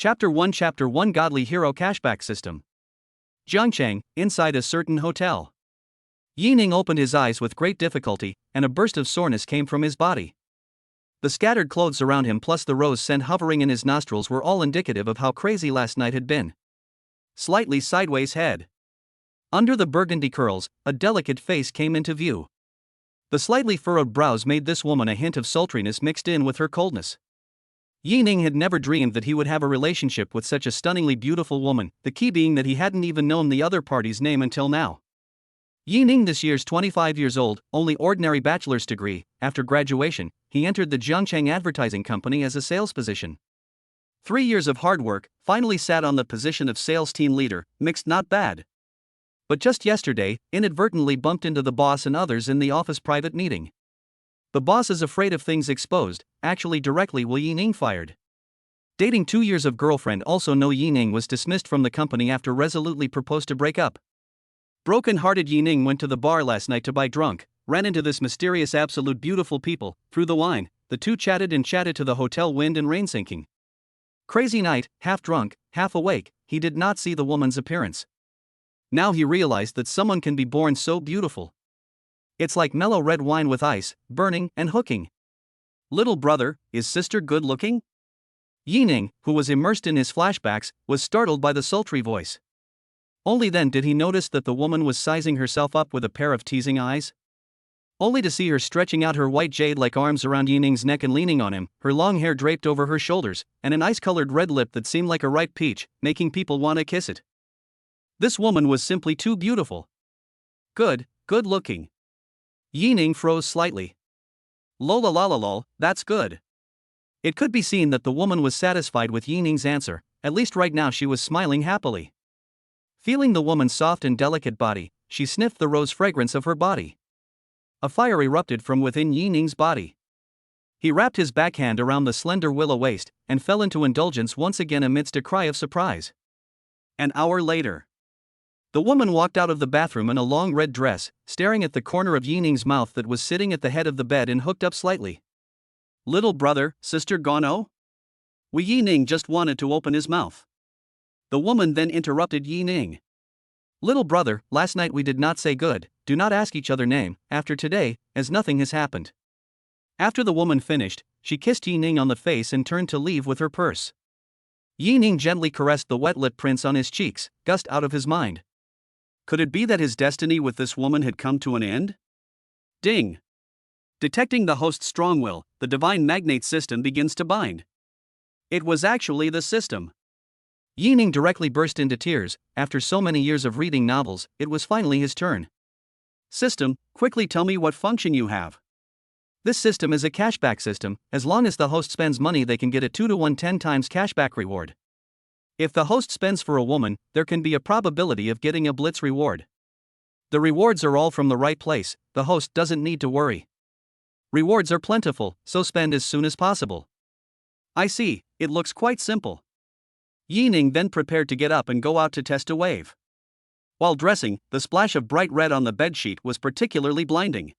Chapter 1 Godly Hero Cashback System. Jiangcheng, inside a certain hotel. Yining opened his eyes with great difficulty, and a burst of soreness came from his body. The scattered clothes around him plus the rose scent hovering in his nostrils were all indicative of how crazy last night had been. Slightly sideways head. Under the burgundy curls, a delicate face came into view. The slightly furrowed brows made this woman a hint of sultriness mixed in with her coldness. Yining had never dreamed that he would have a relationship with such a stunningly beautiful woman, the key being that he hadn't even known the other party's name until now. Yining this year's 25 years old, only ordinary bachelor's degree. After graduation, he entered the Jiangcheng Advertising Company as a sales position. 3 years of hard work, finally sat on the position of sales team leader, mixed not bad. But just yesterday, inadvertently bumped into the boss and others in the office private meeting. The boss is afraid of things exposed, actually directly will Yining fired. Dating 2 years of girlfriend also no Yining was dismissed from the company after resolutely proposed to break up. Broken-hearted Yining went to the bar last night to buy drunk, ran into this mysterious absolute beautiful people, through the wine, the two chatted to the hotel wind and rain sinking. Crazy night, half drunk, half awake, he did not see the woman's appearance. Now he realized that someone can be born so beautiful. It's like mellow red wine with ice, burning and hooking. Little brother, is sister good looking? Yining, who was immersed in his flashbacks, was startled by the sultry voice. Only then did he notice that the woman was sizing herself up with a pair of teasing eyes. Only to see her stretching out her white jade-like arms around Yining's neck and leaning on him, her long hair draped over her shoulders, and an ice-colored red lip that seemed like a ripe peach, making people want to kiss it. This woman was simply too beautiful. Good looking. Yining froze slightly. Lol, that's good. It could be seen that the woman was satisfied with Yining's answer, at least right now she was smiling happily. Feeling the woman's soft and delicate body, she sniffed the rose fragrance of her body. A fire erupted from within Yining's body. He wrapped his backhand around the slender willow waist, and fell into indulgence once again amidst a cry of surprise. An hour later. The woman walked out of the bathroom in a long red dress, staring at the corner of Yining's mouth that was sitting at the head of the bed and hooked up slightly. Little brother, sister gone oh? Yining just wanted to open his mouth. The woman then interrupted Yining. Little brother, last night we did not say good, do not ask each other name, after today, as nothing has happened. After the woman finished, she kissed Yining on the face and turned to leave with her purse. Yining gently caressed the wet lip prints on his cheeks, gushed out of his mind. Could it be that his destiny with this woman had come to an end? Ding! Detecting the host's strong will, the divine magnate system begins to bind. It was actually the system. Yining directly burst into tears. After so many years of reading novels, it was finally his turn. System, quickly tell me what function you have. This system is a cashback system. As long as the host spends money they can get a 2-to-1 10 times cashback reward. If the host spends for a woman, there can be a probability of getting a blitz reward. The rewards are all from the right place, the host doesn't need to worry. Rewards are plentiful, so spend as soon as possible. I see, it looks quite simple. Yining then prepared to get up and go out to test a wave. While dressing, the splash of bright red on the bedsheet was particularly blinding.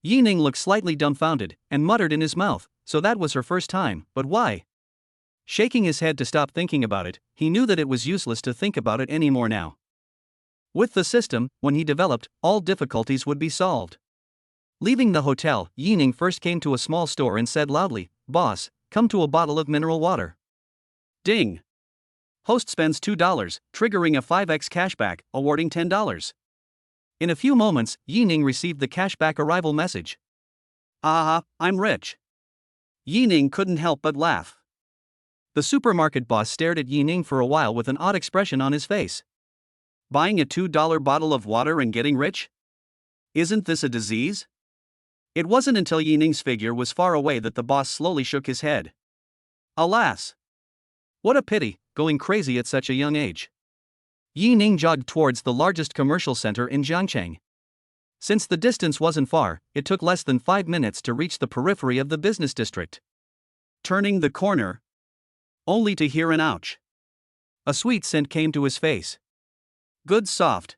Yining looked slightly dumbfounded, and muttered in his mouth, so that was her first time, but why? Shaking his head to stop thinking about it, he knew that it was useless to think about it anymore now. With the system, when he developed, all difficulties would be solved. Leaving the hotel, Yining first came to a small store and said loudly, "Boss, come to a bottle of mineral water." Ding! Host spends $2, triggering a 5x cashback, awarding $10. In a few moments, Yining received the cashback arrival message. Aha, I'm rich. Yining couldn't help but laugh. The supermarket boss stared at Yining for a while with an odd expression on his face. Buying a $2 bottle of water and getting rich? Isn't this a disease? It wasn't until Yining's figure was far away that the boss slowly shook his head. Alas! What a pity, going crazy at such a young age. Yining jogged towards the largest commercial center in Jiangcheng. Since the distance wasn't far, it took less than 5 minutes to reach the periphery of the business district. Turning the corner, only to hear an ouch. A sweet scent came to his face. Good soft.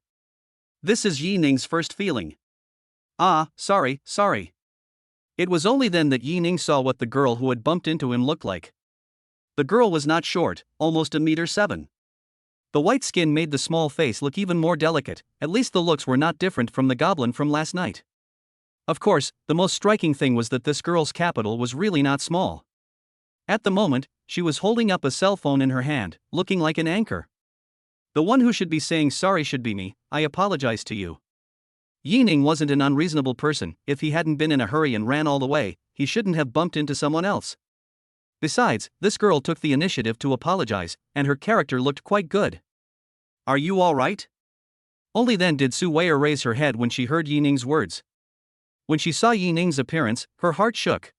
This is Yining's first feeling. Ah, sorry. It was only then that Yining saw what the girl who had bumped into him looked like. The girl was not short, almost a 1.7 meters. The white skin made the small face look even more delicate, at least the looks were not different from the goblin from last night. Of course, the most striking thing was that this girl's capital was really not small. At the moment, she was holding up a cell phone in her hand, looking like an anchor. The one who should be saying sorry should be me. I apologize to you. Yining wasn't an unreasonable person. If he hadn't been in a hurry and ran all the way, he shouldn't have bumped into someone else. Besides, this girl took the initiative to apologize, and her character looked quite good. Are you all right? Only then did Su Weier raise her head when she heard Yining's words. When she saw Yining's appearance, her heart shook.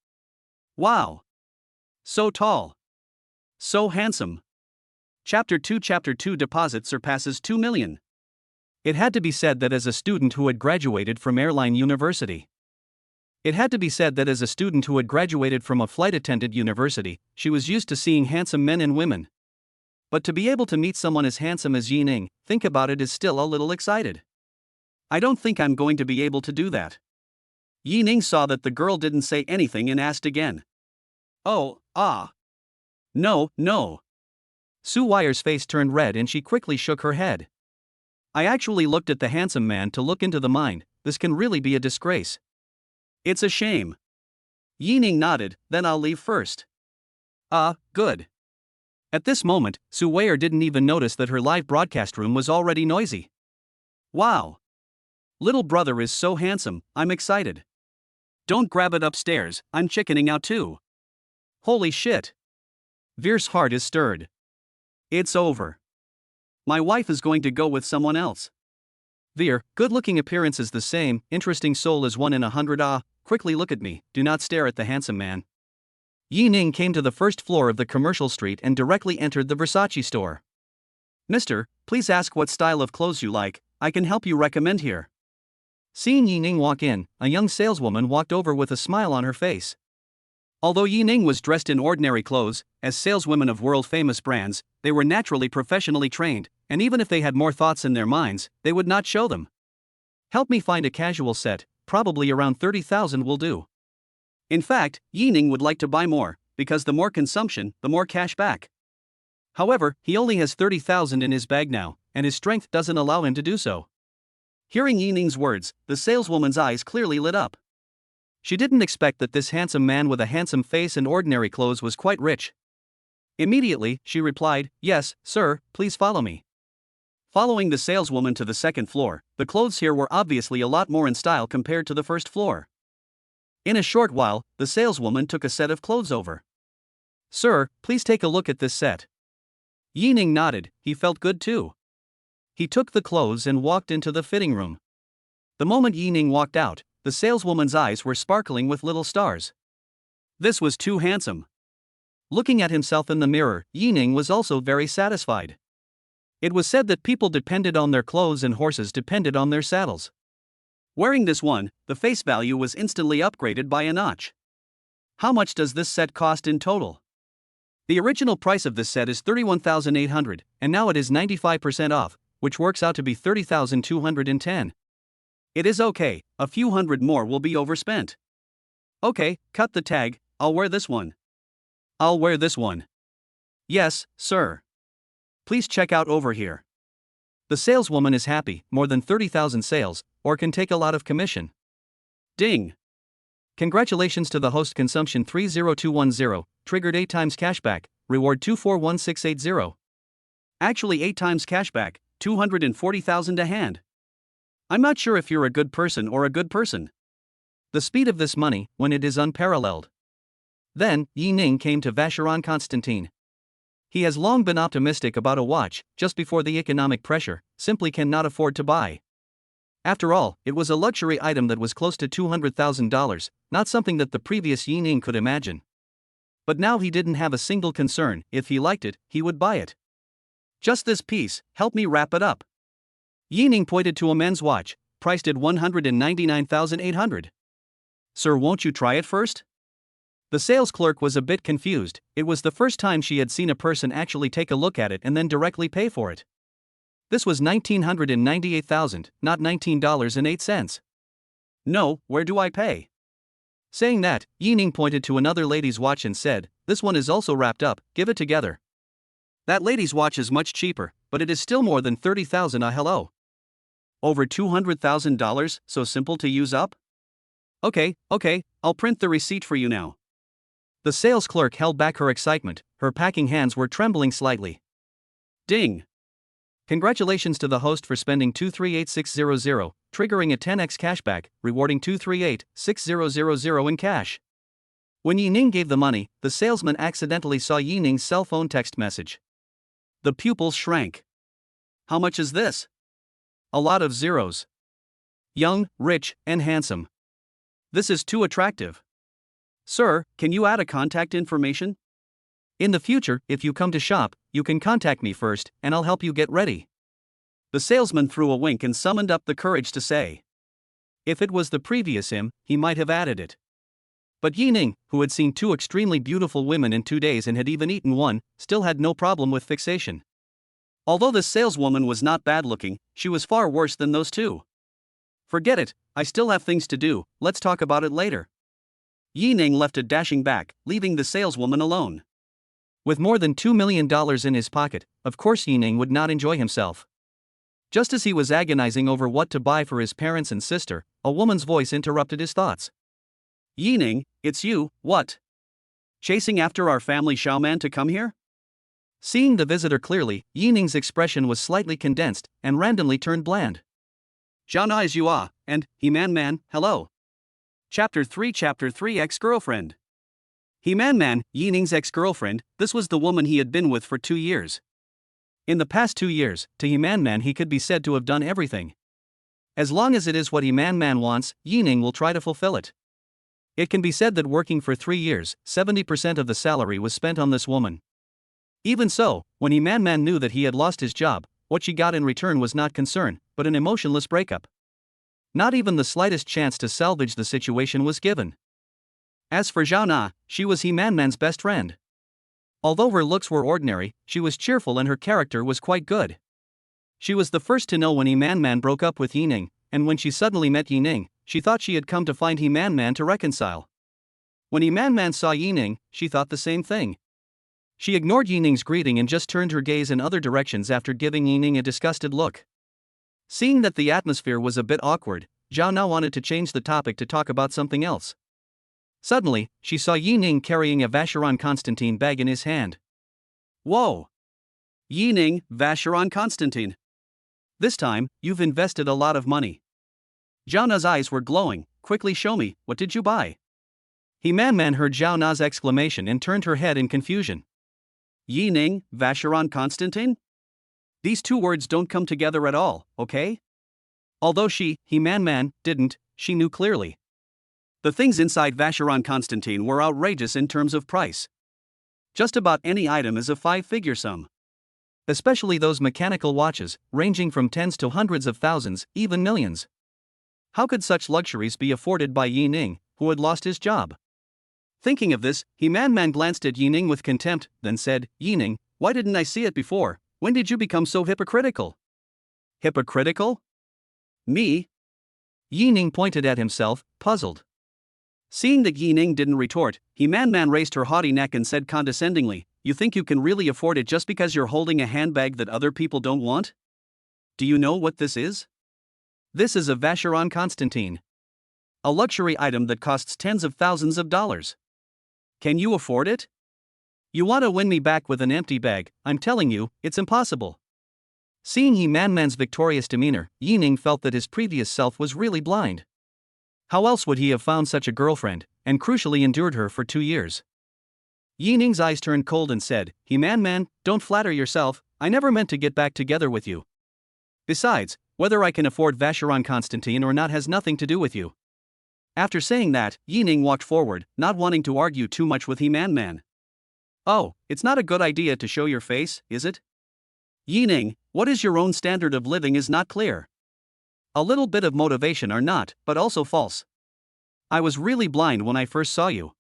Wow! So tall. So handsome. Chapter 2 Deposit surpasses 2 million. It had to be said that as a student who had graduated from Airline University. It had to be said that as a student who had graduated from a flight attendant university, she was used to seeing handsome men and women. But to be able to meet someone as handsome as Yining, think about it, is still a little excited. I don't think I'm going to be able to do that. Yining saw that the girl didn't say anything and asked again. Oh, No. Su Weier's face turned red and she quickly shook her head. I actually looked at the handsome man to look into the mind. This can really be a disgrace. It's a shame. Yining nodded. Then I'll leave first. Good. At this moment, Su Weier didn't even notice that her live broadcast room was already noisy. Wow. Little brother is so handsome, I'm excited. Don't grab it upstairs, I'm chickening out too. Holy shit. Veer's heart is stirred. It's over. My wife is going to go with someone else. Veer, good-looking appearance is the same, interesting soul is 1 in 100. Quickly look at me, do not stare at the handsome man. Yining came to the first floor of the commercial street and directly entered the Versace store. Mister, please ask what style of clothes you like, I can help you recommend here. Seeing Yining walk in, a young saleswoman walked over with a smile on her face. Although Yining was dressed in ordinary clothes, as saleswomen of world-famous brands, they were naturally professionally trained, and even if they had more thoughts in their minds, they would not show them. Help me find a casual set, probably around 30,000 will do. In fact, Yining would like to buy more, because the more consumption, the more cash back. However, he only has 30,000 in his bag now, and his strength doesn't allow him to do so. Hearing Yining's words, the saleswoman's eyes clearly lit up. She didn't expect that this handsome man with a handsome face and ordinary clothes was quite rich. Immediately, she replied, Yes, sir, please follow me. Following the saleswoman to the second floor, the clothes here were obviously a lot more in style compared to the first floor. In a short while, the saleswoman took a set of clothes over. Sir, please take a look at this set. Yining nodded, he felt good too. He took the clothes and walked into the fitting room. The moment Yining walked out, the saleswoman's eyes were sparkling with little stars. This was too handsome. Looking at himself in the mirror, Yining was also very satisfied. It was said that people depended on their clothes and horses depended on their saddles. Wearing this one, the face value was instantly upgraded by a notch. How much does this set cost in total? The original price of this set is 31,800, and now it is 95% off, which works out to be 30,210. It is okay, a few hundred more will be overspent. Okay, cut the tag, I'll wear this one. I'll wear this one. Yes, sir. Please check out over here. The saleswoman is happy, more than 30,000 sales, or can take a lot of commission. Ding. Congratulations to the host. Consumption 30210, triggered 8 times cashback, reward 241680. Actually 8 times cashback, 240,000 a hand. I'm not sure if you're a good person or a good person. The speed of this money, when it is unparalleled. Then, Yining came to Vacheron Constantine. He has long been optimistic about a watch, just before the economic pressure, simply cannot afford to buy. After all, it was a luxury item that was close to $200,000, not something that the previous Yining could imagine. But now he didn't have a single concern, if he liked it, he would buy it. Just this piece, help me wrap it up. Yining pointed to a men's watch, priced at 199,800. Sir, won't you try it first? The sales clerk was a bit confused. It was the first time she had seen a person actually take a look at it and then directly pay for it. This was 1,998,000, not $19.08. No, where do I pay? Saying that, Yining pointed to another lady's watch and said, "This one is also wrapped up, give it together." That lady's watch is much cheaper, but it is still more than 30,000. Hello. Over $200,000, so simple to use up? Okay, I'll print the receipt for you now. The sales clerk held back her excitement, her packing hands were trembling slightly. Ding! Congratulations to the host for spending 238600, triggering a 10x cashback, rewarding 2386000 in cash. When Yining gave the money, the salesman accidentally saw Yining's cell phone text message. The pupils shrank. How much is this? A lot of zeros. Young, rich, and handsome. This is too attractive. Sir, can you add a contact information? In the future, if you come to shop, you can contact me first, and I'll help you get ready. The salesman threw a wink and summoned up the courage to say. If it was the previous him, he might have added it. But Yining, who had seen 2 extremely beautiful women in 2 days and had even eaten one, still had no problem with fixation. Although this saleswoman was not bad looking, she was far worse than those 2. Forget it, I still have things to do, let's talk about it later. Yining left a dashing back, leaving the saleswoman alone. With more than $2 million in his pocket, of course Yining would not enjoy himself. Just as he was agonizing over what to buy for his parents and sister, a woman's voice interrupted his thoughts. Yining, it's you, what? Chasing after our family Xiaoman to come here? Seeing the visitor clearly, Yining's expression was slightly condensed, and randomly turned bland. Zhao is you are, and, Man, hello. Chapter 3 Ex-Girlfriend. Man, Yining's ex-girlfriend, this was the woman he had been with for 2 years. In the past 2 years, to Man he could be said to have done everything. As long as it is what Man wants, Yining will try to fulfill it. It can be said that working for 3 years, 70% of the salary was spent on this woman. Even so, when Man knew that he had lost his job, what she got in return was not concern, but an emotionless breakup. Not even the slightest chance to salvage the situation was given. As for Zhao Na, she was Man's best friend. Although her looks were ordinary, she was cheerful and her character was quite good. She was the first to know when Man broke up with Yining, and when she suddenly met Yining, she thought she had come to find Man to reconcile. When Man saw Yining, she thought the same thing. She ignored Yining's greeting and just turned her gaze in other directions after giving Yining a disgusted look. Seeing that the atmosphere was a bit awkward, Zhao Na wanted to change the topic to talk about something else. Suddenly, she saw Yining carrying a Vacheron Constantine bag in his hand. Whoa! Yining, Vacheron Constantine. This time, you've invested a lot of money. Zhao Na's eyes were glowing. Quickly show me, what did you buy? Man heard Zhao Na's exclamation and turned her head in confusion. Yining, Vacheron Constantine? These 2 words don't come together at all, okay? Although Man didn't, she knew clearly. The things inside Vacheron Constantine were outrageous in terms of price. Just about any item is a 5-figure sum. Especially those mechanical watches, ranging from tens to hundreds of thousands, even millions. How could such luxuries be afforded by Yining, who had lost his job? Thinking of this, Man glanced at Yining with contempt, then said, Yining, why didn't I see it before? When did you become so hypocritical? Hypocritical? Me? Yining pointed at himself, puzzled. Seeing that Yining didn't retort, Man raised her haughty neck and said condescendingly, you think you can really afford it just because you're holding a handbag that other people don't want? Do you know what this is? This is a Vacheron Constantine. A luxury item that costs tens of thousands of dollars. Can you afford it? You want to win me back with an empty bag, I'm telling you, it's impossible. Seeing Man's victorious demeanor, Yining felt that his previous self was really blind. How else would he have found such a girlfriend, and crucially endured her for 2 years? Yining's eyes turned cold and said, Man, don't flatter yourself, I never meant to get back together with you. Besides, whether I can afford Vacheron Constantine or not has nothing to do with you. After saying that, Yining walked forward, not wanting to argue too much with Man. Oh, it's not a good idea to show your face, is it? Yining, what is your own standard of living is not clear. A little bit of motivation are not, but also false. I was really blind when I first saw you.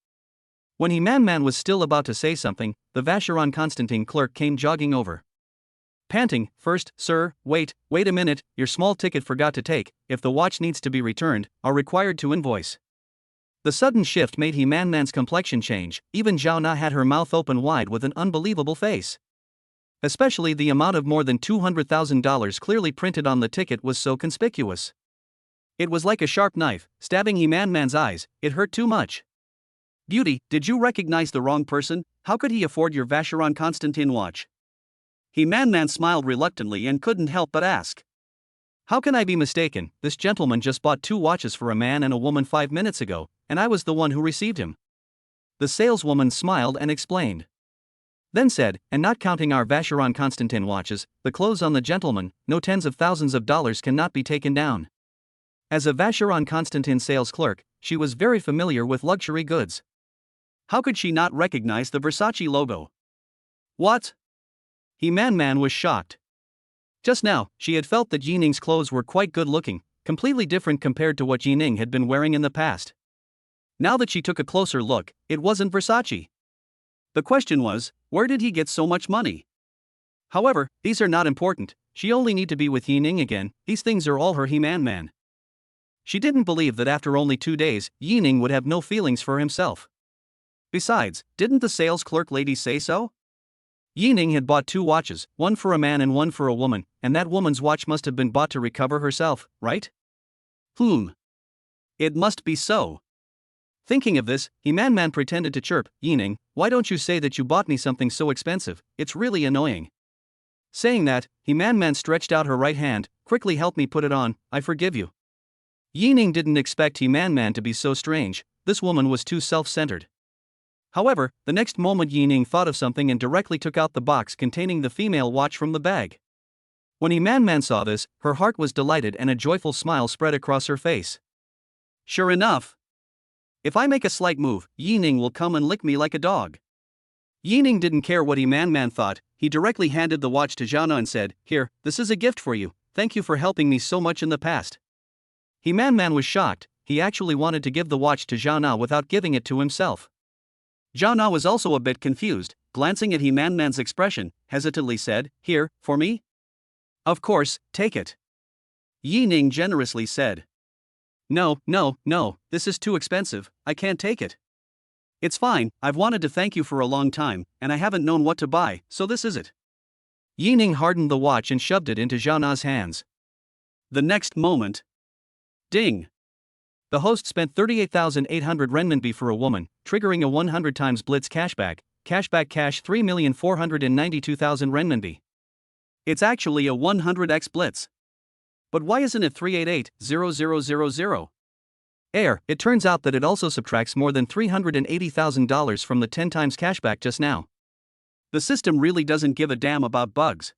When Man was still about to say something, the Vacheron Constantine clerk came jogging over. Panting, first, sir, wait a minute, your small ticket forgot to take, if the watch needs to be returned, are required to invoice. The sudden shift made He Man Man's complexion change, even Zhao Na had her mouth open wide with an unbelievable face. Especially the amount of more than $200,000 clearly printed on the ticket was so conspicuous. It was like a sharp knife, stabbing He Man Man's eyes. It hurt too much. "Beauty, did you recognize the wrong person? How could he afford your Vacheron Constantin watch?" He Man Man smiled reluctantly and couldn't help but ask. "How can I be mistaken? This gentleman just bought 2 watches for a man and a woman 5 minutes ago, and I was the one who received him." The saleswoman smiled and explained. Then said, "And not counting our Vacheron Constantin watches, the clothes on the gentleman, no tens of thousands of dollars cannot be taken down." As a Vacheron Constantin sales clerk, she was very familiar with luxury goods. How could she not recognize the Versace logo? What? He Man Man was shocked. Just now, she had felt that Yining's clothes were quite good looking, completely different compared to what Yining had been wearing in the past. Now that she took a closer look, it wasn't Versace. The question was, where did he get so much money? However, these are not important. She only need to be with Yining again. These things are all her He Man Man. She didn't believe that after only 2 days, Yining would have no feelings for himself. Besides, didn't the sales clerk lady say so? Yining had bought 2 watches, one for a man and one for a woman, and that woman's watch must have been bought to recover herself, right? It must be so. Thinking of this, He Man Man pretended to chirp, "Yining, why don't you say that you bought me something so expensive? It's really annoying." Saying that, He Man Man stretched out her right hand. "Quickly help me put it on, I forgive you." Yining didn't expect He Man Man to be so strange. This woman was too self-centered. However, the next moment Yining thought of something and directly took out the box containing the female watch from the bag. When He Man Man saw this, her heart was delighted and a joyful smile spread across her face. Sure enough. If I make a slight move, Yining will come and lick me like a dog. Yining didn't care what He Man Man thought. He directly handed the watch to Zhao Na and said, "Here, this is a gift for you. Thank you for helping me so much in the past." He Man Man was shocked. He actually wanted to give the watch to Zhao Na without giving it to himself. Zhao Na was also a bit confused, glancing at He Man Man's expression, hesitantly said, "Here, for me?" "Of course, take it." Yining generously said. No, this is too expensive, I can't take it." "It's fine, I've wanted to thank you for a long time, and I haven't known what to buy, so this is it." Yining hardened the watch and shoved it into Zhao Na's hands. The next moment. Ding! The host spent 38,800 renminbi for a woman, triggering a 100 times blitz cashback. Cashback cash 3,492,000 renminbi. It's actually a 100x blitz. But why isn't it 388,000? It turns out that it also subtracts more than $380,000 from the 10 times cashback just now. The system really doesn't give a damn about bugs.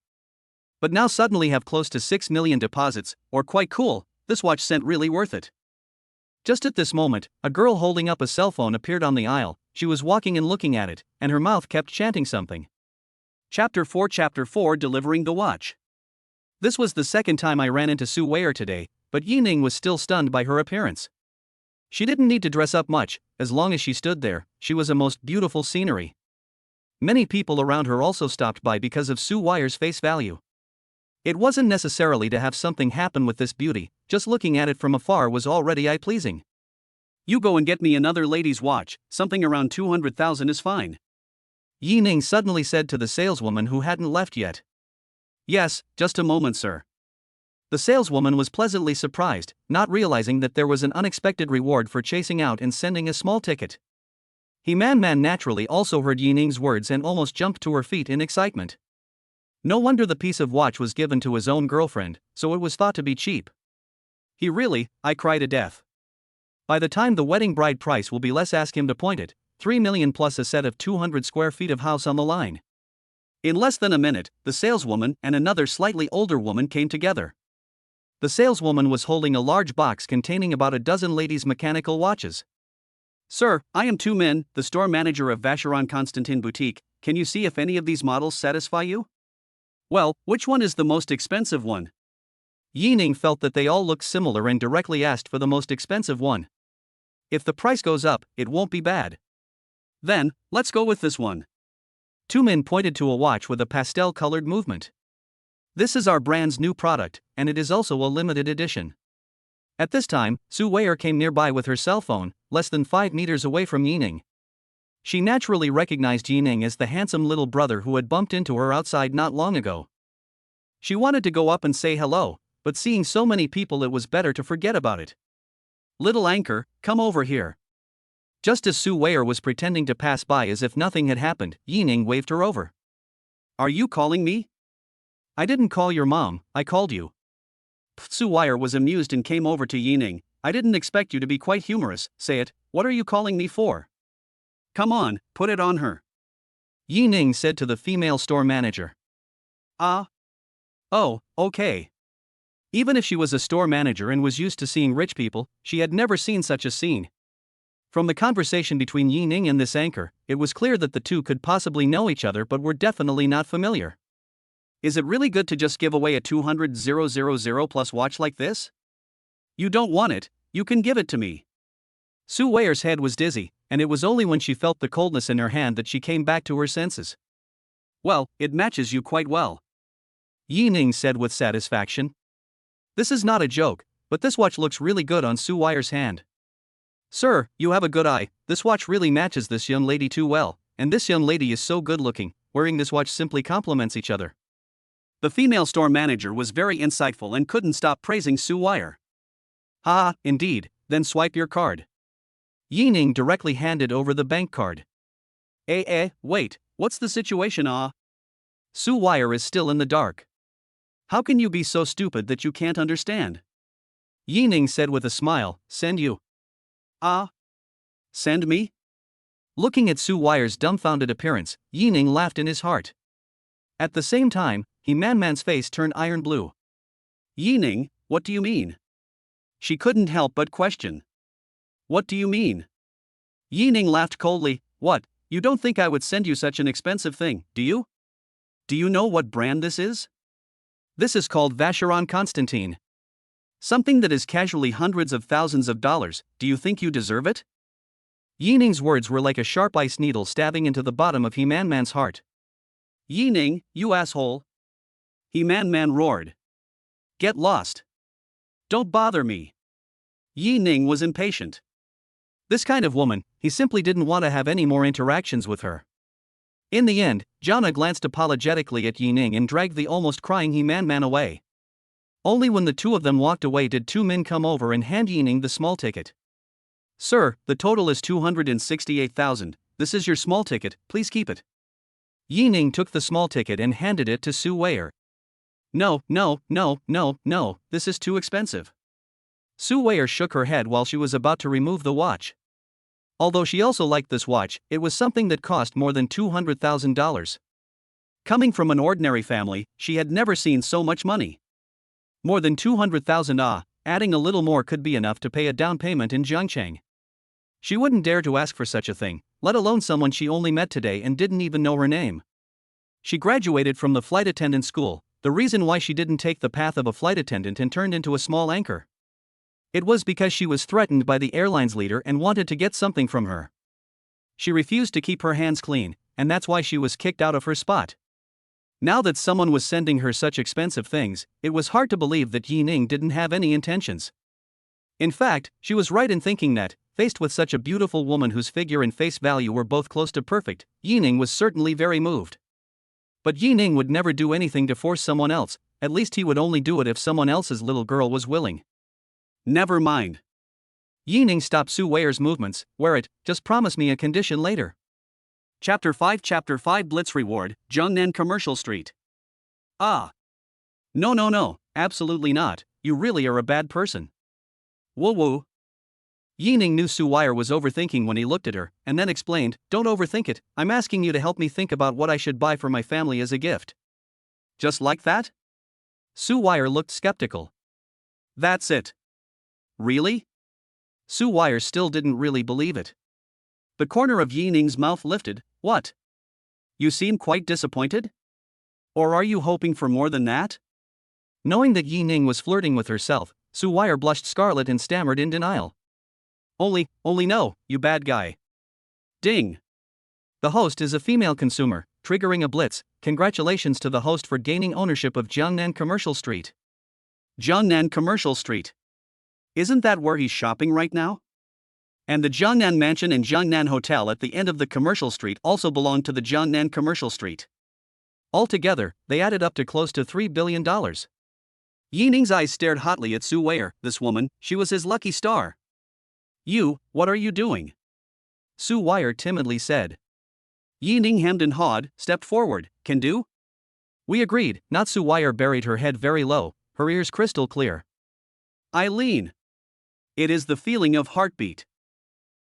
But now suddenly have close to 6 million deposits, or quite cool, this watch sent really worth it. Just at this moment, a girl holding up a cell phone appeared on the aisle. She was walking and looking at it, and her mouth kept chanting something. Chapter 4 Delivering the Watch. This was the second time I ran into Su Weier today, but Yining was still stunned by her appearance. She didn't need to dress up much. As long as she stood there, she was a most beautiful scenery. Many people around her also stopped by because of Su Weier's face value. It wasn't necessarily to have something happen with this beauty, just looking at it from afar was already eye-pleasing. "You go and get me another lady's watch, something around 200,000 is fine," Yining suddenly said to the saleswoman who hadn't left yet. "Yes, just a moment, sir." The saleswoman was pleasantly surprised, not realizing that there was an unexpected reward for chasing out and sending a small ticket. He Man Man naturally also heard Yining's words and almost jumped to her feet in excitement. No wonder the piece of watch was given to his own girlfriend, so it was thought to be cheap. I cried to death. By the time the wedding bride price will be less, ask him to point it, 3 million plus a set of 200 square feet of house on the line. In less than a minute, the saleswoman and another slightly older woman came together. The saleswoman was holding a large box containing about a dozen ladies' mechanical watches. "Sir, I am Tu Min, the store manager of Vacheron Constantin Boutique. Can you see if any of these models satisfy you?" "Well, which one is the most expensive one?" Yining felt that they all looked similar and directly asked for the most expensive one. If the price goes up, it won't be bad. "Then, let's go with this one." Tu Min pointed to a watch with a pastel-colored movement. "This is our brand's new product, and it is also a limited edition." At this time, Su Weier came nearby with her cell phone, less than 5 meters away from Yining. She naturally recognized Yining as the handsome little brother who had bumped into her outside not long ago. She wanted to go up and say hello, but seeing so many people it was better to forget about it. "Little anchor, come over here." Just as Su Weier was pretending to pass by as if nothing had happened, Yining waved her over. "Are you calling me?" "I didn't call your mom, I called you." Su Weier was amused and came over to Yining. "I didn't expect you to be quite humorous, say it, what are you calling me for?" "Come on, put it on her," Yining said to the female store manager. "Ah. Oh, okay." Even if she was a store manager and was used to seeing rich people, she had never seen such a scene. From the conversation between Yining and this anchor, it was clear that the two could possibly know each other but were definitely not familiar. "Is it really good to just give away a 200,000 plus watch like this? You don't want it, you can give it to me." Su Weier's head was dizzy, and it was only when she felt the coldness in her hand that she came back to her senses. "Well, it matches you quite well," Yining said with satisfaction. "This is not a joke, but this watch looks really good on Su Weier's hand." "Sir, you have a good eye, this watch really matches this young lady too well, and this young lady is so good looking, wearing this watch simply complements each other." The female store manager was very insightful and couldn't stop praising Su Weier. "Ah, indeed, then swipe your card." Yining directly handed over the bank card. Wait, what's the situation Su Weier is still in the dark. "How can you be so stupid that you can't understand?" Yining said with a smile, "Send you." Send me?" Looking at Su Weier's dumbfounded appearance, Yining laughed in his heart. At the same time, Man's face turned iron blue. "Yining, what do you mean?" She couldn't help but question. "What do you mean?" Yining laughed coldly. "What, you don't think I would send you such an expensive thing, do you? Do you know what brand this is? This is called Vacheron Constantin. Something that is casually hundreds of thousands of dollars, do you think you deserve it?" Yining's words were like a sharp ice needle stabbing into the bottom of Man's heart. "Yining, you asshole!" Man roared. "Get lost! Don't bother me!" Yining was impatient. This kind of woman, he simply didn't want to have any more interactions with her. In the end, Jana glanced apologetically at Yining and dragged the almost crying Man away. Only when the two of them walked away did two men come over and hand Yining the small ticket. "Sir, the total is 268,000, this is your small ticket, please keep it." Yining took the small ticket and handed it to Su Weier. No, this is too expensive." Su Weier shook her head while she was about to remove the watch. Although she also liked this watch, it was something that cost more than $200,000. Coming from an ordinary family, she had never seen so much money. More than 200,000 adding a little more could be enough to pay a down payment in Zhangcheng. She wouldn't dare to ask for such a thing, let alone someone she only met today and didn't even know her name. She graduated from the flight attendant school, the reason why she didn't take the path of a flight attendant and turned into a small anchor. It was because she was threatened by the airline's leader and wanted to get something from her. She refused to keep her hands clean, and that's why she was kicked out of her spot. Now that someone was sending her such expensive things, it was hard to believe that Yining didn't have any intentions. In fact, she was right in thinking that, faced with such a beautiful woman whose figure and face value were both close to perfect, Yining was certainly very moved. But Yining would never do anything to force someone else, at least he would only do it if someone else's little girl was willing. "Never mind." Yining stopped Su Weier's movements. "Wear it, just promise me a condition later." Chapter 5 Blitz Reward, Zhongnan Commercial Street. No, absolutely not, you really are a bad person. Woo. Yining knew Su Weier was overthinking when he looked at her, and then explained, "Don't overthink it, I'm asking you to help me think about what I should buy for my family as a gift." "Just like that?" Su Weier looked skeptical. "That's it." "Really?" Su Weier still didn't really believe it. The corner of Yining's mouth lifted. "What? You seem quite disappointed? Or are you hoping for more than that?" Knowing that Yining was flirting with herself, Su Weier blushed scarlet and stammered in denial. Only no, you bad guy." Ding! The host is a female consumer, triggering a blitz. Congratulations to the host for gaining ownership of Zhongnan Commercial Street. Zhongnan Commercial Street. Isn't that where he's shopping right now? And the Jiangnan Mansion and Jiangnan Hotel at the end of the commercial street also belonged to the Jiangnan Commercial Street. Altogether, they added up to close to $3 billion. Yi Ning's eyes stared hotly at Su Weier. This woman, she was his lucky star. You, what are you doing? Su Weier timidly said. Yi Ning hemmed and hawed, stepped forward. Can do? We agreed. Not Su Weier buried her head very low, her ears crystal clear. Eileen. It is the feeling of heartbeat.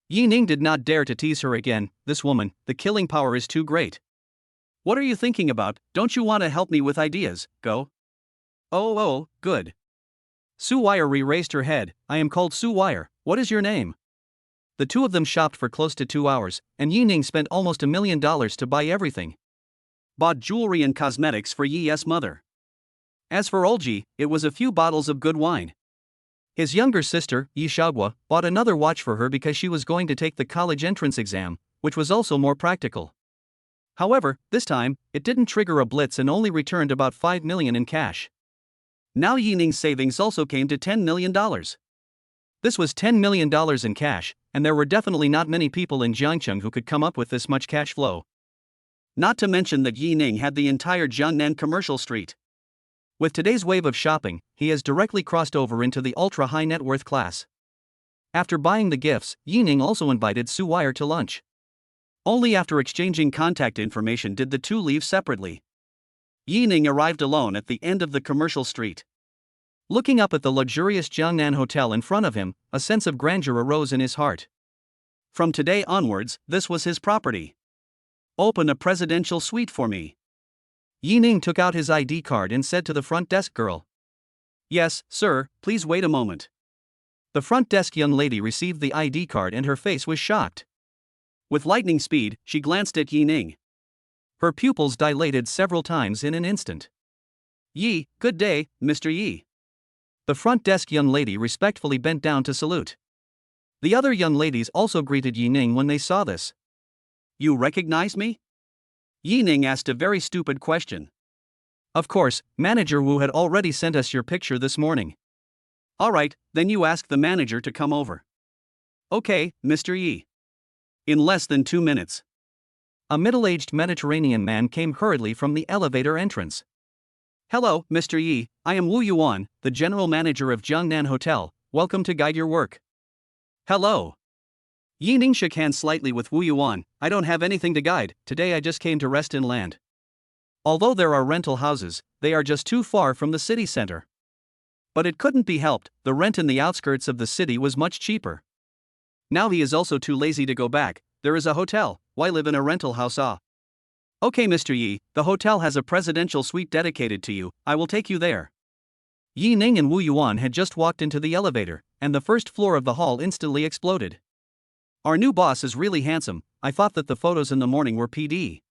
Yi Ning did not dare to tease her again. This woman, the killing power is too great. What are you thinking about? Don't you want to help me with ideas? Go. Oh, good. Su Weier raised her head. I am called Su Weier. What is your name? The two of them shopped for close to 2 hours, and Yi Ning spent almost $1 million to buy everything. Bought jewelry and cosmetics for Yi's mother. As for Olji, it was a few bottles of good wine. His younger sister, Yi Xiaogua, bought another watch for her because she was going to take the college entrance exam, which was also more practical. However, this time, it didn't trigger a blitz and only returned about $5 million in cash. Now Yi Ning's savings also came to $10 million. This was $10 million in cash, and there were definitely not many people in Jiangcheng who could come up with this much cash flow. Not to mention that Yi Ning had the entire Jiangnan Commercial Street. With today's wave of shopping, he has directly crossed over into the ultra-high net worth class. After buying the gifts, Yi Ning also invited Su Weier to lunch. Only after exchanging contact information did the two leave separately. Yi Ning arrived alone at the end of the commercial street. Looking up at the luxurious Jiangnan Hotel in front of him, a sense of grandeur arose in his heart. From today onwards, this was his property. Open a presidential suite for me. Yi Ning took out his ID card and said to the front desk girl. Yes, sir, please wait a moment. The front desk young lady received the ID card and her face was shocked. With lightning speed, she glanced at Yi Ning. Her pupils dilated several times in an instant. Yi, good day, Mr. Yi. The front desk young lady respectfully bent down to salute. The other young ladies also greeted Yi Ning when they saw this. You recognize me? Yi Ning asked a very stupid question. Of course, Manager Wu had already sent us your picture this morning. Alright, then you ask the manager to come over. Okay, Mr. Yi. In less than 2 minutes. A middle-aged Mediterranean man came hurriedly from the elevator entrance. Hello, Mr. Yi, I am Wu Yuan, the general manager of Jiangnan Hotel. Welcome to guide your work. Hello. Yi Ning shook hands slightly with Wu Yuan. I don't have anything to guide, today I just came to rest in land. Although there are rental houses, they are just too far from the city center. But it couldn't be helped, the rent in the outskirts of the city was much cheaper. Now he is also too lazy to go back. There is a hotel, why live in a rental house? Okay, Mr. Yi, the hotel has a presidential suite dedicated to you, I will take you there. Yi Ning and Wu Yuan had just walked into the elevator, and the first floor of the hall instantly exploded. Our new boss is really handsome, I thought that the photos in the morning were PD.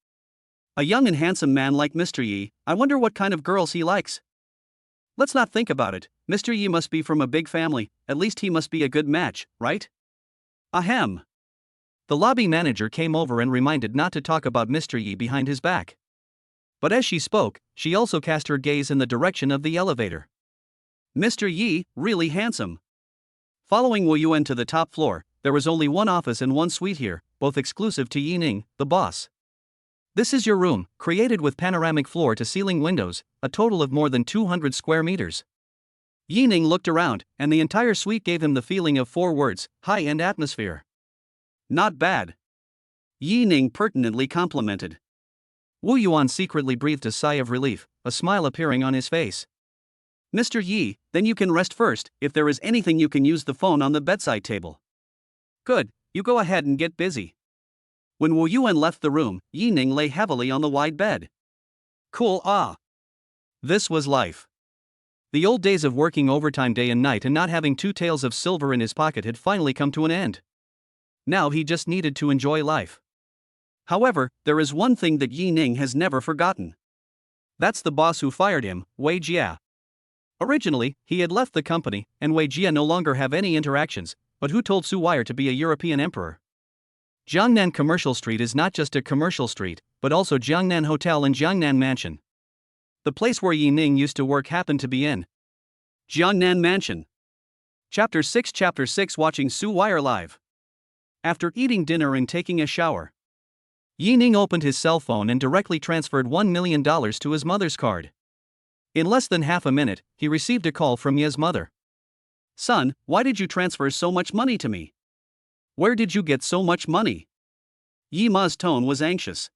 A young and handsome man like Mr. Yi, I wonder what kind of girls he likes. Let's not think about it, Mr. Yi must be from a big family, at least he must be a good match, right? Ahem. The lobby manager came over and reminded not to talk about Mr. Yi behind his back. But as she spoke, she also cast her gaze in the direction of the elevator. Mr. Yi, really handsome. Following Wu Yuan to the top floor, there was only one office and one suite here, both exclusive to Yi Ning, the boss. This is your room, created with panoramic floor-to-ceiling windows, a total of more than 200 square meters. Yi Ning looked around, and the entire suite gave him the feeling of 4 words, high-end atmosphere. Not bad. Yi Ning pertinently complimented. Wu Yuan secretly breathed a sigh of relief, a smile appearing on his face. Mr. Yi, then you can rest first, if there is anything you can use the phone on the bedside table. Good, you go ahead and get busy. When Wu Yuan left the room, Yi Ning lay heavily on the wide bed. Cool. This was life. The old days of working overtime day and night and not having 2 taels of silver in his pocket had finally come to an end. Now he just needed to enjoy life. However, there is one thing that Yi Ning has never forgotten. That's the boss who fired him, Wei Jia. Originally, he had left the company, and Wei Jia no longer have any interactions, but who told Su Weier to be a European emperor? Jiangnan Commercial Street is not just a commercial street, but also Jiangnan Hotel and Jiangnan Mansion. The place where Yi Ning used to work happened to be in Jiangnan Mansion. Chapter 6 Watching Su Weier live. After eating dinner and taking a shower, Yi Ning opened his cell phone and directly transferred $1 million to his mother's card. In less than half a minute, he received a call from Ye's mother. "Son, why did you transfer so much money to me? Where did you get so much money?" Yi Ma's tone was anxious.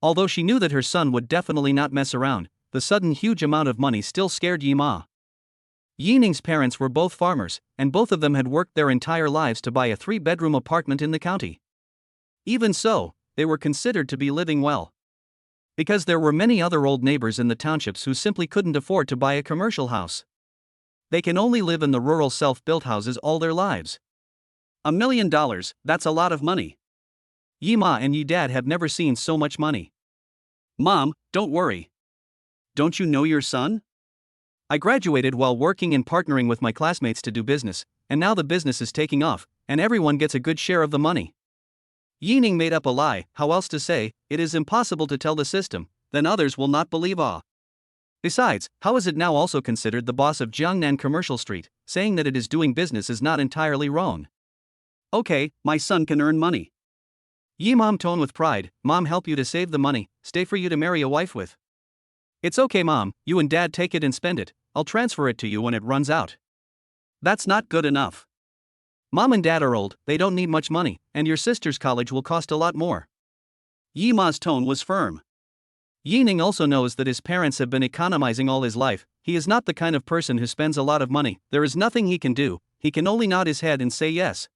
Although she knew that her son would definitely not mess around, the sudden huge amount of money still scared Yi Ma. Yi Ning's parents were both farmers, and both of them had worked their entire lives to buy a 3-bedroom apartment in the county. Even so, they were considered to be living well. Because there were many other old neighbors in the townships who simply couldn't afford to buy a commercial house. They can only live in the rural self-built houses all their lives. $1 million, that's a lot of money. Yi Ma and Yi Dad have never seen so much money. "Mom, don't worry. Don't you know your son? I graduated while working and partnering with my classmates to do business, and now the business is taking off, and everyone gets a good share of the money." Yi Ning made up a lie. How else to say, "It is impossible to tell the system, then others will not believe ah." Besides, how is it now also considered the boss of Jiangnan Commercial Street, saying that it is doing business is not entirely wrong? "Okay, my son can earn money." Yi Mom tone with pride. "Mom help you to save the money, stay for you to marry a wife with." "It's okay Mom, you and Dad take it and spend it, I'll transfer it to you when it runs out." "That's not good enough. Mom and Dad are old, they don't need much money, and your sister's college will cost a lot more." Yi Ma's tone was firm. Yi Ning also knows that his parents have been economizing all his life. He is not the kind of person who spends a lot of money. There is nothing he can do, he can only nod his head and say yes.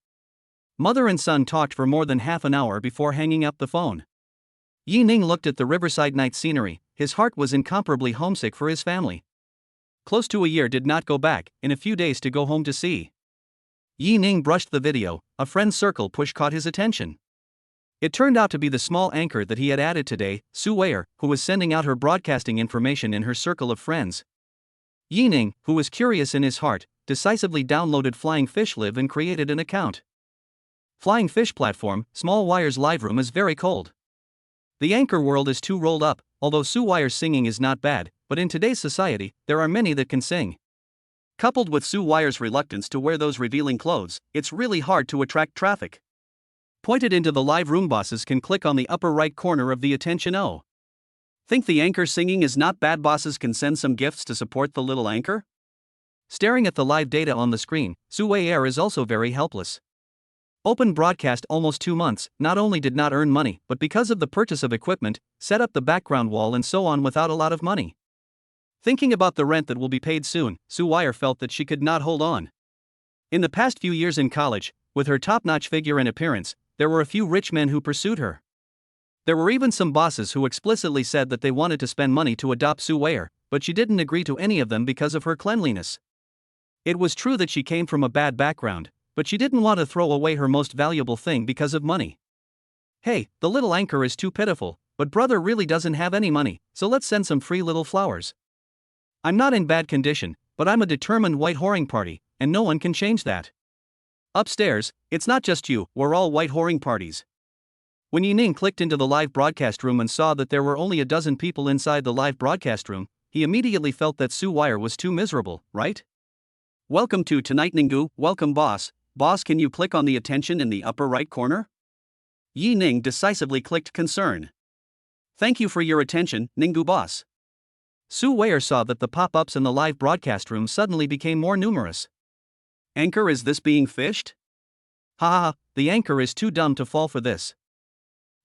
Mother and son talked for more than half an hour before hanging up the phone. Yi Ning looked at the riverside night scenery, his heart was incomparably homesick for his family. Close to a year did not go back, in a few days to go home to see. Yi Ning brushed the video, a friend's circle push caught his attention. It turned out to be the small anchor that he had added today, Su Weier, who was sending out her broadcasting information in her circle of friends. Yi Ning, who was curious in his heart, decisively downloaded Flying Fish Live and created an account. Flying Fish platform, Small Weier's live room is very cold. The anchor world is too rolled up, although Su Weier's singing is not bad, but in today's society, there are many that can sing. Coupled with Su Weier's reluctance to wear those revealing clothes, it's really hard to attract traffic. Pointed into the live room, bosses can click on the upper right corner of the attention O. Think the anchor singing is not bad? Bosses can send some gifts to support the little anchor? Staring at the live data on the screen, Su Weier is also very helpless. Open broadcast almost 2 months, not only did not earn money, but because of the purchase of equipment, set up the background wall and so on without a lot of money. Thinking about the rent that will be paid soon, Su Weier felt that she could not hold on. In the past few years in college, with her top-notch figure and appearance, there were a few rich men who pursued her. There were even some bosses who explicitly said that they wanted to spend money to adopt Su Weier, but she didn't agree to any of them because of her cleanliness. It was true that she came from a bad background, but she didn't want to throw away her most valuable thing because of money. "Hey, the little anchor is too pitiful, but brother really doesn't have any money, so let's send some free little flowers. I'm not in bad condition, but I'm a determined white whoring party, and no one can change that. Upstairs, it's not just you, we're all white whoring parties." When Yi Ning clicked into the live broadcast room and saw that there were only a dozen people inside the live broadcast room, he immediately felt that Su Weier was too miserable, right? "Welcome to tonight Ninggu, welcome boss. Boss, can you click on the attention in the upper right corner?" Yi Ning decisively clicked concern. "Thank you for your attention, Ninggu boss." Su Weier saw that the pop-ups in the live broadcast room suddenly became more numerous. "Anchor, is this being fished?" "Ha ha ha, the anchor is too dumb to fall for this."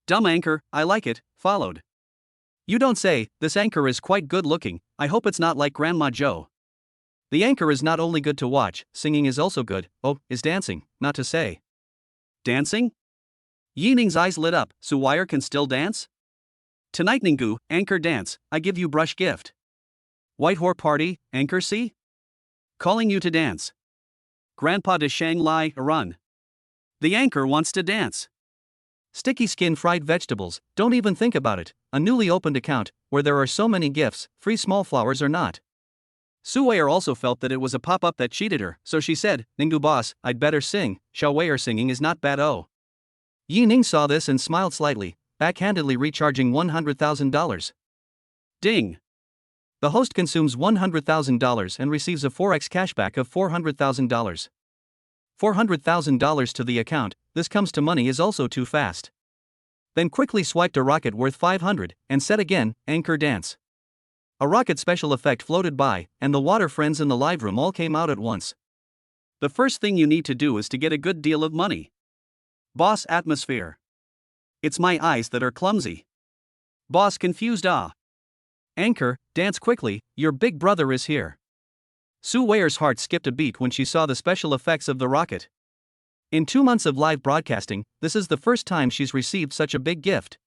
"Dumb anchor, I like it," followed. "You don't say, this anchor is quite good looking, I hope it's not like Grandma Joe." The anchor is not only good to watch, singing is also good, is dancing, not to say. "Dancing?" Yi Ning's eyes lit up, Su Weier can still dance? "Tonight Ninggu, anchor dance, I give you brush gift." "White whore party, anchor see? Calling you to dance." "Grandpa de Shanghai, run. The anchor wants to dance." Sticky skin fried vegetables, don't even think about it, a newly opened account, where there are so many gifts, free small flowers or not. Su Weier also felt that it was a pop-up that cheated her, so she said, "Ninggu boss, I'd better sing, Xiao Weier singing is not bad oh." Yi Ning saw this and smiled slightly, backhandedly recharging $100,000. Ding! The host consumes $100,000 and receives a 4x cashback of $400,000. $400,000 to the account, this comes to money is also too fast. Then quickly swiped a rocket worth 500, and said again, anchor dance. A rocket special effect floated by, and the water friends in the live room all came out at once. The first thing you need to do is to get a good deal of money. Boss atmosphere. It's my eyes that are clumsy. Boss confused Anchor, dance quickly, your big brother is here. Sue Ware's heart skipped a beat when she saw the special effects of the rocket. In 2 months of live broadcasting, this is the first time she's received such a big gift.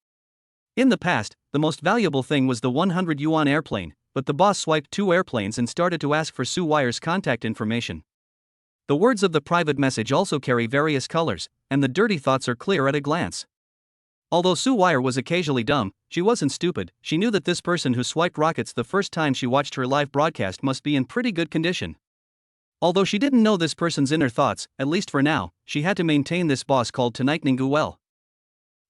In the past, the most valuable thing was the 100 yuan airplane, but the boss swiped 2 airplanes and started to ask for Sue Ware's contact information. The words of the private message also carry various colors, and the dirty thoughts are clear at a glance. Although Sue Wire was occasionally dumb, she wasn't stupid. She knew that this person who swiped rockets the first time she watched her live broadcast must be in pretty good condition. Although she didn't know this person's inner thoughts, at least for now, she had to maintain this boss called Tonight Ninggu well.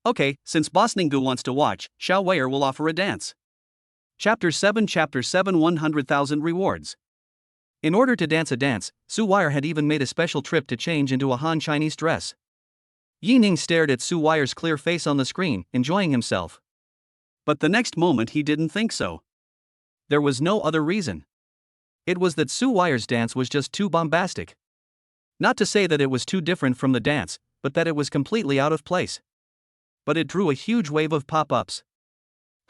Okay, since Boss Ninggu wants to watch, Xiao Wire will offer a dance. Chapter 7 100,000 rewards. In order to dance a dance, Sue Wire had even made a special trip to change into a Han Chinese dress. Yi Ning stared at Sue Wire's clear face on the screen, enjoying himself. But the next moment he didn't think so. There was no other reason. It was that Sue Wire's dance was just too bombastic. Not to say that it was too different from the dance, but that it was completely out of place. But it drew a huge wave of pop-ups.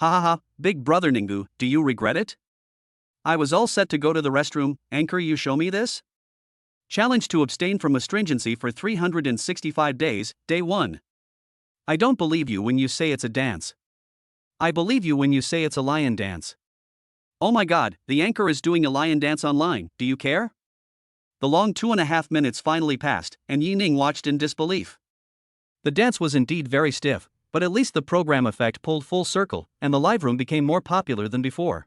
Ha ha ha, big brother Ninggu, do you regret it? I was all set to go to the restroom, anchor you show me this? Challenge to abstain from astringency for 365 days, day 1. I don't believe you when you say it's a dance. I believe you when you say it's a lion dance. Oh my god, the anchor is doing a lion dance online, do you care? The long 2.5 minutes finally passed, and Yi Ning watched in disbelief. The dance was indeed very stiff, but at least the program effect pulled full circle, and the live room became more popular than before.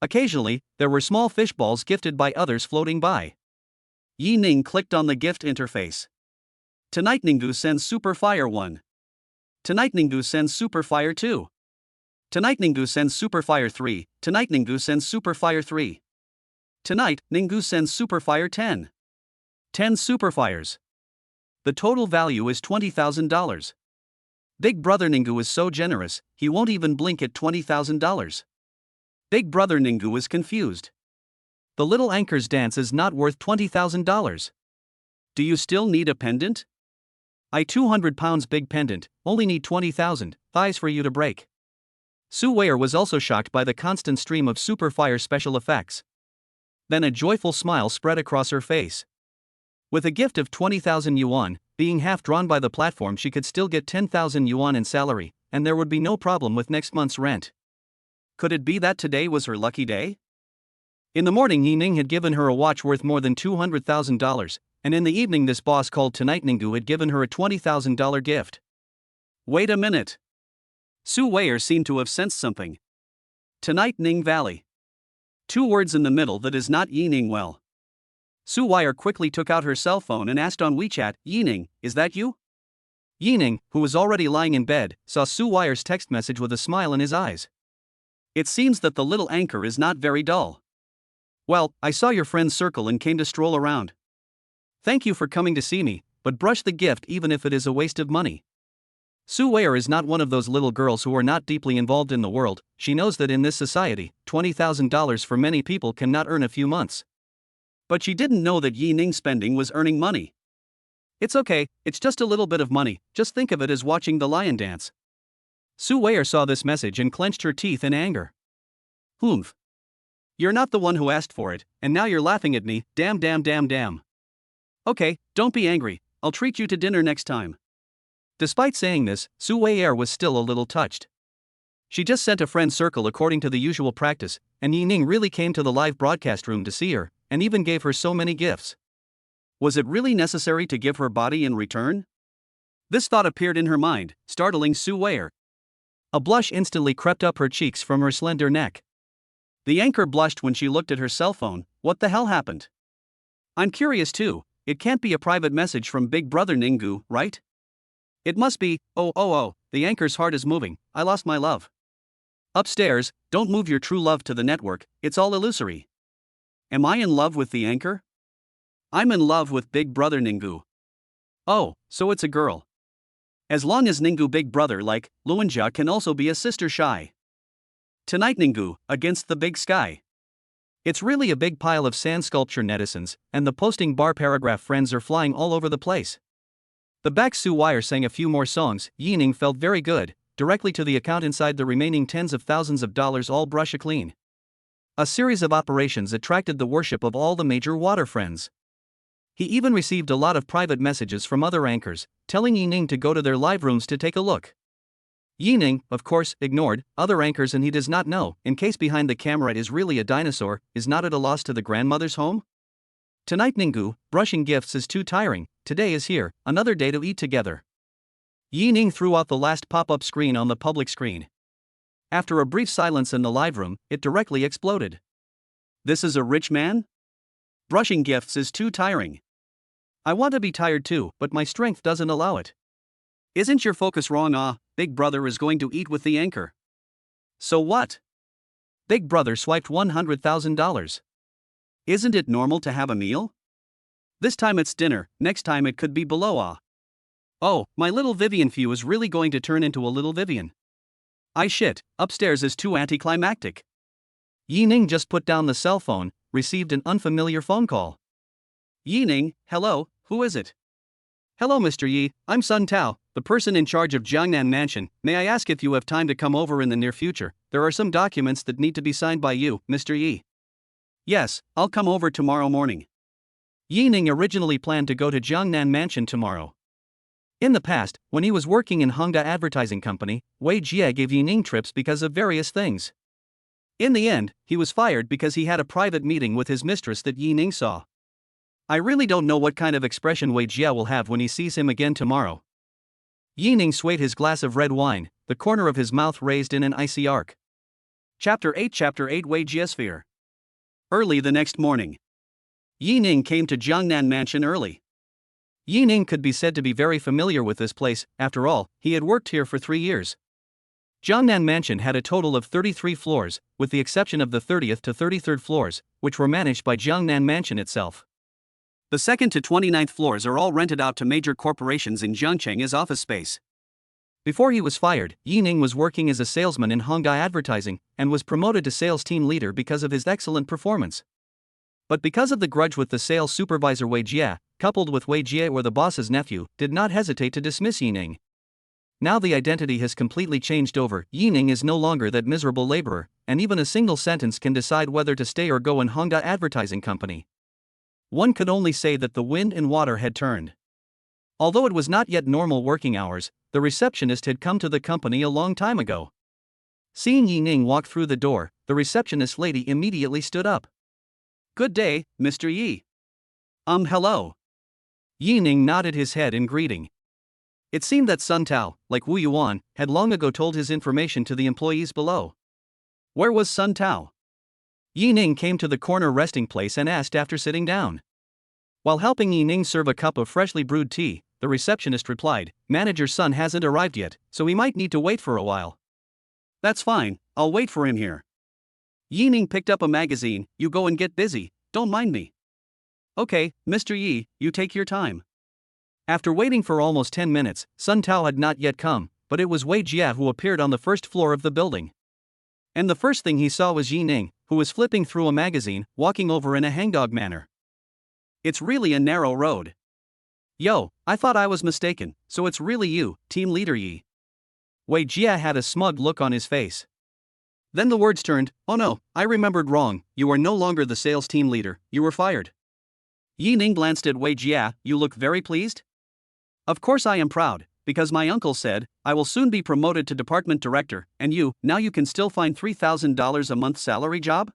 Occasionally, there were small fishballs gifted by others floating by. Yi Ning clicked on the gift interface. Tonight Ninggu sends Super Fire 1. Tonight Ninggu sends Super Fire 2. Tonight Ninggu sends Super Fire 3. Tonight Ninggu sends Super Fire 3. Tonight, Ninggu sends Super Fire 10. 10 Super Fires. The total value is $20,000. Big Brother Ninggu is so generous, he won't even blink at $20,000. Big Brother Ninggu is confused. The little anchor's dance is not worth $20,000. Do you still need a pendant? I 200 pounds big pendant, only need 20,000 thighs for you to break. Sue Wire was also shocked by the constant stream of Super Fire special effects. Then a joyful smile spread across her face. With a gift of 20,000 yuan, being half drawn by the platform, she could still get 10,000 yuan in salary, and there would be no problem with next month's rent. Could it be that today was her lucky day? In the morning, Yi Ning had given her a watch worth more than $200,000, and in the evening this boss called Tonight Ninggu had given her a $20,000 gift. Wait a minute. Sue Wire seemed to have sensed something. Tonight Ning Valley. 2 words in the middle that is not Yi Ning well. Sue Wire quickly took out her cell phone and asked on WeChat, Yi Ning, is that you? Yi Ning, who was already lying in bed, saw Sue Wire's text message with a smile in his eyes. It seems that the little anchor is not very dull. Well, I saw your friend's circle and came to stroll around. Thank you for coming to see me, but brush the gift even if it is a waste of money. Sue Wire is not one of those little girls who are not deeply involved in the world. She knows that in this society, $20,000 for many people cannot earn a few months. But she didn't know that Yi Ning spending was earning money. It's okay, it's just a little bit of money, just think of it as watching the lion dance. Sue Wire saw this message and clenched her teeth in anger. Humph. You're not the one who asked for it, and now you're laughing at me, damn. Okay, don't be angry, I'll treat you to dinner next time. Despite saying this, Sue Wire was still a little touched. She just sent a friend circle according to the usual practice, and Yi Ning really came to the live broadcast room to see her, and even gave her so many gifts. Was it really necessary to give her body in return? This thought appeared in her mind, startling Sue Wire. A blush instantly crept up her cheeks from her slender neck. The anchor blushed when she looked at her cell phone. What the hell happened? I'm curious too, it can't be a private message from Big Brother Ninggu, right? It must be. Oh, the anchor's heart is moving, I lost my love. Upstairs, don't move your true love to the network, it's all illusory. Am I in love with the anchor? I'm in love with Big Brother Ninggu. Oh, so it's a girl. As long as Ninggu big brother like, Luanja can also be a sister shy. Tonight Ninggu, against the big sky. It's really a big pile of sand sculpture netizens, and the posting bar paragraph friends are flying all over the place. The back Su Wire sang a few more songs. Yining felt very good, directly to the account inside the remaining tens of thousands of dollars all brush a clean. A series of operations attracted the worship of all the major water friends. He even received a lot of private messages from other anchors, telling Yining to go to their live rooms to take a look. Yining, of course, ignored other anchors, and he does not know, in case behind the camera is really a dinosaur, is not at a loss to the grandmother's home? Tonight Ninggu, brushing gifts is too tiring, today is here, another day to eat together. Yining threw out the last pop-up screen on the public screen. After a brief silence in the live room, it directly exploded. This is a rich man? Brushing gifts is too tiring. I want to be tired too, but my strength doesn't allow it. Isn't your focus wrong? Big brother is going to eat with the anchor. So what? Big brother swiped $100,000. Isn't it normal to have a meal? This time it's dinner, next time it could be below. Oh, my little Vivian Few is really going to turn into a little Vivian. Shit, upstairs is too anticlimactic. Yining just put down the cell phone, received an unfamiliar phone call. Yining, hello, who is it? Hello Mr. Yi, I'm Sun Tao, the person in charge of Jiangnan Mansion. May I ask if you have time to come over in the near future? There are some documents that need to be signed by you, Mr. Yi. Yes, I'll come over tomorrow morning. Yining originally planned to go to Jiangnan Mansion tomorrow. In the past, when he was working in Hongda Advertising Company, Wei Jie gave Yining trips because of various things. In the end, he was fired because he had a private meeting with his mistress that Yining saw. I really don't know what kind of expression Wei Jie will have when he sees him again tomorrow. Yining swayed his glass of red wine, the corner of his mouth raised in an icy arc. Chapter 8 Wei Jie's Fear. Early the next morning, Yining came to Jiangnan Mansion early. Yining could be said to be very familiar with this place, after all, he had worked here for 3 years. Jiangnan Mansion had a total of 33 floors, with the exception of the 30th to 33rd floors, which were managed by Jiangnan Mansion itself. The 2nd to 29th floors are all rented out to major corporations in Jiangcheng as office space. Before he was fired, Yining was working as a salesman in Hongda Advertising, and was promoted to sales team leader because of his excellent performance. But because of the grudge with the sales supervisor Wei Jie, coupled with Wei Jie or the boss's nephew, did not hesitate to dismiss Yining. Now the identity has completely changed over. Yining is no longer that miserable laborer, and even a single sentence can decide whether to stay or go in Hongda Advertising Company. One could only say that the wind and water had turned. Although it was not yet normal working hours, the receptionist had come to the company a long time ago. Seeing Yining walk through the door, the receptionist lady immediately stood up. Good day, Mr. Yi. Hello. Yining nodded his head in greeting. It seemed that Sun Tao, like Wu Yuan, had long ago told his information to the employees below. Where was Sun Tao? Yining came to the corner resting place and asked after sitting down. While helping Yining serve a cup of freshly brewed tea, the receptionist replied, Manager's son hasn't arrived yet, so he might need to wait for a while. That's fine, I'll wait for him here. Yining picked up a magazine. You go and get busy, don't mind me. Okay, Mr. Yi, you take your time. After waiting for almost 10 minutes, Sun Tao had not yet come, but it was Wei Jie who appeared on the first floor of the building. And the first thing he saw was Yining, who was flipping through a magazine, walking over in a hangdog manner. It's really a narrow road. Yo, I thought I was mistaken, so it's really you, team leader Yi. Wei Jie had a smug look on his face. Then the words turned, oh no, I remembered wrong, you are no longer the sales team leader, you were fired. Yining glanced at Wei Jie, you look very pleased? Of course I am proud, because my uncle said, I will soon be promoted to department director, and now you can still find $3,000 a month salary job?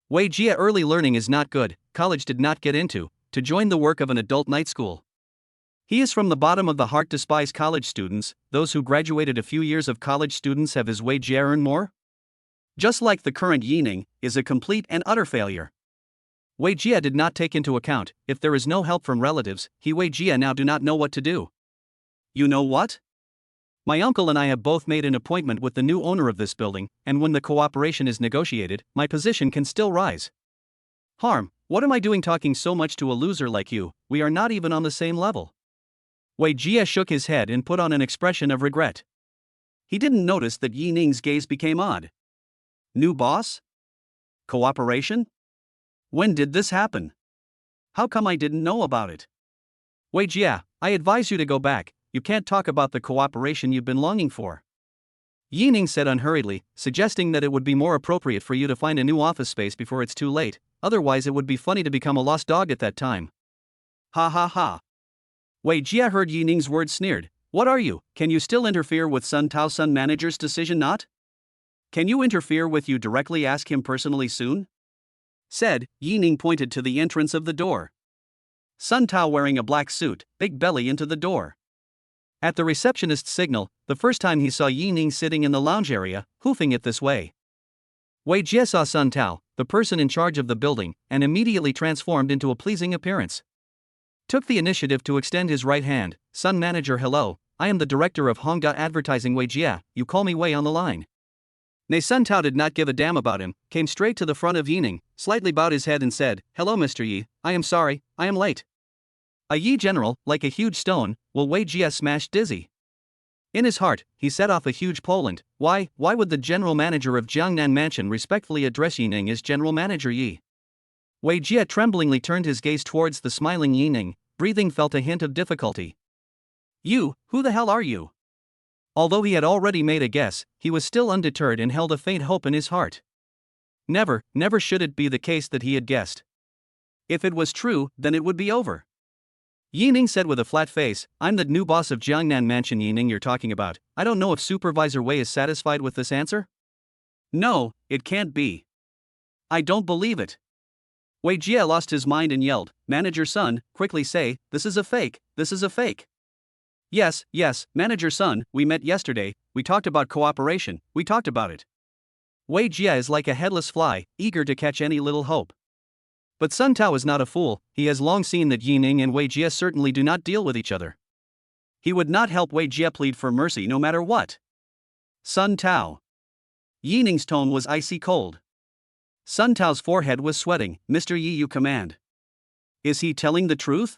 Wei Jie early learning is not good, college did not get into, to join the work of an adult night school. He is from the bottom of the heart despise college students, those who graduated a few years of college students have his Wei Jie earn more? Just like the current Yining, is a complete and utter failure. Wei Jie did not take into account, if there is no help from relatives, Wei Jie now do not know what to do. You know what? My uncle and I have both made an appointment with the new owner of this building, and when the cooperation is negotiated, my position can still rise. Harm, what am I doing talking so much to a loser like you? We are not even on the same level. Wei Jie shook his head and put on an expression of regret. He didn't notice that Yi Ning's gaze became odd. New boss? Cooperation? When did this happen? How come I didn't know about it? Wei Jie, I advise you to go back, you can't talk about the cooperation you've been longing for. Yi Ning said unhurriedly, suggesting that it would be more appropriate for you to find a new office space before it's too late, otherwise it would be funny to become a lost dog at that time. Ha ha ha. Wei Jie heard Yi Ning's words sneered. What are you, can you still interfere with Sun Tao Sun manager's decision not? Can you interfere with you directly ask him personally soon? Said, Yi Ning pointed to the entrance of the door. Sun Tao wearing a black suit, big belly into the door. At the receptionist's signal, the first time he saw Yi Ning sitting in the lounge area, hoofing it this way. Wei Jie saw Sun Tao, the person in charge of the building, and immediately transformed into a pleasing appearance. Took the initiative to extend his right hand. Sun manager, hello, I am the director of Hongda Advertising Wei Jie, you call me Wei on the line. Nay, Sun Tao did not give a damn about him, came straight to the front of Yi Ning, slightly bowed his head and said, hello Mr. Yi, I am sorry, I am late. A Yi general, like a huge stone, will Wei Jie smash dizzy. In his heart, he set off a huge Poland. Why would the general manager of Jiangnan Mansion respectfully address Yi Ning as general manager Yi? Wei Jie tremblingly turned his gaze towards the smiling Yi Ning, breathing felt a hint of difficulty. You, who the hell are you? Although he had already made a guess, he was still undeterred and held a faint hope in his heart. Never should it be the case that he had guessed. If it was true, then it would be over. Yi Ning said with a flat face, I'm the new boss of Jiangnan Mansion. Yi Ning, you're talking about. I don't know if Supervisor Wei is satisfied with this answer? No, it can't be. I don't believe it. Wei Jie lost his mind and yelled, Manager Sun, quickly say, this is a fake, this is a fake. Yes, Manager Sun, we met yesterday, we talked about cooperation, we talked about it. Wei Jie is like a headless fly, eager to catch any little hope. But Sun Tao is not a fool, he has long seen that Yi Ning and Wei Jie certainly do not deal with each other. He would not help Wei Jie plead for mercy no matter what. Sun Tao. Yi Ning's tone was icy cold. Sun Tao's forehead was sweating. Mr. Yi, you command. Is he telling the truth?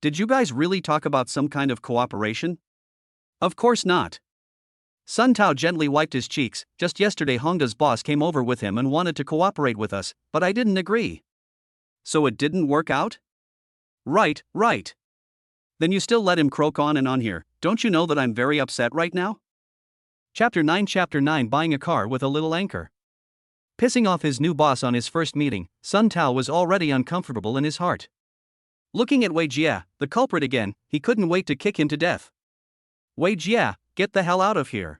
Did you guys really talk about some kind of cooperation? Of course not. Sun Tao gently wiped his cheeks. Just yesterday Hongda's boss came over with him and wanted to cooperate with us, but I didn't agree. So it didn't work out? Right. Then you still let him croak on and on here. Don't you know that I'm very upset right now? Chapter 9 Buying a car with a little anchor. Pissing off his new boss on his first meeting, Sun Tao was already uncomfortable in his heart. Looking at Wei Jie, the culprit again, he couldn't wait to kick him to death. Wei Jie, get the hell out of here.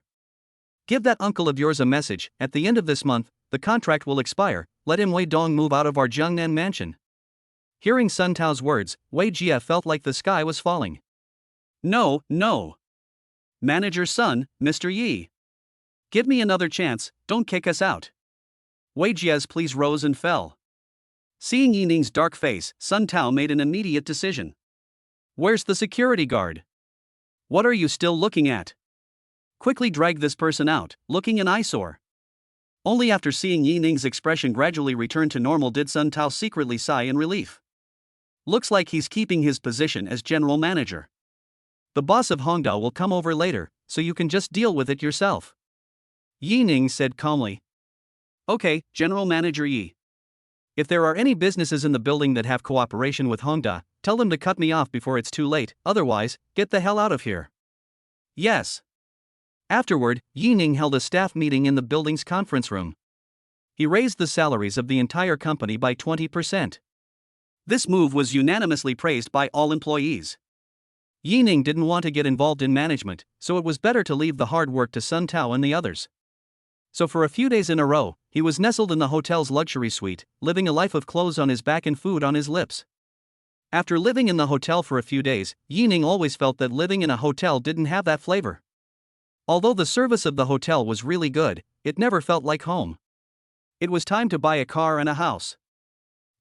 Give that uncle of yours a message, at the end of this month, the contract will expire, let him Wei Dong move out of our Jiangnan mansion. Hearing Sun Tao's words, Wei Jie felt like the sky was falling. No. Manager Sun, Mr. Yi. Give me another chance, don't kick us out. Wei Jie's pleas rose and fell. Seeing Yi Ning's dark face, Sun Tao made an immediate decision. Where's the security guard? What are you still looking at? Quickly drag this person out, looking an eyesore. Only after seeing Yi Ning's expression gradually return to normal did Sun Tao secretly sigh in relief. Looks like he's keeping his position as general manager. The boss of Hongda will come over later, so you can just deal with it yourself. Yi Ning said calmly. Okay, General Manager Yi. If there are any businesses in the building that have cooperation with Hongda, tell them to cut me off before it's too late, otherwise, get the hell out of here. Yes. Afterward, Yi Ning held a staff meeting in the building's conference room. He raised the salaries of the entire company by 20%. This move was unanimously praised by all employees. Yi Ning didn't want to get involved in management, so it was better to leave the hard work to Sun Tao and the others. So for a few days in a row, he was nestled in the hotel's luxury suite, living a life of clothes on his back and food on his lips. After living in the hotel for a few days, Yi Ning always felt that living in a hotel didn't have that flavor. Although the service of the hotel was really good, it never felt like home. It was time to buy a car and a house.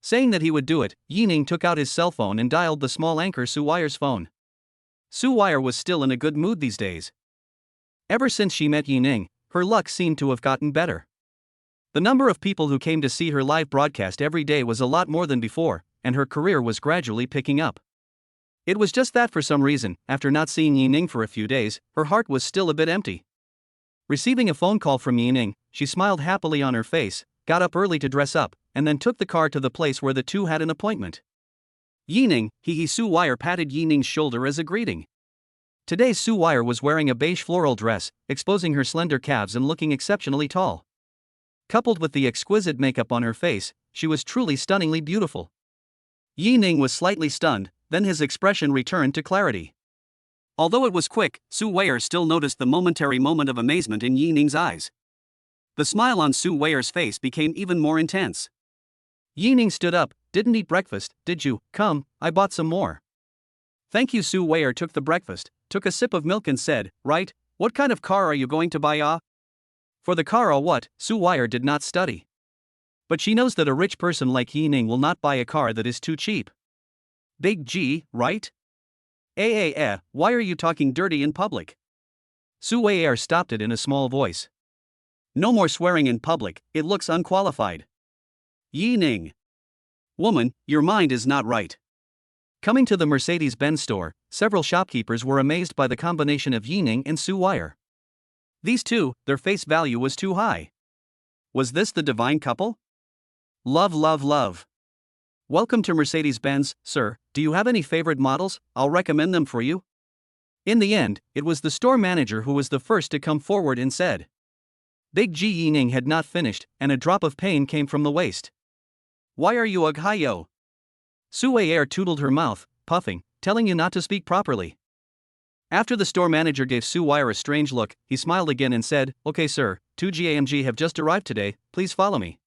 Saying that he would do it, Yi Ning took out his cell phone and dialed the small anchor Su Wire's phone. Su Wire was still in a good mood these days. Ever since she met Yi Ning, her luck seemed to have gotten better. The number of people who came to see her live broadcast every day was a lot more than before, and her career was gradually picking up. It was just that for some reason, after not seeing Yining for a few days, her heart was still a bit empty. Receiving a phone call from Yining, she smiled happily on her face, got up early to dress up, and then took the car to the place where the two had an appointment. Yining, Su Wire patted Yining's shoulder as a greeting. Today Su Wire was wearing a beige floral dress, exposing her slender calves and looking exceptionally tall. Coupled with the exquisite makeup on her face, she was truly stunningly beautiful. Yining was slightly stunned, then his expression returned to clarity. Although it was quick, Su Wire still noticed the momentary moment of amazement in Yining's eyes. The smile on Su Wire's face became even more intense. Yining stood up. Didn't eat breakfast, did you? Come, I bought some more. Thank you. Su Wire took the breakfast, took a sip of milk and said, right, what kind of car are you going to buy? For the car or what? Su Wire did not study. But she knows that a rich person like Yining will not buy a car that is too cheap. Big G, right? Why are you talking dirty in public? Su Wire stopped it in a small voice. No more swearing in public, it looks unqualified. Yining. Woman, your mind is not right. Coming to the Mercedes-Benz store, several shopkeepers were amazed by the combination of Yining and Su Wire. These two, their face value was too high. Was this the divine couple? Love, love, love. Welcome to Mercedes-Benz, sir. Do you have any favorite models? I'll recommend them for you. In the end, it was the store manager who was the first to come forward and said. Big G. Yining had not finished, and a drop of pain came from the waist. Why are you ugh-hi-yo? Su Wire tootled her mouth, puffing, telling you not to speak properly. After the store manager gave Su Wire a strange look, he smiled again and said, okay sir, 2GAMG have just arrived today, please follow me.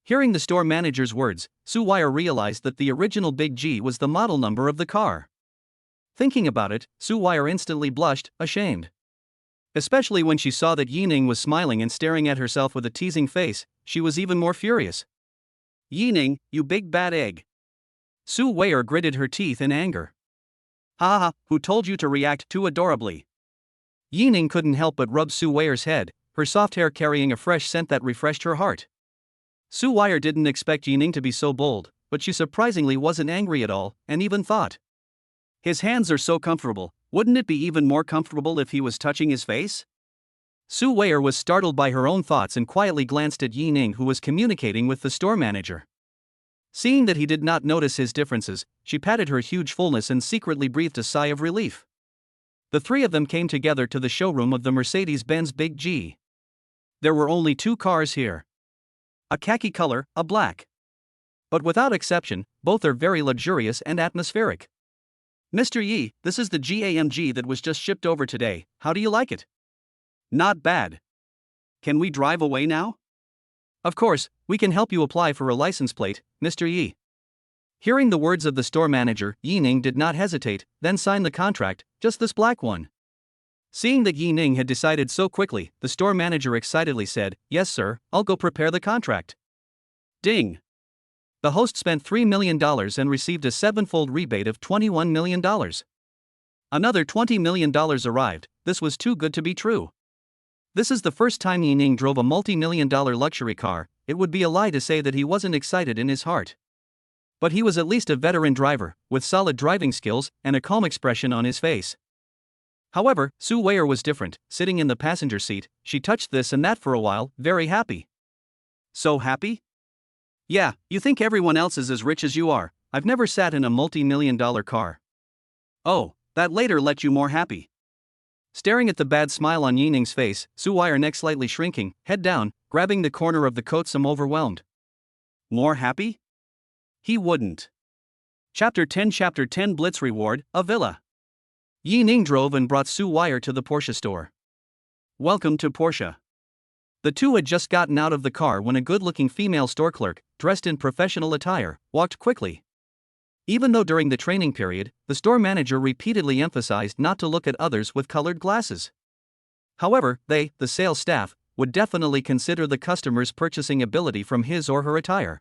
Hearing the store manager's words, Su Wire realized that the original Big G was the model number of the car. Thinking about it, Su Wire instantly blushed, ashamed. Especially when she saw that Yining was smiling and staring at herself with a teasing face, she was even more furious. Yining, you big bad egg. Su Wire gritted her teeth in anger. Ha ha, who told you to react too adorably? Yining couldn't help but rub Su Wire's head, her soft hair carrying a fresh scent that refreshed her heart. Su Wire didn't expect Yining to be so bold, but she surprisingly wasn't angry at all, and even thought. His hands are so comfortable, wouldn't it be even more comfortable if he was touching his face? Su Wire was startled by her own thoughts and quietly glanced at Yining, who was communicating with the store manager. Seeing that he did not notice his differences, she patted her huge fullness and secretly breathed a sigh of relief. The three of them came together to the showroom of the Mercedes-Benz Big G. There were only two cars here. A khaki color, a black. But without exception, both are very luxurious and atmospheric. Mr. Yi, this is the GAMG that was just shipped over today, how do you like it? Not bad. Can we drive away now? Of course, we can help you apply for a license plate, Mr. Yi. Hearing the words of the store manager, Yining did not hesitate, then signed the contract, just this black one. Seeing that Yining had decided so quickly, the store manager excitedly said, yes sir, I'll go prepare the contract. Ding! The host spent $3 million and received a sevenfold rebate of $21 million. Another $20 million arrived, this was too good to be true. This is the first time Yining drove a multi-million-dollar luxury car, it would be a lie to say that he wasn't excited in his heart. But he was at least a veteran driver, with solid driving skills and a calm expression on his face. However, Su Wire was different, sitting in the passenger seat, she touched this and that for a while, very happy. So happy? Yeah, you think everyone else is as rich as you are, I've never sat in a multi-million-dollar car. Oh, that later let you more happy. Staring at the bad smile on Yining's face, Su Wire neck slightly shrinking, head down, grabbing the corner of the coat some overwhelmed. More happy? He wouldn't. Chapter 10 Blitz Reward, a villa. Yining drove and brought Su Wire to the Porsche store. Welcome to Porsche. The two had just gotten out of the car when a good-looking female store clerk, dressed in professional attire, walked quickly. Even though during the training period, the store manager repeatedly emphasized not to look at others with colored glasses. However, they, the sales staff, would definitely consider the customer's purchasing ability from his or her attire.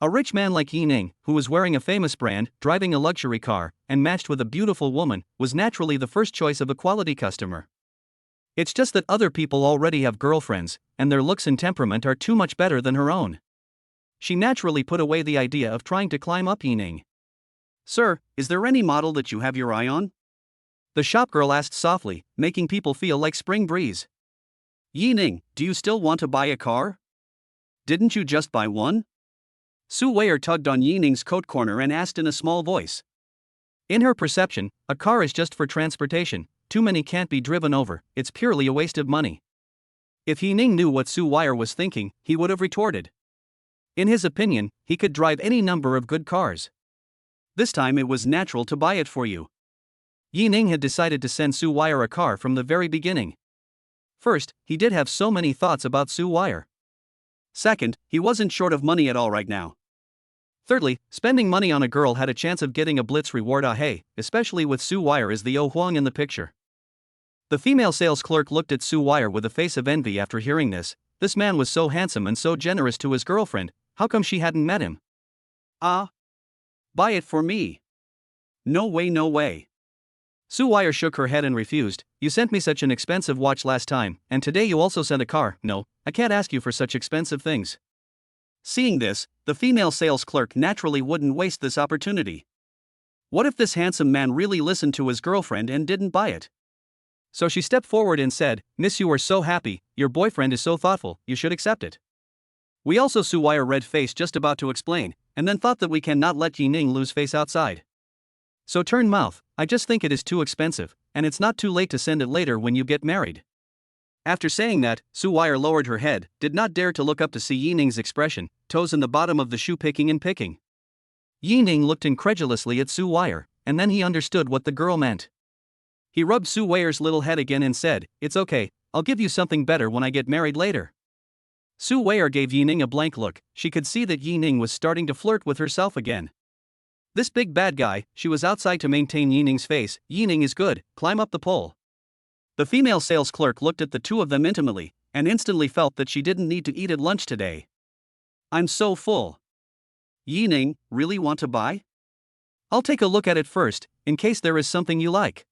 A rich man like Yining, who was wearing a famous brand, driving a luxury car, and matched with a beautiful woman, was naturally the first choice of a quality customer. It's just that other people already have girlfriends, and their looks and temperament are too much better than her own. She naturally put away the idea of trying to climb up Yining. Sir, is there any model that you have your eye on? The shopgirl asked softly, making people feel like spring breeze. Yi Ning, do you still want to buy a car? Didn't you just buy one? Su Weier tugged on Yi Ning's coat corner and asked in a small voice. In her perception, a car is just for transportation, too many can't be driven over, it's purely a waste of money. If Yi Ning knew what Su Weier was thinking, he would have retorted. In his opinion, he could drive any number of good cars. This time it was natural to buy it for you. Yi Ning had decided to send Su Weier a car from the very beginning. First, he did have so many thoughts about Su Weier. Second, he wasn't short of money at all right now. Thirdly, spending money on a girl had a chance of getting a blitz reward, especially with Su Weier as the Oh Huang in the picture. The female sales clerk looked at Su Weier with a face of envy after hearing this. This man was so handsome and so generous to his girlfriend, how come she hadn't met him? Buy it for me. No way, no way. Su Weier shook her head and refused. You sent me such an expensive watch last time, and today you also sent a car. No, I can't ask you for such expensive things. Seeing this, the female sales clerk naturally wouldn't waste this opportunity. What if this handsome man really listened to his girlfriend and didn't buy it? So she stepped forward and said, Miss, you are so happy, your boyfriend is so thoughtful, you should accept it. We also Su Weier red face just about to explain, and then thought that we cannot let Yi Ning lose face outside. So turn mouth, I just think it is too expensive, and it's not too late to send it later when you get married. After saying that, Su Weier lowered her head, did not dare to look up to see Yi Ning's expression, toes in the bottom of the shoe picking and picking. Yi Ning looked incredulously at Su Weier, and then he understood what the girl meant. He rubbed Su Weier's little head again and said, It's okay, I'll give you something better when I get married later. Su Weier gave Yi Ning a blank look. She could see that Yi Ning was starting to flirt with herself again. This big bad guy, she was outside to maintain Yi Ning's face. Yi Ning is good, climb up the pole. The female sales clerk looked at the two of them intimately, and instantly felt that she didn't need to eat at lunch today. I'm so full. Yi Ning, really want to buy? I'll take a look at it first, in case there is something you like.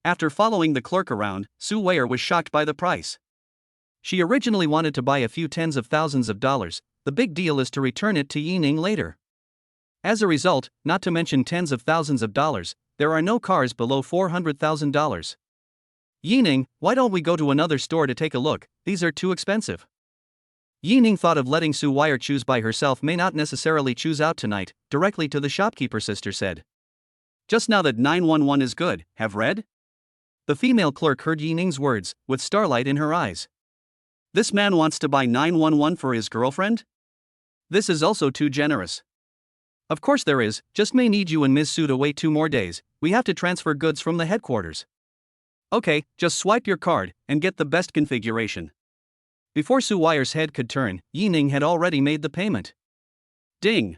After following the clerk around, Su Weier was shocked by the price. She originally wanted to buy a few tens of thousands of dollars, the big deal is to return it to Yi Ning later. As a result, not to mention tens of thousands of dollars, there are no cars below $400,000. Yi Ning, why don't we go to another store to take a look, these are too expensive. Yi Ning thought of letting Su Weier choose by herself, may not necessarily choose out tonight, directly to the shopkeeper, sister said. Just now that 911 is good, have read? The female clerk heard Yi Ning's words, with starlight in her eyes. This man wants to buy 911 for his girlfriend? This is also too generous. Of course there is, just may need you and Ms. Su to wait 2 more days, we have to transfer goods from the headquarters. Okay, just swipe your card, and get the best configuration. Before Su Weier's head could turn, Yi Ning had already made the payment. Ding!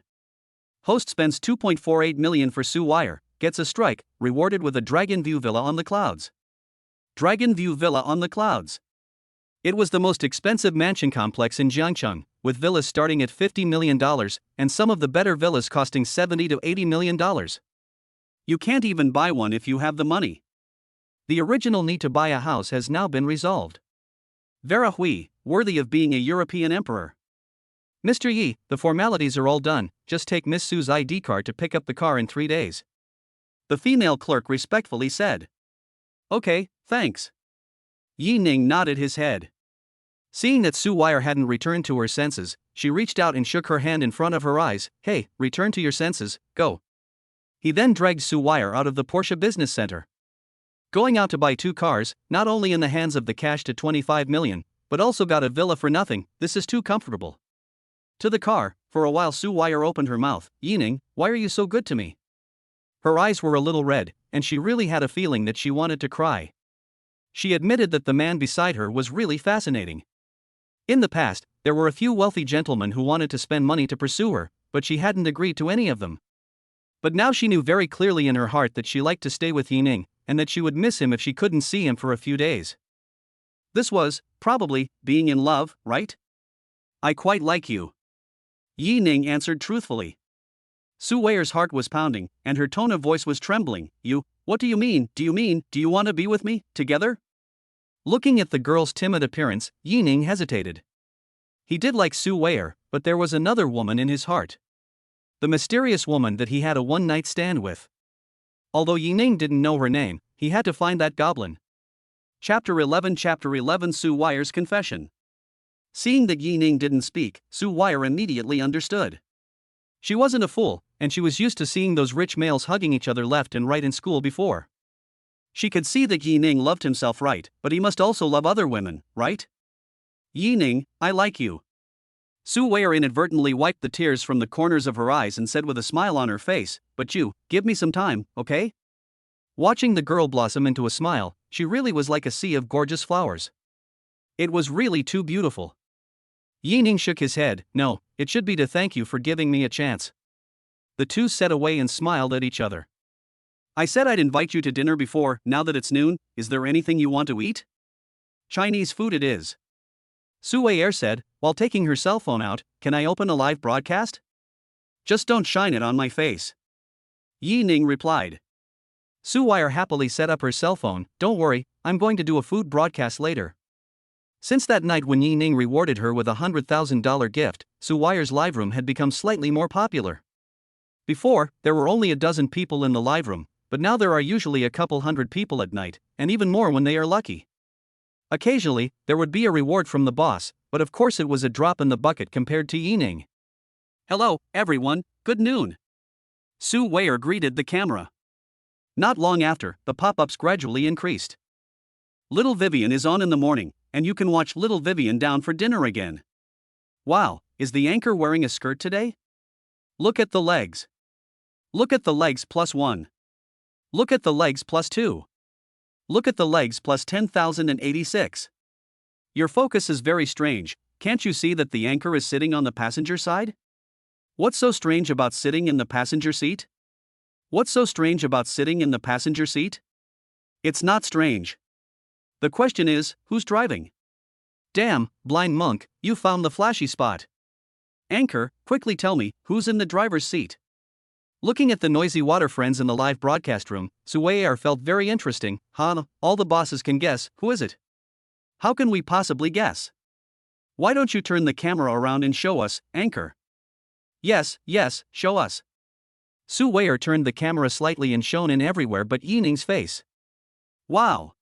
Host spends $2.48 million for Su Weier, gets a strike, rewarded with a Dragon View villa on the clouds. Dragon View villa on the clouds. It was the most expensive mansion complex in Jiangcheng, with villas starting at $50 million, and some of the better villas costing $70 to $80 million. You can't even buy one if you have the money. The original need to buy a house has now been resolved. Vera Hui, worthy of being a European emperor. Mr. Yi, the formalities are all done, just take Miss Su's ID card to pick up the car in 3 days. The female clerk respectfully said. Okay, thanks. Yi Ning nodded his head. Seeing that Su Weier hadn't returned to her senses, she reached out and shook her hand in front of her eyes. Hey, return to your senses, go. He then dragged Su Weier out of the Porsche Business Center. Going out to buy 2 cars, not only in the hands of the cash to $25 million, but also got a villa for nothing, this is too comfortable. To the car, for a while Su Weier opened her mouth. Yi Ning, why are you so good to me? Her eyes were a little red, and she really had a feeling that she wanted to cry. She admitted that the man beside her was really fascinating. In the past, there were a few wealthy gentlemen who wanted to spend money to pursue her, but she hadn't agreed to any of them. But now she knew very clearly in her heart that she liked to stay with Yi Ning, and that she would miss him if she couldn't see him for a few days. This was, probably, being in love, right? I quite like you. Yi Ning answered truthfully. Su Weier's heart was pounding, and her tone of voice was trembling. What do you mean, do you want to be with me, together? Looking at the girl's timid appearance, Yi Ning hesitated. He did like Su Weier, but there was another woman in his heart. The mysterious woman that he had a one-night stand with. Although Yining didn't know her name, he had to find that goblin. Chapter 11 Su Wire's Confession. Seeing that Yining didn't speak, Su Wire immediately understood. She wasn't a fool, and she was used to seeing those rich males hugging each other left and right in school before. She could see that Yining loved himself right, but he must also love other women, right? Yining, I like you. Su Wire inadvertently wiped the tears from the corners of her eyes and said with a smile on her face, but you, give me some time, okay? Watching the girl blossom into a smile, she really was like a sea of gorgeous flowers. It was really too beautiful. Yining shook his head. No, it should be to thank you for giving me a chance. The two sat away and smiled at each other. I said I'd invite you to dinner before. Now that it's noon, is there anything you want to eat? Chinese food it is. Su Wei said, while taking her cell phone out. Can I open a live broadcast? Just don't shine it on my face. Yining replied. Su Wire happily set up her cell phone. Don't worry, I'm going to do a food broadcast later. Since that night when Yining rewarded her with a $100,000 gift, Su Wire's live room had become slightly more popular. Before, there were only a dozen people in the live room, but now there are usually a couple hundred people at night, and even more when they are lucky. Occasionally, there would be a reward from the boss, but of course it was a drop in the bucket compared to Yining. Hello, everyone, good noon. Su Wire greeted the camera. Not long after, the pop-ups gradually increased. Little Vivian is on in the morning, and you can watch Little Vivian down for dinner again. Wow, is the anchor wearing a skirt today? Look at the legs. Look at the legs +1. Look at the legs +2. Look at the legs plus 10,086. Your focus is very strange. Can't you see that the anchor is sitting on the passenger side? What's so strange about sitting in the passenger seat? What's so strange about sitting in the passenger seat? It's not strange. The question is, who's driving? Damn, blind monk, you found the flashy spot. Anchor, quickly tell me, who's in the driver's seat? Looking at the noisy water friends in the live broadcast room, Su Wei felt very interesting. All the bosses can guess, who is it? How can we possibly guess? Why don't you turn the camera around and show us, Anchor? Yes, show us. Su Wei turned the camera slightly and shone in everywhere but Yining's face. Wow!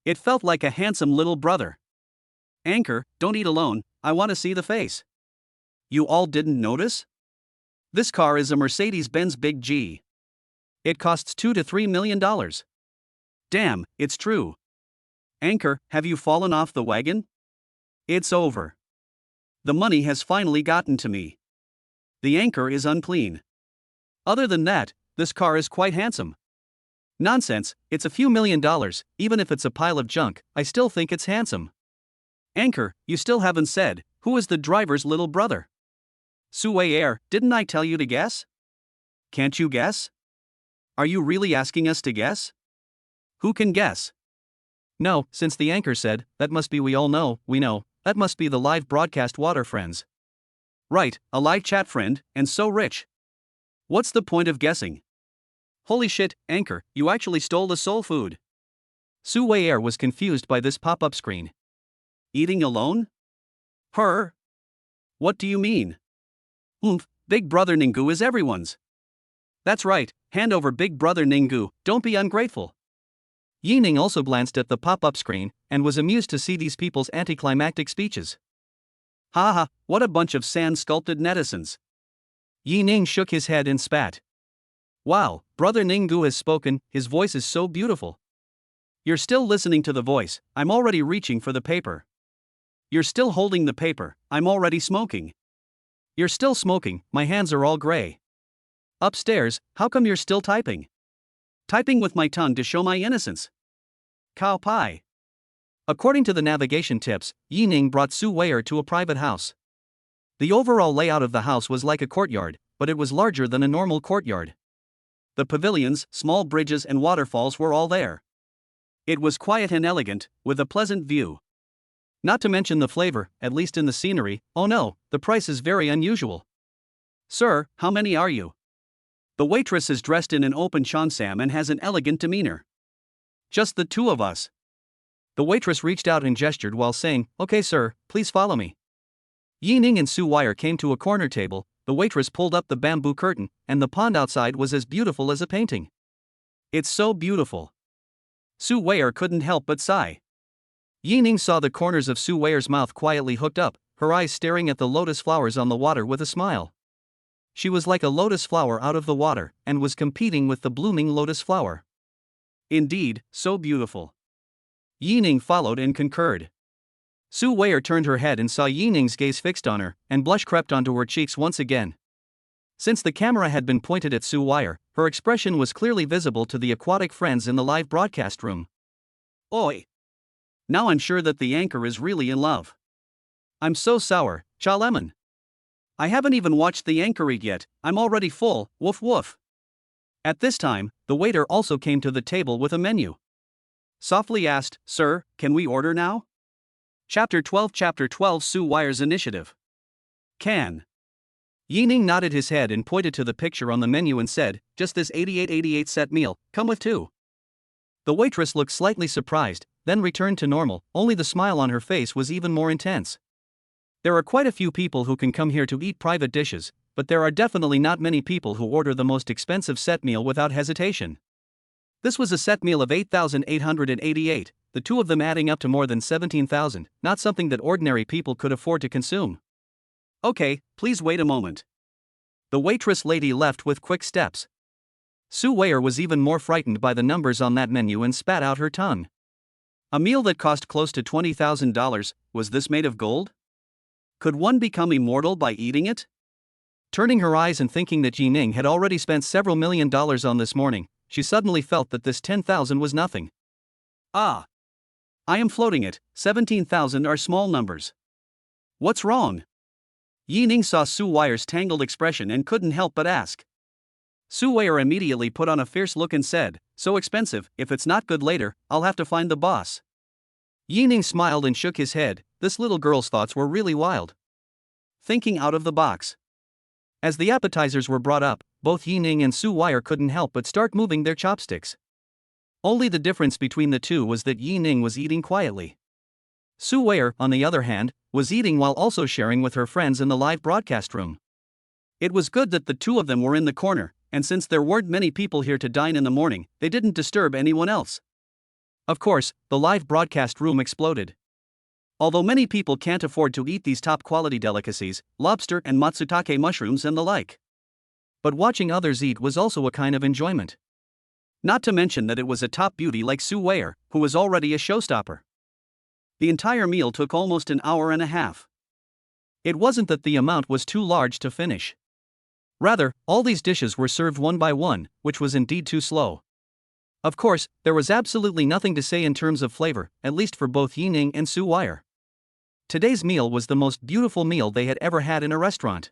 It felt like a handsome little brother. Anchor, don't eat alone, I want to see the face. You all didn't notice? This car is a Mercedes-Benz Big G. It costs $2 to $3 million. Damn, it's true. Anchor, have you fallen off the wagon? It's over. The money has finally gotten to me. The anchor is unclean. Other than that, this car is quite handsome. Nonsense, it's a few $1,000,000, even if it's a pile of junk, I still think it's handsome. Anchor, you still haven't said, who is the driver's little brother? Su Wei, didn't I tell you to guess? Can't you guess? Are you really asking us to guess? Who can guess? No, since the anchor said, that must be we know, that must be the live broadcast water friends. Right, a live chat friend, and so rich. What's the point of guessing? Holy shit, Anchor, you actually stole the soul food. Su Wei was confused by this pop-up screen. Eating alone? Her? What do you mean? Big Brother Ninggu is everyone's. That's right, hand over Big Brother Ninggu, don't be ungrateful. Yining also glanced at the pop-up screen, and was amused to see these people's anticlimactic speeches. Haha, what a bunch of sand-sculpted netizens. Yining shook his head and spat. Wow, Brother Ninggu has spoken, his voice is so beautiful. You're still listening to the voice, I'm already reaching for the paper. You're still holding the paper, I'm already smoking. You're still smoking, my hands are all gray. Upstairs, how come you're still typing? Typing with my tongue to show my innocence. Cow pie. According to the navigation tips, Yining brought Su Wei to a private house. The overall layout of the house was like a courtyard, but it was larger than a normal courtyard. The pavilions, small bridges and waterfalls were all there. It was quiet and elegant, with a pleasant view. Not to mention the flavor, at least in the scenery. Oh no, the price is very unusual. Sir, how many are you? The waitress is dressed in an open cheongsam and has an elegant demeanor. Just the two of us. The waitress reached out and gestured while saying, okay sir, please follow me. Yining and Su Wei came to a corner table, the waitress pulled up the bamboo curtain, and the pond outside was as beautiful as a painting. It's so beautiful. Su Weier couldn't help but sigh. Yining saw the corners of Su Weier's mouth quietly hooked up, her eyes staring at the lotus flowers on the water with a smile. She was like a lotus flower out of the water, and was competing with the blooming lotus flower. Indeed, so beautiful. Yining followed and concurred. Su Weier turned her head and saw Yining's gaze fixed on her, and blush crept onto her cheeks once again. Since the camera had been pointed at Su Weier, her expression was clearly visible to the aquatic friends in the live broadcast room. Oi! Now I'm sure that the anchor is really in love. I'm so sour, cha lemon. I haven't even watched the anchor eat yet, I'm already full, woof woof. At this time, the waiter also came to the table with a menu. Softly asked, Sir, can we order now? Chapter 12 Su Weier's Initiative. Can. Yining nodded his head and pointed to the picture on the menu and said, just this 8888 set meal, come with two. The waitress looked slightly surprised, then returned to normal, only the smile on her face was even more intense. There are quite a few people who can come here to eat private dishes, but there are definitely not many people who order the most expensive set meal without hesitation. This was a set meal of 8,888, the two of them adding up to more than 17,000, not something that ordinary people could afford to consume. Okay, please wait a moment. The waitress lady left with quick steps. Su Weier was even more frightened by the numbers on that menu and spat out her tongue. A meal that cost close to $20,000, was this made of gold? Could one become immortal by eating it? Turning her eyes and thinking that Yining had already spent several $1 million on this morning, she suddenly felt that this 10,000 was nothing. Ah! I am floating it, 17,000 are small numbers. What's wrong? Yining saw Su Weier's tangled expression and couldn't help but ask. Su Weier immediately put on a fierce look and said, so expensive, if it's not good later, I'll have to find the boss. Yining smiled and shook his head, this little girl's thoughts were really wild. Thinking out of the box. As the appetizers were brought up, both Yining and Su Weier couldn't help but start moving their chopsticks. Only the difference between the two was that Yining was eating quietly. Su Weier, on the other hand, was eating while also sharing with her friends in the live broadcast room. It was good that the two of them were in the corner, and since there weren't many people here to dine in the morning, they didn't disturb anyone else. Of course, the live broadcast room exploded. Although many people can't afford to eat these top-quality delicacies, lobster and matsutake mushrooms and the like. But watching others eat was also a kind of enjoyment. Not to mention that it was a top beauty like Su Weier, who was already a showstopper. The entire meal took almost an hour and a half. It wasn't that the amount was too large to finish. Rather, all these dishes were served one by one, which was indeed too slow. Of course, there was absolutely nothing to say in terms of flavor, at least for both Yining and Su Weier. Today's meal was the most beautiful meal they had ever had in a restaurant.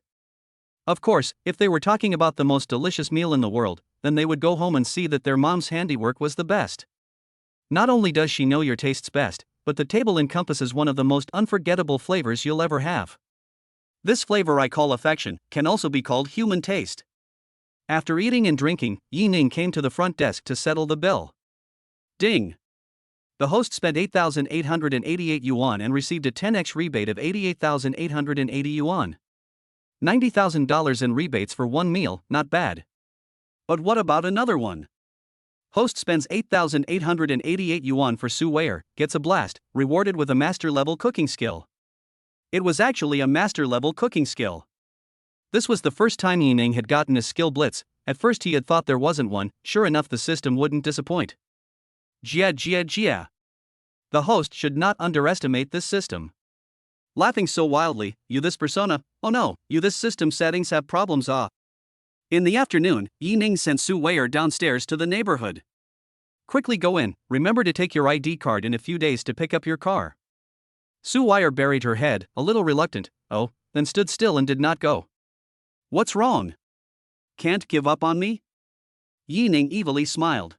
Of course, if they were talking about the most delicious meal in the world, then they would go home and see that their mom's handiwork was the best. Not only does she know your tastes best, but the table encompasses one of the most unforgettable flavors you'll ever have. This flavor I call affection, can also be called human taste. After eating and drinking, Yining came to the front desk to settle the bill. Ding! The host spent 8,888 yuan and received a 10x rebate of 88,880 yuan. $90,000 in rebates for one meal, not bad. But what about another one? Host spends 8,888 yuan for Su Weier, gets a blast, rewarded with a master-level cooking skill. It was actually a master-level cooking skill. This was the first time Yining had gotten a skill blitz. At first he had thought there wasn't one, sure enough the system wouldn't disappoint. Jia. The host should not underestimate this system. Laughing so wildly, you this persona, oh no, you this system settings have problems In the afternoon, Yining sent Su Weier downstairs to the neighborhood. Quickly go in, remember to take your ID card in a few days to pick up your car. Su Weier buried her head, a little reluctant, then stood still and did not go. What's wrong? Can't give up on me? Yining evilly smiled.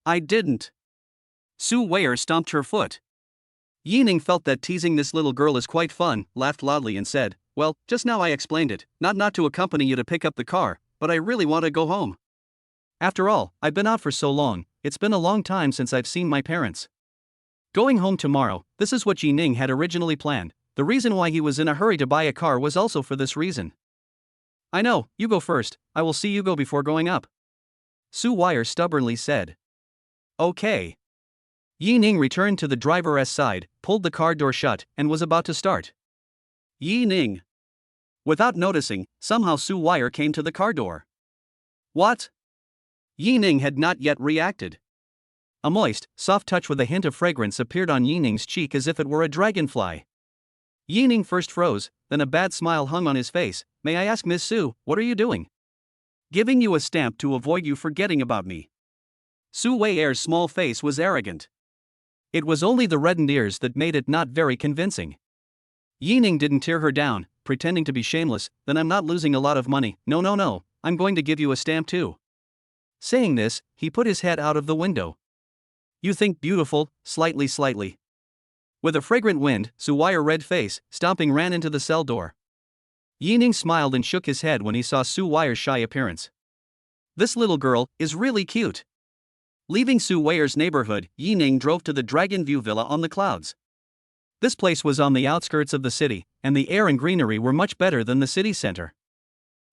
I didn't. Su Weier stomped her foot. Yining felt that teasing this little girl is quite fun, laughed loudly and said, well, just now I explained it, not to accompany you to pick up the car, but I really want to go home. After all, I've been out for so long, it's been a long time since I've seen my parents. Going home tomorrow, this is what Yining had originally planned. The reason why he was in a hurry to buy a car was also for this reason. I know, you go first, I will see you go before going up. Su Wire stubbornly said. Okay. Yi Ning returned to the driver's side, pulled the car door shut, and was about to start. Yi Ning. Without noticing, somehow Su Wire came to the car door. What? Yi Ning had not yet reacted. A moist, soft touch with a hint of fragrance appeared on Yi Ning's cheek as if it were a dragonfly. Yi Ning first froze, then a bad smile hung on his face. May I ask, Miss Su, what are you doing? Giving you a stamp to avoid you forgetting about me. Su Weier's small face was arrogant. It was only the reddened ears that made it not very convincing. Yi Ning didn't tear her down, pretending to be shameless. Then I'm not losing a lot of money. No, I'm going to give you a stamp too. Saying this, he put his head out of the window. You think beautiful, slightly. With a fragrant wind, Su Weier red face, stomping ran into the cell door. Yi Ning smiled and shook his head when he saw Su Weier's shy appearance. This little girl is really cute. Leaving Su Weier's neighborhood, Yi Ning drove to the Dragon View Villa on the clouds. This place was on the outskirts of the city, and the air and greenery were much better than the city center.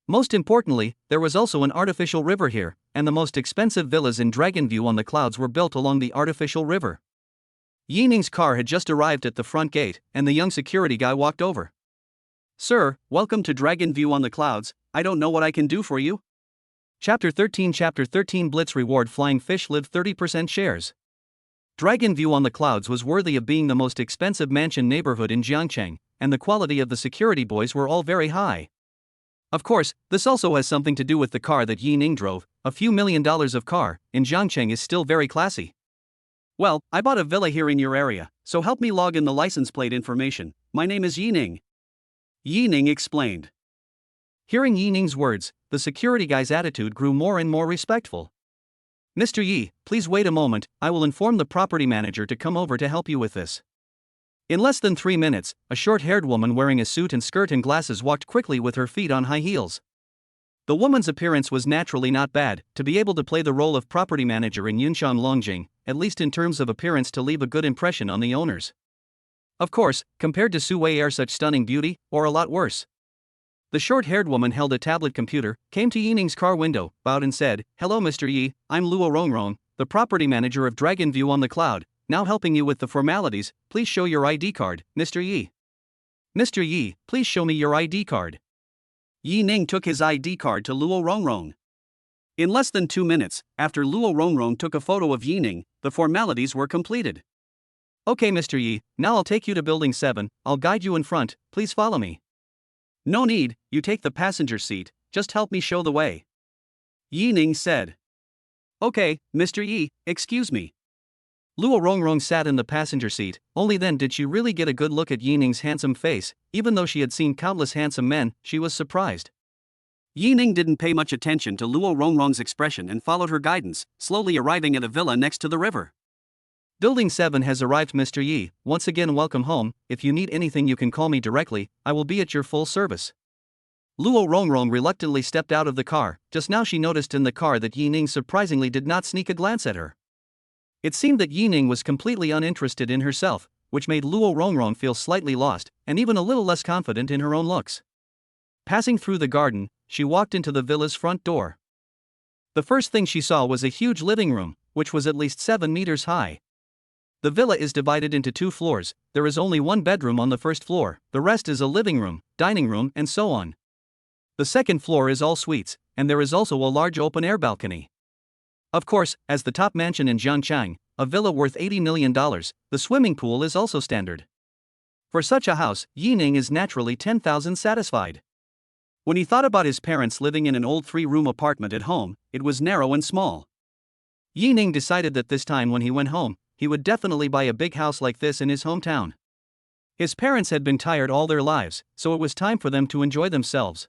Most importantly, there was also an artificial river here, and the most expensive villas in Dragon View on the clouds were built along the artificial river. Yi Ning's car had just arrived at the front gate, and the young security guy walked over. Sir, welcome to Dragon View on the clouds. I don't know what I can do for you. Chapter 13 Blitz Reward Flying Fish Live 30% Shares. Dragon View on the clouds was worthy of being the most expensive mansion neighborhood in Jiangcheng, and the quality of the security boys were all very high. Of course, this also has something to do with the car that Yi Ning drove. A few $1 million of car in Jiangcheng is still very classy. Well, I bought a villa here in your area, so help me log in the license plate information. My name is Yi Ning. Yi Ning explained. Hearing Yi Ning's words, the security guy's attitude grew more and more respectful. Mr. Yi, please wait a moment, I will inform the property manager to come over to help you with this. In less than 3 minutes, a short-haired woman wearing a suit and skirt and glasses walked quickly with her feet on high heels. The woman's appearance was naturally not bad. To be able to play the role of property manager in Yunshan Longjing, at least in terms of appearance, to leave a good impression on the owners. Of course, compared to Su Weier, such stunning beauty, or a lot worse. The short-haired woman held a tablet computer, came to Yi Ning's car window, bowed and said, Hello Mr. Yi, I'm Luo Rongrong, the property manager of Dragon View on the cloud, now helping you with the formalities. Please show your ID card, Mr. Yi. Mr. Yi, please show me your ID card. Yi Ning took his ID card to Luo Rongrong. In less than 2 minutes, after Luo Rongrong took a photo of Yi Ning, the formalities were completed. Okay Mr. Yi, now I'll take you to building 7, I'll guide you in front, please follow me. No need, you take the passenger seat, just help me show the way. Yi Ning said. Okay, Mr. Yi, excuse me. Luo Rongrong sat in the passenger seat. Only then did she really get a good look at Yi Ning's handsome face. Even though she had seen countless handsome men, she was surprised. Yi Ning didn't pay much attention to Luo Rongrong's expression and followed her guidance, slowly arriving at a villa next to the river. Building 7 has arrived Mr. Yi, once again welcome home. If you need anything you can call me directly, I will be at your full service. Luo Rongrong reluctantly stepped out of the car. Just now she noticed in the car that Yi Ning surprisingly did not sneak a glance at her. It seemed that Yi Ning was completely uninterested in herself, which made Luo Rongrong feel slightly lost, and even a little less confident in her own looks. Passing through the garden, she walked into the villa's front door. The first thing she saw was a huge living room, which was at least 7 meters high. The villa is divided into 2 floors. There is only 1 bedroom on the first floor, the rest is a living room, dining room, and so on. The second floor is all suites, and there is also a large open-air balcony. Of course, as the top mansion in Jiangcheng, a villa worth $80 million, the swimming pool is also standard. For such a house, Yi Ning is naturally 10,000 satisfied. When he thought about his parents living in an old 3-room apartment at home, it was narrow and small. Yi Ning decided that this time when he went home, he would definitely buy a big house like this in his hometown. His parents had been tired all their lives, so it was time for them to enjoy themselves.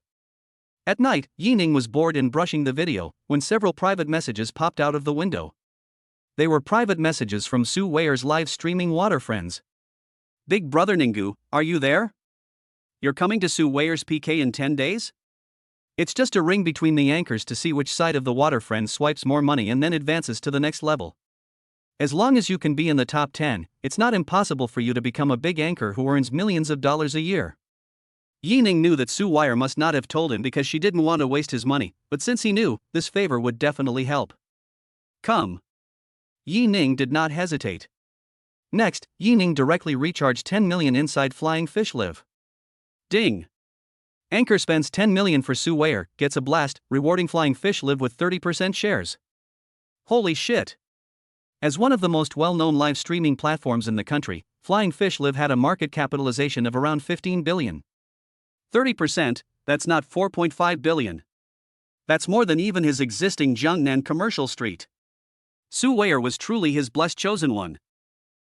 At night, Yi Ning was bored and brushing the video, when several private messages popped out of the window. They were private messages from Su Weier's live streaming water friends. Big brother Ninggu, are you there? You're coming to Su Weier's PK in 10 days? It's just a ring between the anchors to see which side of the water friend swipes more money and then advances to the next level. As long as you can be in the top 10, it's not impossible for you to become a big anchor who earns millions of dollars a year. Yining knew that Su Wire must not have told him because she didn't want to waste his money, but since he knew, this favor would definitely help. Come. Yining did not hesitate. Next, Yining directly recharged 10 million inside Flying Fish Live. Ding! Anchor spends 10 million for Su Wire, gets a blast, rewarding Flying Fish Live with 30% shares. Holy shit! As one of the most well-known live streaming platforms in the country, Flying Fish Live had a market capitalization of around 15 billion. 30%, that's not 4.5 billion. That's more than even his existing Jiangnan commercial street. Su Wire was truly his blessed chosen one.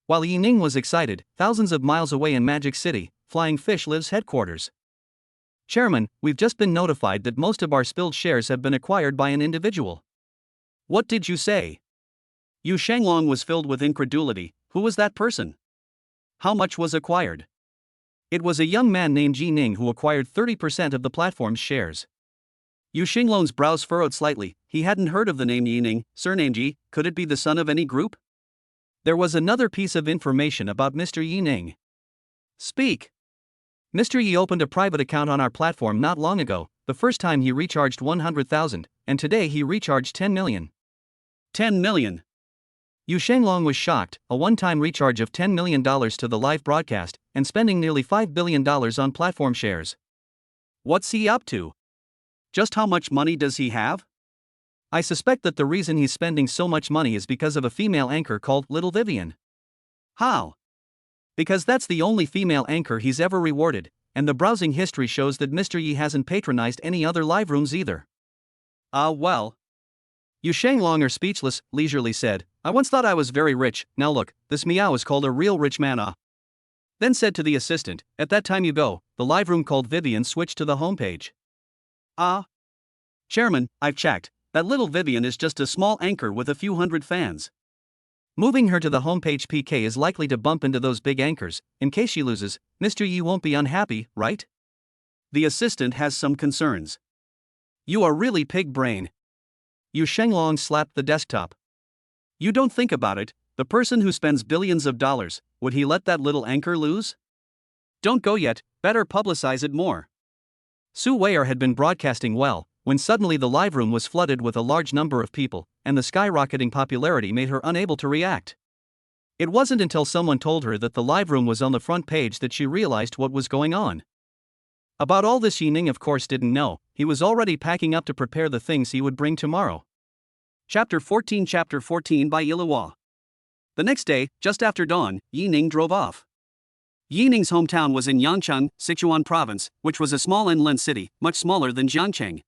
While Yining was excited, thousands of miles away in Magic City, Flying Fish Live's headquarters. Chairman, we've just been notified that most of our spilled shares have been acquired by an individual. What did you say? Yu Shanglong was filled with incredulity. Who was that person? How much was acquired? It was a young man named Ji Ning who acquired 30% of the platform's shares. Yu Shanglong's brows furrowed slightly. He hadn't heard of the name Yining, surname Ji. Could it be the son of any group? There was another piece of information about Mr. Yining. Speak. Mr. Yi opened a private account on our platform not long ago. The first time he recharged 100,000, and today he recharged 10 million. 10 million. Yu Shanglong was shocked, a one-time recharge of $10 million to the live broadcast, and spending nearly $5 billion on platform shares. What's he up to? Just how much money does he have? I suspect that the reason he's spending so much money is because of a female anchor called Little Vivian. How? Because that's the only female anchor he's ever rewarded, and the browsing history shows that Mr. Yi hasn't patronized any other live rooms either. Well. Yu Shanglong, speechless, leisurely said, I once thought I was very rich, now look, this Miao is called a real rich man. Then said to the assistant, at that time you go, the live room called Vivian switched to the homepage. Chairman, I've checked, that Little Vivian is just a small anchor with a few hundred fans. Moving her to the homepage PK is likely to bump into those big anchors. In case she loses, Mr. Yi won't be unhappy, right? The assistant has some concerns. You are really pig brain. Yu Shanglong slapped the desktop. You don't think about it, the person who spends billions of dollars, would he let that little anchor lose? Don't go yet, better publicize it more. Su Wire had been broadcasting well, when suddenly the live room was flooded with a large number of people, and the skyrocketing popularity made her unable to react. It wasn't until someone told her that the live room was on the front page that she realized what was going on. About all this Yining of course didn't know, he was already packing up to prepare the things he would bring tomorrow. Chapter 14 by Ilihua. The next day, just after dawn, Yining drove off. Yining's hometown was in Yangcheng, Sichuan province, which was a small inland city, much smaller than Jiangcheng.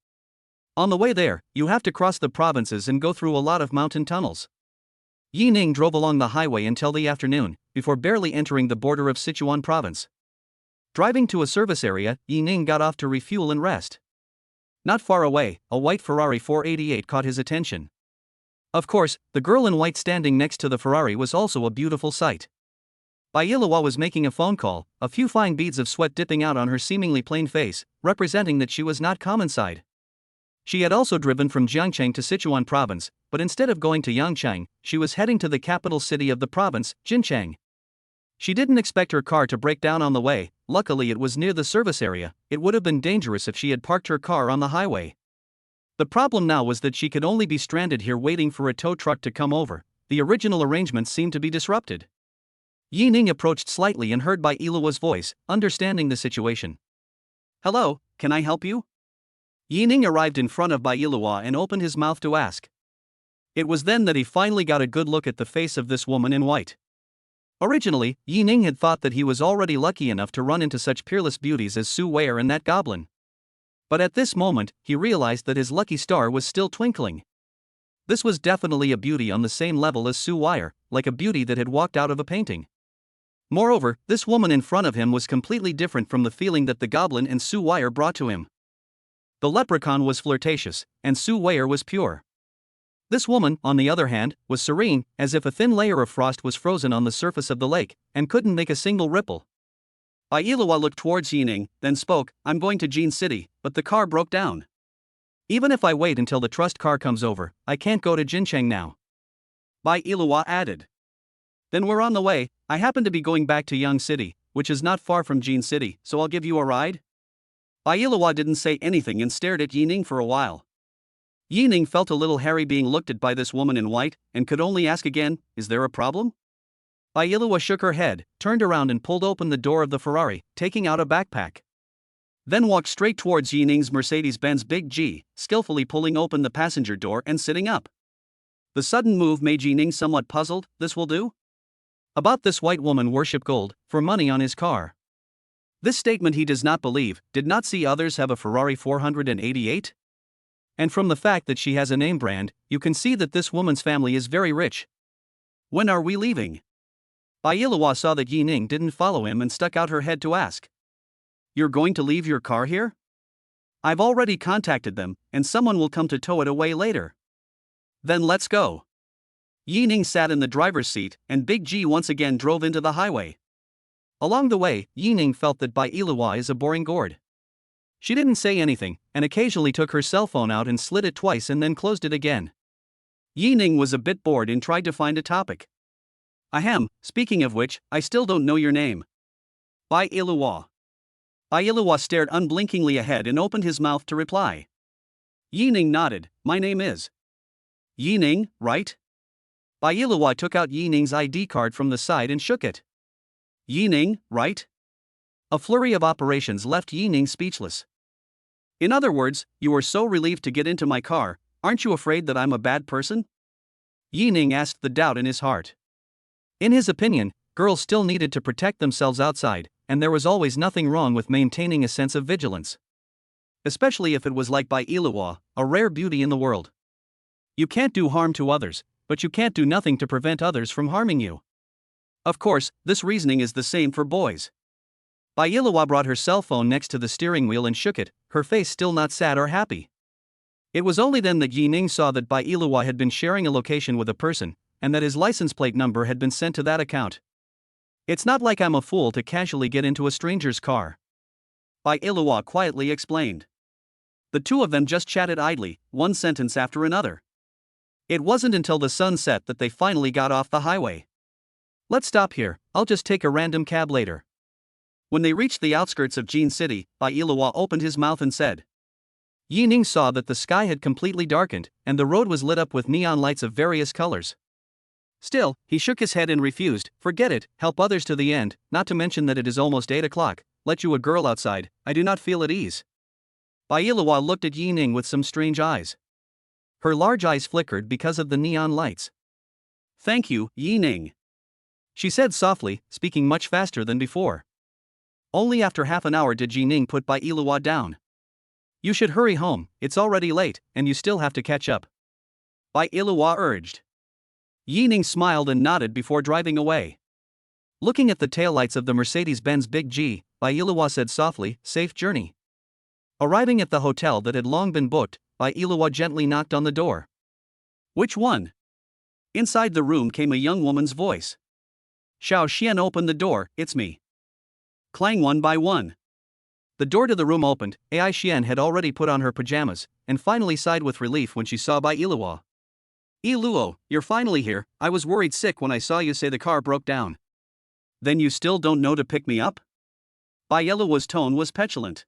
On the way there, you have to cross the provinces and go through a lot of mountain tunnels. Yining drove along the highway until the afternoon, before barely entering the border of Sichuan province. Driving to a service area, Yining got off to refuel and rest. Not far away, a white Ferrari 488 caught his attention. Of course, the girl in white standing next to the Ferrari was also a beautiful sight. Bai Ilihua was making a phone call, a few fine beads of sweat dipping out on her seemingly plain face, representing that she was not common side. She had also driven from Jiangcheng to Sichuan province, but instead of going to Yangcheng, she was heading to the capital city of the province, Jincheng. She didn't expect her car to break down on the way. Luckily it was near the service area. It would have been dangerous if she had parked her car on the highway. The problem now was that she could only be stranded here waiting for a tow truck to come over. The original arrangements seemed to be disrupted. Yining approached slightly and heard Bai Ilihua's voice, understanding the situation. Hello, can I help you? Yining arrived in front of Bai Ilihua and opened his mouth to ask. It was then that he finally got a good look at the face of this woman in white. Originally, Yining had thought that he was already lucky enough to run into such peerless beauties as Su Wire and that goblin. But at this moment, he realized that his lucky star was still twinkling. This was definitely a beauty on the same level as Su Wire, like a beauty that had walked out of a painting. Moreover, this woman in front of him was completely different from the feeling that the goblin and Su Wire brought to him. The leprechaun was flirtatious, and Su Wire was pure. This woman, on the other hand, was serene, as if a thin layer of frost was frozen on the surface of the lake, and couldn't make a single ripple. Bai Ilihua looked towards Yining, then spoke, I'm going to Jin City, but the car broke down. Even if I wait until the trust car comes over, I can't go to Jincheng now. Bai Ilihua added. Then we're on the way. I happen to be going back to Yang City, which is not far from Jin City, so I'll give you a ride? Bailawa didn't say anything and stared at Yining for a while. Yining felt a little hairy being looked at by this woman in white, and could only ask again, "Is there a problem?" Bailawa shook her head, turned around and pulled open the door of the Ferrari, taking out a backpack. Then walked straight towards Yining's Mercedes-Benz Big G, skillfully pulling open the passenger door and sitting up. The sudden move made Yining somewhat puzzled. This will do? About this white woman worship gold, for money on his car. This statement he does not believe. Did not see others have a Ferrari 488? And from the fact that she has a name brand, you can see that this woman's family is very rich. When are we leaving? Bailawa saw that Yining didn't follow him and stuck out her head to ask. You're going to leave your car here? I've already contacted them, and someone will come to tow it away later. Then let's go. Yining sat in the driver's seat, and Big G once again drove into the highway. Along the way, Yining felt that Bailawa is a boring gourd. She didn't say anything, and occasionally took her cell phone out and slid it twice and then closed it again. Yining was a bit bored and tried to find a topic. Ahem, speaking of which, I still don't know your name. Bailawa. Bailawa stared unblinkingly ahead and opened his mouth to reply. Yining nodded. My name is Yining, right? Bailawa took out Yining's ID card from the side and shook it. Yining, right? A flurry of operations left Yining speechless. In other words, you were so relieved to get into my car, aren't you afraid that I'm a bad person? Yining asked, the doubt in his heart. In his opinion, girls still needed to protect themselves outside, and there was always nothing wrong with maintaining a sense of vigilance. Especially if it was like Bailawa, a rare beauty in the world. You can't do harm to others, but you can't do nothing to prevent others from harming you. Of course, this reasoning is the same for boys. Bailawa brought her cell phone next to the steering wheel and shook it, her face still not sad or happy. It was only then that Yining saw that Bailawa had been sharing a location with a person, and that his license plate number had been sent to that account. It's not like I'm a fool to casually get into a stranger's car. Bailawa quietly explained. The two of them just chatted idly, one sentence after another. It wasn't until the sun set that they finally got off the highway. Let's stop here, I'll just take a random cab later. When they reached the outskirts of Jean City, Bailawa opened his mouth and said. Yining saw that the sky had completely darkened, and the road was lit up with neon lights of various colors. Still, he shook his head and refused. Forget it, help others to the end, not to mention that it is almost 8 o'clock, let you a girl outside, I do not feel at ease. Bailawa looked at Yining with some strange eyes. Her large eyes flickered because of the neon lights. Thank you, Yining. She said softly, speaking much faster than before. Only after half an hour did Yining put Bailawa down. You should hurry home, it's already late, and you still have to catch up. Bailawa urged. Yining smiled and nodded before driving away. Looking at the taillights of the Mercedes-Benz Big G, Bailawa said softly, safe journey. Arriving at the hotel that had long been booked, Bailawa gently knocked on the door. Which one? Inside the room came a young woman's voice. Xiao Xian opened the door, it's me. Clang one by one. The door to the room opened, Ai Xian had already put on her pajamas, and finally sighed with relief when she saw Bailawa. Luo, you're finally here, I was worried sick when I saw you say the car broke down. Then you still don't know to pick me up? Bailawa's tone was petulant.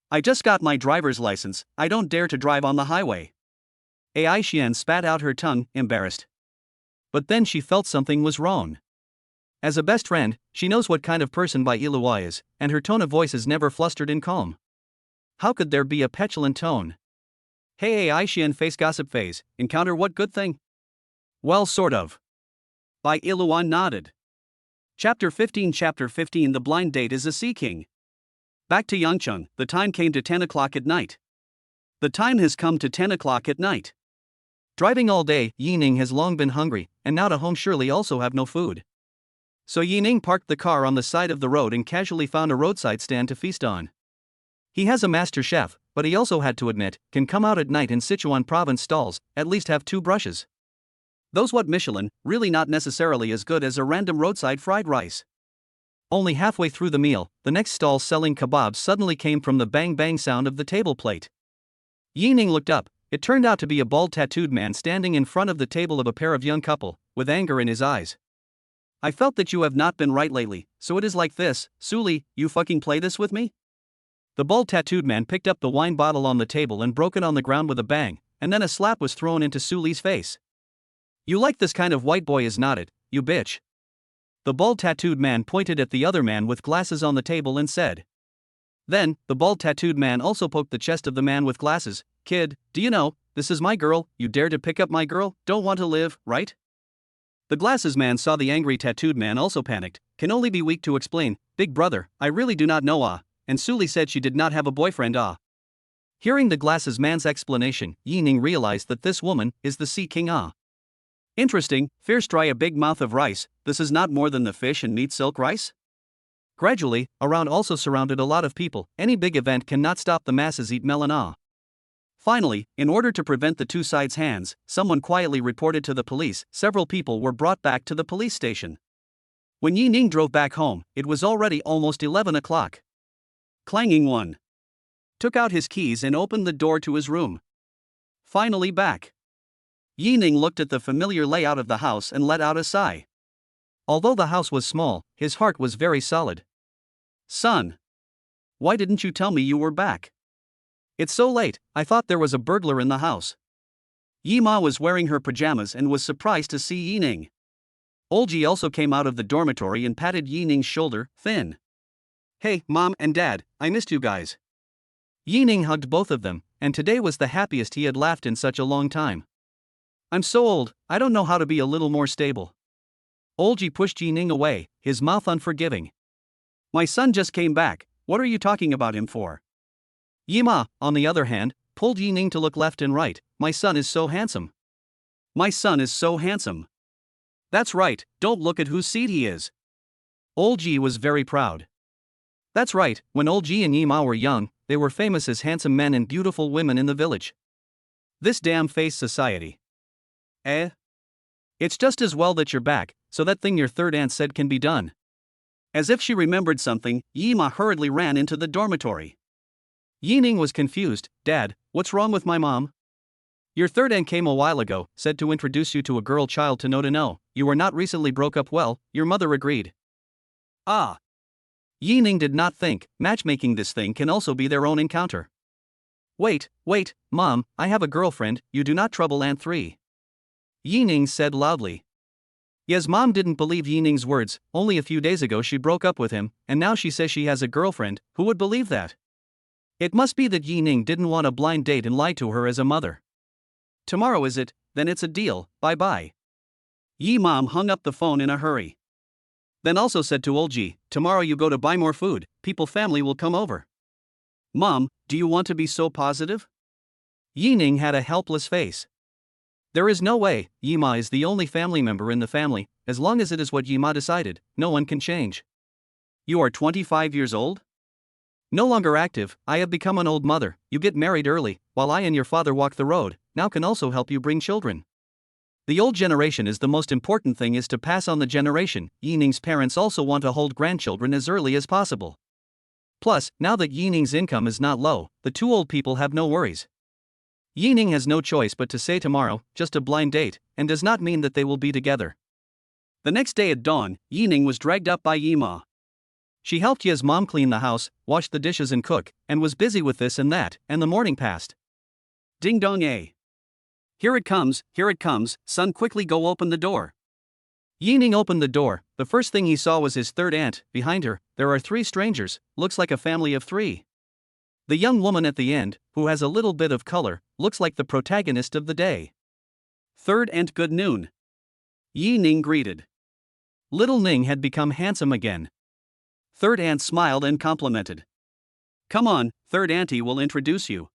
I just got my driver's license, I don't dare to drive on the highway. Ai Xian spat out her tongue, embarrassed. But then she felt something was wrong. As a best friend, she knows what kind of person Bailawa is, and her tone of voice is never flustered and calm. How could there be a petulant tone? Hey Ai Xian face gossip phase, encounter what good thing? Well sort of. Bailawa nodded. Chapter 15 The blind date is a sea king. Back to Yangcheng, the time came to 10 o'clock at night. The time has come to 10 o'clock at night. Driving all day, Yining has long been hungry, and now to home surely also have no food. So Yining parked the car on the side of the road and casually found a roadside stand to feast on. He has a master chef, but he also had to admit, can come out at night in Sichuan province stalls, at least have 2 brushes. Those what Michelin, really not necessarily as good as a random roadside fried rice. Only halfway through the meal, the next stall selling kebabs suddenly came from the bang-bang sound of the table plate. Yining looked up, it turned out to be a bald tattooed man standing in front of the table of a pair of young couple, with anger in his eyes. I felt that you have not been right lately, so it is like this, Suli, you fucking play this with me? The bald tattooed man picked up the wine bottle on the table and broke it on the ground with a bang, and then a slap was thrown into Suli's face. "You like this kind of white boy is not it, you bitch." The bald tattooed man pointed at the other man with glasses on the table and said. Then, the bald tattooed man also poked the chest of the man with glasses. "Kid, do you know, this is my girl, you dare to pick up my girl, don't want to live, right?" The glasses man saw the angry tattooed man also panicked, can only be weak to explain, "Big brother, I really do not know and Suli said she did not have a boyfriend Hearing the glasses man's explanation, Yi Ning realized that this woman is the Sea King Interesting, fierce try a big mouth of rice, this is not more than the fish and meat silk rice? Gradually, around also surrounded a lot of people, any big event cannot stop the masses eat melon Finally, in order to prevent the two sides' hands, someone quietly reported to the police, several people were brought back to the police station. When Yi Ning drove back home, it was already almost 11 o'clock. Clanging one. Took out his keys and opened the door to his room. Finally back. Yi Ning looked at the familiar layout of the house and let out a sigh. Although the house was small, his heart was very solid. "Son. Why didn't you tell me you were back? It's so late, I thought there was a burglar in the house." Yi Ma was wearing her pajamas and was surprised to see Yi Ning. Olji also came out of the dormitory and patted Yi Ning's shoulder, "Thin. Hey, Mom and Dad, I missed you guys." Yi Ning hugged both of them, and today was the happiest he had laughed in such a long time. "I'm so old, I don't know how to be a little more stable." Olji pushed Yi Ning away, his mouth unforgiving. "My son just came back, what are you talking about him for?" Yi Ma, on the other hand, pulled Yi Ning to look left and right. "My son is so handsome. My son is so handsome. That's right, don't look at whose seed he is." Olji was very proud. That's right, when Olji and Yi Ma were young, they were famous as handsome men and beautiful women in the village. This damn face society. It's just as well that you're back, so that thing your third aunt said can be done. As if she remembered something, Yi Ma hurriedly ran into the dormitory. Yi Ning was confused. "Dad, what's wrong with my mom?" "Your third aunt came a while ago, said to introduce you to a girl child to know. You were not recently broke up well, your mother agreed." Yi Ning did not think, matchmaking this thing can also be their own encounter. Wait, Mom, I have a girlfriend, you do not trouble Aunt 3. Yi Ning said loudly. Yes, Mom didn't believe Yi Ning's words, only a few days ago she broke up with him, and now she says she has a girlfriend, who would believe that? It must be that Yi Ning didn't want a blind date and lied to her as a mother. Tomorrow is it, then it's a deal, bye-bye. Yi Mom hung up the phone in a hurry. Then also said to Olji, tomorrow you go to buy more food, people family will come over. Mom, do you want to be so positive? Yi Ning had a helpless face. There is no way, Yi Ma is the only family member in the family, as long as it is what Yi Ma decided, no one can change. You are 25 years old? No longer active, I have become an old mother, you get married early, while I and your father walk the road, now can also help you bring children. The old generation is the most important thing is to pass on the generation. Yi Ning's parents also want to hold grandchildren as early as possible. Plus, now that Yi Ning's income is not low, the two old people have no worries. Yi Ning has no choice but to say tomorrow, just a blind date, and does not mean that they will be together. The next day at dawn, Yi Ning was dragged up by Yi Ma. She helped Ye's mom clean the house, wash the dishes and cook, and was busy with this and that, and the morning passed. Ding dong eh. Here it comes, son, quickly go open the door. Yi Ning opened the door, the first thing he saw was his third aunt. Behind her, there are three strangers, looks like a family of three. The young woman at the end, who has a little bit of color, looks like the protagonist of the day. Third aunt, good noon. Yi Ning greeted. Little Ning had become handsome again. Third aunt smiled and complimented. Come on, third auntie will introduce you.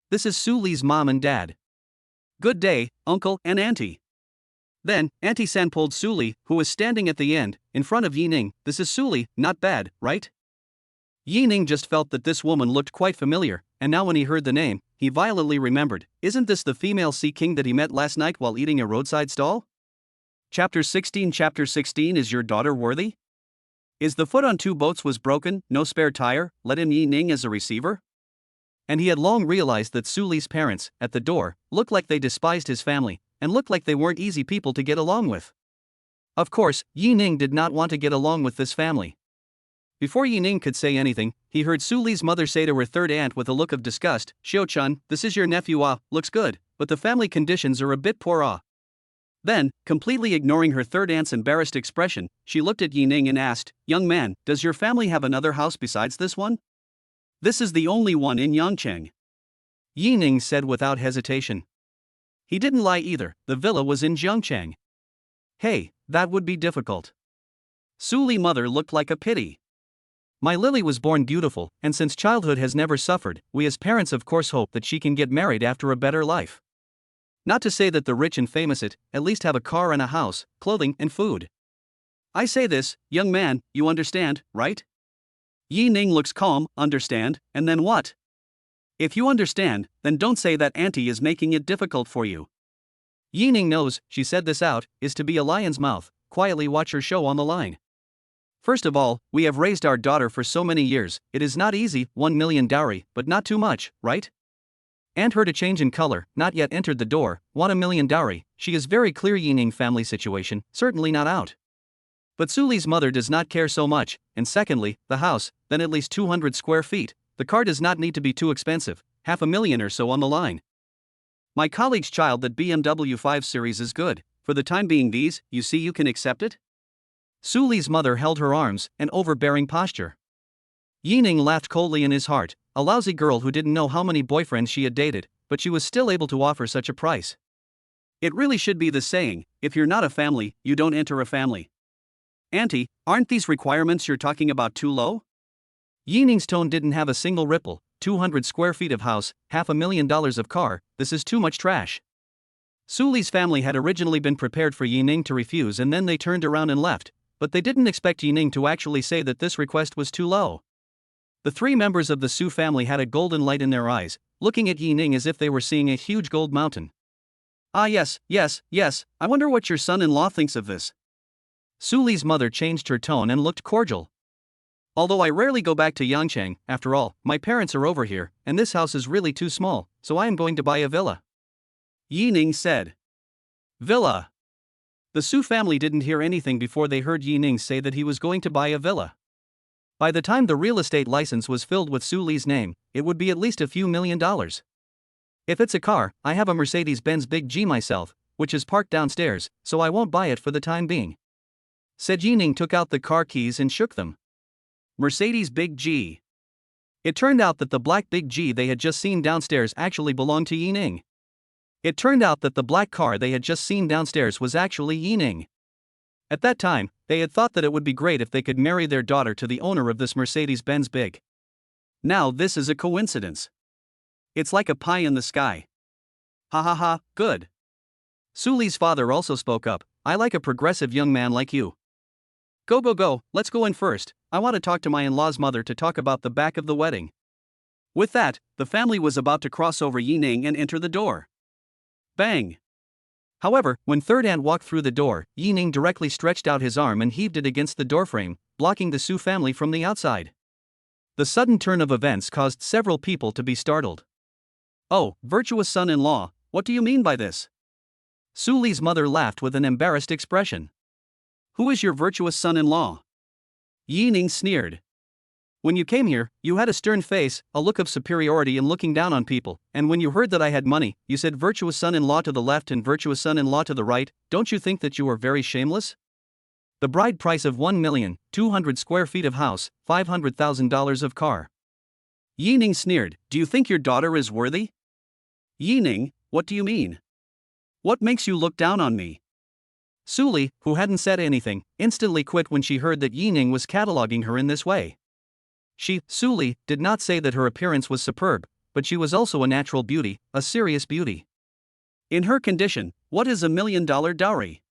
This is Suli's mom and dad. Good day, uncle and auntie. Then, Auntie San pulled Suli, who was standing at the end, in front of Yi Ning. This is Suli, not bad, right? Yi Ning just felt that this woman looked quite familiar, and now when he heard the name, he violently remembered, isn't this the female sea king that he met last night while eating a roadside stall? Chapter 16 Is your daughter worthy? Is the foot on two boats was broken, no spare tire, let in Yi Ning as a receiver? And he had long realized that Suli's parents, at the door, looked like they despised his family, and looked like they weren't easy people to get along with. Of course, Yi Ning did not want to get along with this family. Before Yining could say anything, he heard Su Li's mother say to her third aunt with a look of disgust, "Xiao-chun, this is your nephew looks good, but the family conditions are a bit poor Then, completely ignoring her third aunt's embarrassed expression, she looked at Yining and asked, "Young man, does your family have another house besides this one?" "This is the only one in Yangcheng," Yining said without hesitation. He didn't lie either, the villa was in Jiangcheng. "Hey, that would be difficult." Su Li mother looked like a pity. "My Lily was born beautiful, and since childhood has never suffered, we as parents of course hope that she can get married after a better life. Not to say that the rich and famous at least have a car and a house, clothing and food. I say this, young man, you understand, right?" Yi Ning looks calm, understand, and then what? If you understand, then don't say that auntie is making it difficult for you. Yi Ning knows, she said this out, is to be a lion's mouth, quietly watch her show on the line. "First of all, we have raised our daughter for so many years, it is not easy, 1 million dowry, but not too much, right?" And her to change in color, not yet entered the door, "Want 1 million dowry, she is very clear Yining family situation, certainly not out. But Su Li's mother does not care so much, and secondly, the house, then at least 200 square feet, the car does not need to be too expensive, 500,000 or so on the line. My colleague's child that BMW 5 Series is good, for the time being these, you see you can accept it?" Su Li's mother held her arms, an overbearing posture. Yining laughed coldly in his heart, a lousy girl who didn't know how many boyfriends she had dated, but she was still able to offer such a price. It really should be the saying, if you're not a family, you don't enter a family. "Auntie, aren't these requirements you're talking about too low?" Yining's tone didn't have a single ripple. 200 square feet of house, $500,000 of car, this is too much trash. Su Li's family had originally been prepared for Yining to refuse and then they turned around and left, but they didn't expect Yining to actually say that this request was too low. The three members of the Su family had a golden light in their eyes, looking at Yining as if they were seeing a huge gold mountain. "Ah yes, I wonder what your son-in-law thinks of this." Su Li's mother changed her tone and looked cordial. "Although I rarely go back to Yangcheng, after all, my parents are over here, and this house is really too small, so I am going to buy a villa," Yining said. "Villa?" The Su family didn't hear anything before they heard Yining say that he was going to buy a villa. By the time the real estate license was filled with Su Li's name, it would be at least a few $1,000,000. "If it's a car, I have a Mercedes-Benz Big G myself, which is parked downstairs, so I won't buy it for the time being," said Yining, took out the car keys and shook them. Mercedes Big G. It turned out that the black Big G they had just seen downstairs actually belonged to Yining. It turned out that the black car they had just seen downstairs was actually Yining. At that time, they had thought that it would be great if they could marry their daughter to the owner of this Mercedes-Benz Big. Now this is a coincidence. It's like a pie in the sky. "Ha ha ha, good." Su Li's father also spoke up, "I like a progressive young man like you. Go, let's go in first, I want to talk to my in-law's mother to talk about the back of the wedding." With that, the family was about to cross over Yining and enter the door. Bang! However, when third aunt walked through the door, Yining directly stretched out his arm and heaved it against the doorframe, blocking the Su family from the outside. The sudden turn of events caused several people to be startled. "Oh, virtuous son-in-law, what do you mean by this?" Su Li's mother laughed with an embarrassed expression. "Who is your virtuous son-in-law?" Yining sneered. "When you came here, you had a stern face, a look of superiority in looking down on people, and when you heard that I had money, you said virtuous son-in-law to the left and virtuous son-in-law to the right. Don't you think that you are very shameless? The bride price of 1,200,000 square feet of house, $500,000 of car." Yining sneered, "Do you think your daughter is worthy?" "Yining, what do you mean? What makes you look down on me?" Su Li, who hadn't said anything, instantly quit when she heard that Yining was cataloging her in this way. Su Li, did not say that her appearance was superb, but she was also a natural beauty, a serious beauty. In her condition, what is $1 million dowry?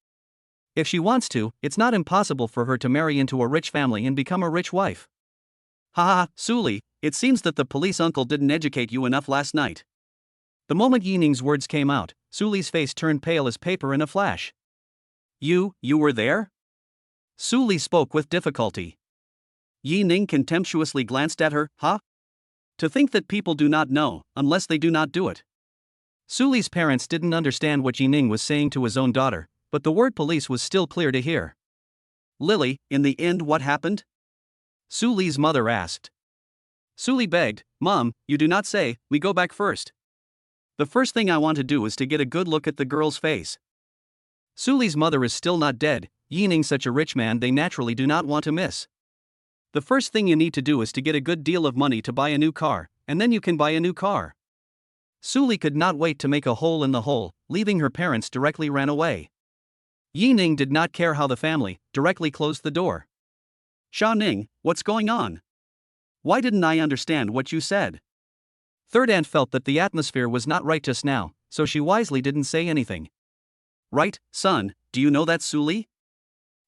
If she wants to, it's not impossible for her to marry into a rich family and become a rich wife. "Ha ha, Su Li, it seems that the police uncle didn't educate you enough last night." The moment Yining's words came out, Su Li's face turned pale as paper in a flash. You were there?" Su Li spoke with difficulty. Yining contemptuously glanced at her, "Huh? To think that people do not know, unless they do not do it." Su Li's parents didn't understand what Yining was saying to his own daughter, but the word police was still clear to hear. "Lily, in the end what happened?" Su Li's mother asked. Su Li begged, Mom, you do not say, we go back first. The first thing I want to do is to get a good look at the girl's face. Su Li's mother is still not dead, Yining such a rich man they naturally do not want to miss. The first thing you need to do is to get a good deal of money to buy a new car, and then you can buy a new car. Su Li could not wait to make a hole in the hole, leaving her parents directly ran away. Yining did not care how the family directly closed the door. Sha Ning, what's going on? Why didn't I understand what you said? Third aunt felt that the atmosphere was not right just now, so she wisely didn't say anything. Right, son, do you know that Su Li?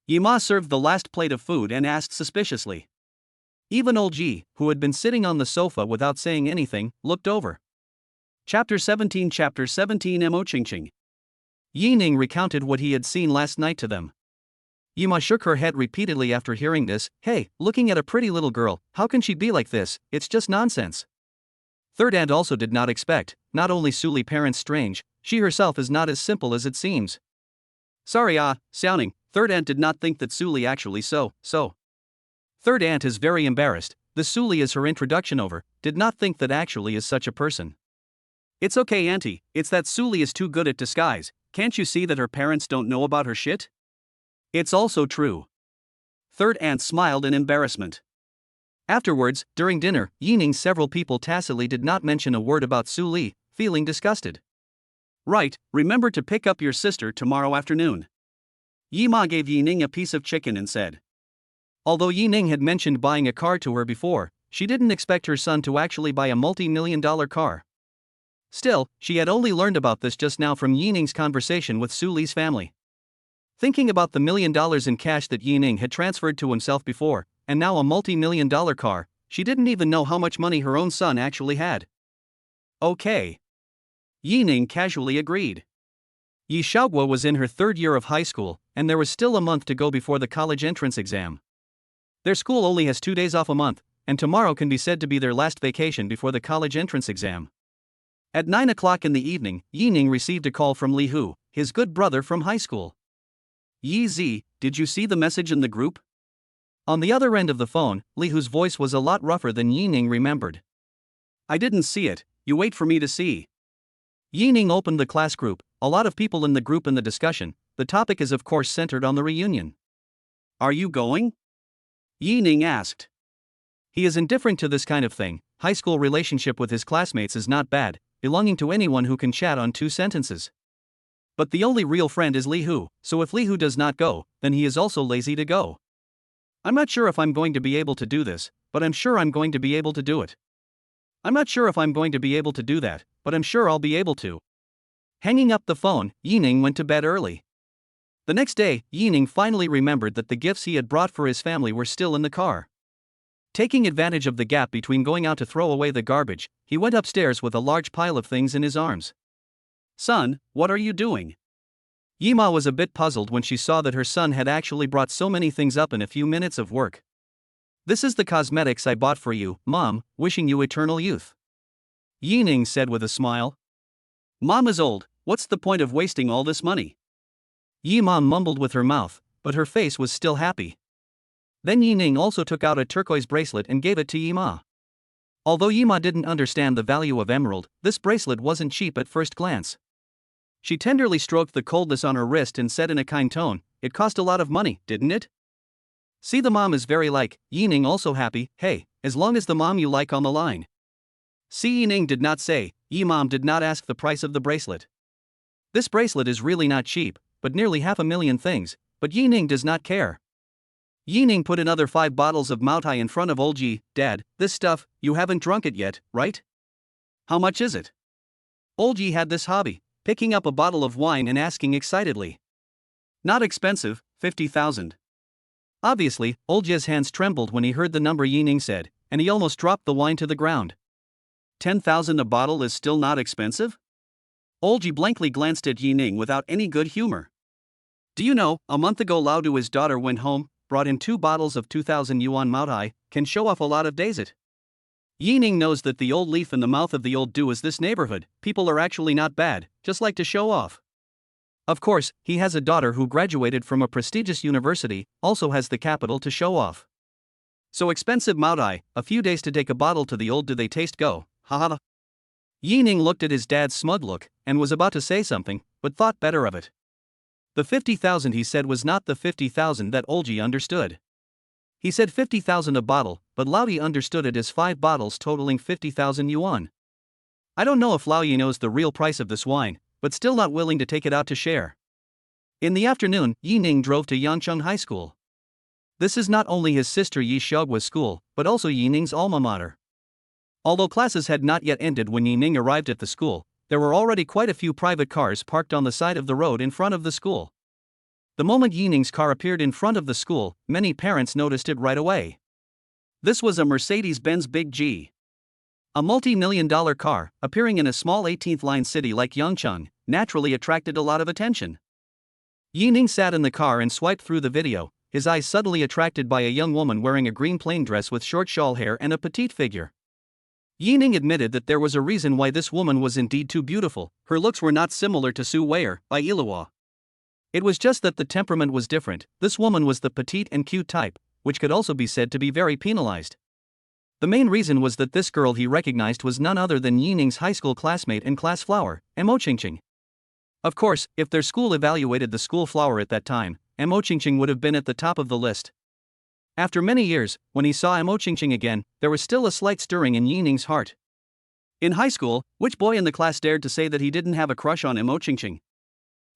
Yima served the last plate of food and asked suspiciously. Even old Ji, who had been sitting on the sofa without saying anything, looked over. Chapter 17 Mo Ching Ching. Yining recounted what he had seen last night to them. Yima shook her head repeatedly after hearing this. Hey, looking at a pretty little girl, how can she be like this? It's just nonsense. Third aunt also did not expect, not only Su Li parents strange, she herself is not as simple as it seems. Sorry Xiaoning, third aunt did not think that Su Li actually so. Third aunt is very embarrassed, the Su Li is her introduction over, did not think that actually is such a person. It's okay auntie, it's that Su Li is too good at disguise, can't you see that her parents don't know about her shit? It's also true. Third aunt smiled in embarrassment. Afterwards, during dinner, Yining several people tacitly did not mention a word about Su Li, feeling disgusted. Right, remember to pick up your sister tomorrow afternoon. Yima gave Yining a piece of chicken and said. Although Yining had mentioned buying a car to her before, she didn't expect her son to actually buy a multi-million-dollar car. Still, she had only learned about this just now from Yining's conversation with Su Li's family. Thinking about the $1 million in cash that Yining had transferred to himself before, and now a multi-million-dollar car, she didn't even know how much money her own son actually had. Okay. Yining casually agreed. Yi Xiaoguo was in her third year of high school, and there was still a month to go before the college entrance exam. Their school only has 2 days off a month, and tomorrow can be said to be their last vacation before the college entrance exam. At 9 o'clock in the evening, Yining received a call from Li Hu, his good brother from high school. Yi Zi, did you see the message in the group? On the other end of the phone, Li Hu's voice was a lot rougher than Yining remembered. I didn't see it, you wait for me to see. Yining opened the class group, a lot of people in the group in the discussion, the topic is of course centered on the reunion. Are you going? Yining asked. He is indifferent to this kind of thing, high school relationship with his classmates is not bad, belonging to anyone who can chat on 2 sentences. But the only real friend is Li Hu, so if Li Hu does not go, then he is also lazy to go. I'm not sure if I'm going to be able to do this, but I'm sure I'm going to be able to do it. I'm not sure if I'm going to be able to do that, but I'm sure I'll be able to. Hanging up the phone, Yining went to bed early. The next day, Yining finally remembered that the gifts he had brought for his family were still in the car. Taking advantage of the gap between going out to throw away the garbage, he went upstairs with a large pile of things in his arms. Son, what are you doing? Yima was a bit puzzled when she saw that her son had actually brought so many things up in a few minutes of work. This is the cosmetics I bought for you, Mom, wishing you eternal youth. Yining said with a smile. Mom is old, what's the point of wasting all this money? Yima mumbled with her mouth, but her face was still happy. Then Yining also took out a turquoise bracelet and gave it to Yima. Although Yima didn't understand the value of emerald, this bracelet wasn't cheap at first glance. She tenderly stroked the coldness on her wrist and said in a kind tone, it cost a lot of money, didn't it? See, the mom is very like, Yining also happy, hey, as long as the mom you like on the line. See, Yining did not say, Yimam did not ask the price of the bracelet. This bracelet is really not cheap, but nearly 500,000 things, but Yining does not care. Yining put another 5 bottles of Mao Tai in front of Olji. Dad, this stuff, you haven't drunk it yet, right? How much is it? Olji had this hobby, picking up a bottle of wine and asking excitedly. Not expensive, 50,000. Obviously, Olji's hands trembled when he heard the number Yining said, and he almost dropped the wine to the ground. 10,000 a bottle is still not expensive? Olji blankly glanced at Yining without any good humor. Do you know, a month ago Lao Du's daughter went home, brought in 2 bottles of 2,000 yuan Mao Tai, can show off a lot of days it. Yining knows that the old leaf in the mouth of the old Du is this neighborhood, people are actually not bad, just like to show off. Of course, he has a daughter who graduated from a prestigious university, also has the capital to show off. So expensive Maudai, a few days to take a bottle to the old do they taste go, haha. Yi Ning looked at his dad's smug look, and was about to say something, but thought better of it. The 50,000 he said was not the 50,000 that Olji understood. He said 50,000 a bottle, but Lao Yi understood it as 5 bottles totaling 50,000 yuan. I don't know if Lao Yi knows the real price of this wine, but still not willing to take it out to share. In the afternoon, Yi Ning drove to Yangcheng High School. This is not only his sister Yi Xiaogua's school, but also Yi Ning's alma mater. Although classes had not yet ended when Yi Ning arrived at the school, there were already quite a few private cars parked on the side of the road in front of the school. The moment Yi Ning's car appeared in front of the school, many parents noticed it right away. This was a Mercedes-Benz Big G. A multi-million-dollar car, appearing in a small 18th-line city like Yangcheng, naturally attracted a lot of attention. Yi Ning sat in the car and swiped through the video, his eyes suddenly attracted by a young woman wearing a green plain dress with short shawl hair and a petite figure. Yi Ning admitted that there was a reason why this woman was indeed too beautiful. Her looks were not similar to Su Weier by Ilihua. It was just that the temperament was different. This woman was the petite and cute type, which could also be said to be very penalized. The main reason was that this girl he recognized was none other than Yi Ning's high school classmate and class flower, Mo Qingqing. Of course, if their school evaluated the school flower at that time, Mo Qingqing would have been at the top of the list. After many years, when he saw Mo Qingqing again, there was still a slight stirring in Yi Ning's heart. In high school, which boy in the class dared to say that he didn't have a crush on Mo Qingqing?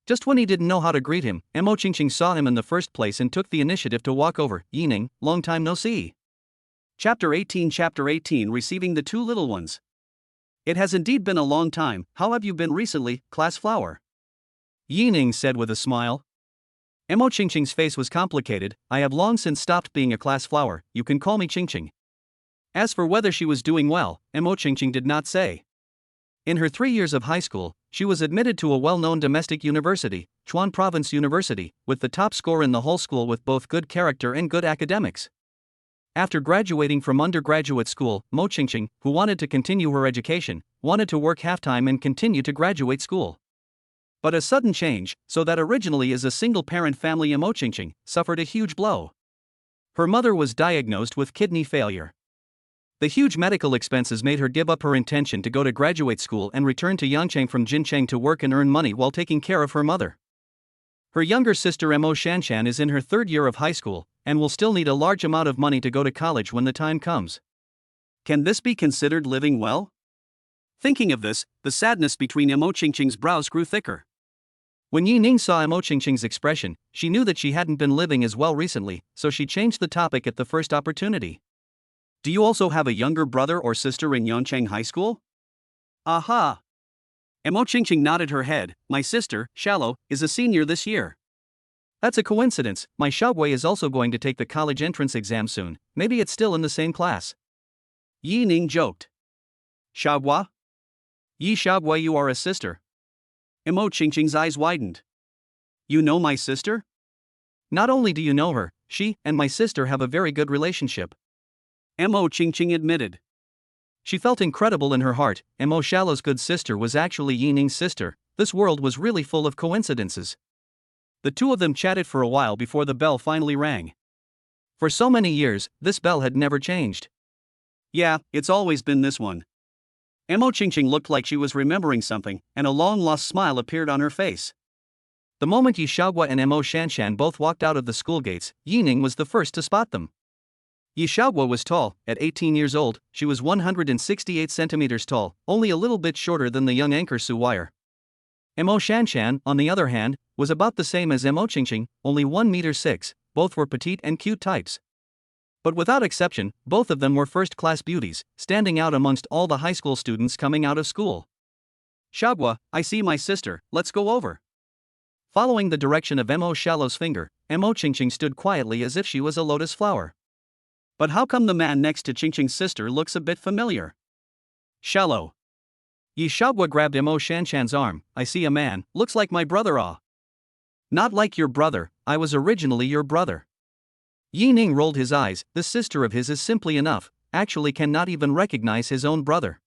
Just when he didn't know how to greet him, Mo Qingqing saw him in the first place and took the initiative to walk over. Yi Ning, long time no see. Chapter 18 Receiving the two little ones. It has indeed been a long time. How have you been recently, class flower? Yi Ning said with a smile. Mo Qingqing's face was complicated. I have long since stopped being a class flower, you can call me Qingqing. As for whether she was doing well, Mo Qingqing did not say. In her 3 years of high school, she was admitted to a well-known domestic university, Chuan Province University, with the top score in the whole school with both good character and good academics. After graduating from undergraduate school, Mo Qingqing, who wanted to continue her education, wanted to work half-time and continue to graduate school. But a sudden change, so that originally is a single-parent family Mo Qingqing, suffered a huge blow. Her mother was diagnosed with kidney failure. The huge medical expenses made her give up her intention to go to graduate school and return to Yangcheng from Jincheng to work and earn money while taking care of her mother. Her younger sister Mo Shanshan is in her 3rd year of high school, and will still need a large amount of money to go to college when the time comes. Can this be considered living well? Thinking of this, the sadness between Mo Qingqing's brows grew thicker. When Yi Ning saw Mo Qingqing's expression, she knew that she hadn't been living as well recently, so she changed the topic at the first opportunity. Do you also have a younger brother or sister in Yangcheng High School? Aha! Mo Qingqing nodded her head. My sister, Shallow, is a senior this year. That's a coincidence. My Xiaogui is also going to take the college entrance exam soon. Maybe it's still in the same class. Yi Ning joked. Xiaogui? Yi Xiaogui, you are a sister. Mo Qingqing's eyes widened. You know my sister? Not only do you know her, she and my sister have a very good relationship. Mo Qingqing admitted. She felt incredible in her heart. Mo Shallow's good sister was actually Yi Ning's sister. This world was really full of coincidences. The two of them chatted for a while before the bell finally rang. For so many years, this bell had never changed. Yeah, it's always been this one. Mo Qingqing looked like she was remembering something, and a long-lost smile appeared on her face. The moment Yi Xiaogui and Mo Shanshan both walked out of the school gates, Yi Ning was the first to spot them. Yi Xiaogui was tall. At 18 years old, she was 168 centimeters tall, only a little bit shorter than the young anchor Su Weier. Mo Shanshan, on the other hand, was about the same as Mo Qingqing, only 1 meter 6, both were petite and cute types. But without exception, both of them were first-class beauties, standing out amongst all the high school students coming out of school. Xiaogui, I see my sister, let's go over. Following the direction of Mo Shallow's finger, Mo Qingqing stood quietly as if she was a lotus flower. But how come the man next to Qingqing's sister looks a bit familiar? Shallow. Yi Xiaogui grabbed Mo Shanshan's arm. I see a man, looks like my brother. Ah. Not like your brother, I was originally your brother. Yi Ning rolled his eyes. This sister of his is simply enough, actually cannot even recognize his own brother.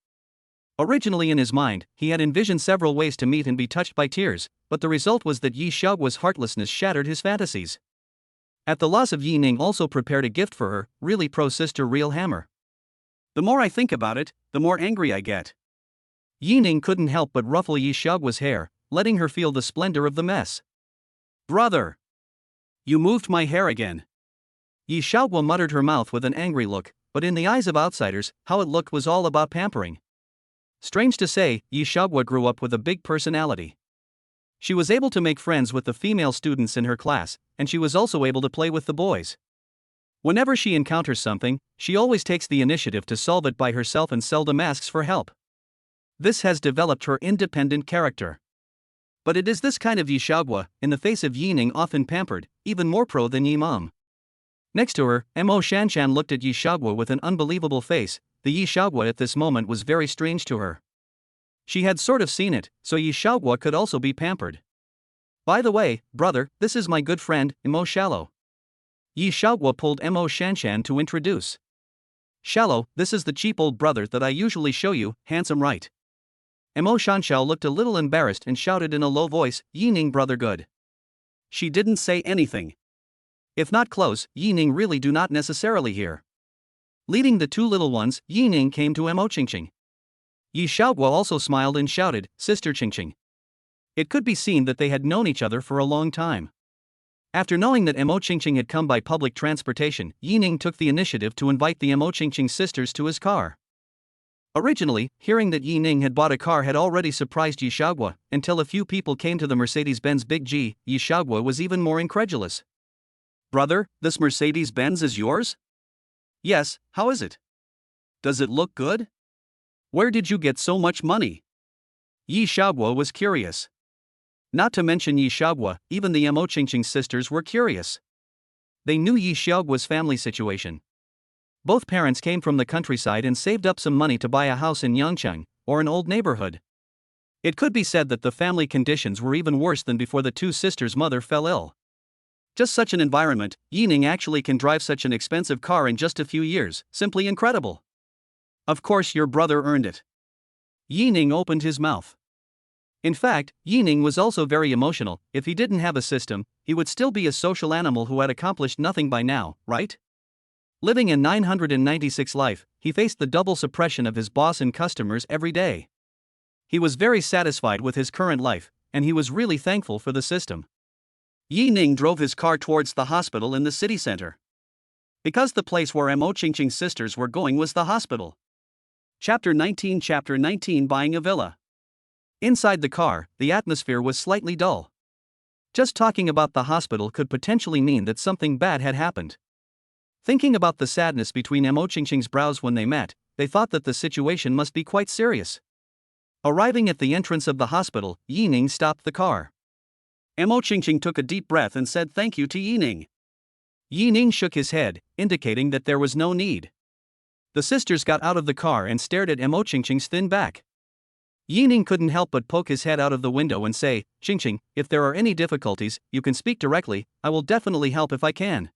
Originally in his mind, he had envisioned several ways to meet and be touched by tears, but the result was that Yi Xiaogui's heartlessness shattered his fantasies. At the loss of Yining also prepared a gift for her, really pro-sister real hammer. The more I think about it, the more angry I get. Yining couldn't help but ruffle Yi Xiaoguo's hair, letting her feel the splendor of the mess. Brother! You moved my hair again. Yi Xiaoguo muttered, her mouth with an angry look, but in the eyes of outsiders, how it looked was all about pampering. Strange to say, Yi Xiaoguo grew up with a big personality. She was able to make friends with the female students in her class, and she was also able to play with the boys. Whenever she encounters something, she always takes the initiative to solve it by herself and seldom asks for help. This has developed her independent character. But it is this kind of Yi Xiaoguo, in the face of Yining, often pampered, even more pro than Yi Mom. Next to her, Mo Shanshan looked at Yi Xiaoguo with an unbelievable face. The Yi Xiaoguo at this moment was very strange to her. She had sort of seen it, so Yi Xiaoguo could also be pampered. By the way, brother, this is my good friend, Mo Shallow. Yi Xiaoguo pulled Mo Shanshan to introduce. Shallow, this is the cheap old brother that I usually show you, handsome right? Mo Shanshan looked a little embarrassed and shouted in a low voice, Yining brother good. She didn't say anything. If not close, Yining really do not necessarily hear. Leading the two little ones, Yining came to Mo Qingqing. Yi Xiaoguo also smiled and shouted, Sister Qingqing. It could be seen that they had known each other for a long time. After knowing that Mo Qingqing had come by public transportation, Yining took the initiative to invite the Mo Qingqing sisters to his car. Originally, hearing that Yining had bought a car had already surprised Yi Xiaoguo, until a few people came to the Mercedes-Benz Big G. Yi Xiaoguo was even more incredulous. Brother, this Mercedes-Benz is yours? Yes, how is it? Does it look good? Where did you get so much money? Yi Xiaoguo was curious. Not to mention Yi Xiaoguo, even the Mo Qingqing sisters were curious. They knew Yi Xiaoguo's family situation. Both parents came from the countryside and saved up some money to buy a house in Yangcheng, or an old neighborhood. It could be said that the family conditions were even worse than before the two sisters' mother fell ill. Just such an environment, Yining actually can drive such an expensive car in just a few years, simply incredible. Of course your brother earned it. Yining opened his mouth. In fact, Yining was also very emotional. If he didn't have a system, he would still be a social animal who had accomplished nothing by now, right? Living in 996 life, he faced the double suppression of his boss and customers every day. He was very satisfied with his current life, and he was really thankful for the system. Yining drove his car towards the hospital in the city center. Because the place where Mo Qingqing's sisters were going was the hospital. Chapter 19 Buying a Villa. Inside the car, the atmosphere was slightly dull. Just talking about the hospital could potentially mean that something bad had happened. Thinking about the sadness between Mo Qingqing's brows when they met, they thought that the situation must be quite serious. Arriving at the entrance of the hospital, Yining stopped the car. Mo Qingqing took a deep breath and said thank you to Yining. Yining shook his head, indicating that there was no need. The sisters got out of the car and stared at Mo Qingqing's thin back. Yining couldn't help but poke his head out of the window and say, Qingqing, if there are any difficulties, you can speak directly, I will definitely help if I can.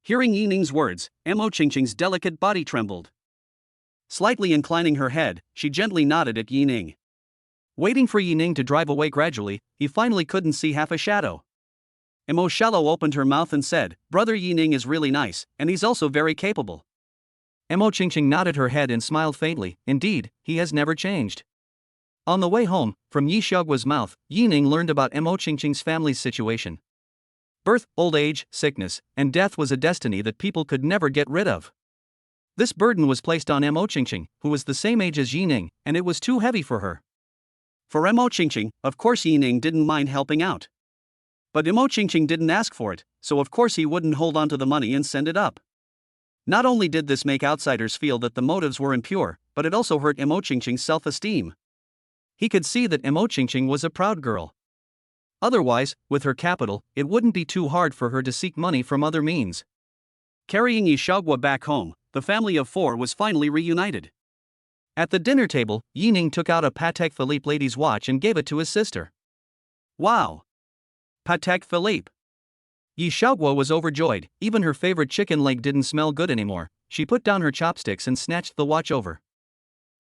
Hearing Yining's words, Mo Qingqing's delicate body trembled. Slightly inclining her head, she gently nodded at Yining. Waiting for Yining to drive away gradually, he finally couldn't see half a shadow. Mo Shallow opened her mouth and said, Brother Yining is really nice, and he's also very capable. Mo Qingqing nodded her head and smiled faintly. Indeed, he has never changed. On the way home, from Yi Xiaoguo's mouth, Yining learned about Mo Qingqing's family's situation. Birth, old age, sickness, and death was a destiny that people could never get rid of. This burden was placed on Mo Qingqing, who was the same age as Yining, and it was too heavy for her. For Mo Qingqing, of course Yining didn't mind helping out. But Mo Qingqing didn't ask for it, so of course he wouldn't hold on to the money and send it up. Not only did this make outsiders feel that the motives were impure, but it also hurt Mo Qingqing's self-esteem. He could see that Mo Qingqing was a proud girl. Otherwise, with her capital, it wouldn't be too hard for her to seek money from other means. Carrying Yi Xiaoguo back home, the family of four was finally reunited. At the dinner table, Yining took out a Patek Philippe lady's watch and gave it to his sister. Wow! Patek Philippe! Yi Xiaoguo was overjoyed. Even her favorite chicken leg didn't smell good anymore. She put down her chopsticks and snatched the watch over.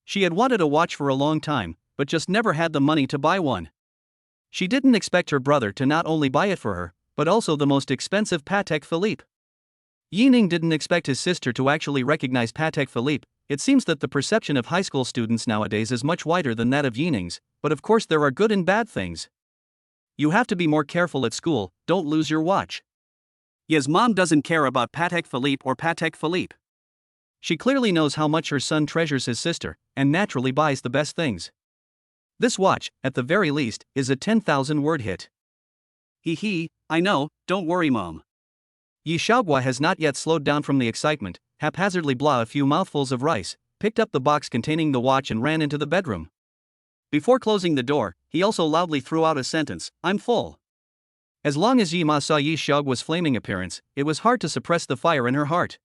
She had wanted a watch for a long time, but just never had the money to buy one. She didn't expect her brother to not only buy it for her, but also the most expensive Patek Philippe. Yining didn't expect his sister to actually recognize Patek Philippe. It seems that the perception of high school students nowadays is much wider than that of Yining's, but of course there are good and bad things. You have to be more careful at school, don't lose your watch. Ye's mom doesn't care about Patek Philippe or Patek Philippe. She clearly knows how much her son treasures his sister, and naturally buys the best things. This watch, at the very least, is a 10,000-word hit. Hee hee, I know, don't worry mom. Yi Xiaogua has not yet slowed down from the excitement, haphazardly blah a few mouthfuls of rice, picked up the box containing the watch and ran into the bedroom. Before closing the door, he also loudly threw out a sentence, I'm full. As long as Yi Ma saw Yi Xiaogua's flaming appearance, it was hard to suppress the fire in her heart.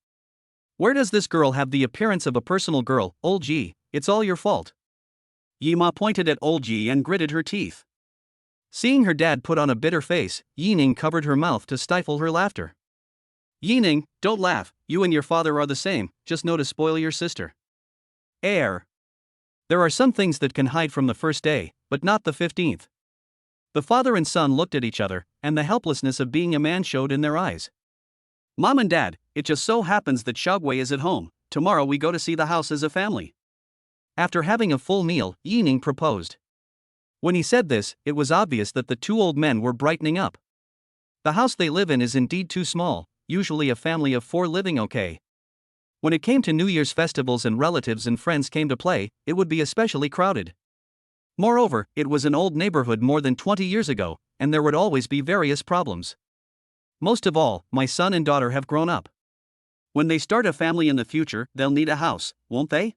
Where does this girl have the appearance of a personal girl, old Yi? It's all your fault. Yi Ma pointed at old Yi and gritted her teeth. Seeing her dad put on a bitter face, Yining covered her mouth to stifle her laughter. Yining, don't laugh, you and your father are the same, just know to spoil your sister. There are some things that can hide from the first day, but not the 15th. The father and son looked at each other, and the helplessness of being a man showed in their eyes. Mom and Dad, it just so happens that Xiaogui is at home. Tomorrow we go to see the house as a family. After having a full meal, Yining proposed. When he said this, it was obvious that the two old men were brightening up. The house they live in is indeed too small, usually a family of 4 living okay. When it came to New Year's festivals and relatives and friends came to play, it would be especially crowded. Moreover, it was an old neighborhood more than 20 years ago, and there would always be various problems. Most of all, my son and daughter have grown up. When they start a family in the future, they'll need a house, won't they?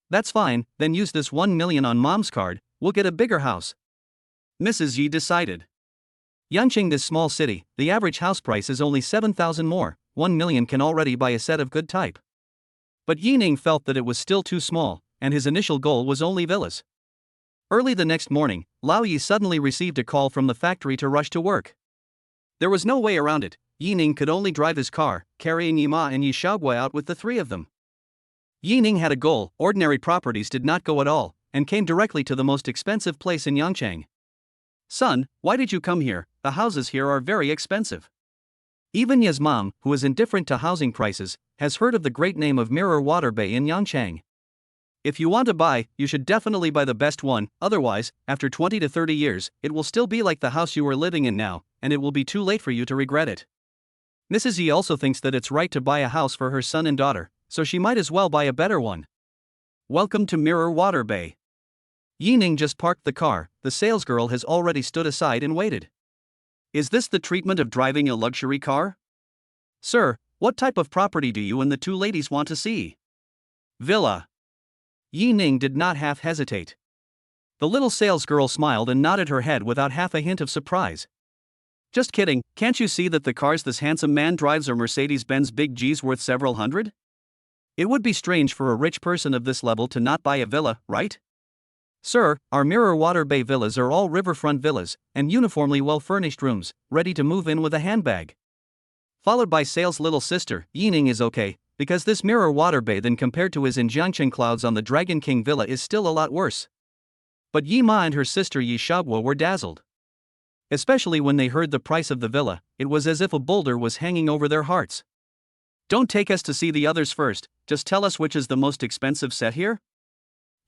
That's fine, then use this 1 million on mom's card, we'll get a bigger house. Mrs. Yi decided. Yanqing, this small city, the average house price is only 7,000 more, 1 million can already buy a set of good type. But Yining felt that it was still too small, and his initial goal was only villas. Early the next morning, Lao Yi suddenly received a call from the factory to rush to work. There was no way around it, Yining could only drive his car, carrying Yi Ma and Yi Xiaogui out with the 3 of them. Yining had a goal, ordinary properties did not go at all, and came directly to the most expensive place in Yangchang. Son, why did you come here? The houses here are very expensive. Even Ye's mom, who is indifferent to housing prices, has heard of the great name of Mirror Water Bay in Yangchang. If you want to buy, you should definitely buy the best one, otherwise, after 20 to 30 years, it will still be like the house you are living in now, and it will be too late for you to regret it. Mrs. Yi also thinks that it's right to buy a house for her son and daughter, so she might as well buy a better one. Welcome to Mirror Water Bay. Yining just parked the car, the salesgirl has already stood aside and waited. Is this the treatment of driving a luxury car? Sir, what type of property do you and the 2 ladies want to see? Villa. Yining did not half hesitate. The little salesgirl smiled and nodded her head without half a hint of surprise. Just kidding, can't you see that the cars this handsome man drives are Mercedes-Benz Big G's worth several hundred? It would be strange for a rich person of this level to not buy a villa, right? Sir, our Mirror Water Bay villas are all riverfront villas, and uniformly well-furnished rooms, ready to move in with a handbag. Followed by sales little sister, Yining is okay, because this Mirror Water Bay then compared to his in Jiangchen clouds on the Dragon King Villa is still a lot worse. But Yi Ma and her sister Yi Xiaogua were dazzled. Especially when they heard the price of the villa, it was as if a boulder was hanging over their hearts. Don't take us to see the others first, just tell us which is the most expensive set here?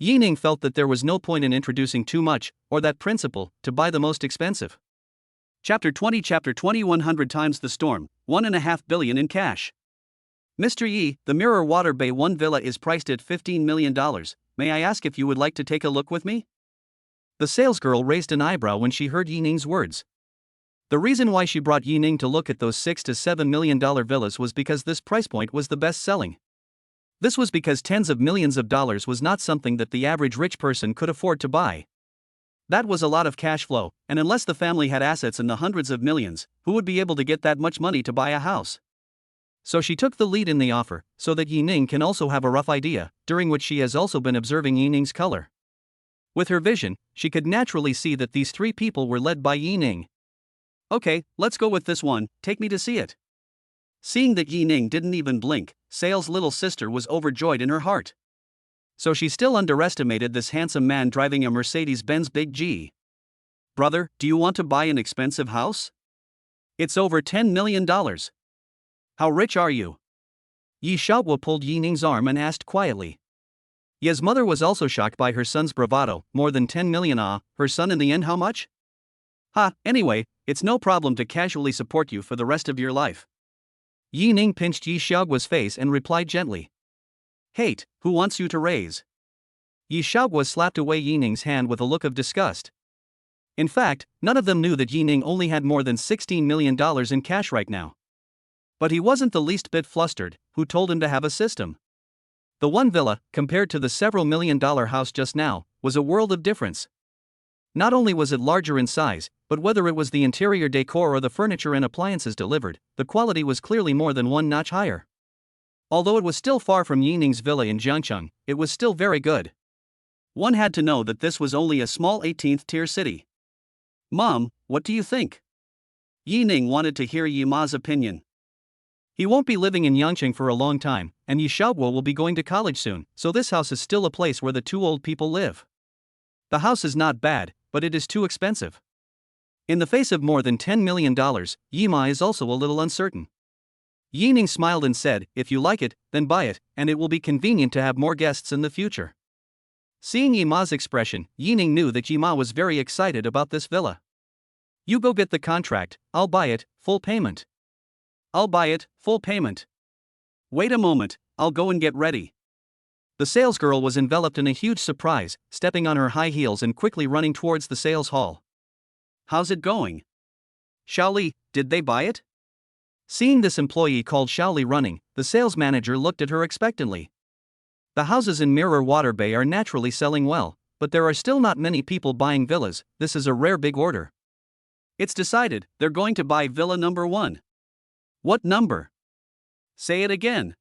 Yining felt that there was no point in introducing too much, or that principle, to buy the most expensive. Chapter 20 Chapter 20 100 times the storm, 1.5 billion in cash. Mr. Yi, the Mirror Water Bay 1 villa is priced at $15 million, may I ask if you would like to take a look with me? The salesgirl raised an eyebrow when she heard Yining's words. The reason why she brought Yining to look at those $6 to $7 million villas was because this price point was the best selling. This was because tens of millions of dollars was not something that the average rich person could afford to buy. That was a lot of cash flow, and unless the family had assets in the hundreds of millions, who would be able to get that much money to buy a house? So she took the lead in the offer, so that Yining can also have a rough idea, during which she has also been observing Yining's color. With her vision, she could naturally see that these 3 people were led by Yining. Okay, let's go with this one, take me to see it. Seeing that Yining didn't even blink, Sale's little sister was overjoyed in her heart. So she still underestimated this handsome man driving a Mercedes-Benz Big G. Brother, do you want to buy an expensive house? It's over $10 million. How rich are you? Yi Xiaoguo pulled Yi Ning's arm and asked quietly. Ye's mother was also shocked by her son's bravado. More than 10 million. Her son in the end how much? Ha, anyway, it's no problem to casually support you for the rest of your life. Yi Ning pinched Yi Xiaoguo's face and replied gently. Hate, who wants you to raise? Yi Xiaoguo slapped away Yi Ning's hand with a look of disgust. In fact, none of them knew that Yi Ning only had more than $16 million in cash right now. But he wasn't the least bit flustered. Who told him to have a system? The one villa, compared to the several $1 million house just now, was a world of difference. Not only was it larger in size, but whether it was the interior decor or the furniture and appliances delivered, the quality was clearly more than one notch higher. Although it was still far from Yi Ning's villa in Jiangcheng, it was still very good. One had to know that this was only a small 18th tier city. Mom, what do you think? Yi Ning wanted to hear Yi Ma's opinion. He won't be living in Yangcheng for a long time, and Yi Xiaoguo will be going to college soon, so this house is still a place where the two old people live. The house is not bad, but it is too expensive. In the face of more than $10 million, Yi Ma is also a little uncertain. Yi Ning smiled and said, if you like it, then buy it, and it will be convenient to have more guests in the future. Seeing Yi Ma's expression, Yi Ning knew that Yi Ma was very excited about this villa. You go get the contract, I'll buy it, full payment. I'll buy it, full payment. Wait a moment, I'll go and get ready. The salesgirl was enveloped in a huge surprise, stepping on her high heels and quickly running towards the sales hall. How's it going? Xiaoli, did they buy it? Seeing this employee called Xiaoli running, the sales manager looked at her expectantly. The houses in Mirror Water Bay are naturally selling well, but there are still not many people buying villas. This is a rare big order. It's decided, they're going to buy villa number 1. What number? Say it again.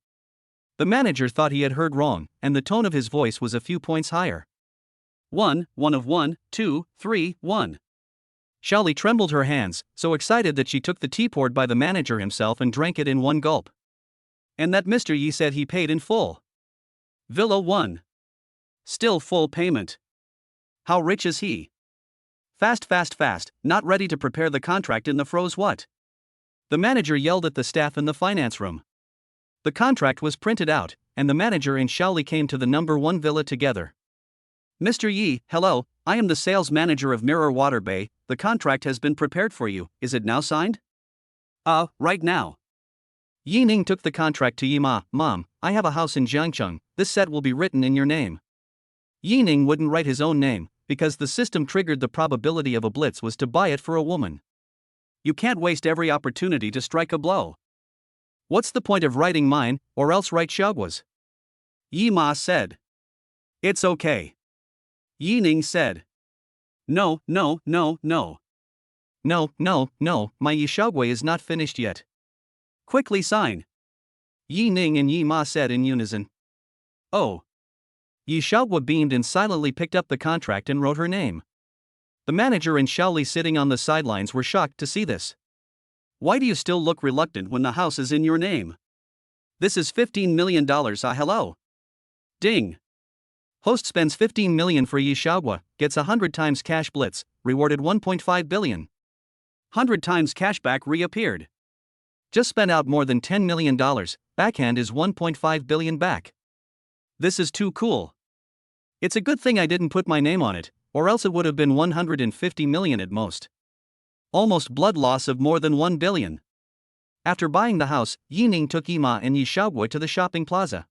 The manager thought he had heard wrong, and the tone of his voice was a few points higher. 1 of 1, 2, 3, 1. Xiaoli trembled her hands, so excited that she took the tea poured by the manager himself and drank it in one gulp. And that Mr. Yi said he paid in full. Villa 1. Still full payment. How rich is he? Fast, not ready to prepare the contract in the froze what? The manager yelled at the staff in the finance room. The contract was printed out, and the manager and Xiaoli came to the number 1 villa together. Mr. Yi, hello, I am the sales manager of Mirror Water Bay. The contract has been prepared for you. Is it now signed? Right now. Yi Ning took the contract to Yi Ma. Mom, I have a house in Jiangcheng. This set will be written in your name. Yi Ning wouldn't write his own name, because the system triggered the probability of a blitz was to buy it for a woman. You can't waste every opportunity to strike a blow. What's the point of writing mine, or else write Xiaoguo's? Yi Ma said. It's okay. Yi Ning said. No, my Yi Xiaoguo is not finished yet. Quickly sign. Yi Ning and Yi Ma said in unison. Oh. Yi Xiaoguo beamed and silently picked up the contract and wrote her name. The manager and Xiaoli sitting on the sidelines were shocked to see this. Why do you still look reluctant when the house is in your name? This is $15 million. Hello. Ding. Host spends $15 million for Yi Xiaoguo, gets 100 times cash blitz, rewarded $1.5 billion. 100 times cashback reappeared. Just spent out more than $10 million, backhand is $1.5 billion back. This is too cool. It's a good thing I didn't put my name on it, or else it would have been $150 million at most. Almost blood loss of more than $1 billion. After buying the house, Yi Ning took Yi Ma and Yi Xiaoguo to the shopping plaza.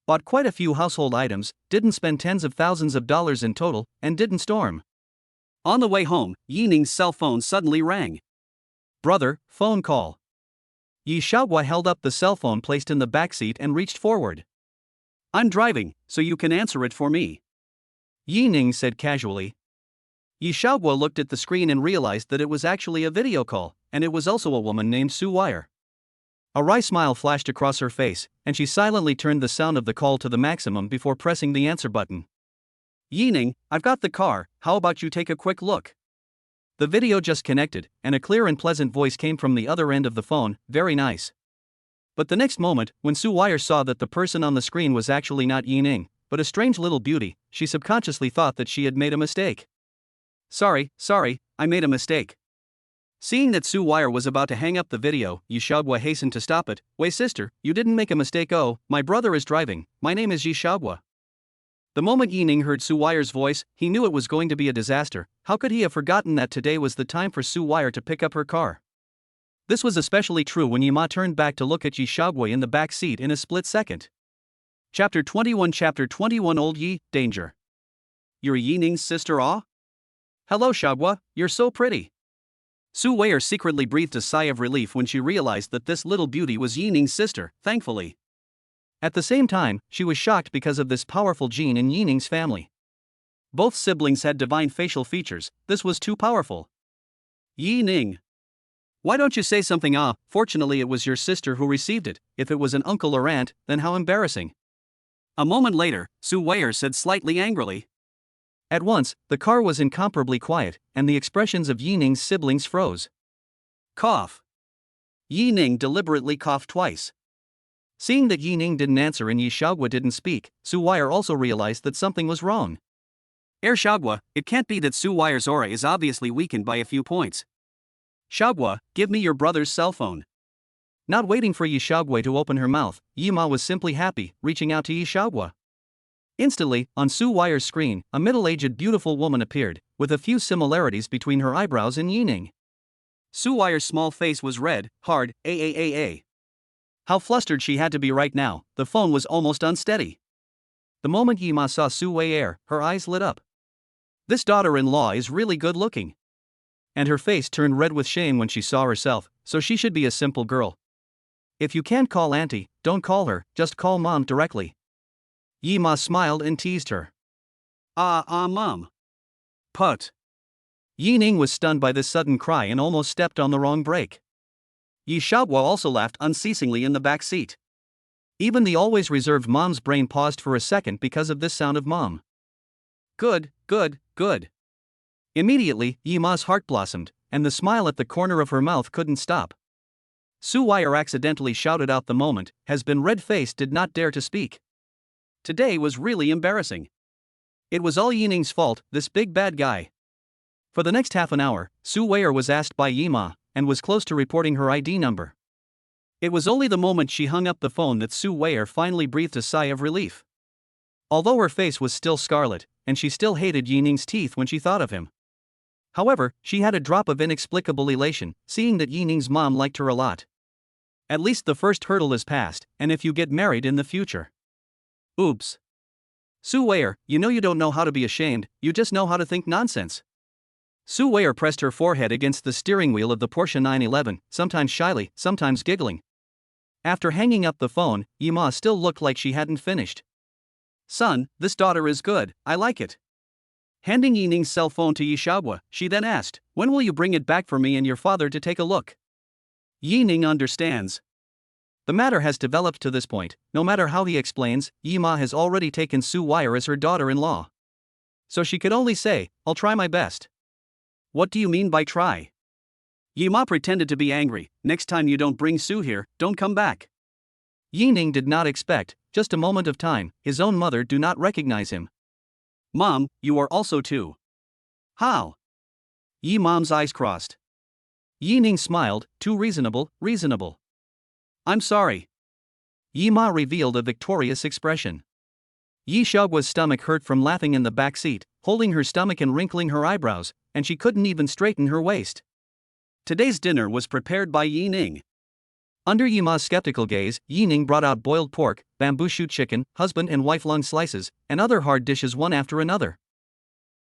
Bought quite a few household items, didn't spend tens of thousands of dollars in total, and didn't storm. On the way home, Yi Ning's cell phone suddenly rang. Brother, phone call. Yi Xiaoguo held up the cell phone placed in the back seat and reached forward. I'm driving, so you can answer it for me. Yi Ning said casually. Yi Xiaoguo looked at the screen and realized that it was actually a video call, and it was also a woman named Su Wire. A wry smile flashed across her face, and she silently turned the sound of the call to the maximum before pressing the answer button. Yi Ning, I've got the car, how about you take a quick look? The video just connected, and a clear and pleasant voice came from the other end of the phone, very nice. But the next moment, when Su Wire saw that the person on the screen was actually not Yi Ning, but a strange little beauty, she subconsciously thought that she had made a mistake. Sorry, I made a mistake. Seeing that Su Wire was about to hang up the video, Yishagwa hastened to stop it. Wait sister, you didn't make a mistake. Oh, my brother is driving, my name is Yishagwa. The moment Yining heard Su Wire's voice, he knew it was going to be a disaster. How could he have forgotten that today was the time for Su Wire to pick up her car? This was especially true when Yima turned back to look at Yishagwa in the back seat in a split second. Chapter 21 Old Yi, Danger. You're Yining's sister-in-law? Hello Shagwa, you're so pretty. Su Wire secretly breathed a sigh of relief when she realized that this little beauty was Yining's sister, thankfully. At the same time, she was shocked because of this powerful gene in Yining's family. Both siblings had divine facial features, this was too powerful. Yining. Why don't you say something? Fortunately it was your sister who received it. If it was an uncle or aunt, then how embarrassing. A moment later, Su Wire said slightly angrily. At once, the car was incomparably quiet, and the expressions of Yining's siblings froze. Cough. Yining deliberately coughed twice. Seeing that Yining didn't answer and Yishagwa didn't speak, Su Wire also realized that something was wrong. Shagwa, it can't be that Su Wire's aura is obviously weakened by a few points. Shagwa, give me your brother's cell phone. Not waiting for Yishagwa to open her mouth, Yima was simply happy, reaching out to Yishagwa. Instantly, on Su Wire's screen, a middle-aged beautiful woman appeared, with a few similarities between her eyebrows and Yining. Su Wire's small face was red, hard, How flustered she had to be right now, the phone was almost unsteady. The moment Yima saw Su Wire, her eyes lit up. This daughter-in-law is really good-looking. And her face turned red with shame when she saw herself, so she should be a simple girl. If you can't call auntie, don't call her, just call mom directly. Yima smiled and teased her. Mom. Put. Yining was stunned by this sudden cry and almost stepped on the wrong brake. Yishagwa also laughed unceasingly in the back seat. Even the always reserved mom's brain paused for a second because of this sound of mom. Good. Immediately, Yima's heart blossomed, and the smile at the corner of her mouth couldn't stop. Su Wire accidentally shouted out the moment, has been red-faced, did not dare to speak. Today was really embarrassing. It was all Yining's fault, this big bad guy. For the next half an hour, Su Wire was asked by Yima, and was close to reporting her ID number. It was only the moment she hung up the phone that Su Wire finally breathed a sigh of relief. Although her face was still scarlet, and she still hated Yining's teeth when she thought of him. However, she had a drop of inexplicable elation, seeing that Yining's mom liked her a lot. At least the first hurdle is passed, and if you get married in the future. Oops. Su Wire, you know you don't know how to be ashamed, you just know how to think nonsense. Su Wire pressed her forehead against the steering wheel of the Porsche 911, sometimes shyly, sometimes giggling. After hanging up the phone, Yima still looked like she hadn't finished. Son, this daughter is good, I like it. Handing Yining's cell phone to Yishagwa, she then asked, when will you bring it back for me and your father to take a look? Yining understands. The matter has developed to this point, no matter how he explains, Yima has already taken Su Wire as her daughter-in-law. So she could only say, I'll try my best. What do you mean by try? Yima pretended to be angry, next time you don't bring Su here, don't come back. Yining did not expect, just a moment of time, his own mother do not recognize him. Mom, you are also too. How? Mom's eyes crossed. Yining smiled, too reasonable. I'm sorry. Yima revealed a victorious expression. Yishagwa's stomach hurt from laughing in the back seat, holding her stomach and wrinkling her eyebrows, and she couldn't even straighten her waist. Today's dinner was prepared by Yining. Under Yima's skeptical gaze, Yining brought out boiled pork, bamboo shoot chicken, husband and wife lung slices, and other hard dishes one after another.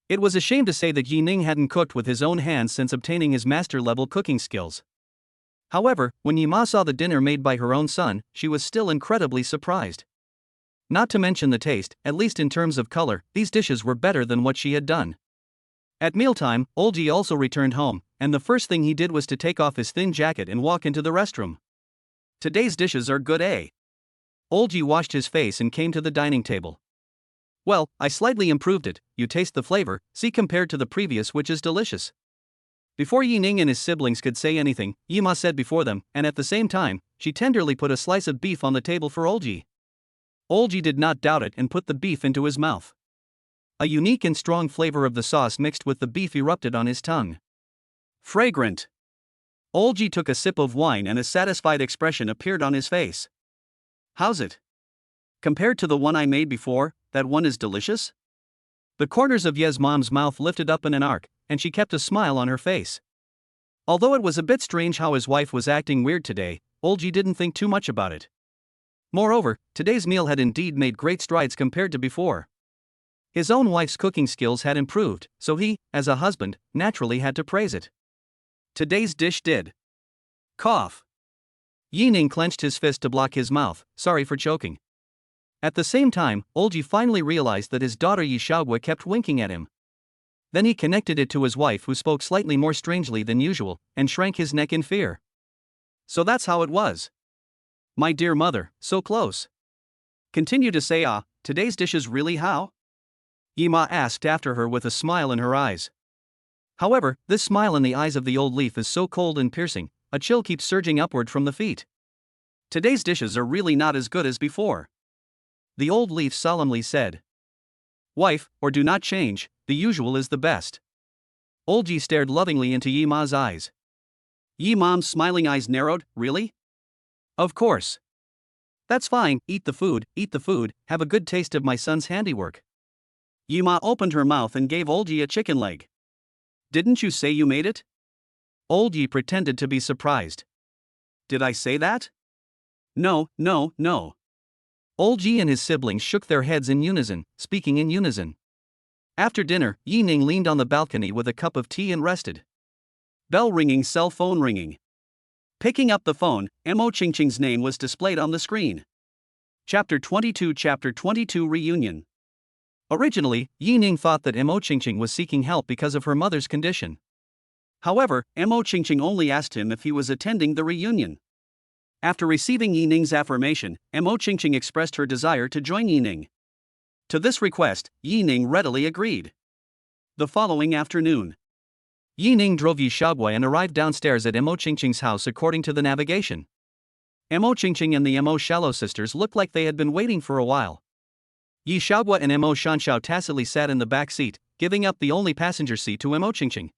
It was a shame to say that Yining hadn't cooked with his own hands since obtaining his master-level cooking skills. However, when Yima saw the dinner made by her own son, she was still incredibly surprised. Not to mention the taste, at least in terms of color, these dishes were better than what she had done. At mealtime, Olji also returned home, and the first thing he did was to take off his thin jacket and walk into the restroom. Today's dishes are good, eh? Olji washed his face and came to the dining table. Well, I slightly improved it, you taste the flavor, see compared to the previous which is delicious. Before Yining and his siblings could say anything, Yima said before them, and at the same time, she tenderly put a slice of beef on the table for Olji. Olji did not doubt it and put the beef into his mouth. A unique and strong flavor of the sauce mixed with the beef erupted on his tongue. Fragrant. Olji took a sip of wine and a satisfied expression appeared on his face. How's it? Compared to the one I made before, that one is delicious? The corners of Ye's mom's mouth lifted up in an arc, and she kept a smile on her face. Although it was a bit strange how his wife was acting weird today, Olji didn't think too much about it. Moreover, today's meal had indeed made great strides compared to before. His own wife's cooking skills had improved, so he, as a husband, naturally had to praise it. Today's dish did. Cough. Yining clenched his fist to block his mouth, sorry for choking. At the same time, Olji finally realized that his daughter Yi Xiaogui kept winking at him. Then he connected it to his wife, who spoke slightly more strangely than usual, and shrank his neck in fear. So that's how it was. My dear mother, so close. Continue to say today's dish is really how? Yi Ma asked after her with a smile in her eyes. However, this smile in the eyes of the old leaf is so cold and piercing, a chill keeps surging upward from the feet. Today's dishes are really not as good as before. The old leaf solemnly said. Wife, or do not change, the usual is the best. Olji stared lovingly into Yi Ma's eyes. Yi Mom's smiling eyes narrowed, really? Of course. That's fine, eat the food, have a good taste of my son's handiwork. Yi Ma opened her mouth and gave Olji a chicken leg. Didn't you say you made it? Olji pretended to be surprised. Did I say that? No. Olji and his siblings shook their heads in unison, speaking in unison. After dinner, Yining leaned on the balcony with a cup of tea and rested. Bell ringing, cell phone ringing. Picking up the phone, Mo Qingqing's name was displayed on the screen. Chapter 22 Reunion. Originally, Yining thought that Mo Qingqing was seeking help because of her mother's condition. However, Mo Qingqing only asked him if he was attending the reunion. After receiving Yining's affirmation, Mo Qingqing expressed her desire to join Yining. To this request, Yining readily agreed. The following afternoon, Yining drove Yi Xiaogui and arrived downstairs at Mo Qingqing's house according to the navigation. Mo Qingqing and the Mo Shallow sisters looked like they had been waiting for a while. Yi Xiaogui and Mo Shanxiao tacitly sat in the back seat, giving up the only passenger seat to Mo Qingqing.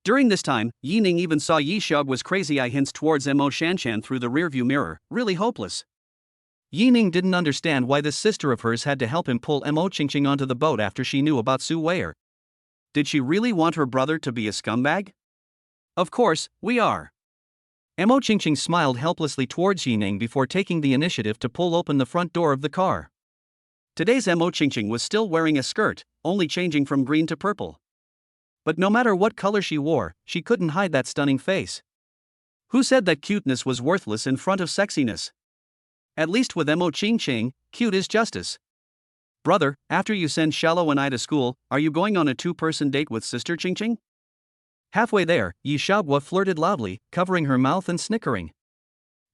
During this time, Yining even saw Yi Xiaogui's crazy eye hints towards Mo Shanshan through the rearview mirror, really hopeless. Yining didn't understand why this sister of hers had to help him pull Mo Qingqing onto the boat after she knew about Su Wei'er. Did she really want her brother to be a scumbag? Of course, we are. Mo Qingqing smiled helplessly towards Yining before taking the initiative to pull open the front door of the car. Today's Mo Qingqing was still wearing a skirt, only changing from green to purple. But no matter what color she wore, she couldn't hide that stunning face. Who said that cuteness was worthless in front of sexiness? At least with Mo Qingqing, cute is justice. Brother, after you send Shallow and I to school, are you going on a two-person date with Sister Qingqing? Halfway there, Yi Xiaogui flirted loudly, covering her mouth and snickering.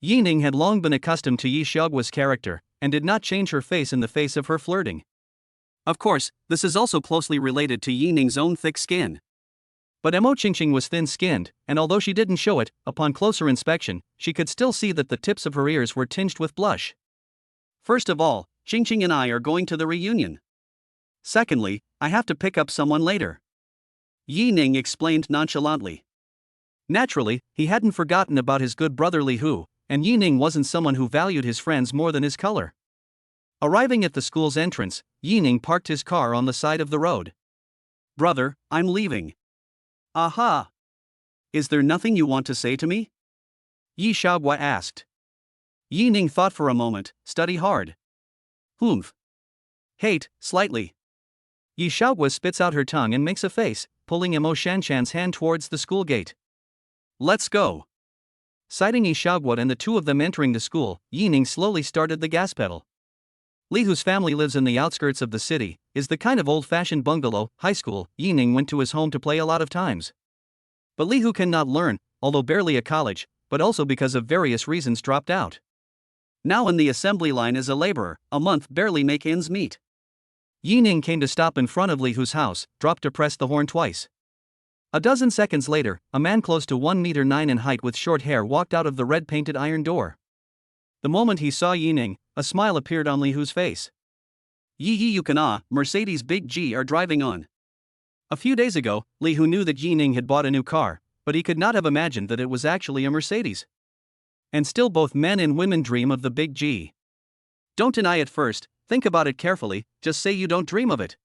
Yining had long been accustomed to Yi Xiaogui's character, and did not change her face in the face of her flirting. Of course, this is also closely related to Yining's own thick skin. But Mo Qingqing was thin-skinned, and although she didn't show it, upon closer inspection, she could still see that the tips of her ears were tinged with blush. First of all, Qingqing and I are going to the reunion. Secondly, I have to pick up someone later. Yining explained nonchalantly. Naturally, he hadn't forgotten about his good brother Li Hu, and Yining wasn't someone who valued his friends more than his color. Arriving at the school's entrance, Yining parked his car on the side of the road. Brother, I'm leaving. Aha! Is there nothing you want to say to me? Yi Xiaogui asked. Yining thought for a moment, study hard. Hate, slightly. Yi Xiaogui spits out her tongue and makes a face, pulling Mo Shanshan's hand towards the school gate. Let's go. Sighting Yi Xiaogui and the two of them entering the school, Yining slowly started the gas pedal. Li Hu's family lives in the outskirts of the city, is the kind of old-fashioned bungalow, high school. Yining went to his home to play a lot of times. But Li Hu cannot learn, although barely a college, but also because of various reasons dropped out. Now in the assembly line as a laborer, a month barely make ends meet. Yining came to stop in front of Li Hu's house, dropped to press the horn twice. A dozen seconds later, a man close to 1.9 meters in height with short hair walked out of the red-painted iron door. The moment he saw Yining, a smile appeared on Li Hu's face. Yi you can Mercedes Big G are driving on. A few days ago, Li Hu knew that Yining had bought a new car, but he could not have imagined that it was actually a Mercedes. And still both men and women dream of the big G. Don't deny it first, think about it carefully, just say you don't dream of it.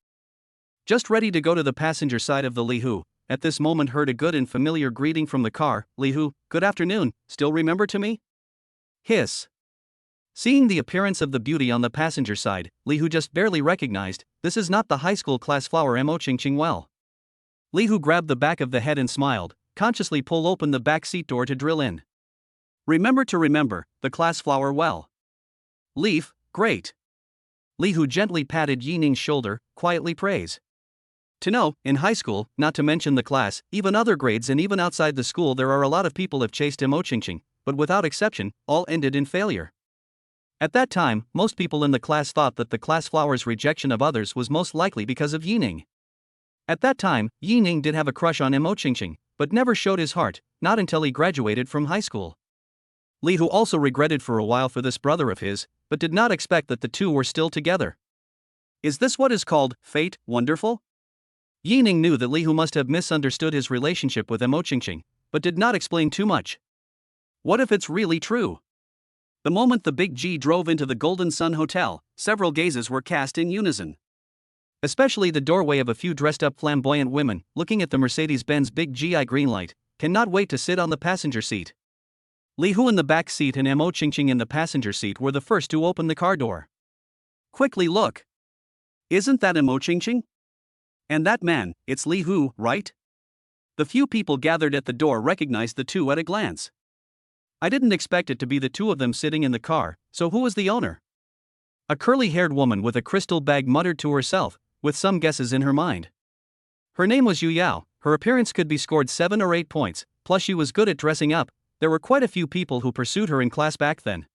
Just ready to go to the passenger side of the Li Hu, at this moment heard a good and familiar greeting from the car. Li Hu, good afternoon, still remember to me? Hiss. Seeing the appearance of the beauty on the passenger side, Li Hu just barely recognized, this is not the high school class flower Mo Qingqing well. Li Hu grabbed the back of the head and smiled, consciously pull open the back seat door to drill in. Remember to remember, the class flower well. Leaf, great. Li Hu gently patted Yining's shoulder, quietly praise. To know, in high school, not to mention the class, even other grades and even outside the school there are a lot of people have chased Mo Qingqing, but without exception, all ended in failure. At that time, most people in the class thought that the class flower's rejection of others was most likely because of Yining. At that time, Yining did have a crush on Mo Qingqing, but never showed his heart, not until he graduated from high school. Li Hu also regretted for a while for this brother of his, but did not expect that the two were still together. Is this what is called fate, wonderful? Yining knew that Li Hu must have misunderstood his relationship with Mo Qingqing, but did not explain too much. What if it's really true? The moment the big G drove into the Golden Sun Hotel, several gazes were cast in unison. Especially the doorway of a few dressed-up flamboyant women, looking at the Mercedes-Benz big GI green light, cannot wait to sit on the passenger seat. Li Hu in the back seat and Mo Qingqing in the passenger seat were the first to open the car door. Quickly look. Isn't that Mo Qingqing? And that man, it's Li Hu, right? The few people gathered at the door recognized the two at a glance. I didn't expect it to be the two of them sitting in the car, so who was the owner? A curly-haired woman with a crystal bag muttered to herself, with some guesses in her mind. Her name was Yu Yao, her appearance could be scored 7 or 8 points, plus she was good at dressing up. There were quite a few people who pursued her in class back then.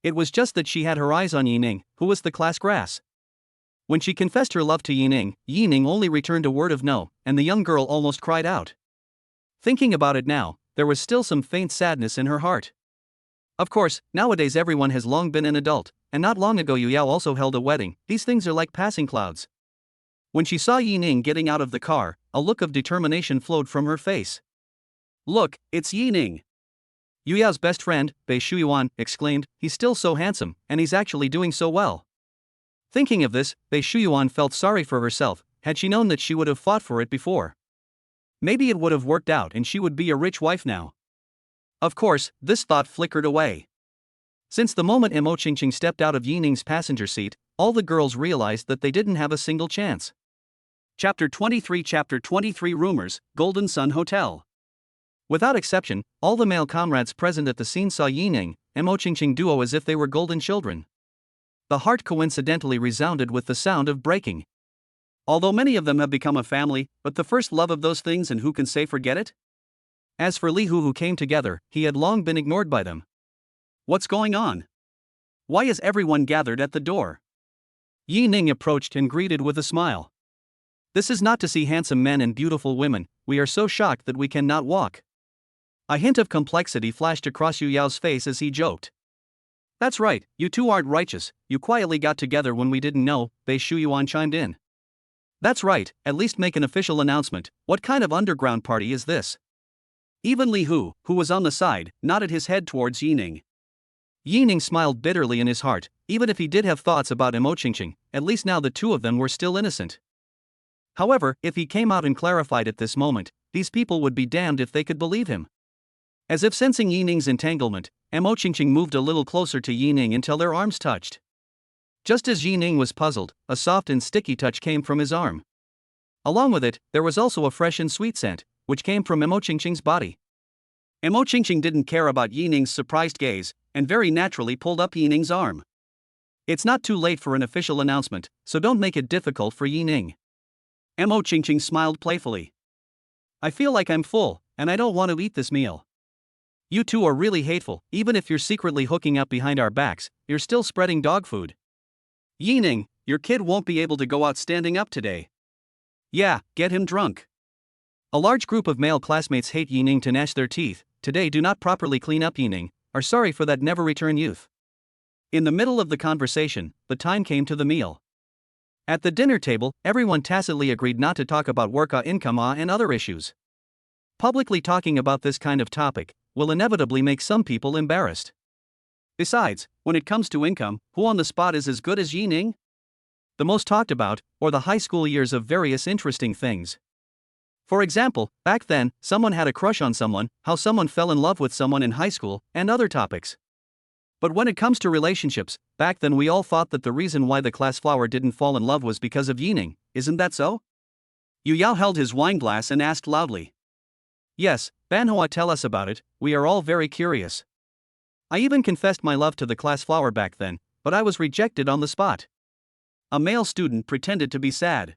It was just that she had her eyes on Yining, who was the class grass. When she confessed her love to Yining, Yining only returned a word of no, and the young girl almost cried out. Thinking about it now, there was still some faint sadness in her heart. Of course, nowadays everyone has long been an adult, and not long ago Yu Yao also held a wedding. These things are like passing clouds. When she saw Yining getting out of the car, a look of determination flowed from her face. Look, it's Yining. Yu Yao's best friend, Bei Shuyuan, exclaimed, he's still so handsome, and he's actually doing so well. Thinking of this, Bei Shuyuan felt sorry for herself. Had she known that she would have fought for it before. Maybe it would have worked out and she would be a rich wife now. Of course, this thought flickered away. Since the moment Mo Qingqing stepped out of Yining's passenger seat, all the girls realized that they didn't have a single chance. Chapter 23 Rumors, Golden Sun Hotel. Without exception, all the male comrades present at the scene saw Yining and Mo Qingqing duo as if they were golden children. The heart coincidentally resounded with the sound of breaking. Although many of them have become a family, but the first love of those things, and who can say forget it? As for Li Hu, who came together, he had long been ignored by them. What's going on? Why is everyone gathered at the door? Yining approached and greeted with a smile. This is not to see handsome men and beautiful women, we are so shocked that we cannot walk. A hint of complexity flashed across Yu Yao's face as he joked. That's right, you two aren't righteous, you quietly got together when we didn't know, Bei Shuyuan chimed in. That's right, at least make an official announcement. What kind of underground party is this? Even Li Hu, who was on the side, nodded his head towards Yining. Yining smiled bitterly in his heart. Even if he did have thoughts about Mo Qingqing, at least now the two of them were still innocent. However, if he came out and clarified at this moment, these people would be damned if they could believe him. As if sensing Yining's entanglement, Mo Qingqing moved a little closer to Yining until their arms touched. Just as Yining was puzzled, a soft and sticky touch came from his arm. Along with it, there was also a fresh and sweet scent, which came from Mo Qingqing's body. Mo Qingqing didn't care about Yining's surprised gaze, and very naturally pulled up Yining's arm. It's not too late for an official announcement, so don't make it difficult for Yining. Mo Qingqing smiled playfully. I feel like I'm full, and I don't want to eat this meal. You two are really hateful, even if you're secretly hooking up behind our backs, you're still spreading dog food. Yining, your kid won't be able to go out standing up today. Yeah, get him drunk. A large group of male classmates hate Yining to gnash their teeth, today do not properly clean up Yining, are sorry for that never return youth. In the middle of the conversation, the time came to the meal. At the dinner table, everyone tacitly agreed not to talk about work income and other issues. Publicly talking about this kind of topic will inevitably make some people embarrassed. Besides, when it comes to income, who on the spot is as good as Yi Ning? The most talked about, or the high school years of various interesting things. For example, back then, someone had a crush on someone, how someone fell in love with someone in high school, and other topics. But when it comes to relationships, back then we all thought that the reason why the class flower didn't fall in love was because of Yi Ning, isn't that so? Yu Yao held his wine glass and asked loudly. Yes, Banhua, tell us about it, we are all very curious. I even confessed my love to the class flower back then, but I was rejected on the spot. A male student pretended to be sad.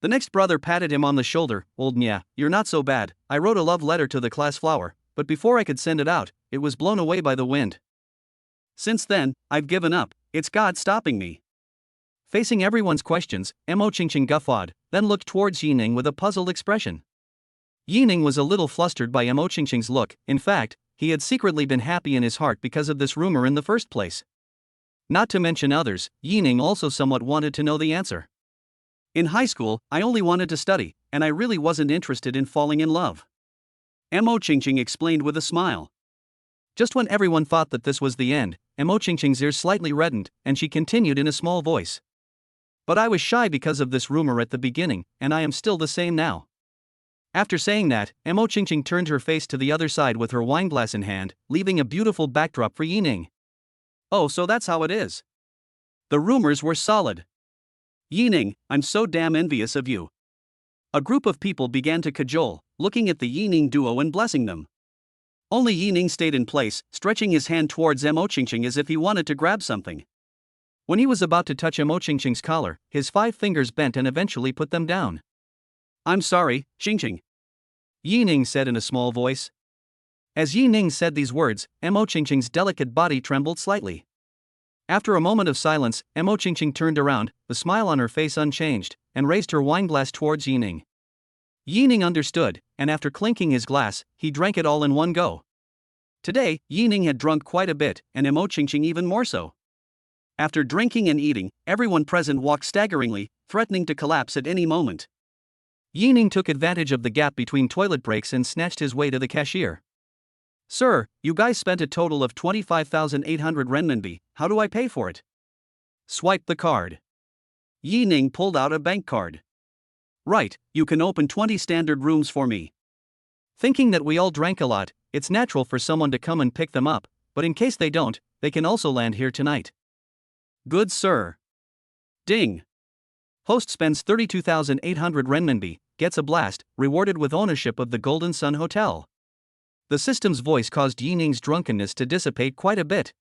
The next brother patted him on the shoulder. Old Nya, you're not so bad, I wrote a love letter to the class flower, but before I could send it out, it was blown away by the wind. Since then, I've given up, it's God stopping me. Facing everyone's questions, Mo Qingqing guffawed, then looked towards Yi Ning with a puzzled expression. Yi Ning was a little flustered by Mo Qingqing's look. In fact, he had secretly been happy in his heart because of this rumor in the first place. Not to mention others, Yi Ning also somewhat wanted to know the answer. In high school, I only wanted to study, and I really wasn't interested in falling in love. Mo Qingqing explained with a smile. Just when everyone thought that this was the end, Mo Qingqing's ears slightly reddened, and she continued in a small voice. But I was shy because of this rumor at the beginning, and I am still the same now. After saying that, Mo Qingqing turned her face to the other side with her wineglass in hand, leaving a beautiful backdrop for Yi Ning. Oh, so that's how it is. The rumors were solid. Yi Ning, I'm so damn envious of you. A group of people began to cajole, looking at the Yi Ning duo and blessing them. Only Yi Ning stayed in place, stretching his hand towards Mo Qingqing as if he wanted to grab something. When he was about to touch Mo Qingqing's collar, his 5 fingers bent and eventually put them down. I'm sorry, Qingqing. Yi Ning said in a small voice. As Yi Ning said these words, Mo Qingqing's delicate body trembled slightly. After a moment of silence, Mo Qingqing turned around, the smile on her face unchanged, and raised her wineglass towards Yi Ning. Yi Ning understood, and after clinking his glass, he drank it all in one go. Today, Yi Ning had drunk quite a bit, and Mo Qingqing even more so. After drinking and eating, everyone present walked staggeringly, threatening to collapse at any moment. Yi Ning took advantage of the gap between toilet breaks and snatched his way to the cashier. Sir, you guys spent a total of 25,800 renminbi, how do I pay for it? Swipe the card. Yi Ning pulled out a bank card. Right, you can open 20 standard rooms for me. Thinking that we all drank a lot, it's natural for someone to come and pick them up, but in case they don't, they can also land here tonight. Good sir. Ding. Host spends 32,800 renminbi, gets a blast, rewarded with ownership of the Golden Sun Hotel. The system's voice caused Yi Ning's drunkenness to dissipate quite a bit.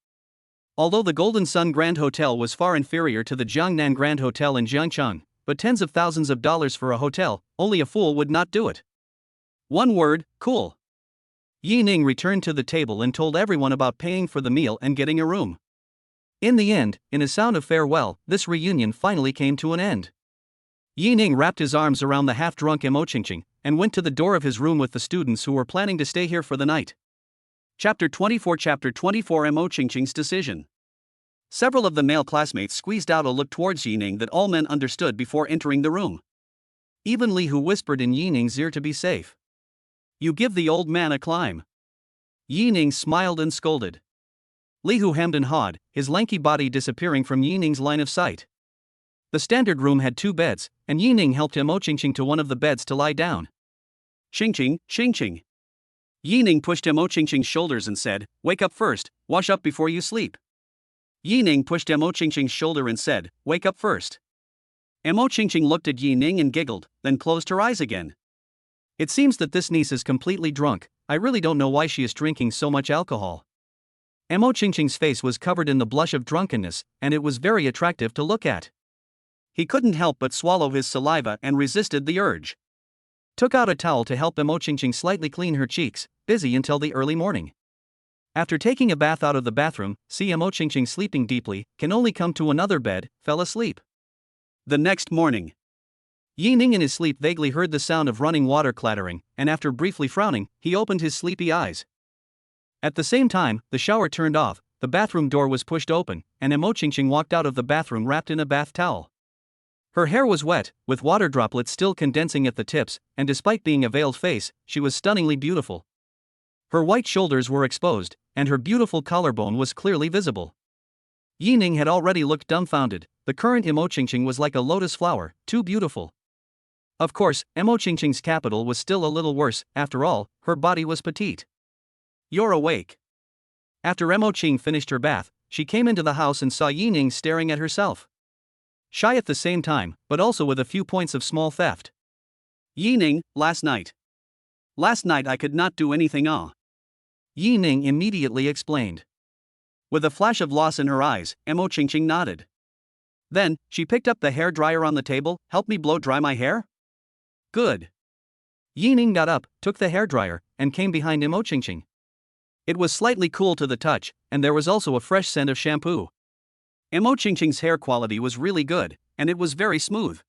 Although the Golden Sun Grand Hotel was far inferior to the Jiangnan Grand Hotel in Jiangcheng, but tens of thousands of dollars for a hotel, only a fool would not do it. One word, cool. Yi Ning returned to the table and told everyone about paying for the meal and getting a room. In the end, in a sound of farewell, this reunion finally came to an end. Yi Ning wrapped his arms around the half-drunk Mo Qingqing and went to the door of his room with the students who were planning to stay here for the night. Chapter 24 Mo Qingqing's decision. Several of the male classmates squeezed out a look towards Yi Ning that all men understood before entering the room. Even Li Hu whispered in Yi Ning's ear to be safe. You give the old man a climb. Yi Ning smiled and scolded. Li Hu hemmed and hawed, his lanky body disappearing from Yi Ning's line of sight. The standard room had 2 beds, and Yi Ning helped Mo Qingqing to one of the beds to lie down. Qingqing, Qingqing. Yi Ning pushed Mo Qingqing's shoulders and said, wake up first, wash up before you sleep. Yi Ning pushed Mo Qingqing's shoulder and said, wake up first. Mo Qingqing looked at Yi Ning and giggled, then closed her eyes again. It seems that this niece is completely drunk, I really don't know why she is drinking so much alcohol. Mo Qingqing's face was covered in the blush of drunkenness, and it was very attractive to look at. He couldn't help but swallow his saliva and resisted the urge. Took out a towel to help Mo Qingqing slightly clean her cheeks, busy until the early morning. After taking a bath out of the bathroom, Mo Qingqing sleeping deeply, can only come to another bed, fell asleep. The next morning, Yi Ning in his sleep vaguely heard the sound of running water clattering, and after briefly frowning, he opened his sleepy eyes. At the same time, the shower turned off, the bathroom door was pushed open, and Mo Qingqing walked out of the bathroom wrapped in a bath towel. Her hair was wet, with water droplets still condensing at the tips, and despite being a veiled face, she was stunningly beautiful. Her white shoulders were exposed, and her beautiful collarbone was clearly visible. Yining had already looked dumbfounded. The current Imo Qingqing was like a lotus flower, too beautiful. Of course, Imo Qingqing's capital was still a little worse. After all, her body was petite. You're awake. After Imo Qing finished her bath, she came into the house and saw Yining staring at herself. Shy at the same time, but also with a few points of small theft. Yining, last night. Last night I could not do anything. Yining immediately explained. With a flash of loss in her eyes, Imo Qingqing nodded. Then, she picked up the hair dryer on the table. Help me blow dry my hair? Good. Yining got up, took the hairdryer, and came behind Imo Qingqing. It was slightly cool to the touch, and there was also a fresh scent of shampoo. Imo Qingqing's hair quality was really good, and it was very smooth.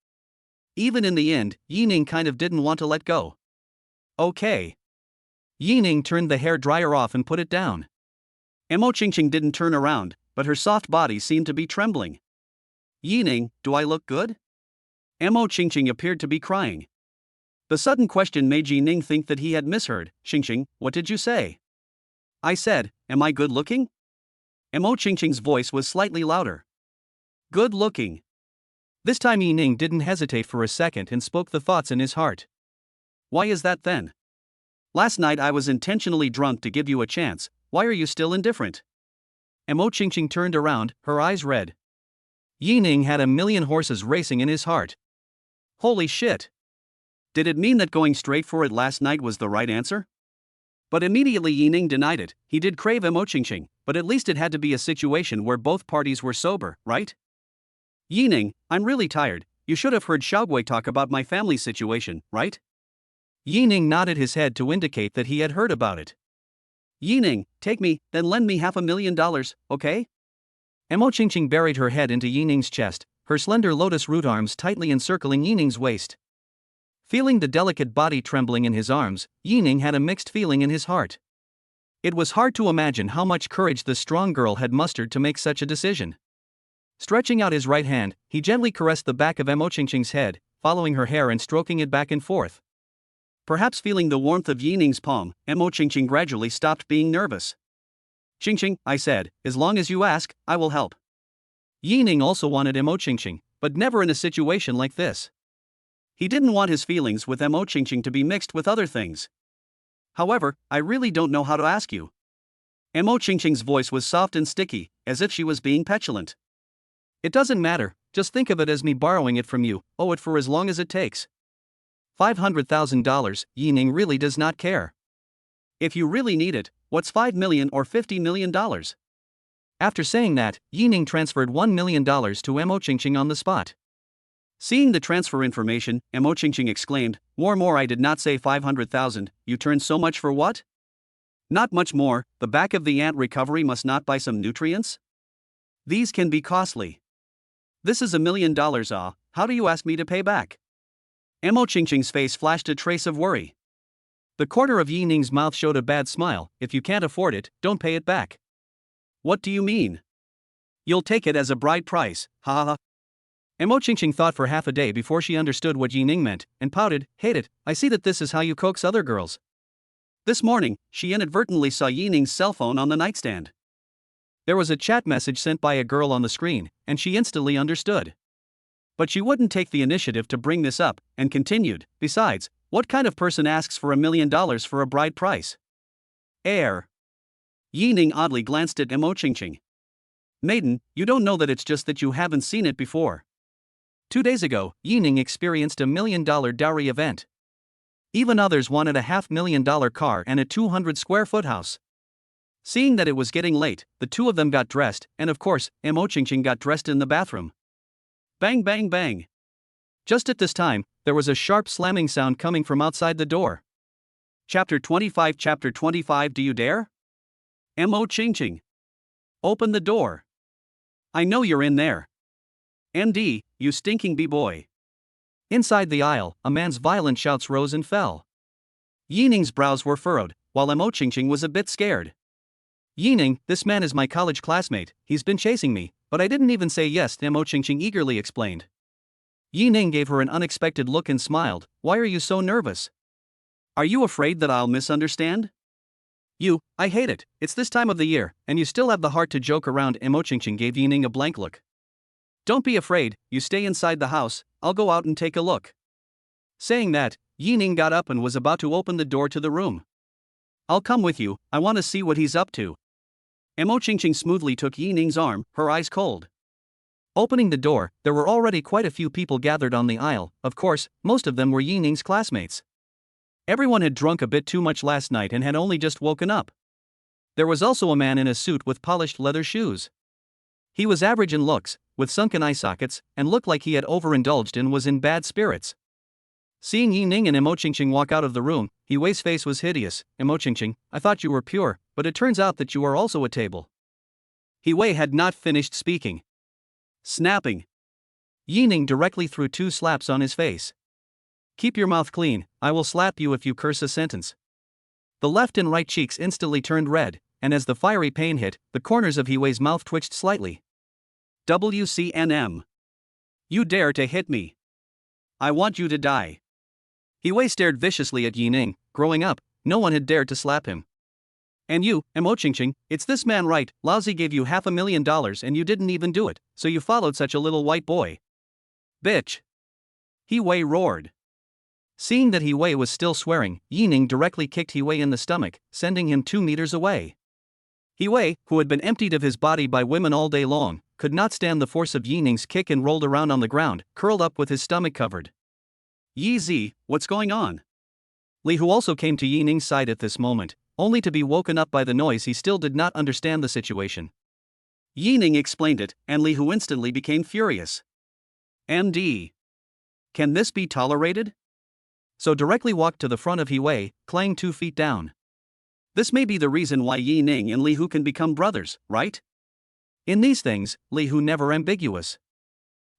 Even in the end, Yining kind of didn't want to let go. Okay. Yining turned the hair dryer off and put it down. Imo Qingqing didn't turn around, but her soft body seemed to be trembling. Yining, do I look good? Imo Qingqing appeared to be crying. The sudden question made Yining think that he had misheard. Qingqing, what did you say? I said, am I good looking? Imo Qingqing's voice was slightly louder. Good looking. This time Yining didn't hesitate for a second and spoke the thoughts in his heart. Why is that then? Last night I was intentionally drunk to give you a chance. Why are you still indifferent? Imo Qingqing turned around, her eyes red. Yining had a million horses racing in his heart. Holy shit! Did it mean that going straight for it last night was the right answer? But immediately Yining denied it. He did crave Imo Qingqing, but at least it had to be a situation where both parties were sober, right? Yining, I'm really tired. You should have heard Xiaogui talk about my family situation, right? Yining nodded his head to indicate that he had heard about it. Yining, take me, then lend me $500,000, okay? Imo Qingqing buried her head into Yining's chest, her slender lotus root arms tightly encircling Yining's waist. Feeling the delicate body trembling in his arms, Yining had a mixed feeling in his heart. It was hard to imagine how much courage the strong girl had mustered to make such a decision. Stretching out his right hand, he gently caressed the back of Imo Qingqing's head, following her hair and stroking it back and forth. Perhaps feeling the warmth of Yining's palm, Imo Qingqing gradually stopped being nervous. Qingqing, I said, as long as you ask, I will help. Yining also wanted Imo Qingqing, but never in a situation like this. He didn't want his feelings with Imo Qingqing to be mixed with other things. However, I really don't know how to ask you. Imo Qingqing's voice was soft and sticky, as if she was being petulant. It doesn't matter, just think of it as me borrowing it from you, owe it for as long as it takes. $500,000, Yining really does not care. If you really need it, what's $5 million or $50 million? After saying that, Yining transferred $1 million to Imo Qingqing on the spot. Seeing the transfer information, Imo Qingqing exclaimed, More, I did not say 500,000, you turned so much for what? Not much more, the back of the ant recovery must not buy some nutrients? These can be costly. This is $1 million, how do you ask me to pay back? Imo Qingqing's face flashed a trace of worry. The corner of Yining's mouth showed a bad smile. If you can't afford it, don't pay it back. What do you mean? You'll take it as a bride price, ha ha ha. Imo Qingqing thought for half a day before she understood what Yining meant, and pouted, hate it, I see that this is how you coax other girls. This morning, she inadvertently saw Yining's cell phone on the nightstand. There was a chat message sent by a girl on the screen, and she instantly understood. But she wouldn't take the initiative to bring this up, and continued, besides, what kind of person asks for $1 million for a bride price? Air. Yining oddly glanced at Imo Qingqing. Maiden, you don't know that it's just that you haven't seen it before. 2 days ago, Yining experienced a $1 million dowry event. Even others wanted a $500,000 car and a 200-square-foot house. Seeing that it was getting late, the two of them got dressed, and of course, Imo Qingqing got dressed in the bathroom. Bang bang bang. Just at this time, there was a sharp slamming sound coming from outside the door. Chapter 25 Do you dare? Imo Qingqing. Open the door. I know you're in there. MD, you stinking b-boy. Inside the aisle, a man's violent shouts rose and fell. Yining's brows were furrowed, while Imo Qingqing was a bit scared. Yining, this man is my college classmate, he's been chasing me, but I didn't even say yes, Imo Qingqing eagerly explained. Yi Ning gave her an unexpected look and smiled. Why are you so nervous? Are you afraid that I'll misunderstand? I hate it, it's this time of the year, and you still have the heart to joke around. Mo Qingqing gave Yi Ning a blank look. Don't be afraid, you stay inside the house, I'll go out and take a look. Saying that, Yi Ning got up and was about to open the door to the room. I'll come with you, I want to see what he's up to. Mo Qingqing smoothly took Yi Ning's arm, her eyes cold. Opening the door, there were already quite a few people gathered on the aisle. Of course, most of them were Yi Ning's classmates. Everyone had drunk a bit too much last night and had only just woken up. There was also a man in a suit with polished leather shoes. He was average in looks, with sunken eye sockets, and looked like he had overindulged and was in bad spirits. Seeing Yi Ning and Mo Qingqing walk out of the room, He Wei's face was hideous. Mo Qingqing, I thought you were pure, but it turns out that you are also a table. He Wei had not finished speaking. Snapping. Yi Ning directly threw 2 slaps on his face. Keep your mouth clean, I will slap you if you curse a sentence. The left and right cheeks instantly turned red, and as the fiery pain hit, the corners of He Wei's mouth twitched slightly. WCNM. You dare to hit me? I want you to die. He Wei stared viciously at Yi Ning. Growing up, no one had dared to slap him. And you, Mo Qingqing, it's this man right, Laozi gave you $500,000 and you didn't even do it, so you followed such a little white boy. Bitch. He Wei roared. Seeing that He Wei was still swearing, Yi Ning directly kicked He Wei in the stomach, sending him 2 meters away. He Wei, who had been emptied of his body by women all day long, could not stand the force of Yi Ning's kick and rolled around on the ground, curled up with his stomach covered. Yi Zi, what's going on? Li Hu also came to Yi Ning's side at this moment, only to be woken up by the noise. He still did not understand the situation. Yi Ning explained it, and Li Hu instantly became furious. MD. Can this be tolerated? So directly walked to the front of He Wei, clang 2 feet down. This may be the reason why Yi Ning and Li Hu can become brothers, right? In these things, Li Hu never ambiguous.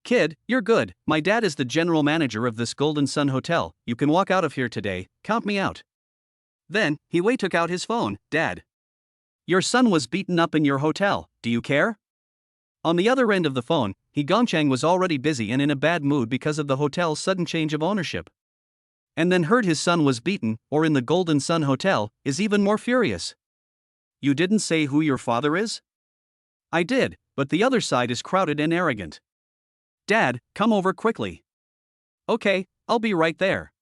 Kid, you're good, my dad is the general manager of this Golden Sun Hotel, you can walk out of here today, count me out. Then, He Wei took out his phone. Dad. Your son was beaten up in your hotel, do you care? On the other end of the phone, He Gongchang was already busy and in a bad mood because of the hotel's sudden change of ownership. And then heard his son was beaten, or in the Golden Sun Hotel, is even more furious. You didn't say who your father is? I did, but the other side is crowded and arrogant. Dad, come over quickly. Okay, I'll be right there.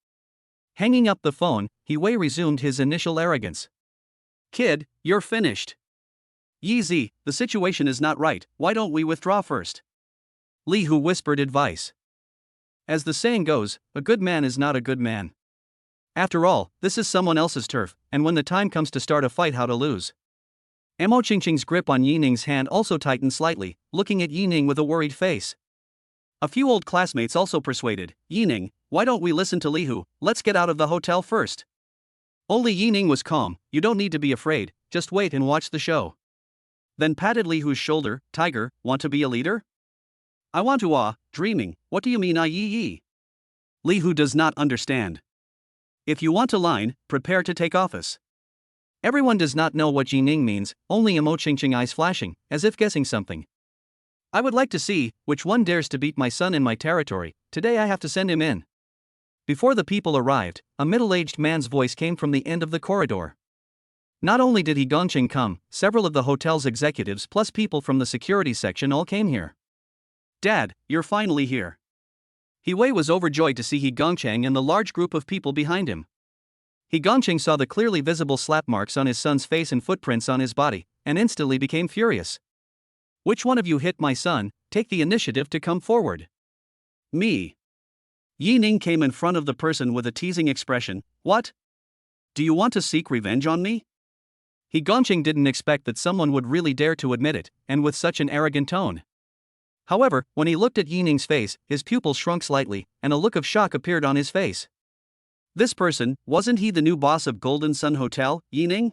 Hanging up the phone, He Wei resumed his initial arrogance. Kid, you're finished. Yi Zi, the situation is not right, why don't we withdraw first? Li Hu whispered advice. As the saying goes, a good man is not a good man. After all, this is someone else's turf, and when the time comes to start a fight, how to lose? Mo Qingqing's grip on Yi Ning's hand also tightened slightly, looking at Yi Ning with a worried face. A few old classmates also persuaded, Yi Ning, why don't we listen to Li Hu, let's get out of the hotel first. Only Yi Ning was calm, you don't need to be afraid, just wait and watch the show. Then patted Li Hu's shoulder, Tiger, want to be a leader? I want to dreaming, what do you mean yi? Li Hu does not understand. If you want to line, prepare to take office. Everyone does not know what Yi Ning means, only Mo Qingqing eyes flashing, as if guessing something. I would like to see, which one dares to beat my son in my territory, today I have to send him in. Before the people arrived, a middle-aged man's voice came from the end of the corridor. Not only did He Gongcheng come, several of the hotel's executives plus people from the security section all came here. Dad, you're finally here. He Wei was overjoyed to see He Gongcheng and the large group of people behind him. He Gongcheng saw the clearly visible slap marks on his son's face and footprints on his body, and instantly became furious. Which one of you hit my son? Take the initiative to come forward. Me. Yi Ning came in front of the person with a teasing expression. What? Do you want to seek revenge on me? He Gongcheng didn't expect that someone would really dare to admit it, and with such an arrogant tone. However, when he looked at Yi Ning's face, his pupils shrunk slightly, and a look of shock appeared on his face. This person, wasn't he the new boss of Golden Sun Hotel, Yi Ning?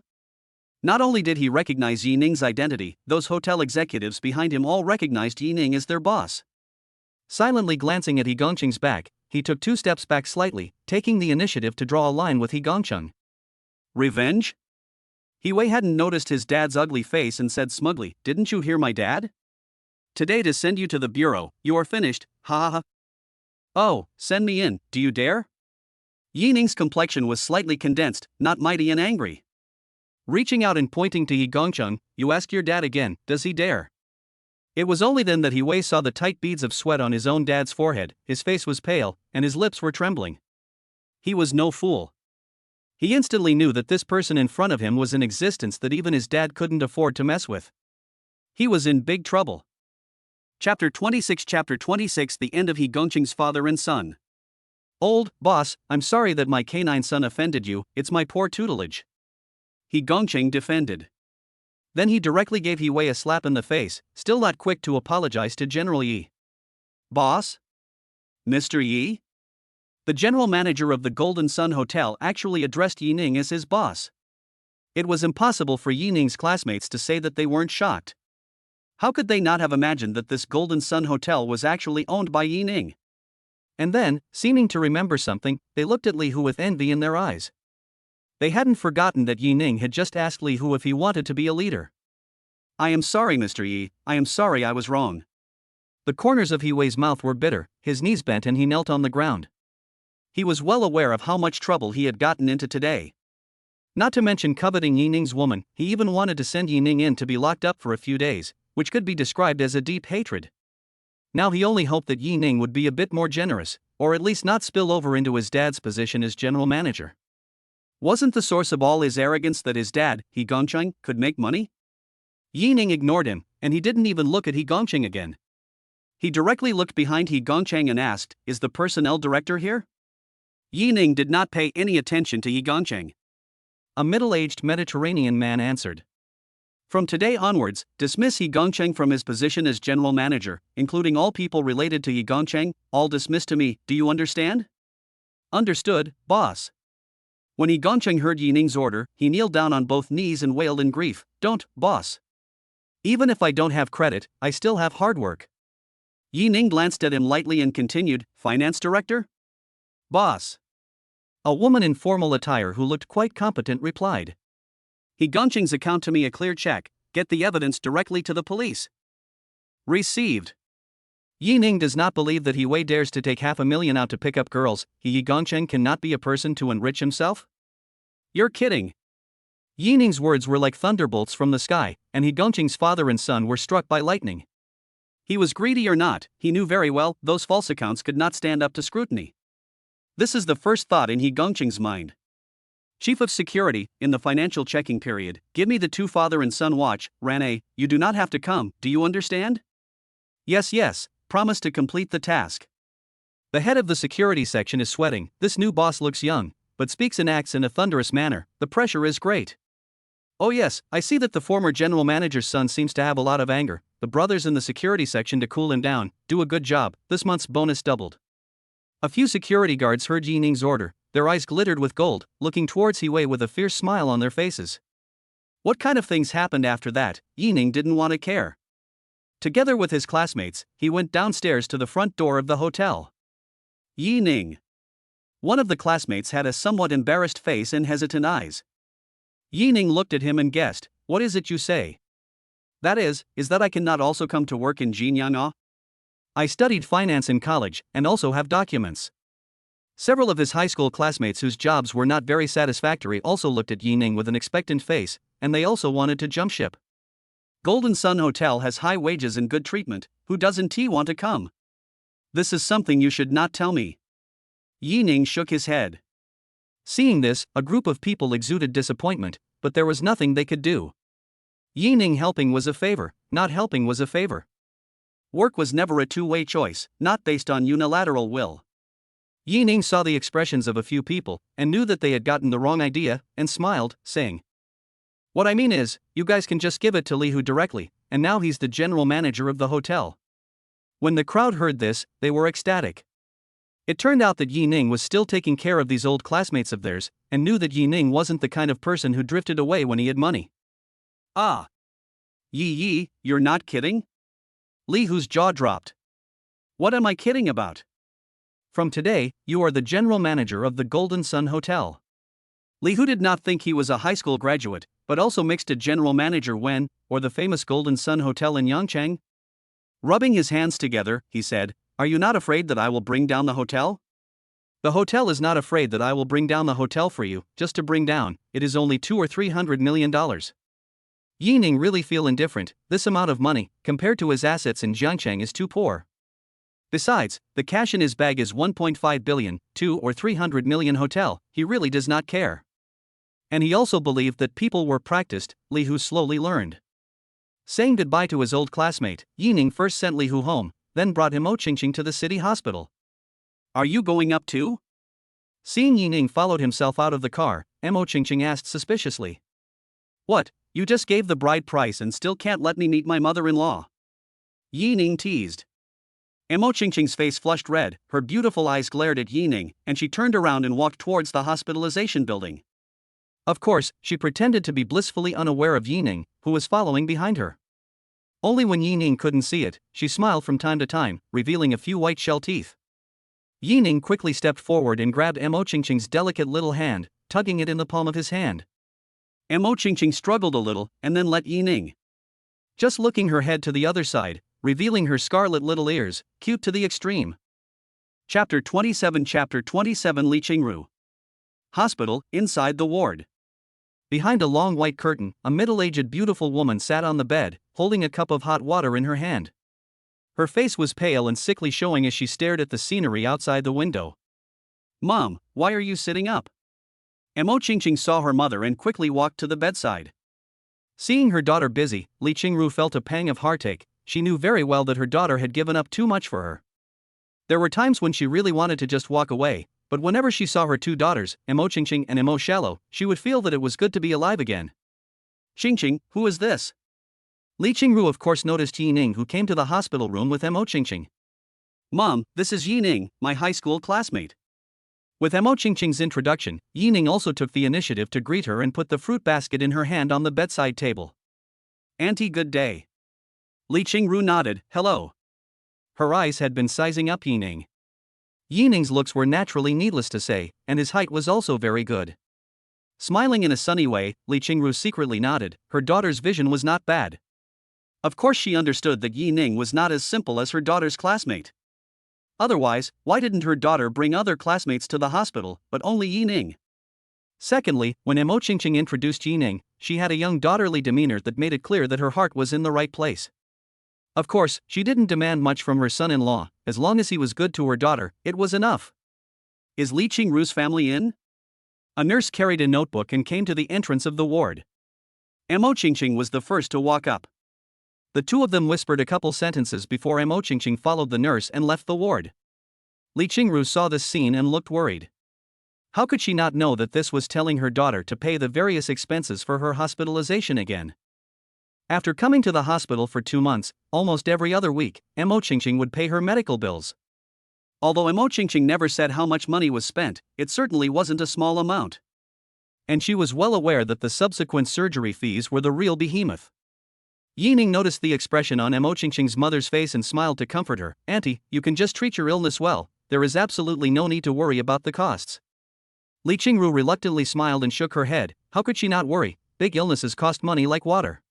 Not only did he recognize Yi Ning's identity, those hotel executives behind him all recognized Yi Ning as their boss. Silently glancing at He Gongcheng's back, he took 2 steps back slightly, taking the initiative to draw a line with He Gongcheng. Revenge? He Wei hadn't noticed his dad's ugly face and said smugly, didn't you hear my dad? Today to send you to the bureau, you are finished, ha ha ha. Oh, send me in, do you dare? Yi Ning's complexion was slightly condensed, not mighty and angry. Reaching out and pointing to Yi Gongcheng, you ask your dad again, does he dare? It was only then that He Wei saw the tight beads of sweat on his own dad's forehead, his face was pale, and his lips were trembling. He was no fool. He instantly knew that this person in front of him was an existence that even his dad couldn't afford to mess with. He was in big trouble. Chapter 26 The end of He Gongcheng's father and son. Old boss, I'm sorry that my canine son offended you, it's my poor tutelage. He Gongcheng defended. Then he directly gave He Wei a slap in the face, still not quick to apologize to General Yi. Boss? Mr. Yi? The general manager of the Golden Sun Hotel actually addressed Yi Ning as his boss. It was impossible for Yi Ning's classmates to say that they weren't shocked. How could they not have imagined that this Golden Sun Hotel was actually owned by Yi Ning? And then, seeming to remember something, they looked at Li Hu with envy in their eyes. They hadn't forgotten that Yi Ning had just asked Li Hu if he wanted to be a leader. I am sorry, Mr. Yi, I am sorry I was wrong. The corners of He Wei's mouth were bitter, his knees bent and he knelt on the ground. He was well aware of how much trouble he had gotten into today. Not to mention coveting Yi Ning's woman, he even wanted to send Yi Ning in to be locked up for a few days, which could be described as a deep hatred. Now he only hoped that Yi Ning would be a bit more generous, or at least not spill over into his dad's position as general manager. Wasn't the source of all his arrogance that his dad, He Gongcheng, could make money? Yi Ning ignored him, and he didn't even look at He Gongcheng again. He directly looked behind He Gongcheng and asked, "Is the personnel director here?" Yi Ning did not pay any attention to Yi Gongcheng. A middle-aged Mediterranean man answered. From today onwards, dismiss Yi Gongcheng from his position as general manager, including all people related to Yi Gongcheng, all dismissed to me, do you understand? Understood, boss. When Yi Gongcheng heard Yi Ning's order, he kneeled down on both knees and wailed in grief, "Don't, boss. Even if I don't have credit, I still have hard work." Yi Ning glanced at him lightly and continued, "Finance director?" "Boss." A woman in formal attire who looked quite competent replied. "He Gongcheng's account to me a clear check, get the evidence directly to the police." Received. Yi Ning does not believe that He Wei dares to take $500,000 out to pick up girls. Yi Gongcheng cannot be a person to enrich himself? You're kidding. Yi Ning's words were like thunderbolts from the sky, and He Gongcheng's father and son were struck by lightning. He was greedy or not, he knew very well those false accounts could not stand up to scrutiny. This is the first thought in He Gongcheng's mind. Chief of Security, in the financial checking period, give me the two father and son watch, Rane, you do not have to come, do you understand? Yes, promise to complete the task. The head of the security section is sweating, this new boss looks young, but speaks and acts in a thunderous manner, the pressure is great. Oh yes, I see that the former general manager's son seems to have a lot of anger, the brothers in the security section to cool him down, do a good job, this month's bonus doubled. A few security guards heard Yi Ning's order, their eyes glittered with gold, looking towards He Wei with a fierce smile on their faces. What kind of things happened after that, Yi Ning didn't want to care. Together with his classmates, he went downstairs to the front door of the hotel. Yi Ning. One of the classmates had a somewhat embarrassed face and hesitant eyes. Yi Ning looked at him and guessed, "What is it you say?" That is that I cannot also come to work in Jinyang? I studied finance in college, and also have documents. Several of his high school classmates whose jobs were not very satisfactory also looked at Yi Ning with an expectant face, and they also wanted to jump ship. Golden Sun Hotel has high wages and good treatment, who doesn't want to come? This is something you should not tell me. Yi Ning shook his head. Seeing this, a group of people exuded disappointment, but there was nothing they could do. Yi Ning helping was a favor, not helping was a favor. Work was never a two-way choice, not based on unilateral will. Yi Ning saw the expressions of a few people, and knew that they had gotten the wrong idea, and smiled, saying, "What I mean is, you guys can just give it to Li Hu directly, and now he's the general manager of the hotel." When the crowd heard this, they were ecstatic. It turned out that Yi Ning was still taking care of these old classmates of theirs, and knew that Yi Ning wasn't the kind of person who drifted away when he had money. Ah. Yi, you're not kidding? Li Hu's jaw dropped. What am I kidding about? From today, you are the general manager of the Golden Sun Hotel. Li Hu did not think he was a high school graduate, but also mixed a general manager when, or the famous Golden Sun Hotel in Yangcheng? Rubbing his hands together, he said, Are you not afraid that I will bring down the hotel? The hotel is not afraid that I will bring down the hotel for you, just to bring down, it is only $200 or $300 million. Yining really feel indifferent, this amount of money, compared to his assets in Jiangcheng is too poor. Besides, the cash in his bag is 1.5 billion, 2 or 300 million hotel, he really does not care. And he also believed that people were practiced, Li Hu slowly learned. Saying goodbye to his old classmate, Yining first sent Li Hu home, then brought him Qingqing to the city hospital. Are you going up too? Seeing Yining followed himself out of the car, Qingqing asked suspiciously. What, you just gave the bride price and still can't let me meet my mother-in-law? Yining teased. Qingqing's face flushed red, her beautiful eyes glared at Yining, and she turned around and walked towards the hospitalization building. Of course, she pretended to be blissfully unaware of Yining, who was following behind her. Only when Yining couldn't see it, she smiled from time to time, revealing a few white shell teeth. Yining quickly stepped forward and grabbed Qingqing's delicate little hand, tugging it in the palm of his hand. Qingqing struggled a little, and then let Yining. Just looking her head to the other side, revealing her scarlet little ears, cute to the extreme. Chapter 27 Li Qingru. Hospital, inside the ward. Behind a long white curtain, a middle-aged beautiful woman sat on the bed, holding a cup of hot water in her hand. Her face was pale and sickly, showing as she stared at the scenery outside the window. Mom, why are you sitting up? Qingqing saw her mother and quickly walked to the bedside. Seeing her daughter busy, Li Qingru felt a pang of heartache. She knew very well that her daughter had given up too much for her. There were times when she really wanted to just walk away, but whenever she saw her two daughters, Qingqing and Shallow, she would feel that it was good to be alive again. Qingqing, who is this? Li Qingru of course noticed Yining, who came to the hospital room with Qingqing. Mom, this is Yining, my high school classmate. With Qingqing's introduction, Yining also took the initiative to greet her and put the fruit basket in her hand on the bedside table. Auntie, good day. Li Qingru nodded, hello. Her eyes had been sizing up Yining. Yining's looks were naturally needless to say, and his height was also very good. Smiling in a sunny way, Li Qingru secretly nodded, her daughter's vision was not bad. Of course she understood that Yining was not as simple as her daughter's classmate. Otherwise, why didn't her daughter bring other classmates to the hospital, but only Yining? Secondly, when Qingqing introduced Yining, she had a young daughterly demeanor that made it clear that her heart was in the right place. Of course, she didn't demand much from her son-in-law, as long as he was good to her daughter, it was enough. Is Li Qingru's family in? A nurse carried a notebook and came to the entrance of the ward. Qingqing was the first to walk up. The two of them whispered a couple sentences before Qingqing followed the nurse and left the ward. Li Qingru saw this scene and looked worried. How could she not know that this was telling her daughter to pay the various expenses for her hospitalization again? After coming to the hospital for 2 months, almost every other week, Qingqing would pay her medical bills. Although Qingqing never said how much money was spent, it certainly wasn't a small amount. And she was well aware that the subsequent surgery fees were the real behemoth. Yining noticed the expression on Qingqing's mother's face and smiled to comfort her. Auntie, you can just treat your illness well, there is absolutely no need to worry about the costs. Li Qingru reluctantly smiled and shook her head. How could she not worry? Big illnesses cost money like water.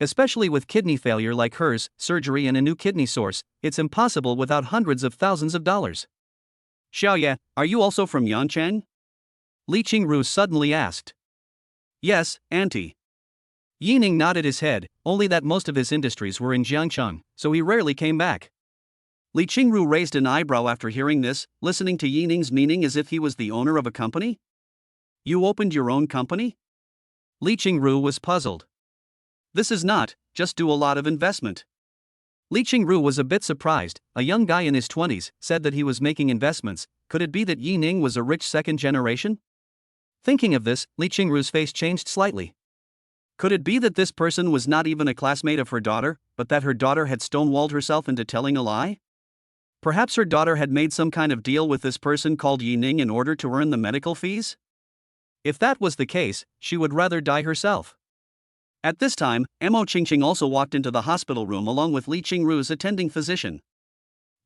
Especially with kidney failure like hers, surgery and a new kidney source, it's impossible without hundreds of thousands of dollars. Xiaoye, are you also from Yancheng? Li Qingru suddenly asked. Yes, auntie. Yining nodded his head, only that most of his industries were in Jiangcheng, so he rarely came back. Li Qingru raised an eyebrow after hearing this, listening to Yining's meaning as if he was the owner of a company. You opened your own company? Li Qingru was puzzled. This is not, just do a lot of investment. Li Qingru was a bit surprised. A young guy in his 20s said that he was making investments. Could it be that Yining was a rich second generation? Thinking of this, Li Qingru's face changed slightly. Could it be that this person was not even a classmate of her daughter, but that her daughter had stonewalled herself into telling a lie? Perhaps her daughter had made some kind of deal with this person called Yining in order to earn the medical fees? If that was the case, she would rather die herself. At this time, Qingqing also walked into the hospital room along with Li Qingru's attending physician.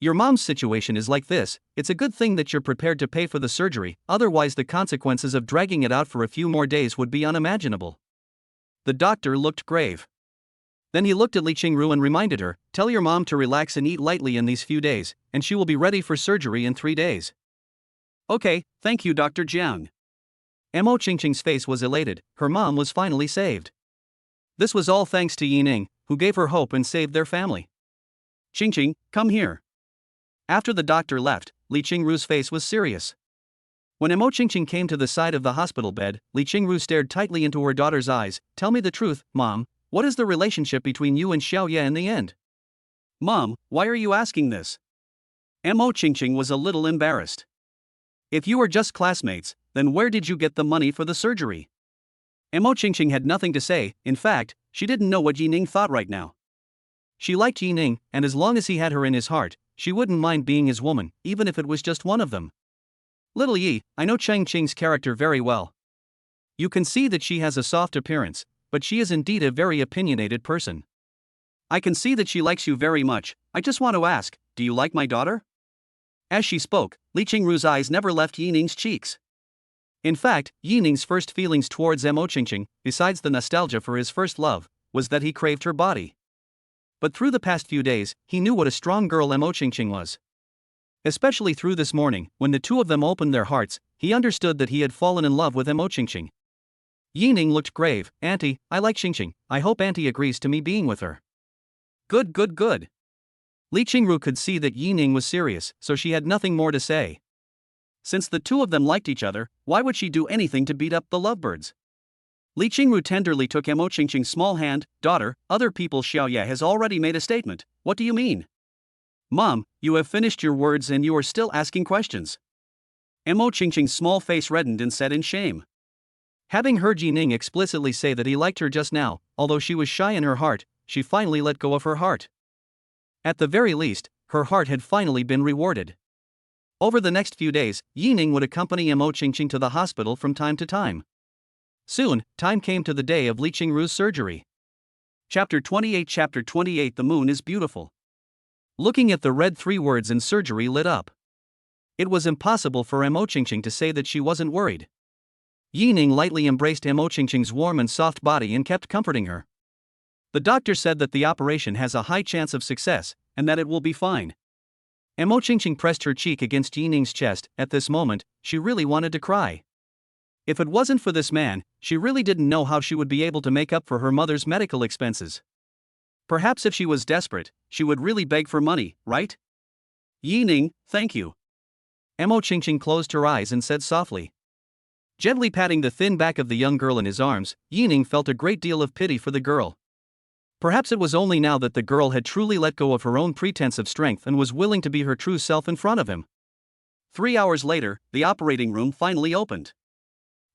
Your mom's situation is like this, it's a good thing that you're prepared to pay for the surgery, otherwise the consequences of dragging it out for a few more days would be unimaginable. The doctor looked grave. Then he looked at Li Qingru and reminded her, "Tell your mom to relax and eat lightly in these few days, and she will be ready for surgery in 3 days." "Okay, thank you, Dr. Jiang." Mo Qingqing's face was elated, her mom was finally saved. This was all thanks to Yining, who gave her hope and saved their family. "Qingqing, come here." After the doctor left, Li Qingru's face was serious. When Mo Qingqing came to the side of the hospital bed, Li Qingru stared tightly into her daughter's eyes. "Tell me the truth, Mom, what is the relationship between you and Xiaoye in the end?" "Mom, why are you asking this?" Mo Qingqing was a little embarrassed. "If you were just classmates, then where did you get the money for the surgery?" Mo Qingqing had nothing to say. In fact, she didn't know what Yining thought right now. She liked Yining, and as long as he had her in his heart, she wouldn't mind being his woman, even if it was just one of them. "Little Yi, I know Cheng Qing's character very well. You can see that she has a soft appearance, but she is indeed a very opinionated person. I can see that she likes you very much. I just want to ask, do you like my daughter?" As she spoke, Li Qingru's eyes never left Yining's cheeks. In fact, Yining's first feelings towards Mo Qingqing, besides the nostalgia for his first love, was that he craved her body. But through the past few days, he knew what a strong girl Mo Qingqing was. Especially through this morning, when the two of them opened their hearts, he understood that he had fallen in love with Mo Qingqing. Yining looked grave. "Auntie, I like Qingqing. I hope Auntie agrees to me being with her." "Good, good, good." Li Qingru could see that Yining was serious, so she had nothing more to say. Since the two of them liked each other, why would she do anything to beat up the lovebirds? Li Qingru tenderly took Mo Qingqing's small hand. "Daughter, other people Xiaoye has already made a statement. What do you mean?" "Mom, you have finished your words and you are still asking questions." Mo Qingqing's small face reddened and said in shame. Having heard Yining explicitly say that he liked her just now, although she was shy in her heart, she finally let go of her heart. At the very least, her heart had finally been rewarded. Over the next few days, Yining would accompany Mo Qingqing to the hospital from time to time. Soon, time came to the day of Li Qingru's surgery. Chapter 28. The moon is beautiful. Looking at the red 3 words in surgery lit up. It was impossible for Mo Qingqing to say that she wasn't worried. Yining lightly embraced Mo Qingqing's warm and soft body and kept comforting her. The doctor said that the operation has a high chance of success, and that it will be fine. Mo Qingqing pressed her cheek against Yining's chest. At this moment, she really wanted to cry. If it wasn't for this man, she really didn't know how she would be able to make up for her mother's medical expenses. Perhaps if she was desperate, she would really beg for money, right? "Yining, thank you." Mo Qingqing closed her eyes and said softly. Gently patting the thin back of the young girl in his arms, Yining felt a great deal of pity for the girl. Perhaps it was only now that the girl had truly let go of her own pretense of strength and was willing to be her true self in front of him. 3 hours later, the operating room finally opened.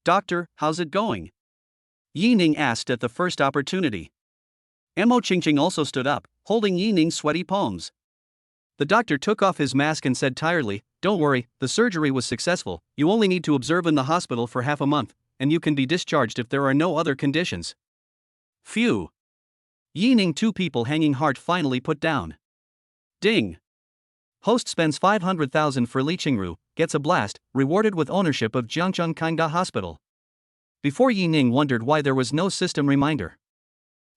"Doctor, how's it going?" Yining asked at the first opportunity. Mo Qingqing also stood up, holding Yining's sweaty palms. The doctor took off his mask and said tiredly, "Don't worry, the surgery was successful. You only need to observe in the hospital for half a month, and you can be discharged if there are no other conditions." Phew. Yining 2 people hanging heart finally put down. Ding. Host spends 500,000 for Li Qingru, gets a blast, rewarded with ownership of Jiangcheng Kangda Hospital. Before Yining wondered why there was no system reminder.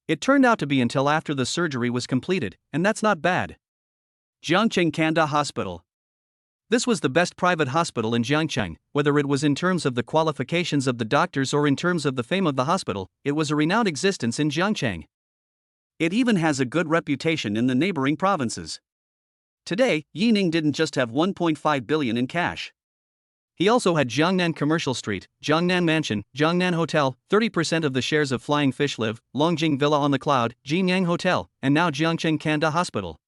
It turned out to be until after the surgery was completed, and that's not bad. Jiangcheng Kangda Hospital. This was the best private hospital in Jiangcheng, whether it was in terms of the qualifications of the doctors or in terms of the fame of the hospital. It was a renowned existence in Jiangcheng. It even has a good reputation in the neighboring provinces. Today, Yining didn't just have 1.5 billion in cash. He also had Jiangnan Commercial Street, Jiangnan Mansion, Jiangnan Hotel, 30% of the shares of Flying Fish Live, Longjing Villa on the Cloud, Jinyang Hotel, and now Jiangcheng Kanda Hospital.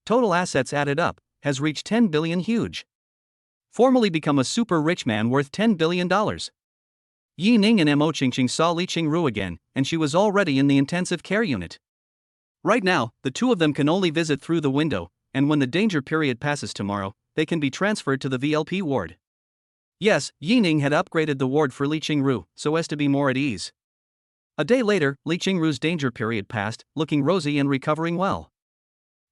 Total assets added up, has reached 10 billion huge. Formally become a super rich man worth $10 billion. Yining and Mo Qingqing saw Li Qingru again, and she was already in the intensive care unit. Right now, the two of them can only visit through the window, and when the danger period passes tomorrow, they can be transferred to the VLP ward. Yes, Yining had upgraded the ward for Li Qingru, so as to be more at ease. A day later, Li Qingru's danger period passed, looking rosy and recovering well.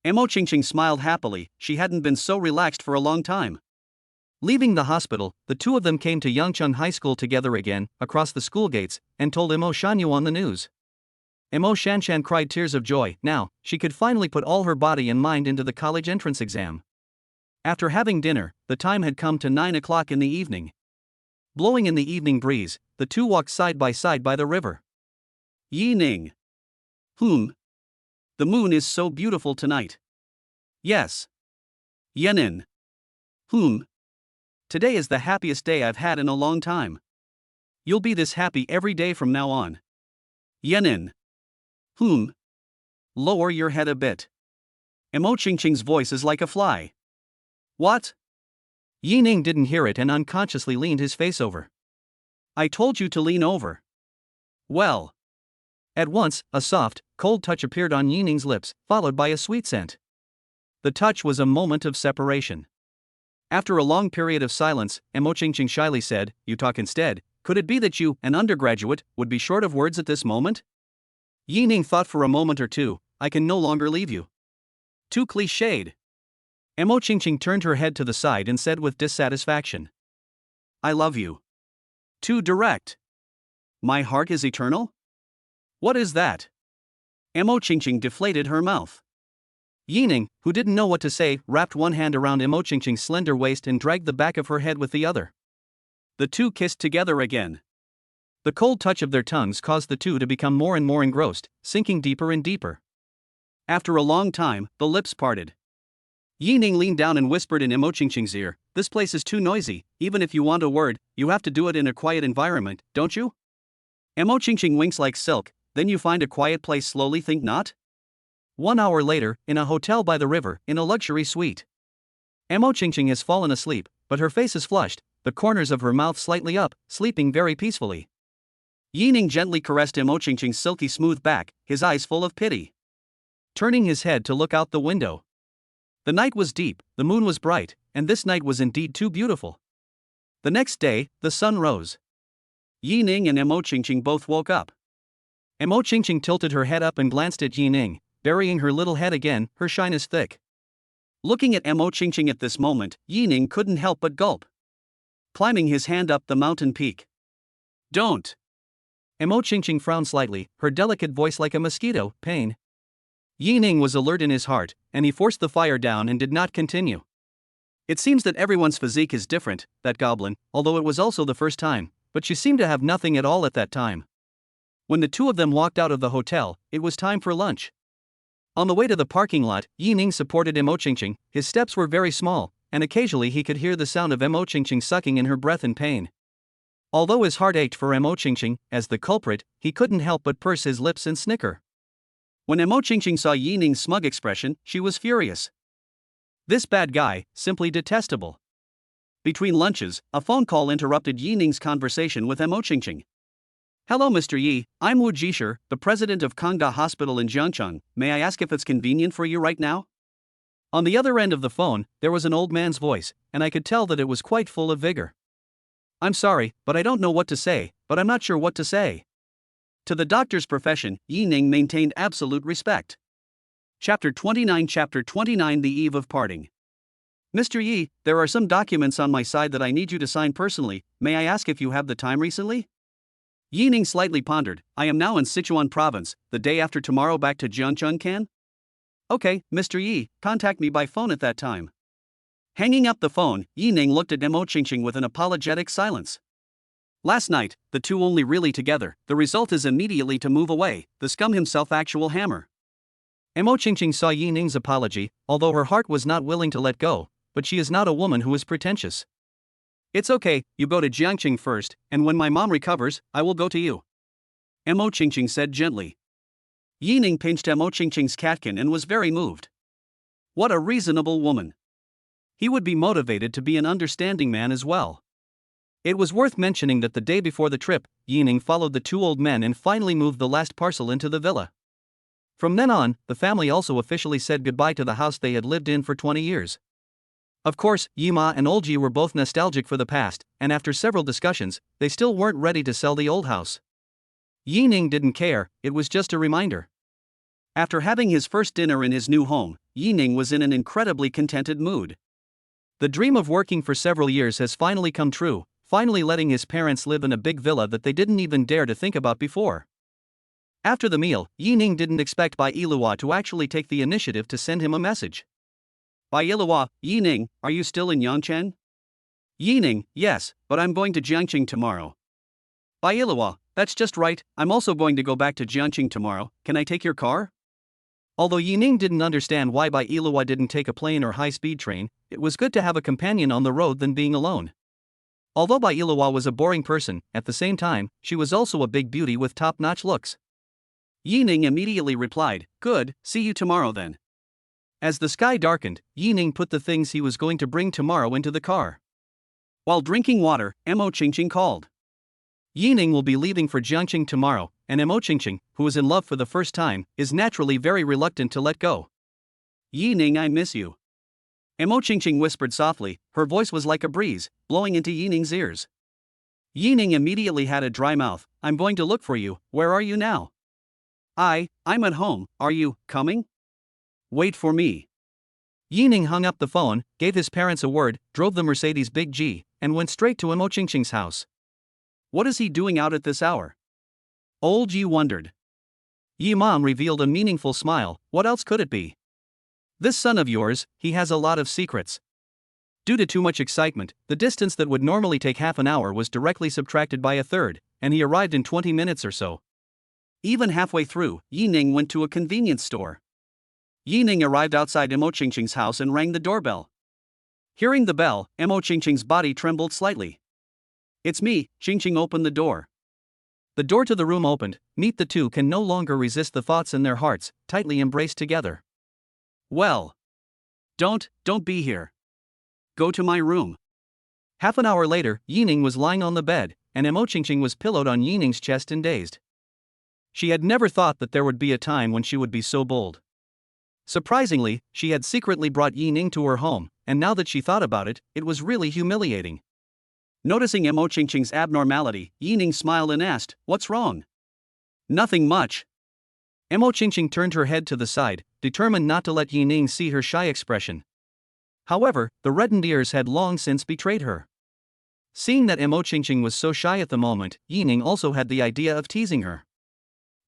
Mo Qingqing smiled happily, she hadn't been so relaxed for a long time. Leaving the hospital, the two of them came to Yangcheng High School together again, across the school gates, and told Mo Shanyu on the news. Emo Shanshan cried tears of joy. Now, she could finally put all her body and mind into the college entrance exam. After having dinner, the time had come to 9 o'clock in the evening. Blowing in the evening breeze, the two walked side by the river. Yi Ning. The moon is so beautiful tonight. Yes. Yenin. Today is the happiest day I've had in a long time. You'll be this happy every day from now on. Yenin. Lower your head a bit. Emo Qingqing's voice is like a fly. What? Yi Ning didn't hear it and unconsciously leaned his face over. I told you to lean over. Well. At once, a soft, cold touch appeared on Yi Ning's lips, followed by a sweet scent. The touch was a moment of separation. After a long period of silence, Emo Qingqing shyly said, You talk instead. Could it be that you, an undergraduate, would be short of words at this moment? Yi Ning thought for a moment or two. I can no longer leave you. Too cliched. Emo Qingqing turned her head to the side and said with dissatisfaction. I love you. Too direct. My heart is eternal? What is that? Emo Qingqing deflated her mouth. Yi Ning, who didn't know what to say, wrapped one hand around Emo Qingqing's slender waist and dragged the back of her head with the other. The two kissed together again. The cold touch of their tongues caused the two to become more and more engrossed, sinking deeper and deeper. After a long time, the lips parted. Yi Ning leaned down and whispered in Emo Qingqing's ear, This place is too noisy. Even if you want a word, you have to do it in a quiet environment, don't you? Emo Qingqing winks like silk. Then you find a quiet place slowly, think not? 1 hour later, in a hotel by the river, in a luxury suite. Emo Qingqing has fallen asleep, but her face is flushed, the corners of her mouth slightly up, sleeping very peacefully. Yi Ning gently caressed Emo Qingqing's silky smooth back, his eyes full of pity. Turning his head to look out the window. The night was deep, the moon was bright, and this night was indeed too beautiful. The next day, the sun rose. Yi Ning and Emo Qingqing both woke up. Emo Qingqing tilted her head up and glanced at Yi Ning, burying her little head again, her shyness thick. Looking at Emo Qingqing at this moment, Yi Ning couldn't help but gulp. Climbing his hand up the mountain peak. Don't! Emo Qingqing frowned slightly, her delicate voice like a mosquito, pain. Yi Ning was alert in his heart, and he forced the fire down and did not continue. It seems that everyone's physique is different, that goblin, although it was also the first time, but she seemed to have nothing at all at that time. When the two of them walked out of the hotel, it was time for lunch. On the way to the parking lot, Yi Ning supported Emo Qingqing. His steps were very small, and occasionally he could hear the sound of Emo Qingqing sucking in her breath in pain. Although his heart ached for Emo Qingqing, as the culprit, he couldn't help but purse his lips and snicker. When Emo Qingqing saw Yi Ning's smug expression, she was furious. This bad guy, simply detestable. Between lunches, a phone call interrupted Yi Ning's conversation with Emo Qingqing. Hello Mr. Yi, I'm Wu Jishir, the president of Kangda Hospital in Jiangcheng. May I ask if it's convenient for you right now? On the other end of the phone, there was an old man's voice, and I could tell that it was quite full of vigor. I'm sorry, but I don't know what to say, but I'm not sure what to say. To the doctor's profession, Yi Ning maintained absolute respect. Chapter 29 The Eve of Parting. Mr. Yi, there are some documents on my side that I need you to sign personally. May I ask if you have the time recently? Yi Ning slightly pondered. I am now in Sichuan province, the day after tomorrow back to Jiangcheng can? Okay, Mr. Yi, contact me by phone at that time. Hanging up the phone, Yi Ning looked at Emo Qingqing with an apologetic silence. Last night, the two only really together, the result is immediately to move away, the scum himself actual hammer. Emo Qingqing saw Yi Ning's apology, although her heart was not willing to let go, but she is not a woman who is pretentious. It's okay, you go to Jiangcheng first, and when my mom recovers, I will go to you. Emo Qingqing said gently. Yi Ning pinched Emo Qingqing's catkin and was very moved. What a reasonable woman. He would be motivated to be an understanding man as well. It was worth mentioning that the day before the trip, Yi Ning followed the two old men and finally moved the last parcel into the villa. From then on, the family also officially said goodbye to the house they had lived in for 20 years. Of course, Yi Ma and Old Ji were both nostalgic for the past, and after several discussions, they still weren't ready to sell the old house. Yi Ning didn't care, it was just a reminder. After having his first dinner in his new home, Yi Ning was in an incredibly contented mood. The dream of working for several years has finally come true, finally letting his parents live in a big villa that they didn't even dare to think about before. After the meal, Yi Ning didn't expect Bai Ilua to actually take the initiative to send him a message. Bai Ilua, Yi Ning, are you still in Yangchen? Yi Ning, yes, but I'm going to Jiangqing tomorrow. Bai Ilua, that's just right, I'm also going to go back to Jiangqing tomorrow, can I take your car? Although Yi Ning didn't understand why Bai Ilua didn't take a plane or high-speed train, it was good to have a companion on the road than being alone. Although Bai Ilua was a boring person, at the same time, she was also a big beauty with top-notch looks. Yi Ning immediately replied, good, see you tomorrow then. As the sky darkened, Yi Ning put the things he was going to bring tomorrow into the car. While drinking water, Mo Qingqing called. Yi Ning will be leaving for Jiangqing tomorrow, and Mo Qingqing, who is in love for the first time, is naturally very reluctant to let go. Yi Ning, I miss you. Mo Qingqing whispered softly, her voice was like a breeze, blowing into Yi Ning's ears. Yi Ning immediately had a dry mouth, I'm going to look for you, where are you now? I'm at home, are you coming? Wait for me. Yi Ning hung up the phone, gave his parents a word, drove the Mercedes Big G, and went straight to Mo Qingqing's house. What is he doing out at this hour? Old Yi wondered. Yi Mom revealed a meaningful smile, what else could it be? This son of yours, he has a lot of secrets. Due to too much excitement, the distance that would normally take half an hour was directly subtracted by a third, and he arrived in 20 minutes or so. Even halfway through, Yi Ning went to a convenience store. Yi Ning arrived outside Mo Qingqing's house and rang the doorbell. Hearing the bell, Mo Qingqing's body trembled slightly. It's me, Qingqing opened the door. The door to the room opened, meet the two can no longer resist the thoughts in their hearts, tightly embraced together. Well. Don't be here. Go to my room. Half an hour later, Yi Ning was lying on the bed, and Mo Qingqing was pillowed on Yi Ning's chest and dazed. She had never thought that there would be a time when she would be so bold. Surprisingly, she had secretly brought Yi Ning to her home, and now that she thought about it, it was really humiliating. Noticing Mo Qingqing's abnormality, Yi Ning smiled and asked, what's wrong? Nothing much. Mo Qingqing turned her head to the side, determined not to let Yi Ning see her shy expression. However, the reddened ears had long since betrayed her. Seeing that Mo Qingqing was so shy at the moment, Yi Ning also had the idea of teasing her.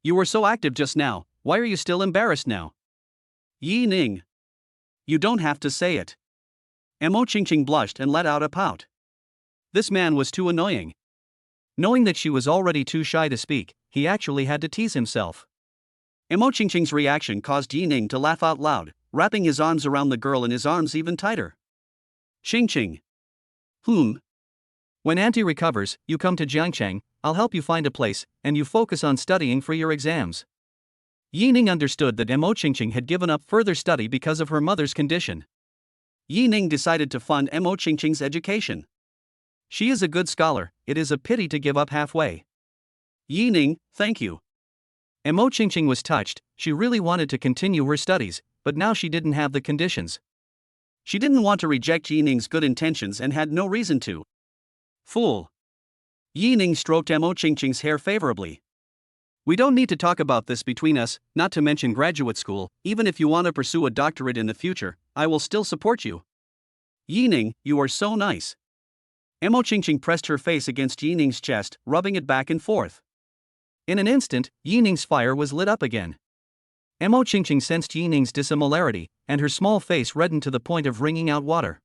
You were so active just now, why are you still embarrassed now? Yi Ning. You don't have to say it. Mo Qingqing blushed and let out a pout. This man was too annoying. Knowing that she was already too shy to speak, he actually had to tease himself. Mo Qingqing's reaction caused Yi Ning to laugh out loud, wrapping his arms around the girl and his arms even tighter. Qingqing. When Auntie recovers, you come to Jiangqing, I'll help you find a place, and you focus on studying for your exams. Yi Ning understood that Mo Qingqing had given up further study because of her mother's condition. Yi Ning decided to fund Mo Qingqing's education. She is a good scholar, it is a pity to give up halfway. Yi Ning, thank you. Mo Qingqing was touched, she really wanted to continue her studies, but now she didn't have the conditions. She didn't want to reject Yi Ning's good intentions and had no reason to. Fool. Yi Ning stroked Mo Qingqing's hair favorably. We don't need to talk about this between us, not to mention graduate school, even if you want to pursue a doctorate in the future, I will still support you. Yi Ning, you are so nice. Mo Qingqing pressed her face against Yi Ning's chest, rubbing it back and forth. In an instant, Yi Ning's fire was lit up again. Mo Qingqing sensed Yi Ning's dissimilarity, and her small face reddened to the point of wringing out water.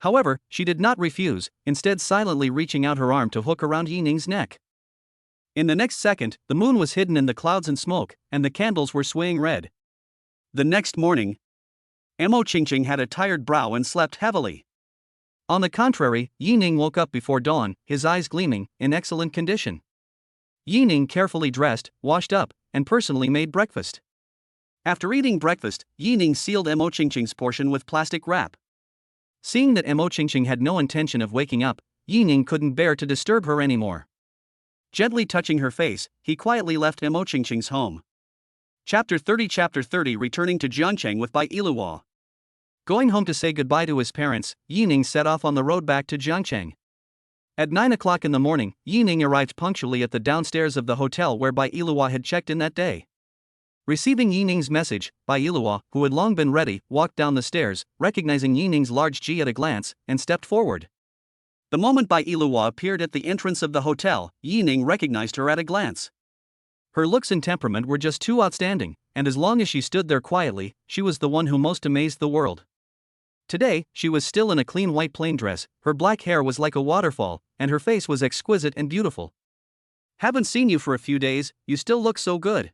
However, she did not refuse, instead silently reaching out her arm to hook around Yi Ning's neck. In the next second, the moon was hidden in the clouds and smoke, and the candles were swaying red. The next morning, Mo Qingqing had a tired brow and slept heavily. On the contrary, Yi Ning woke up before dawn, his eyes gleaming, in excellent condition. Yi Ning carefully dressed, washed up, and personally made breakfast. After eating breakfast, Yi Ning sealed Mo Qingqing's portion with plastic wrap. Seeing that Mo Qingqing had no intention of waking up, Yi Ning couldn't bear to disturb her anymore. Gently touching her face, he quietly left Mo Qingqing's home. Chapter 30 Returning to Jiangqing with Bai Ilua. Going home to say goodbye to his parents, Yi Ning set off on the road back to Jiangqing. At 9 o'clock in the morning, Yi Ning arrived punctually at the downstairs of the hotel where Bai Ilua had checked in that day. Receiving Yi Ning's message, Bai Ilua, who had long been ready, walked down the stairs, recognizing Yi Ning's large G at a glance, and stepped forward. The moment Bai Ilua appeared at the entrance of the hotel, Yi Ning recognized her at a glance. Her looks and temperament were just too outstanding, and as long as she stood there quietly, she was the one who most amazed the world. Today, she was still in a clean white plain dress, her black hair was like a waterfall, and her face was exquisite and beautiful. "Haven't seen you for a few days, you still look so good."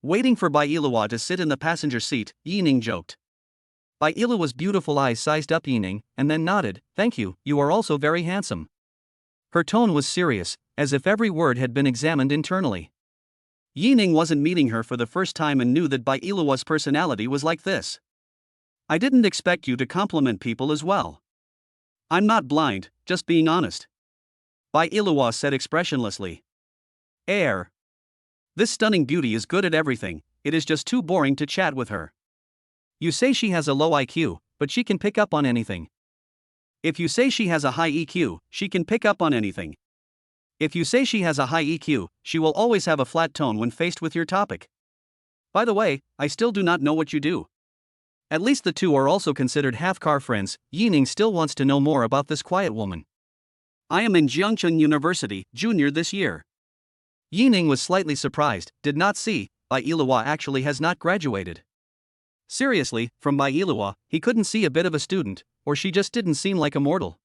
Waiting for Bai Yiluo to sit in the passenger seat, Yining joked. Bai Yiluo's beautiful eyes sized up Yining, and then nodded, "Thank you, you are also very handsome." Her tone was serious, as if every word had been examined internally. Yining wasn't meeting her for the first time and knew that Bai Yiluo's personality was like this. "I didn't expect you to compliment people as well." "I'm not blind, just being honest," Bai Yiluo said expressionlessly. "Air. This stunning beauty is good at everything, it is just too boring to chat with her. You say she has a low IQ, but she can pick up on anything. If you say she has a high EQ, she can pick up on anything. If you say she has a high EQ, she will always have a flat tone when faced with your topic. By the way, I still do not know what you do." At least the two are also considered half-car friends. Yining still wants to know more about this quiet woman. "I am in Jiangcheng University, junior this year." Yining was slightly surprised, did not see, Bai Yiluo actually has not graduated. Seriously, from Bai Yiluo, he couldn't see a bit of a student, or she just didn't seem like a mortal.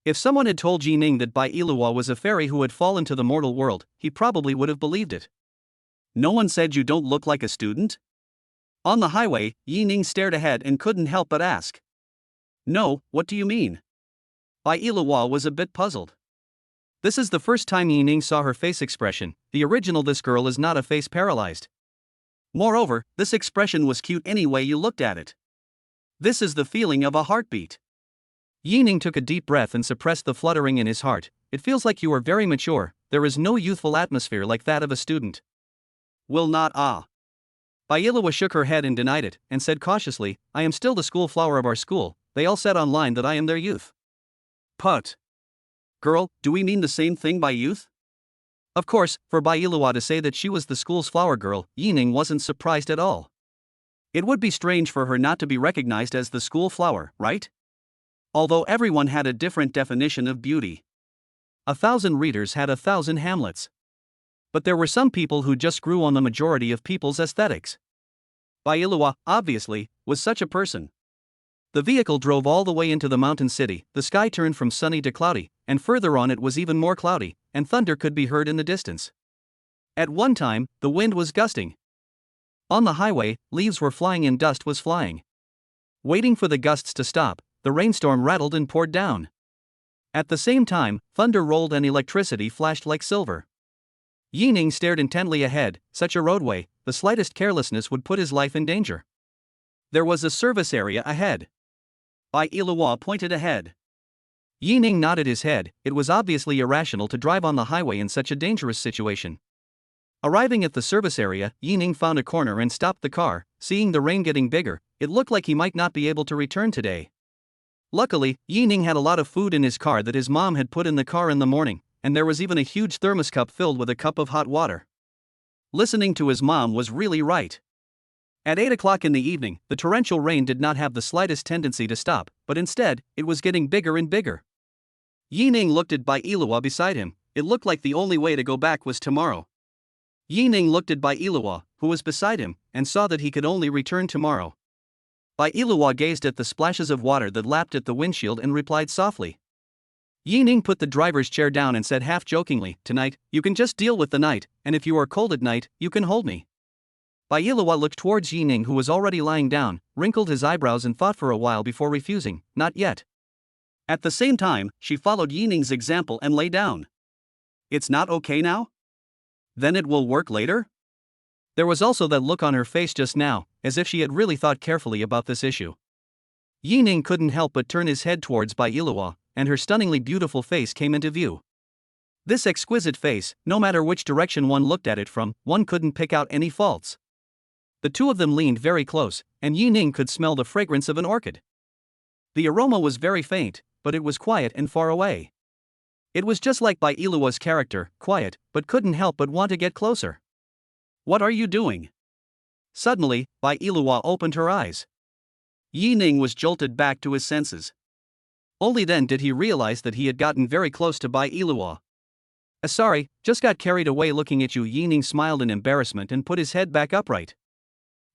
If someone had told Yining that Bai Yiluo was a fairy who had fallen to the mortal world, he probably would have believed it. "No one said you don't look like a student?" On the highway, Yining stared ahead and couldn't help but ask. "No, what do you mean?" Bai Yiluo was a bit puzzled. This is the first time Yining saw her face expression. The original "this girl is not a face paralyzed." Moreover, this expression was cute any way you looked at it. This is the feeling of a heartbeat. Yining took a deep breath and suppressed the fluttering in his heart. "It feels like you are very mature, there is no youthful atmosphere like that of a student." "Will not Bai Yiluo shook her head and denied it, and said cautiously, "I am still the school flower of our school, they all said online that I am their youth." "Put. Girl, do we mean the same thing by youth?" Of course, for Bai Yiluo to say that she was the school's flower girl, Yining wasn't surprised at all. It would be strange for her not to be recognized as the school flower, right? Although everyone had a different definition of beauty. 1,000 readers had 1,000 Hamlets. But there were some people who just grew on the majority of people's aesthetics. Bai Yiluo, obviously, was such a person. The vehicle drove all the way into the mountain city, the sky turned from sunny to cloudy, and further on it was even more cloudy, and thunder could be heard in the distance. At one time, the wind was gusting. On the highway, leaves were flying and dust was flying. Waiting for the gusts to stop, the rainstorm rattled and poured down. At the same time, thunder rolled and electricity flashed like silver. Yining stared intently ahead. Such a roadway, the slightest carelessness would put his life in danger. There was a service area ahead. Bai Yiluo pointed ahead. Yining nodded his head. It was obviously irrational to drive on the highway in such a dangerous situation. Arriving at the service area, Yining found a corner and stopped the car. Seeing the rain getting bigger, it looked like he might not be able to return today. Luckily, Yining had a lot of food in his car that his mom had put in the car in the morning, and there was even a huge thermos cup filled with a cup of hot water. Listening to his mom was really right. At 8 o'clock in the evening, the torrential rain did not have the slightest tendency to stop, but instead, it was getting bigger and bigger. Yining looked at Bai Yiluo beside him. It looked like the only way to go back was tomorrow. Yining looked at Bai Yiluo, who was beside him, and saw that he could only return tomorrow. Bai Yiluo gazed at the splashes of water that lapped at the windshield and replied softly. Yining put the driver's chair down and said half-jokingly, "Tonight, you can just deal with the night, and if you are cold at night, you can hold me." Bai Yiluo looked towards Yining, who was already lying down, wrinkled his eyebrows and thought for a while before refusing, "Not yet." At the same time, she followed Yining's example and lay down. "It's not okay now? Then it will work later?" There was also that look on her face just now, as if she had really thought carefully about this issue. Yining couldn't help but turn his head towards Bai Yiluo, and her stunningly beautiful face came into view. This exquisite face, no matter which direction one looked at it from, one couldn't pick out any faults. The two of them leaned very close, and Yining could smell the fragrance of an orchid. The aroma was very faint, but it was quiet and far away. It was just like Bai Yiluo's character, quiet, but couldn't help but want to get closer. "What are you doing?" Suddenly, Bai Yiluo opened her eyes. Yining was jolted back to his senses. Only then did he realize that he had gotten very close to Bai Yiluo. Sorry, just got carried away looking at you." Yining smiled in embarrassment and put his head back upright.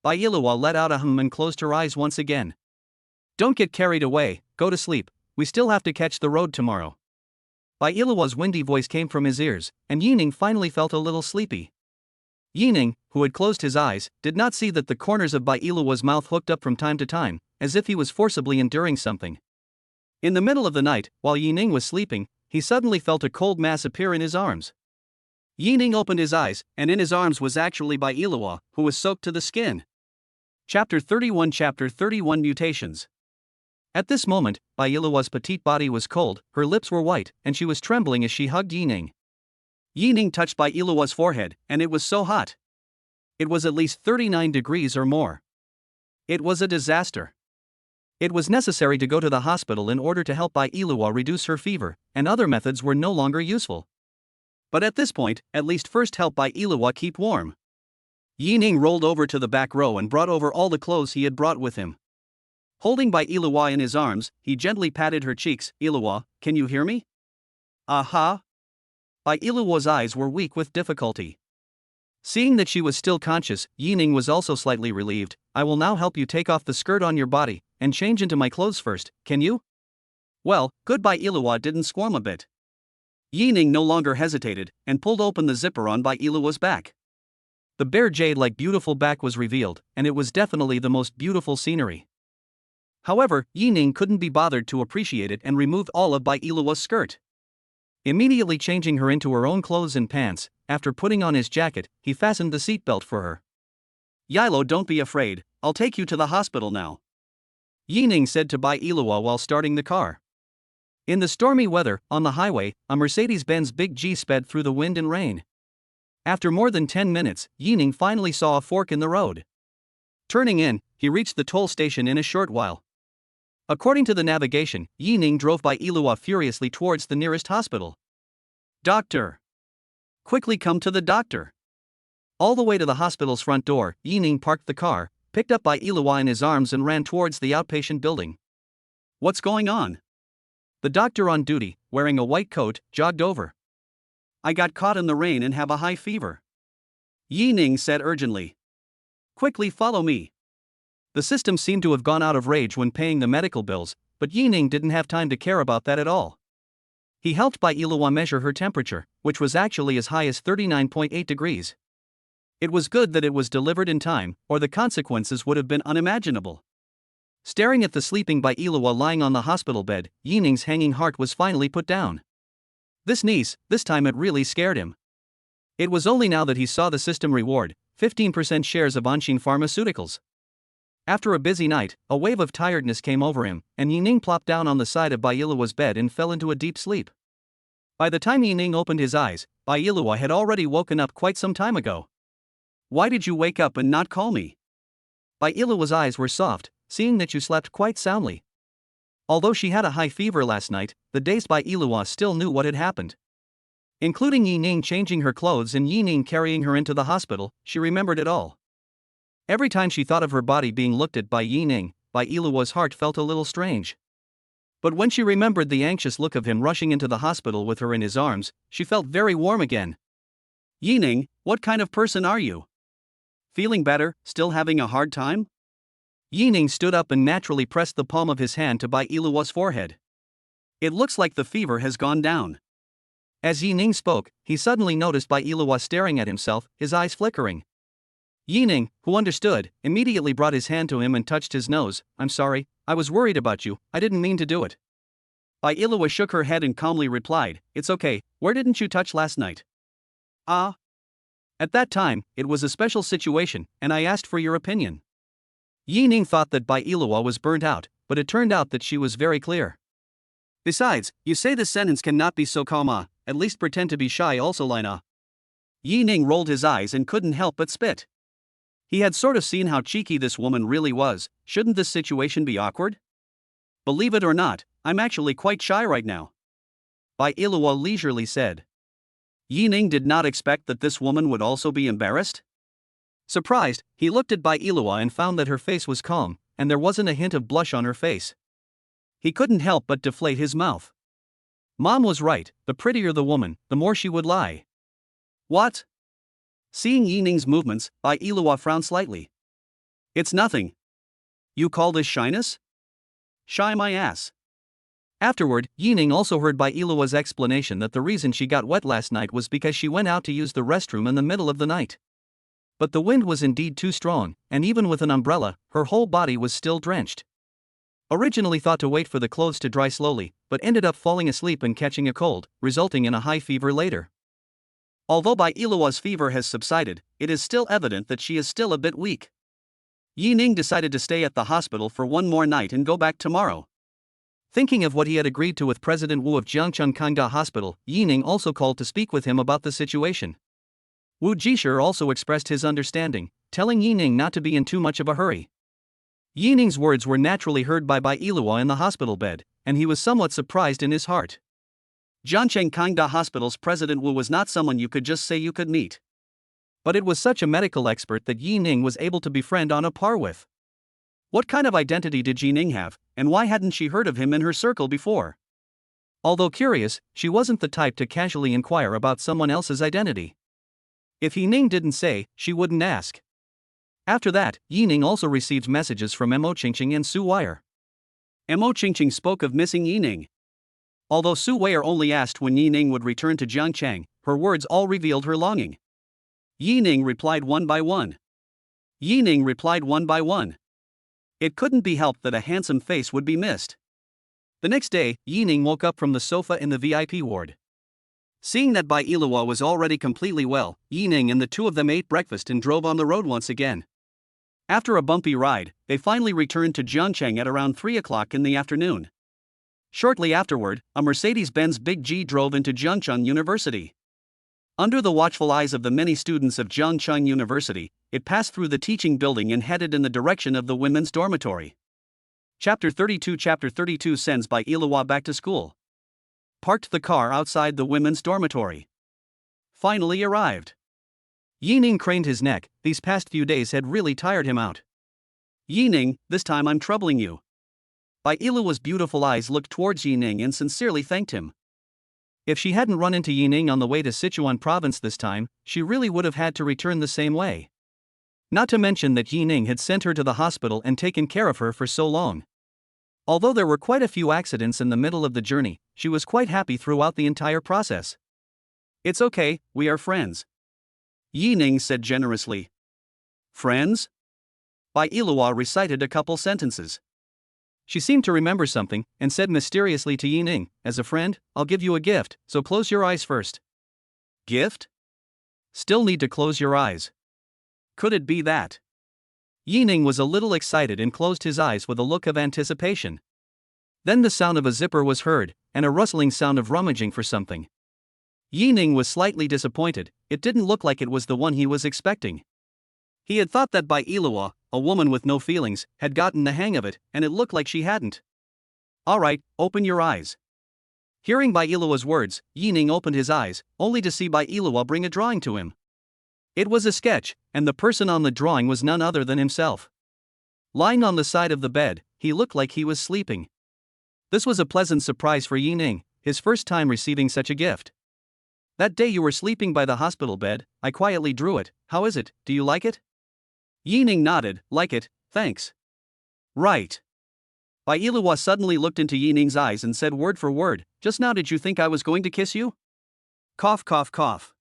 Bai Yiluo let out a hum and closed her eyes once again. "Don't get carried away, go to sleep, we still have to catch the road tomorrow." Bai Yiluo's windy voice came from his ears, and Yining finally felt a little sleepy. Yining, who had closed his eyes, did not see that the corners of Bai Yiluo's mouth hooked up from time to time, as if he was forcibly enduring something. In the middle of the night, while Yining was sleeping, he suddenly felt a cold mass appear in his arms. Yining opened his eyes, and in his arms was actually Bai Yiluo, who was soaked to the skin. Chapter 31 Mutations. At this moment, Bai Yiluo's petite body was cold, her lips were white, and she was trembling as she hugged Yining. Yining touched Bai Yiluo's forehead, and it was so hot. It was at least 39 degrees or more. It was a disaster. It was necessary to go to the hospital in order to help Bai Yiluo reduce her fever, and other methods were no longer useful. But at this point, at least first help Bai Yiluo keep warm. Yining rolled over to the back row and brought over all the clothes he had brought with him. Holding Bai Yiluo in his arms, he gently patted her cheeks. "Yiluo, can you hear me?" "Aha." Bai Yiluo's eyes were weak with difficulty. Seeing that she was still conscious, Yining was also slightly relieved. "I will now help you take off the skirt on your body, and change into my clothes first, can you?" "Well, good." Bai Yiluo didn't squirm a bit. Yining no longer hesitated, and pulled open the zipper on Bai Yiluo's back. The bare jade-like beautiful back was revealed, and it was definitely the most beautiful scenery. However, Yining couldn't be bothered to appreciate it and removed all of Bai Yiluo's skirt. Immediately changing her into her own clothes and pants, after putting on his jacket, he fastened the seatbelt for her. "Yilo, don't be afraid, I'll take you to the hospital now," Yining said to Bai Yiluo while starting the car. In the stormy weather, on the highway, a Mercedes-Benz Big G sped through the wind and rain. After more than 10 minutes, Yining finally saw a fork in the road. Turning in, he reached the toll station in a short while. According to the navigation, Yining drove Bai Yiluo furiously towards the nearest hospital. "Doctor! Quickly come to the doctor!" All the way to the hospital's front door, Yining parked the car, picked up Bai Yiluo in his arms and ran towards the outpatient building. "What's going on?" The doctor on duty, wearing a white coat, jogged over. "I got caught in the rain and have a high fever," Yining said urgently. "Quickly follow me." The system seemed to have gone out of rage when paying the medical bills, but Yining didn't have time to care about that at all. He helped Bai Yiluo measure her temperature, which was actually as high as 39.8 degrees. It was good that it was delivered in time, or the consequences would have been unimaginable. Staring at the sleeping Bai Yiluo lying on the hospital bed, Yining's hanging heart was finally put down. This time it really scared him. It was only now that he saw the system reward, 15% shares of Anshin Pharmaceuticals. After a busy night, a wave of tiredness came over him, and Yining plopped down on the side of Bai Yiluo's bed and fell into a deep sleep. By the time Yining opened his eyes, Bai Yiluo had already woken up quite some time ago. "Why did you wake up and not call me?" Bai Yiluo's eyes were soft, seeing that you slept quite soundly. Although she had a high fever last night, the dazed Bai Yiluo still knew what had happened. Including Yining changing her clothes and Yining carrying her into the hospital, she remembered it all. Every time she thought of her body being looked at by Yining, Bai Yiluo's heart felt a little strange. But when she remembered the anxious look of him rushing into the hospital with her in his arms, she felt very warm again. "Yining, what kind of person are you? Feeling better, still having a hard time?" Yining stood up and naturally pressed the palm of his hand to Bai Yiluo's forehead. "It looks like the fever has gone down." As Yining spoke, he suddenly noticed Bai Yiluo staring at himself, his eyes flickering. Yining, who understood, immediately brought his hand to him and touched his nose. "I'm sorry, I was worried about you, I didn't mean to do it." Bai Yiluo shook her head and calmly replied, "It's okay, where didn't you touch last night?" "Ah." "At that time, it was a special situation, and I asked for your opinion." Yining thought that Bai Yiluo was burnt out, but it turned out that she was very clear. "Besides, you say this sentence cannot be so calm, at least pretend to be shy also line. Yining rolled his eyes and couldn't help but spit. He had sort of seen how cheeky this woman really was. Shouldn't this situation be awkward? "Believe it or not, I'm actually quite shy right now," Bai Yiluo leisurely said. Yining did not expect that this woman would also be embarrassed. Surprised, he looked at Bai Yiluo and found that her face was calm, and there wasn't a hint of blush on her face. He couldn't help but deflate his mouth. Mom was right, the prettier the woman, the more she would lie. What? Seeing Yi Ning's movements, Bai Ilua frowned slightly. It's nothing. You call this shyness? Shy my ass. Afterward, Yi Ning also heard Bai Ilua's explanation that the reason she got wet last night was because she went out to use the restroom in the middle of the night. But the wind was indeed too strong, and even with an umbrella, her whole body was still drenched. Originally thought to wait for the clothes to dry slowly, but ended up falling asleep and catching a cold, resulting in a high fever later. Although Bai Ilua's fever has subsided, it is still evident that she is still a bit weak. Yi Ning decided to stay at the hospital for one more night and go back tomorrow. Thinking of what he had agreed to with President Wu of Jiangcheng Kangda Hospital, Yi Ning also called to speak with him about the situation. Wu Jisher also expressed his understanding, telling Yi Ning not to be in too much of a hurry. Yi Ning's words were naturally heard by Bai Ilua in the hospital bed, and he was somewhat surprised in his heart. Jiangcheng Kangda Hospital's President Wu was not someone you could just say you could meet. But it was such a medical expert that Yi Ning was able to befriend on a par with. What kind of identity did Yi Ning have, and why hadn't she heard of him in her circle before? Although curious, she wasn't the type to casually inquire about someone else's identity. If Yi Ning didn't say, she wouldn't ask. After that, Yi Ning also received messages from Mo Qingqing and Su Wire. Mo Qingqing spoke of missing Yi Ning. Although Su Wire only asked when Yi Ning would return to Jiangcheng, her words all revealed her longing. Yi Ning replied one by one. Yi Ning replied one by one. It couldn't be helped that a handsome face would be missed. The next day, Yi Ning woke up from the sofa in the VIP ward. Seeing that Bai Ilua was already completely well, Yi Ning and the two of them ate breakfast and drove on the road once again. After a bumpy ride, they finally returned to Jiangcheng at around 3 o'clock in the afternoon. Shortly afterward, a Mercedes-Benz Big G drove into Jiangcheng University. Under the watchful eyes of the many students of Jiangcheng University, it passed through the teaching building and headed in the direction of the women's dormitory. Chapter 32 sends Bai Ilua back to school. Parked the car outside the women's dormitory. Finally arrived. Yi Ning craned his neck, these past few days had really tired him out. Yi Ning, this time I'm troubling you. Bai Ilua's beautiful eyes looked towards Yi Ning and sincerely thanked him. If she hadn't run into Yi Ning on the way to Sichuan province this time, she really would have had to return the same way. Not to mention that Yi Ning had sent her to the hospital and taken care of her for so long. Although there were quite a few accidents in the middle of the journey, she was quite happy throughout the entire process. It's okay, we are friends. Yi Ning said generously. Friends? Bai Ilua recited a couple sentences. She seemed to remember something, and said mysteriously to Yi Ning, as a friend, I'll give you a gift, so close your eyes first. Gift? Still need to close your eyes. Could it be that? Yi Ning was a little excited and closed his eyes with a look of anticipation. Then the sound of a zipper was heard, and a rustling sound of rummaging for something. Yi Ning was slightly disappointed, it didn't look like it was the one he was expecting. He had thought that Bai Ilua, a woman with no feelings, had gotten the hang of it, and it looked like she hadn't. Alright, open your eyes. Hearing Bai Ilua's words, Yi Ning opened his eyes, only to see Bai Ilua bring a drawing to him. It was a sketch, and the person on the drawing was none other than himself. Lying on the side of the bed, he looked like he was sleeping. This was a pleasant surprise for Yi Ning, his first time receiving such a gift. That day you were sleeping by the hospital bed, I quietly drew it, how is it, do you like it? Yi Ning nodded, like it, thanks. Right. Bai Ilua suddenly looked into Yi Ning's eyes and said word for word, just now did you think I was going to kiss you? Cough cough cough.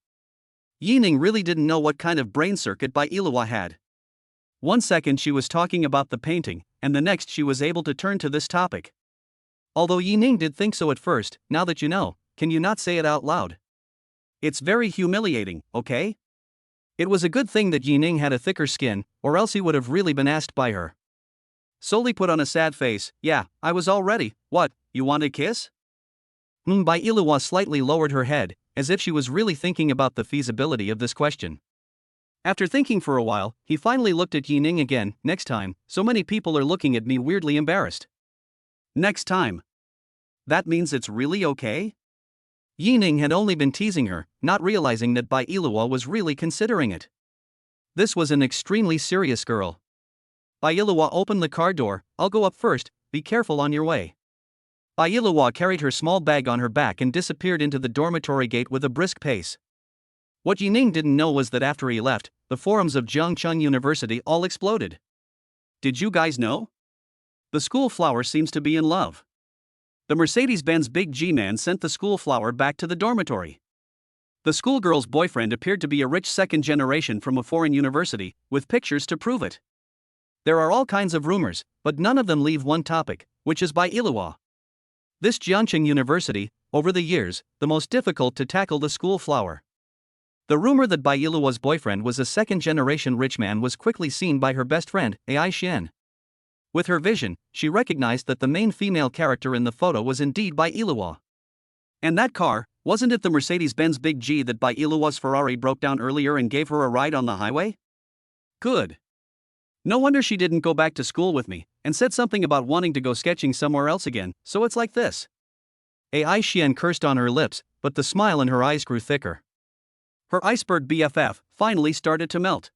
Yi Ning really didn't know what kind of brain circuit Bai Ilua had. 1 second she was talking about the painting, and the next she was able to turn to this topic. Although Yi Ning did think so at first, now that you know, can you not say it out loud? It's very humiliating, okay? It was a good thing that Yi Ning had a thicker skin, or else he would have really been asked by her. Soli put on a sad face, yeah, I was all ready, what, you want a kiss? Bai Ilua slightly lowered her head, as if she was really thinking about the feasibility of this question. After thinking for a while, he finally looked at Yi Ning again, next time, so many people are looking at me weirdly embarrassed. Next time. That means it's really okay? Yi Ning had only been teasing her, not realizing that Bai Ilua was really considering it. This was an extremely serious girl. Bai Ilua opened the car door, I'll go up first, be careful on your way. Bailuwa carried her small bag on her back and disappeared into the dormitory gate with a brisk pace. What Yining didn't know was that after he left, the forums of Jiangcheng University all exploded. Did you guys know? The school flower seems to be in love. The Mercedes-Benz Big G man sent the school flower back to the dormitory. The schoolgirl's boyfriend appeared to be a rich second generation from a foreign university, with pictures to prove it. There are all kinds of rumors, but none of them leave one topic, which is Bailuwa. This Jiangcheng University, over the years, the most difficult to tackle the school flower. The rumor that Bailuwa's boyfriend was a second-generation rich man was quickly seen by her best friend, Ai Xian. With her vision, she recognized that the main female character in the photo was indeed Bailuwa. And that car, wasn't it the Mercedes-Benz Big G that Bailuwa's Ferrari broke down earlier and gave her a ride on the highway? Good. No wonder she didn't go back to school with me, and said something about wanting to go sketching somewhere else again, so it's like this. Ai Xian cursed on her lips, but the smile in her eyes grew thicker. Her iceberg BFF finally started to melt.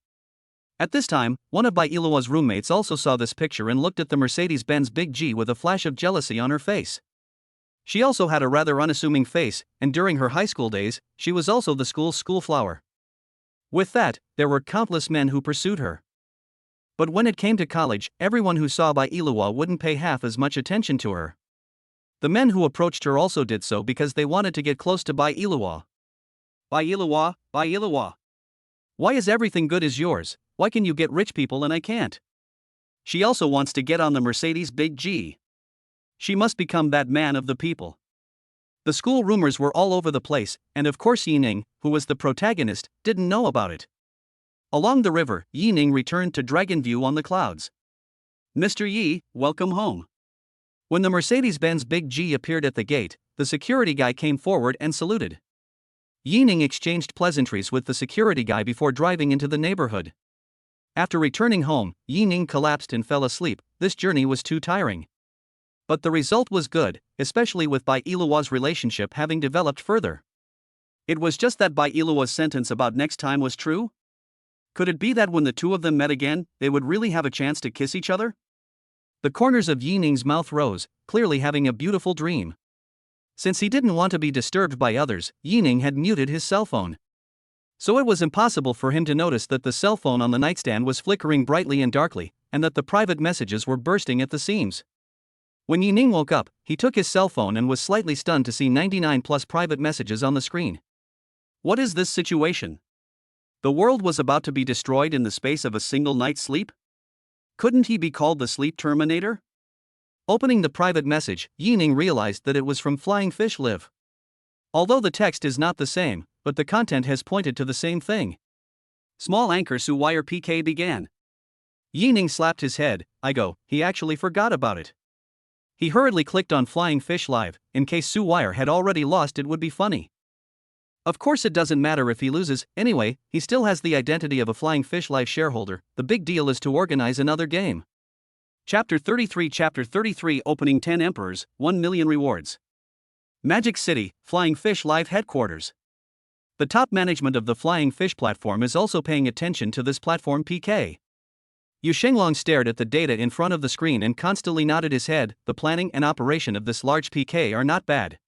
At this time, one of Bailuwa's roommates also saw this picture and looked at the Mercedes-Benz Big G with a flash of jealousy on her face. She also had a rather unassuming face, and during her high school days, she was also the school's school flower. With that, there were countless men who pursued her. But when it came to college, everyone who saw Bailuwa wouldn't pay half as much attention to her. The men who approached her also did so because they wanted to get close to Bailuwa. Bailuwa, Bailuwa. Why is everything good is yours? Why can you get rich people and I can't? She also wants to get on the Mercedes Big G. She must become that man of the people. The school rumors were all over the place, and of course Yining, who was the protagonist, didn't know about it. Along the river, Yining returned to Dragon View on the clouds. Mr. Yi, welcome home. When the Mercedes-Benz Big G appeared at the gate, the security guy came forward and saluted. Yining exchanged pleasantries with the security guy before driving into the neighborhood. After returning home, Yining collapsed and fell asleep. This journey was too tiring. But the result was good, especially with Bailuwa's relationship having developed further. It was just that Bailuwa's sentence about next time was true? Could it be that when the two of them met again, they would really have a chance to kiss each other? The corners of Yining's mouth rose, clearly having a beautiful dream. Since he didn't want to be disturbed by others, Yining had muted his cell phone. So it was impossible for him to notice that the cell phone on the nightstand was flickering brightly and darkly, and that the private messages were bursting at the seams. When Yining woke up, he took his cell phone and was slightly stunned to see 99 plus private messages on the screen. What is this situation? The world was about to be destroyed in the space of a single night's sleep? Couldn't he be called the Sleep Terminator? Opening the private message, Yining realized that it was from Flying Fish Live. Although the text is not the same, but the content has pointed to the same thing. Small anchor Su Wire PK began. Yining slapped his head. He actually forgot about it. He hurriedly clicked on Flying Fish Live, in case Su Wire had already lost it would be funny. Of course it doesn't matter if he loses, anyway, he still has the identity of a Flying Fish Live shareholder. The big deal is to organize another game. Chapter 33 Opening 10 Emperors, 1 million rewards. Magic City, Flying Fish Live headquarters. The top management of the Flying Fish platform is also paying attention to this platform PK. Yu Shenglong stared at the data in front of the screen and constantly nodded his head. The planning and operation of this large PK are not bad.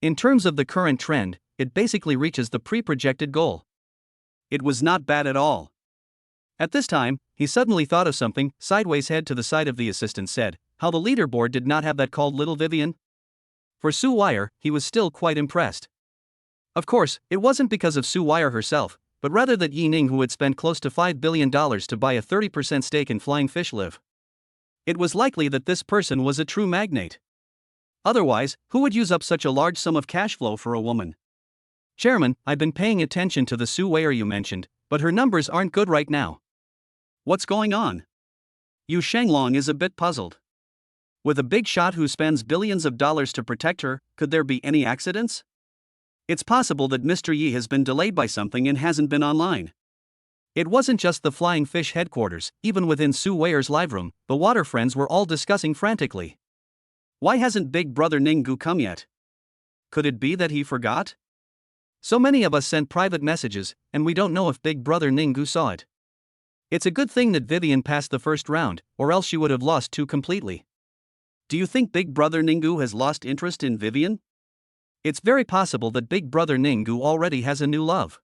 In terms of the current trend, it basically reaches the pre-projected goal. It was not bad at all. At this time, he suddenly thought of something. Sideways head to the side of the assistant said, how the leaderboard did not have that called Little Vivian? For Su Wire, he was still quite impressed. Of course, it wasn't because of Su Wire herself, but rather that Yining, who had spent close to $5 billion to buy a 30% stake in Flying Fish Live. It was likely that this person was a true magnate. Otherwise, who would use up such a large sum of cash flow for a woman? Chairman, I've been paying attention to the Su Wire you mentioned, but her numbers aren't good right now. What's going on? Yu Shenglong is a bit puzzled. With a big shot who spends billions of dollars to protect her, could there be any accidents? It's possible that Mr. Yi has been delayed by something and hasn't been online. It wasn't just the Flying Fish headquarters, even within Su Waier's live room, the water friends were all discussing frantically. Why hasn't Big Brother Ninggu come yet? Could it be that he forgot? So many of us sent private messages, and we don't know if Big Brother Ninggu saw it. It's a good thing that Vivian passed the first round, or else she would have lost too completely. Do you think Big Brother Ninggu has lost interest in Vivian? It's very possible that Big Brother Ninggu already has a new love.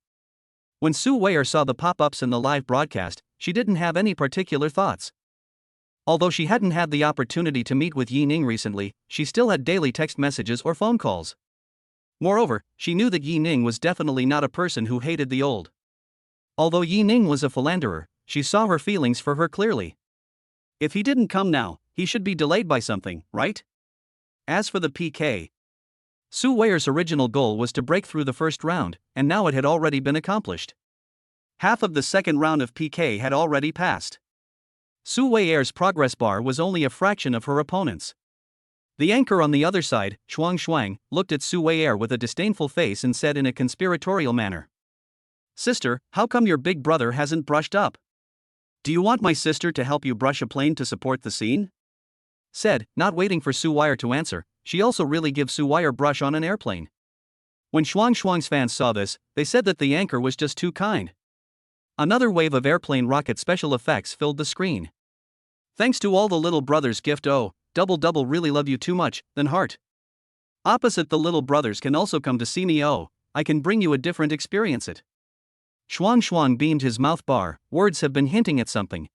When Su Weier saw the pop-ups in the live broadcast, she didn't have any particular thoughts. Although she hadn't had the opportunity to meet with Yi Ning recently, she still had daily text messages or phone calls. Moreover, she knew that Yi Ning was definitely not a person who hated the old. Although Yi Ning was a philanderer, she saw her feelings for her clearly. If he didn't come now, he should be delayed by something, right? As for the PK, Su Weier's original goal was to break through the first round, and now it had already been accomplished. Half of the second round of PK had already passed. Su Weier's progress bar was only a fraction of her opponent's. The anchor on the other side, Shuang, looked at Su Weier with a disdainful face and said in a conspiratorial manner, "Sister, how come your big brother hasn't brushed up? Do you want my sister to help you brush a plane to support the scene?" Said, not waiting for Su Weier to answer, she also really gives Su Weier brush on an airplane. When Shuang's fans saw this, they said that the anchor was just too kind. Another wave of airplane rocket special effects filled the screen. Thanks to all the little brothers gift double really love you too much, then heart. Opposite the little brothers can also come to see me I can bring you a different experience it. Shuang beamed his mouth bar, words have been hinting at something.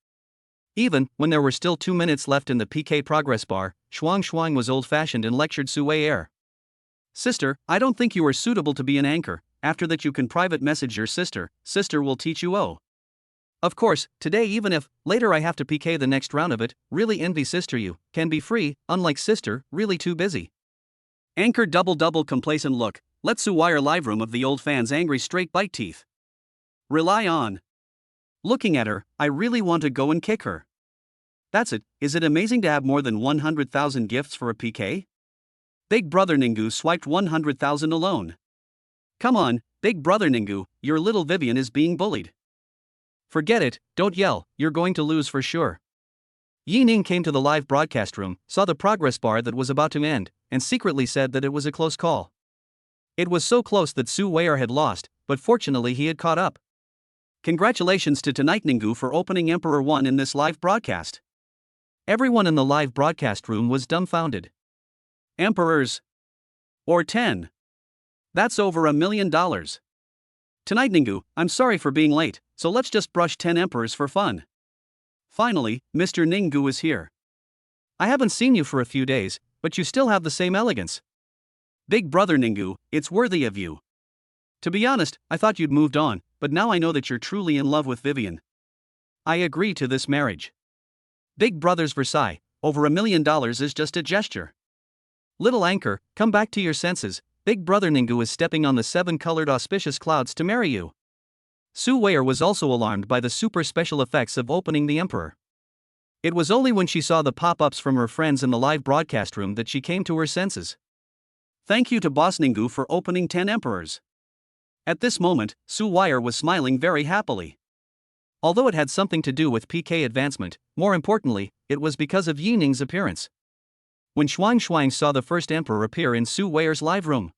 Even when there were still 2 minutes left in the PK progress bar, Shuang was old-fashioned and lectured Su Weier. "Sister, I don't think you are suitable to be an anchor, after that you can private message your sister will teach you Of course, today even if, later I have to PK the next round of it, really envy sister you, can be free, unlike sister, really too busy." Anchor double complacent look, let Su Weier live room of the old fans angry straight bite teeth. Rely on. Looking at her, I really want to go and kick her. That's it, is it amazing to have more than 100,000 gifts for a PK? Big Brother Ninggu swiped 100,000 alone. Come on, Big Brother Ninggu, your little Vivian is being bullied. Forget it, don't yell, you're going to lose for sure. Yi Ning came to the live broadcast room, saw the progress bar that was about to end, and secretly said that it was a close call. It was so close that Su Weier had lost, but fortunately he had caught up. Congratulations to Tonight Ninggu for opening Emperor 1 in this live broadcast. Everyone in the live broadcast room was dumbfounded. Emperors? Or 10? That's over $1 million. Tonight Ninggu, I'm sorry for being late, so let's just brush 10 emperors for fun. Finally, Mr. Ninggu is here. I haven't seen you for a few days, but you still have the same elegance. Big Brother Ninggu, it's worthy of you. To be honest, I thought you'd moved on, but now I know that you're truly in love with Vivian. I agree to this marriage. Big Brother's Versailles, over $1 million is just a gesture. Little anchor, come back to your senses, Big Brother Ninggu is stepping on the 7-colored auspicious clouds to marry you. Su Weier was also alarmed by the super special effects of opening the Emperor. It was only when she saw the pop-ups from her friends in the live broadcast room that she came to her senses. Thank you to Boss Ninggu for opening 10 emperors. At this moment, Su Weier was smiling very happily. Although it had something to do with PK advancement, more importantly, it was because of Yi Ning's appearance. When Shuang saw the first emperor appear in Su Weier's live room,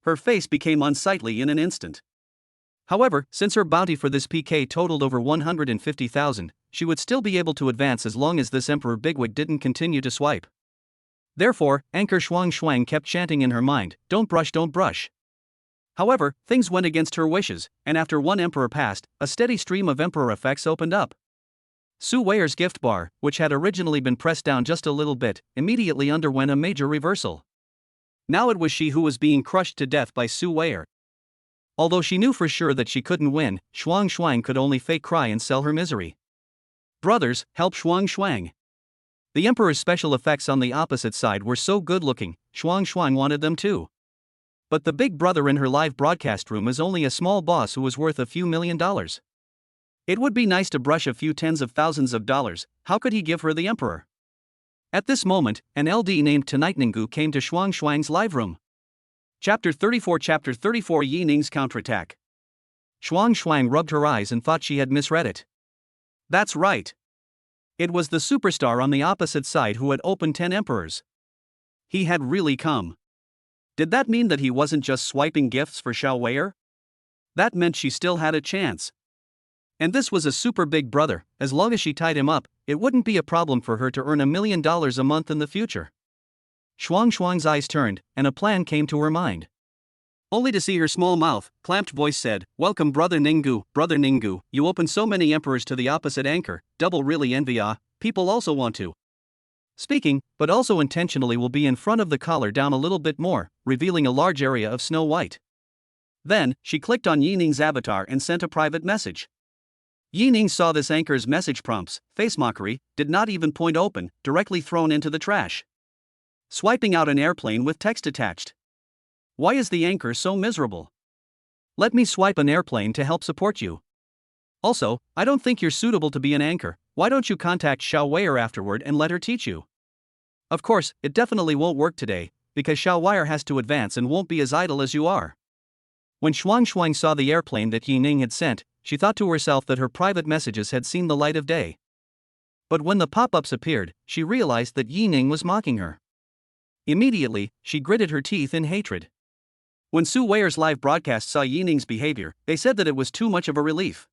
her face became unsightly in an instant. However, since her bounty for this PK totaled over 150,000, she would still be able to advance as long as this emperor bigwig didn't continue to swipe. Therefore, anchor Shuang kept chanting in her mind, don't brush. However, things went against her wishes, and after one emperor passed, a steady stream of emperor effects opened up. Su Weier's gift bar, which had originally been pressed down just a little bit, immediately underwent a major reversal. Now it was she who was being crushed to death by Su Weier. Although she knew for sure that she couldn't win, Shuang could only fake cry and sell her misery. Brothers, help Shuang. The Emperor's special effects on the opposite side were so good looking, Shuang wanted them too. But the big brother in her live broadcast room is only a small boss who was worth a few $1 million. It would be nice to brush a few tens of thousands of dollars, how could he give her the Emperor? At this moment, an LD named Tonight Ninggu came to Shuang's live room. Chapter 34 Yi Ning's counterattack. Shuang rubbed her eyes and thought she had misread it. That's right. It was the superstar on the opposite side who had opened 10 emperors. He had really come. Did that mean that he wasn't just swiping gifts for Xiao Weier? That meant she still had a chance. And this was a super big brother. As long as she tied him up, it wouldn't be a problem for her to earn $1 million a month in the future. Shuang's eyes turned, and a plan came to her mind. Only to see her small mouth, clamped voice said, "Welcome Brother Ninggu, you open so many emperors to the opposite anchor, double really envy people also want to." Speaking, but also intentionally will be in front of the collar down a little bit more, revealing a large area of snow white. Then, she clicked on Yining's avatar and sent a private message. Yining saw this anchor's message prompts, face mockery, did not even point open, directly thrown into the trash. Swiping out an airplane with text attached. Why is the anchor so miserable? Let me swipe an airplane to help support you. Also, I don't think you're suitable to be an anchor. Why don't you contact Xiao Weier afterward and let her teach you? Of course, it definitely won't work today, because Xiao Weier has to advance and won't be as idle as you are. When Shuang saw the airplane that Yining had sent, she thought to herself that her private messages had seen the light of day. But when the pop-ups appeared, she realized that Yining was mocking her. Immediately, she gritted her teeth in hatred. When Su Weier's live broadcast saw Yining's behavior, they said that it was too much of a relief.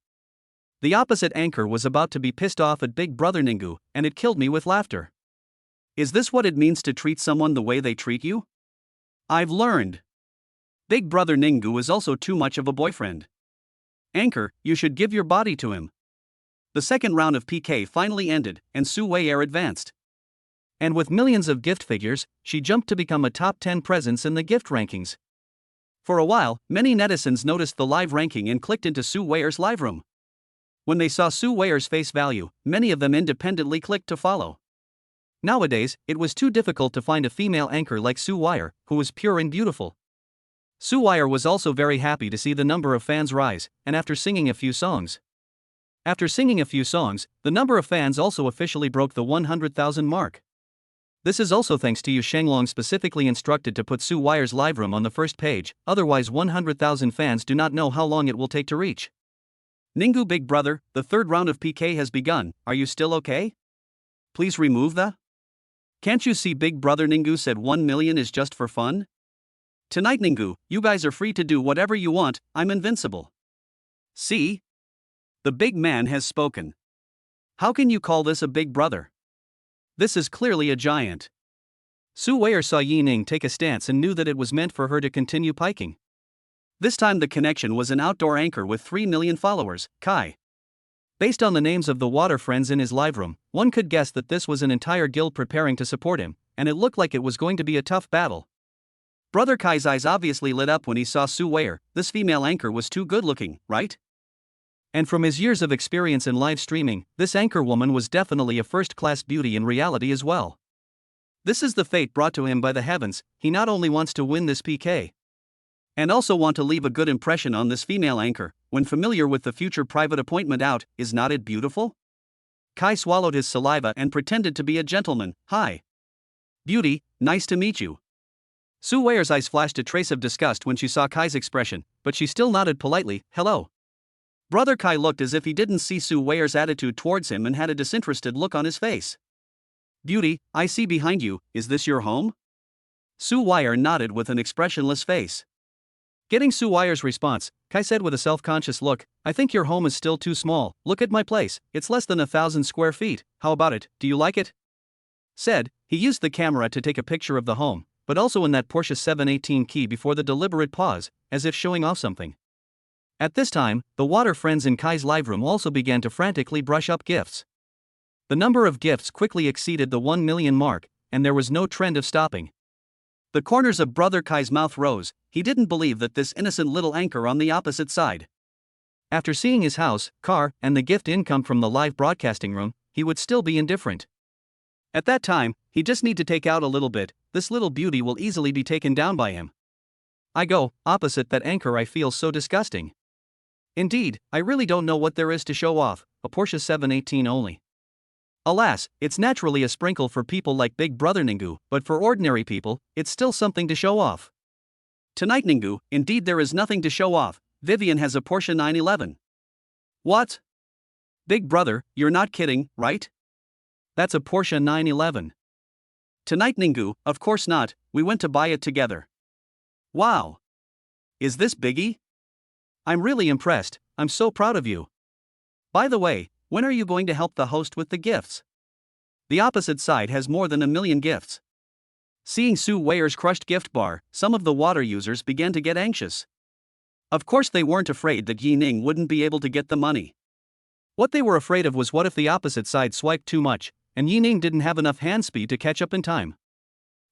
The opposite anchor was about to be pissed off at Big Brother Ninggu, and it killed me with laughter. Is this what it means to treat someone the way they treat you? I've learned. Big Brother Ninggu is also too much of a boyfriend. Anchor, you should give your body to him. The second round of PK finally ended, and Su Weier advanced. And with millions of gift figures, she jumped to become a top 10 presence in the gift rankings. For a while, many netizens noticed the live ranking and clicked into Su Weier's live room. When they saw Su Weier's face value, many of them independently clicked to follow. Nowadays, it was too difficult to find a female anchor like Su Weier, who was pure and beautiful. Su Weier was also very happy to see the number of fans rise, and after singing a few songs, the number of fans also officially broke the 100,000 mark. This is also thanks to Yu Shenglong specifically instructed to put Su Weier's live room on the first page, otherwise 100,000 fans do not know how long it will take to reach. Ninggu Big Brother, the third round of PK has begun, are you still okay? Please remove the? Can't you see Big Brother Ninggu said 1 million is just for fun? Tonight Ninggu, you guys are free to do whatever you want, I'm invincible. See? The big man has spoken. How can you call this a big brother? This is clearly a giant. Su Weier saw Yining take a stance and knew that it was meant for her to continue piking. This time the connection was an outdoor anchor with 3 million followers, Kai. Based on the names of the water friends in his live room, one could guess that this was an entire guild preparing to support him, and it looked like it was going to be a tough battle. Brother Kai's eyes obviously lit up when he saw Su Weier. This female anchor was too good looking, right? And from his years of experience in live streaming, this anchor woman was definitely a first-class beauty in reality as well. This is the fate brought to him by the heavens. He not only wants to win this PK, and also want to leave a good impression on this female anchor, when familiar with the future private appointment out, is not it beautiful? Kai swallowed his saliva and pretended to be a gentleman. Hi. Beauty, nice to meet you. Su Weier's eyes flashed a trace of disgust when she saw Kai's expression, but she still nodded politely, hello. Brother Kai looked as if he didn't see Su Weier's attitude towards him and had a disinterested look on his face. Beauty, I see behind you, is this your home? Su Weier nodded with an expressionless face. Getting Su Weier's response, Kai said with a self-conscious look, I think your home is still too small, look at my place, it's less than 1,000 square feet, how about it, do you like it? Said, he used the camera to take a picture of the home, but also in that Porsche 718 key before the deliberate pause, as if showing off something. At this time, the water friends in Kai's live room also began to frantically brush up gifts. The number of gifts quickly exceeded the 1 million mark, and there was no trend of stopping. The corners of Brother Kai's mouth rose, he didn't believe that this innocent little anchor on the opposite side. After seeing his house, car, and the gift income from the live broadcasting room, he would still be indifferent. At that time, he just need to take out a little bit, this little beauty will easily be taken down by him. I go, opposite that anchor I feel so disgusting. Indeed, I really don't know what there is to show off, a Porsche 718 only. Alas, it's naturally a sprinkle for people like Big Brother Ninggu, but for ordinary people, it's still something to show off. Tonight Ninggu, indeed there is nothing to show off, Vivian has a Porsche 911. What? Big Brother, you're not kidding, right? That's a Porsche 911. Tonight Ninggu, of course not, we went to buy it together. Wow. Is this Biggie? I'm really impressed, I'm so proud of you. By the way, when are you going to help the host with the gifts? The opposite side has more than 1,000,000 gifts. Seeing Sue Waier's crushed gift bar, some of the water users began to get anxious. Of course, they weren't afraid that Yi Ning wouldn't be able to get the money. What they were afraid of was what if the opposite side swiped too much, and Yi Ning didn't have enough hand speed to catch up in time.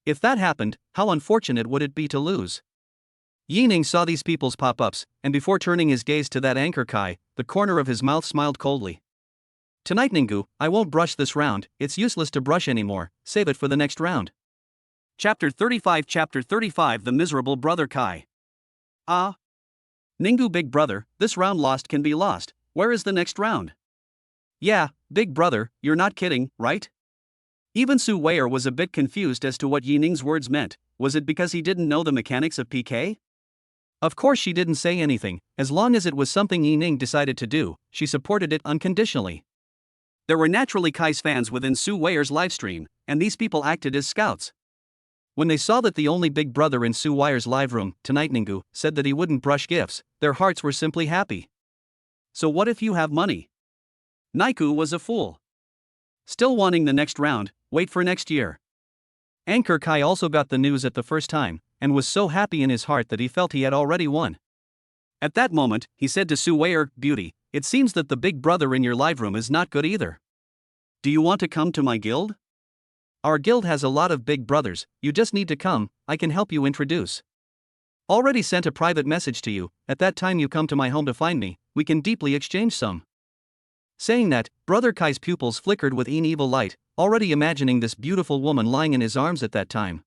If that happened, how unfortunate would it be to lose? Yi Ning saw these people's pop-ups, and before turning his gaze to that anchor Kai, the corner of his mouth smiled coldly. Tonight Ninggu, I won't brush this round, it's useless to brush anymore, save it for the next round. Chapter 35 The Miserable Brother Kai. Ah. Ninggu big brother, this round lost can be lost, where is the next round? Yeah, big brother, you're not kidding, right? Even Sue Waier was a bit confused as to what Yi Ning's words meant. Was it because he didn't know the mechanics of PK? Of course she didn't say anything, as long as it was something Yi Ning decided to do, she supported it unconditionally. There were naturally Kai's fans within Sue Waier's livestream, and these people acted as scouts. When they saw that the only big brother in Sue Waier's live room, Tonight Ninggu, said that he wouldn't brush gifts, their hearts were simply happy. So what if you have money? Naiku was a fool. Still wanting the next round, wait for next year. Anchor Kai also got the news at the first time, and was so happy in his heart that he felt he had already won. At that moment, he said to Sue Waier, Beauty, it seems that the big brother in your live room is not good either. Do you want to come to my guild? Our guild has a lot of big brothers, you just need to come, I can help you introduce. Already sent a private message to you, at that time you come to my home to find me, we can deeply exchange some. Saying that, Brother Kai's pupils flickered with an evil light, already imagining this beautiful woman lying in his arms at that time.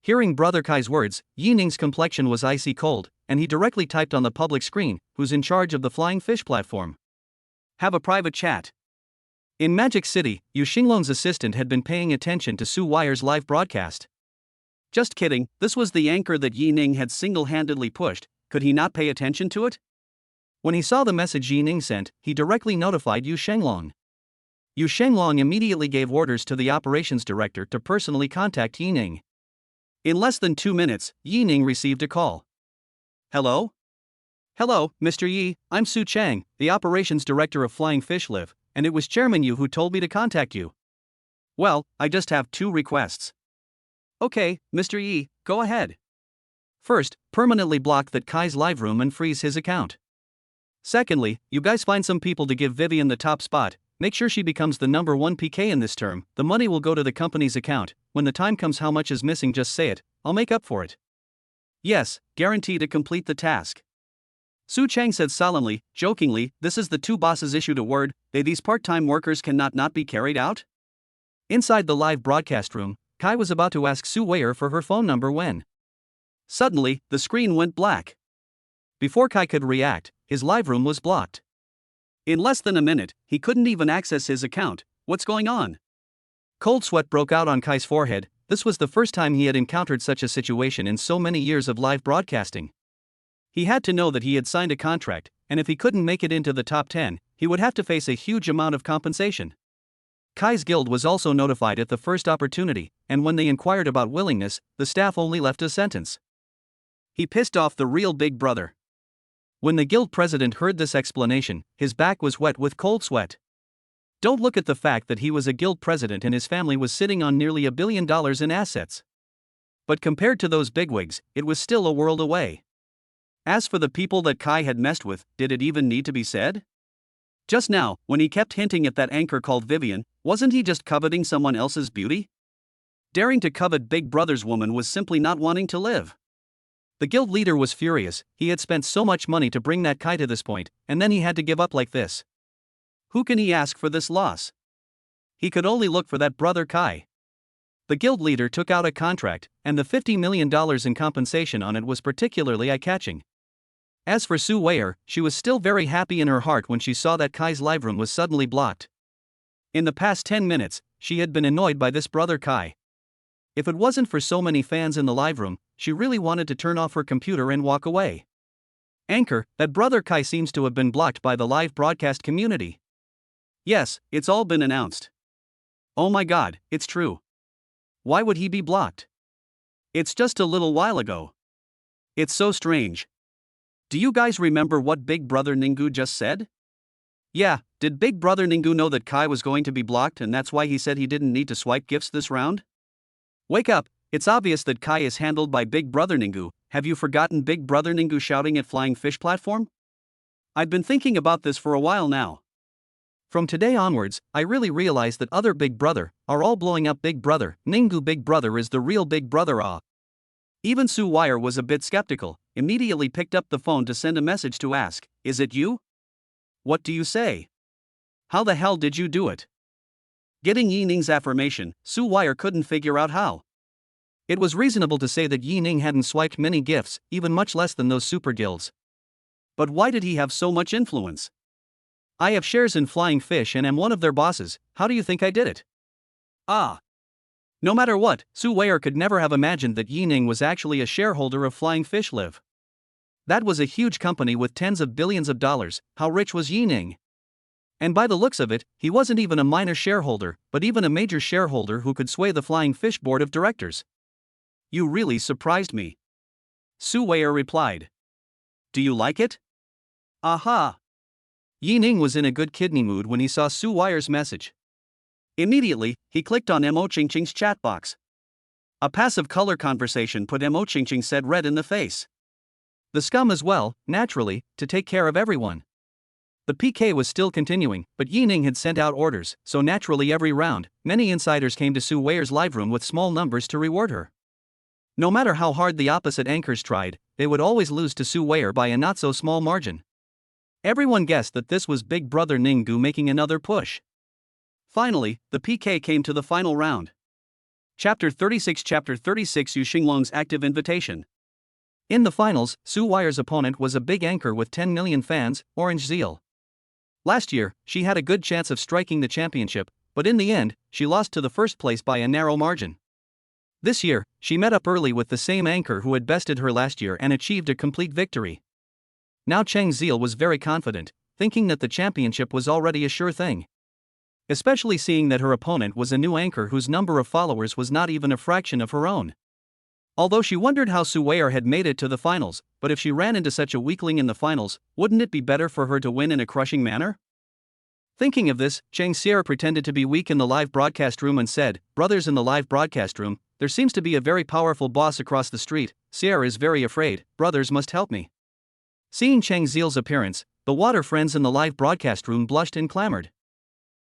Hearing Brother Kai's words, Yi Ning's complexion was icy cold, and he directly typed on the public screen, who's in charge of the flying fish platform. Have a private chat. In Magic City, Yu Xinglong's assistant had been paying attention to Sue Waier's live broadcast. Just kidding, this was the anchor that Yi Ning had single-handedly pushed, could he not pay attention to it? When he saw the message Yi Ning sent, he directly notified Yu Xinglong. Yu Xinglong immediately gave orders to the operations director to personally contact Yi Ning. In less than 2 minutes, Yi Ning received a call. Hello? Hello, Mr. Yi, I'm Su Chang, the operations director of Flying Fish Live, and it was Chairman Yu who told me to contact you. Well, I just have 2 requests. Okay, Mr. Yi, go ahead. First, permanently block that Kai's live room and freeze his account. Secondly, you guys find some people to give Vivian the top spot, make sure she becomes the number 1 PK in this term, the money will go to the company's account, when the time comes how much is missing just say it, I'll make up for it. Yes, guarantee to complete the task. Su Chang said solemnly, jokingly, this is the 2 bosses issued a word, these part-time workers cannot not be carried out? Inside the live broadcast room, Kai was about to ask Sue Waier for her phone number when suddenly, the screen went black. Before Kai could react, his live room was blocked. In less than a minute, he couldn't even access his account. What's going on? Cold sweat broke out on Kai's forehead. This was the first time he had encountered such a situation in so many years of live broadcasting. He had to know that he had signed a contract, and if he couldn't make it into the top 10, he would have to face a huge amount of compensation. Kai's guild was also notified at the first opportunity, and when they inquired about willingness, the staff only left a sentence. He pissed off the real big brother. When the guild president heard this explanation, his back was wet with cold sweat. Don't look at the fact that he was a guild president and his family was sitting on nearly $1 billion in assets. But compared to those bigwigs, it was still a world away. As for the people that Kai had messed with, did it even need to be said? Just now, when he kept hinting at that anchor called Vivian, wasn't he just coveting someone else's beauty? Daring to covet Big Brother's woman was simply not wanting to live. The guild leader was furious, he had spent so much money to bring that Kai to this point, and then he had to give up like this. Who can he ask for this loss? He could only look for that brother Kai. The guild leader took out a contract, and the $50 million in compensation on it was particularly eye-catching. As for Sue Waier, she was still very happy in her heart when she saw that Kai's live room was suddenly blocked. In the past 10 minutes, she had been annoyed by this brother Kai. If it wasn't for so many fans in the live room, she really wanted to turn off her computer and walk away. Anchor, that brother Kai seems to have been blocked by the live broadcast community. Yes, it's all been announced. Oh my god, it's true. Why would he be blocked? It's just a little while ago. It's so strange. Do you guys remember what Big Brother Ninggu just said? Yeah, did Big Brother Ningu know that Kai was going to be blocked and that's why he said he didn't need to swipe gifts this round? Wake up, it's obvious that Kai is handled by Big Brother Ningu. Have you forgotten Big Brother Ningu shouting at Flying Fish platform? I've been thinking about this for a while now. From today onwards, I really realize that other Big Brother are all blowing up Big Brother. Ningu Big Brother is the real Big Brother. Even Sue Wire was a bit skeptical, immediately picked up the phone to send a message to ask, "Is it you? What do you say? How the hell did you do it?" Getting Yi Ning's affirmation, Sue Wire couldn't figure out how. It was reasonable to say that Yi Ning hadn't swiped many gifts, even much less than those super guilds. But why did he have so much influence? I have shares in Flying Fish and am one of their bosses. How do you think I did it? No matter what, Sue Wire could never have imagined that Yi Ning was actually a shareholder of Flying Fish Live. That was a huge company with tens of billions of dollars. How rich was Yi Ning? And by the looks of it, he wasn't even a minor shareholder, but even a major shareholder who could sway the Flying Fish board of directors. You really surprised me. Sue Wire replied. Do you like it? Aha! Yi Ning was in a good kidney mood when he saw Sue Wire's message. Immediately, he clicked on Mo Chingching's chat box. A passive color conversation put Mo Chingching said red in the face. The scum as well, naturally, to take care of everyone. The PK was still continuing, but Yi Ning had sent out orders, so naturally every round, many insiders came to Sue Wire's live room with small numbers to reward her. No matter how hard the opposite anchors tried, they would always lose to Sue Wire by a not-so-small margin. Everyone guessed that this was Big Brother Ningu making another push. Finally, the PK came to the final round. Chapter 36 Yu Xinglong's active invitation. In the finals, Sue Wire's opponent was a big anchor with 10 million fans, Orange Zeal. Last year, she had a good chance of striking the championship, but in the end, she lost to the first place by a narrow margin. This year, she met up early with the same anchor who had bested her last year and achieved a complete victory. Now Cheng Zeal was very confident, thinking that the championship was already a sure thing. Especially seeing that her opponent was a new anchor whose number of followers was not even a fraction of her own. Although she wondered how Sue Wire had made it to the finals, but if she ran into such a weakling in the finals, wouldn't it be better for her to win in a crushing manner? Thinking of this, Cheng Sierra pretended to be weak in the live broadcast room and said, "Brothers in the live broadcast room, there seems to be a very powerful boss across the street. Sierra is very afraid. Brothers must help me." Seeing Cheng Zeal's appearance, the water friends in the live broadcast room blushed and clamored.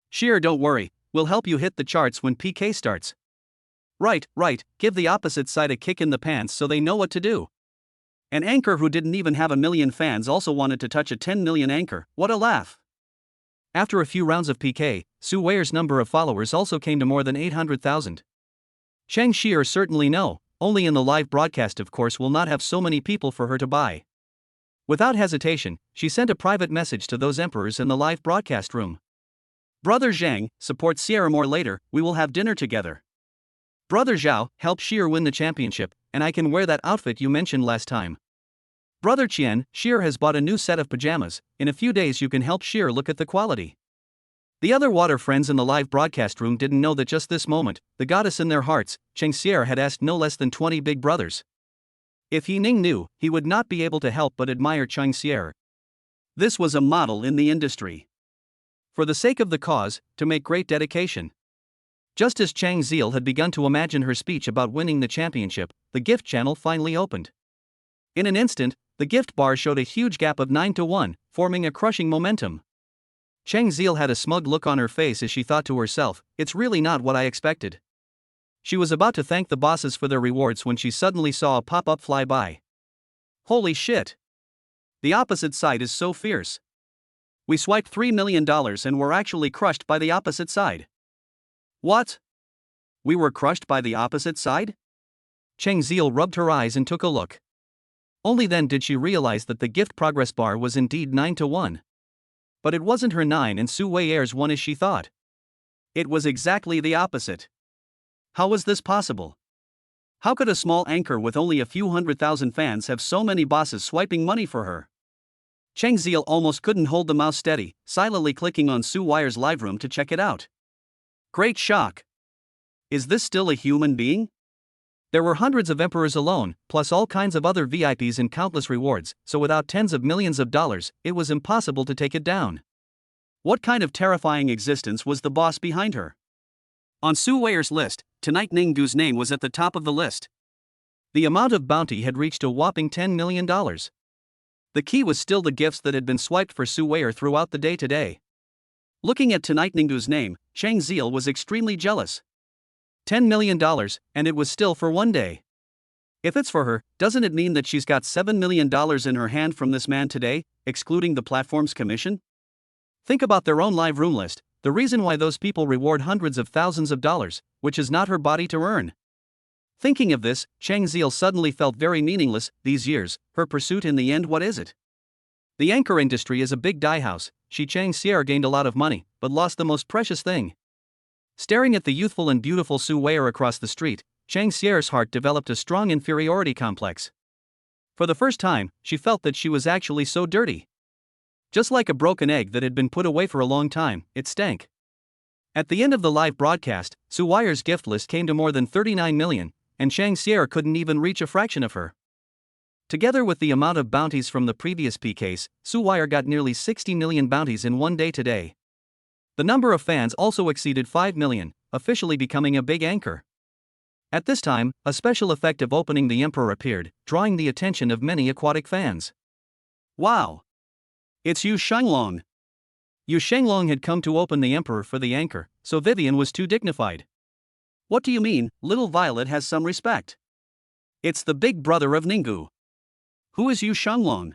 "Sheer, don't worry, we'll help you hit the charts when PK starts." Right, give the opposite side a kick in the pants so they know what to do. An anchor who didn't even have a million fans also wanted to touch a 10 million anchor. What a laugh. After a few rounds of PK, Sue Wire's number of followers also came to more than 800,000. Cheng Sheer certainly no, only in the live broadcast of course will not have so many people for her to buy. Without hesitation, she sent a private message to those emperors in the live broadcast room. "Brother Zhang, support Sierra more later, we will have dinner together. Brother Zhao, help Sheer win the championship, and I can wear that outfit you mentioned last time. Brother Qian, Sheer has bought a new set of pajamas, in a few days you can help Sheer look at the quality." The other water friends in the live broadcast room didn't know that just this moment, the goddess in their hearts, Cheng Sierra had asked no less than 20 big brothers. If Yi Ning knew, he would not be able to help but admire Cheng Sierra. This was a model in the industry. For the sake of the cause, to make great dedication. Just as Cheng Zeal had begun to imagine her speech about winning the championship, the gift channel finally opened. In an instant, the gift bar showed a huge gap of 9-1, forming a crushing momentum. Cheng Zeal had a smug look on her face as she thought to herself, "It's really not what I expected." She was about to thank the bosses for their rewards when she suddenly saw a pop-up fly by. Holy shit! The opposite side is so fierce. We swiped $3 million and were actually crushed by the opposite side. What? We were crushed by the opposite side? Cheng Zeal rubbed her eyes and took a look. Only then did she realize that the gift progress bar was indeed 9-1. But it wasn't her 9 and Sue Wire's 1 as she thought. It was exactly the opposite. How was this possible? How could a small anchor with only a few 100,000 fans have so many bosses swiping money for her? Cheng Zeal almost couldn't hold the mouse steady, silently clicking on Sue Wire's live room to check it out. Great shock. Is this still a human being? There were hundreds of emperors alone, plus all kinds of other VIPs and countless rewards, so without tens of millions of dollars, it was impossible to take it down. What kind of terrifying existence was the boss behind her? On Su Weier's list, tonight Ninggu's name was at the top of the list. The amount of bounty had reached a whopping $10 million. The key was still the gifts that had been swiped for Su Weier throughout the day today. Looking at tonight Ninggu's name, Chang Ziel was extremely jealous. $10 million, and it was still for one day. If it's for her, doesn't it mean that she's got $7 million in her hand from this man today, excluding the platform's commission? Think about their own live room list, the reason why those people reward hundreds of thousands of dollars, which is not her body to earn. Thinking of this, Chang Ziel suddenly felt very meaningless. These years, her pursuit in the end, what is it? The anchor industry is a big die house. Chang Ziel gained a lot of money, but lost the most precious thing. Staring at the youthful and beautiful Su Weier across the street, Chang Ziel's heart developed a strong inferiority complex. For the first time, she felt that she was actually so dirty. Just like a broken egg that had been put away for a long time, it stank. At the end of the live broadcast, Su Weier's gift list came to more than 39 million, and Chang Ziel couldn't even reach a fraction of her. Together with the amount of bounties from the previous PKs, Su Weier got nearly 60 million bounties in one day today. The number of fans also exceeded 5 million, officially becoming a big anchor. At this time, a special effect of opening the Emperor appeared, drawing the attention of many aquatic fans. Wow! It's Yu Shenglong! Yu Shenglong had come to open the Emperor for the anchor, so Vivian was too dignified. What do you mean, little Violet has some respect? It's the big brother of Ninggu. Who is Yu Shenglong?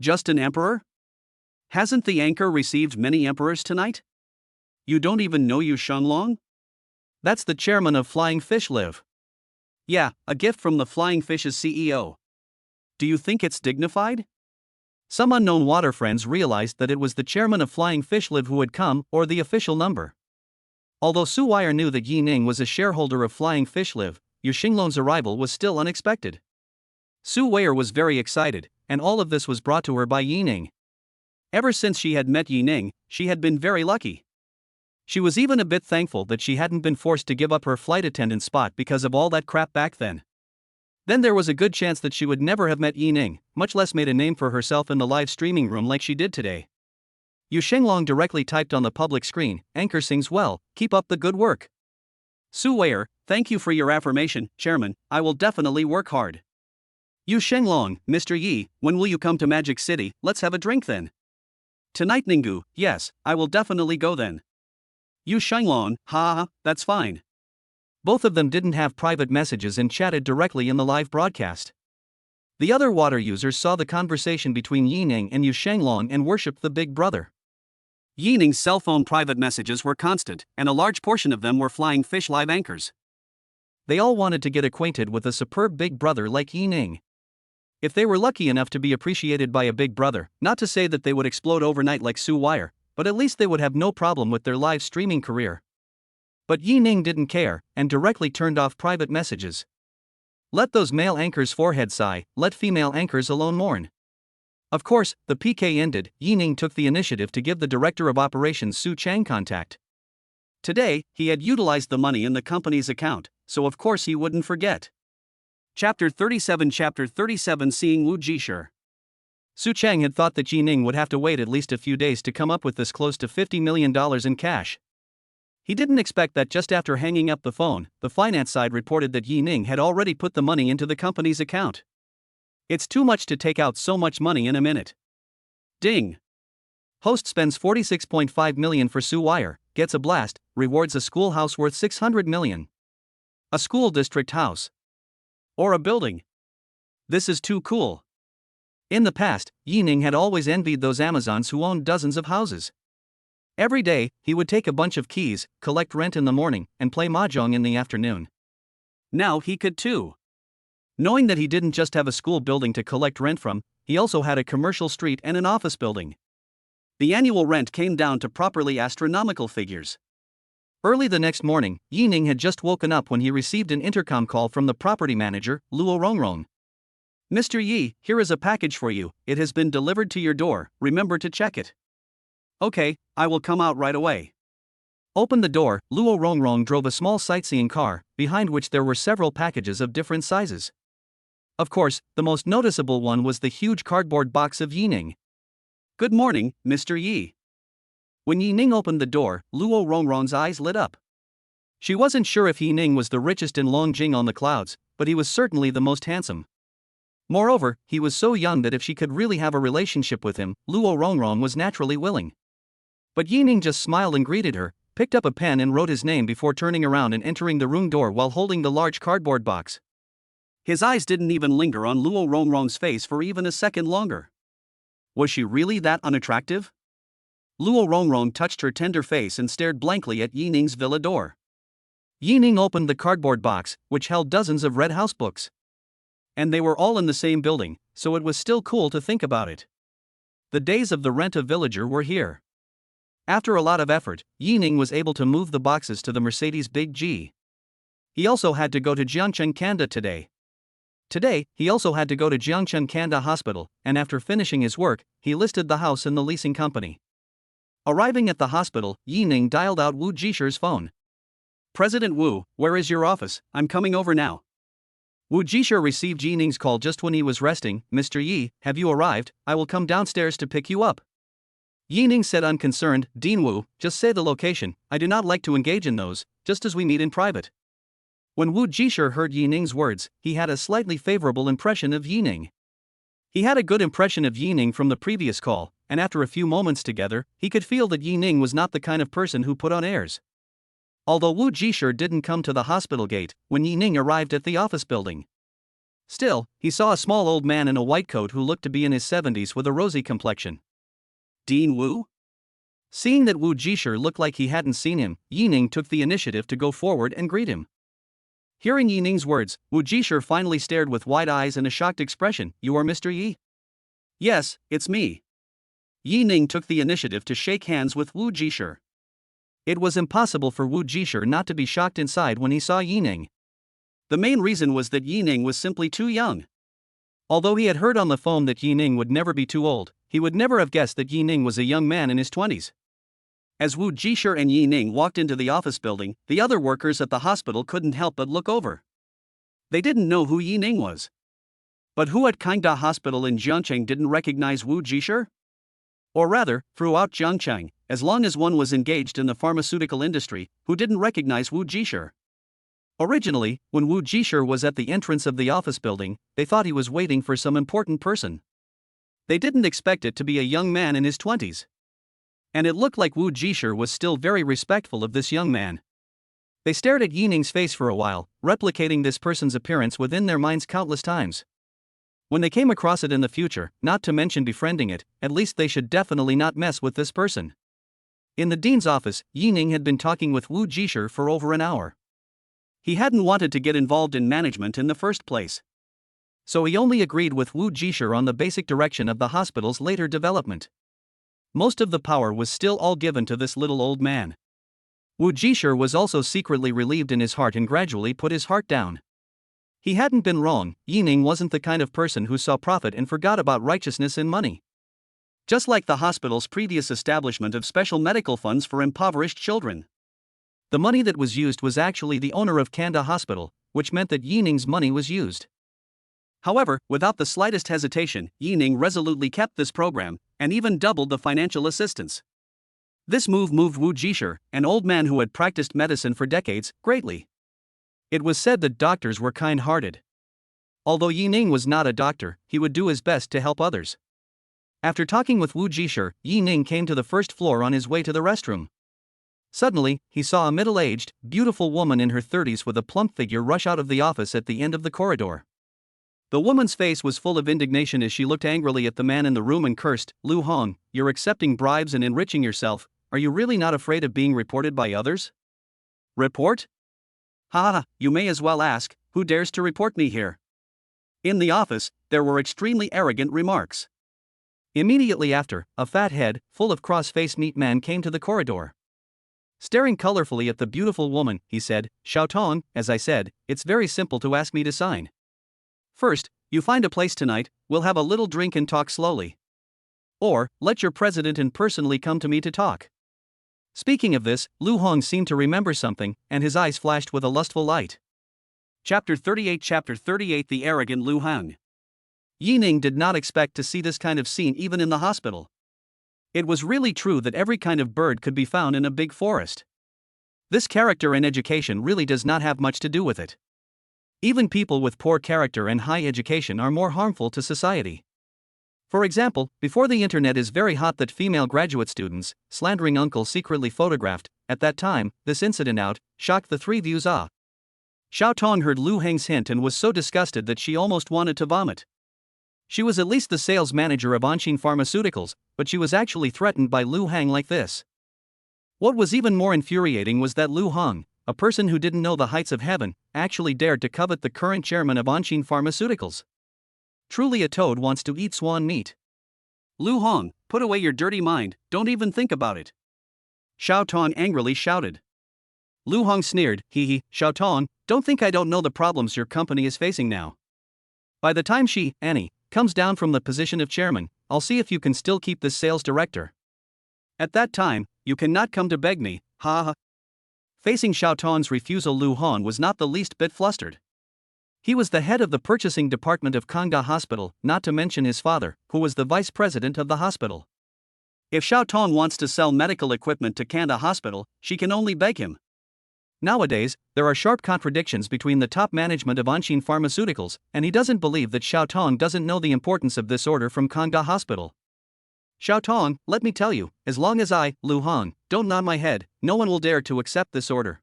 Just an emperor? Hasn't the anchor received many emperors tonight? You don't even know Yu Shenglong? That's the chairman of Flying Fish Live. Yeah, a gift from the Flying Fish's CEO. Do you think it's dignified? Some unknown water friends realized that it was the chairman of Flying Fish Live who had come, or the official number. Although Su Weier knew that Yi Ning was a shareholder of Flying Fish Live, Yu Shenglong's arrival was still unexpected. Su Weier was very excited, and all of this was brought to her by Yi Ning. Ever since she had met Yi Ning, she had been very lucky. She was even a bit thankful that she hadn't been forced to give up her flight attendant spot because of all that crap back then. Then there was a good chance that she would never have met Yi Ning, much less made a name for herself in the live streaming room like she did today. Yu Shenglong directly typed on the public screen, "Anchor sings well, keep up the good work." Su Weier, thank you for your affirmation, Chairman, I will definitely work hard. Yu Shenglong, Mr. Yi, when will you come to Magic City? Let's have a drink then. Tonight Ninggu, yes, I will definitely go then. Yu Shenglong, ha, that's fine. Both of them didn't have private messages and chatted directly in the live broadcast. The other water users saw the conversation between Yi Ning and Yu Shenglong and worshipped the big brother. Yi Ning's cell phone private messages were constant, and a large portion of them were Flying Fish Live anchors. They all wanted to get acquainted with a superb big brother like Yi Ning. If they were lucky enough to be appreciated by a big brother, not to say that they would explode overnight like Su Weier, but at least they would have no problem with their live streaming career. But Yi Ning didn't care, and directly turned off private messages. Let those male anchors' foreheads sigh, let female anchors alone mourn. Of course, the PK ended, Yi Ning took the initiative to give the director of operations Su Chang contact. Today, he had utilized the money in the company's account, so of course he wouldn't forget. Chapter 37 Seeing Wu Jishir. Su Chang had thought that Yi Ning would have to wait at least a few days to come up with this close to $50 million in cash. He didn't expect that just after hanging up the phone, the finance side reported that Yi Ning had already put the money into the company's account. It's too much to take out so much money in a minute. Ding! Host spends $46.5 million for Su Weier, gets a blast, rewards a schoolhouse worth $600 million. A school district house. Or a building. This is too cool. In the past, Yi Ning had always envied those Amazons who owned dozens of houses. Every day, he would take a bunch of keys, collect rent in the morning, and play mahjong in the afternoon. Now he could too. Knowing that he didn't just have a school building to collect rent from, he also had a commercial street and an office building. The annual rent came down to properly astronomical figures. Early the next morning, Yi Ning had just woken up when he received an intercom call from the property manager, Luo Rongrong. "Mr. Yi, here is a package for you, it has been delivered to your door, remember to check it." "Okay, I will come out right away." Opened the door, Luo Rongrong drove a small sightseeing car, behind which there were several packages of different sizes. Of course, the most noticeable one was the huge cardboard box of Yi Ning. "Good morning, Mr. Yi." When Yi Ning opened the door, Luo Rongrong's eyes lit up. She wasn't sure if Yi Ning was the richest in Longjing on the clouds, but he was certainly the most handsome. Moreover, he was so young that if she could really have a relationship with him, Luo Rongrong was naturally willing. But Yi Ning just smiled and greeted her, picked up a pen and wrote his name before turning around and entering the room door while holding the large cardboard box. His eyes didn't even linger on Luo Rongrong's face for even a second longer. Was she really that unattractive? Luo Rongrong touched her tender face and stared blankly at Yi Ning's villa door. Yi Ning opened the cardboard box, which held dozens of red house books. And they were all in the same building, so it was still cool to think about it. The days of the rent-a-villager were here. After a lot of effort, Yi Ning was able to move the boxes to the Mercedes Big G. He also had to go to Jiangcheng Kanda today. Today, he also had to go to Jiangcheng Kanda Hospital, and after finishing his work, he listed the house in the leasing company. Arriving at the hospital, Yi Ning dialed out Wu Jisher's phone. "President Wu, where is your office? I'm coming over now." Wu Jisher received Yi Ning's call just when he was resting. "Mr. Yi, have you arrived? I will come downstairs to pick you up." Yi Ning said unconcerned, "Dean Wu, just say the location, I do not like to engage in those, just as we meet in private." When Wu Jisher heard Yi Ning's words, he had a slightly favorable impression of Yi Ning. He had a good impression of Yi Ning from the previous call, and after a few moments together, he could feel that Yi Ning was not the kind of person who put on airs. Although Wu Jisher didn't come to the hospital gate when Yi Ning arrived at the office building. Still, he saw a small old man in a white coat who looked to be in his 70s with a rosy complexion. "Dean Wu?" Seeing that Wu Jisher looked like he hadn't seen him, Yi Ning took the initiative to go forward and greet him. Hearing Yi Ning's words, Wu Jisher finally stared with wide eyes and a shocked expression. "You are Mr. Yi?" "Yes, it's me." Yi Ning took the initiative to shake hands with Wu Jisher. It was impossible for Wu Jisher not to be shocked inside when he saw Yi Ning. The main reason was that Yi Ning was simply too young. Although he had heard on the phone that Yi Ning would never be too old, he would never have guessed that Yi Ning was a young man in his 20s. As Wu Jisher and Yi Ning walked into the office building, the other workers at the hospital couldn't help but look over. They didn't know who Yi Ning was. But who at Kangda Hospital in Jiangcheng didn't recognize Wu Jisher? Or rather, throughout Jiangcheng, as long as one was engaged in the pharmaceutical industry, who didn't recognize Wu Jisher? Originally, when Wu Jisher was at the entrance of the office building, they thought he was waiting for some important person. They didn't expect it to be a young man in his 20s. And it looked like Wu Jisher was still very respectful of this young man. They stared at Yi Ning's face for a while, replicating this person's appearance within their minds countless times. When they came across it in the future, not to mention befriending it, at least they should definitely not mess with this person. In the dean's office, Yi Ning had been talking with Wu Jisher for over an hour. He hadn't wanted to get involved in management in the first place. So he only agreed with Wu Jisher on the basic direction of the hospital's later development. Most of the power was still all given to this little old man. Wu Jisher was also secretly relieved in his heart and gradually put his heart down. He hadn't been wrong. Yi Ning wasn't the kind of person who saw profit and forgot about righteousness and money. Just like the hospital's previous establishment of special medical funds for impoverished children. The money that was used was actually the owner of Kanda Hospital, which meant that Yi Ning's money was used. However, without the slightest hesitation, Yi Ning resolutely kept this program, and even doubled the financial assistance. This move moved Wu Jisher, an old man who had practiced medicine for decades, greatly. It was said that doctors were kind-hearted. Although Yi Ning was not a doctor, he would do his best to help others. After talking with Wu Jisher, Yi Ning came to the first floor on his way to the restroom. Suddenly, he saw a middle-aged, beautiful woman in her 30s with a plump figure rush out of the office at the end of the corridor. The woman's face was full of indignation as she looked angrily at the man in the room and cursed, "Lu Hong, you're accepting bribes and enriching yourself. Are you really not afraid of being reported by others?" "Report? Ha ha, you may as well ask, who dares to report me here?" In the office, there were extremely arrogant remarks. Immediately after, a fat head, full of cross-faced neat man came to the corridor. Staring colorfully at the beautiful woman, he said, "Xiaotong, as I said, it's very simple to ask me to sign. First, you find a place tonight, we'll have a little drink and talk slowly. Or, let your president and personally come to me to talk." Speaking of this, Lu Hong seemed to remember something, and his eyes flashed with a lustful light. Chapter 38 The Arrogant Lu Hong. Yi Ning did not expect to see this kind of scene even in the hospital. It was really true that every kind of bird could be found in a big forest. This character and education really does not have much to do with it. Even people with poor character and high education are more harmful to society. For example, before the internet is very hot that female graduate students, slandering uncle secretly photographed. At that time, this incident shocked the three views. Xiao Tong heard Lu Heng's hint and was so disgusted that she almost wanted to vomit. She was at least the sales manager of Anshin Pharmaceuticals, but she was actually threatened by Lu Heng like this. What was even more infuriating was that Lu Heng, a person who didn't know the heights of heaven, actually dared to covet the current chairman of Anshin Pharmaceuticals. Truly a toad wants to eat swan meat. Lu Heng, put away your dirty mind, don't even think about it. Xiao Tong angrily shouted. Lu Heng sneered, hee, Xiao Tong, don't think I don't know the problems your company is facing now. By the time Annie, comes down from the position of chairman, I'll see if you can still keep this sales director. At that time, you cannot come to beg me, ha ha. Facing Xiao Tong's refusal, Lu Heng was not the least bit flustered. He was the head of the purchasing department of Kangda Hospital, not to mention his father, who was the vice president of the hospital. If Xiao Tong wants to sell medical equipment to Kangda Hospital, she can only beg him. Nowadays, there are sharp contradictions between the top management of Anshin Pharmaceuticals, and he doesn't believe that Xiao Tong doesn't know the importance of this order from Kangda Hospital. Xiao Tong, let me tell you, as long as I, Lu Heng, don't nod my head, no one will dare to accept this order.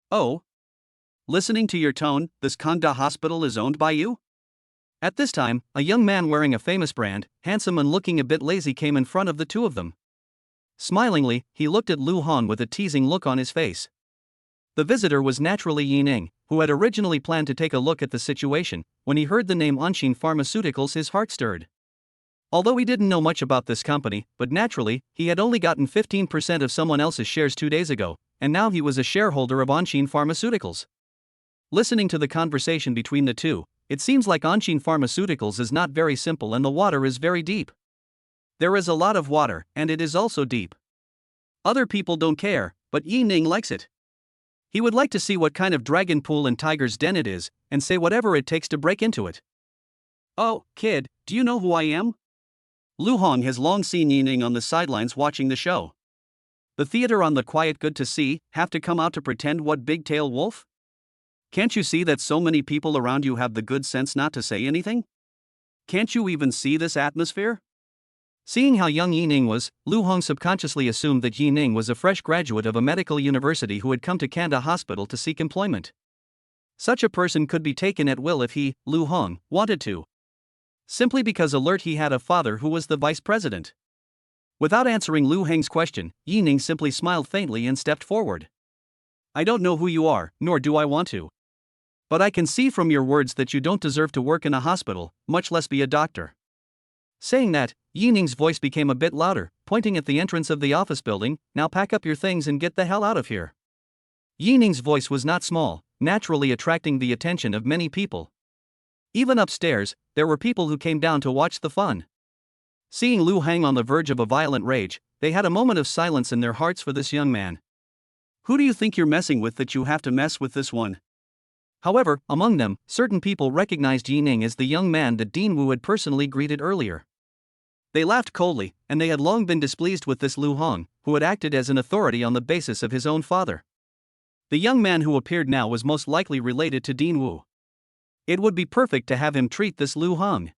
Oh? Listening to your tone, this Kangda Hospital is owned by you? At this time, a young man wearing a famous brand, handsome and looking a bit lazy, came in front of the two of them. Smilingly, he looked at Lu Heng with a teasing look on his face. The visitor was naturally Yining, who had originally planned to take a look at the situation. When he heard the name Anshin Pharmaceuticals, his heart stirred. Although he didn't know much about this company, but naturally, he had only gotten 15% of someone else's shares 2 days ago, and now he was a shareholder of Anshin Pharmaceuticals. Listening to the conversation between the two, it seems like Anshin Pharmaceuticals is not very simple and the water is very deep. There is a lot of water, and it is also deep. Other people don't care, but Yining likes it. He would like to see what kind of dragon pool and tiger's den it is, and say whatever it takes to break into it. Oh, kid, do you know who I am? Lu Heng has long seen Yining on the sidelines watching the show. The theater on the quiet good to see, have to come out to pretend what big tail wolf? Can't you see that so many people around you have the good sense not to say anything? Can't you even see this atmosphere? Seeing how young Yining was, Lu Heng subconsciously assumed that Yining was a fresh graduate of a medical university who had come to Kangda Hospital to seek employment. Such a person could be taken at will if he, Lu Heng, wanted to. Simply because he had a father who was the vice president. Without answering Lu Heng's question, Yining simply smiled faintly and stepped forward. I don't know who you are, nor do I want to. But I can see from your words that you don't deserve to work in a hospital, much less be a doctor. Saying that, Yining's voice became a bit louder, pointing at the entrance of the office building. Now pack up your things and get the hell out of here. Yining's voice was not small, naturally attracting the attention of many people. Even upstairs, there were people who came down to watch the fun. Seeing Lu Heng on the verge of a violent rage, they had a moment of silence in their hearts for this young man. Who do you think you're messing with that you have to mess with this one? However, among them, certain people recognized Yining as the young man that Dean Wu had personally greeted earlier. They laughed coldly, and they had long been displeased with this Lu Heng, who had acted as an authority on the basis of his own father. The young man who appeared now was most likely related to Dean Wu. It would be perfect to have him treat this Lu Heng.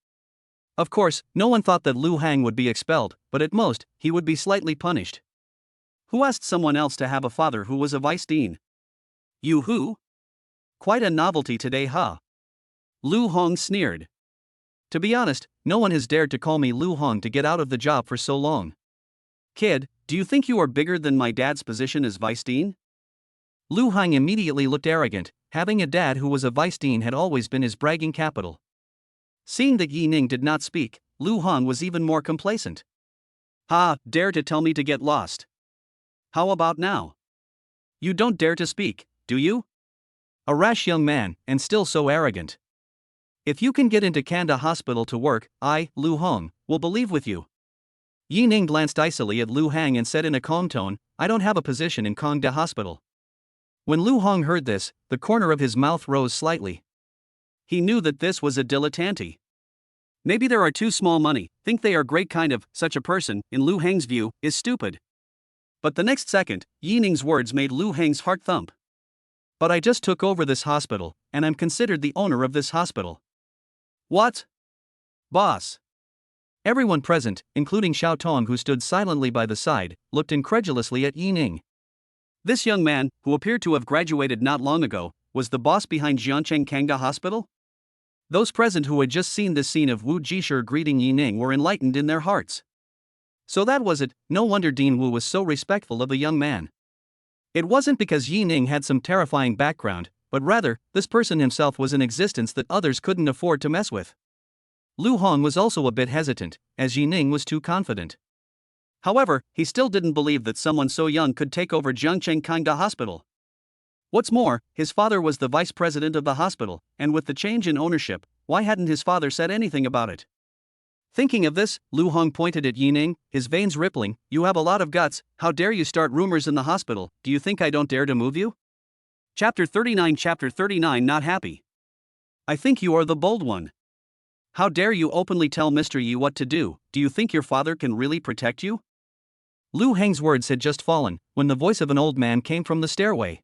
Of course, no one thought that Lu Heng would be expelled, but at most, he would be slightly punished. Who asked someone else to have a father who was a vice dean? You who? Quite a novelty today, huh? Lu Heng sneered. To be honest, no one has dared to call me Lu Heng to get out of the job for so long. Kid, do you think you are bigger than my dad's position as vice dean? Lu Heng immediately looked arrogant. Having a dad who was a vice dean had always been his bragging capital. Seeing that Yining did not speak, Lu Heng was even more complacent. Ha, dare to tell me to get lost. How about now? You don't dare to speak, do you? A rash young man, and still so arrogant. If you can get into Kangda Hospital to work, I, Lu Heng, will believe with you. Yining glanced icily at Lu Heng and said in a calm tone, I don't have a position in Kangda Hospital. When Lu Heng heard this, the corner of his mouth rose slightly. He knew that this was a dilettante. Maybe there are too small money, think they are great kind of, such a person, in Lu Heng's view, is stupid. But the next second, Yi Ning's words made Lu Heng's heart thump. But I just took over this hospital, and I'm considered the owner of this hospital. What? Boss. Everyone present, including Xiao Tong who stood silently by the side, looked incredulously at Yi Ning. This young man, who appeared to have graduated not long ago, was the boss behind Jiancheng Kangda Hospital? Those present who had just seen this scene of Wu Jishir greeting Yi Ning were enlightened in their hearts. So that was it, no wonder Dean Wu was so respectful of the young man. It wasn't because Yi Ning had some terrifying background, but rather, this person himself was an existence that others couldn't afford to mess with. Lu Hong was also a bit hesitant, as Yi Ning was too confident. However, he still didn't believe that someone so young could take over Jiangcheng Kangda Hospital. What's more, his father was the vice president of the hospital, and with the change in ownership, why hadn't his father said anything about it? Thinking of this, Lu Hong pointed at Yi Ning, his veins rippling. You have a lot of guts, how dare you start rumors in the hospital, do you think I don't dare to move you? Chapter 39 Not happy. I think you are the bold one. How dare you openly tell Mr. Yi what to do you think your father can really protect you? Lu Heng's words had just fallen, when the voice of an old man came from the stairway.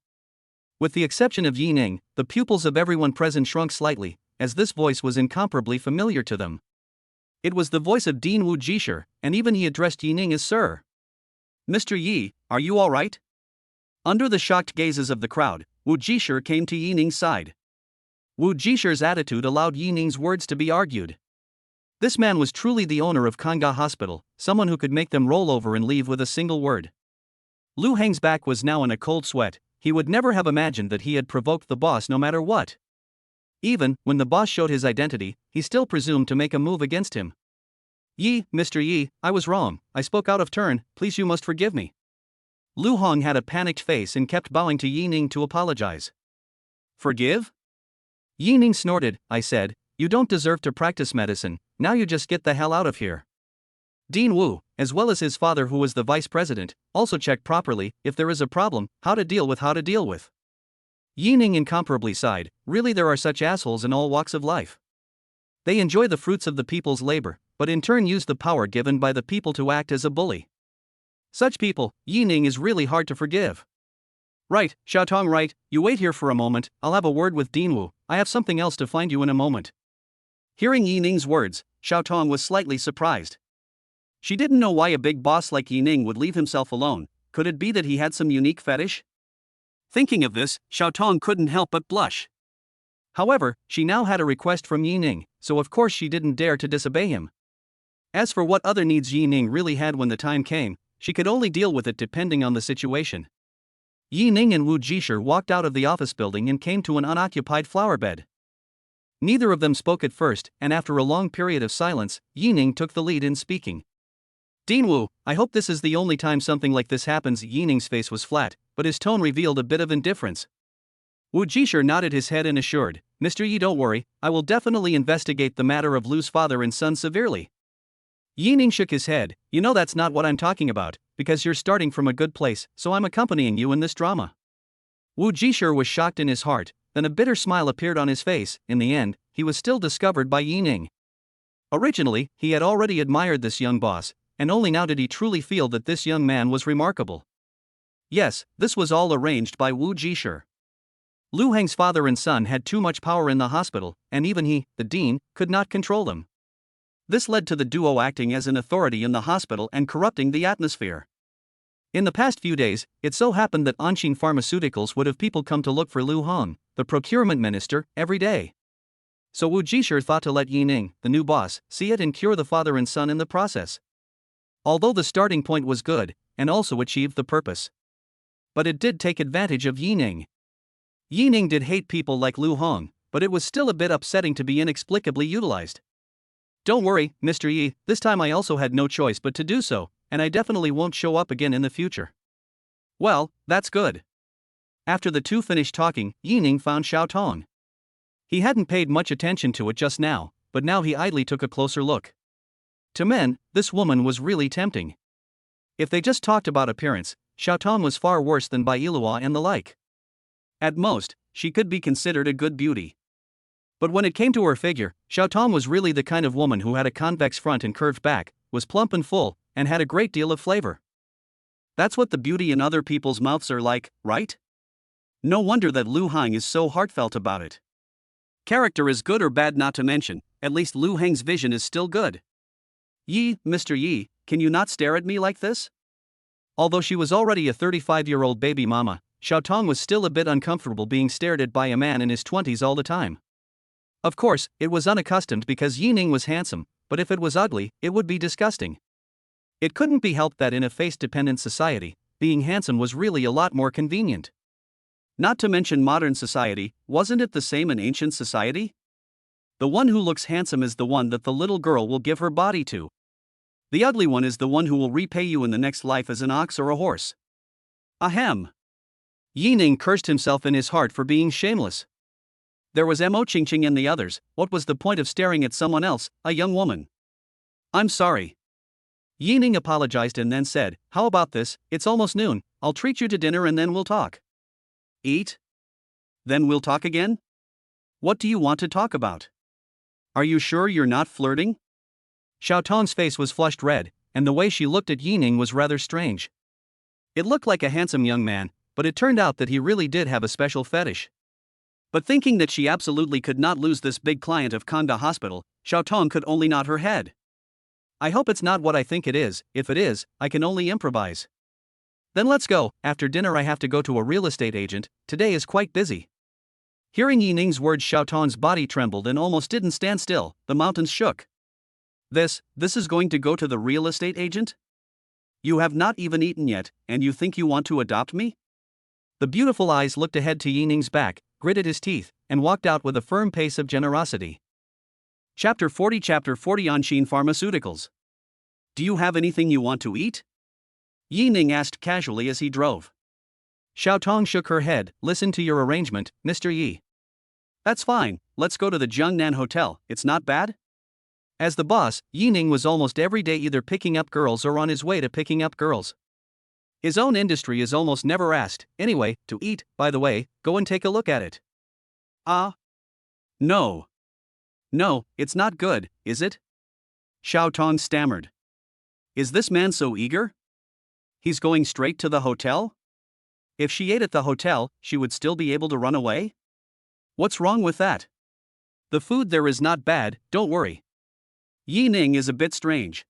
With the exception of Yi Ning, the pupils of everyone present shrunk slightly, as this voice was incomparably familiar to them. It was the voice of Dean Wu Jishir, and even he addressed Yi Ning as Sir. Mr. Yi, are you all right? Under the shocked gazes of the crowd, Wu Jishir came to Yi Ning's side. Wu Jishir's attitude allowed Yi Ning's words to be argued. This man was truly the owner of Kangda Hospital, someone who could make them roll over and leave with a single word. Lu Heng's back was now in a cold sweat. He would never have imagined that he had provoked the boss no matter what. Even when the boss showed his identity, he still presumed to make a move against him. Mr. Yi, I was wrong, I spoke out of turn, please you must forgive me. Lu Hong had a panicked face and kept bowing to Yi Ning to apologize. Forgive? Yi Ning snorted, I said, you don't deserve to practice medicine, now you just get the hell out of here. Dean Wu, as well as his father who was the vice president, also checked properly, if there is a problem, how to deal with. Yi Ning incomparably sighed, really there are such assholes in all walks of life. They enjoy the fruits of the people's labor, but in turn use the power given by the people to act as a bully. Such people, Yi Ning is really hard to forgive. Right, Xiaotong right, you wait here for a moment, I'll have a word with Dean Wu, I have something else to find you in a moment. Hearing Yi Ning's words, Xiaotong was slightly surprised. She didn't know why a big boss like Yi Ning would leave himself alone, could it be that he had some unique fetish? Thinking of this, Xiaotong couldn't help but blush. However, she now had a request from Yi Ning, so of course she didn't dare to disobey him. As for what other needs Yi Ning really had when the time came, she could only deal with it depending on the situation. Yi Ning and Wu Jishir walked out of the office building and came to an unoccupied flower bed. Neither of them spoke at first, and after a long period of silence, Yi Ning took the lead in speaking. Dean Wu, I hope this is the only time something like this happens. Yi Ning's face was flat, but his tone revealed a bit of indifference. Wu Jishir nodded his head and assured, Mr. Yi, don't worry, I will definitely investigate the matter of Lu's father and son severely. Yi Ning shook his head, you know that's not what I'm talking about, because you're starting from a good place, so I'm accompanying you in this drama. Wu Jishir was shocked in his heart, then a bitter smile appeared on his face. In the end, he was still discovered by Yi Ning. Originally, he had already admired this young boss, and only now did he truly feel that this young man was remarkable. Yes, this was all arranged by Wu Jishir. Lu Heng's father and son had too much power in the hospital, and even he, the dean, could not control them. This led to the duo acting as an authority in the hospital and corrupting the atmosphere. In the past few days, it so happened that Anqing Pharmaceuticals would have people come to look for Lu Hong, the procurement minister, every day. So Wu Jishir thought to let Yi Ning, the new boss, see it and cure the father and son in the process. Although the starting point was good, and also achieved the purpose. But it did take advantage of Yi Ning. Yi Ning did hate people like Lu Hong, but it was still a bit upsetting to be inexplicably utilized. Don't worry, Mr. Yi, this time I also had no choice but to do so, and I definitely won't show up again in the future. Well, that's good. After the two finished talking, Yi Ning found Xiao Tong. He hadn't paid much attention to it just now, but now he idly took a closer look. To men, this woman was really tempting. If they just talked about appearance, Xiao Tong was far worse than Bai Yilua and the like. At most, she could be considered a good beauty. But when it came to her figure, Xiao Tong was really the kind of woman who had a convex front and curved back, was plump and full, and had a great deal of flavor. That's what the beauty in other people's mouths are like, right? No wonder that Lu Hang is so heartfelt about it. Character is good or bad not to mention, at least Lu Hang's vision is still good. Yi, Mr. Yi, can you not stare at me like this? Although she was already a 35-year-old baby mama, Xiao Tong was still a bit uncomfortable being stared at by a man in his 20s all the time. Of course, it was unaccustomed because Yi Ning was handsome, but if it was ugly, it would be disgusting. It couldn't be helped that in a face-dependent society, being handsome was really a lot more convenient. Not to mention modern society, wasn't it the same in ancient society? The one who looks handsome is the one that the little girl will give her body to. The ugly one is the one who will repay you in the next life as an ox or a horse. Ahem. Yi Ning cursed himself in his heart for being shameless. There was Mo Qingqing and the others, what was the point of staring at someone else, a young woman? I'm sorry. Yi Ning apologized and then said, how about this, it's almost noon, I'll treat you to dinner and then we'll talk. Eat? Then we'll talk again? What do you want to talk about? Are you sure you're not flirting? Xiao Tong's face was flushed red, and the way she looked at Yi Ning was rather strange. It looked like a handsome young man, but it turned out that he really did have a special fetish. But thinking that she absolutely could not lose this big client of Kanda Hospital, Xiao Tong could only nod her head. I hope it's not what I think it is, if it is, I can only improvise. Then let's go, after dinner I have to go to a real estate agent, today is quite busy. Hearing Yi Ning's words, Xiao Tong's body trembled and almost didn't stand still, the mountains shook. This is going to go to the real estate agent? You have not even eaten yet, and you think you want to adopt me? The beautiful eyes looked ahead to Yi Ning's back, gritted his teeth, and walked out with a firm pace of generosity. Chapter 40 Anshin Pharmaceuticals. Do you have anything you want to eat? Yi Ning asked casually as he drove. Xiao Tong shook her head, listen to your arrangement, Mr. Yi. That's fine, let's go to the Jiangnan Hotel, it's not bad? As the boss, Yi Ning was almost every day either picking up girls or on his way to picking up girls. His own industry is almost never asked, anyway, to eat, by the way, go and take a look at it. No. No, it's not good, is it? Xiao Tong stammered. Is this man so eager? He's going straight to the hotel? If she ate at the hotel, she would still be able to run away? What's wrong with that? The food there is not bad, don't worry. Yi Ning is a bit strange.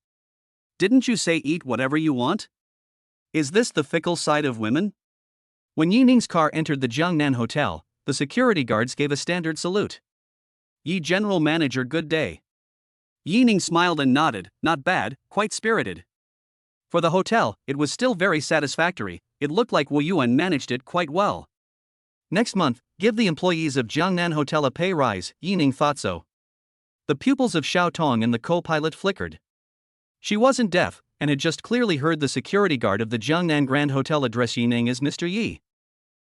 Didn't you say eat whatever you want? Is this the fickle side of women? When Yi Ning's car entered the Jiangnan Hotel, the security guards gave a standard salute. Yi General Manager, good day. Yi Ning smiled and nodded, not bad, quite spirited. For the hotel, it was still very satisfactory, it looked like Wu Yuan managed it quite well. Next month, give the employees of Jiangnan Hotel a pay rise, Yi Ning thought so. The pupils of Xiao Tong and the co-pilot flickered. She wasn't deaf, and had just clearly heard the security guard of the Jiangnan Grand Hotel address Yi Ning as Mr. Yi.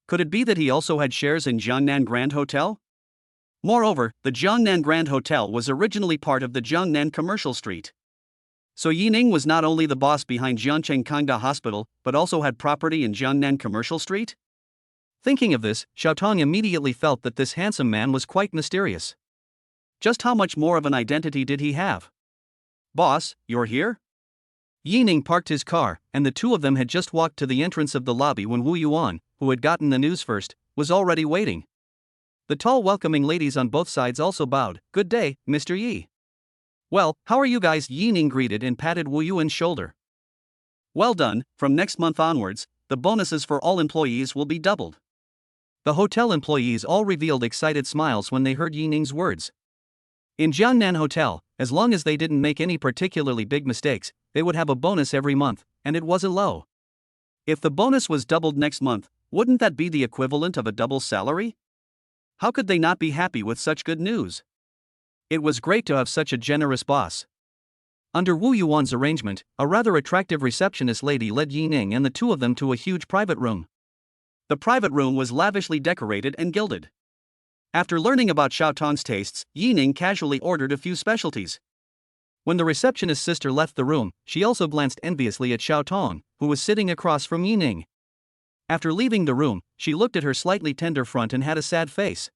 Could it be that he also had shares in Jiangnan Grand Hotel? Moreover, the Jiangnan Grand Hotel was originally part of the Jiangnan Commercial Street. So Yi Ning was not only the boss behind Jiangcheng Kangda Hospital, but also had property in Jiangnan Commercial Street? Thinking of this, Xiao Tong immediately felt that this handsome man was quite mysterious. Just how much more of an identity did he have? Boss, you're here? Yi Ning parked his car, and the two of them had just walked to the entrance of the lobby when Wu Yuan, who had gotten the news first, was already waiting. The tall welcoming ladies on both sides also bowed, good day, Mr. Yi. Well, how are you guys? Yi Ning greeted and patted Wu Yuan's shoulder. Well done, from next month onwards, the bonuses for all employees will be doubled. The hotel employees all revealed excited smiles when they heard Yi Ning's words. In Jiangnan Hotel, as long as they didn't make any particularly big mistakes, they would have a bonus every month, and it wasn't low. If the bonus was doubled next month, wouldn't that be the equivalent of a double salary? How could they not be happy with such good news? It was great to have such a generous boss. Under Wu Yuan's arrangement, a rather attractive receptionist lady led Yi Ning and the two of them to a huge private room. The private room was lavishly decorated and gilded. After learning about Xiao Tong's tastes, Yi Ning casually ordered a few specialties. When the receptionist's sister left the room, she also glanced enviously at Xiao Tong, who was sitting across from Yi Ning. After leaving the room, she looked at her slightly tender front and had a sad face.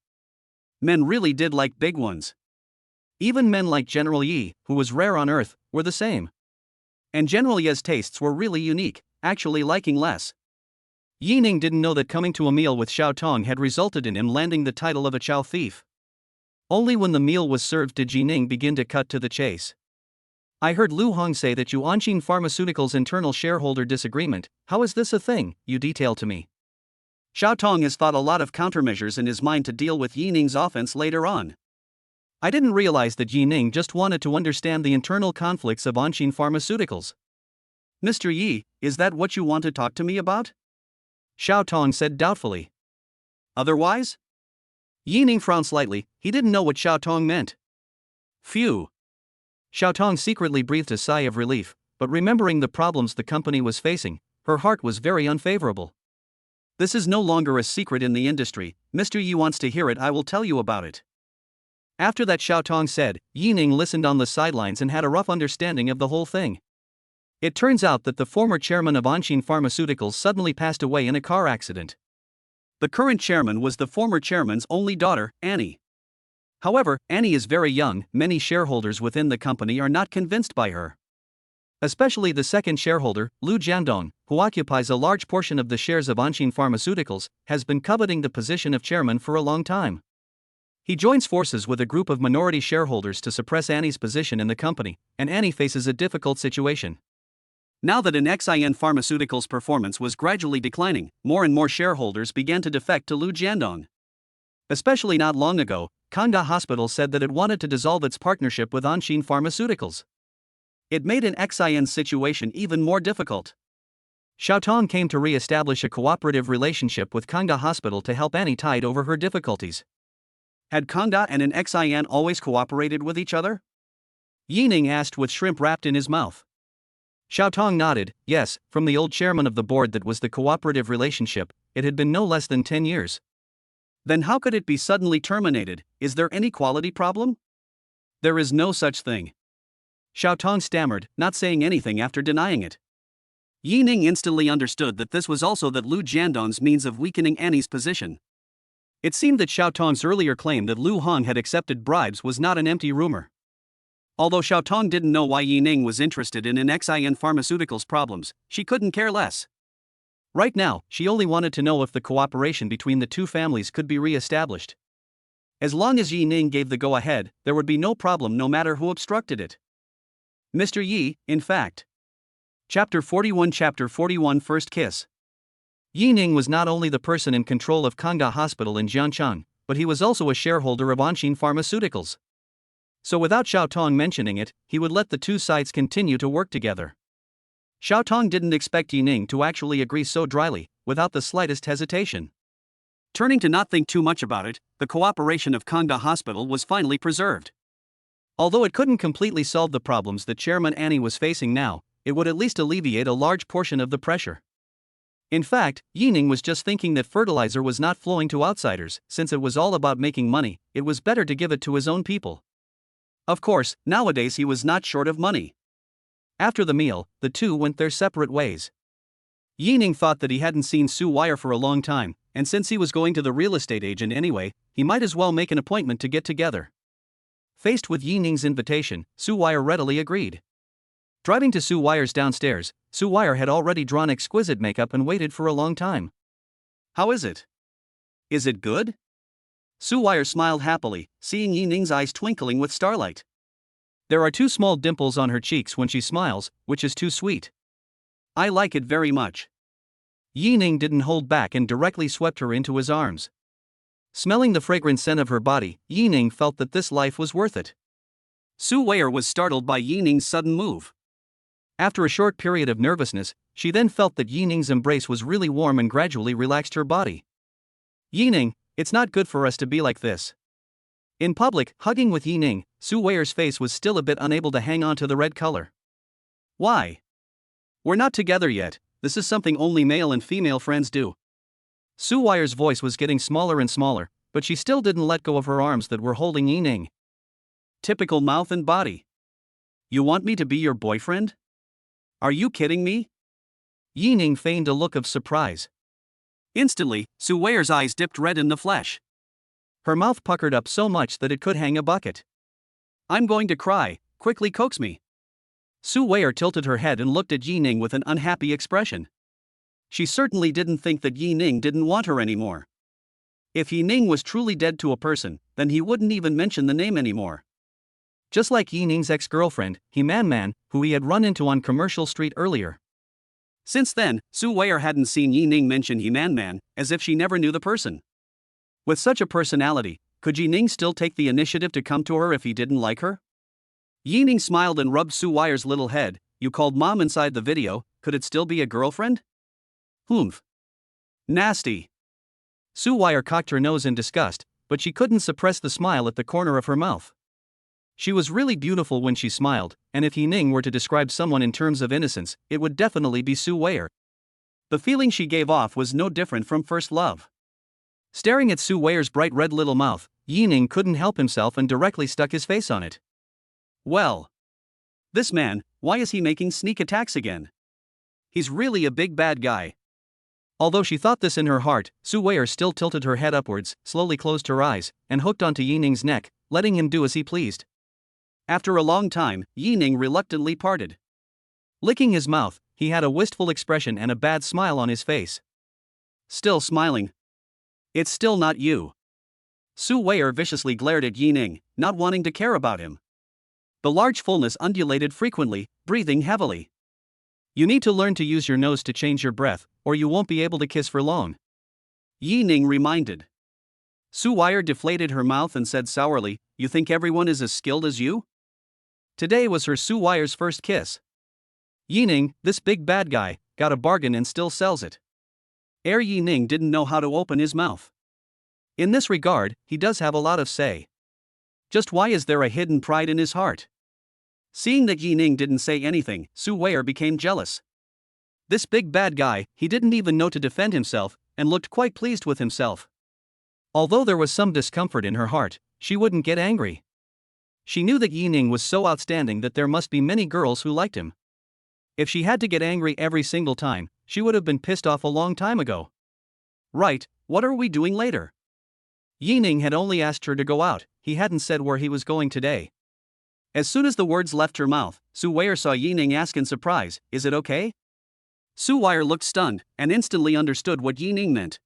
Men really did like big ones. Even men like General Yi, who was rare on Earth, were the same. And General Yi's tastes were really unique, actually liking less. Yi Ning didn't know that coming to a meal with Xiao Tong had resulted in him landing the title of a chow thief. Only when the meal was served did Yi Ning begin to cut to the chase. I heard Lu Hong say that you Anqing Pharmaceuticals' internal shareholder disagreement. How is this a thing? You detailed to me. Xiao Tong has thought a lot of countermeasures in his mind to deal with Yi Ning's offense later on. I didn't realize that Yi Ning just wanted to understand the internal conflicts of Anqing Pharmaceuticals. Mr. Yi, is that what you want to talk to me about? Xiao Tong said doubtfully. Otherwise? Yi Ning frowned slightly. He didn't know what Xiao Tong meant. Phew. Xiao Tong secretly breathed a sigh of relief, but remembering the problems the company was facing, her heart was very unfavorable. This is no longer a secret in the industry. Mr. Yi wants to hear it, I will tell you about it. After that, Xiao Tong said, Yi Ning listened on the sidelines and had a rough understanding of the whole thing. It turns out that the former chairman of Anqing Pharmaceuticals suddenly passed away in a car accident. The current chairman was the former chairman's only daughter, Annie. However, Annie is very young. Many shareholders within the company are not convinced by her. Especially the second shareholder, Lu Jiandong, who occupies a large portion of the shares of Anqing Pharmaceuticals, has been coveting the position of chairman for a long time. He joins forces with a group of minority shareholders to suppress Annie's position in the company, and Annie faces a difficult situation. Now that Anqing Pharmaceuticals' performance was gradually declining, more and more shareholders began to defect to Lu Jiandong. Especially not long ago, Kangda Hospital said that it wanted to dissolve its partnership with Anqing Pharmaceuticals. It made Anqing's situation even more difficult. Xiao Tong came to re-establish a cooperative relationship with Kangda Hospital to help Annie tide over her difficulties. Had Kangda and Anqing always cooperated with each other? Yi Ning asked with shrimp wrapped in his mouth. Xiao Tong nodded. Yes, from the old chairman of the board that was the cooperative relationship, it had been no less than 10 years. Then how could it be suddenly terminated? Is there any quality problem? There is no such thing. Xiao Tong stammered, not saying anything after denying it. Yi Ning instantly understood that this was also that Lu Jiandong's means of weakening Annie's position. It seemed that Xiao Tong's earlier claim that Lu Hong had accepted bribes was not an empty rumor. Although Xiao Tong didn't know why Yi Ning was interested in Anqing Pharmaceuticals' problems, she couldn't care less. Right now, she only wanted to know if the cooperation between the two families could be re-established. As long as Yi Ning gave the go-ahead, there would be no problem no matter who obstructed it. Mr. Yi, in fact. Chapter 41 First Kiss. Yi Ning was not only the person in control of Kangda Hospital in Jiancheng, but he was also a shareholder of Anqing Pharmaceuticals. So without Xiao Tong mentioning it, he would let the two sides continue to work together. Xiao Tong didn't expect Yi Ning to actually agree so dryly, without the slightest hesitation. Turning to not think too much about it, the cooperation of Kangda Hospital was finally preserved. Although it couldn't completely solve the problems that Chairman Annie was facing now, it would at least alleviate a large portion of the pressure. In fact, Yi Ning was just thinking that fertilizer was not flowing to outsiders. Since it was all about making money, it was better to give it to his own people. Of course, nowadays he was not short of money. After the meal, the two went their separate ways. Yi Ning thought that he hadn't seen Su Wire for a long time, and since he was going to the real estate agent anyway, he might as well make an appointment to get together. Faced with Yi Ning's invitation, Su Wire readily agreed. Driving to Su Wire's downstairs, Su Wire had already drawn exquisite makeup and waited for a long time. How is it? Is it good? Su Wire smiled happily, seeing Yi Ning's eyes twinkling with starlight. There are two small dimples on her cheeks when she smiles, which is too sweet. I like it very much. Yi Ning didn't hold back and directly swept her into his arms. Smelling the fragrant scent of her body, Yi Ning felt that this life was worth it. Su Wire was startled by Yi Ning's sudden move. After a short period of nervousness, she then felt that Yi Ning's embrace was really warm and gradually relaxed her body. Yi Ning, it's not good for us to be like this. In public, hugging with Yi Ning, Su Wire's face was still a bit unable to hang on to the red color. Why? We're not together yet. This is something only male and female friends do. Su Wire's voice was getting smaller and smaller, but she still didn't let go of her arms that were holding Yi Ning. Typical mouth and body. You want me to be your boyfriend? Are you kidding me? Yi Ning feigned a look of surprise. Instantly, Su Wire's eyes dipped red in the flesh. Her mouth puckered up so much that it could hang a bucket. I'm going to cry, quickly coax me. Su Weier tilted her head and looked at Yi Ning with an unhappy expression. She certainly didn't think that Yi Ning didn't want her anymore. If Yi Ning was truly dead to a person, then he wouldn't even mention the name anymore. Just like Yi Ning's ex-girlfriend, He Man, who he had run into on Commercial Street earlier. Since then, Su Weier hadn't seen Yi Ning mention He Man, as if she never knew the person. With such a personality, could Yi Ning still take the initiative to come to her if he didn't like her? Yi Ning smiled and rubbed Su Weier's little head. You called mom inside the video, could it still be a girlfriend? Humph. Nasty. Su Weier cocked her nose in disgust, but she couldn't suppress the smile at the corner of her mouth. She was really beautiful when she smiled, and if Yi Ning were to describe someone in terms of innocence, it would definitely be Su Weier. The feeling she gave off was no different from first love. Staring at Su Weier's bright red little mouth, Yi Ning couldn't help himself and directly stuck his face on it. Well. This man, why is he making sneak attacks again? He's really a big bad guy. Although she thought this in her heart, Su Weier still tilted her head upwards, slowly closed her eyes, and hooked onto Yi Ning's neck, letting him do as he pleased. After a long time, Yi Ning reluctantly parted. Licking his mouth, he had a wistful expression and a bad smile on his face. Still smiling. It's still not you. Su Weier viciously glared at Yi Ning, not wanting to care about him. The large fullness undulated frequently, breathing heavily. You need to learn to use your nose to change your breath, or you won't be able to kiss for long. Yi Ning reminded. Su Weier deflated her mouth and said sourly, You think everyone is as skilled as you? Today was her Su Weier's first kiss. Yi Ning, this big bad guy, got a bargain and still sells it. Yi Ning didn't know how to open his mouth. In this regard, he does have a lot of say. Just why is there a hidden pride in his heart? Seeing that Yi Ning didn't say anything, Su Weier became jealous. This big bad guy, he didn't even know to defend himself, and looked quite pleased with himself. Although there was some discomfort in her heart, she wouldn't get angry. She knew that Yi Ning was so outstanding that there must be many girls who liked him. If she had to get angry every single time, she would have been pissed off a long time ago. Right, what are we doing later? Yi Ning had only asked her to go out, he hadn't said where he was going today. As soon as the words left her mouth, Su Weier saw Yi Ning ask in surprise, Is it okay? Su Weier looked stunned, and instantly understood what Yi Ning meant.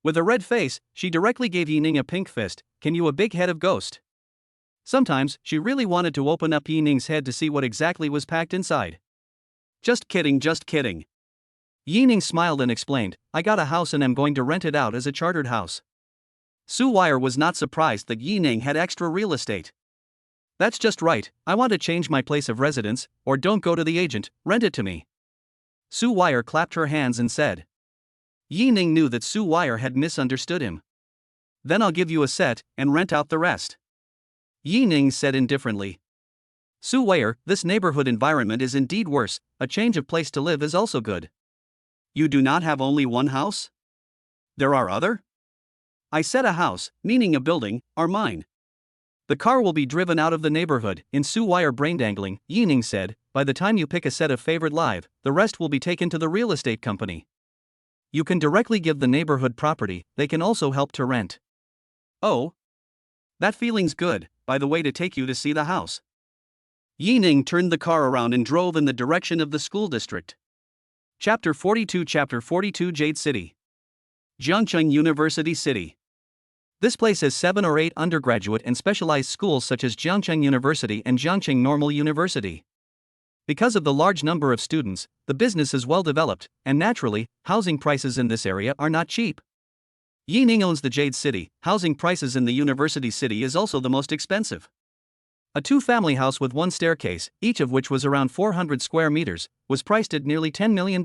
With a red face, she directly gave Yi Ning a pink fist. Can you a big head of ghost? Sometimes, she really wanted to open up Yi Ning's head to see what exactly was packed inside. Just kidding, just kidding. Yi Ning smiled and explained, I got a house and am going to rent it out as a chartered house. Su Weier was not surprised that Yi Ning had extra real estate. That's just right, I want to change my place of residence, or don't go to the agent, rent it to me. Su Weier clapped her hands and said. Yi Ning knew that Su Weier had misunderstood him. Then I'll give you a set, and rent out the rest. Yi Ning said indifferently. Su Weier, this neighborhood environment is indeed worse, a change of place to live is also good. You do not have only one house? There are other? I said a house, meaning a building, are mine. The car will be driven out of the neighborhood. In Su Weier brain-dangling, Yi Ning said, by the time you pick a set of favorite live, the rest will be taken to the real estate company. You can directly give the neighborhood property, they can also help to rent. Oh? That feeling's good, by the way to take you to see the house. Yi Ning turned the car around and drove in the direction of the school district. Chapter 42 Jade City. Jiangcheng University City. This place has 7 or 8 undergraduate and specialized schools such as Jiangcheng University and Jiangcheng Normal University. Because of the large number of students, the business is well developed, and naturally, housing prices in this area are not cheap. Yi Ning owns the Jade City. Housing prices in the university city is also the most expensive. A 2-family house with 1 staircase, each of which was around 400 square meters, was priced at nearly $10 million.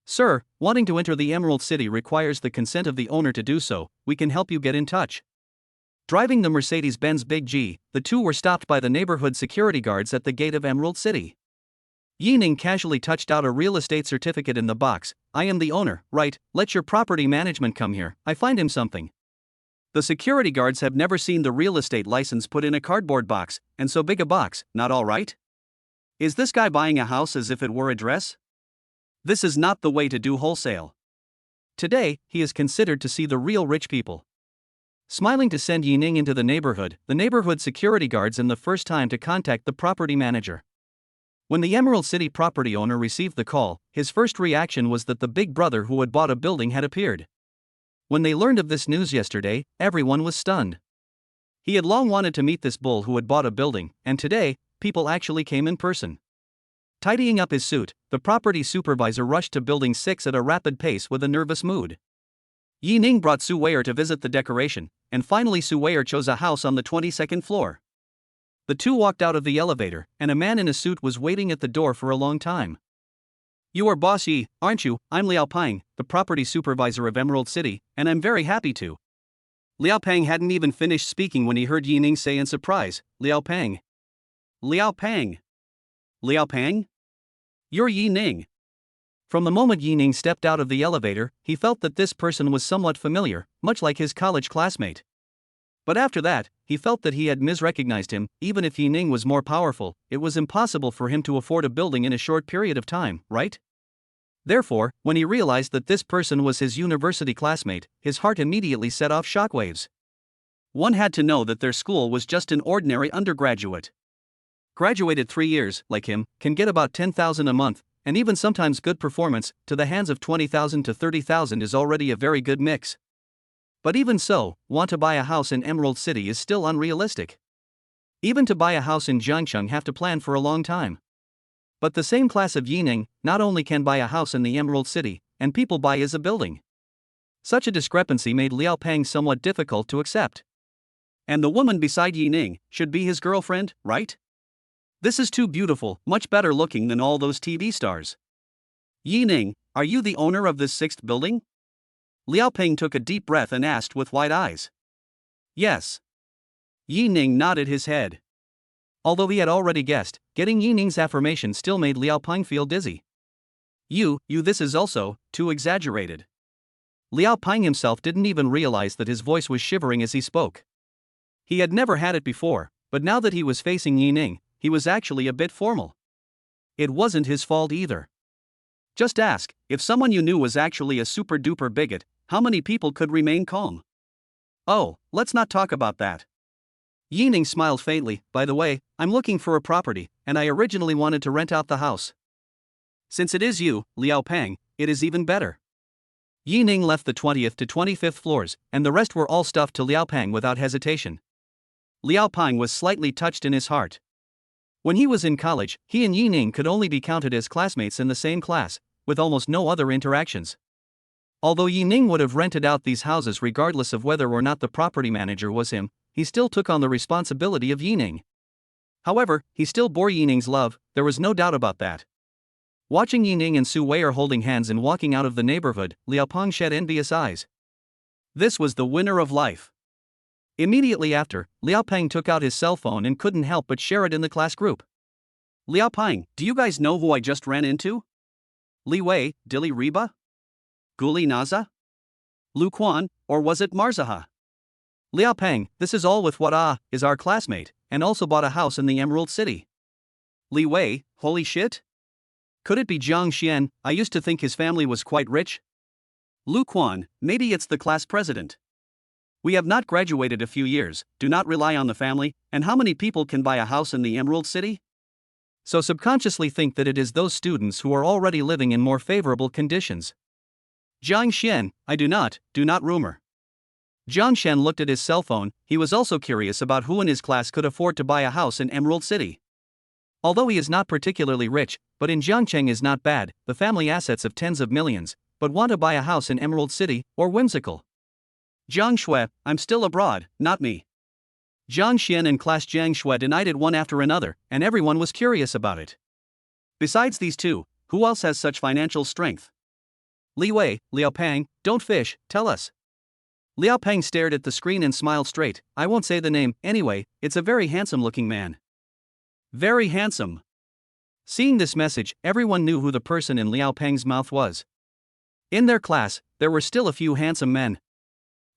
Sir, wanting to enter the Emerald City requires the consent of the owner to do so, we can help you get in touch. Driving the Mercedes-Benz Big G, the two were stopped by the neighborhood security guards at the gate of Emerald City. Yi Ning casually touched out a real estate certificate in the box. I am the owner, right, let your property management come here, I find him something. The security guards have never seen the real estate license put in a cardboard box, and so big a box, not all right? Is this guy buying a house as if it were a dress? This is not the way to do wholesale. Today, he is considered to see the real rich people. Smiling to send Yining into the neighborhood security guards in the first time to contact the property manager. When the Emerald City property owner received the call, his first reaction was that the big brother who had bought a building had appeared. When they learned of this news yesterday, everyone was stunned. He had long wanted to meet this bull who had bought a building, and today, people actually came in person. Tidying up his suit, the property supervisor rushed to Building 6 at a rapid pace with a nervous mood. Yining brought Su Weier to visit the decoration, and finally Su Weier chose a house on the 22nd floor. The two walked out of the elevator, and a man in a suit was waiting at the door for a long time. "You are Boss Yi, aren't you? I'm Liao Pang, the property supervisor of Emerald City, and I'm very happy to." Liao Pang hadn't even finished speaking when he heard Yining say in surprise, "Liao Pang. Liao Pang. Liao Pang? You're Yining." From the moment Yining stepped out of the elevator, he felt that this person was somewhat familiar, much like his college classmate. But after that, he felt that he had misrecognized him. Even if Yining was more powerful, it was impossible for him to afford a building in a short period of time, right? Therefore, when he realized that this person was his university classmate, his heart immediately set off shockwaves. One had to know that their school was just an ordinary undergraduate. Graduated 3 years, like him, can get about 10,000 a month, and even sometimes good performance, to the hands of 20,000 to 30,000 is already a very good mix. But even so, want to buy a house in Emerald City is still unrealistic. Even to buy a house in Jiangcheng have to plan for a long time. But the same class of Yining not only can buy a house in the Emerald City, and people buy is a building. Such a discrepancy made Liao Pang somewhat difficult to accept. And the woman beside Yining should be his girlfriend, right? This is too beautiful, much better looking than all those TV stars. "Yining, are you the owner of this 6th building?" Liao Peng took a deep breath and asked with wide eyes. "Yes." Yining nodded his head. Although he had already guessed, getting Yining's affirmation still made Liao Peng feel dizzy. You, this is also too exaggerated." Liao Peng himself didn't even realize that his voice was shivering as he spoke. He had never had it before, but now that he was facing Yining, he was actually a bit formal. It wasn't his fault either. Just ask, if someone you knew was actually a super-duper bigot, how many people could remain calm? "Oh, let's not talk about that." Yining smiled faintly. "By the way, I'm looking for a property, and I originally wanted to rent out the house. Since it is you, Liao Pang, it is even better." Yining left the 20th to 25th floors, and the rest were all stuffed to Liao Pang without hesitation. Liao Pang was slightly touched in his heart. When he was in college, he and Yining could only be counted as classmates in the same class, with almost no other interactions. Although Yining would have rented out these houses regardless of whether or not the property manager was him, he still took on the responsibility of Yining. However, he still bore Yining's love, there was no doubt about that. Watching Yining and Su Weier holding hands and walking out of the neighborhood, Liao Peng shed envious eyes. This was the winner of life. Immediately after, Liao Peng took out his cell phone and couldn't help but share it in the class group. "Liao Peng, do you guys know who I just ran into? Li Wei, Dili Reba? Guli Naza? Lu Quan, or was it Marzaha? Liao Peng, this is all with what is our classmate, and also bought a house in the Emerald City. Li Wei, holy shit? Could it be Jiang Xian? I used to think his family was quite rich. Lu Quan, maybe it's the class president. We have not graduated a few years, do not rely on the family, and how many people can buy a house in the Emerald City? So subconsciously think that it is those students who are already living in more favorable conditions. Jiang Xian, I do not rumor." Jiang Xian looked at his cell phone. He was also curious about who in his class could afford to buy a house in Emerald City. Although he is not particularly rich, but in Jiangcheng is not bad, the family assets of tens of millions, but want to buy a house in Emerald City, or whimsical. "Jiang Shui, I'm still abroad, not me." Jiang Xian and class Jiang Shui denied it one after another, and everyone was curious about it. Besides these two, who else has such financial strength? "Li Wei, Liao Pang, don't fish, tell us." Liao Pang stared at the screen and smiled straight. "I won't say the name, anyway, it's a very handsome-looking man." Very handsome. Seeing this message, everyone knew who the person in Liao Pang's mouth was. In their class, there were still a few handsome men.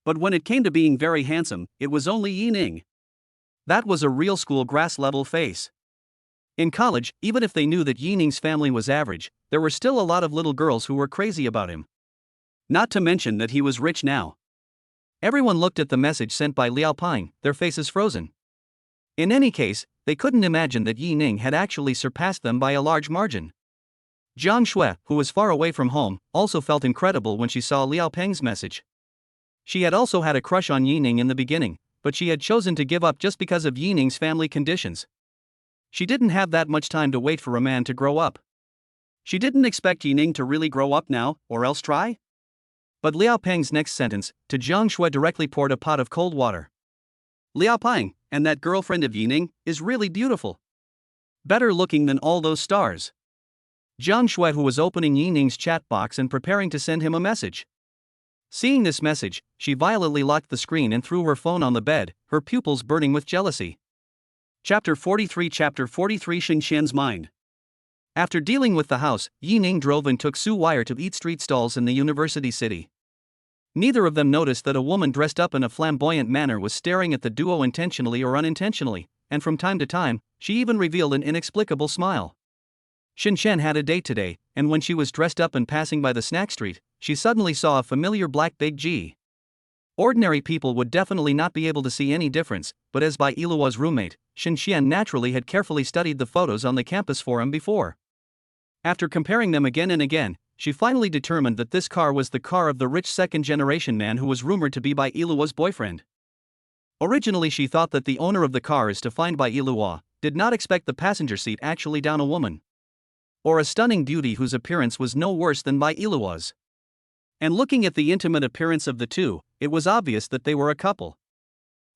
But when it came to being very handsome, it was only Yining. That was a real school grass-level face. In college, even if they knew that Yining's family was average, there were still a lot of little girls who were crazy about him. Not to mention that he was rich now. Everyone looked at the message sent by Liao Ping, their faces frozen. In any case, they couldn't imagine that Yi Ning had actually surpassed them by a large margin. Jiang Shui, who was far away from home, also felt incredible when she saw Liao Peng's message. She had also had a crush on Yi Ning in the beginning, but she had chosen to give up just because of Yi Ning's family conditions. She didn't have that much time to wait for a man to grow up. She didn't expect Yi Ning to really grow up now, or else try? But Liao Peng's next sentence, to Jiang Shui, directly poured a pot of cold water. Liao Peng, and that girlfriend of Yi Ning, is really beautiful. Better looking than all those stars. Jiang Shui, who was opening Yi Ning's chat box and preparing to send him a message. Seeing this message, she violently locked the screen and threw her phone on the bed, her pupils burning with jealousy. Chapter 43 Xin Xian's mind. After dealing with the house, Yi Ning drove and took Su Wire to eat street stalls in the university city. Neither of them noticed that a woman dressed up in a flamboyant manner was staring at the duo intentionally or unintentionally, and from time to time, she even revealed an inexplicable smile. Xin Xian had a date today, and when she was dressed up and passing by the snack street, she suddenly saw a familiar black Big G. Ordinary people would definitely not be able to see any difference, but as Bai Yiluo's roommate, Xin Xian naturally had carefully studied the photos on the campus forum before. After comparing them again and again, she finally determined that this car was the car of the rich second-generation man who was rumored to be Bai Yiluo's boyfriend. Originally she thought that the owner of the car is to find Bai Yiluo, did not expect the passenger seat actually down a woman. Or a stunning beauty whose appearance was no worse than Bai Yiluo's. And looking at the intimate appearance of the two, it was obvious that they were a couple.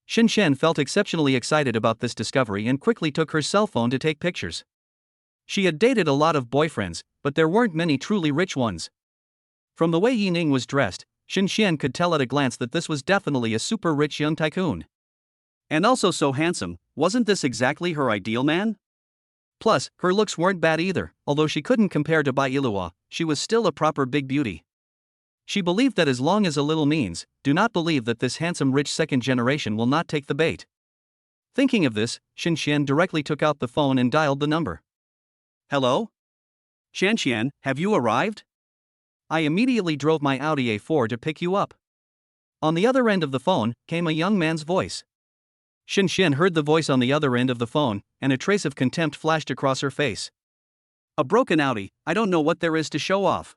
Xin Xian felt exceptionally excited about this discovery and quickly took her cell phone to take pictures. She had dated a lot of boyfriends, but there weren't many truly rich ones. From the way Yi Ning was dressed, Xin Xian could tell at a glance that this was definitely a super rich young tycoon. And also so handsome, wasn't this exactly her ideal man? Plus, her looks weren't bad either, although she couldn't compare to Bai Yiluo, she was still a proper big beauty. She believed that as long as a little means, do not believe that this handsome rich second generation will not take the bait. Thinking of this, Xin Xian directly took out the phone and dialed the number. Hello? Xian, have you arrived? I immediately drove my Audi A4 to pick you up. On the other end of the phone, came a young man's voice. Xin Xian heard the voice on the other end of the phone, and a trace of contempt flashed across her face. A broken Audi, I don't know what there is to show off.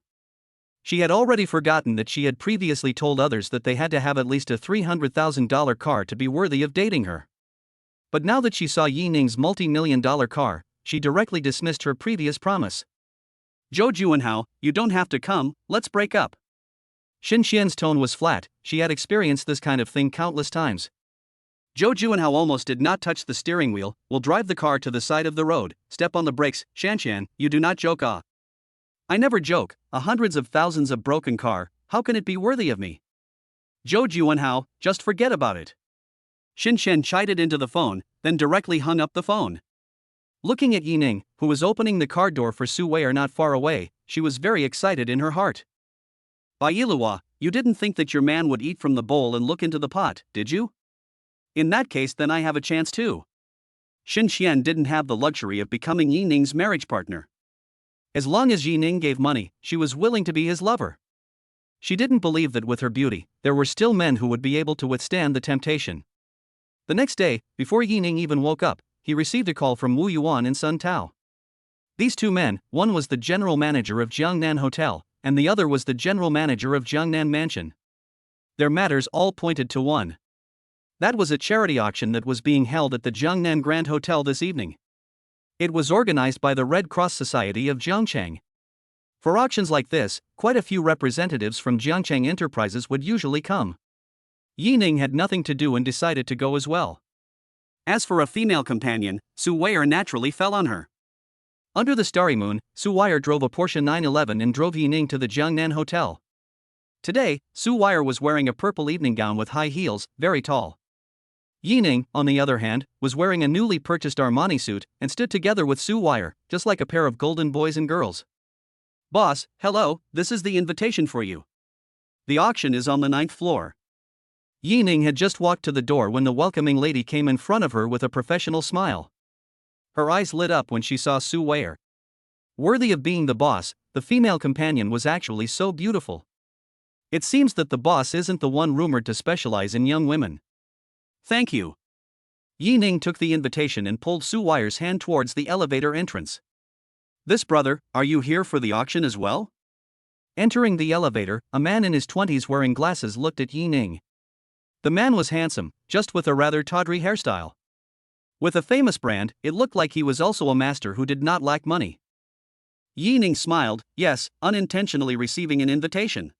She had already forgotten that she had previously told others that they had to have at least a $300,000 car to be worthy of dating her. But now that she saw Yi Ning's multi-million-dollar car, she directly dismissed her previous promise. Zhou Juanhao, you don't have to come, let's break up. Xin Xian's tone was flat, she had experienced this kind of thing countless times. Zhou Juanhao almost did not touch the steering wheel, will drive the car to the side of the road, step on the brakes. Xian, you do not joke. I never joke, hundreds of thousands of broken car, how can it be worthy of me? Zhou Juanhao, just forget about it. Xin Xian chided into the phone, then directly hung up the phone. Looking at Yi Ning, who was opening the car door for Su Wei not far away, she was very excited in her heart. Bai Yiluo, you didn't think that your man would eat from the bowl and look into the pot, did you? In that case, then I have a chance too. Xin Xian didn't have the luxury of becoming Yi Ning's marriage partner. As long as Yi Ning gave money, she was willing to be his lover. She didn't believe that with her beauty, there were still men who would be able to withstand the temptation. The next day, before Yi Ning even woke up, he received a call from Wu Yuan and Sun Tao. These two men, one was the general manager of Jiangnan Hotel, and the other was the general manager of Jiangnan Mansion. Their matters all pointed to one. That was a charity auction that was being held at the Jiangnan Grand Hotel this evening. It was organized by the Red Cross Society of Jiangcheng. For auctions like this, quite a few representatives from Jiangcheng Enterprises would usually come. Yi Ning had nothing to do and decided to go as well. As for a female companion, Su Wei naturally fell on her. Under the starry moon, Su Wei drove a Porsche 911 and drove Yi Ning to the Jiangnan Hotel. Today, Su Wei was wearing a purple evening gown with high heels, very tall. Yi Ning, on the other hand, was wearing a newly purchased Armani suit and stood together with Su Wei, just like a pair of golden boys and girls. Boss, hello, this is the invitation for you. The auction is on the 9th floor. Yi Ning had just walked to the door when the welcoming lady came in front of her with a professional smile. Her eyes lit up when she saw Su Wei. Worthy of being the boss, the female companion was actually so beautiful. It seems that the boss isn't the one rumored to specialize in young women. Thank you. Yi Ning took the invitation and pulled Su Weier's hand towards the elevator entrance. This brother, are you here for the auction as well? Entering the elevator, a man in his 20s wearing glasses looked at Yi Ning. The man was handsome, just with a rather tawdry hairstyle. With a famous brand, it looked like he was also a master who did not lack money. Yi Ning smiled, yes, unintentionally receiving an invitation.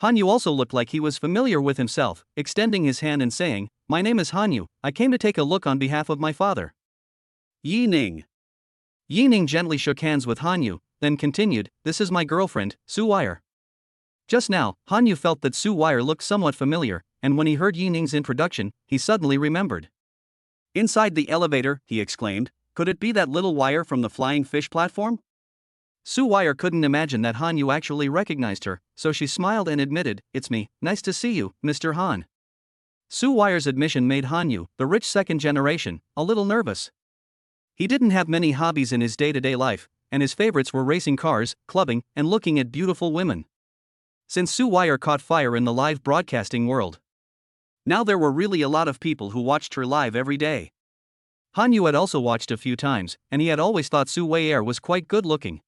Hanyu also looked like he was familiar with himself, extending his hand and saying, "My name is Hanyu, I came to take a look on behalf of my father." Yi Ning. Yi Ning gently shook hands with Hanyu, then continued, "This is my girlfriend, Su Weier." Just now, Hanyu felt that Su Weier looked somewhat familiar, and when he heard Yi Ning's introduction, he suddenly remembered. Inside the elevator, he exclaimed, could it be that little Weier from the flying fish platform? Su Weier couldn't imagine that Hanyu actually recognized her, so she smiled and admitted, "It's me, nice to see you, Mr. Han." Su Weier's admission made Hanyu, the rich second generation, a little nervous. He didn't have many hobbies in his day-to-day life, and his favorites were racing cars, clubbing, and looking at beautiful women. Since Su Weier caught fire in the live broadcasting world, now there were really a lot of people who watched her live every day. Hanyu had also watched a few times, and he had always thought Su Weier was quite good-looking.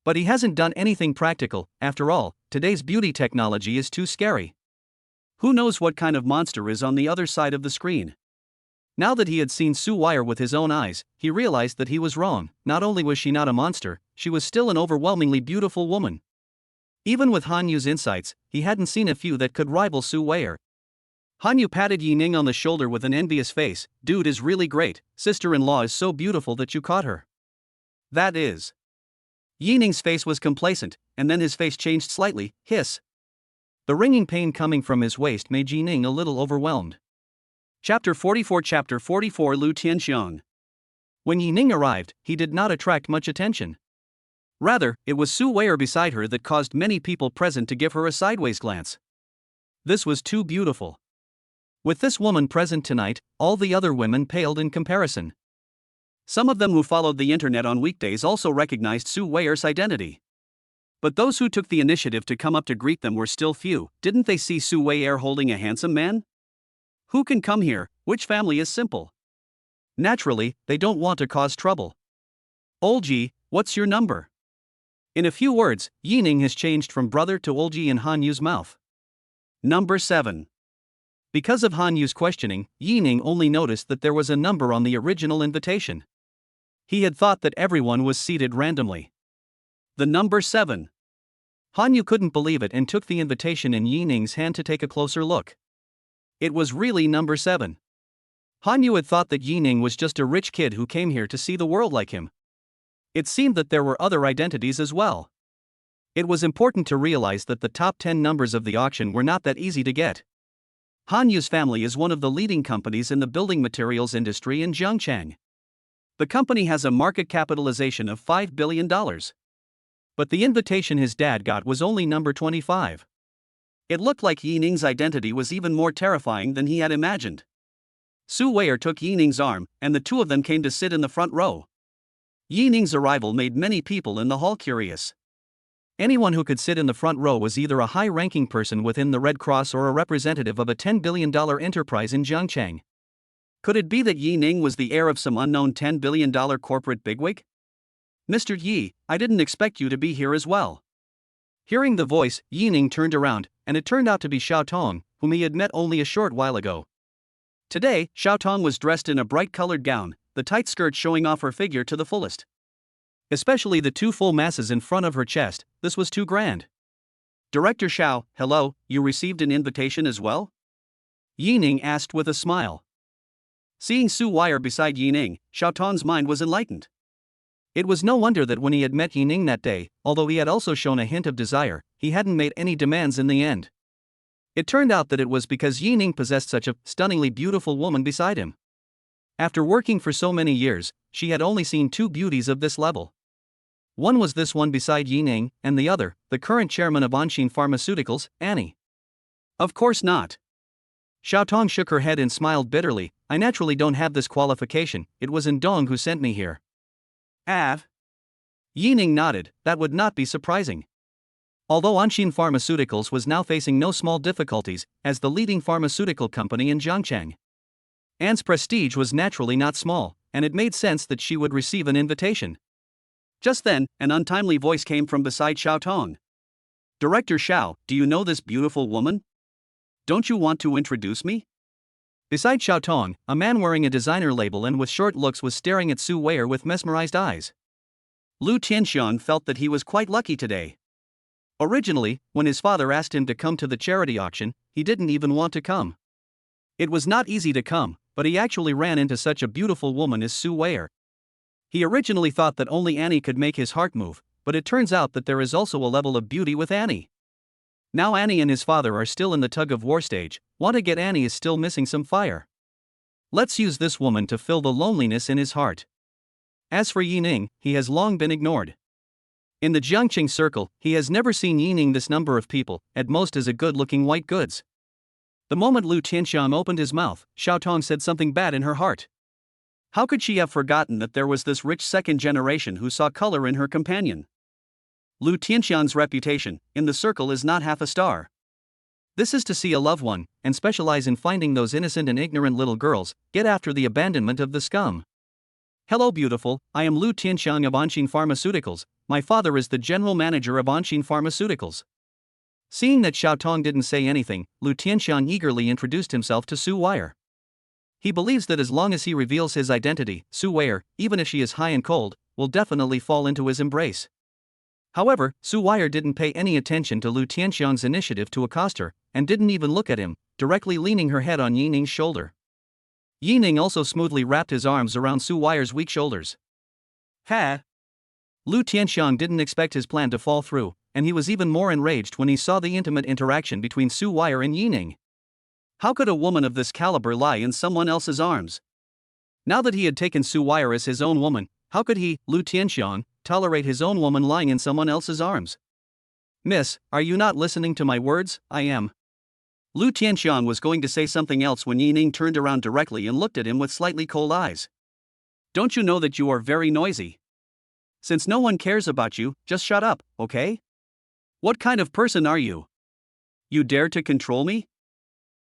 But he hasn't done anything practical. After all, today's beauty technology is too scary. Who knows what kind of monster is on the other side of the screen? Now that he had seen Su Weier with his own eyes, he realized that he was wrong. Not only was she not a monster, she was still an overwhelmingly beautiful woman. Even with Hanyu's insights, he hadn't seen a few that could rival Su Weier. Hanyu patted Yi Ning on the shoulder with an envious face. "Dude is really great, sister-in-law is so beautiful that you caught her." That is. Yi Ning's face was complacent, and then his face changed slightly, hiss. The ringing pain coming from his waist made Yi Ning a little overwhelmed. Chapter 44 Lu Tianxiang. When Yi Ning arrived, he did not attract much attention. Rather, it was Su Weier beside her that caused many people present to give her a sideways glance. This was too beautiful. With this woman present tonight, all the other women paled in comparison. Some of them who followed the internet on weekdays also recognized Su Weier's identity. But those who took the initiative to come up to greet them were still few. Didn't they see Su Weier holding a handsome man? Who can come here? Which family is simple? Naturally, they don't want to cause trouble. Olji, what's your number? In a few words, Yi Ning has changed from brother to Olji in Hanyu's mouth. Number 7. Because of Hanyu's questioning, Yi Ning only noticed that there was a number on the original invitation. He had thought that everyone was seated randomly. The number 7. Hanyu couldn't believe it and took the invitation in Yi Ning's hand to take a closer look. It was really number 7. Hanyu had thought that Yi Ning was just a rich kid who came here to see the world like him. It seemed that there were other identities as well. It was important to realize that the top 10 numbers of the auction were not that easy to get. Hanyu's family is one of the leading companies in the building materials industry in Zhangchang. The company has a market capitalization of $5 billion. But the invitation his dad got was only number 25. It looked like Yi Ning's identity was even more terrifying than he had imagined. Su Weier took Yi Ning's arm, and the two of them came to sit in the front row. Yi Ning's arrival made many people in the hall curious. Anyone who could sit in the front row was either a high-ranking person within the Red Cross or a representative of a $10 billion enterprise in Zhangchang. Could it be that Yi Ning was the heir of some unknown $10 billion corporate bigwig? "Mr. Yi, I didn't expect you to be here as well." Hearing the voice, Yi Ning turned around, and it turned out to be Xiao Tong, whom he had met only a short while ago. Today, Xiao Tong was dressed in a bright-colored gown, the tight skirt showing off her figure to the fullest. Especially the two full masses in front of her chest, this was too grand. "Director Xiao, hello, you received an invitation as well?" Yi Ning asked with a smile. Seeing Su Weier beside Yi Ning, Xiao Tong's mind was enlightened. It was no wonder that when he had met Yi Ning that day, although he had also shown a hint of desire, he hadn't made any demands in the end. It turned out that it was because Yi Ning possessed such a stunningly beautiful woman beside him. After working for so many years, she had only seen two beauties of this level. One was this one beside Yi Ning, and the other, the current chairman of Anshin Pharmaceuticals, Annie. Of course not. Xiao Tong shook her head and smiled bitterly. "I naturally don't have this qualification, it was Dong who sent me here." Av? Yi Ning nodded. That would not be surprising. Although Anshin Pharmaceuticals was now facing no small difficulties as the leading pharmaceutical company in Zhangcheng. Anne's prestige was naturally not small, and it made sense that she would receive an invitation. Just then, an untimely voice came from beside Xiao Tong. "Director Xiao, do you know this beautiful woman? Don't you want to introduce me?" Beside Xiao Tong, a man wearing a designer label and with short looks was staring at Su Weier with mesmerized eyes. Lu Tianxiang felt that he was quite lucky today. Originally, when his father asked him to come to the charity auction, he didn't even want to come. It was not easy to come, but he actually ran into such a beautiful woman as Su Weier. He originally thought that only Annie could make his heart move, but it turns out that there is also a level of beauty with Annie. Now Annie and his father are still in the tug-of-war stage. Want to get Annie is still missing some fire. Let's use this woman to fill the loneliness in his heart. As for Yining, he has long been ignored. In the Jiangqing circle, he has never seen Yining this number of people, at most as a good-looking white goods. The moment Lu Tianxiang opened his mouth, Xiao Tong said something bad in her heart. How could she have forgotten that there was this rich second generation who saw color in her companion? Lu Tianxiang's reputation in the circle is not half a star. This is to see a loved one, and specialize in finding those innocent and ignorant little girls, get after the abandonment of the scum. Hello beautiful, I am Lu Tianxiang of Anshin Pharmaceuticals, my father is the general manager of Anshin Pharmaceuticals. Seeing that Xiao Tong didn't say anything, Lu Tianxiang eagerly introduced himself to Su Weier. He believes that as long as he reveals his identity, Su Weier, even if she is high and cold, will definitely fall into his embrace. However, Su Weier didn't pay any attention to Lu Tianxiang's initiative to accost her, and didn't even look at him, directly leaning her head on Yining's shoulder. Yining also smoothly wrapped his arms around Su Weier's weak shoulders. Ha! Lu Tianxiang didn't expect his plan to fall through, and he was even more enraged when he saw the intimate interaction between Su Weier and Yining. How could a woman of this caliber lie in someone else's arms? Now that he had taken Su Weier as his own woman, how could he, Lu Tianxiang, tolerate his own woman lying in someone else's arms? Miss, are you not listening to my words? I am. Lu Tianxiang was going to say something else when Yining turned around directly and looked at him with slightly cold eyes. Don't you know that you are very noisy? Since no one cares about you, just shut up, okay? What kind of person are you? You dare to control me?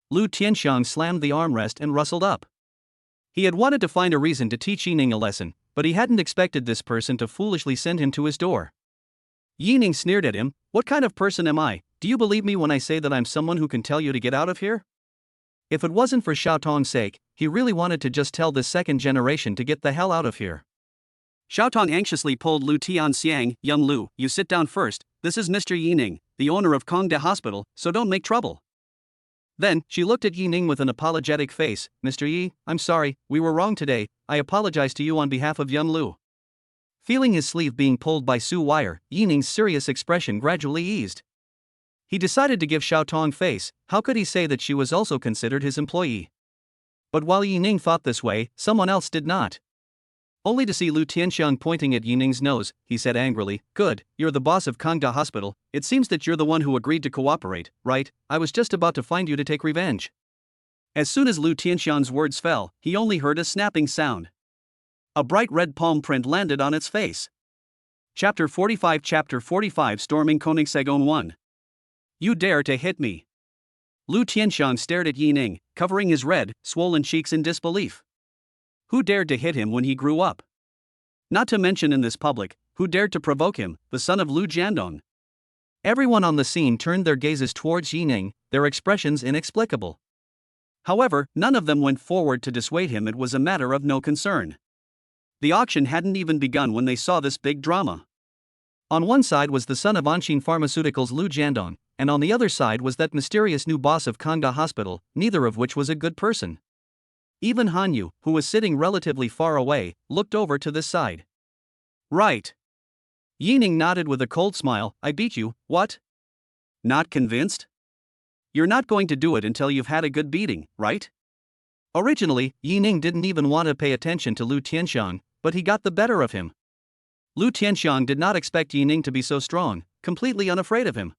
Lu Tianxiang slammed the armrest and rustled up. He had wanted to find a reason to teach Yining a lesson, but he hadn't expected this person to foolishly send him to his door. Yining sneered at him, "What kind of person am I? Do you believe me when I say that I'm someone who can tell you to get out of here?" If it wasn't for Xiao Tong's sake, he really wanted to just tell this second generation to get the hell out of here. Xiao Tong anxiously pulled Lu Tianxiang. "Young Lu, you sit down first, this is Mr. Yining, the owner of Kongda Hospital, so don't make trouble." Then, she looked at Yining with an apologetic face. "Mr. Yi, I'm sorry, we were wrong today, I apologize to you on behalf of young Lu." Feeling his sleeve being pulled by Su Weier, Yining's serious expression gradually eased. He decided to give Xiao Tong face. How could he say that she was also considered his employee? But while Yining thought this way, someone else did not. Only to see Lu Tianxiang pointing at Yining's nose, he said angrily, "Good, you're the boss of Kongda Hospital, it seems that you're the one who agreed to cooperate, right? I was just about to find you to take revenge." As soon as Lu Tianxiang's words fell, he only heard a snapping sound. A bright red palm print landed on its face. Chapter 45 Storming Koenigsegg 1. You dare to hit me? Lu Tianxiang stared at Yining, covering his red, swollen cheeks in disbelief. Who dared to hit him when he grew up? Not to mention in this public, who dared to provoke him, the son of Lu Jiandong? Everyone on the scene turned their gazes towards Yining, their expressions inexplicable. However, none of them went forward to dissuade him. It was a matter of no concern. The auction hadn't even begun when they saw this big drama. On one side was the son of Anshin Pharmaceuticals Lu Jiandong, and on the other side was that mysterious new boss of Kongda Hospital, neither of which was a good person. Even Han Yu, who was sitting relatively far away, looked over to this side. Right. Yining nodded with a cold smile. I beat you, what? Not convinced? You're not going to do it until you've had a good beating, right? Originally, Yining didn't even want to pay attention to Lu Tianxiang, but he got the better of him. Lu Tianxiang did not expect Yining to be so strong, completely unafraid of him.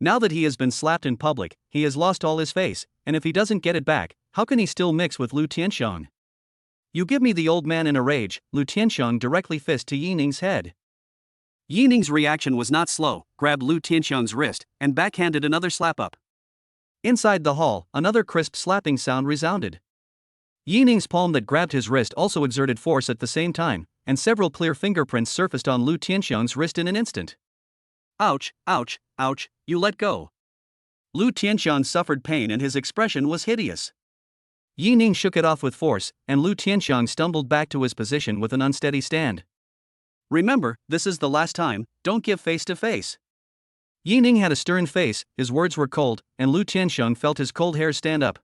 Now that he has been slapped in public, he has lost all his face, and if he doesn't get it back, how can he still mix with Lu Tianxiang? You give me the old man in a rage, Lu Tianxiang directly fist to Yining's head. Yi Ning's reaction was not slow, grabbed Lu Tianxiang's wrist, and backhanded another slap up. Inside the hall, another crisp slapping sound resounded. Yi Ning's palm that grabbed his wrist also exerted force at the same time, and several clear fingerprints surfaced on Lu Tianxiang's wrist in an instant. Ouch, ouch, ouch, you let go. Lu Tianxiang suffered pain and his expression was hideous. Yi Ning shook it off with force, and Lu Tianxiang stumbled back to his position with an unsteady stand. Remember, this is the last time, don't give face to face. Yi Ning had a stern face, his words were cold, and Lu Tianxiang felt his cold hairs stand up.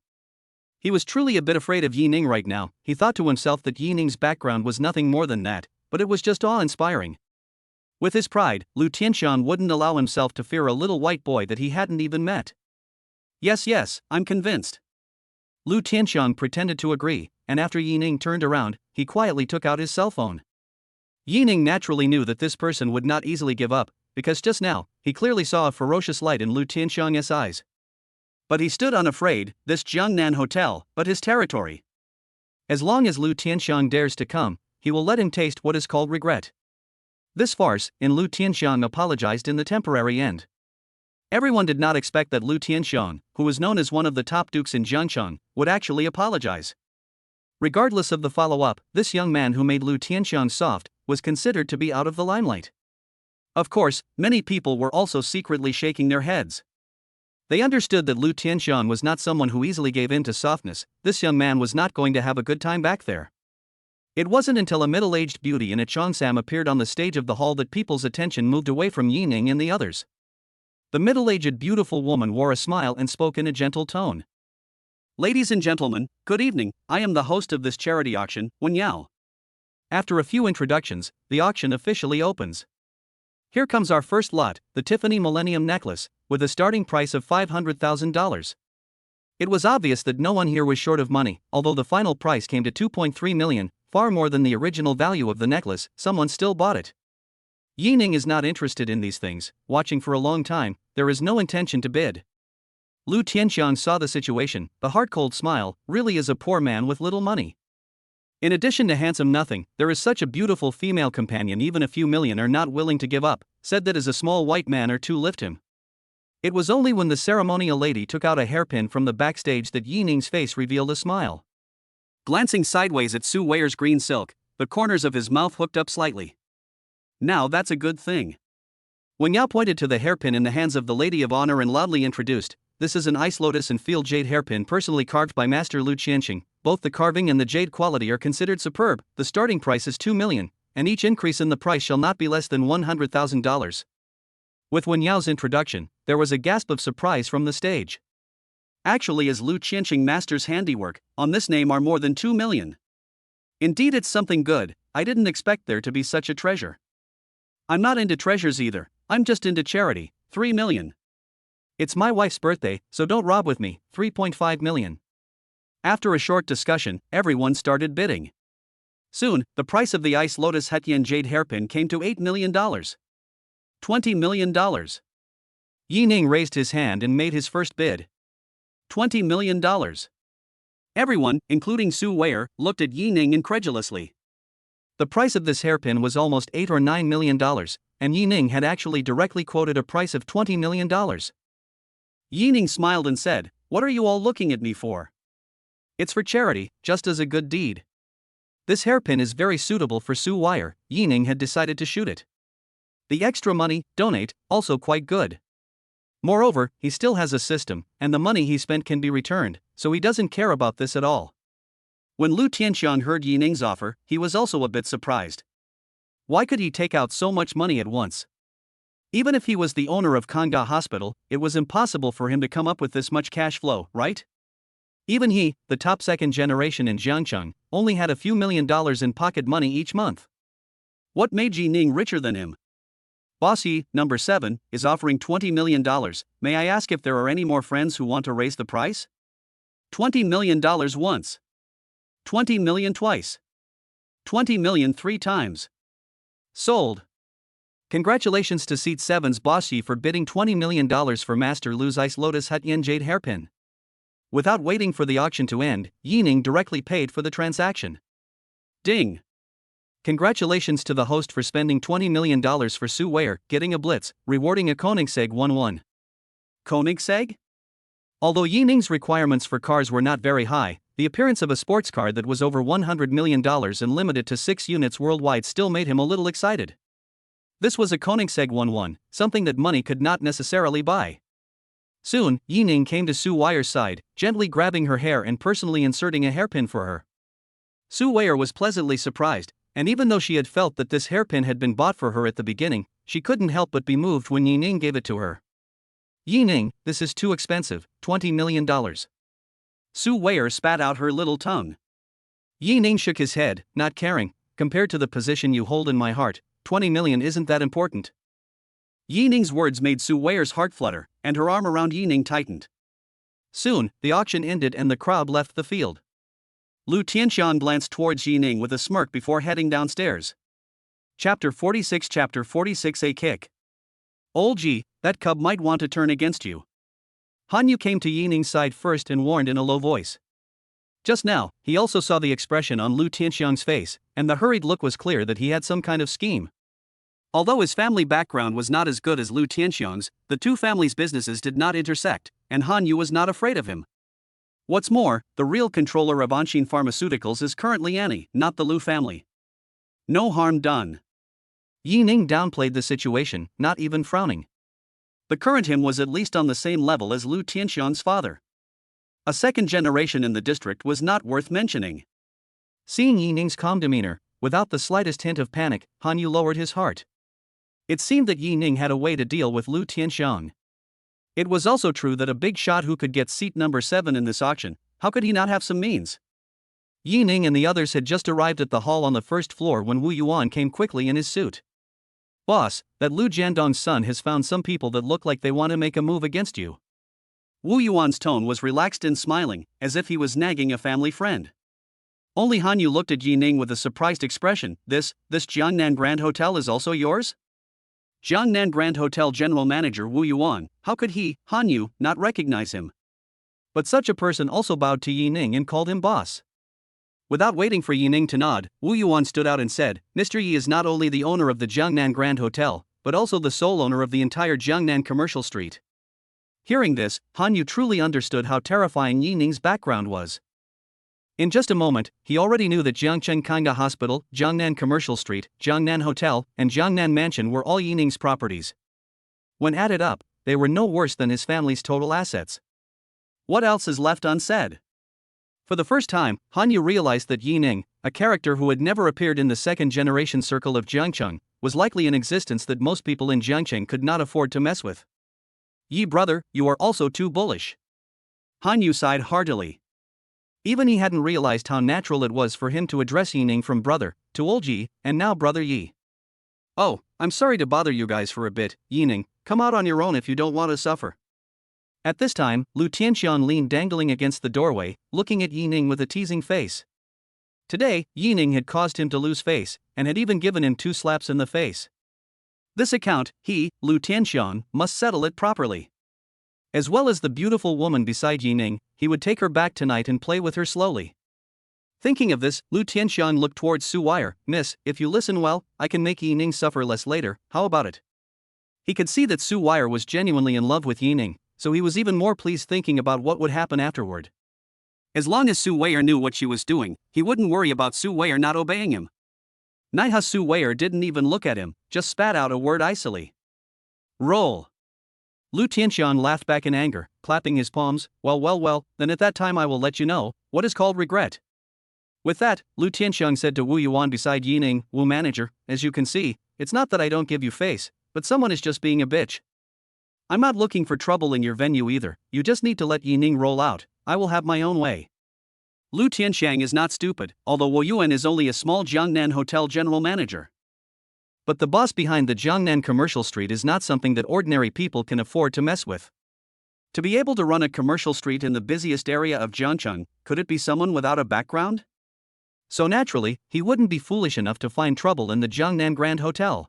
He was truly a bit afraid of Yi Ning right now. He thought to himself that Yi Ning's background was nothing more than that, but it was just awe-inspiring. With his pride, Lu Tianxiang wouldn't allow himself to fear a little white boy that he hadn't even met. Yes, I'm convinced. Lu Tianxiang pretended to agree, and after Yi Ning turned around, he quietly took out his cell phone. Yi Ning naturally knew that this person would not easily give up, because just now, he clearly saw a ferocious light in Lu Tianxiang's eyes. But he stood unafraid, this Jiangnan hotel, but his territory. As long as Lu Tianxiang dares to come, he will let him taste what is called regret. This farce, in Lu Tianxiang apologized in the temporary end. Everyone did not expect that Lu Tianxiang, who was known as one of the top dukes in Jiangcheng, would actually apologize. Regardless of the follow-up, this young man who made Lu Tianxiang soft, was considered to be out of the limelight. Of course, many people were also secretly shaking their heads. They understood that Lu Tianxiang was not someone who easily gave in to softness. This young man was not going to have a good time back there. It wasn't until a middle-aged beauty in a cheongsam appeared on the stage of the hall that people's attention moved away from Yi Ning and the others. The middle-aged beautiful woman wore a smile and spoke in a gentle tone. Ladies and gentlemen, good evening, I am the host of this charity auction, Wen Yao. After a few introductions, the auction officially opens. Here comes our first lot, the Tiffany Millennium Necklace, with a starting price of $500,000. It was obvious that no one here was short of money, although the final price came to $2.3 million, far more than the original value of the necklace. Someone still bought it. Yi Ning is not interested in these things, watching for a long time, there is no intention to bid. Lu Tianxiang saw the situation, the heart-cold smile, really is a poor man with little money. In addition to handsome nothing, there is such a beautiful female companion even a few million are not willing to give up, said that as a small white man or two lift him. It was only when the ceremonial lady took out a hairpin from the backstage that Yi Ning's face revealed a smile. Glancing sideways at Su Weier's green silk, the corners of his mouth hooked up slightly. Now that's a good thing. Wen Yao pointed to the hairpin in the hands of the Lady of Honor and loudly introduced, "This is an ice lotus and field jade hairpin personally carved by Master Lu Qianxing. Both the carving and the jade quality are considered superb. The starting price is $2 million, and each increase in the price shall not be less than $100,000. With Wen Yao's introduction, there was a gasp of surprise from the stage. Actually, as Lu Qianxing master's handiwork, on this name are more than $2 million. Indeed, it's something good. I didn't expect there to be such a treasure. I'm not into treasures either, I'm just into charity. $3 million. It's my wife's birthday, so don't rob with me. $3.5 million. After a short discussion, everyone started bidding. Soon, the price of the Ice Lotus Hetyan Jade hairpin came to $8 million. $20 million. Yi Ning raised his hand and made his first bid. $20 million. Everyone, including Su Weier, looked at Yi Ning incredulously. The price of this hairpin was almost $8 or $9 million, and Yi Ning had actually directly quoted a price of $20 million. Yi Ning smiled and said, "What are you all looking at me for? It's for charity, just as a good deed. This hairpin is very suitable for Su Weier." Yi Ning had decided to shoot it. The extra money, donate, also quite good. Moreover, he still has a system, and the money he spent can be returned, so he doesn't care about this at all. When Lu Tianxiang heard Yi Ning's offer, he was also a bit surprised. Why could he take out so much money at once? Even if he was the owner of Kanga Hospital, it was impossible for him to come up with this much cash flow, right? Even he, the top second generation in Jiangcheng, only had a few $1 million in pocket money each month. What made Yi Ning richer than him? Boss Yi, number 7, is offering $20 million. May I ask if there are any more friends who want to raise the price? $20 million once. $20 million twice. $20 million 3 times. Sold. Congratulations to Seat 7's Boss Yi for bidding $20 million for Master Lu's Ice Lotus Hetyan Jade hairpin. Without waiting for the auction to end, Yi Ning directly paid for the transaction. Ding. Congratulations to the host for spending $20 million for Sue Weyer, getting a blitz, rewarding a Koenigsegg 1-1. Koenigsegg? Although Yining's requirements for cars were not very high, the appearance of a sports car that was over $100 million and limited to 6 units worldwide still made him a little excited. This was a Koenigsegg 1-1, something that money could not necessarily buy. Soon, Yining came to Sue Weyer's side, gently grabbing her hair and personally inserting a hairpin for her. Sue Weyer was pleasantly surprised, and even though she had felt that this hairpin had been bought for her at the beginning, she couldn't help but be moved when Yining gave it to her. Yining, this is too expensive, $20 million. Sue Weyer spat out her little tongue. Yining shook his head, not caring. Compared to the position you hold in my heart, 20 million isn't that important. Yining's words made Sue Weyer's heart flutter, and her arm around Yining tightened. Soon, the auction ended and the crowd left the field. Lu Tianxian glanced towards Yining with a smirk before heading downstairs. Chapter 46 A Kick. Old Ji, that cub might want to turn against you. Han Yu came to Yining's side first and warned in a low voice. Just now, he also saw the expression on Lu Tianxiang's face, and the hurried look was clear that he had some kind of scheme. Although his family background was not as good as Lu Tianxiang's, the two families' businesses did not intersect, and Han Yu was not afraid of him. What's more, the real controller of Anshin Pharmaceuticals is currently Annie, not the Lu family. No harm done. Yining downplayed the situation, not even frowning. The current him was at least on the same level as Lu Tianxiang's father. A second generation in the district was not worth mentioning. Seeing Yining's calm demeanor, without the slightest hint of panic, Han Yu lowered his heart. It seemed that Yining had a way to deal with Lu Tianxiang. It was also true that a big shot who could get seat number 7 in this auction, how could he not have some means? Yining and the others had just arrived at the hall on the first floor when Wu Yuan came quickly in his suit. Boss, that Lu Jiandong's son has found some people that look like they want to make a move against you. Wu Yuan's tone was relaxed and smiling, as if he was nagging a family friend. Only Han Yu looked at Yining with a surprised expression. This Jiangnan Grand Hotel is also yours? Jiangnan Grand Hotel General Manager Wu Yuan, how could he, Han Yu, not recognize him? But such a person also bowed to Yining and called him boss. Without waiting for Yining to nod, Wu Yuan stood out and said, Mr. Yi is not only the owner of the Jiangnan Grand Hotel, but also the sole owner of the entire Jiangnan Commercial Street. Hearing this, Han Yu truly understood how terrifying Yining's background was. In just a moment, he already knew that Jiangcheng Kanga Hospital, Jiangnan Commercial Street, Jiangnan Hotel, and Jiangnan Mansion were all Yining's properties. When added up, they were no worse than his family's total assets. What else is left unsaid? For the first time, Han Yu realized that Yining, a character who had never appeared in the second-generation circle of Jiangcheng, was likely an existence that most people in Jiangcheng could not afford to mess with. Yi brother, you are also too bullish. Han Yu sighed heartily. Even he hadn't realized how natural it was for him to address Yining from brother, to old Yi, and now brother Yi. Oh, I'm sorry to bother you guys for a bit, Yining, come out on your own if you don't want to suffer. At this time, Lu Tianxian leaned dangling against the doorway, looking at Yining with a teasing face. Today, Yining had caused him to lose face, and had even given him 2 slaps in the face. This account, he, Lu Tianxian, must settle it properly. As well as the beautiful woman beside Yining, he would take her back tonight and play with her slowly. Thinking of this, Lu Tianxian looked towards Sue Weyer. Miss, if you listen well, I can make Yining suffer less later, how about it? He could see that Sue Weyer was genuinely in love with Yining, so he was even more pleased thinking about what would happen afterward. As long as Sue Weyer knew what she was doing, he wouldn't worry about Sue Weyer not obeying him. Naiha Sue Weyer didn't even look at him, just spat out a word icily. Roll. Lu Tianxian laughed back in anger, clapping his palms. Well, then at that time I will let you know what is called regret. With that, Lu Tianxian said to Wu Yuan beside Yining, Wu manager, as you can see, it's not that I don't give you face, but someone is just being a bitch. I'm not looking for trouble in your venue either, you just need to let Yining roll out, I will have my own way. Lu Tianxiang is not stupid, although Wu Yuan is only a small Jiangnan hotel general manager. But the boss behind the Jiangnan Commercial Street is not something that ordinary people can afford to mess with. To be able to run a commercial street in the busiest area of Jiangcheng, could it be someone without a background? So naturally, he wouldn't be foolish enough to find trouble in the Jiangnan Grand Hotel.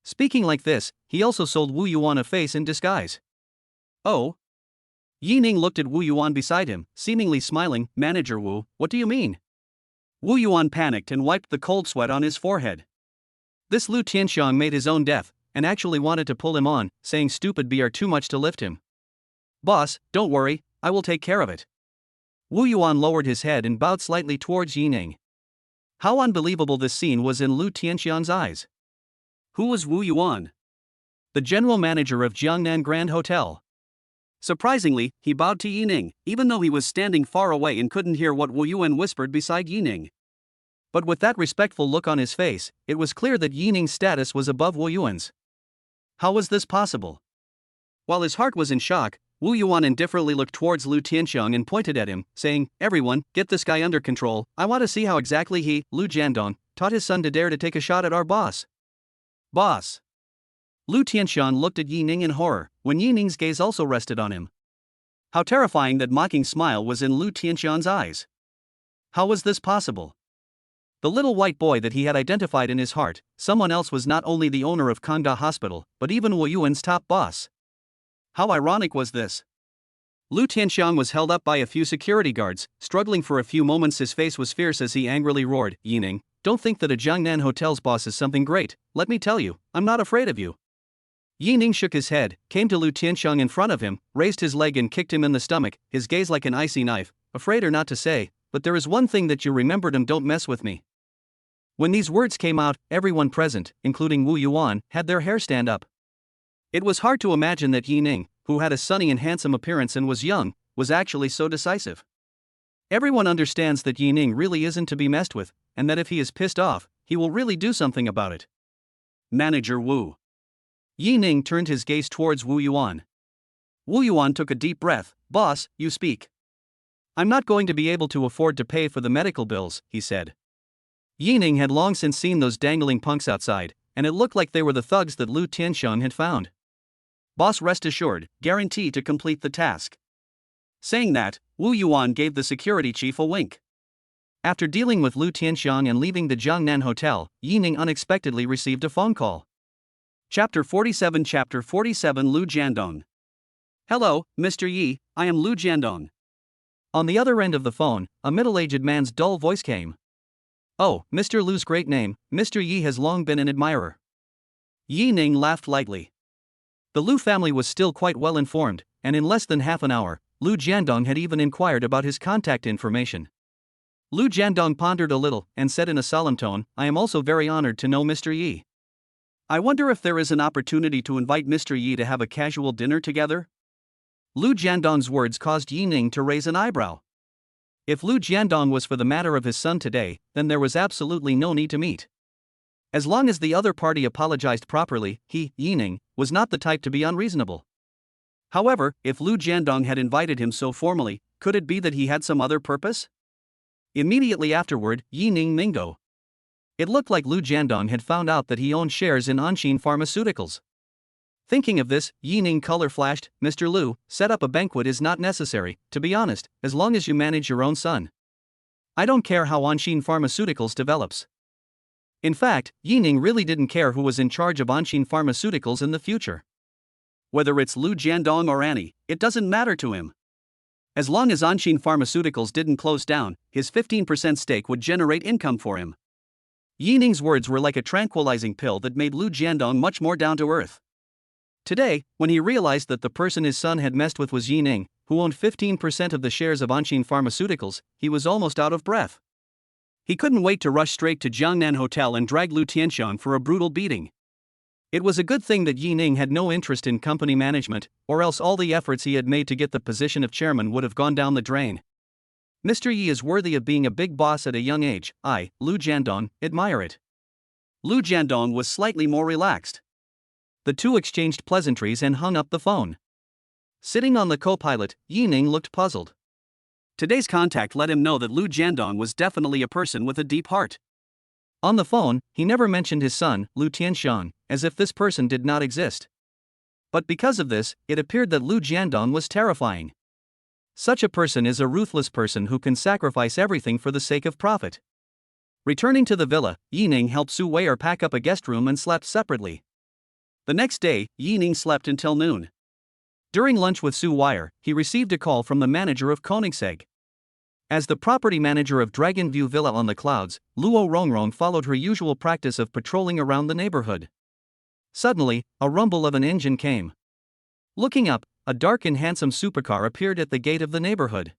Speaking like this, he also sold Wu Yuan a face in disguise. Oh? Yining looked at Wu Yuan beside him, seemingly smiling. Manager Wu, what do you mean? Wu Yuan panicked and wiped the cold sweat on his forehead. This Lu Tianxiang made his own death, and actually wanted to pull him on, saying stupid BR too much to lift him. Boss, don't worry, I will take care of it. Wu Yuan lowered his head and bowed slightly towards Yining. How unbelievable this scene was in Lu Tianxiang's eyes. Who was Wu Yuan? The general manager of Jiangnan Grand Hotel. Surprisingly, he bowed to Yining, even though he was standing far away and couldn't hear what Wu Yuan whispered beside Yining. But with that respectful look on his face, it was clear that Yining's status was above Wu Yuan's. How was this possible? While his heart was in shock, Wu Yuan indifferently looked towards Lu Tianxiang and pointed at him, saying, "Everyone, get this guy under control. I want to see how exactly he, Lu Jiandong, taught his son to dare to take a shot at our boss." Boss. Lu Tianxiang looked at Yining in horror, when Yining's gaze also rested on him. How terrifying that mocking smile was in Lu Tianxiang's eyes. How was this possible? The little white boy that he had identified in his heart, someone else was not only the owner of Kangda Hospital, but even Wu Yuan's top boss. How ironic was this? Lu Tianxiang was held up by a few security guards, struggling for a few moments. His face was fierce as he angrily roared, "Yining, don't think that a Jiangnan Hotel's boss is something great. Let me tell you, I'm not afraid of you." Yining shook his head, came to Lu Tianxiang in front of him, raised his leg and kicked him in the stomach, his gaze like an icy knife. "Afraid or not to say, but there is one thing that you remembered, and don't mess with me." When these words came out, everyone present, including Wu Yuan, had their hair stand up. It was hard to imagine that Yining, who had a sunny and handsome appearance and was young, was actually so decisive. Everyone understands that Yining really isn't to be messed with, and that if he is pissed off, he will really do something about it. Manager Wu. Yining turned his gaze towards Wu Yuan. Wu Yuan took a deep breath. "Boss, you speak." "I'm not going to be able to afford to pay for the medical bills," he said. Yining had long since seen those dangling punks outside, and it looked like they were the thugs that Lu Tianxiang had found. "Boss, rest assured, guarantee to complete the task." Saying that, Wu Yuan gave the security chief a wink. After dealing with Lu Tianxiang and leaving the Jiangnan Hotel, Yining unexpectedly received a phone call. Chapter 47 Lu Jiandong. "Hello, Mr. Yi, I am Lu Jiandong." On the other end of the phone, a middle-aged man's dull voice came. "Oh, Mr. Lu's great name, Mr. Yi has long been an admirer." Yining laughed lightly. The Lu family was still quite well informed, and in less than half an hour, Lu Jiandong had even inquired about his contact information. Lu Jiandong pondered a little and said in a solemn tone, "I am also very honored to know Mr. Yi. I wonder if there is an opportunity to invite Mr. Yi to have a casual dinner together?" Lu Jiandong's words caused Yining to raise an eyebrow. If Lu Jiandong was for the matter of his son today, then there was absolutely no need to meet. As long as the other party apologized properly, he, Yining, was not the type to be unreasonable. However, if Lu Jiandong had invited him so formally, could it be that he had some other purpose? Immediately afterward, Yining mingo. It looked like Lu Jiandong had found out that he owned shares in Anshin Pharmaceuticals. Thinking of this, Yining color flashed. "Mr. Lu, set up a banquet is not necessary, to be honest, as long as you manage your own son. I don't care how Anshin Pharmaceuticals develops." In fact, Yining really didn't care who was in charge of Anshin Pharmaceuticals in the future. Whether it's Lu Jiandong or Annie, it doesn't matter to him. As long as Anshin Pharmaceuticals didn't close down, his 15% stake would generate income for him. Yining's words were like a tranquilizing pill that made Lu Jiandong much more down to earth. Today, when he realized that the person his son had messed with was Yining, who owned 15% of the shares of Anshin Pharmaceuticals, he was almost out of breath. He couldn't wait to rush straight to Jiangnan Hotel and drag Lu Tianxiang for a brutal beating. It was a good thing that Yining had no interest in company management, or else all the efforts he had made to get the position of chairman would have gone down the drain. Mr. Yi is worthy of being a big boss at a young age. I, Lu Jiandong, admire it. Lu Jiandong was slightly more relaxed. The two exchanged pleasantries and hung up the phone. Sitting on the co-pilot, Yining looked puzzled. Today's contact let him know that Lu Jiandong was definitely a person with a deep heart. On the phone, he never mentioned his son, Lu Tianxiang, as if this person did not exist. But because of this, it appeared that Lu Jiandong was terrifying. Such a person is a ruthless person who can sacrifice everything for the sake of profit. Returning to the villa, Yining helped Su Weier pack up a guest room and slept separately. The next day, Yining slept until noon. During lunch with Su Weier, he received a call from the manager of Koenigsegg. As the property manager of Dragon View Villa on the Clouds, Luo Rongrong followed her usual practice of patrolling around the neighborhood. Suddenly, a rumble of an engine came. Looking up, a dark and handsome supercar appeared at the gate of the neighborhood.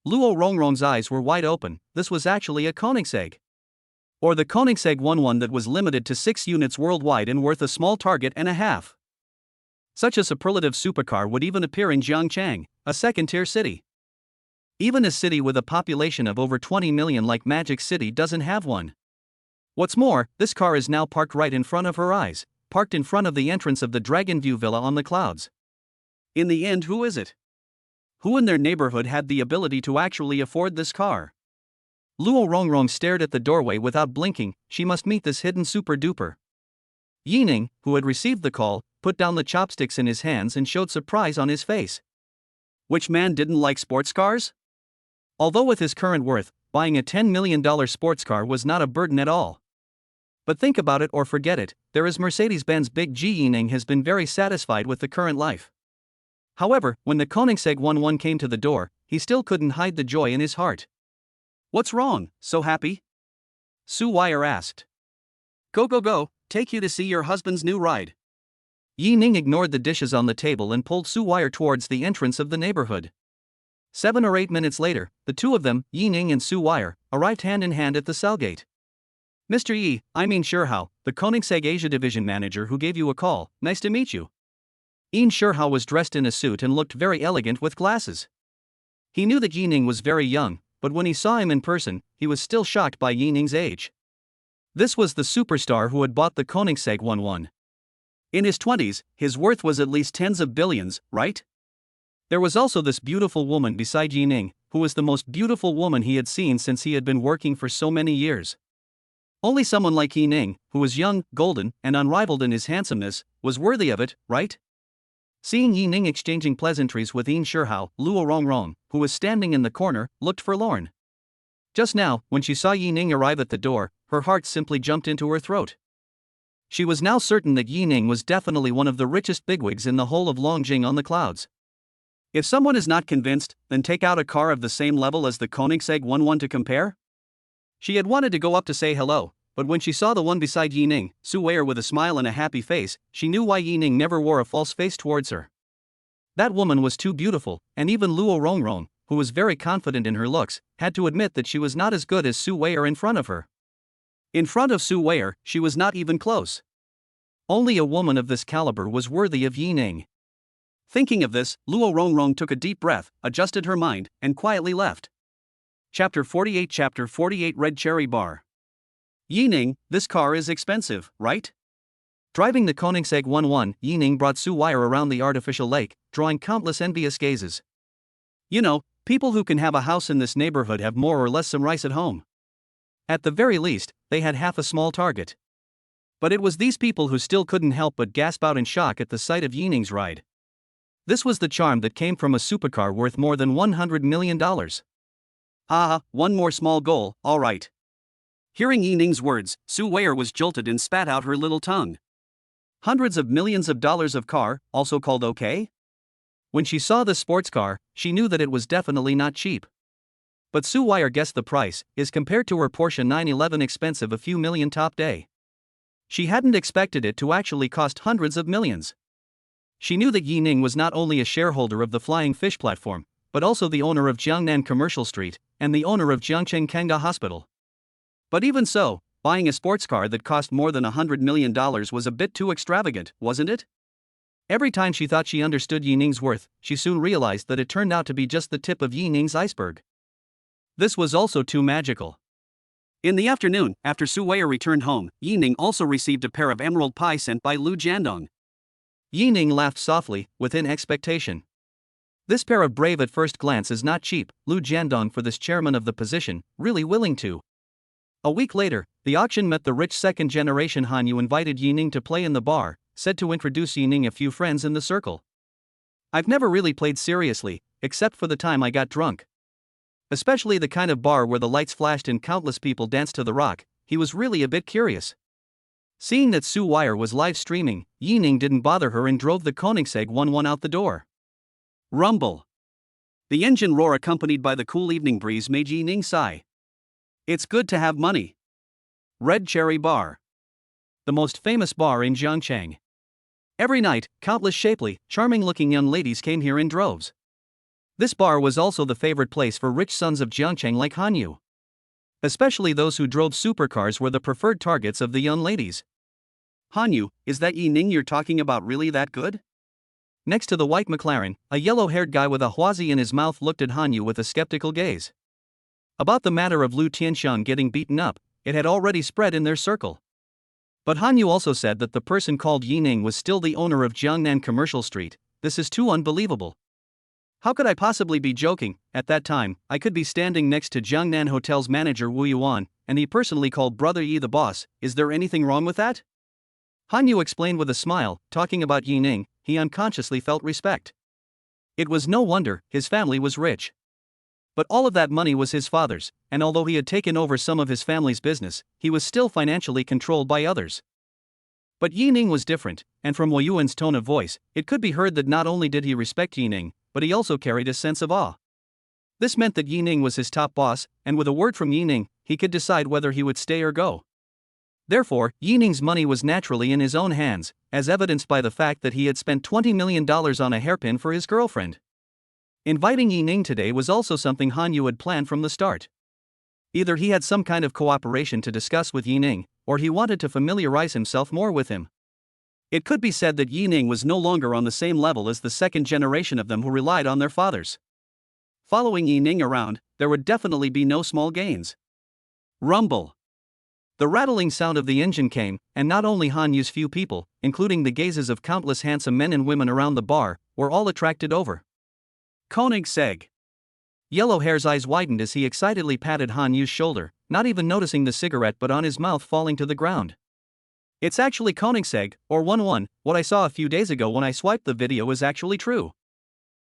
Luo Rongrong's eyes were wide open. This was actually a Koenigsegg. Or the Koenigsegg 11 that was limited to 6 units worldwide and worth a small target and a half. Such a superlative supercar would even appear in Jiangchang, a second-tier city. Even a city with a population of over 20 million like Magic City doesn't have one. What's more, this car is now parked right in front of her eyes, parked in front of the entrance of the Dragon View Villa on the Clouds. In the end, who is it? Who in their neighborhood had the ability to actually afford this car? Luo Rongrong stared at the doorway without blinking. She must meet this hidden super-duper. Yining, who had received the call, put down the chopsticks in his hands and showed surprise on his face. Which man didn't like sports cars? Although with his current worth, buying a $10 million sports car was not a burden at all. But think about it or forget it, there is Mercedes-Benz Big G. Yining has been very satisfied with the current life. However, when the Koenigsegg 11 came to the door, he still couldn't hide the joy in his heart. What's wrong, so happy? Su Wire asked. Go, take you to see your husband's new ride. Yining ignored the dishes on the table and pulled Su Wire towards the entrance of the neighborhood. 7 or 8 minutes later, the two of them, Yining and Su Wire, arrived hand in hand at the cell gate. Mr. Yi, Sherhao, the Koenigsegg Asia Division manager who gave you a call, nice to meet you. Sherhao was dressed in a suit and looked very elegant with glasses. He knew that Yining was very young, but when he saw him in person, he was still shocked by Yining's age. This was the superstar who had bought the Koenigsegg 11. In his 20s, his worth was at least tens of billions, right? There was also this beautiful woman beside Yining, who was the most beautiful woman he had seen since he had been working for so many years. Only someone like Yining, who was young, golden, and unrivaled in his handsomeness, was worthy of it, right? Seeing Yining exchanging pleasantries with Sherhao, Luo Rongrong, who was standing in the corner, looked forlorn. Just now, when she saw Yining arrive at the door, her heart simply jumped into her throat. She was now certain that Yining was definitely one of the richest bigwigs in the whole of Longjing on the Clouds. If someone is not convinced, then take out a car of the same level as the Koenigsegg 11 to compare? She had wanted to go up to say hello, but when she saw the one beside Yining, Su Wire with a smile and a happy face, she knew why Yining never wore a false face towards her. That woman was too beautiful, and even Luo Rongrong, who was very confident in her looks, had to admit that she was not as good as Su Wire in front of her. In front of Su Wire, she was not even close. Only a woman of this caliber was worthy of Yining. Thinking of this, Luo Rongrong took a deep breath, adjusted her mind, and quietly left. Chapter 48 Red Cherry Bar. Yining, this car is expensive, right? Driving the Koenigsegg 11, Yining brought Su Wire around the artificial lake, drawing countless envious gazes. You know, people who can have a house in this neighborhood have more or less some rice at home. At the very least, they had half a small target. But it was these people who still couldn't help but gasp out in shock at the sight of Yining's ride. This was the charm that came from a supercar worth more than $100 million. One more small goal, all right. Hearing Yining's words, Su Wire was jolted and spat out her little tongue. Hundreds of millions of dollars of car, also called okay? When she saw the sports car, she knew that it was definitely not cheap. But Su Wire guessed the price is compared to her Porsche 911 expensive a few million top day. She hadn't expected it to actually cost hundreds of millions. She knew that Yining was not only a shareholder of the Flying Fish platform, but also the owner of Jiangnan Commercial Street, and the owner of Jiangcheng Kanga Hospital. But even so, buying a sports car that cost more than $100 million was a bit too extravagant, wasn't it? Every time she thought she understood Yining's worth, she soon realized that it turned out to be just the tip of Yining's iceberg. This was also too magical. In the afternoon, after Su Wire returned home, Yining also received a pair of emerald pie sent by Lu Jiandong. Yining laughed softly, within expectation. This pair of brave at first glance is not cheap, Lu Jiandong for this chairman of the position, really willing to. A week later, the auction met the rich second-generation Hanyu invited Yining to play in the bar, said to introduce Yining a few friends in the circle. I've never really played seriously, except for the time I got drunk. Especially the kind of bar where the lights flashed and countless people danced to the rock, he was really a bit curious. Seeing that Su Wire was live streaming, Yining didn't bother her and drove the Koenigsegg 11 out the door. Rumble. The engine roar accompanied by the cool evening breeze made Yi Ning sigh. It's good to have money. Red Cherry Bar. The most famous bar in Jiangchang. Every night, countless shapely, charming-looking young ladies came here in droves. This bar was also the favorite place for rich sons of Jiangchang like Han Yu. Especially those who drove supercars were the preferred targets of the young ladies. Han Yu, is that Yi Ning you're talking about really that good? Next to the white McLaren, a yellow-haired guy with a huazi in his mouth looked at Han Yu with a skeptical gaze. About the matter of Lu Tianxiang getting beaten up, it had already spread in their circle. But Han Yu also said that the person called Yi Ning was still the owner of Jiangnan Commercial Street. This is too unbelievable. How could I possibly be joking? At that time, I could be standing next to Jiangnan Hotel's manager Wu Yuan, and he personally called Brother Yi the boss. Is there anything wrong with that? Han Yu explained with a smile. Talking about Yi Ning, he unconsciously felt respect. It was no wonder his family was rich. But all of that money was his father's, and although he had taken over some of his family's business, he was still financially controlled by others. But Yi Ning was different, and from Wu Yuan's tone of voice, it could be heard that not only did he respect Yi Ning, but he also carried a sense of awe. This meant that Yi Ning was his top boss, and with a word from Yi Ning, he could decide whether he would stay or go. Therefore, Yi Ning's money was naturally in his own hands, as evidenced by the fact that he had spent $20 million on a hairpin for his girlfriend. Inviting Yi Ning today was also something Han Yu had planned from the start. Either he had some kind of cooperation to discuss with Yi Ning, or he wanted to familiarize himself more with him. It could be said that Yi Ning was no longer on the same level as the second generation of them who relied on their fathers. Following Yi Ning around, there would definitely be no small gains. Rumble. The rattling sound of the engine came, and not only Han Yu's few people, including the gazes of countless handsome men and women around the bar, were all attracted over. Koenigsegg. Yellowhair's eyes widened as he excitedly patted Han Yu's shoulder, not even noticing the cigarette but on his mouth falling to the ground. It's actually Koenigsegg, or 1-1, what I saw a few days ago when I swiped the video is actually true.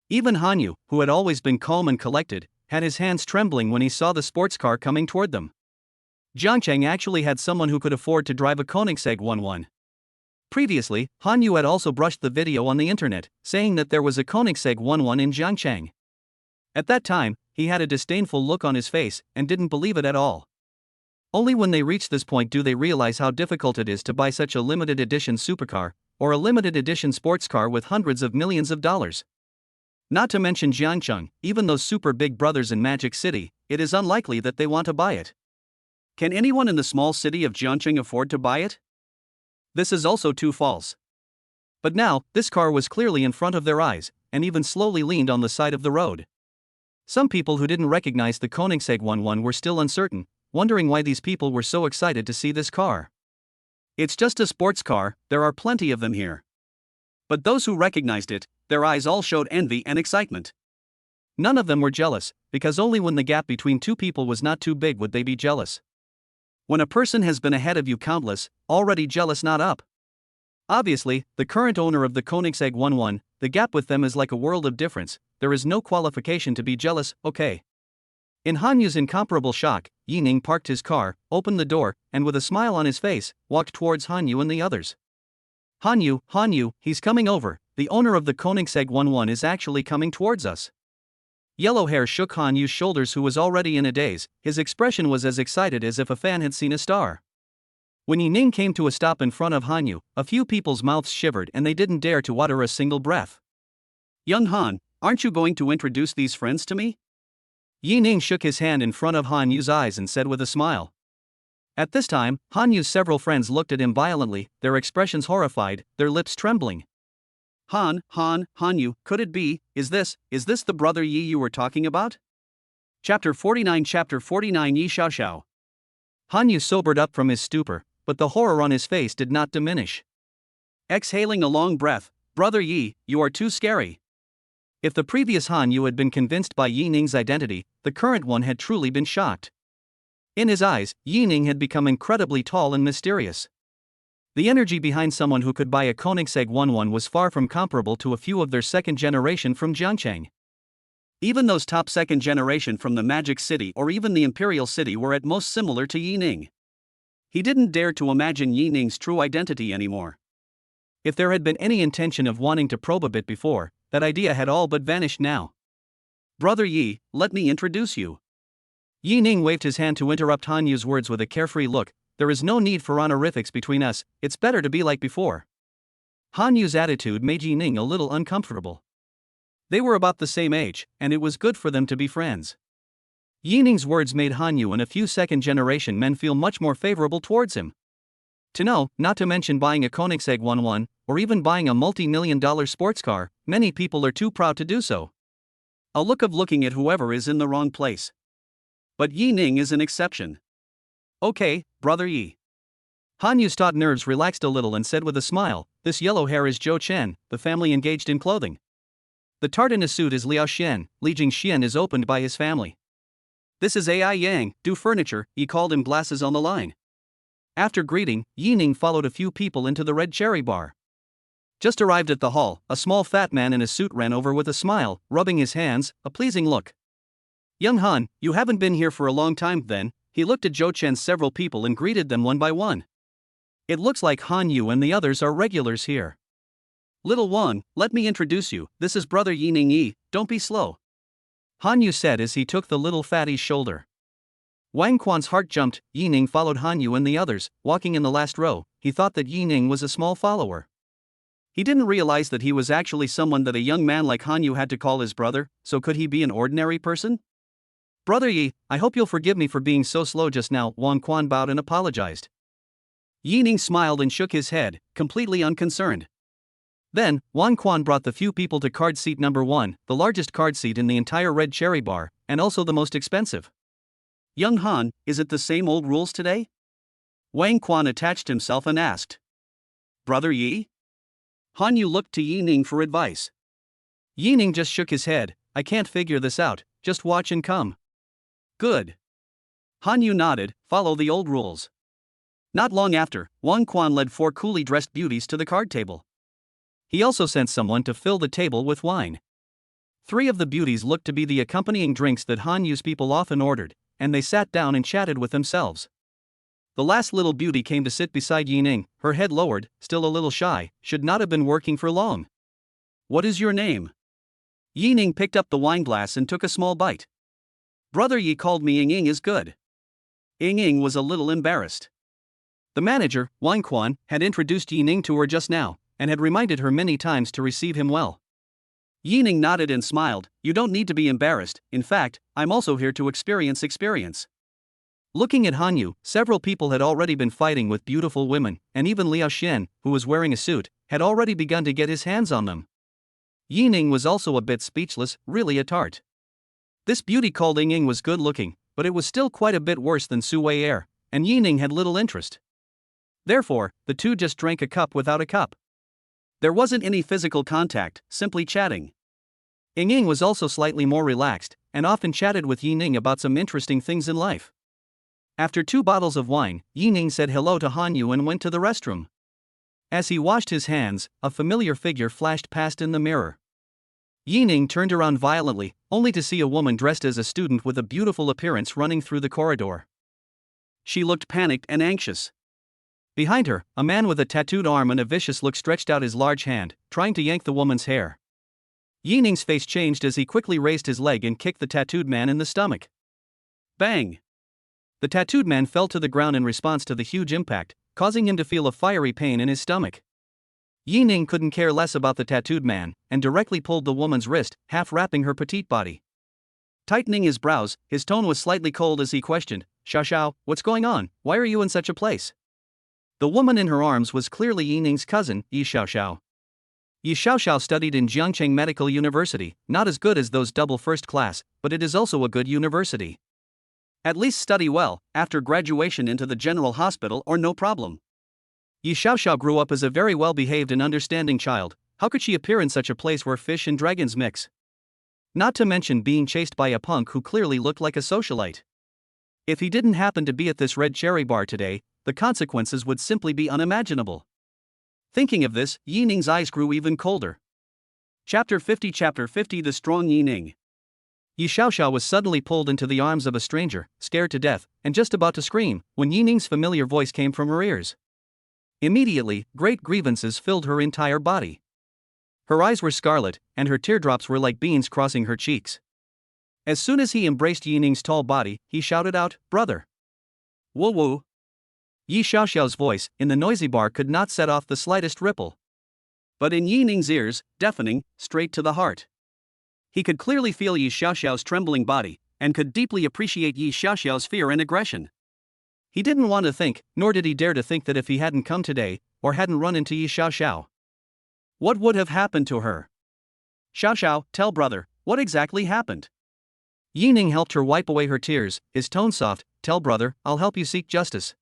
Even Han Yu, who had always been calm and collected, had his hands trembling when he saw the sports car coming toward them. Jiangchang actually had someone who could afford to drive a Koenigsegg 1-1. Previously, Han Yu had also brushed the video on the internet, saying that there was a Koenigsegg 1-1 in Jiangchang. At that time, he had a disdainful look on his face and didn't believe it at all. Only when they reach this point do they realize how difficult it is to buy such a limited edition supercar, or a limited edition sports car with hundreds of millions of dollars. Not to mention Jiangcheng, even those super big brothers in Magic City, it is unlikely that they want to buy it. Can anyone in the small city of Jiangcheng afford to buy it? This is also too false. But now, this car was clearly in front of their eyes, and even slowly leaned on the side of the road. Some people who didn't recognize the Koenigsegg 1-1 were still uncertain, wondering why these people were so excited to see this car. It's just a sports car, there are plenty of them here. But those who recognized it, their eyes all showed envy and excitement. None of them were jealous, because only when the gap between two people was not too big would they be jealous. When a person has been ahead of you countless, already jealous not up. Obviously, the current owner of the Koenigsegg 1-1, the gap with them is like a world of difference, there is no qualification to be jealous, okay. In Han Yu's incomparable shock, Yi Ning parked his car, opened the door, and with a smile on his face, walked towards Han Yu and the others. Han Yu, he's coming over, the owner of the Koenigsegg 1-1 is actually coming towards us. Yellowhair shook Han Yu's shoulders, who was already in a daze. His expression was as excited as if a fan had seen a star. When Yi Ning came to a stop in front of Han Yu, a few people's mouths shivered and they didn't dare to utter a single breath. Young Han, aren't you going to introduce these friends to me? Yi Ning shook his hand in front of Han Yu's eyes and said with a smile. At this time, Han Yu's several friends looked at him violently, their expressions horrified, their lips trembling. Han Yu, could it be, is this the brother Yi you were talking about? Chapter 49 Yi Xiaoxiao. Han Yu sobered up from his stupor, but the horror on his face did not diminish. Exhaling a long breath, Brother Yi, you are too scary. If the previous Han Yu had been convinced by Yi Ning's identity, the current one had truly been shocked. In his eyes, Yi Ning had become incredibly tall and mysterious. The energy behind someone who could buy a Koenigsegg 1-1 was far from comparable to a few of their second generation from Jiangcheng. Even those top second generation from the Magic City or even the Imperial City were at most similar to Yi Ning. He didn't dare to imagine Yi Ning's true identity anymore. If there had been any intention of wanting to probe a bit before, that idea had all but vanished now. Brother Yi, let me introduce you. Yi Ning waved his hand to interrupt Han Yu's words with a carefree look. There is no need for honorifics between us, it's better to be like before. Han Yu's attitude made Yi Ning a little uncomfortable. They were about the same age, and it was good for them to be friends. Yi Ning's words made Han Yu and a few second-generation men feel much more favorable towards him. To know, not to mention buying a Koenigsegg 1-1, or even buying a multi-million-dollar sports car, many people are too proud to do so. A look of looking at whoever is in the wrong place. But Yi Ning is an exception. Okay, Brother Yi. Han Yu's taut nerves relaxed a little and said with a smile, this yellow hair is Zhou Chen, the family engaged in clothing. The tart in a suit is Liao Xian, Li Jingxian is opened by his family. This is Ai Yang, do furniture, he called him glasses on the line. After greeting, Yi Ning followed a few people into the Red Cherry Bar. Just arrived at the hall, a small fat man in a suit ran over with a smile, rubbing his hands, a pleasing look. Young Han, you haven't been here for a long time then. He looked at Zhou Chen's several people and greeted them one by one. It looks like Han Yu and the others are regulars here. Little one, let me introduce you, this is Brother Yi Ning Yi, don't be slow. Han Yu said as he took the little fatty's shoulder. Wang Quan's heart jumped. Yi Ning followed Han Yu and the others, walking in the last row. He thought that Yi Ning was a small follower. He didn't realize that he was actually someone that a young man like Han Yu had to call his brother, so could he be an ordinary person? Brother Yi, I hope you'll forgive me for being so slow just now, Wang Quan bowed and apologized. Yi Ning smiled and shook his head, completely unconcerned. Then, Wang Quan brought the few people to card seat number 1, the largest card seat in the entire Red Cherry Bar, and also the most expensive. Young Han, is it the same old rules today? Wang Quan attached himself and asked. Brother Yi? Han Yu looked to Yi Ning for advice. Yi Ning just shook his head, I can't figure this out, just watch and come. Good. Han Yu nodded, follow the old rules. Not long after, Wang Quan led 4 coolly dressed beauties to the card table. He also sent someone to fill the table with wine. 3 of the beauties looked to be the accompanying drinks that Han Yu's people often ordered, and they sat down and chatted with themselves. The last little beauty came to sit beside Yi Ning, her head lowered, still a little shy, should not have been working for long. What is your name? Yi Ning picked up the wine glass and took a small bite. Brother Yi called me Ying is good. Ying was a little embarrassed. The manager, Wang Quan, had introduced Yi Ning to her just now, and had reminded her many times to receive him well. Yi Ning nodded and smiled, you don't need to be embarrassed, in fact, I'm also here to experience. Looking at Han Yu, several people had already been fighting with beautiful women, and even Liao Xian, who was wearing a suit, had already begun to get his hands on them. Yi Ning was also a bit speechless, really a tart. This beauty called Ying was good looking, but it was still quite a bit worse than Su Wei Er, and Yi Ning had little interest. Therefore, the two just drank a cup without a cup. There wasn't any physical contact, simply chatting. Ying was also slightly more relaxed, and often chatted with Yi Ning about some interesting things in life. After 2 bottles of wine, Yi Ning said hello to Han Yu and went to the restroom. As he washed his hands, a familiar figure flashed past in the mirror. Yi Ning turned around violently, only to see a woman dressed as a student with a beautiful appearance running through the corridor. She looked panicked and anxious. Behind her, a man with a tattooed arm and a vicious look stretched out his large hand, trying to yank the woman's hair. Yi Ning's face changed as he quickly raised his leg and kicked the tattooed man in the stomach. Bang! The tattooed man fell to the ground in response to the huge impact, causing him to feel a fiery pain in his stomach. Yi Ning couldn't care less about the tattooed man, and directly pulled the woman's wrist, half wrapping her petite body. Tightening his brows, his tone was slightly cold as he questioned, Xiao, what's going on, why are you in such a place? The woman in her arms was clearly Yi Ning's cousin, Yi Xiao. Yi Xiao studied in Jiangcheng Medical University, not as good as those double first class, but it is also a good university. At least study well, after graduation into the general hospital or no problem. Yi Xiao grew up as a very well-behaved and understanding child. How could she appear in such a place where fish and dragons mix? Not to mention being chased by a punk who clearly looked like a socialite. If he didn't happen to be at this Red Cherry Bar today, the consequences would simply be unimaginable. Thinking of this, Yi Ning's eyes grew even colder. Chapter 50 The Strong Yi Ning. Yi Xiao was suddenly pulled into the arms of a stranger, scared to death, and just about to scream, when Yi Ning's familiar voice came from her ears. Immediately, great grievances filled her entire body. Her eyes were scarlet, and her teardrops were like beans crossing her cheeks. As soon as he embraced Yining's tall body, he shouted out, "Brother!" "Woo woo!" Yi Xiaoxiao's voice, in the noisy bar, could not set off the slightest ripple. But in Yining's ears, deafening, straight to the heart. He could clearly feel Yi Xiaoxiao's trembling body, and could deeply appreciate Yi Xiaoxiao's fear and aggression. He didn't want to think, nor did he dare to think that if he hadn't come today, or hadn't run into Yi Xiaoxiao, what would have happened to her? "Xiaoxiao, tell brother, what exactly happened?" Yining helped her wipe away her tears, his tone soft. "Tell brother, I'll help you seek justice."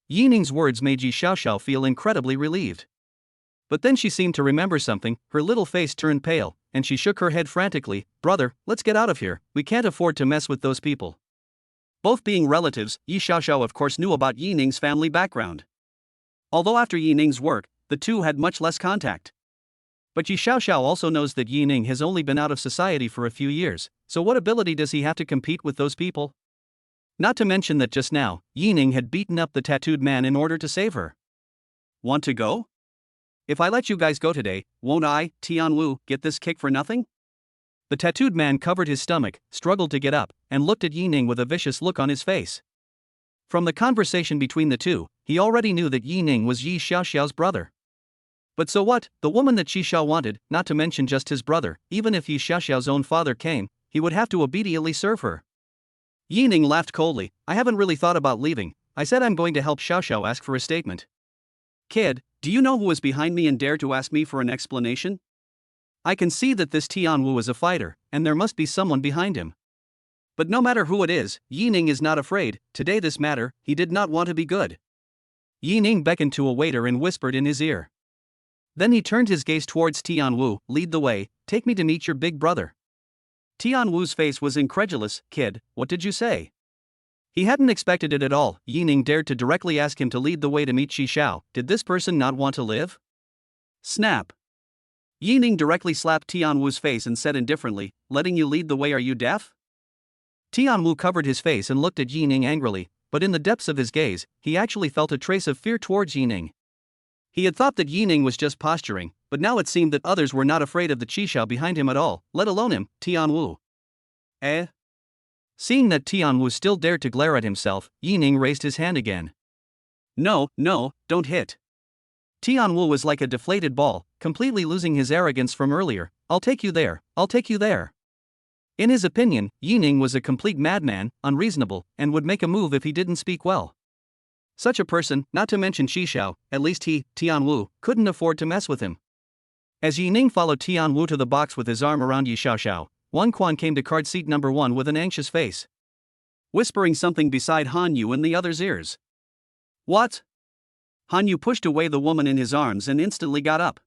Yining's words made Yi Xiaoxiao feel incredibly relieved. But then she seemed to remember something, her little face turned pale, and she shook her head frantically. "Brother, let's get out of here, we can't afford to mess with those people." Both being relatives, Yi Xiaoxiao of course knew about Yining's family background. Although after Yining's work, the two had much less contact. But Yi Xiaoxiao also knows that Yining has only been out of society for a few years, so what ability does he have to compete with those people? Not to mention that just now, Yining had beaten up the tattooed man in order to save her. "Want to go? If I let you guys go today, won't I, Tianwu, get this kick for nothing?" The tattooed man covered his stomach, struggled to get up, and looked at Yining with a vicious look on his face. From the conversation between the two, he already knew that Yining was Yi Xiaoxiao's brother. But so what, the woman that Qi Xiao wanted, not to mention just his brother, even if Yi Xiaoxiao's own father came, he would have to obediently serve her. Yining laughed coldly. "I haven't really thought about leaving, I said I'm going to help Xiaoxiao ask for a statement." "Kid, do you know who is behind me and dare to ask me for an explanation? I can see that this Tianwu is a fighter, and there must be someone behind him. But no matter who it is, Yining is not afraid. Today this matter, he did not want to be good." Yining beckoned to a waiter and whispered in his ear. Then he turned his gaze towards Tianwu. "Lead the way, take me to meet your big brother." Tianwu's face was incredulous. "Kid, what did you say?" He hadn't expected it at all. Yining dared to directly ask him to lead the way to meet Qi Xiao. Did this person not want to live? Snap. Yining directly slapped Tianwu's face and said indifferently, "Letting you lead the way, are you deaf?" Tianwu covered his face and looked at Yining angrily, but in the depths of his gaze, he actually felt a trace of fear towards Yining. He had thought that Yining was just posturing, but now it seemed that others were not afraid of the Qi Xiao behind him at all, let alone him, Tianwu. Eh? Seeing that Tianwu still dared to glare at himself, Yining raised his hand again. "No, no, don't hit." Tianwu was like a deflated ball, completely losing his arrogance from earlier. "I'll take you there, I'll take you there." In his opinion, Yining was a complete madman, unreasonable, and would make a move if he didn't speak well. Such a person, not to mention Qi Xiao, at least he, Tianwu, couldn't afford to mess with him. As Yining followed Tianwu to the box with his arm around Yi Xiaoxiao, Wan Quan came to card seat number 1 with an anxious face, whispering something beside Han Yu in the other's ears. "What?" Han Yu pushed away the woman in his arms and instantly got up.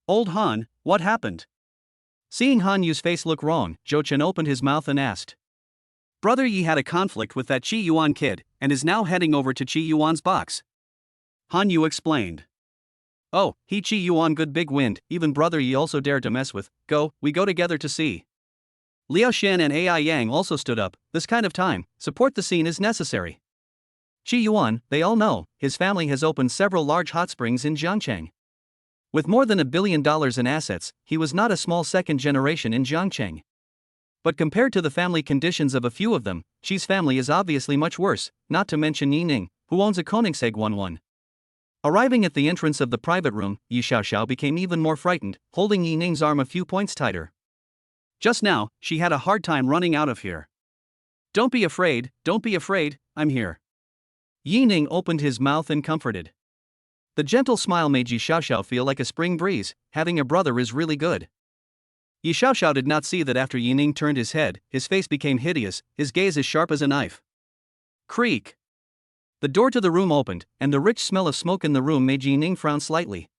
"Old Han, what happened?" Seeing Han Yu's face look wrong, Zhou Chen opened his mouth and asked. "Brother Yi had a conflict with that Qi Yuan kid, and is now heading over to Qi Yuan's box." Han Yu explained. "Oh, he Qi Yuan good big wind, even brother Yi also dared to mess with. We go together to see." Liao Shan and Ai Yang also stood up. "This kind of time, support the scene is necessary." Qi Yuan, they all know, his family has opened several large hot springs in Jiangcheng. With more than $1 billion in assets, he was not a small second generation in Jiangcheng. But compared to the family conditions of a few of them, Qi's family is obviously much worse, not to mention Yining, who owns a Koenigsegg 11. Arriving at the entrance of the private room, Yi Xiaoxiao became even more frightened, holding Yining's arm a few points tighter. Just now, she had a hard time running out of here. Don't be afraid, I'm here." Yining opened his mouth and comforted. The gentle smile made Yi Xiaoxiao feel like a spring breeze. Having a brother is really good. Yi Xiaoxiao did not see that after Yining turned his head, his face became hideous, his gaze as sharp as a knife. Creak. The door to the room opened, and the rich smell of smoke in the room made Yining frown slightly.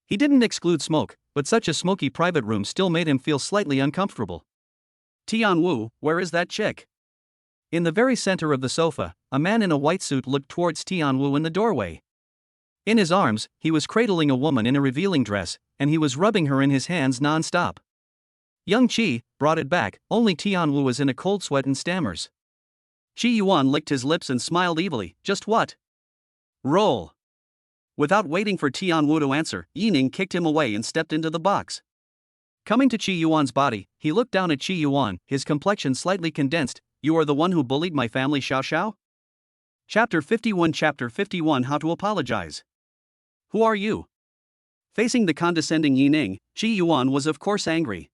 He didn't exclude smoke, but such a smoky private room still made him feel slightly uncomfortable. "Tianwu, where is that chick?" In the very center of the sofa, a man in a white suit looked towards Tianwu in the doorway. In his arms, he was cradling a woman in a revealing dress, and he was rubbing her in his hands non-stop. Young Qi brought it back, only Tianwu was in a cold sweat and stammers. Qi Yuan licked his lips and smiled evilly. "Just what?" "Roll." Without waiting for Tianwu to answer, Yining kicked him away and stepped into the box. Coming to Chi Yuan's body, he looked down at Chi Yuan, his complexion slightly condensed. You are the one who bullied my family, Xiao Xiao? Chapter 51 How to Apologize. Who are you? Facing the condescending Yi Ning, Chi Yuan was of course angry.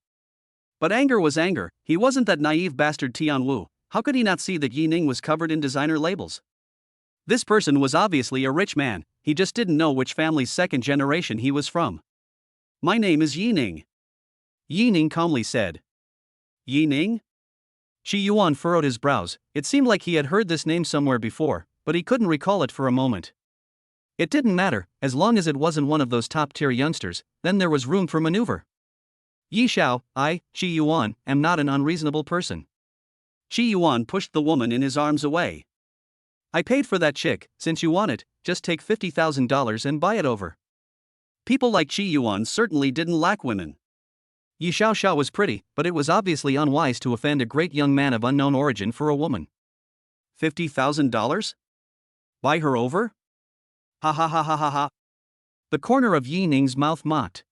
But anger was anger, he wasn't that naive bastard Tian Wu. How could he not see that Yi Ning was covered in designer labels? This person was obviously a rich man, he just didn't know which family's second generation he was from. My name is Yi Ning. Yi Ning calmly said. Yi Ning? Chi Yuan furrowed his brows. It seemed like he had heard this name somewhere before, but he couldn't recall it for a moment. It didn't matter, as long as it wasn't one of those top-tier youngsters, then there was room for maneuver. Yi Xiao, I, Chi Yuan, am not an unreasonable person. Chi Yuan pushed the woman in his arms away. I paid for that chick, since you want it, just take $50,000 and buy it over. People like Chi Yuan certainly didn't lack women. Yi Xiao was pretty, but it was obviously unwise to offend a great young man of unknown origin for a woman. $50,000? Buy her over? Ha ha ha ha ha ha. The corner of Yi Ning's mouth mocked.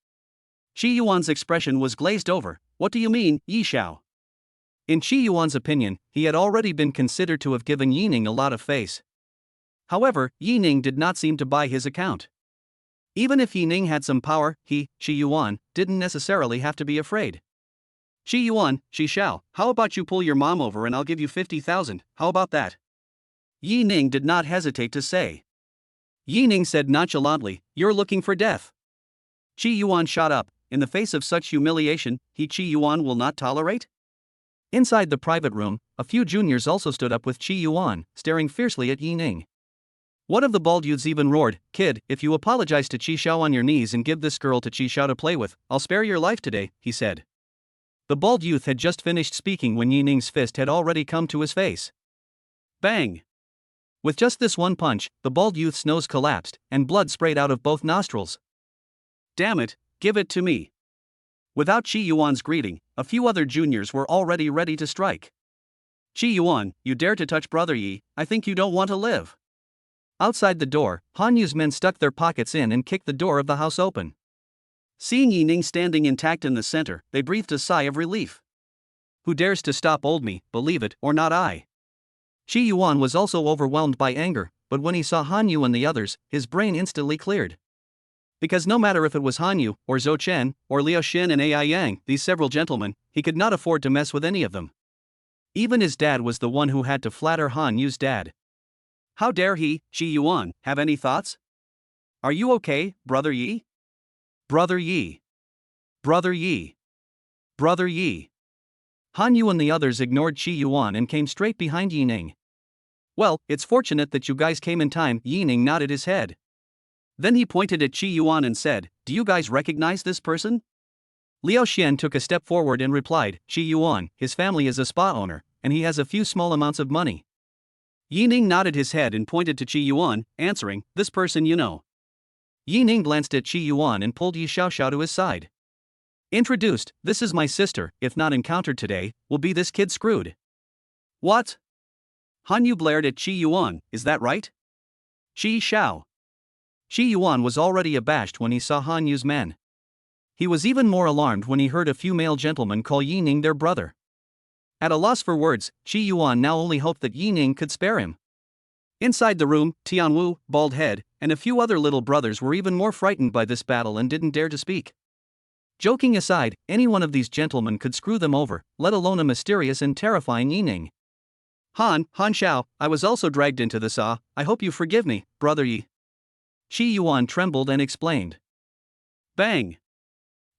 Chi Yuan's expression was glazed over. What do you mean, Yi Xiao? In Chi Yuan's opinion, he had already been considered to have given Yi Ning a lot of face. However, Yi Ning did not seem to buy his account. Even if Yi Ning had some power, he, Chi Yuan, didn't necessarily have to be afraid. Chi Yuan, Chi Xiao, how about you pull your mom over and I'll give you 50,000, how about that? Yi Ning did not hesitate to say. Yi Ning said nonchalantly, you're looking for death. Chi Yuan shot up. In the face of such humiliation, Chi Yuan will not tolerate? Inside the private room, a few juniors also stood up with Chi Yuan, staring fiercely at Yi Ning. One of the bald youths even roared, Kid, if you apologize to Chi Xiao on your knees and give this girl to Chi Xiao to play with, I'll spare your life today, he said. The bald youth had just finished speaking when Yi Ning's fist had already come to his face. Bang! With just this one punch, the bald youth's nose collapsed, and blood sprayed out of both nostrils. Damn it, give it to me. Without Chi Yuan's greeting, a few other juniors were already ready to strike. Chi Yuan, you dare to touch Brother Yi, I think you don't want to live. Outside the door, Han Yu's men stuck their pockets in and kicked the door of the house open. Seeing Yi Ning standing intact in the center, they breathed a sigh of relief. Who dares to stop old me, believe it or not I? Chi Yuan was also overwhelmed by anger, but when he saw Han Yu and the others, his brain instantly cleared. Because no matter if it was Han Yu, or Zhou Chen, or Liao Xin and Ai Yang, these several gentlemen, he could not afford to mess with any of them. Even his dad was the one who had to flatter Han Yu's dad. How dare he, Chi Yuan, have any thoughts? Are you okay, Brother Yi? Brother Yi. Brother Yi. Brother Yi. Han Yu and the others ignored Chi Yuan and came straight behind Yi Ning. Well, it's fortunate that you guys came in time, Yi Ning nodded his head. Then he pointed at Chi Yuan and said, do you guys recognize this person? Liao Xian took a step forward and replied, Chi Yuan, his family is a spa owner, and he has a few small amounts of money. Yi Ning nodded his head and pointed to Chi Yuan, answering, this person you know. Yi Ning glanced at Chi Yuan and pulled Yi Xiao to his side. Introduced, this is my sister, if not encountered today, will be this kid screwed. What? Han Yu blared at Chi Yuan, is that right? Chi Xiao. Chi Yuan was already abashed when he saw Han Yu's men. He was even more alarmed when he heard a few male gentlemen call Yi Ning their brother. At a loss for words, Chi Yuan now only hoped that Yi Ning could spare him. Inside the room, Tian Wu, Bald Head, and a few other little brothers were even more frightened by this battle and didn't dare to speak. Joking aside, any one of these gentlemen could screw them over, let alone a mysterious and terrifying Yi Ning. Han Xiao, I was also dragged into this I hope you forgive me, Brother Yi. Chi Yuan trembled and explained. Bang!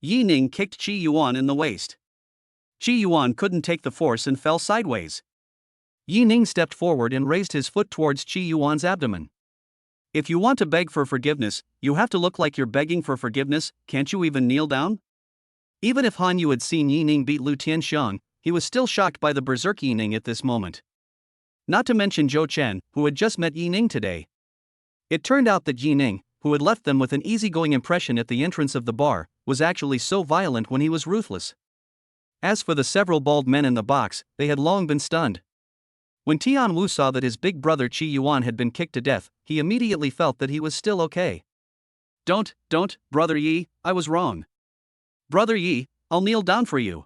Yi Ning kicked Chi Yuan in the waist. Chi Yuan couldn't take the force and fell sideways. Yi Ning stepped forward and raised his foot towards Chi Yuan's abdomen. If you want to beg for forgiveness, you have to look like you're begging for forgiveness, can't you even kneel down? Even if Han Yu had seen Yi Ning beat Lu Tianxiang, he was still shocked by the berserk Yi Ning at this moment. Not to mention Zhou Chen, who had just met Yi Ning today. It turned out that Yi Ning, who had left them with an easygoing impression at the entrance of the bar, was actually so violent when he was ruthless. As for the several bald men in the box, they had long been stunned. When Tian Wu saw that his big brother Chi Yuan had been kicked to death, he immediately felt that he was still okay. Don't, Brother Yi, I was wrong. Brother Yi, I'll kneel down for you.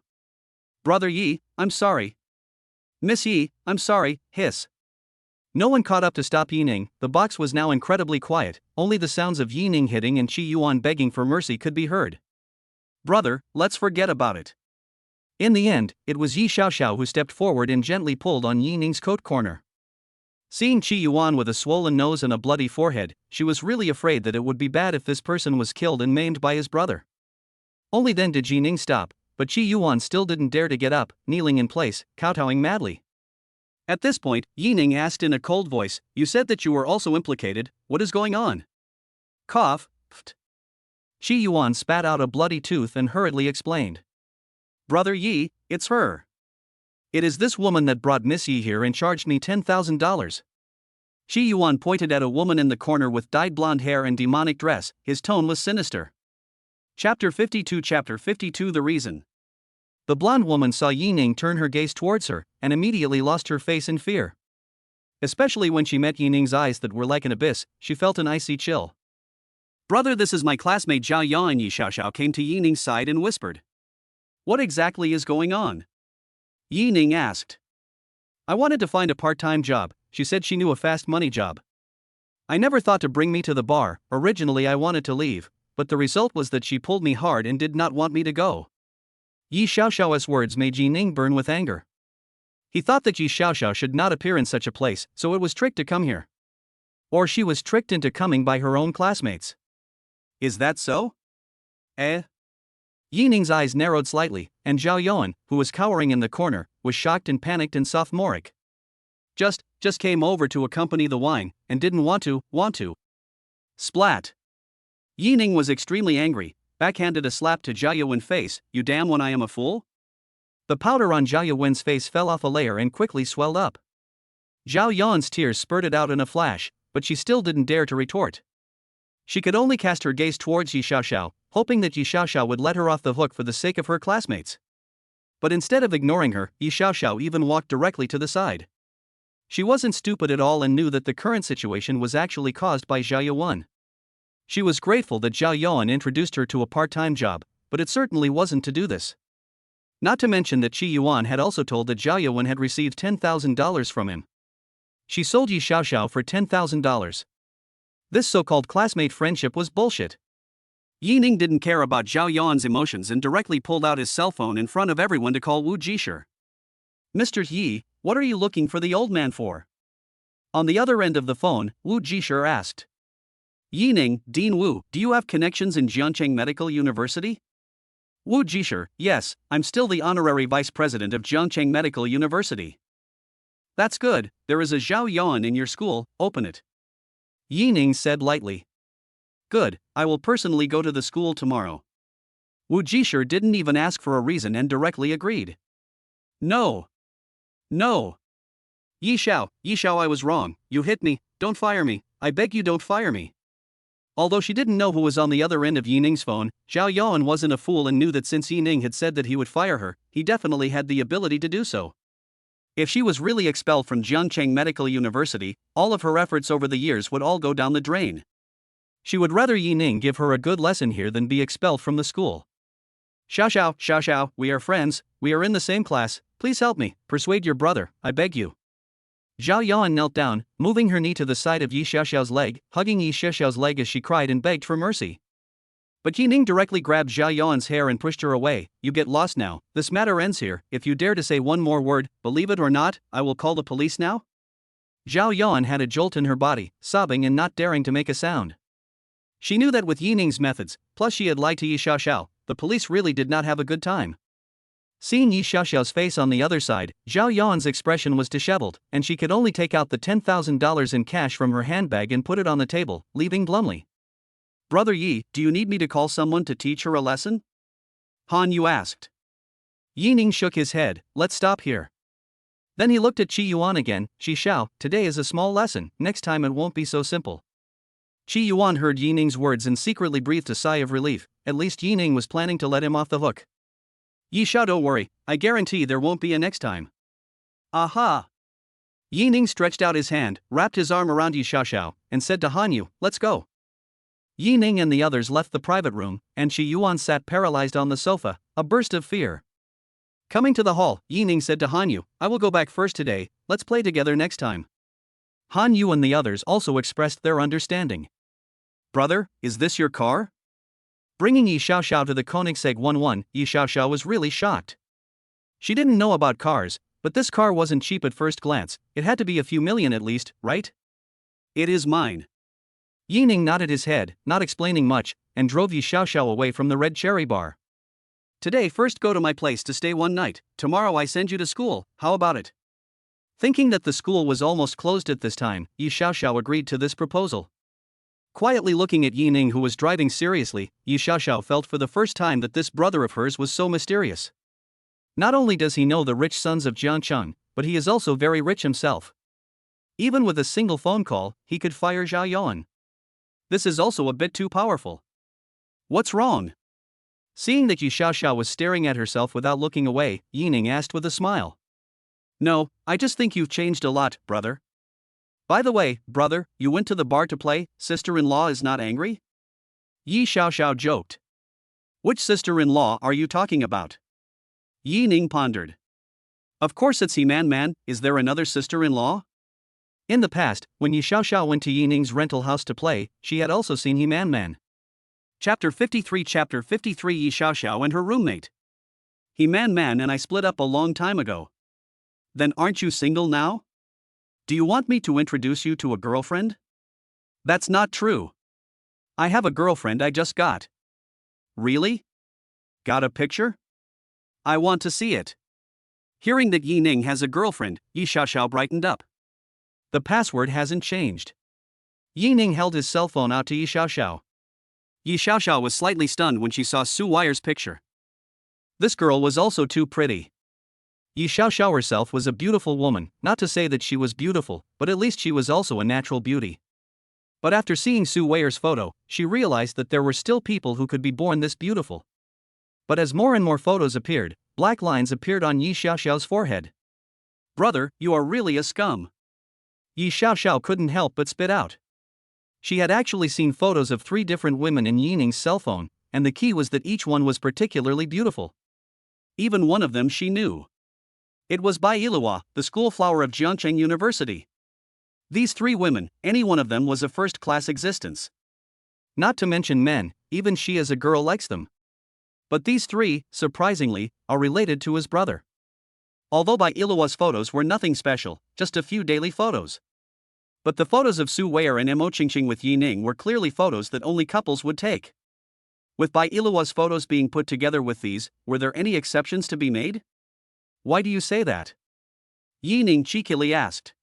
Brother Yi, I'm sorry. Miss Yi, I'm sorry, hiss. No one caught up to stop Yining. The box was now incredibly quiet, only the sounds of Yining hitting and Chi Yuan begging for mercy could be heard. Brother, let's forget about it. In the end, it was Yi Xiaoxiao who stepped forward and gently pulled on Yining's coat corner. Seeing Chi Yuan with a swollen nose and a bloody forehead, she was really afraid that it would be bad if this person was killed and maimed by his brother. Only then did Yining stop, but Chi Yuan still didn't dare to get up, kneeling in place, kowtowing madly. At this point, Yining asked in a cold voice, "You said that you were also implicated, what is going on?" Cough, pft. Chi Yuan spat out a bloody tooth and hurriedly explained. Brother Yi, it's her. It is this woman that brought Miss Yi here and charged me $10,000. Chi Yuan pointed at a woman in the corner with dyed blonde hair and demonic dress, his tone was sinister. Chapter 52 The Reason. The blonde woman saw Yining turn her gaze towards her, and immediately lost her face in fear. Especially when she met Yining's eyes that were like an abyss, she felt an icy chill. Brother, this is my classmate Zhao Yan. Yi Xiaoxiao came to Yining's side and whispered. What exactly is going on? Yining asked. I wanted to find a part-time job, she said she knew a fast money job. I never thought to bring me to the bar, originally I wanted to leave, but the result was that she pulled me hard and did not want me to go. Yi Xiaoxiao's words made Yining burn with anger. He thought that Yi Xiaoxiao should not appear in such a place, so it was tricked to come here. Or she was tricked into coming by her own classmates. Is that so? Yining's eyes narrowed slightly, and Zhao Yuan, who was cowering in the corner, was shocked and panicked and sophomoric. Just came over to accompany the wine, and didn't want to. Splat. Yining was extremely angry, backhanded a slap to Zhao Yuan's face. You damn when I am a fool? The powder on Zhao Yuan's face fell off a layer and quickly swelled up. Zhao Yuan's tears spurted out in a flash, but she still didn't dare to retort. She could only cast her gaze towards Yi Xiaoxiao, hoping that Yi Xiaoxiao would let her off the hook for the sake of her classmates. But instead of ignoring her, Yi Xiaoxiao even walked directly to the side. She wasn't stupid at all and knew that the current situation was actually caused by Zhao Yuan. She was grateful that Zhao Yuan introduced her to a part-time job, but it certainly wasn't to do this. Not to mention that Chi Yuan had also told that Zhao Yuan had received $10,000 from him. She sold Yi Xiaoxiao for $10,000. This so-called classmate friendship was bullshit. Yining didn't care about Zhao Yuan's emotions and directly pulled out his cell phone in front of everyone to call Wu Jishir. Mr. Yi, what are you looking for the old man for? On the other end of the phone, Wu Jishir asked. Yining, Dean Wu, do you have connections in Jiangcheng Medical University? Wu Jishir, yes, I'm still the honorary vice president of Jiangcheng Medical University. That's good, there is a Zhao Yuan in your school, open it. Yining said lightly. Good, I will personally go to the school tomorrow. Wu Jishir didn't even ask for a reason and directly agreed. No. Yi Xiao, I was wrong, you hit me, don't fire me, I beg you don't fire me. Although she didn't know who was on the other end of Yining's phone, Zhao Yuan wasn't a fool and knew that since Yining had said that he would fire her, he definitely had the ability to do so. If she was really expelled from Jiangcheng Medical University, all of her efforts over the years would all go down the drain. She would rather Yining give her a good lesson here than be expelled from the school. Xiao, we are friends, we are in the same class, please help me, persuade your brother, I beg you. Zhao Yuan knelt down, moving her knee to the side of Yi Xiaoxiao's leg, hugging Yi Xiaoxiao's leg as she cried and begged for mercy. But Yining directly grabbed Zhao Yuan's hair and pushed her away. You get lost now, this matter ends here, if you dare to say one more word, believe it or not, I will call the police now? Zhao Yuan had a jolt in her body, sobbing and not daring to make a sound. She knew that with Yining's methods, plus she had lied to Yi Xiaoxiao, the police really did not have a good time. Seeing Yi Xiaoxiao's face on the other side, Zhao Yuan's expression was disheveled, and she could only take out the $10,000 in cash from her handbag and put it on the table, leaving glumly. Brother Yi, do you need me to call someone to teach her a lesson? Han Yu asked. Yining shook his head, let's stop here. Then he looked at Chi Yuan again, Chi Xiao, today is a small lesson, next time it won't be so simple. Chi Yuan heard Yining's words and secretly breathed a sigh of relief, at least Yining was planning to let him off the hook. Yi Xiao, don't worry, I guarantee there won't be a next time. Aha! Yining stretched out his hand, wrapped his arm around Yi Xiaoxiao, and said to Han Yu, let's go. Yi Ning and the others left the private room, and Shi Yuan sat paralyzed on the sofa, a burst of fear. Coming to the hall, Yi Ning said to Han Yu, "I will go back first today, let's play together next time." Han Yu and the others also expressed their understanding. Brother, is this your car? Bringing Yi Xiaoxiao to the Koenigsegg 11, Yi Xiaoxiao was really shocked. She didn't know about cars, but this car wasn't cheap at first glance, it had to be a few million at least, right? It is mine. Yi Ning nodded his head, not explaining much, and drove Yi Xiaoxiao away from the Red Cherry Bar. Today first go to my place to stay one night, tomorrow I send you to school, how about it? Thinking that the school was almost closed at this time, Yi Xiaoxiao agreed to this proposal. Quietly looking at Yi Ning, who was driving seriously, Yi Xiaoxiao felt for the first time that this brother of hers was so mysterious. Not only does he know the rich sons of Jiangcheng, but he is also very rich himself. Even with a single phone call, he could fire Zhao Yuan. This is also a bit too powerful. What's wrong? Seeing that Yi Xiaoxiao was staring at herself without looking away, Yi Ning asked with a smile. No, I just think you've changed a lot, brother. By the way, brother, you went to the bar to play, sister-in-law is not angry? Yi Xiaoxiao joked. Which sister-in-law are you talking about? Yi Ning pondered. Of course it's He Man, is there another sister-in-law? In the past, when Yi Xiaoxiao went to Yi Ning's rental house to play, she had also seen He Man. Chapter 53 Yi Xiaoxiao and her roommate. He Man and I split up a long time ago. Then aren't you single now? Do you want me to introduce you to a girlfriend? That's not true. I have a girlfriend I just got. Really? Got a picture? I want to see it. Hearing that Yi Ning has a girlfriend, Yi Xiaoxiao brightened up. The password hasn't changed. Yi Ning held his cell phone out to Yi Xiaoxiao. Yi Xiaoxiao was slightly stunned when she saw Su Weier's picture. This girl was also too pretty. Yi Xiaoxiao herself was a beautiful woman, not to say that she was beautiful, but at least she was also a natural beauty. But after seeing Su Weier's photo, she realized that there were still people who could be born this beautiful. But as more and more photos appeared, black lines appeared on Yi Xiaoxiao's forehead. Brother, you are really a scum. Yi Xiaoxiao couldn't help but spit out. She had actually seen photos of 3 different women in Yi Ning's cell phone, and the key was that each one was particularly beautiful. Even one of them she knew. It was Bai Yilihua, the school flower of Jiangcheng University. These 3 women, any one of them was a first-class existence. Not to mention men, even she as a girl likes them. But these 3, surprisingly, are related to his brother. Although Bai Yilua's photos were nothing special, just a few daily photos. But the photos of Su Weier and Mo Qingqing with Yi Ning were clearly photos that only couples would take. With Bai Yilua's photos being put together with these, were there any exceptions to be made? Why do you say that? Yi Ning cheekily asked.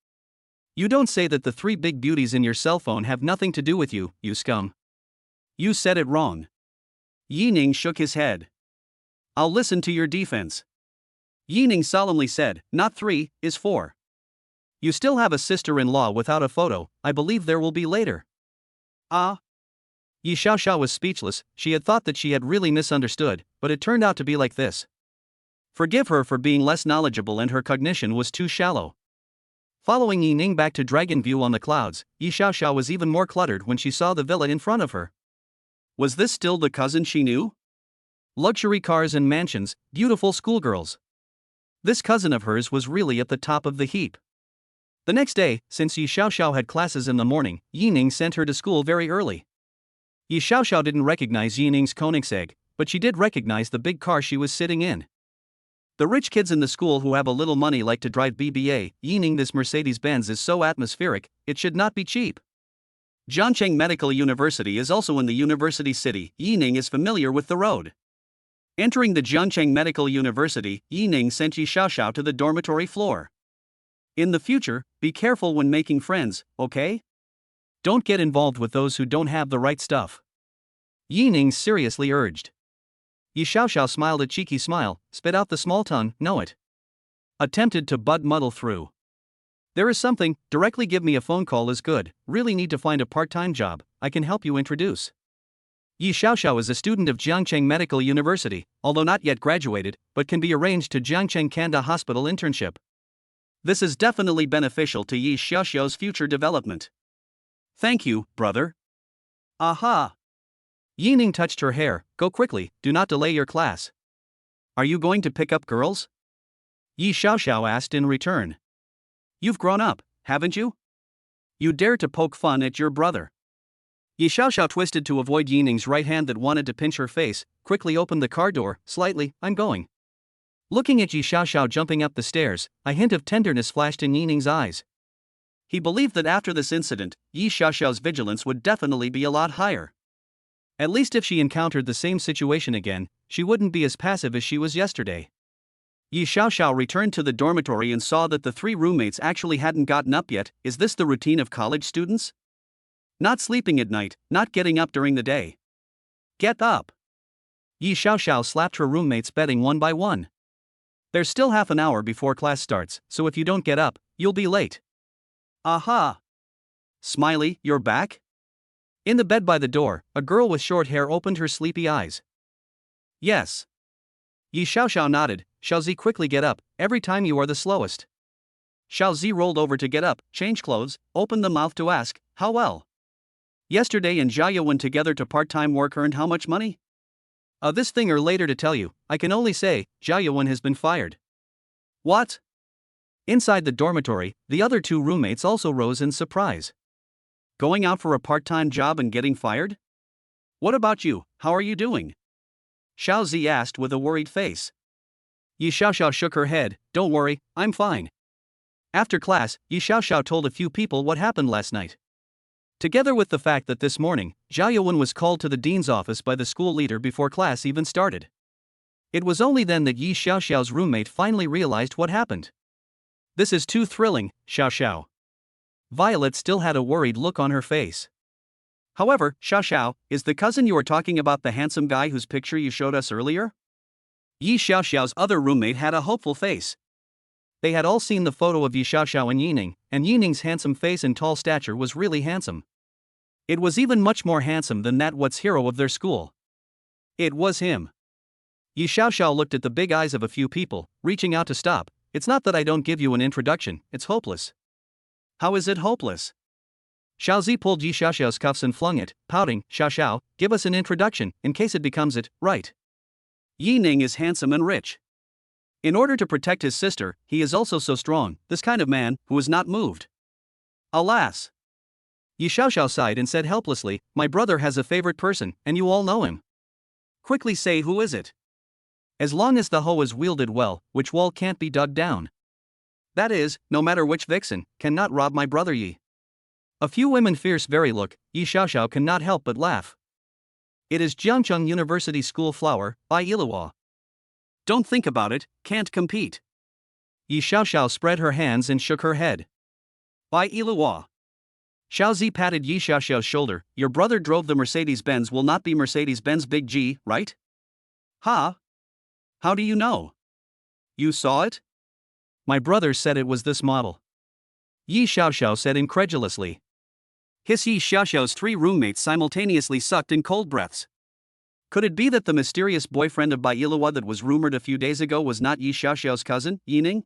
You don't say that the 3 big beauties in your cell phone have nothing to do with you, you scum. You said it wrong. Yi Ning shook his head. I'll listen to your defense. Yi Ning solemnly said, not 3, is 4. You still have a sister-in-law without a photo, I believe there will be later. Ah? Yi Xiaoxiao was speechless, she had thought that she had really misunderstood, but it turned out to be like this. Forgive her for being less knowledgeable and her cognition was too shallow. Following Yi Ning back to Dragon View on the clouds, Yi Xiaoxiao was even more cluttered when she saw the villa in front of her. Was this still the cousin she knew? Luxury cars and mansions, beautiful schoolgirls. This cousin of hers was really at the top of the heap. The next day, since Yi Xiaoxiao had classes in the morning, Yi Ning sent her to school very early. Yi Xiaoxiao didn't recognize Yi Ning's Koenigsegg, but she did recognize the big car she was sitting in. The rich kids in the school who have a little money like to drive BBA, Yi Ning, this Mercedes-Benz is so atmospheric, it should not be cheap. Jiangcheng Medical University is also in the university city, Yi Ning is familiar with the road. Entering the Jiangcheng Medical University, Yi Ning sent Yi Xiaoxiao to the dormitory floor. In the future, be careful when making friends, okay? Don't get involved with those who don't have the right stuff. Yi Ning seriously urged. Yi Xiaoxiao smiled a cheeky smile, spit out the small tongue, know it. Attempted to muddle through. There is something, directly give me a phone call is good, really need to find a part-time job, I can help you introduce. Yi Xiaoxiao is a student of Jiangcheng Medical University, although not yet graduated, but can be arranged to Jiangcheng Kanda Hospital internship. This is definitely beneficial to Yi Xiaoxiao's future development. Thank you, brother. Aha! Yining touched her hair. Go quickly, do not delay your class. Are you going to pick up girls? Yi Xiaoxiao asked in return. You've grown up, haven't you? You dare to poke fun at your brother. Yi Xiaoxiao twisted to avoid Yining's right hand that wanted to pinch her face, quickly opened the car door, slightly, I'm going. Looking at Yi Xiaoxiao jumping up the stairs, a hint of tenderness flashed in Yining's eyes. He believed that after this incident, Yi Xiaoxiao's vigilance would definitely be a lot higher. At least if she encountered the same situation again, she wouldn't be as passive as she was yesterday. Yi Xiaoxiao returned to the dormitory and saw that the three roommates actually hadn't gotten up yet. Is this the routine of college students? Not sleeping at night, not getting up during the day. Get up! Yi Xiaoxiao slapped her roommates, betting one by one. There's still half an hour before class starts, so if you don't get up, you'll be late. Aha! Smiley, you're back? In the bed by the door, a girl with short hair opened her sleepy eyes. Yes. Yi Xiaoxiao nodded. Xiaozi, quickly get up, every time you are the slowest. Xiaozi rolled over to get up, change clothes, opened the mouth to ask, how well? Yesterday and Jia went together to part-time work earned how much money? This thing or later to tell you, I can only say, Jia has been fired. What? Inside the dormitory, the other two roommates also rose in surprise. Going out for a part-time job and getting fired? What about you, how are you doing? Xiaozi asked with a worried face. Yi Xiaoxiao shook her head, don't worry, I'm fine. After class, Yi Xiaoxiao told a few people what happened last night. Together with the fact that this morning, Jia Yuan was called to the dean's office by the school leader before class even started. It was only then that Yi Xiaoxiao's roommate finally realized what happened. This is too thrilling, Xiaoxiao. Violet still had a worried look on her face. However, Xiaoxiao, is the cousin you were talking about the handsome guy whose picture you showed us earlier? Yi Xiaoxiao's other roommate had a hopeful face. They had all seen the photo of Yi Xiaoxiao and Yining's handsome face and tall stature was really handsome. It was even much more handsome than that what's hero of their school. It was him. Yi Xiaoxiao looked at the big eyes of a few people, reaching out to stop. It's not that I don't give you an introduction, it's hopeless. How is it hopeless? Xiaozi pulled Yi Xiaoxiao's cuffs and flung it, pouting, Xiaoxiao, give us an introduction, in case it becomes it, right? Yining is handsome and rich. In order to protect his sister, he is also so strong, this kind of man, who is not moved. Alas! Yi Xiaoxiao sighed and said helplessly, my brother has a favorite person, and you all know him. Quickly say who is it? As long as the hoe is wielded well, which wall can't be dug down? That is, no matter which vixen, cannot rob my brother Yi. A few women fierce very look, Yi Xiaoxiao cannot help but laugh. It is Jiangcheng University School Flower, by Iluwa. Don't think about it, can't compete. Yi Xiaoxiao spread her hands and shook her head. By Iluwa. Xiaozi patted Yi Xiaoxiao's shoulder, your brother drove the Mercedes-Benz will not be Mercedes-Benz Big G, right? Ha? How do you know? You saw it? My brother said it was this model. Yi Xiaoxiao said incredulously. His Yi Xiaoxiao's three roommates simultaneously sucked in cold breaths. Could it be that the mysterious boyfriend of Bai Yiluwa that was rumored a few days ago was not Yi Xiaoxiao's cousin, Yining?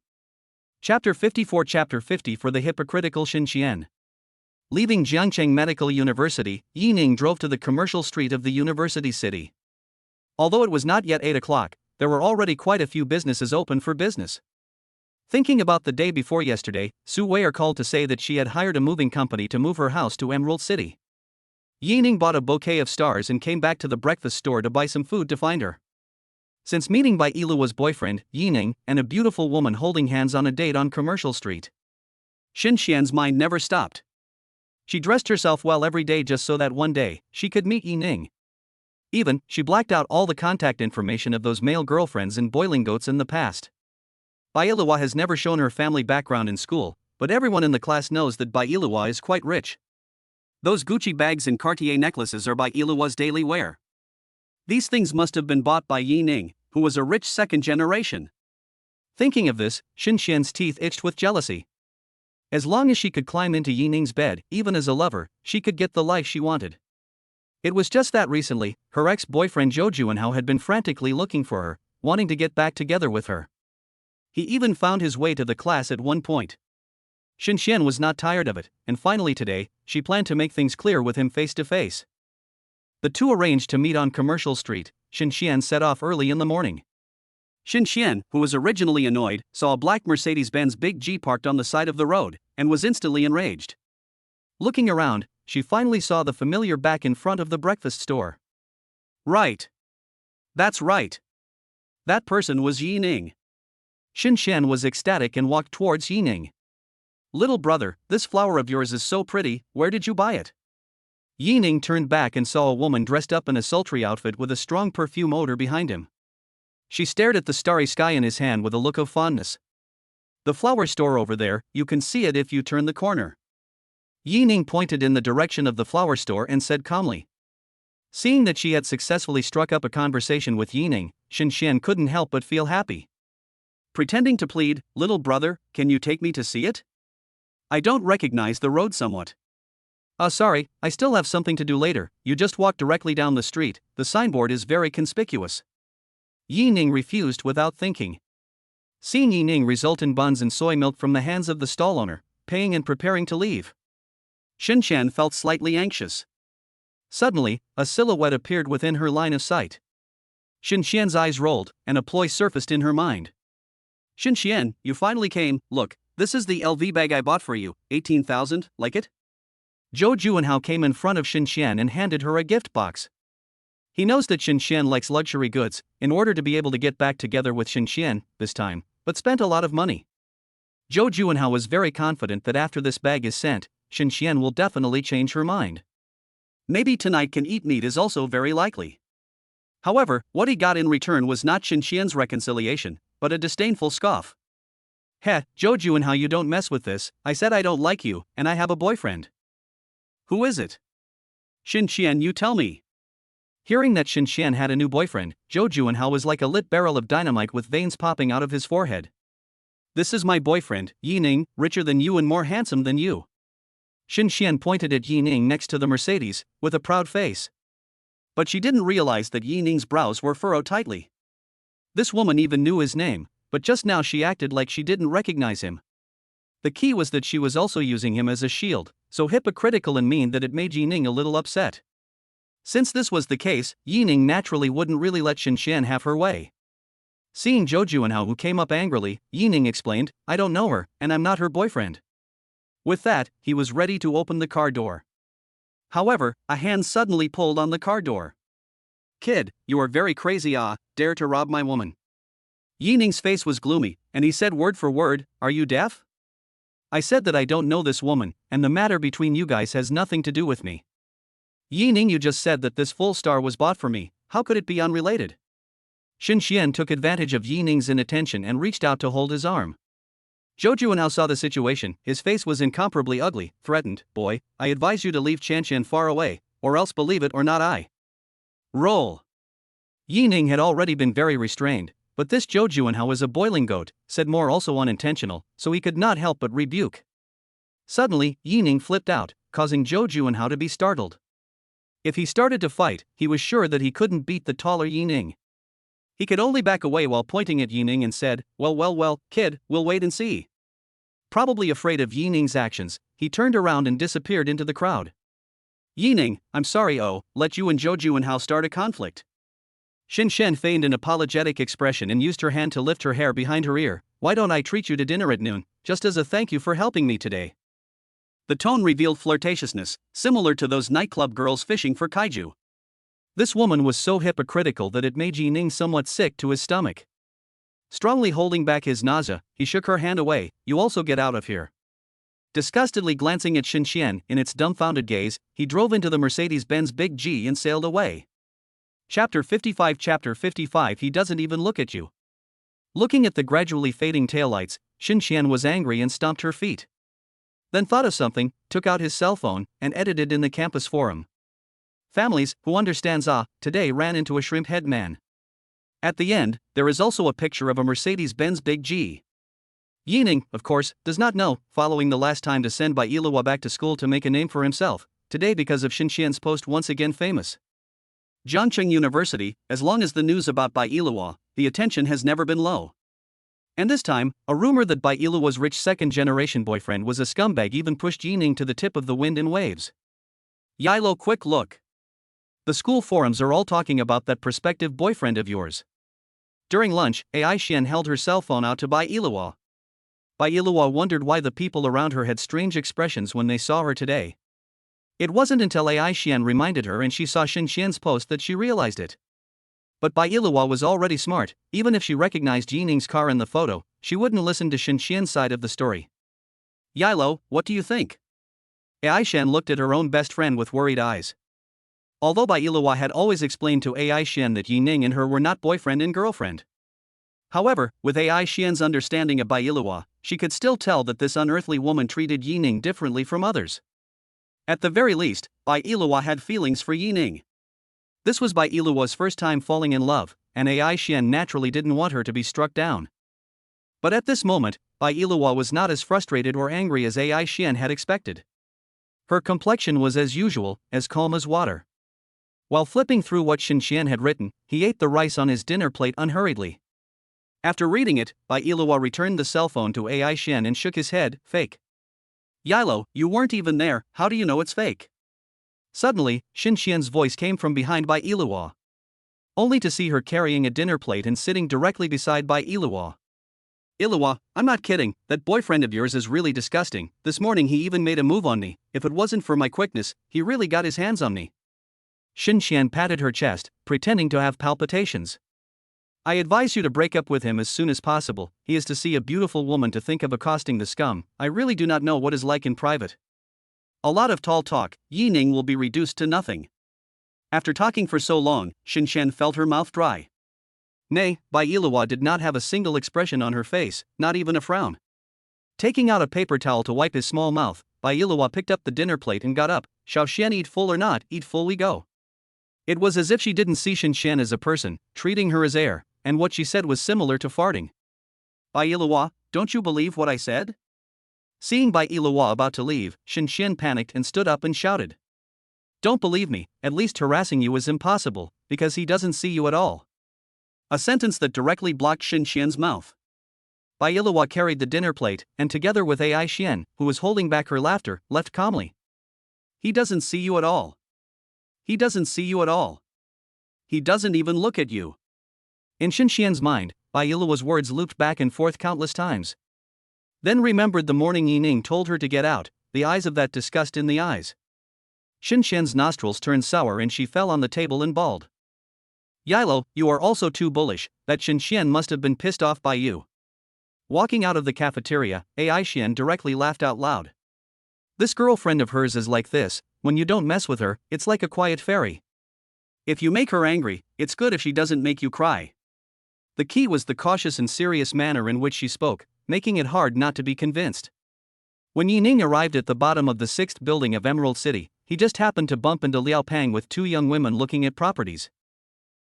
Chapter 54 Chapter 50 for the hypocritical Xinxian. Leaving Jiangcheng Medical University, Yining drove to the commercial street of the university city. Although it was not yet 8 o'clock, there were already quite a few businesses open for business. Thinking about the day before yesterday, Su Weier called to say that she had hired a moving company to move her house to Emerald City. Yining bought a bouquet of stars and came back to the breakfast store to buy some food to find her. Since meeting Bai Iluwa's boyfriend, Yining, and a beautiful woman holding hands on a date on Commercial Street, Xinxian's mind never stopped. She dressed herself well every day just so that one day, she could meet Yining. Even, she blacked out all the contact information of those male girlfriends and boiling goats in the past. Bai Iluwa has never shown her family background in school, but everyone in the class knows that Bai Iluwa is quite rich. Those Gucci bags and Cartier necklaces are Bai Iluwa's daily wear. These things must have been bought by Yining, who was a rich second generation. Thinking of this, Xinxian's teeth itched with jealousy. As long as she could climb into Yining's bed, even as a lover, she could get the life she wanted. It was just that recently, her ex-boyfriend Zhou Juanhao had been frantically looking for her, wanting to get back together with her. He even found his way to the class at one point. Xinxian was not tired of it, and finally today, she planned to make things clear with him face to face. The two arranged to meet on Commercial Street. Xinxian set off early in the morning. Xinxian, who was originally annoyed, saw a black Mercedes-Benz Big G parked on the side of the road, and was instantly enraged. Looking around, she finally saw the familiar back in front of the breakfast store. Right. That's right. That person was Yi Ning. Xinxian was ecstatic and walked towards Yi Ning. Little brother, this flower of yours is so pretty, where did you buy it? Yi Ning turned back and saw a woman dressed up in a sultry outfit with a strong perfume odor behind him. She stared at the starry sky in his hand with a look of fondness. The flower store over there, you can see it if you turn the corner. Yi Ning pointed in the direction of the flower store and said calmly. Seeing that she had successfully struck up a conversation with Yi Ning, Xinxian couldn't help but feel happy. Pretending to plead, little brother, can you take me to see it? I don't recognize the road somewhat. Sorry, I still have something to do later, you just walk directly down the street, the signboard is very conspicuous. Yi Ning refused without thinking. Seeing Yi Ning result in buns and soy milk from the hands of the stall owner, paying and preparing to leave. Xinxian felt slightly anxious. Suddenly, a silhouette appeared within her line of sight. Xinxian's eyes rolled, and a ploy surfaced in her mind. Xinxian, you finally came, look, this is the LV bag I bought for you, 18,000, like it? Zhou Juanhao came in front of Xinxian and handed her a gift box. He knows that Xinxian likes luxury goods, in order to be able to get back together with Xinxian, this time, but spent a lot of money. Zhou Juanhao was very confident that after this bag is sent, Xinxian will definitely change her mind. Maybe tonight can eat meat is also very likely. However, what he got in return was not Xinxian's reconciliation, but a disdainful scoff. Heh, Zhou Juanhao, you don't mess with this, I said I don't like you, and I have a boyfriend. Who is it? Xinxian, you tell me. Hearing that Xinxian had a new boyfriend, Zhou Juanhao was like a lit barrel of dynamite with veins popping out of his forehead. This is my boyfriend, Yi Ning, richer than you and more handsome than you. Xinxian pointed at Yi Ning next to the Mercedes, with a proud face. But she didn't realize that Yi Ning's brows were furrowed tightly. This woman even knew his name, but just now she acted like she didn't recognize him. The key was that she was also using him as a shield, so hypocritical and mean that it made Yi Ning a little upset. Since this was the case, Yi Ning naturally wouldn't really let Xinxian have her way. Seeing Zhou Juanhao, who came up angrily, Yi Ning explained, I don't know her, and I'm not her boyfriend. With that, he was ready to open the car door. However, a hand suddenly pulled on the car door. Kid, you are very crazy, dare to rob my woman. Yi Ning's face was gloomy, and he said word for word, are you deaf? I said that I don't know this woman, and the matter between you guys has nothing to do with me. Yi Ning, you just said that this full star was bought for me, how could it be unrelated? Xinxian took advantage of Yi Ning's inattention and reached out to hold his arm. Zhou Juanhao saw the situation, his face was incomparably ugly, threatened, boy, I advise you to leave Qianqian far away, or else believe it or not I. Roll. Yi Ning had already been very restrained, but this Zhou Juanhao was a boiling goat, said more also unintentional, so he could not help but rebuke. Suddenly, Yi Ning flipped out, causing Zhou Juanhao to be startled. If he started to fight, he was sure that he couldn't beat the taller Yi Ning. He could only back away while pointing at Yi Ning and said, well, kid, we'll wait and see. Probably afraid of Yi Ning's actions, he turned around and disappeared into the crowd. Yi Ning, I'm sorry, let you and Zhou Juanhao start a conflict. Xinxian feigned an apologetic expression and used her hand to lift her hair behind her ear. Why don't I treat you to dinner at noon, just as a thank you for helping me today? The tone revealed flirtatiousness, similar to those nightclub girls fishing for kaiju. This woman was so hypocritical that it made Yi Ning somewhat sick to his stomach. Strongly holding back his nausea, he shook her hand away, you also get out of here. Disgustedly glancing at Xinxian in its dumbfounded gaze, he drove into the Mercedes-Benz Big G and sailed away. Chapter 55 He doesn't even look at you. Looking at the gradually fading taillights, Xinxian was angry and stomped her feet. Then thought of something, took out his cell phone, and edited in the campus forum. Families, who understands today ran into a shrimp head man. At the end, there is also a picture of a Mercedes-Benz Big G. Yi Ning, of course, does not know, following the last time to send Bai Yiluo back to school to make a name for himself, today because of Xinxian's post once again famous. Jiangcheng University, as long as the news about Bai Yiluo, the attention has never been low. And this time, a rumor that Bai Yiluo's rich second-generation boyfriend was a scumbag even pushed Yi Ning to the tip of the wind and waves. Yilo, quick look. The school forums are all talking about that prospective boyfriend of yours. During lunch, Ai Xian held her cell phone out to Bai Iluwa. Bai Iluwa wondered why the people around her had strange expressions when they saw her today. It wasn't until Ai Xian reminded her and she saw Shin Xian's post that she realized it. But Bai Iluwa was already smart. Even if she recognized Yining's car in the photo, she wouldn't listen to Shin Xian's side of the story. Yilo, what do you think? Ai Xian looked at her own best friend with worried eyes. Although Bai Iluwa had always explained to Ai Xian that Yining and her were not boyfriend and girlfriend. However, with Ai Xian's understanding of Bai Iluwa, she could still tell that this unearthly woman treated Yining differently from others. At the very least, Bai Iluwa had feelings for Yining. This was Bai Iluwa's first time falling in love, and Ai Xian naturally didn't want her to be struck down. But at this moment, Bai Iluwa was not as frustrated or angry as Ai Xian had expected. Her complexion was as usual, as calm as water. While flipping through what Shin Xian had written, he ate the rice on his dinner plate unhurriedly. After reading it, Bai Iluwa returned the cell phone to Ai Xian and shook his head. Fake. Yilo, you weren't even there, how do you know it's fake? Suddenly, Shin Xian's voice came from behind Bai Iluwa. Only to see her carrying a dinner plate and sitting directly beside Bai Iluwa. Iluwa, I'm not kidding, that boyfriend of yours is really disgusting. This morning he even made a move on me. If it wasn't for my quickness, he really got his hands on me. Shin Xian patted her chest, pretending to have palpitations. I advise you to break up with him as soon as possible. He is to see a beautiful woman to think of accosting the scum. I really do not know what is like in private. A lot of tall talk, Yining will be reduced to nothing. After talking for so long, Shin Xian felt her mouth dry. Nay, Bai Iluwa did not have a single expression on her face, not even a frown. Taking out a paper towel to wipe his small mouth, Bai Iluwa picked up the dinner plate and got up. Shall Xian eat full or not? Eat full we go. It was as if she didn't see Shin Xian as a person, treating her as air, and what she said was similar to farting. Bai Iluwa, don't you believe what I said? Seeing Bai Iluwa about to leave, Shin Xian panicked and stood up and shouted. Don't believe me, at least harassing you is impossible, because he doesn't see you at all. A sentence that directly blocked Shin Xian's mouth. Bai Iluwa carried the dinner plate, and together with Ai Xian, who was holding back her laughter, left calmly. He doesn't see you at all. He doesn't see you at all. He doesn't even look at you. In Shin Xian's mind, Bai Iluwa's words looped back and forth countless times. Then remembered the morning Yining told her to get out, the eyes of that disgust in the eyes. Shin Xian's nostrils turned sour and she fell on the table and bawled. Yilo, you are also too bullish, that Shin Xian must have been pissed off by you. Walking out of the cafeteria, Ai Xian directly laughed out loud. This girlfriend of hers is like this, when you don't mess with her, it's like a quiet fairy. If you make her angry, it's good if she doesn't make you cry. The key was the cautious and serious manner in which she spoke, making it hard not to be convinced. When Yining arrived at the bottom of the 6th building of Emerald City, he just happened to bump into Liao Pang with two young women looking at properties.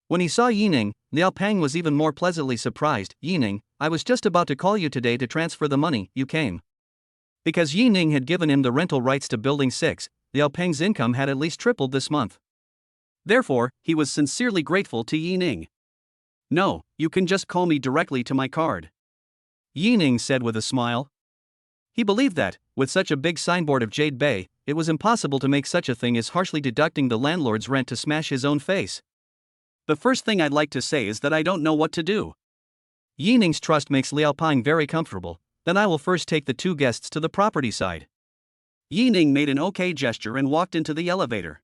When he saw Yining, Liao Pang was even more pleasantly surprised. Yining, I was just about to call you today to transfer the money, you came. Because Yining had given him the rental rights to Building 6, Liao Pang's income had at least tripled this month. Therefore, he was sincerely grateful to Yining. No, you can just call me directly to my card. Yining said with a smile. He believed that, with such a big signboard of Jade Bay, it was impossible to make such a thing as harshly deducting the landlord's rent to smash his own face. The first thing I'd like to say is that I don't know what to do. Yining's trust makes Liao Pang very comfortable, then I will first take the two guests to the property side. Yining made an okay gesture and walked into the elevator.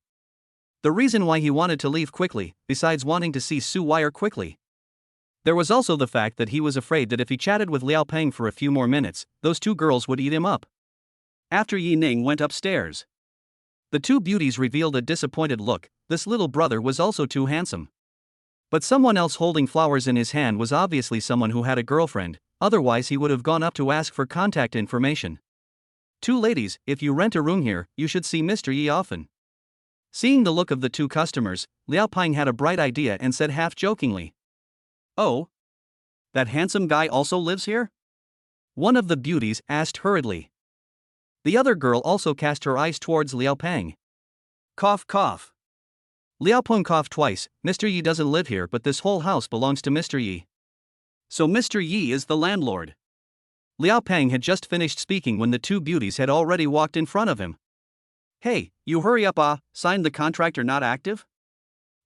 The reason why he wanted to leave quickly, besides wanting to see Su Wire quickly. There was also the fact that he was afraid that if he chatted with Liao Pang for a few more minutes, those two girls would eat him up. After Yining went upstairs, the two beauties revealed a disappointed look. This little brother was also too handsome. But someone else holding flowers in his hand was obviously someone who had a girlfriend, otherwise he would have gone up to ask for contact information. Two ladies, if you rent a room here, you should see Mr. Yi often. Seeing the look of the two customers, Liao Pang had a bright idea and said half-jokingly. Oh? That handsome guy also lives here? One of the beauties asked hurriedly. The other girl also cast her eyes towards Liao Pang. Cough cough. Liao Pang coughed twice. Mr. Yi doesn't live here, but this whole house belongs to Mr. Yi. So Mr. Yi is the landlord. Liao Pang had just finished speaking when the two beauties had already walked in front of him. Hey, you hurry up signed the contract or not active?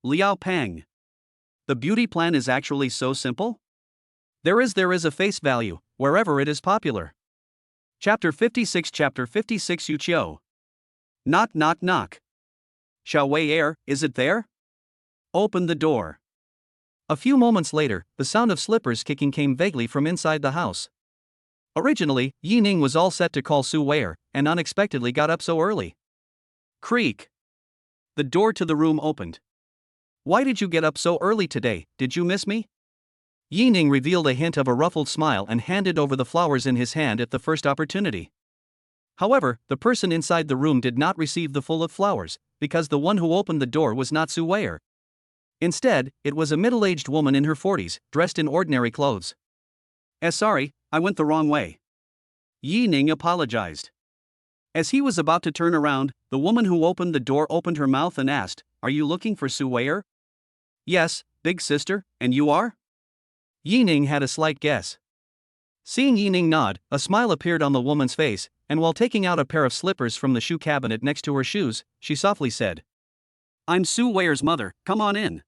Liao Pang. The beauty plan is actually so simple? There is a face value, wherever it is popular. Chapter 56 Yu Qiu. Knock knock knock. Xiao Wei Er, is it there? Open the door. A few moments later, the sound of slippers kicking came vaguely from inside the house. Originally, Yi Ning was all set to call Su Weier, and unexpectedly got up so early. Creak. The door to the room opened. Why did you get up so early today? Did you miss me? Yi Ning revealed a hint of a ruffled smile and handed over the flowers in his hand at the first opportunity. However, the person inside the room did not receive the full of flowers, because the one who opened the door was not Su Weier. Instead, it was a middle-aged woman in her 40s, dressed in ordinary clothes. Sorry, I went the wrong way. Yi Ning apologized. As he was about to turn around, the woman who opened the door opened her mouth and asked, "Are you looking for Su Weier?" "Yes, big sister, and you are?" Yi Ning had a slight guess. Seeing Yi Ning nod, a smile appeared on the woman's face, and while taking out a pair of slippers from the shoe cabinet next to her shoes, she softly said, "I'm Su Weier's mother, come on in."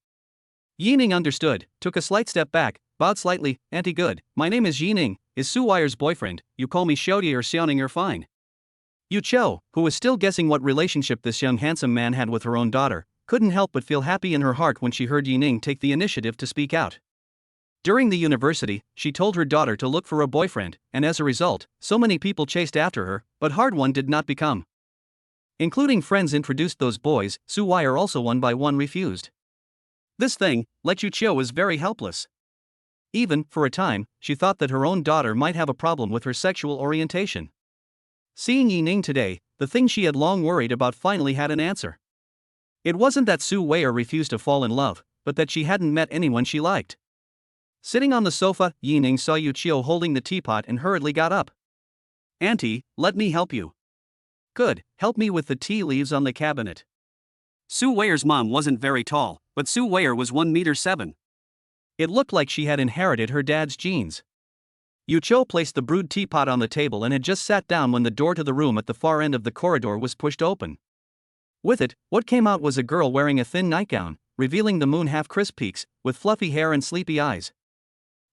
Yi Ning understood, took a slight step back, bowed slightly. "Auntie good, my name is Yi Ning, is Su Weier's boyfriend, you call me Xiaodi or Xiaoning or fine." Yu Qiu, who was still guessing what relationship this young handsome man had with her own daughter, couldn't help but feel happy in her heart when she heard Yi Ning take the initiative to speak out. During the university, she told her daughter to look for a boyfriend, and as a result, so many people chased after her, but hard one did not become. Including friends introduced those boys, Su Weier also one by one refused. This thing, let Yu Qiu was very helpless. Even, for a time, she thought that her own daughter might have a problem with her sexual orientation. Seeing Yi Ning today, the thing she had long worried about finally had an answer. It wasn't that Su Weier refused to fall in love, but that she hadn't met anyone she liked. Sitting on the sofa, Yi Ning saw Yu Qiu holding the teapot and hurriedly got up. "Auntie, let me help you." "Good, help me with the tea leaves on the cabinet." Su Weier's mom wasn't very tall, but Su Weier was 1.7 meters. It looked like she had inherited her dad's genes. Yu Qiu placed the brewed teapot on the table and had just sat down when the door to the room at the far end of the corridor was pushed open. With it, what came out was a girl wearing a thin nightgown, revealing the moon half-crisp peaks, with fluffy hair and sleepy eyes.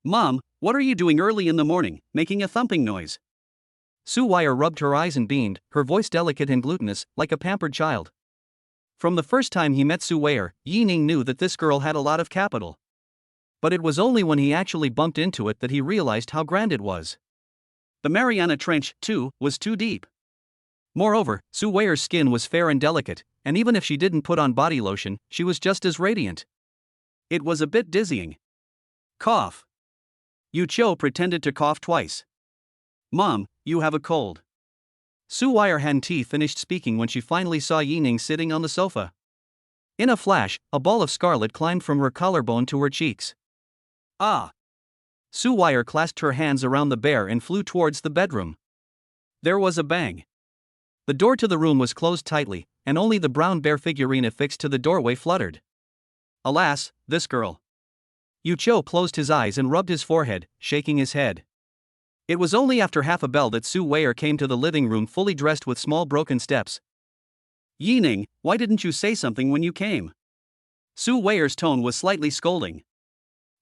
"Mom, what are you doing early in the morning, making a thumping noise?" Su Weier rubbed her eyes and beamed, her voice delicate and glutinous, like a pampered child. From the first time he met Su Weier, Yi Ning knew that this girl had a lot of capital. But it was only when he actually bumped into it that he realized how grand it was. The Mariana Trench, too, was too deep. Moreover, Su Weier's skin was fair and delicate, and even if she didn't put on body lotion, she was just as radiant. It was a bit dizzying. Cough. Yu Qiu pretended to cough twice. "Mom, you have a cold." Su Weier hadn't finished speaking when she finally saw Yi Ning sitting on the sofa. In a flash, a ball of scarlet climbed from her collarbone to her cheeks. "Ah!" Su Weier clasped her hands around the bear and flew towards the bedroom. There was a bang. The door to the room was closed tightly, and only the brown bear figurine affixed to the doorway fluttered. Alas, this girl. Yu Qiu closed his eyes and rubbed his forehead, shaking his head. It was only after half a bell that Su Weier came to the living room fully dressed with small broken steps. "Yi Ning, why didn't you say something when you came?" Su Weier's tone was slightly scolding.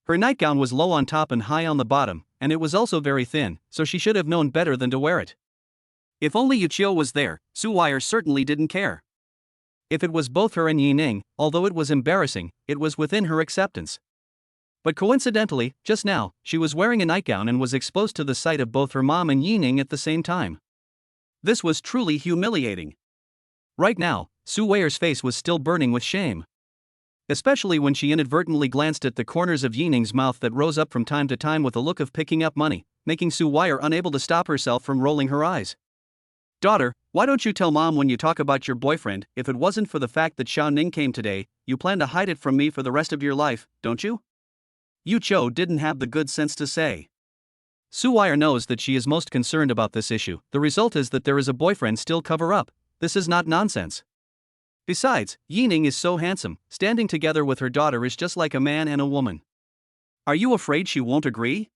Her nightgown was low on top and high on the bottom, and it was also very thin, so she should have known better than to wear it. If only Yu Qiu was there, Su Weier certainly didn't care. If it was both her and Yi Ning, although it was embarrassing, it was within her acceptance. But coincidentally, just now, she was wearing a nightgown and was exposed to the sight of both her mom and Yi Ning at the same time. This was truly humiliating. Right now, Su Weier's face was still burning with shame. Especially when she inadvertently glanced at the corners of Yi Ning's mouth that rose up from time to time with a look of picking up money, making Su Weier unable to stop herself from rolling her eyes. "Daughter, why don't you tell Mom when you talk about your boyfriend? If it wasn't for the fact that Xiao Ning came today, you plan to hide it from me for the rest of your life, don't you?" Yu Qiu didn't have the good sense to say. Su Weier knows that she is most concerned about this issue. The result is that there is a boyfriend still cover up. This is not nonsense. Besides, Yi Ning is so handsome, standing together with her daughter is just like a man and a woman. Are you afraid she won't agree?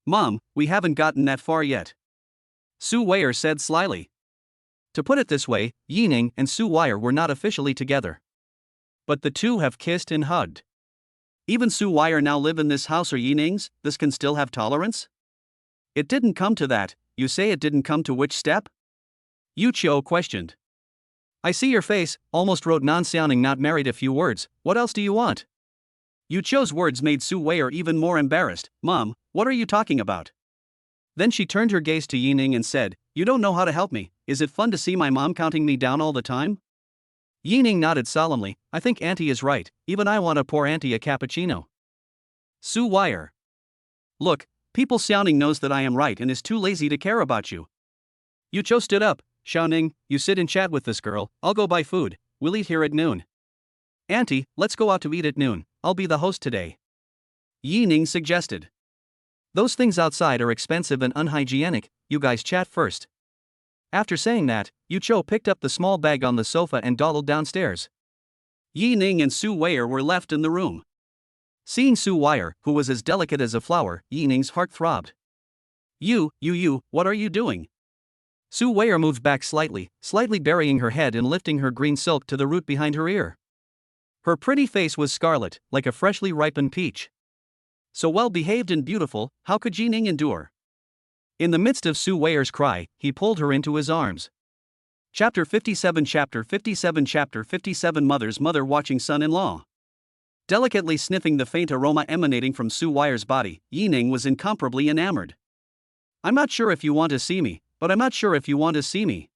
Mom, we haven't gotten that far yet. Su Weier said slyly. To put it this way, Yi Ning and Su Weier were not officially together. But the two have kissed and hugged. Even Su Wire now live in this house or Yining's, this can still have tolerance? It didn't come to that, you say it didn't come to which step? Yu Qiu questioned. I see your face, almost wrote non-sounding not married a few words, what else do you want? Yu Qiu's words made Su Wire even more embarrassed. Mom, what are you talking about? Then she turned her gaze to Yining and said, you don't know how to help me, is it fun to see my mom counting me down all the time? Yining nodded solemnly, I think Auntie is right, even I want to pour Auntie a cappuccino. Su Wire. Look, people Xiaoning knows that I am right and is too lazy to care about you. Yu Qiu stood up, Xiaoning, you sit and chat with this girl, I'll go buy food, we'll eat here at noon. Auntie, let's go out to eat at noon, I'll be the host today. Yining suggested. Those things outside are expensive and unhygienic, you guys chat first. After saying that, Yu Qiu picked up the small bag on the sofa and dawdled downstairs. Yining and Su Wire were left in the room. Seeing Su Wire, who was as delicate as a flower, Yining's heart throbbed. You, what are you doing? Su Wire moved back slightly burying her head and lifting her green silk to the root behind her ear. Her pretty face was scarlet, like a freshly ripened peach. So well behaved and beautiful, how could Yining endure? In the midst of Su Wire's cry, he pulled her into his arms. Chapter 57 Mother's mother watching son-in-law. Delicately sniffing the faint aroma emanating from Su Wire's body, Yining was incomparably enamored. I'm not sure if you want to see me, but I'm not sure if you want to see me.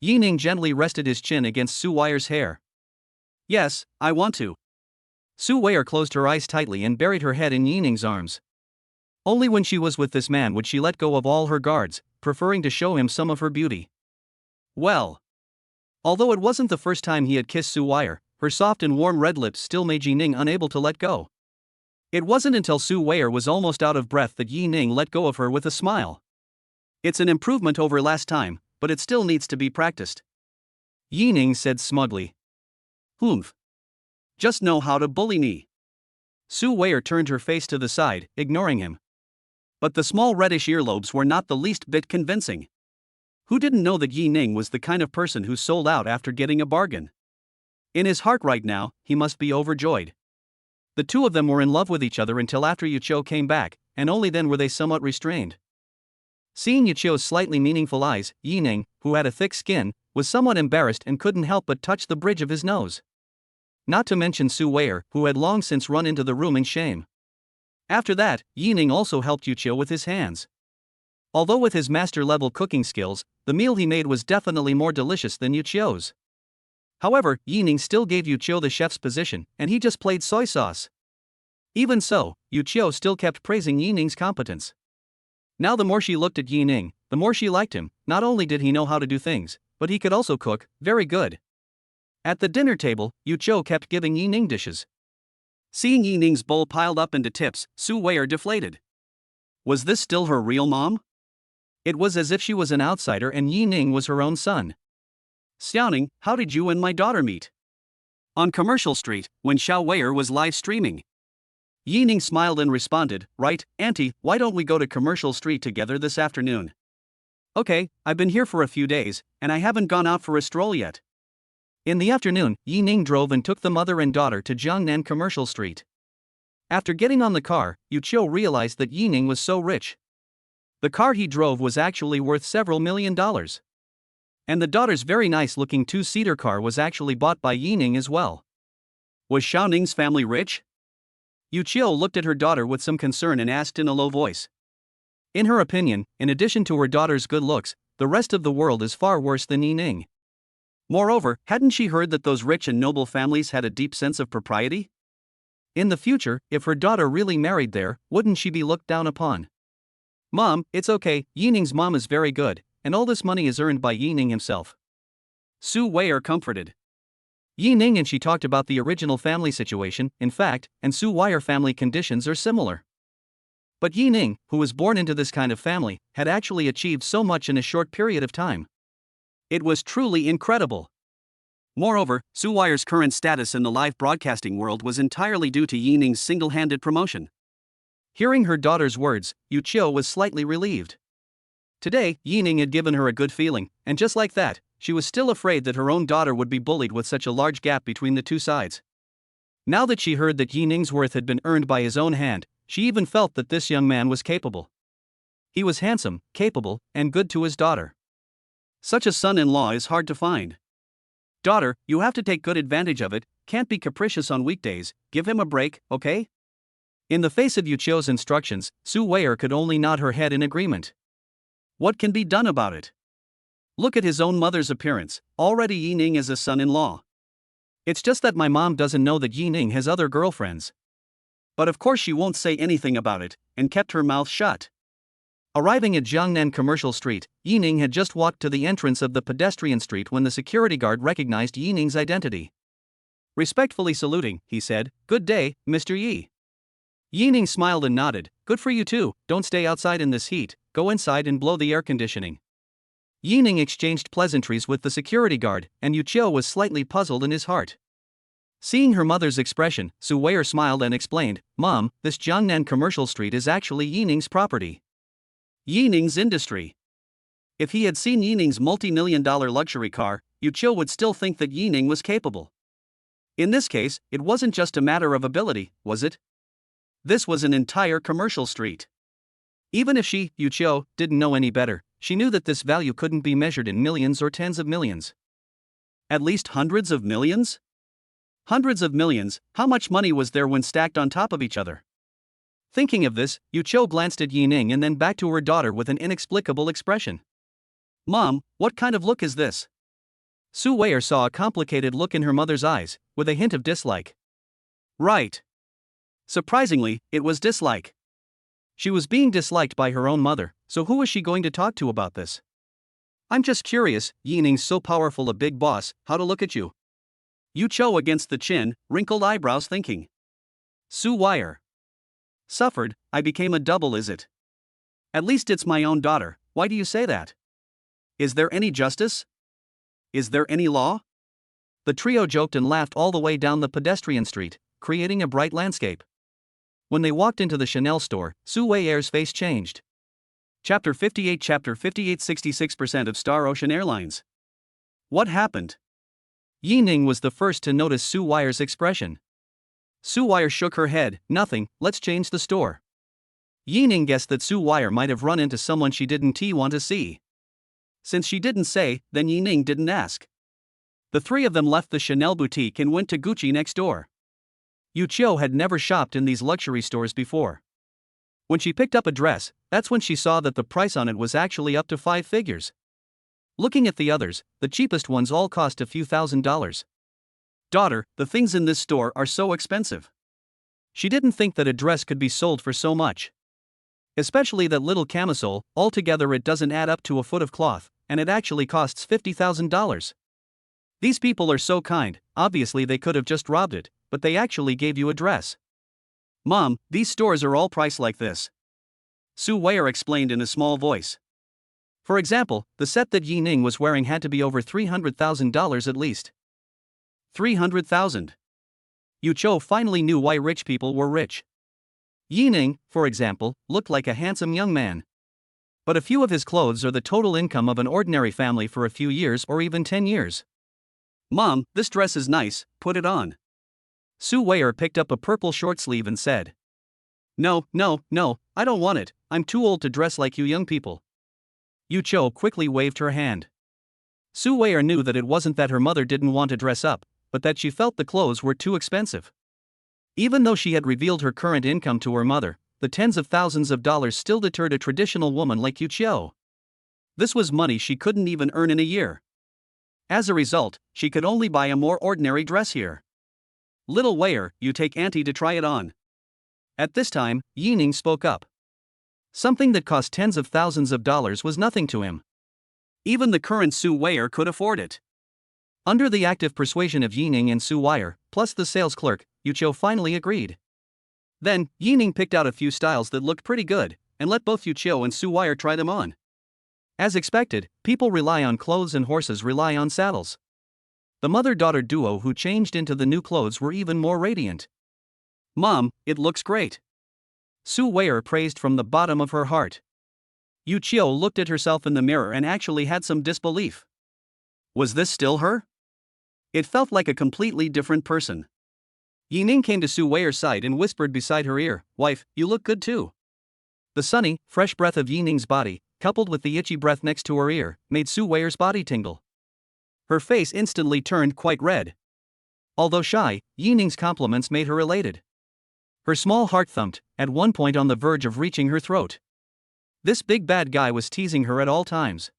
Yining gently rested his chin against Su Wire's hair. Yes, I want to. Su Wire closed her eyes tightly and buried her head in Yining's arms. Only when she was with this man would she let go of all her guards, preferring to show him some of her beauty. Well. Although it wasn't the first time he had kissed Su Wire, her soft and warm red lips still made Yining unable to let go. It wasn't until Su Wire was almost out of breath that Yining let go of her with a smile. It's an improvement over last time, but it still needs to be practiced. Yining said smugly. Humph. Just know how to bully me. Su Wire turned her face to the side, ignoring him. But the small reddish earlobes were not the least bit convincing. Who didn't know that Yining was the kind of person who sold out after getting a bargain? In his heart right now, he must be overjoyed. The two of them were in love with each other until after Yu Qiu came back, and only then were they somewhat restrained. Seeing Yu Qiu's slightly meaningful eyes, Yining, who had a thick skin, was somewhat embarrassed and couldn't help but touch the bridge of his nose. Not to mention Su Wire, who had long since run into the room in shame. After that, Yining also helped Yu Qiu with his hands. Although with his master-level cooking skills, the meal he made was definitely more delicious than Yu Qiu's. However, Yining still gave Yu Qiu the chef's position, and he just played soy sauce. Even so, Yu Qiu still kept praising Yining's competence. Now the more she looked at Yining, the more she liked him. Not only did he know how to do things, but he could also cook, very good. At the dinner table, Yu Qiu kept giving Yining dishes. Seeing Yining's bowl piled up into tips, Su Wire deflated. Was this still her real mom? It was as if she was an outsider and Yining was her own son. Xiaoning, how did you and my daughter meet? On Commercial Street, when Xiao Wire was live streaming. Yining smiled and responded, right, Auntie, why don't we go to Commercial Street together this afternoon? Okay, I've been here for a few days, and I haven't gone out for a stroll yet. In the afternoon, Yining drove and took the mother and daughter to Jiangnan Commercial Street. After getting on the car, Yu Qiu realized that Yining was so rich. The car he drove was actually worth several $1 million. And the daughter's very nice-looking two-seater car was actually bought by Yining as well. Was Xiaoning's family rich? Yu Qiu looked at her daughter with some concern and asked in a low voice. In her opinion, in addition to her daughter's good looks, the rest of the world is far worse than Yining. Moreover, hadn't she heard that those rich and noble families had a deep sense of propriety? In the future, if her daughter really married there, wouldn't she be looked down upon? Mom, it's okay, Yining's mom is very good, and all this money is earned by Yining himself. Su Wire comforted. Yining and she talked about the original family situation, in fact, and Su Wire family conditions are similar. But Yining, who was born into this kind of family, had actually achieved so much in a short period of time. It was truly incredible. Moreover, Su Wire's current status in the live broadcasting world was entirely due to Yining's single-handed promotion. Hearing her daughter's words, Yu Qiu was slightly relieved. Today, Yining had given her a good feeling, and just like that, she was still afraid that her own daughter would be bullied with such a large gap between the two sides. Now that she heard that Yi Ning's worth had been earned by his own hand, she even felt that this young man was capable. He was handsome, capable, and good to his daughter. Such a son-in-law is hard to find. Daughter, you have to take good advantage of it, can't be capricious on weekdays, give him a break, okay? In the face of Yu Qiu's instructions, Su Weier could only nod her head in agreement. What can be done about it? Look at his own mother's appearance, already Yi Ning is a son-in-law. It's just that my mom doesn't know that Yi Ning has other girlfriends. But of course she won't say anything about it, and kept her mouth shut. Arriving at Jiangnan Commercial Street, Yi Ning had just walked to the entrance of the pedestrian street when the security guard recognized Yi Ning's identity. Respectfully saluting, he said, "Good day, Mr. Yi." Yi Ning smiled and nodded, "Good for you too, don't stay outside in this heat, go inside and blow the air conditioning." Yi Ning exchanged pleasantries with the security guard, and Yu Qiu was slightly puzzled in his heart. Seeing her mother's expression, Su Weier smiled and explained, "Mom, this Jiangnan Commercial Street is actually Yi Ning's property. Yi Ning's industry." If he had seen Yi Ning's multi-million-dollar luxury car, Yu Qiu would still think that Yi Ning was capable. In this case, it wasn't just a matter of ability, was it? This was an entire commercial street. Even if she, Yu Qiu, didn't know any better, she knew that this value couldn't be measured in millions or tens of millions. At least hundreds of millions? Hundreds of millions, how much money was there when stacked on top of each other? Thinking of this, Yu Qiu glanced at Yi Ning and then back to her daughter with an inexplicable expression. "Mom, what kind of look is this?" Su Weier saw a complicated look in her mother's eyes, with a hint of dislike. Right. Surprisingly, it was dislike. She was being disliked by her own mother, so who was she going to talk to about this? "I'm just curious, Yi Ning's so powerful a big boss, how to look at you?" Yu Qiu against the chin, wrinkled eyebrows thinking. Su Weier. Suffered, I became a double, is it? At least it's my own daughter, why do you say that? Is there any justice? Is there any law? The trio joked and laughed all the way down the pedestrian street, creating a bright landscape. When they walked into the Chanel store, Su Weier's face changed. Chapter 58 66% of Star Ocean Airlines. What happened? Yi Ning was the first to notice Su Weier's expression. Su Weier shook her head, "Nothing, let's change the store." Yi Ning guessed that Su Weier might have run into someone she didn't want to see. Since she didn't say, then Yi Ning didn't ask. The three of them left the Chanel boutique and went to Gucci next door. Yu Qiu had never shopped in these luxury stores before. When she picked up a dress, that's when she saw that the price on it was actually up to 5 figures. Looking at the others, the cheapest ones all cost a few $1,000s. "Daughter, the things in this store are so expensive." She didn't think that a dress could be sold for so much. Especially that little camisole, altogether it doesn't add up to a foot of cloth, and it actually costs $50,000. These people are so kind, obviously they could have just robbed it, but they actually gave you a dress. "Mom, these stores are all priced like this," Su Weier explained in a small voice. For example, the set that Yi Ning was wearing had to be over $300,000 at least. 300,000. Yu Qiu finally knew why rich people were rich. Yi Ning, for example, looked like a handsome young man. But a few of his clothes are the total income of an ordinary family for a few years or even 10 years. "Mom, this dress is nice, put it on." Su Weier picked up a purple short sleeve and said, No, I don't want it, I'm too old to dress like you young people." Yu Qiu quickly waved her hand. Su Weier knew that it wasn't that her mother didn't want to dress up, but that she felt the clothes were too expensive. Even though she had revealed her current income to her mother, the tens of thousands of dollars still deterred a traditional woman like Yu Qiu. This was money she couldn't even earn in a year. As a result, she could only buy a more ordinary dress here. "Little Weier, you take auntie to try it on." At this time, Yi Ning spoke up. Something that cost tens of thousands of dollars was nothing to him. Even the current Su Weier could afford it. Under the active persuasion of Yi Ning and Su Weier, plus the sales clerk, Yu Qiu finally agreed. Then, Yi Ning picked out a few styles that looked pretty good, and let both Yu Qiu and Su Weier try them on. As expected, people rely on clothes and horses rely on saddles. The mother-daughter duo who changed into the new clothes were even more radiant. "Mom, it looks great." Su Weier praised from the bottom of her heart. Yu Qiu looked at herself in the mirror and actually had some disbelief. Was this still her? It felt like a completely different person. Yining came to Su Wei's side and whispered beside her ear, "Wife, you look good too." The sunny, fresh breath of Yining's body, coupled with the itchy breath next to her ear, made Su Wei's body tingle. Her face instantly turned quite red. Although shy, Yining's compliments made her elated. Her small heart thumped, at one point on the verge of reaching her throat. This big bad guy was teasing her at all times.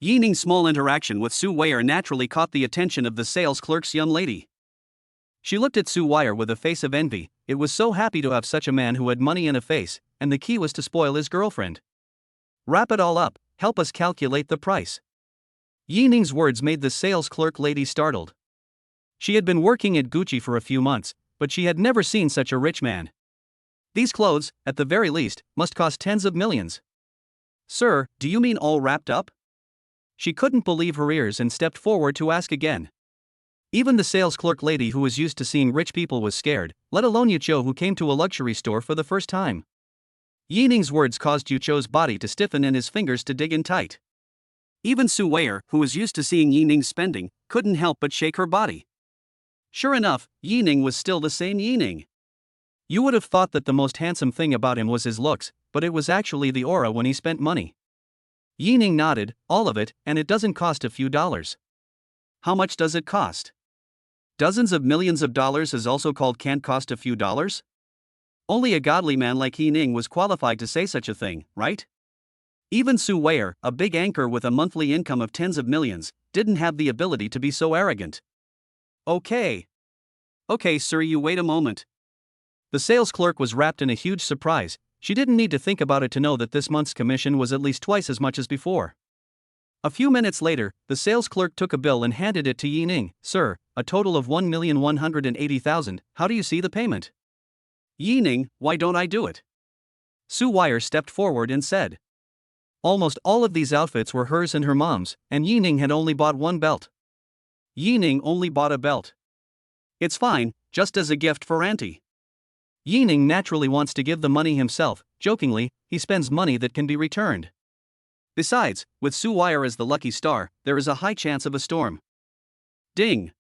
Yining's small interaction with Su Wei naturally caught the attention of the sales clerk's young lady. She looked at Su Wei with a face of envy. It was so happy to have such a man who had money and a face, and the key was to spoil his girlfriend. Wrap it all up, help us calculate the price. Yining's words made the sales clerk lady startled. She had been working at Gucci for a few months, but she had never seen such a rich man. These clothes, at the very least, must cost tens of millions. Sir, do you mean all wrapped up? She couldn't believe her ears and stepped forward to ask again. Even the sales clerk lady who was used to seeing rich people was scared, let alone Yucho who came to a luxury store for the first time. Yining's words caused Yucho's body to stiffen and his fingers to dig in tight. Even Su Wei, who was used to seeing Yining's spending, couldn't help but shake her body. Sure enough, Yining was still the same Yining. You would have thought that the most handsome thing about him was his looks, but it was actually the aura when he spent money. Yining nodded, all of it, and it doesn't cost a few dollars. How much does it cost? Dozens of millions of dollars is also called can't cost a few dollars? Only a godly man like Yining was qualified to say such a thing, right? Even Su Wei, a big anchor with a monthly income of tens of millions, didn't have the ability to be so arrogant. Okay, sir, you wait a moment. The sales clerk was wrapped in a huge surprise. She didn't need to think about it to know that this month's commission was at least twice as much as before. A few minutes later, the sales clerk took a bill and handed it to Yining. Sir, a total of 1,180,000, how do you see the payment? Yining, why don't I do it? Su Wei stepped forward and said. Almost all of these outfits were hers and her mom's, and Yining had only bought one belt. Yining only bought a belt. It's fine, just as a gift for Auntie. Yining naturally wants to give the money himself. Jokingly, he spends money that can be returned. Besides, with Su Wei as the lucky star, there is a high chance of a storm. Ding!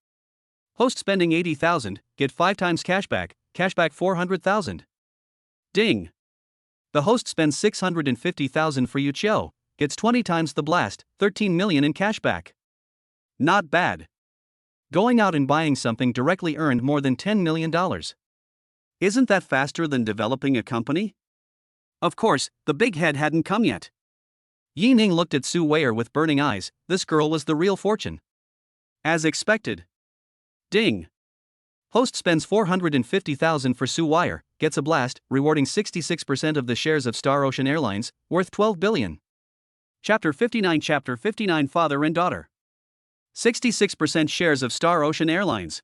Host spending 80,000, get 5 times cashback 400,000. Ding! The host spends 650,000 for Yucho, gets 20 times the blast, 13 million in cashback. Not bad. Going out and buying something directly earned more than $10 million. Isn't that faster than developing a company? Of course, the big head hadn't come yet. Yining looked at Su Wei with burning eyes. This girl was the real fortune. As expected. Ding! Host spends 450,000 for Su Wei, gets a blast, rewarding 66% of the shares of Star Ocean Airlines, worth 12 billion. Chapter 59 Father and Daughter. 66% shares of Star Ocean Airlines.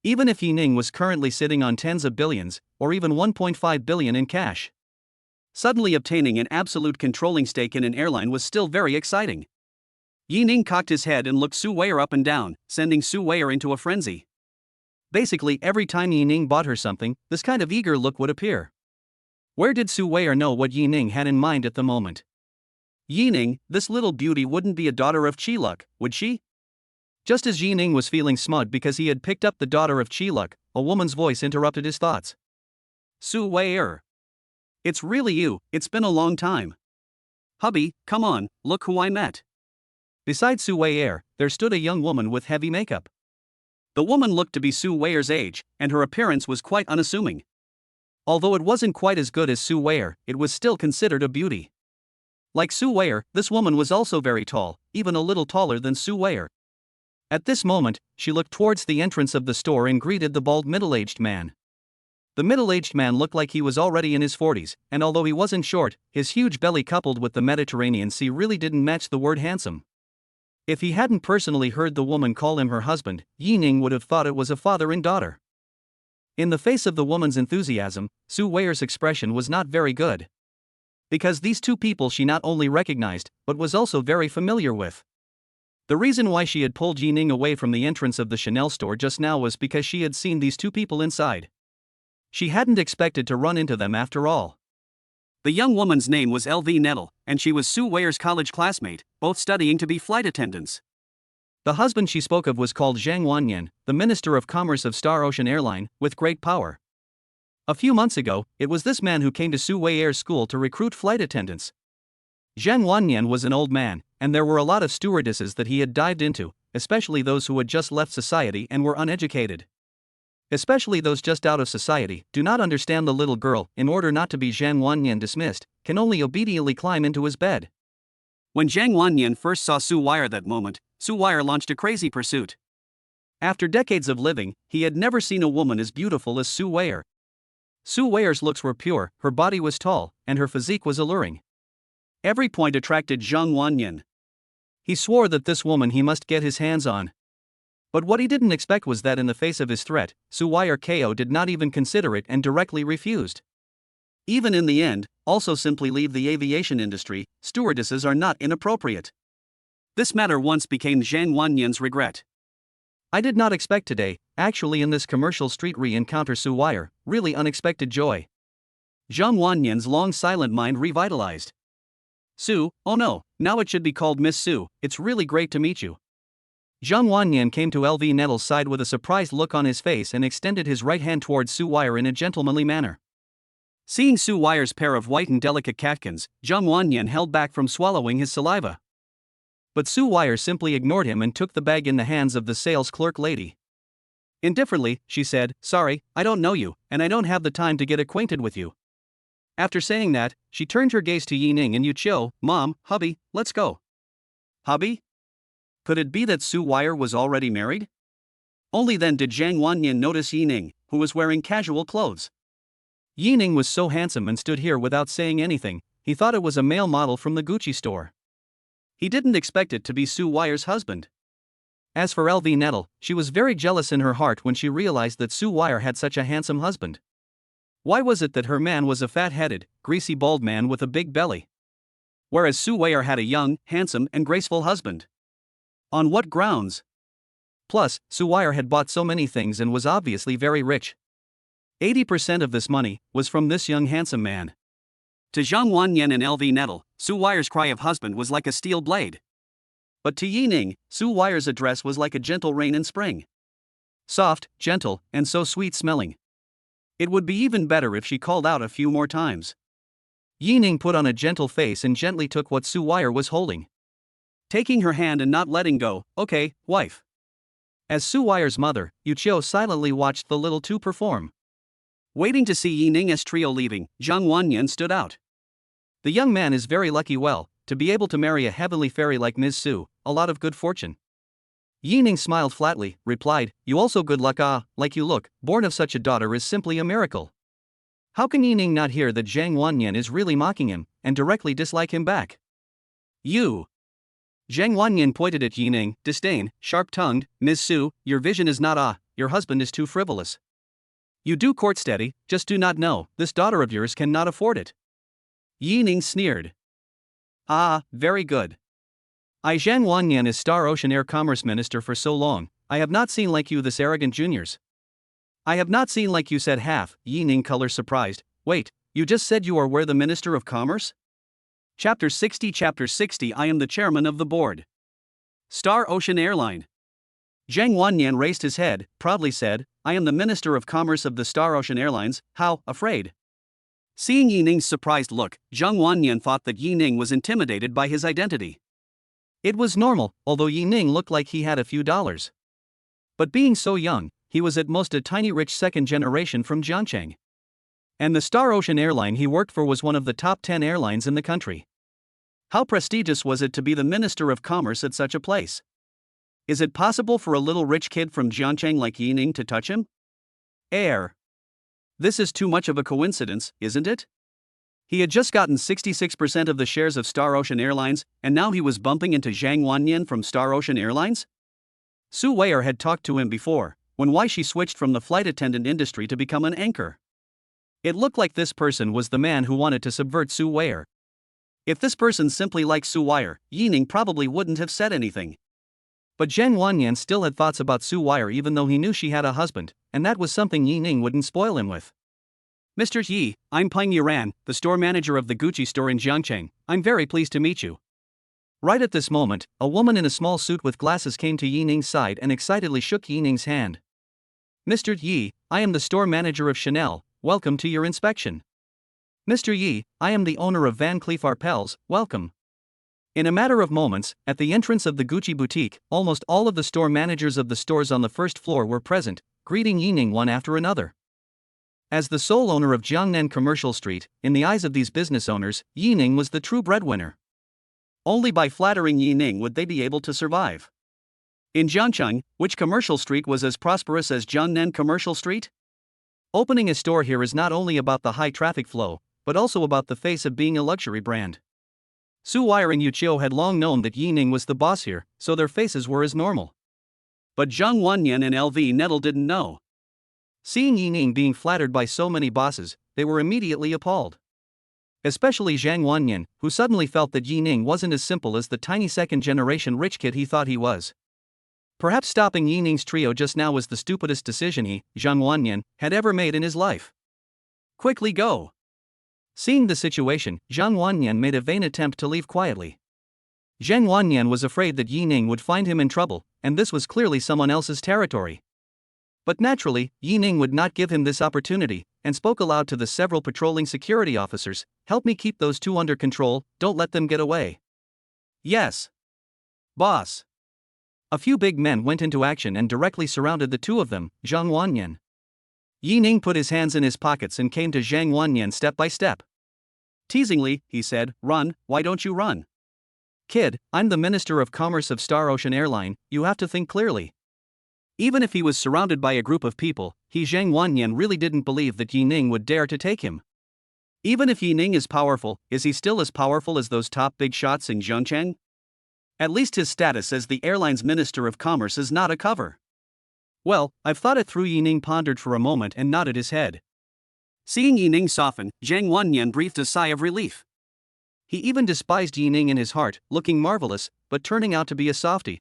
Even if Yining was currently sitting on tens of billions, or even 1.5 billion in cash, suddenly obtaining an absolute controlling stake in an airline was still very exciting. Yining cocked his head and looked Su Wei up and down, sending Su Wei into a frenzy. Basically, every time Yining bought her something, this kind of eager look would appear. Where did Su Wei know what Yining had in mind at the moment? Yining, this little beauty wouldn't be a daughter of Chiluk, would she? Just as Yining was feeling smug because he had picked up the daughter of Chiluk, a woman's voice interrupted his thoughts. Su Wei. It's really you, it's been a long time. Hubby, come on, look who I met. Beside Su Wei, there stood a young woman with heavy makeup. The woman looked to be Su Wei's age, and her appearance was quite unassuming. Although it wasn't quite as good as Su Wei, it was still considered a beauty. Like Su Wei, this woman was also very tall, even a little taller than Su Wei. At this moment, she looked towards the entrance of the store and greeted the bald middle-aged man. The middle-aged man looked like he was already in his 40s, and although he wasn't short, his huge belly coupled with the Mediterranean Sea really didn't match the word handsome. If he hadn't personally heard the woman call him her husband, Yining would have thought it was a father and daughter. In the face of the woman's enthusiasm, Su Wei's expression was not very good. Because these two people she not only recognized, but was also very familiar with. The reason why she had pulled Yining away from the entrance of the Chanel store just now was because she had seen these two people inside. She hadn't expected to run into them after all. The young woman's name was LV Nettle, and she was Su Wei's college classmate, both studying to be flight attendants. The husband she spoke of was called Zhang Wanyan, the Minister of Commerce of Star Ocean Airline, with great power. A few months ago, it was this man who came to Su Wei Air's school to recruit flight attendants. Zhang Wanyan was an old man, and there were a lot of stewardesses that he had dived into, especially those who had just left society and were uneducated. Especially those just out of society, do not understand the little girl, in order not to be Zhang Wanyan dismissed, can only obediently climb into his bed. When Zhang Wanyan first saw Su Wire that moment, Su Wire launched a crazy pursuit. After decades of living, he had never seen a woman as beautiful as Su Wire. Su Wire's looks were pure, her body was tall, and her physique was alluring. Every point attracted Zhang Wanyan. He swore that this woman he must get his hands on. But what he didn't expect was that in the face of his threat, Su Wire Ko did not even consider it and directly refused. Even in the end, also simply leave the aviation industry, stewardesses are not inappropriate. This matter once became Zhang Wanyan's regret. I did not expect today, actually in this commercial street re-encounter Su Wire, really unexpected joy. Zhang Wanyan's long silent mind revitalized. Su, oh no, now it should be called Miss Su, it's really great to meet you. Zhang Wanyan came to LV Nettle's side with a surprised look on his face and extended his right hand towards Su Wire in a gentlemanly manner. Seeing Su Wire's pair of white and delicate catkins, Zhang Wanyan held back from swallowing his saliva. But Su Wire simply ignored him and took the bag in the hands of the sales clerk lady. Indifferently, she said, "Sorry, I don't know you, and I don't have the time to get acquainted with you." After saying that, she turned her gaze to Yi Ning and Yu Qiu. "Mom, hubby, let's go." Hubby? Could it be that Su Wire was already married? Only then did Zhang Wanyan notice Yi Ning, who was wearing casual clothes. Yi Ning was so handsome and stood here without saying anything, he thought it was a male model from the Gucci store. He didn't expect it to be Su Wire's husband. As for LV Nettle, she was very jealous in her heart when she realized that Su Wire had such a handsome husband. Why was it that her man was a fat-headed, greasy bald man with a big belly? Whereas Su Wire had a young, handsome and graceful husband. On what grounds? Plus, Su Wire had bought so many things and was obviously very rich. 80% of this money was from this young handsome man. To Zhang Wanyan and LV Nettle, Su Wire's cry of husband was like a steel blade. But to Yi Ning, Su Wire's address was like a gentle rain in spring. Soft, gentle, and so sweet-smelling. It would be even better if she called out a few more times. Yi Ning put on a gentle face and gently took what Su Wire was holding. Taking her hand and not letting go. "Okay, wife." As Su Wire's mother, Yu Qiu silently watched the little two perform. Waiting to see Yi Ning's trio leaving, Zhang Wanyan stood out. The young man is very lucky, well, to be able to marry a heavenly fairy like Ms. Su, a lot of good fortune. Yi Ning smiled flatly, replied, "You also good luck, like you look, born of such a daughter is simply a miracle." How can Yi Ning not hear that Zhang Wanyan is really mocking him, and directly dislike him back? "You." Zhang Wanyan pointed at Yi Ning, disdain, sharp-tongued, "Ms. Su, your vision is not your husband is too frivolous. You do court steady, just do not know, this daughter of yours cannot afford it." Yi Ning sneered. Very good. Zhang Wanyan is Star Ocean Air Commerce Minister for so long, I have not seen like you this arrogant juniors. I have not seen like you said half, Yi Ning color surprised. Wait, you just said you are where the Minister of Commerce? Chapter 60 I am the chairman of the board. Star Ocean Airline. Zhang Wanyan raised his head, proudly said, "I am the Minister of Commerce of the Star Ocean Airlines, how afraid?" Seeing Yi Ning's surprised look, Zhang Wanyan thought that Yi Ning was intimidated by his identity. It was normal, although Yi Ning looked like he had a few dollars. But being so young, he was at most a tiny rich second generation from Jiangcheng. And the Star Ocean airline he worked for was one of the top 10 airlines in the country. How prestigious was it to be the Minister of Commerce at such a place? Is it possible for a little rich kid from Jiangcheng like Yi Ning to touch him? This is too much of a coincidence, isn't it? He had just gotten 66% of the shares of Star Ocean Airlines, and now he was bumping into Zhang Wanyan from Star Ocean Airlines? Su Wei had talked to him before, when why she switched from the flight attendant industry to become an anchor. It looked like this person was the man who wanted to subvert Su Wei. If this person simply liked Su Wei, Yi Ning probably wouldn't have said anything. But Zhang Wanyan still had thoughts about Su Wei even though he knew she had a husband, and that was something Yi Ning wouldn't spoil him with. "Mr. Yi, I'm Peng Yuran, the store manager of the Gucci store in Jiangcheng. I'm very pleased to meet you." Right at this moment, a woman in a small suit with glasses came to Yi Ning's side and excitedly shook Yi Ning's hand. "Mr. Yi, I am the store manager of Chanel, welcome to your inspection." "Mr. Yi, I am the owner of Van Cleef Arpels, welcome." In a matter of moments, at the entrance of the Gucci boutique, almost all of the store managers of the stores on the first floor were present, greeting Yi Ning one after another. As the sole owner of Jiangnan Commercial Street, in the eyes of these business owners, Yi Ning was the true breadwinner. Only by flattering Yi Ning would they be able to survive. In Jiangcheng, which commercial street was as prosperous as Jiangnan Commercial Street? Opening a store here is not only about the high traffic flow, but also about the face of being a luxury brand. Su Wire and Yu Qiu had long known that Yi Ning was the boss here, so their faces were as normal. But Zhang Wanyan and LV Nettle didn't know. Seeing Yi Ning being flattered by so many bosses, they were immediately appalled. Especially Zhang Wanyan, who suddenly felt that Yi Ning wasn't as simple as the tiny second-generation rich kid he thought he was. Perhaps stopping Yi Ning's trio just now was the stupidest decision he, Zhang Wanyan, had ever made in his life. "Quickly go!" Seeing the situation, Zhang Wanyan made a vain attempt to leave quietly. Zhang Wanyan was afraid that Yi Ning would find him in trouble, and this was clearly someone else's territory. But naturally, Yi Ning would not give him this opportunity, and spoke aloud to the several patrolling security officers, "Help me keep those two under control, don't let them get away." "Yes, boss." A few big men went into action and directly surrounded the two of them, Zhang Wanyan. Yi Ning put his hands in his pockets and came to Zhang Wanyan step by step. Teasingly, he said, "Run, why don't you run?" "Kid, I'm the Minister of Commerce of Star Ocean Airline, you have to think clearly." Even if he was surrounded by a group of people, he Zhang Wanyan really didn't believe that Yi Ning would dare to take him. Even if Yi Ning is powerful, is he still as powerful as those top big shots in Zhongcheng? At least his status as the airline's Minister of Commerce is not a cover. "Well, I've thought it through." Yi Ning pondered for a moment and nodded his head. Seeing Yi Ning soften, Zhang Wanyan breathed a sigh of relief. He even despised Yi Ning in his heart, looking marvelous, but turning out to be a softie.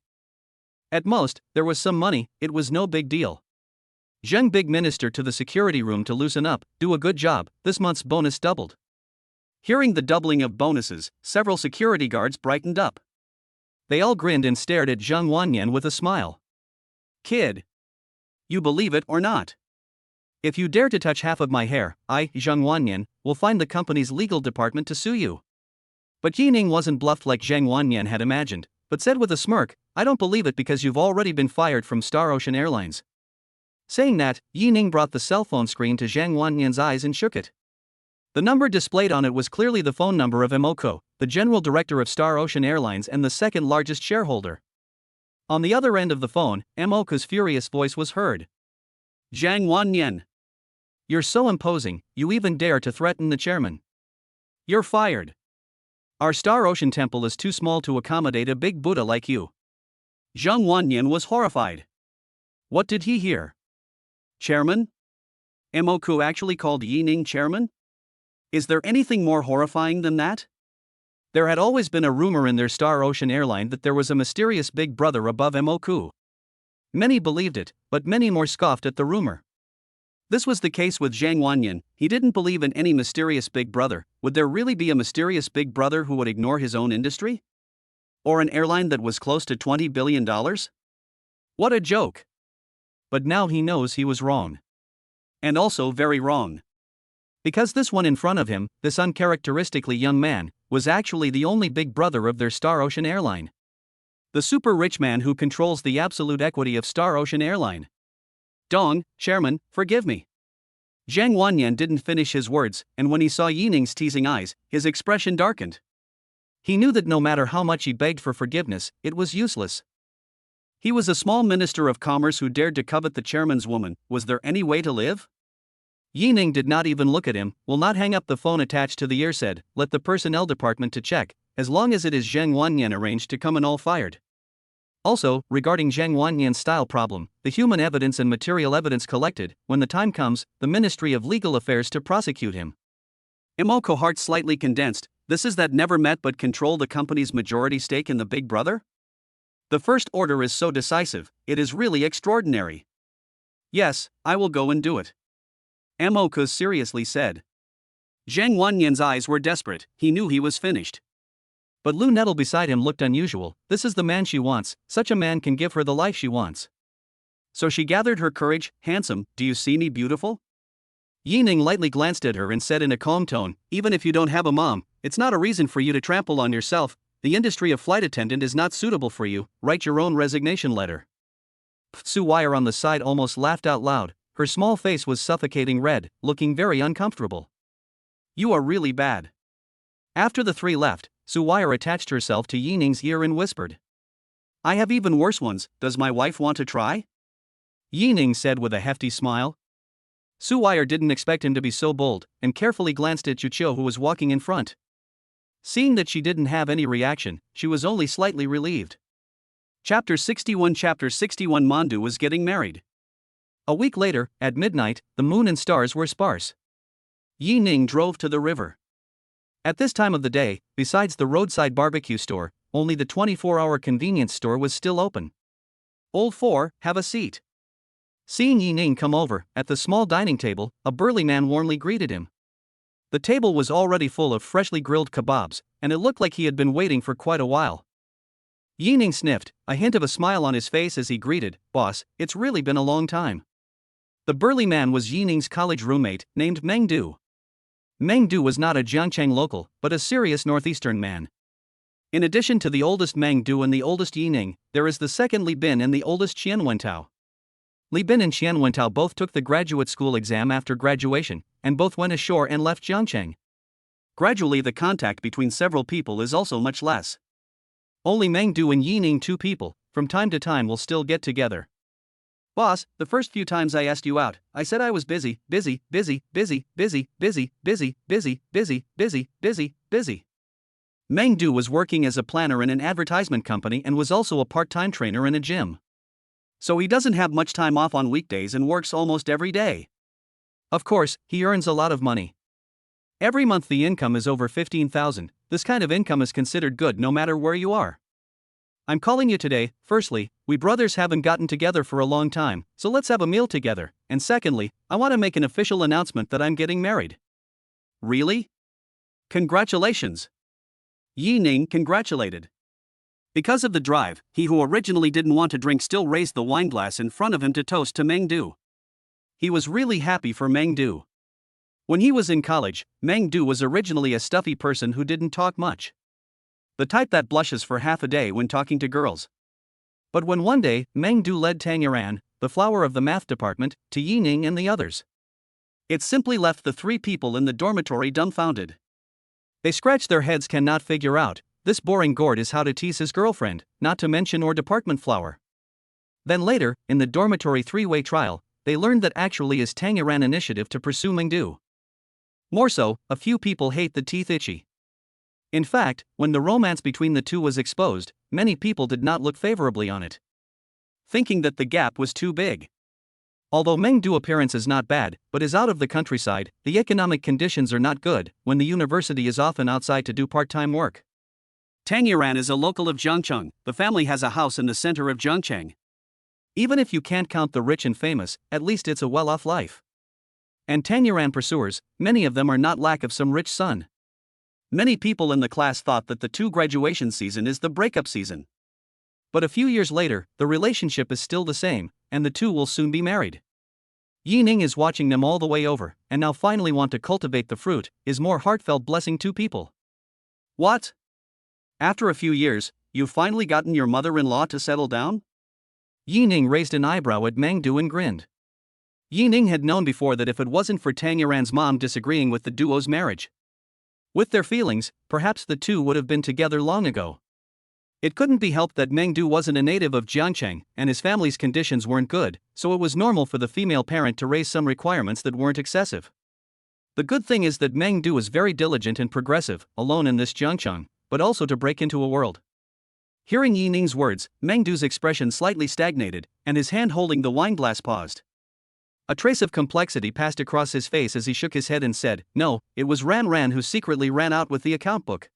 At most, there was some money, it was no big deal. Zheng big minister to the security room to loosen up, do a good job, this month's bonus doubled. Hearing the doubling of bonuses, several security guards brightened up. They all grinned and stared at Zhang Wanyan with a smile. "Kid, you believe it or not? If you dare to touch half of my hair, I, Zhang Wanyan, will find the company's legal department to sue you." But Yi Ning wasn't bluffed like Zhang Wanyan had imagined, but said with a smirk, "I don't believe it because you've already been fired from Star Ocean Airlines." Saying that, Yi Ning brought the cell phone screen to Zhang Wanyan's eyes and shook it. The number displayed on it was clearly the phone number of Emoko, the general director of Star Ocean Airlines and the second largest shareholder. On the other end of the phone, Emoko's furious voice was heard. "Zhang Wanyan, you're so imposing, you even dare to threaten the chairman. You're fired. Our Star Ocean temple is too small to accommodate a big Buddha like you." Zhang Wanyan was horrified. What did he hear? Chairman? Emoku actually called Yi Ning chairman? Is there anything more horrifying than that? There had always been a rumor in their Star Ocean airline that there was a mysterious big brother above Emoku. Many believed it, but many more scoffed at the rumor. This was the case with Zhang Wanyan. He didn't believe in any mysterious big brother. Would there really be a mysterious big brother who would ignore his own industry? Or an airline that was close to $20 billion? What a joke! But now he knows he was wrong. And also very wrong. Because this one in front of him, this uncharacteristically young man, was actually the only big brother of their Star Ocean airline. The super rich man who controls the absolute equity of Star Ocean airline. "Dong, chairman, forgive me." Zhang Wanyan didn't finish his words, and when he saw Yi Ning's teasing eyes, his expression darkened. He knew that no matter how much he begged for forgiveness, it was useless. He was a small minister of commerce who dared to covet the chairman's woman. Was there any way to live? Yi Ning did not even look at him. "Will not hang up the phone attached to the ear," said, "Let the personnel department to check, as long as it is Zhang Wanyan arranged to come and all fired." Also, regarding Zhang Wanyan's style problem, the human evidence and material evidence collected, when the time comes, the Ministry of Legal Affairs to prosecute him. Emoko's heart slightly condensed. This is that never met but control the company's majority stake in the big brother? The first order is so decisive, it is really extraordinary. "Yes, I will go and do it," Emoku seriously said. Zhang Wanyan's eyes were desperate, he knew he was finished. But Lu Nettle beside him looked unusual. This is the man she wants, such a man can give her the life she wants. So she gathered her courage. Handsome, do you see me beautiful? Yi Ning lightly glanced at her and said in a calm tone, even if you don't have a mom, it's not a reason for you to trample on yourself. The industry of flight attendant is not suitable for you, write your own resignation letter. Su Wire on the side almost laughed out loud, her small face was suffocating red, looking very uncomfortable. You are really bad. After the three left, Su Wire attached herself to Yi Ning's ear and whispered. I have even worse ones, does my wife want to try? Yi Ning said with a hefty smile. Su Wire didn't expect him to be so bold, and carefully glanced at Chucho who was walking in front. Seeing that she didn't have any reaction, she was only slightly relieved. Chapter 61 Mandu was getting married. A week later, at midnight, the moon and stars were sparse. Yi Ning drove to the river. At this time of the day, besides the roadside barbecue store, only the 24-hour convenience store was still open. Old Four, have a seat. Seeing Yi Ning come over, at the small dining table, a burly man warmly greeted him. The table was already full of freshly grilled kebabs, and it looked like he had been waiting for quite a while. Yi Ning sniffed, a hint of a smile on his face as he greeted, "Boss, it's really been a long time." The burly man was Yi Ning's college roommate, named Meng Du. Meng Du was not a Jiangcheng local, but a serious northeastern man. In addition to the oldest Meng Du and the oldest Yi Ning, there is the second Li Bin and the oldest Qian Wentao. Li Bin and Qian Wentao both took the graduate school exam after graduation, and both went ashore and left Jiangcheng. Gradually the contact between several people is also much less. Only Meng Du and Yi Ning, two people, from time to time will still get together. Boss, the first few times I asked you out, I said I was busy. Meng Du was working as a planner in an advertisement company and was also a part-time trainer in a gym. So he doesn't have much time off on weekdays and works almost every day. Of course, he earns a lot of money. Every month the income is over 15,000. This kind of income is considered good no matter where you are. I'm calling you today. Firstly, we brothers haven't gotten together for a long time, so let's have a meal together. And secondly, I want to make an official announcement that I'm getting married. Really? Congratulations. Yi Ning congratulated. Because of the drive, he who originally didn't want to drink still raised the wineglass in front of him to toast to Meng Du. He was really happy for Meng Du. When he was in college, Meng Du was originally a stuffy person who didn't talk much. The type that blushes for half a day when talking to girls. But when one day, Meng Du led Tang Yuran, the flower of the math department, to Yi Ning and the others, it simply left the three people in the dormitory dumbfounded. They scratched their heads, cannot figure out, this boring gourd is how to tease his girlfriend, not to mention or department flower. Then later, in the dormitory three-way trial, they learned that actually is Tang Yuran initiative to pursue Meng Du. More so, a few people hate the teeth itchy. In fact, when the romance between the two was exposed, many people did not look favorably on it, thinking that the gap was too big. Although Meng Du's appearance is not bad, but is out of the countryside, the economic conditions are not good, when the university is often outside to do part-time work. Tang Yuran is a local of Jiangcheng, the family has a house in the center of Jiangcheng. Even if you can't count the rich and famous, at least it's a well-off life. And Tang Yuran pursuers, many of them are not lack of some rich son. Many people in the class thought that the two graduation season is the breakup season. But a few years later, the relationship is still the same, and the two will soon be married. Yi Ning is watching them all the way over, and now finally want to cultivate the fruit, is more heartfelt blessing two people. What? After a few years, you've finally gotten your mother-in-law to settle down? Yi Ning raised an eyebrow at Meng Du and grinned. Yi Ning had known before that if it wasn't for Tang Yuran's mom disagreeing with the duo's marriage, with their feelings, perhaps the two would have been together long ago. It couldn't be helped that Meng Du wasn't a native of Jiangcheng, and his family's conditions weren't good, so it was normal for the female parent to raise some requirements that weren't excessive. The good thing is that Meng Du is very diligent and progressive, alone in this Jiangcheng, but also to break into a world. Hearing Yi Ning's words, Meng Du's expression slightly stagnated, and his hand holding the wineglass paused. A trace of complexity passed across his face as he shook his head and said, "No, it was Ran Ran who secretly ran out with the account book.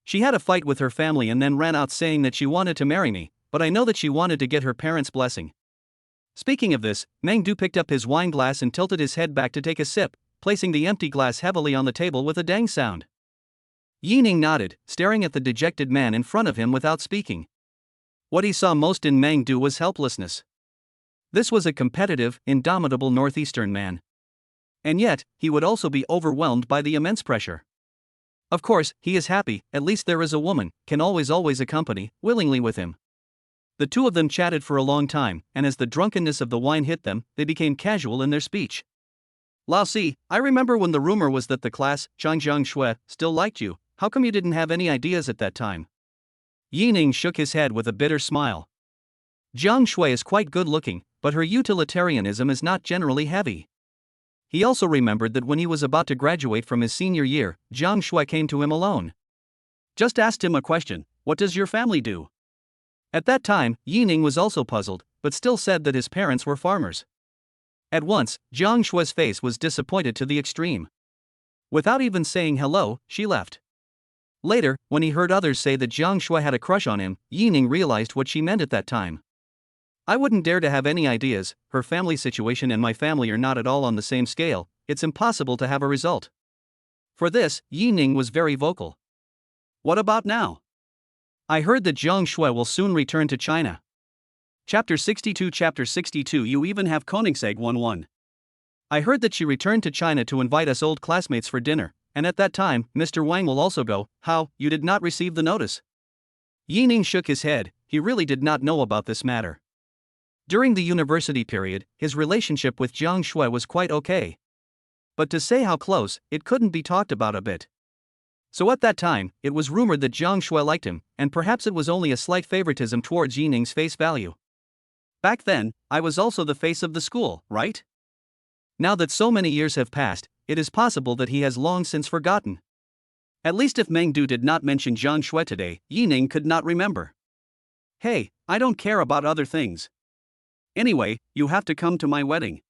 She had a fight with her family and then ran out saying that she wanted to marry me, but I know that she wanted to get her parents' blessing." Speaking of this, Meng Du picked up his wine glass and tilted his head back to take a sip, placing the empty glass heavily on the table with a dang sound. Yining nodded, staring at the dejected man in front of him without speaking. What he saw most in Mang Du was helplessness. This was a competitive, indomitable northeastern man. And yet, he would also be overwhelmed by the immense pressure. Of course, he is happy, at least there is a woman, can always accompany, willingly with him. The two of them chatted for a long time, and as the drunkenness of the wine hit them, they became casual in their speech. Lao Si, I remember when the rumor was that the class, Zhang Shui, still liked you. How come you didn't have any ideas at that time? Yining shook his head with a bitter smile. Jiang Shui is quite good looking, but her utilitarianism is not generally heavy. He also remembered that when he was about to graduate from his senior year, Jiang Shui came to him alone. Just asked him a question, what does your family do? At that time, Yining was also puzzled, but still said that his parents were farmers. At once, Jiang Shui's face was disappointed to the extreme. Without even saying hello, she left. Later, when he heard others say that Jiang Shui had a crush on him, Yining realized what she meant at that time. I wouldn't dare to have any ideas, her family situation and my family are not at all on the same scale, it's impossible to have a result. For this, Yining was very vocal. What about now? I heard that Jiang Shui will soon return to China. Chapter 62 You even have Koenigsegg 1-1. I heard that she returned to China to invite us old classmates for dinner, and at that time, Mr. Wang will also go. How, you did not receive the notice? Yining shook his head, he really did not know about this matter. During the university period, his relationship with Jiang Shui was quite okay. But to say how close, it couldn't be talked about a bit. So at that time, it was rumored that Jiang Shui liked him, and perhaps it was only a slight favoritism towards Yining's face value. Back then, I was also the face of the school, right? Now that so many years have passed, it is possible that he has long since forgotten. At least if Meng Du did not mention Jiang Shui today, Yining could not remember. Hey, I don't care about other things. Anyway, you have to come to my wedding.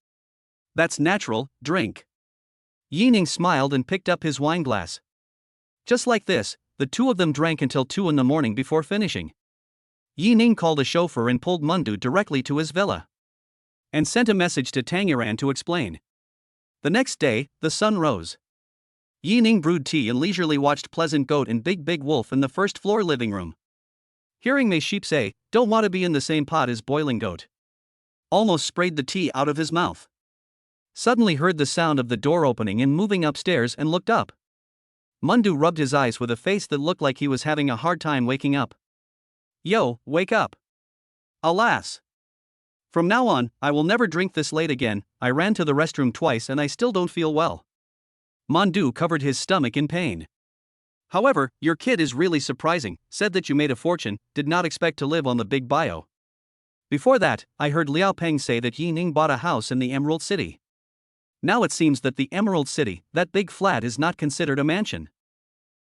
That's natural, drink. Yining smiled and picked up his wine glass. Just like this, the two of them drank until 2 in the morning before finishing. Yining called a chauffeur and pulled Mundu directly to his villa. And sent a message to Tangyuan to explain. The next day, the sun rose. Yining brewed tea and leisurely watched Pleasant Goat and Big Wolf in the first-floor living room. Hearing Mei Sheep say, don't want to be in the same pot as Boiling Goat. Almost sprayed the tea out of his mouth. Suddenly heard the sound of the door opening and moving upstairs and looked up. Mundu rubbed his eyes with a face that looked like he was having a hard time waking up. Yo, wake up. Alas. From now on, I will never drink this late again. I ran to the restroom twice and I still don't feel well. Mundu covered his stomach in pain. However, your kid is really surprising, said that you made a fortune, did not expect to live on the big bio. Before that, I heard Liao Peng say that Yining bought a house in the Emerald City. Now it seems that the Emerald City, that big flat, is not considered a mansion.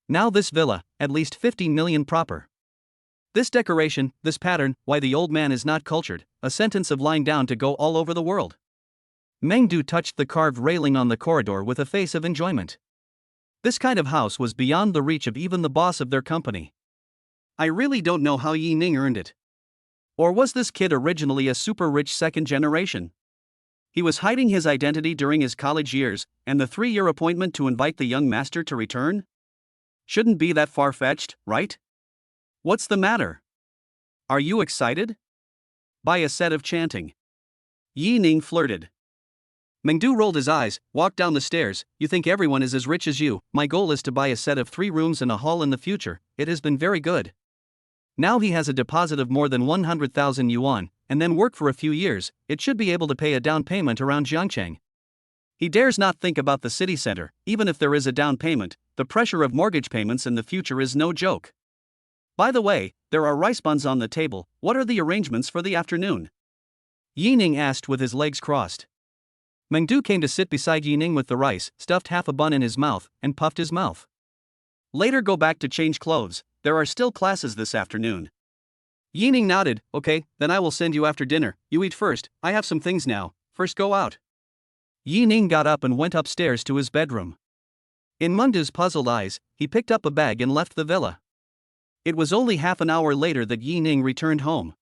Now this villa, at least 15 million proper. This decoration, this pattern, why the old man is not cultured, a sentence of lying down to go all over the world. Meng Du touched the carved railing on the corridor with a face of enjoyment. This kind of house was beyond the reach of even the boss of their company. I really don't know how Yining earned it. Or was this kid originally a super rich second generation? He was hiding his identity during his college years, and the 3-year appointment to invite the young master to return? Shouldn't be that far-fetched, right? What's the matter? Are you excited? Buy a set of chanting. Yining flirted. Mengdu rolled his eyes, walked down the stairs. You think everyone is as rich as you. My goal is to buy a set of 3 rooms and a hall in the future. It has been very good. Now he has a deposit of more than 100,000 yuan, and then work for a few years. It should be able to pay a down payment around Jiangcheng. He dares not think about the city center. Even if there is a down payment, the pressure of mortgage payments in the future is no joke. By the way, there are rice buns on the table. What are the arrangements for the afternoon? Yining asked with his legs crossed. Mengdu came to sit beside Yining with the rice, stuffed half a bun in his mouth, and puffed his mouth. Later go back to change clothes. There are still classes this afternoon. Yining nodded. Okay, then I will send you after dinner. You eat first. I have some things now. First go out. Yining got up and went upstairs to his bedroom. In Mundu's puzzled eyes, he picked up a bag and left the villa. It was only half an hour later that Yining returned home.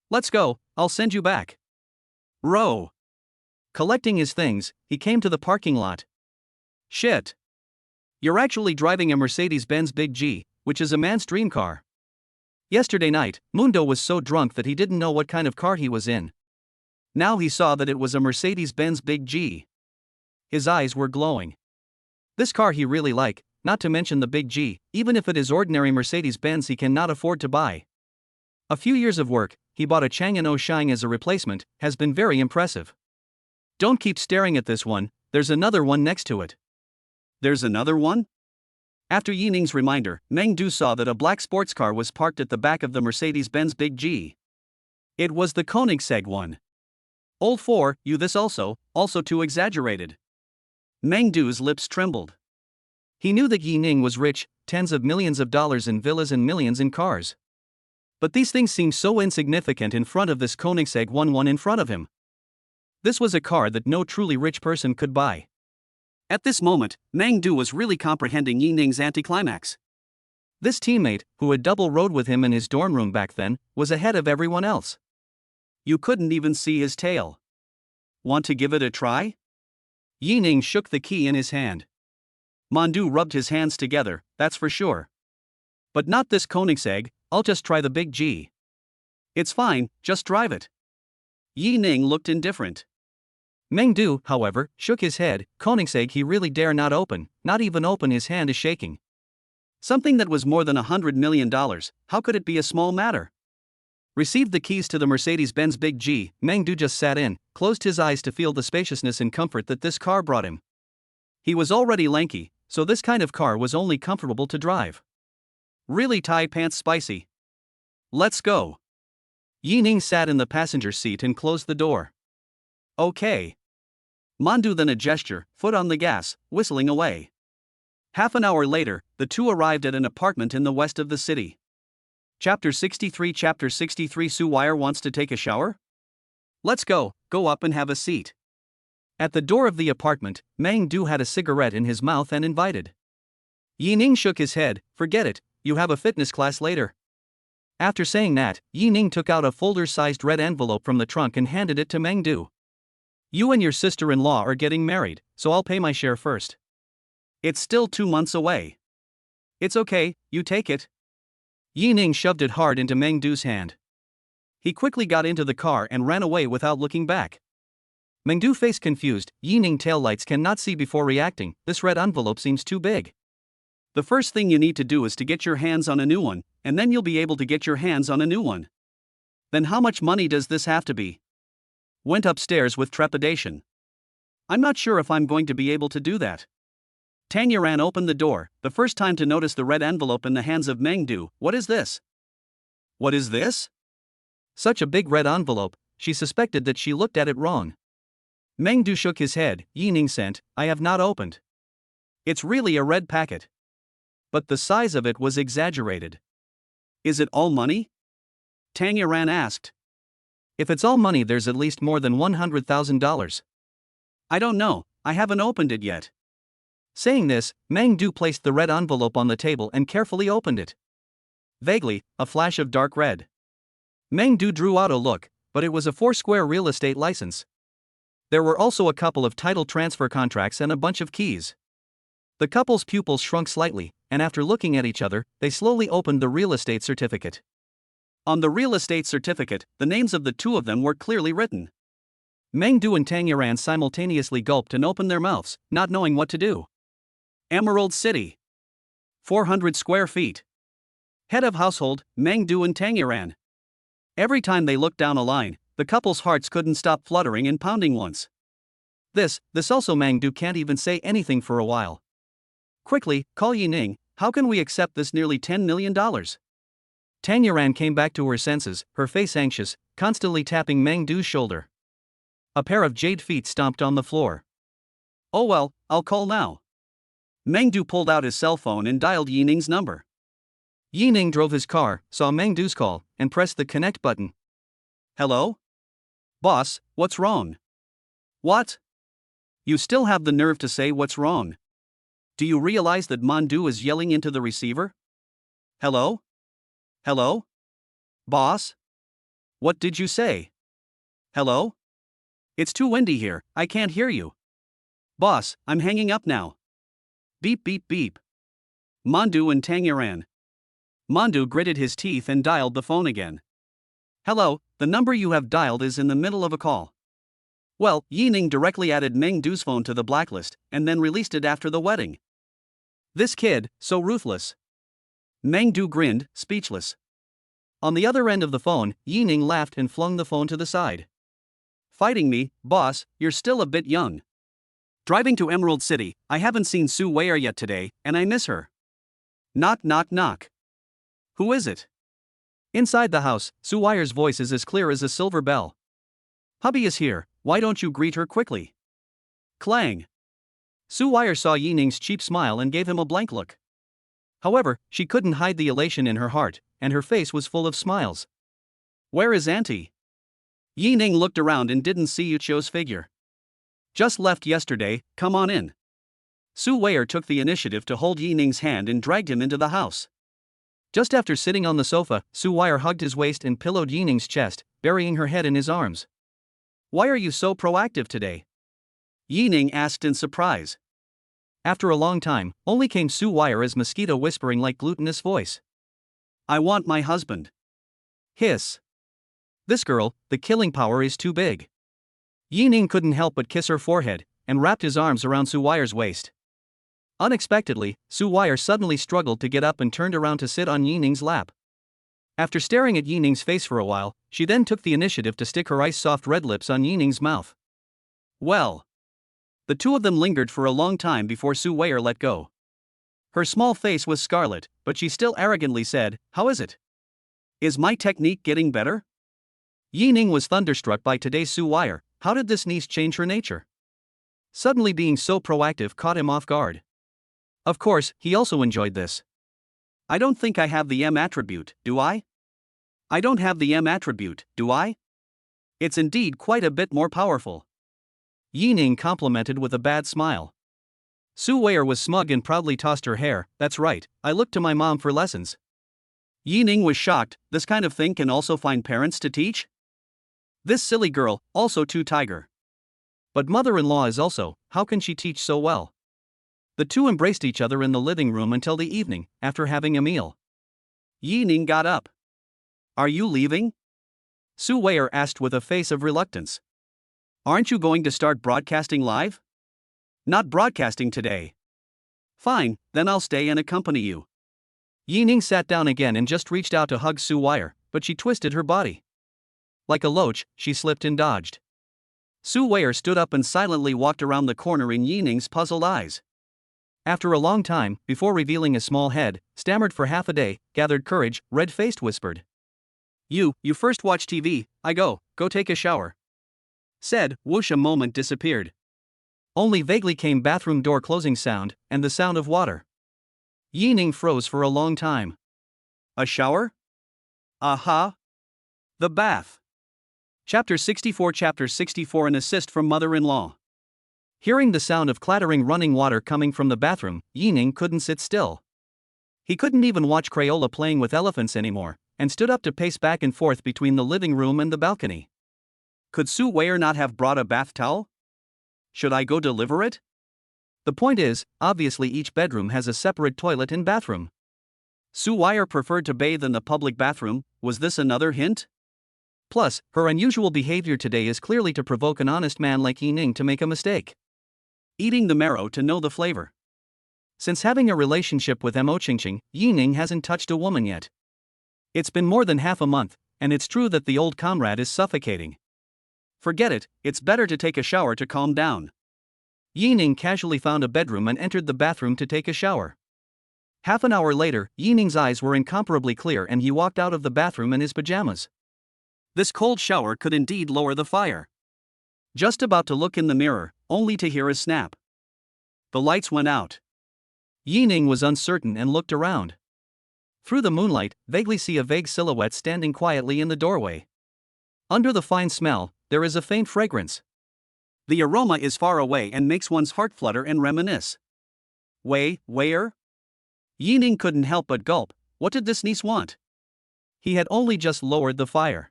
Let's go, I'll send you back. Row. Collecting his things, he came to the parking lot. Shit. You're actually driving a Mercedes-Benz Big G, which is a man's dream car. Yesterday night, Mundo was so drunk that he didn't know what kind of car he was in. Now he saw that it was a Mercedes-Benz Big G. His eyes were glowing. This car he really like, not to mention the Big G, even if it is ordinary Mercedes-Benz he cannot afford to buy. A few years of work, he bought a Chang'an Shine as a replacement, has been very impressive. Don't keep staring at this one, there's another one next to it. There's another one? After Yining's reminder, Meng Du saw that a black sports car was parked at the back of the Mercedes-Benz Big G. It was the Koenigsegg one. Old 4, you this also too exaggerated. Meng Du's lips trembled. He knew that Yining was rich, tens of millions of dollars in villas and millions in cars. But these things seemed so insignificant in front of this Koenigsegg one in front of him. This was a car that no truly rich person could buy. At this moment, Meng Du was really comprehending Yining's anticlimax. This teammate, who had double rode with him in his dorm room back then, was ahead of everyone else. You couldn't even see his tail. Want to give it a try? Yining shook the key in his hand. Mandu rubbed his hands together, that's for sure. But not this Koenigsegg, I'll just try the Big G. It's fine, just drive it. Yining looked indifferent. Meng Du, however, shook his head. Koenigsegg he really dare not open, not even open, his hand is shaking. Something that was more than $100 million, how could it be a small matter? Received the keys to the Mercedes-Benz Big G, Meng Du just sat in, closed his eyes to feel the spaciousness and comfort that this car brought him. He was already lanky, so this kind of car was only comfortable to drive. Really tie pants spicy. Let's go. Yining sat in the passenger seat and closed the door. Okay. Mandu then a gesture, foot on the gas, whistling away. Half an hour later, the two arrived at an apartment in the west of the city. Chapter 63 Su Wire wants to take a shower? Let's go up and have a seat. At the door of the apartment, Meng Du had a cigarette in his mouth and invited. Yining shook his head, forget it, you have a fitness class later. After saying that, Yining took out a folder-sized red envelope from the trunk and handed it to Meng Du. You and your sister-in-law are getting married, so I'll pay my share first. It's still 2 months away. It's okay, you take it. Yining shoved it hard into Meng Du's hand. He quickly got into the car and ran away without looking back. Meng Du faced confused. Yining taillights cannot see before reacting, this red envelope seems too big. The first thing you need to do is to get your hands on a new one, and then you'll be able to get your hands on a new one. Then how much money does this have to be? Went upstairs with trepidation. I'm not sure if I'm going to be able to do that. Tanyaran opened the door, the first time to notice the red envelope in the hands of Meng Du. What is this? What is this? Such a big red envelope, she suspected that she looked at it wrong. Meng Du shook his head. Yining sent, I have not opened. It's really a red packet. But the size of it was exaggerated. Is it all money? Tanyaran asked. If it's all money, there's at least more than $100,000. I don't know, I haven't opened it yet. Saying this, Meng Du placed the red envelope on the table and carefully opened it. Vaguely, a flash of dark red. Meng Du drew out a look, but it was a 4-square real estate license. There were also a couple of title transfer contracts and a bunch of keys. The couple's pupils shrunk slightly, and after looking at each other, they slowly opened the real estate certificate. On the real estate certificate, the names of the two of them were clearly written. Meng Du and Tanyaran simultaneously gulped and opened their mouths, not knowing what to do. Emerald City. 400 square feet. Head of household, Meng Du and Tanyaran. Every time they looked down a line, the couple's hearts couldn't stop fluttering and pounding once. This also Meng Du can't even say anything for a while. Quickly, call Yining, how can we accept this nearly $10 million? Tanyaran came back to her senses, her face anxious, constantly tapping Meng Du's shoulder. A pair of jade feet stomped on the floor. Oh well, I'll call now. Meng Du pulled out his cell phone and dialed Yining's number. Yining drove his car, saw Meng Du's call, and pressed the connect button. Hello? Boss, what's wrong? What? You still have the nerve to say what's wrong? Do you realize that Mandu is yelling into the receiver? Hello? Hello? Boss? What did you say? Hello? It's too windy here, I can't hear you. Boss, I'm hanging up now. Beep beep beep. Mandu and Tangiran. Mandu gritted his teeth and dialed the phone again. Hello, the number you have dialed is in the middle of a call. Well, Yining directly added Meng Du's phone to the blacklist and then released it after the wedding. This kid, so ruthless. Meng Du grinned, speechless. On the other end of the phone, Yining laughed and flung the phone to the side. Fighting me, boss, you're still a bit young. Driving to Emerald City, I haven't seen Su Weier yet today, and I miss her. Knock knock knock. Who is it? Inside the house, Su Weier's voice is as clear as a silver bell. Hubby is here, why don't you greet her quickly? Clang. Su Weier saw Yining's cheap smile and gave him a blank look. However, she couldn't hide the elation in her heart, and her face was full of smiles. Where is Auntie? Yining looked around and didn't see Yuchio's figure. Just left yesterday, come on in. Su Weier took the initiative to hold Yining's hand and dragged him into the house. Just after sitting on the sofa, Su Weier hugged his waist and pillowed Yining's chest, burying her head in his arms. Why are you so proactive today? Yining asked in surprise. After a long time, only came Su Weier mosquito whispering like glutinous voice. I want my husband. Hiss. This girl, the killing power is too big. Yining couldn't help but kiss her forehead, and wrapped his arms around Su Weier's waist. Unexpectedly, Su Weier suddenly struggled to get up and turned around to sit on Yining's lap. After staring at Yining's face for a while, she then took the initiative to stick her ice-soft red lips on Yining's mouth. Well. The two of them lingered for a long time before Su Weier let go. Her small face was scarlet, but she still arrogantly said, How is it? Is my technique getting better? Yining was thunderstruck by today's Su Weier. How did this niece change her nature? Suddenly being so proactive caught him off guard. Of course, he also enjoyed this. I don't think I have the M attribute, do I? I don't have the M attribute, do I? It's indeed quite a bit more powerful. Yining complimented with a bad smile. Su Weier was smug and proudly tossed her hair. That's right, I looked to my mom for lessons. Yining was shocked. This kind of thing can also find parents to teach? This silly girl, also too tiger. But mother-in-law is also, how can she teach so well? The two embraced each other in the living room until the evening, after having a meal. Yining got up. Are you leaving? Su Weier asked with a face of reluctance. Aren't you going to start broadcasting live? Not broadcasting today. Fine, then I'll stay and accompany you. Yining sat down again and just reached out to hug Su Weier, but she twisted her body. Like a loach, she slipped and dodged. Su Weier stood up and silently walked around the corner in Yining's puzzled eyes. After a long time, before revealing a small head, stammered for half a day, gathered courage, red-faced whispered. You first watch TV, I go take a shower. Said, whoosh, a moment disappeared. Only vaguely came bathroom door closing sound, and the sound of water. Yining froze for a long time. A shower? Aha! The bath. Chapter 64 An assist from mother-in-law. Hearing the sound of clattering running water coming from the bathroom, Yining couldn't sit still. He couldn't even watch Crayola playing with elephants anymore, and stood up to pace back and forth between the living room and the balcony. Could Su Weier not have brought a bath towel? Should I go deliver it? The point is, obviously each bedroom has a separate toilet and bathroom. Su Weier preferred to bathe in the public bathroom. Was this another hint? Plus, her unusual behavior today is clearly to provoke an honest man like Yining to make a mistake. Eating the marrow to know the flavor. Since having a relationship with Mo Qingqing, Yining hasn't touched a woman yet. It's been more than half a month, and it's true that the old comrade is suffocating. Forget it, it's better to take a shower to calm down. Yining casually found a bedroom and entered the bathroom to take a shower. Half an hour later, Yining's eyes were incomparably clear and he walked out of the bathroom in his pajamas. This cold shower could indeed lower the fire. Just about to look in the mirror, only to hear a snap. The lights went out. Yining was uncertain and looked around. Through the moonlight, vaguely see a vague silhouette standing quietly in the doorway. Under the fine smell, there is a faint fragrance. The aroma is far away and makes one's heart flutter and reminisce. Weier? Yining couldn't help but gulp. What did this niece want? He had only just lowered the fire.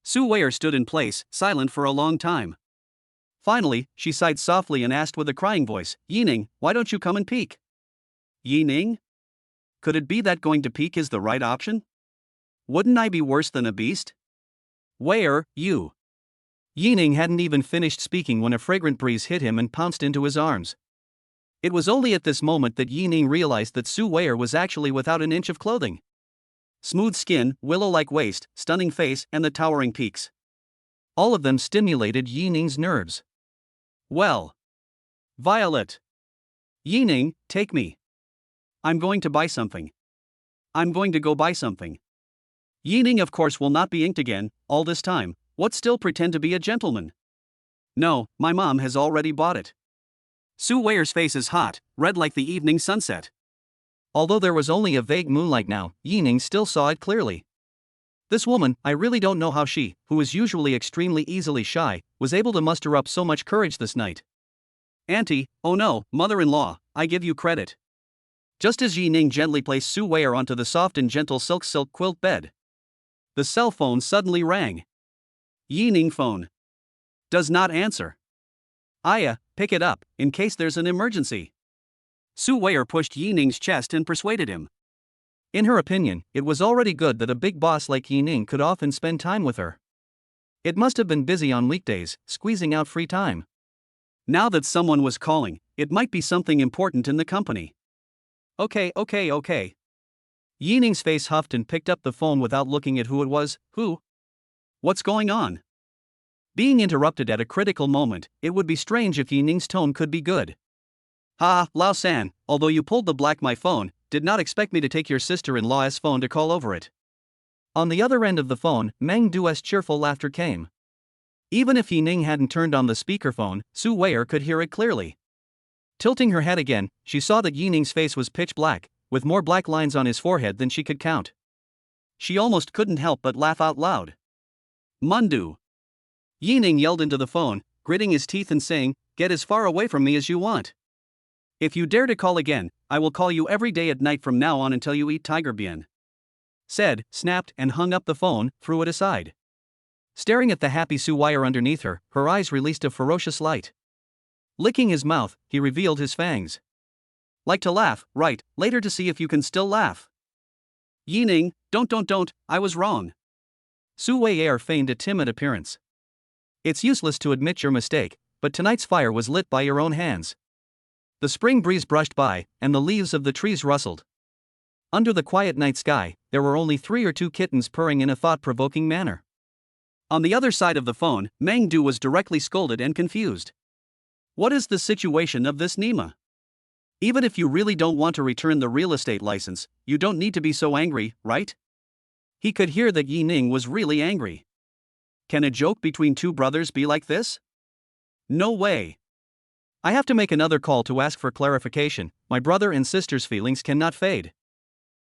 Su Weier stood in place, silent for a long time. Finally, she sighed softly and asked with a crying voice, Yining, why don't you come and peek? Yining? Could it be that going to peek is the right option? Wouldn't I be worse than a beast? Where, you? Yining hadn't even finished speaking when a fragrant breeze hit him and pounced into his arms. It was only at this moment that Yining realized that Su Weier was actually without an inch of clothing. Smooth skin, willow-like waist, stunning face, and the towering peaks. All of them stimulated Yining's nerves. Well. Violet. Yining, take me. I'm going to buy something. I'm going to go buy something. Yining of course will not be inked again, all this time, what still pretend to be a gentleman? No, my mom has already bought it. Su Weier's face is hot, red like the evening sunset. Although there was only a vague moonlight now, Yining still saw it clearly. This woman, I really don't know how she, who is usually extremely easily shy, was able to muster up so much courage this night. Auntie, oh no, mother-in-law, I give you credit. Just as Yining gently placed Su Weier onto the soft and gentle silk quilt bed, the cell phone suddenly rang. Yining phone. Does not answer. Aya, pick it up, in case there's an emergency. Su Weier pushed Yining's chest and persuaded him. In her opinion, it was already good that a big boss like Yining could often spend time with her. It must have been busy on weekdays, squeezing out free time. Now that someone was calling, it might be something important in the company. Okay. Yining's face huffed and picked up the phone without looking at who it was. Who? What's going on? Being interrupted at a critical moment, it would be strange if Yining's tone could be good. Ha, Lao San, although you pulled the black my phone, did not expect me to take your sister-in-law's phone to call over it. On the other end of the phone, Meng Du's cheerful laughter came. Even if Yining hadn't turned on the speakerphone, Su Weier could hear it clearly. Tilting her head again, she saw that Yining's face was pitch black, with more black lines on his forehead than she could count. She almost couldn't help but laugh out loud. Mundu. Yining yelled into the phone, gritting his teeth and saying, get as far away from me as you want. If you dare to call again, I will call you every day at night from now on until you eat tiger bien. Said, snapped and hung up the phone, threw it aside. Staring at the happy Su Weier underneath her, her eyes released a ferocious light. Licking his mouth, he revealed his fangs. Like to laugh, right, later to see if you can still laugh. Yining, don't, I was wrong. Su Weier feigned a timid appearance. It's useless to admit your mistake, but tonight's fire was lit by your own hands. The spring breeze brushed by, and the leaves of the trees rustled. Under the quiet night sky, there were only 3 or 2 kittens purring in a thought-provoking manner. On the other side of the phone, Meng Du was directly scolded and confused. What is the situation of this Nima? Even if you really don't want to return the real estate license, you don't need to be so angry, right? He could hear that Yining was really angry. Can a joke between two brothers be like this? No way. I have to make another call to ask for clarification. My brother and sister's feelings cannot fade.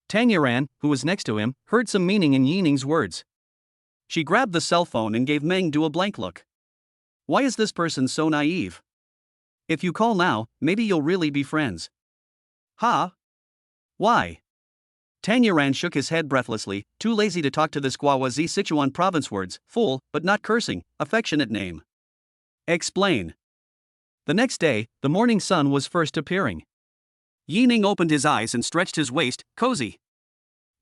Tang Yuran, who was next to him, heard some meaning in Yining's words. She grabbed the cell phone and gave Meng Du a blank look. Why is this person so naive? If you call now, maybe you'll really be friends. Ha? Why? Tang Yuran shook his head breathlessly, too lazy to talk to this Guawazi Sichuan province words, fool, but not cursing, affectionate name. Explain. The next day, the morning sun was first appearing. Yining opened his eyes and stretched his waist, cozy.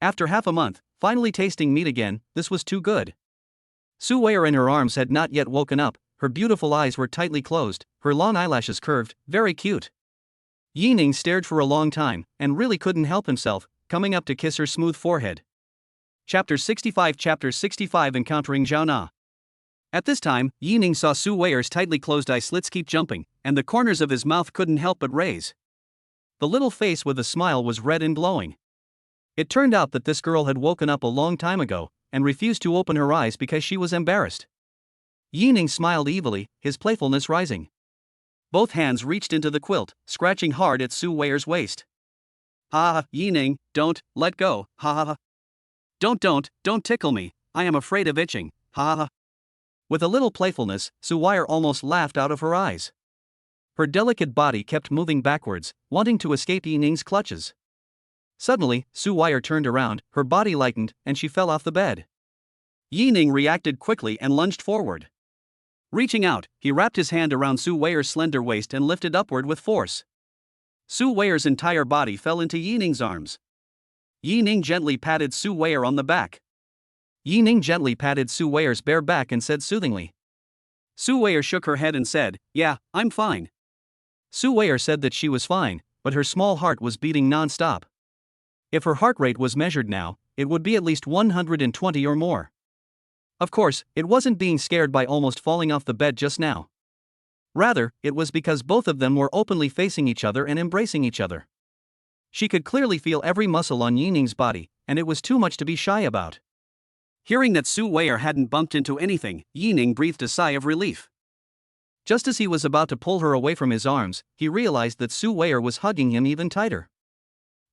After half a month, finally tasting meat again, this was too good. Su Weier in her arms had not yet woken up, her beautiful eyes were tightly closed, her long eyelashes curved, very cute. Yining stared for a long time, and really couldn't help himself, coming up to kiss her smooth forehead. Chapter 65 Encountering Zhao Na. At this time, Yining saw Su Weier's tightly closed eye slits keep jumping, and the corners of his mouth couldn't help but raise. The little face with a smile was red and glowing. It turned out that this girl had woken up a long time ago, and refused to open her eyes because she was embarrassed. Yining smiled evilly, his playfulness rising. Both hands reached into the quilt, scratching hard at Su Weier's waist. Ha, Yining, don't, let go, ha ha ha. Don't tickle me, I am afraid of itching, ha ha ha. With a little playfulness, Su Weier almost laughed out of her eyes. Her delicate body kept moving backwards, wanting to escape Yining's clutches. Suddenly, Su Weier turned around, her body lightened, and she fell off the bed. Yining reacted quickly and lunged forward. Reaching out, he wrapped his hand around Su Weier's slender waist and lifted upward with force. Su Weier's entire body fell into Yi Ning's arms. Yi Ning gently patted Su Weier on the back. Yi Ning gently patted Su Weier's bare back and said soothingly. Su Weier shook her head and said, "Yeah, I'm fine." Su Weier said that she was fine, but her small heart was beating non-stop. If her heart rate was measured now, it would be at least 120 or more. Of course, it wasn't being scared by almost falling off the bed just now. Rather, it was because both of them were openly facing each other and embracing each other. She could clearly feel every muscle on Yi Ning's body, and it was too much to be shy about. Hearing that Su Weier hadn't bumped into anything, Yi Ning breathed a sigh of relief. Just as he was about to pull her away from his arms, he realized that Su Weier was hugging him even tighter.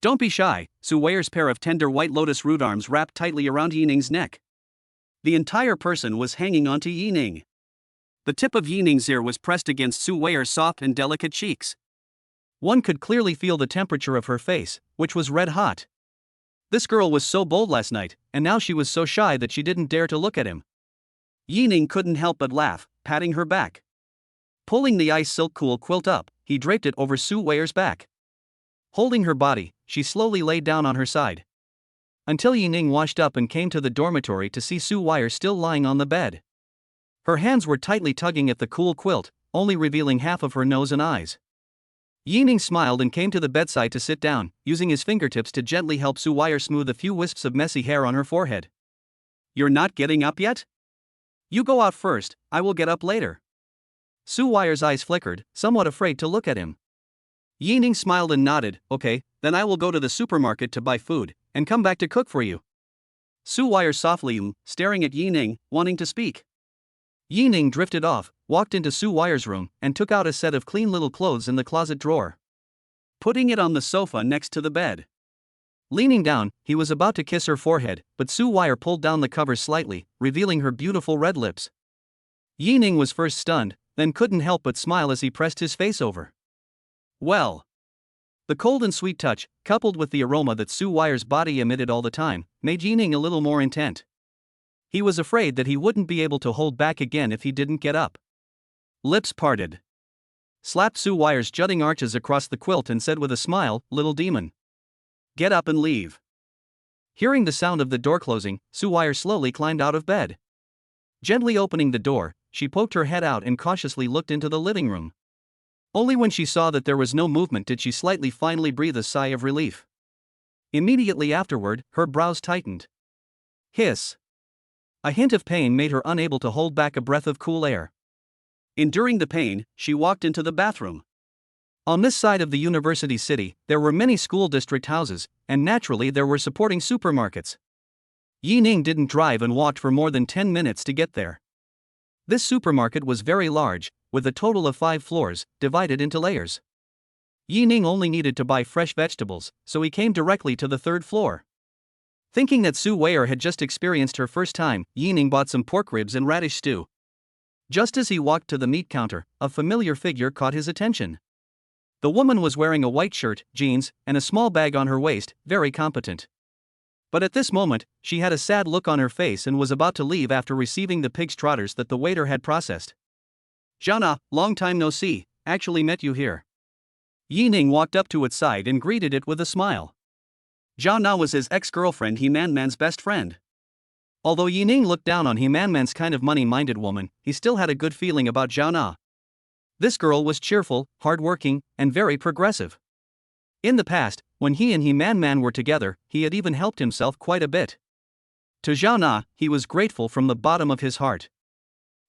"Don't be shy," Su Weier's pair of tender white lotus root arms wrapped tightly around Yi Ning's neck. The entire person was hanging onto Yi Ning. The tip of Yi Ning's ear was pressed against Su Weier's soft and delicate cheeks. One could clearly feel the temperature of her face, which was red hot. This girl was so bold last night, and now she was so shy that she didn't dare to look at him. Yi Ning couldn't help but laugh, patting her back. Pulling the ice silk cool quilt up, he draped it over Su Weier's back. Holding her body, she slowly lay down on her side. Until Yi Ning washed up and came to the dormitory to see Su Weier still lying on the bed. Her hands were tightly tugging at the cool quilt, only revealing half of her nose and eyes. Yi Ning smiled and came to the bedside to sit down, using his fingertips to gently help Su Weier smooth a few wisps of messy hair on her forehead. "You're not getting up yet? You go out first, I will get up later." Su Weier's eyes flickered, somewhat afraid to look at him. Yi Ning smiled and nodded. "Okay, then I will go to the supermarket to buy food, and come back to cook for you." Su Weier softly staring at Yi Ning, wanting to speak. Yi Ning drifted off, walked into Su Weier's room, and took out a set of clean little clothes in the closet drawer. Putting it on the sofa next to the bed. Leaning down, he was about to kiss her forehead, but Su Weier pulled down the covers slightly, revealing her beautiful red lips. Yi Ning was first stunned, then couldn't help but smile as he pressed his face over. Well. The cold and sweet touch, coupled with the aroma that Su Weier's body emitted all the time, made Yi Ning a little more intent. He was afraid that he wouldn't be able to hold back again if he didn't get up. Lips parted. Slapped Su Weier's jutting arches across the quilt and said with a smile, "Little demon. Get up and leave." Hearing the sound of the door closing, Su Weier slowly climbed out of bed. Gently opening the door, she poked her head out and cautiously looked into the living room. Only when she saw that there was no movement did she finally breathe a sigh of relief. Immediately afterward, her brows tightened. Hiss. A hint of pain made her unable to hold back a breath of cool air. Enduring the pain, she walked into the bathroom. On this side of the university city, there were many school district houses, and naturally there were supporting supermarkets. Yi Ning didn't drive and walked for more than 10 minutes to get there. This supermarket was very large, with a total of 5 floors, divided into layers. Yi Ning only needed to buy fresh vegetables, so he came directly to the 3rd floor. Thinking that Su Weier had just experienced her first time, Yi Ning bought some pork ribs and radish stew. Just as he walked to the meat counter, a familiar figure caught his attention. The woman was wearing a white shirt, jeans, and a small bag on her waist, very competent. But at this moment, she had a sad look on her face and was about to leave after receiving the pig's trotters that the waiter had processed. "Jana, long time no see, actually met you here." Yi Ning walked up to its side and greeted it with a smile. Jana was his ex-girlfriend He Man's best friend. Although Yi Ning looked down on He Man's kind of money-minded woman, he still had a good feeling about Jana. This girl was cheerful, hard-working, and very progressive. In the past, when he and He Man were together, he had even helped himself quite a bit. To Jana, he was grateful from the bottom of his heart.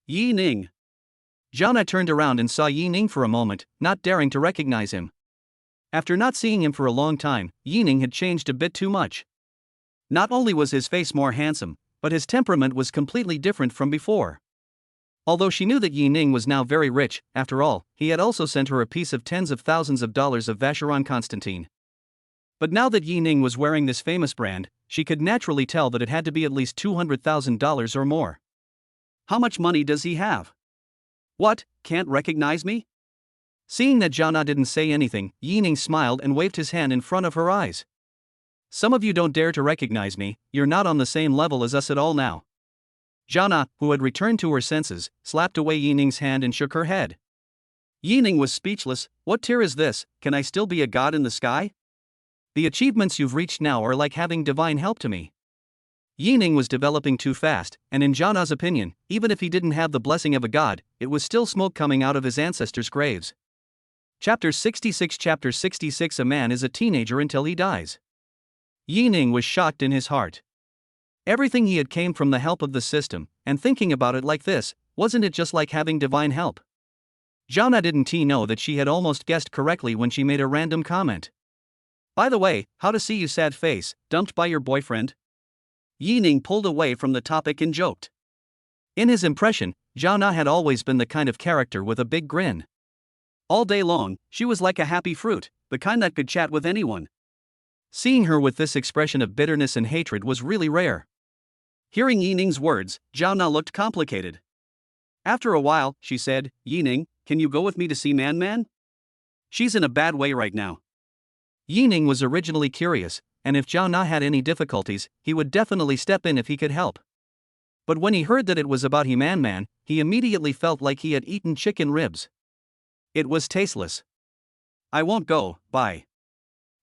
Yi Ning. Jana turned around and saw Yi Ning for a moment, not daring to recognize him. After not seeing him for a long time, Yi Ning had changed a bit too much. Not only was his face more handsome, but his temperament was completely different from before. Although she knew that Yi Ning was now very rich, after all, he had also sent her a piece of tens of thousands of dollars of Vacheron Constantine. But now that Yi Ning was wearing this famous brand, she could naturally tell that it had to be at least $200,000 or more. "How much money does he have?" "What, can't recognize me?" Seeing that Jana didn't say anything, Yi Ning smiled and waved his hand in front of her eyes. "Some of you don't dare to recognize me, you're not on the same level as us at all now." Jana, who had returned to her senses, slapped away Yining's hand and shook her head. Yining was speechless. What tier is this? Can I still be a god in the sky? The achievements you've reached now are like having divine help to me. Yining was developing too fast, and in Jana's opinion, even if he didn't have the blessing of a god, it was still smoke coming out of his ancestors' graves. Chapter 66. A man is a teenager until he dies. Yining was shocked in his heart. Everything he had came from the help of the system, and thinking about it like this, wasn't it just like having divine help? Jana didn't know that she had almost guessed correctly when she made a random comment. By the way, how to see you sad face, dumped by your boyfriend? Yining pulled away from the topic and joked. In his impression, Jana had always been the kind of character with a big grin. All day long, she was like a happy fruit, the kind that could chat with anyone. Seeing her with this expression of bitterness and hatred was really rare. Hearing Yining's words, Jana looked complicated. After a while, she said, Yining, can you go with me to see Man? She's in a bad way right now. Yining was originally curious, and if Jana had any difficulties, he would definitely step in if he could help. But when he heard that it was about Man, he immediately felt like he had eaten chicken ribs. It was tasteless. I won't go, bye.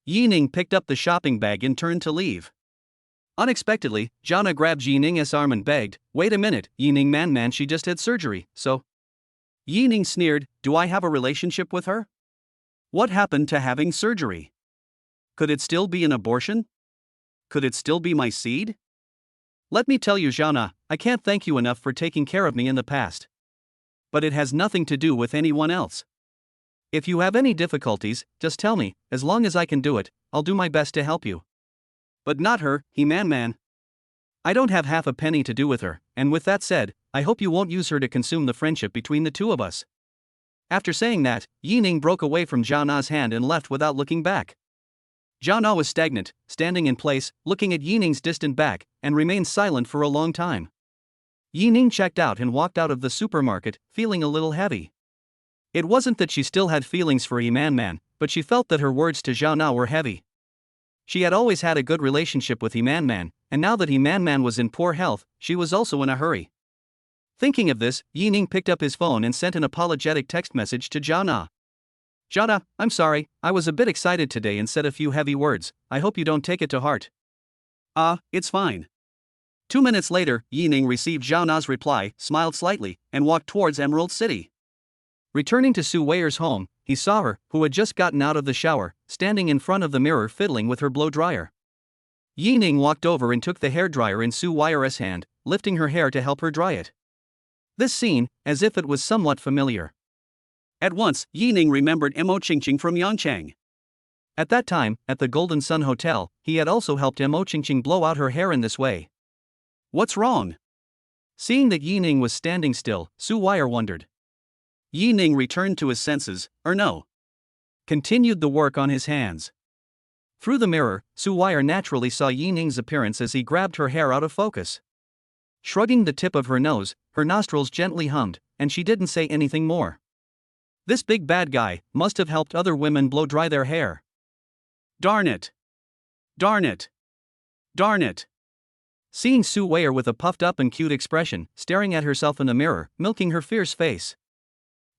Yining picked up the shopping bag and turned to leave. Unexpectedly, Jana grabbed Yining's arm and begged, wait a minute, Yining Man, she just had surgery, so. Yining sneered, do I have a relationship with her? What happened to having surgery? Could it still be an abortion? Could it still be my seed? Let me tell you, Jana, I can't thank you enough for taking care of me in the past. But it has nothing to do with anyone else. If you have any difficulties, just tell me, as long as I can do it, I'll do my best to help you. But not her, Man. I don't have half a penny to do with her, and with that said, I hope you won't use her to consume the friendship between the two of us. After saying that, Yining broke away from Jana's hand and left without looking back. Jana was stagnant, standing in place, looking at Yining's distant back, and remained silent for a long time. Yining checked out and walked out of the supermarket, feeling a little heavy. It wasn't that she still had feelings for Man, but she felt that her words to Jana were heavy. She had always had a good relationship with Man, and now that Man was in poor health, she was also in a hurry. Thinking of this, Yining picked up his phone and sent an apologetic text message to Jana. Jana, I'm sorry, I was a bit excited today and said a few heavy words, I hope you don't take it to heart. It's fine. 2 minutes later, Yining received Jana's reply, smiled slightly, and walked towards Emerald City. Returning to Su Weier's home, he saw her, who had just gotten out of the shower, standing in front of the mirror fiddling with her blow-dryer. Yining walked over and took the hairdryer in Su Weier's hand, lifting her hair to help her dry it. This scene, as if it was somewhat familiar. At once, Yining remembered Mo Qingqing from Yangchang. At that time, at the Golden Sun Hotel, he had also helped Mo Qingqing blow out her hair in this way. What's wrong? Seeing that Yining was standing still, Su Weier wondered. Yining returned to his senses, or no. Continued the work on his hands. Through the mirror, Su Weier naturally saw Yining's appearance as he grabbed her hair out of focus. Shrugging the tip of her nose, her nostrils gently hummed, and she didn't say anything more. This big bad guy must have helped other women blow dry their hair. Darn it! Darn it! Darn it! Seeing Su Weier with a puffed up and cute expression, staring at herself in the mirror, milking her fierce face.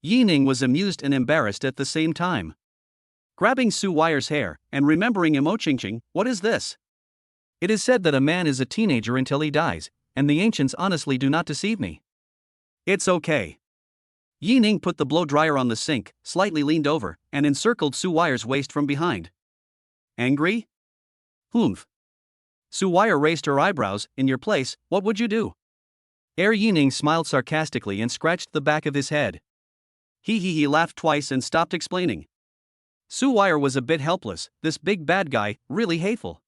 Yining was amused and embarrassed at the same time. Grabbing Su Weier's hair, and remembering Mo Qingqing, what is this? It is said that a man is a teenager until he dies, and the ancients honestly do not deceive me. It's okay. Yining put the blow dryer on the sink, slightly leaned over, and encircled Su Weier's waist from behind. Angry? Humph. Su Weier raised her eyebrows, in your place, what would you do? Yining smiled sarcastically and scratched the back of his head. He laughed twice and stopped explaining. Su Weier was a bit helpless, this big bad guy, really hateful.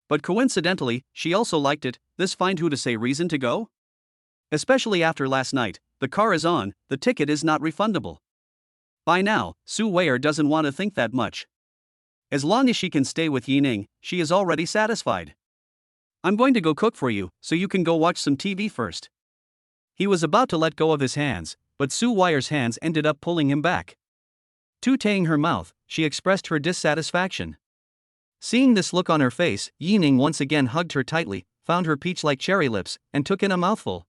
But coincidentally, she also liked it, this find who to say reason to go? Especially after last night, the car is on, the ticket is not refundable. By now, Su Weier doesn't want to think that much. As long as she can stay with Yining, she is already satisfied. I'm going to go cook for you, so you can go watch some TV first. He was about to let go of his hands, but Su Weier's hands ended up pulling him back. Tutaying her mouth, she expressed her dissatisfaction. Seeing this look on her face, Yining once again hugged her tightly, found her peach-like cherry lips, and took in a mouthful.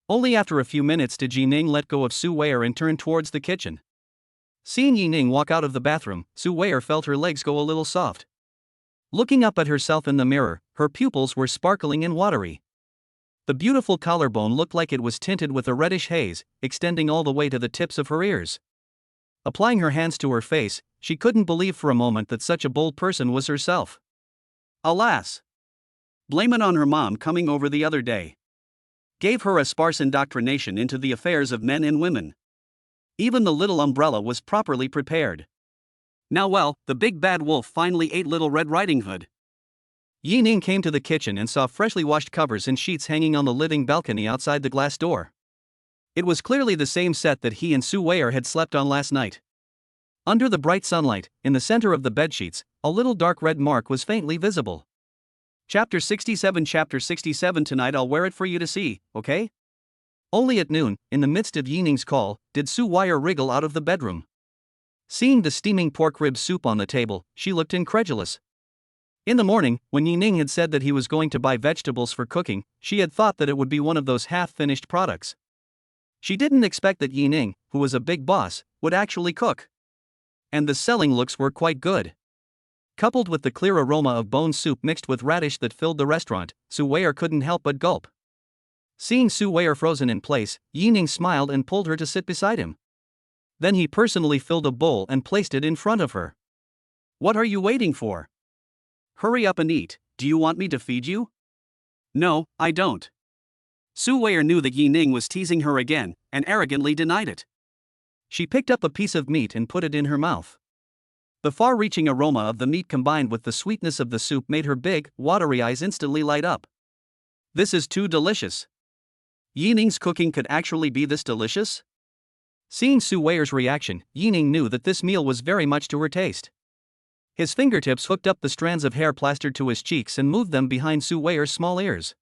Only after a few minutes did Yining let go of Su Weier and turn towards the kitchen. Seeing Yining walk out of the bathroom, Su Weier felt her legs go a little soft. Looking up at herself in the mirror, her pupils were sparkling and watery. The beautiful collarbone looked like it was tinted with a reddish haze, extending all the way to the tips of her ears. Applying her hands to her face, she couldn't believe for a moment that such a bold person was herself. Alas! Blame it on her mom coming over the other day. Gave her a sparse indoctrination into the affairs of men and women. Even the little umbrella was properly prepared. Now well, the big bad wolf finally ate Little Red Riding Hood. Yining came to the kitchen and saw freshly washed covers and sheets hanging on the living balcony outside the glass door. It was clearly the same set that he and Su Weier had slept on last night. Under the bright sunlight, in the center of the bedsheets, a little dark red mark was faintly visible. Chapter 67 Tonight I'll wear it for you to see, okay? Only at noon, in the midst of Yining's call, did Su Weier wriggle out of the bedroom. Seeing the steaming pork rib soup on the table, she looked incredulous. In the morning, when Yining had said that he was going to buy vegetables for cooking, she had thought that it would be one of those half-finished products. She didn't expect that Yining, who was a big boss, would actually cook. And the selling looks were quite good. Coupled with the clear aroma of bone soup mixed with radish that filled the restaurant, Su Weier couldn't help but gulp. Seeing Su Weier frozen in place, Yining smiled and pulled her to sit beside him. Then he personally filled a bowl and placed it in front of her. What are you waiting for? Hurry up and eat. Do you want me to feed you? No, I don't. Su Weier knew that Yining was teasing her again, and arrogantly denied it. She picked up a piece of meat and put it in her mouth. The far-reaching aroma of the meat combined with the sweetness of the soup made her big, watery eyes instantly light up. This is too delicious. Yining's cooking could actually be this delicious? Seeing Su Weier's reaction, Yining knew that this meal was very much to her taste. His fingertips hooked up the strands of hair plastered to his cheeks and moved them behind Su Weier's small ears.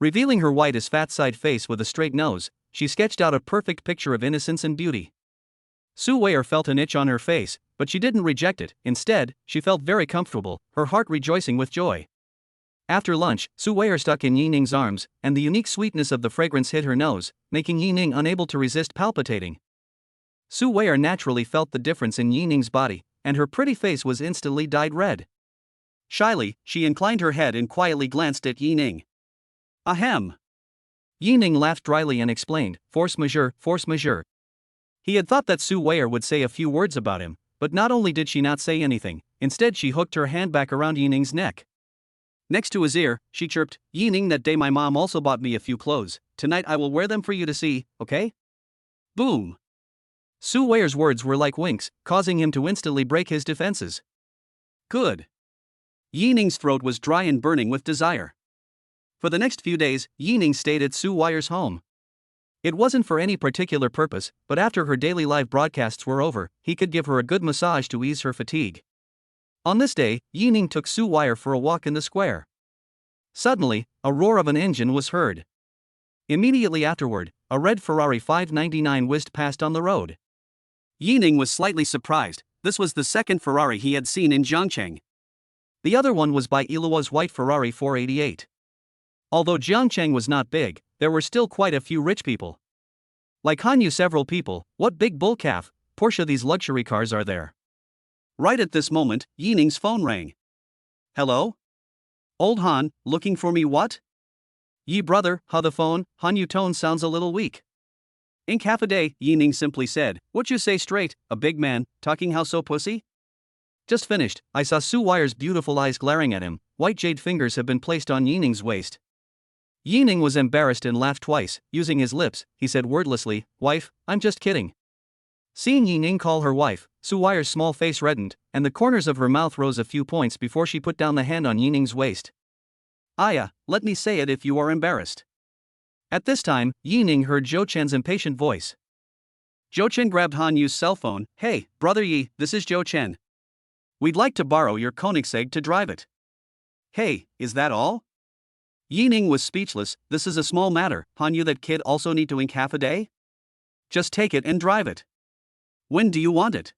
Revealing her white as fat side face with a straight nose, she sketched out a perfect picture of innocence and beauty. Su Weier felt an itch on her face, but she didn't reject it. Instead, she felt very comfortable, her heart rejoicing with joy. After lunch, Su Weier stuck in Yining's arms, and the unique sweetness of the fragrance hit her nose, making Yining unable to resist palpitating. Su Weier naturally felt the difference in Yining's body, and her pretty face was instantly dyed red. Shyly, she inclined her head and quietly glanced at Yining. Ahem. Yining laughed dryly and explained, force majeure, force majeure. He had thought that Su Weier would say a few words about him, but not only did she not say anything, instead she hooked her hand back around Yining's neck. Next to his ear, she chirped, Yining, that day my mom also bought me a few clothes. Tonight I will wear them for you to see, okay? Boom. Su Weier's words were like winks, causing him to instantly break his defenses. Good. Yining's throat was dry and burning with desire. For the next few days, Yining stayed at Su Weier's home. It wasn't for any particular purpose, but after her daily live broadcasts were over, he could give her a good massage to ease her fatigue. On this day, Yining took Su Weier for a walk in the square. Suddenly, a roar of an engine was heard. Immediately afterward, a red Ferrari 599 whizzed past on the road. Yining was slightly surprised. This was the second Ferrari he had seen in Zhangcheng. The other one was by Iluo's white Ferrari 488. Although Zhangcheng was not big, there were still quite a few rich people. Like Han Yu, several people, what big bull calf, Porsche these luxury cars are there. Right at this moment, Yining's phone rang. Hello? Old Han, looking for me what? Yi brother, how the phone, Han Yu tone sounds a little weak. Ink half a day, Yining simply said, what you say straight, a big man, talking how so pussy? Just finished, I saw Su Weier's beautiful eyes glaring at him, white jade fingers have been placed on Yining's waist. Yining was embarrassed and laughed twice, using his lips, he said wordlessly, wife, I'm just kidding. Seeing Yining call her wife, Su Weier's small face reddened, and the corners of her mouth rose a few points before she put down the hand on Yining's waist. Aya, let me say it if you are embarrassed. At this time, Yining heard Zhou Chen's impatient voice. Zhou Chen grabbed Han Yu's cell phone. Hey, brother Yi, this is Zhou Chen. We'd like to borrow your Koenigsegg to drive it. Hey, is that all? Yining was speechless. This is a small matter. Han Yu, that kid also need to ink half a day? Just take it and drive it. When do you want it?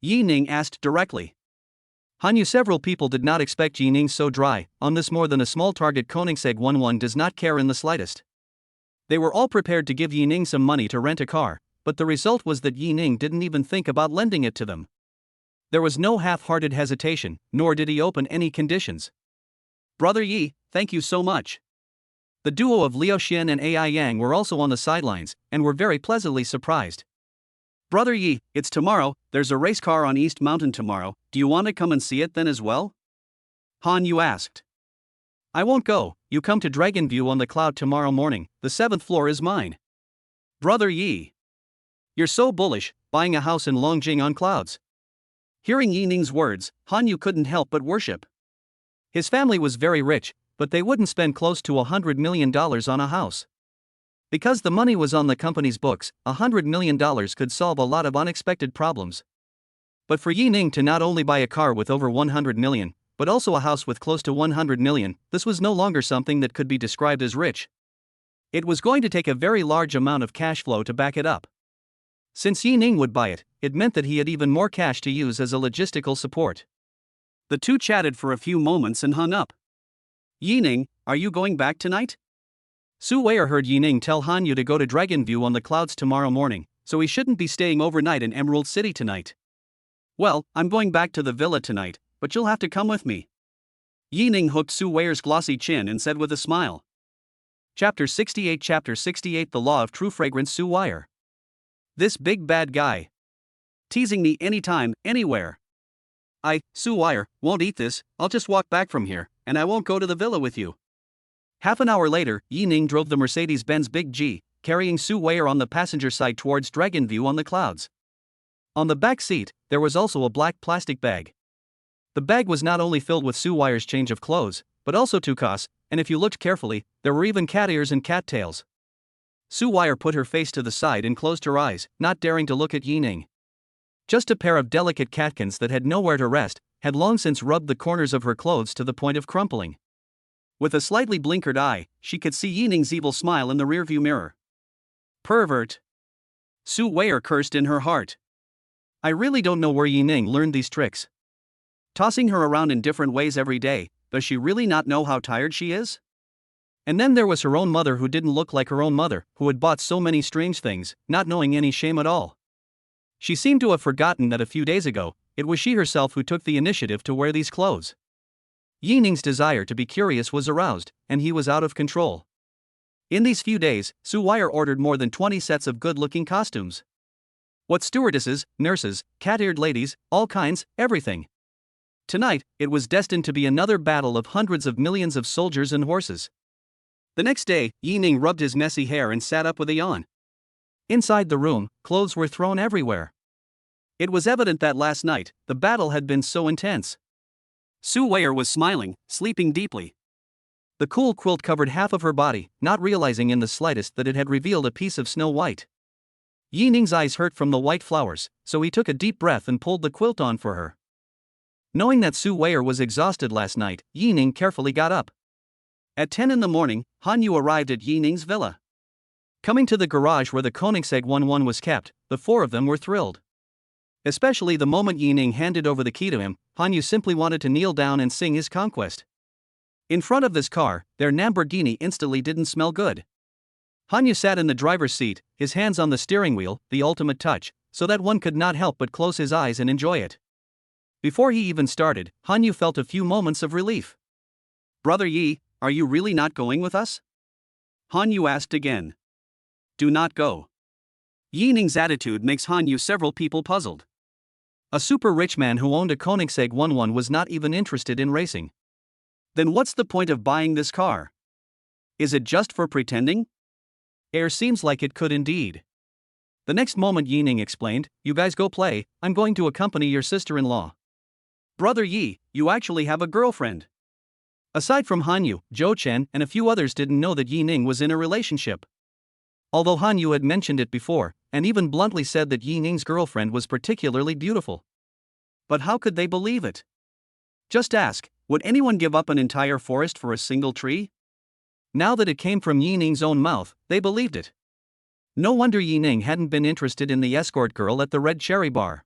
Yining asked directly. Han Yu, several people did not expect Yining so dry. On this more than a small target, Koenigsegg 11 does not care in the slightest. They were all prepared to give Yining some money to rent a car, but the result was that Yining didn't even think about lending it to them. There was no half-hearted hesitation, nor did he open any conditions. "Brother Yi, thank you so much." The duo of Liu Xian and Ai Yang were also on the sidelines, and were very pleasantly surprised. "Brother Yi, it's tomorrow, there's a race car on East Mountain tomorrow, do you want to come and see it then as well?" Han Yu asked. "I won't go, you come to Dragon View on the cloud tomorrow morning, the 7th floor is mine." "Brother Yi, you're so bullish, buying a house in Longjing on clouds." Hearing Yining's words, Han Yu couldn't help but worship. His family was very rich, but they wouldn't spend close to $100 million on a house. Because the money was on the company's books, $100 million could solve a lot of unexpected problems. But for Yining to not only buy a car with over 100 million, but also a house with close to 100 million, this was no longer something that could be described as rich. It was going to take a very large amount of cash flow to back it up. Since Yining would buy it, it meant that he had even more cash to use as a logistical support. The two chatted for a few moments and hung up. "Yining, are you going back tonight?" Su Weier heard Yining tell Han Yu to go to Dragon View on the clouds tomorrow morning, so he shouldn't be staying overnight in Emerald City tonight. "Well, I'm going back to the villa tonight, but you'll have to come with me." Yining hooked Su Weier's glossy chin and said with a smile. Chapter 68 The Law of True Fragrance. Su Weier. "This big bad guy. Teasing me anytime, anywhere. Su Weier, won't eat this, I'll just walk back from here, and I won't go to the villa with you." Half an hour later, Yining drove the Mercedes-Benz Big G, carrying Su Weier on the passenger side towards Dragon View on the clouds. On the back seat, there was also a black plastic bag. The bag was not only filled with Su Weier's change of clothes, but also tukas, and if you looked carefully, there were even cat ears and cat tails. Su Weier put her face to the side and closed her eyes, not daring to look at Yining. Just a pair of delicate catkins that had nowhere to rest, had long since rubbed the corners of her clothes to the point of crumpling. With a slightly blinkered eye, she could see Yining's evil smile in the rearview mirror. "Pervert." Su Weier cursed in her heart. I really don't know where Yining learned these tricks. Tossing her around in different ways every day, does she really not know how tired she is? And then there was her own mother who didn't look like her own mother, who had bought so many strange things, not knowing any shame at all. She seemed to have forgotten that a few days ago, it was she herself who took the initiative to wear these clothes. Yining's desire to be curious was aroused, and he was out of control. In these few days, Su Weier ordered more than 20 sets of good-looking costumes. What stewardesses, nurses, cat-eared ladies, all kinds, everything. Tonight, it was destined to be another battle of hundreds of millions of soldiers and horses. The next day, Yining rubbed his messy hair and sat up with a yawn. Inside the room, clothes were thrown everywhere. It was evident that last night, the battle had been so intense. Su Weier was smiling, sleeping deeply. The cool quilt covered half of her body, not realizing in the slightest that it had revealed a piece of snow white. Yining's eyes hurt from the white flowers, so he took a deep breath and pulled the quilt on for her. Knowing that Su Weier was exhausted last night, Yining carefully got up. At 10 in the morning, Han Yu arrived at Yining's villa. Coming to the garage where the Koenigsegg 11 was kept, the four of them were thrilled. Especially the moment Yining handed over the key to him, Han Yu simply wanted to kneel down and sing his conquest. In front of this car, their Lamborghini instantly didn't smell good. Han Yu sat in the driver's seat, his hands on the steering wheel, the ultimate touch, so that one could not help but close his eyes and enjoy it. Before he even started, Han Yu felt a few moments of relief. "Brother Yi, are you really not going with us?" Han Yu asked again. "Do not go." Yining's attitude makes Han Yu several people puzzled. A super rich man who owned a Koenigsegg 11 was not even interested in racing. Then what's the point of buying this car? Is it just for pretending? Seems like it could indeed. The next moment Yining explained, "You guys go play, I'm going to accompany your sister-in-law." "Brother Yi, you actually have a girlfriend." Aside from Han Yu, Zhou Chen and a few others didn't know that Yining was in a relationship. Although Han Yu had mentioned it before, and even bluntly said that Yining's girlfriend was particularly beautiful. But how could they believe it? Just ask, would anyone give up an entire forest for a single tree? Now that it came from Yining's own mouth, they believed it. No wonder Yining hadn't been interested in the escort girl at the Red Cherry Bar.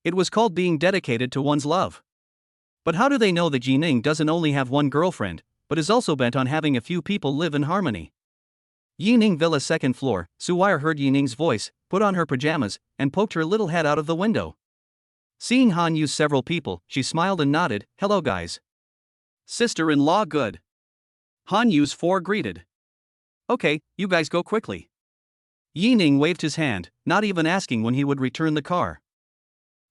It was called being dedicated to one's love. But how do they know that Yining doesn't only have one girlfriend, but is also bent on having a few people live in harmony? Yining Villa second floor. Su Wire heard Yining's voice, put on her pajamas, and poked her little head out of the window. Seeing Han Yu's several people, she smiled and nodded, "Hello guys." Sister-in-law good. Han Yu's four greeted. Okay, you guys go quickly. Yining waved his hand, not even asking when he would return the car.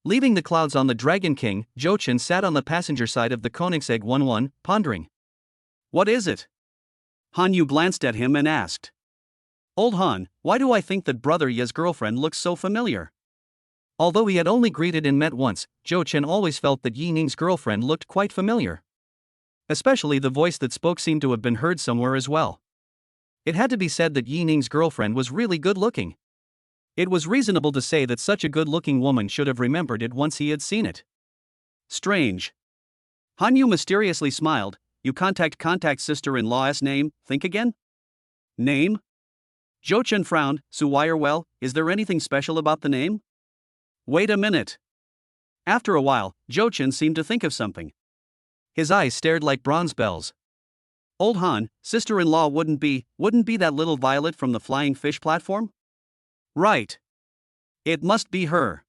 Leaving the clouds on the Dragon King, Zhou Chen sat on the passenger side of the Koenigsegg 11, pondering. What is it? Han Yu glanced at him and asked. Old Han, why do I think that Brother Ye's girlfriend looks so familiar? Although he had only greeted and met once, Zhou Chen always felt that Yining's girlfriend looked quite familiar. Especially the voice that spoke seemed to have been heard somewhere as well. It had to be said that Yining's girlfriend was really good looking. It was reasonable to say that such a good-looking woman should have remembered it once he had seen it. Strange. Han Yu mysteriously smiled. You contact sister-in-law's name, think again? Name? Zhou Chen frowned. Su Wire, well, is there anything special about the name? Wait a minute. After a while, Zhou Chen seemed to think of something. His eyes stared like bronze bells. Old Han, sister-in-law wouldn't be that little Violet from the flying fish platform? Right. It must be her.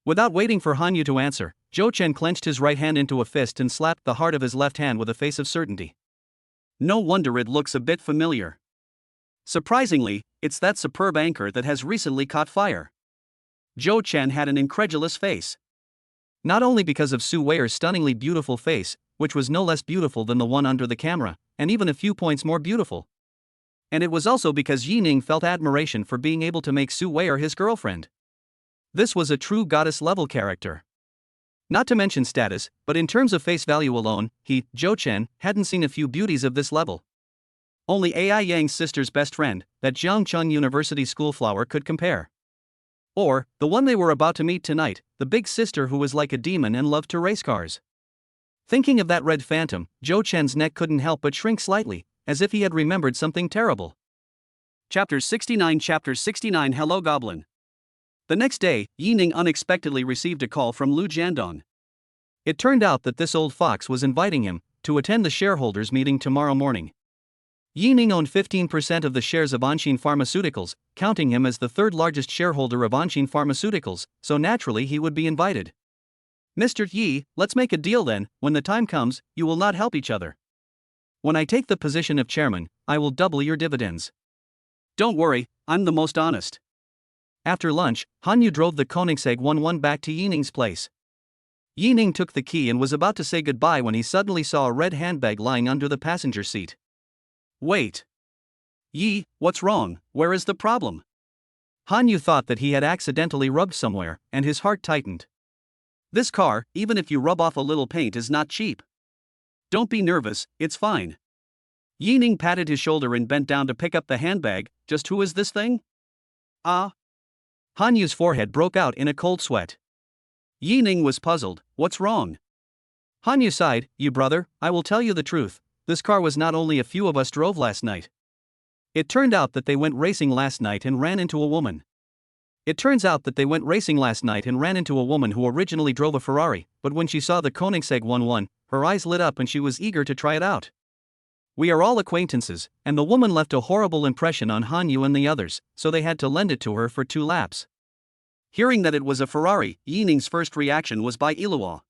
Without waiting for Han Yu to answer, Zhou Chen clenched his right hand into a fist and slapped the heart of his left hand with a face of certainty. No wonder it looks a bit familiar. Surprisingly, it's that superb anchor that has recently caught fire. Zhou Chen had an incredulous face. Not only because of Su Wei's stunningly beautiful face, which was no less beautiful than the one under the camera, and even a few points more beautiful. And it was also because Yining felt admiration for being able to make Su Wei his girlfriend. This was a true goddess-level character. Not to mention status, but in terms of face value alone, he, Zhou Chen, hadn't seen a few beauties of this level. Only Ai Yang's sister's best friend, that Jiangcheng University schoolflower, could compare. Or, the one they were about to meet tonight, the big sister who was like a demon and loved to race cars. Thinking of that red phantom, Zhou Chen's neck couldn't help but shrink slightly, as if he had remembered something terrible. Chapter 69 Hello Goblin. The next day, Yining unexpectedly received a call from Lu Jiandong. It turned out that this old fox was inviting him to attend the shareholders' meeting tomorrow morning. Yining owned 15% of the shares of Anshin Pharmaceuticals, counting him as the third largest shareholder of Anshin Pharmaceuticals, so naturally he would be invited. Mr. Yi, let's make a deal then. When the time comes, you will not help each other. When I take the position of chairman, I will double your dividends. Don't worry, I'm the most honest. After lunch, Han Yu drove the Koenigsegg 11 back to Yining's place. Yining took the key and was about to say goodbye when he suddenly saw a red handbag lying under the passenger seat. Wait. Yi, what's wrong? Where is the problem? Han Yu thought that he had accidentally rubbed somewhere, and his heart tightened. This car, even if you rub off a little paint, is not cheap. Don't be nervous, it's fine. Yining patted his shoulder and bent down to pick up the handbag. Just who is this thing? Ah. Han Yu's forehead broke out in a cold sweat. Yining was puzzled. What's wrong? Han Yu sighed. You brother, I will tell you the truth. This car was not only a few of us drove last night. It turned out that they went racing last night and ran into a woman. It turns out that they went racing last night and ran into a woman who originally drove a Ferrari, but when she saw the Koenigsegg 11, her eyes lit up and she was eager to try it out. We are all acquaintances, and the woman left a horrible impression on Han Yu and the others, so they had to lend it to her for 2 laps. Hearing that it was a Ferrari, Yining's first reaction was Bai Ilua.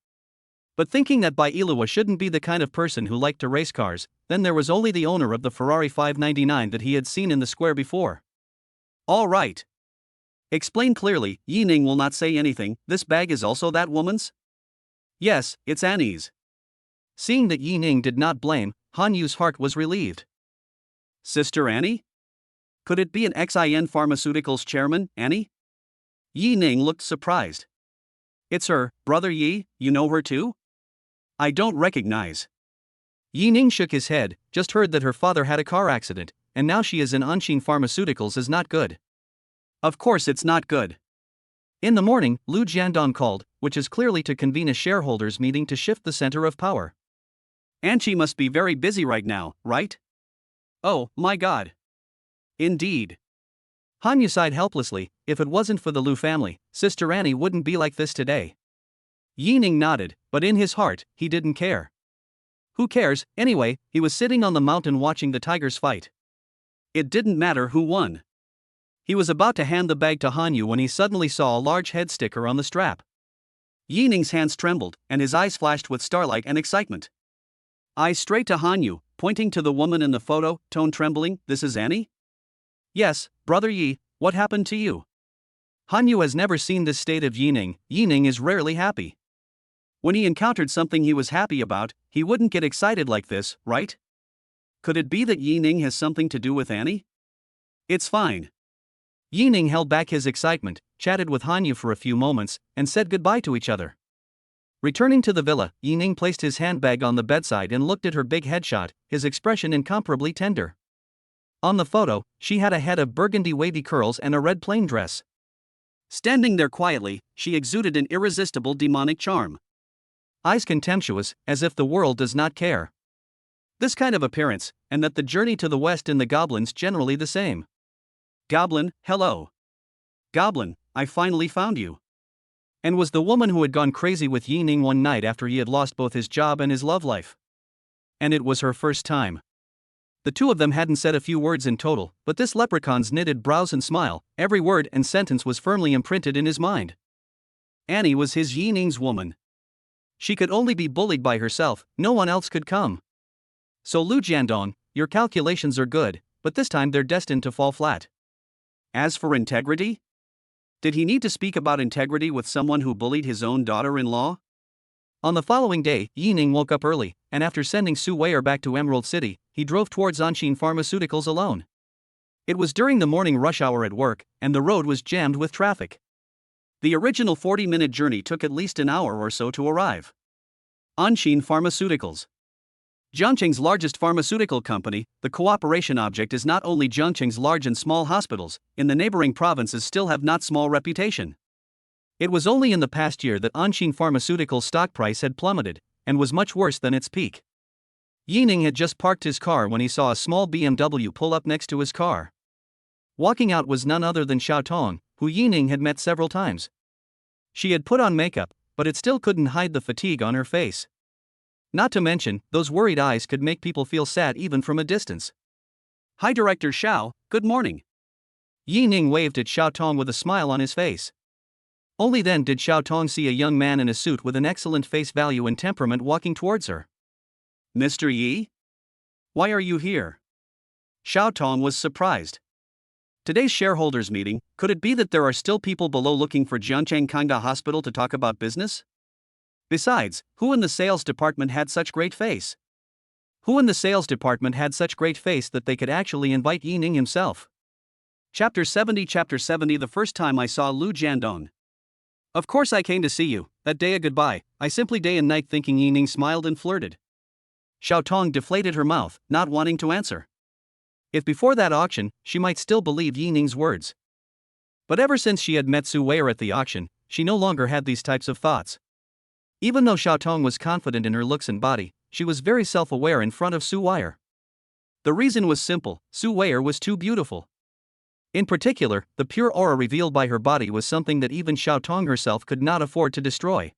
But thinking that Bai Ilua shouldn't be the kind of person who liked to race cars, then there was only the owner of the Ferrari 599 that he had seen in the square before. All right. Explain clearly. Yining will not say anything. This bag is also that woman's? Yes, it's Annie's. Seeing that Yining did not blame, Han Yu's heart was relieved. Sister Annie? Could it be an Xin Pharmaceuticals chairman, Annie? Yining looked surprised. It's her, brother Yi, you know her too? I don't recognize. Yining shook his head. Just heard that her father had a car accident, and now she is in Anshin Pharmaceuticals is not good. Of course it's not good. In the morning, Lu Jiandong called, which is clearly to convene a shareholders' meeting to shift the center of power. And she must be very busy right now, right? Oh, my God. Indeed. Han Yu sighed helplessly. If it wasn't for the Lu family, Sister Annie wouldn't be like this today. Yining nodded, but in his heart, he didn't care. Who cares, anyway? He was sitting on the mountain watching the tigers fight. It didn't matter who won. He was about to hand the bag to Hanyu when he suddenly saw a large head sticker on the strap. Yi Ning's hands trembled, and his eyes flashed with starlight and excitement. Eyes straight to Hanyu, pointing to the woman in the photo, tone trembling, "This is Annie?" "Yes, brother Yi, what happened to you?" Hanyu has never seen this state of Yi Ning. Yi Ning is rarely happy. When he encountered something he was happy about, he wouldn't get excited like this, right? Could it be that Yi Ning has something to do with Annie? It's fine. Yi Ning held back his excitement, chatted with Hanyu for a few moments, and said goodbye to each other. Returning to the villa, Yi Ning placed his handbag on the bedside and looked at her big headshot, his expression incomparably tender. On the photo, she had a head of burgundy wavy curls and a red plain dress. Standing there quietly, she exuded an irresistible demonic charm. Eyes contemptuous, as if the world does not care. This kind of appearance, and that the journey to the west in the goblins generally the same. "Goblin, hello. Goblin, I finally found you." And was the woman who had gone crazy with Yi Ning one night after he had lost both his job and his love life. And it was her first time. The two of them hadn't said a few words in total, but this leprechaun's knitted brows and smile, every word and sentence was firmly imprinted in his mind. Annie was his Yi Ning's woman. She could only be bullied by herself, no one else could come. "So Lu Jiandong, your calculations are good, but this time they're destined to fall flat." As for integrity? Did he need to speak about integrity with someone who bullied his own daughter-in-law? On the following day, Yi Ning woke up early, and after sending Su Weier back to Emerald City, he drove towards Anshin Pharmaceuticals alone. It was during the morning rush hour at work, and the road was jammed with traffic. The original 40-minute journey took at least an hour or so to arrive. Anshin Pharmaceuticals. Zhangcheng's largest pharmaceutical company, the cooperation object is not only Zhangcheng's large and small hospitals, in the neighboring provinces still have not small reputation. It was only in the past year that Anshin Pharmaceuticals' stock price had plummeted, and was much worse than its peak. Yi Ning had just parked his car when he saw a small BMW pull up next to his car. Walking out was none other than Xiao Tong, who Yi Ning had met several times. She had put on makeup, but it still couldn't hide the fatigue on her face. Not to mention, those worried eyes could make people feel sad even from a distance. "Hi Director Xiao, good morning." Yi Ning waved at Xiao Tong with a smile on his face. Only then did Xiao Tong see a young man in a suit with an excellent face value and temperament walking towards her. "Mr. Yi? Why are you here?" Xiao Tong was surprised. Today's shareholders meeting, could it be that there are still people below looking for Jiangcheng Kangda Hospital to talk about business? Besides, who in the sales department had such great face? Who in the sales department had such great face that they could actually invite Yi Ning himself? Chapter 70 The first time I saw Lu Jiandong. "Of course I came to see you, that day a goodbye, I simply day and night thinking." Yi Ning smiled and flirted. Xiao Tong deflated her mouth, not wanting to answer. If before that auction, she might still believe Yi Ning's words. But ever since she had met Su Weier at the auction, she no longer had these types of thoughts. Even though Xiao Tong was confident in her looks and body, she was very self-aware in front of Su Weier. The reason was simple: Su Weier was too beautiful. In particular, the pure aura revealed by her body was something that even Xiao Tong herself could not afford to destroy.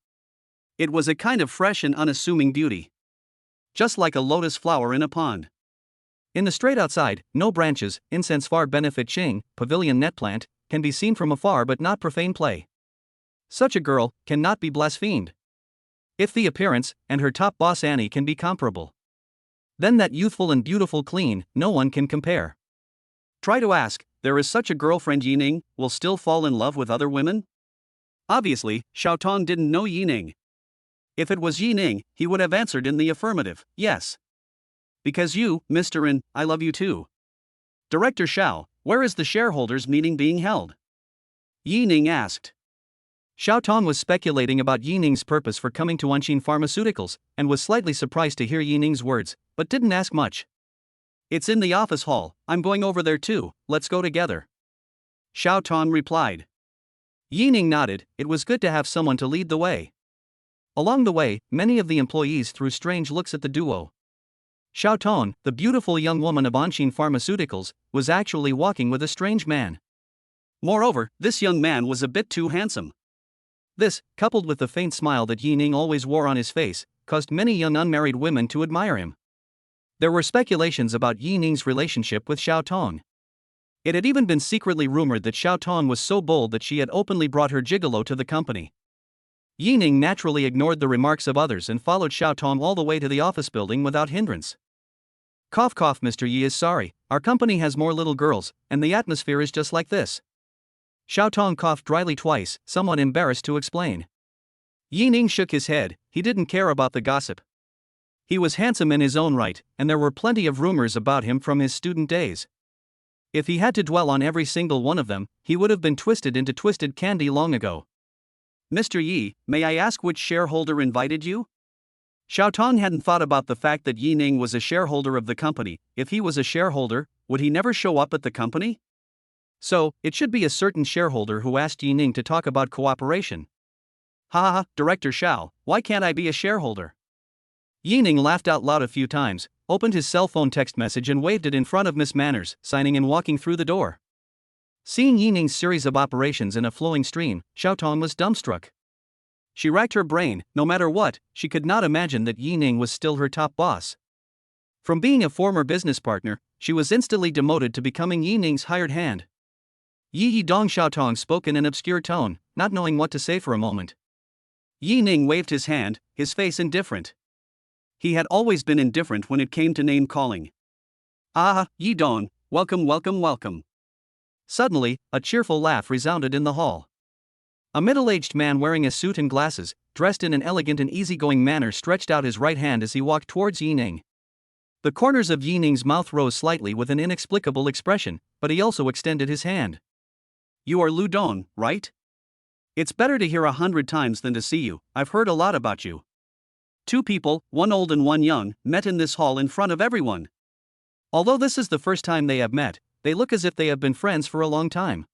It was a kind of fresh and unassuming beauty. Just like a lotus flower in a pond. In the straight outside, no branches, incense far benefit Qing, pavilion net plant, can be seen from afar but not profane play. Such a girl cannot be blasphemed. If the appearance, and her top boss Annie can be comparable, then that youthful and beautiful clean, no one can compare. Try to ask, there is such a girlfriend Yi Ning, will still fall in love with other women? Obviously, Xiao Tong didn't know Yi Ning. If it was Yi Ning, he would have answered in the affirmative, yes. Because you, Mr. N, I love you too. Director Xiao, where is the shareholders meeting being held? Yi Ning asked. Xiao Tong was speculating about Yi Ning's purpose for coming to Anshin Pharmaceuticals, and was slightly surprised to hear Yi Ning's words, but didn't ask much. It's in the office hall, I'm going over there too, let's go together. Xiao Tong replied. Yi Ning nodded, it was good to have someone to lead the way. Along the way, many of the employees threw strange looks at the duo. Xiao Tong, the beautiful young woman of Anshin Pharmaceuticals, was actually walking with a strange man. Moreover, this young man was a bit too handsome. This, coupled with the faint smile that Yi Ning always wore on his face, caused many young unmarried women to admire him. There were speculations about Yi Ning's relationship with Xiao Tong. It had even been secretly rumored that Xiao Tong was so bold that she had openly brought her gigolo to the company. Yi Ning naturally ignored the remarks of others and followed Xiao Tong all the way to the office building without hindrance. Cough cough, Mr. Yi is sorry, our company has more little girls, and the atmosphere is just like this. Xiao Tong coughed dryly twice, somewhat embarrassed to explain. Yi Ning shook his head, he didn't care about the gossip. He was handsome in his own right, and there were plenty of rumors about him from his student days. If he had to dwell on every single one of them, he would have been twisted into twisted candy long ago. Mr. Yi, may I ask which shareholder invited you? Xiao Tong hadn't thought about the fact that Yi Ning was a shareholder of the company. If he was a shareholder, would he never show up at the company? So, it should be a certain shareholder who asked Yi Ning to talk about cooperation. Ha ha ha, Director Xiao, why can't I be a shareholder? Yi Ning laughed out loud a few times, opened his cell phone text message and waved it in front of Miss Manners, signing and walking through the door. Seeing Yi Ning's series of operations in a flowing stream, Xiao Tong was dumbstruck. She racked her brain, no matter what, she could not imagine that Yi Ning was still her top boss. From being a former business partner, she was instantly demoted to becoming Yi Ning's hired hand. Yi Dong, Xiao Tong spoke in an obscure tone, not knowing what to say for a moment. Yi Ning waved his hand, his face indifferent. He had always been indifferent when it came to name calling. Ah, Yi Dong, welcome, welcome, welcome. Suddenly, a cheerful laugh resounded in the hall. A middle-aged man wearing a suit and glasses, dressed in an elegant and easygoing manner, stretched out his right hand as he walked towards Yi Ning. The corners of Yi Ning's mouth rose slightly with an inexplicable expression, but he also extended his hand. You are Lu Dong, right? It's better to hear 100 times than to see you, I've heard a lot about you. Two people, one old and one young, met in this hall in front of everyone. Although this is the first time they have met, they look as if they have been friends for a long time.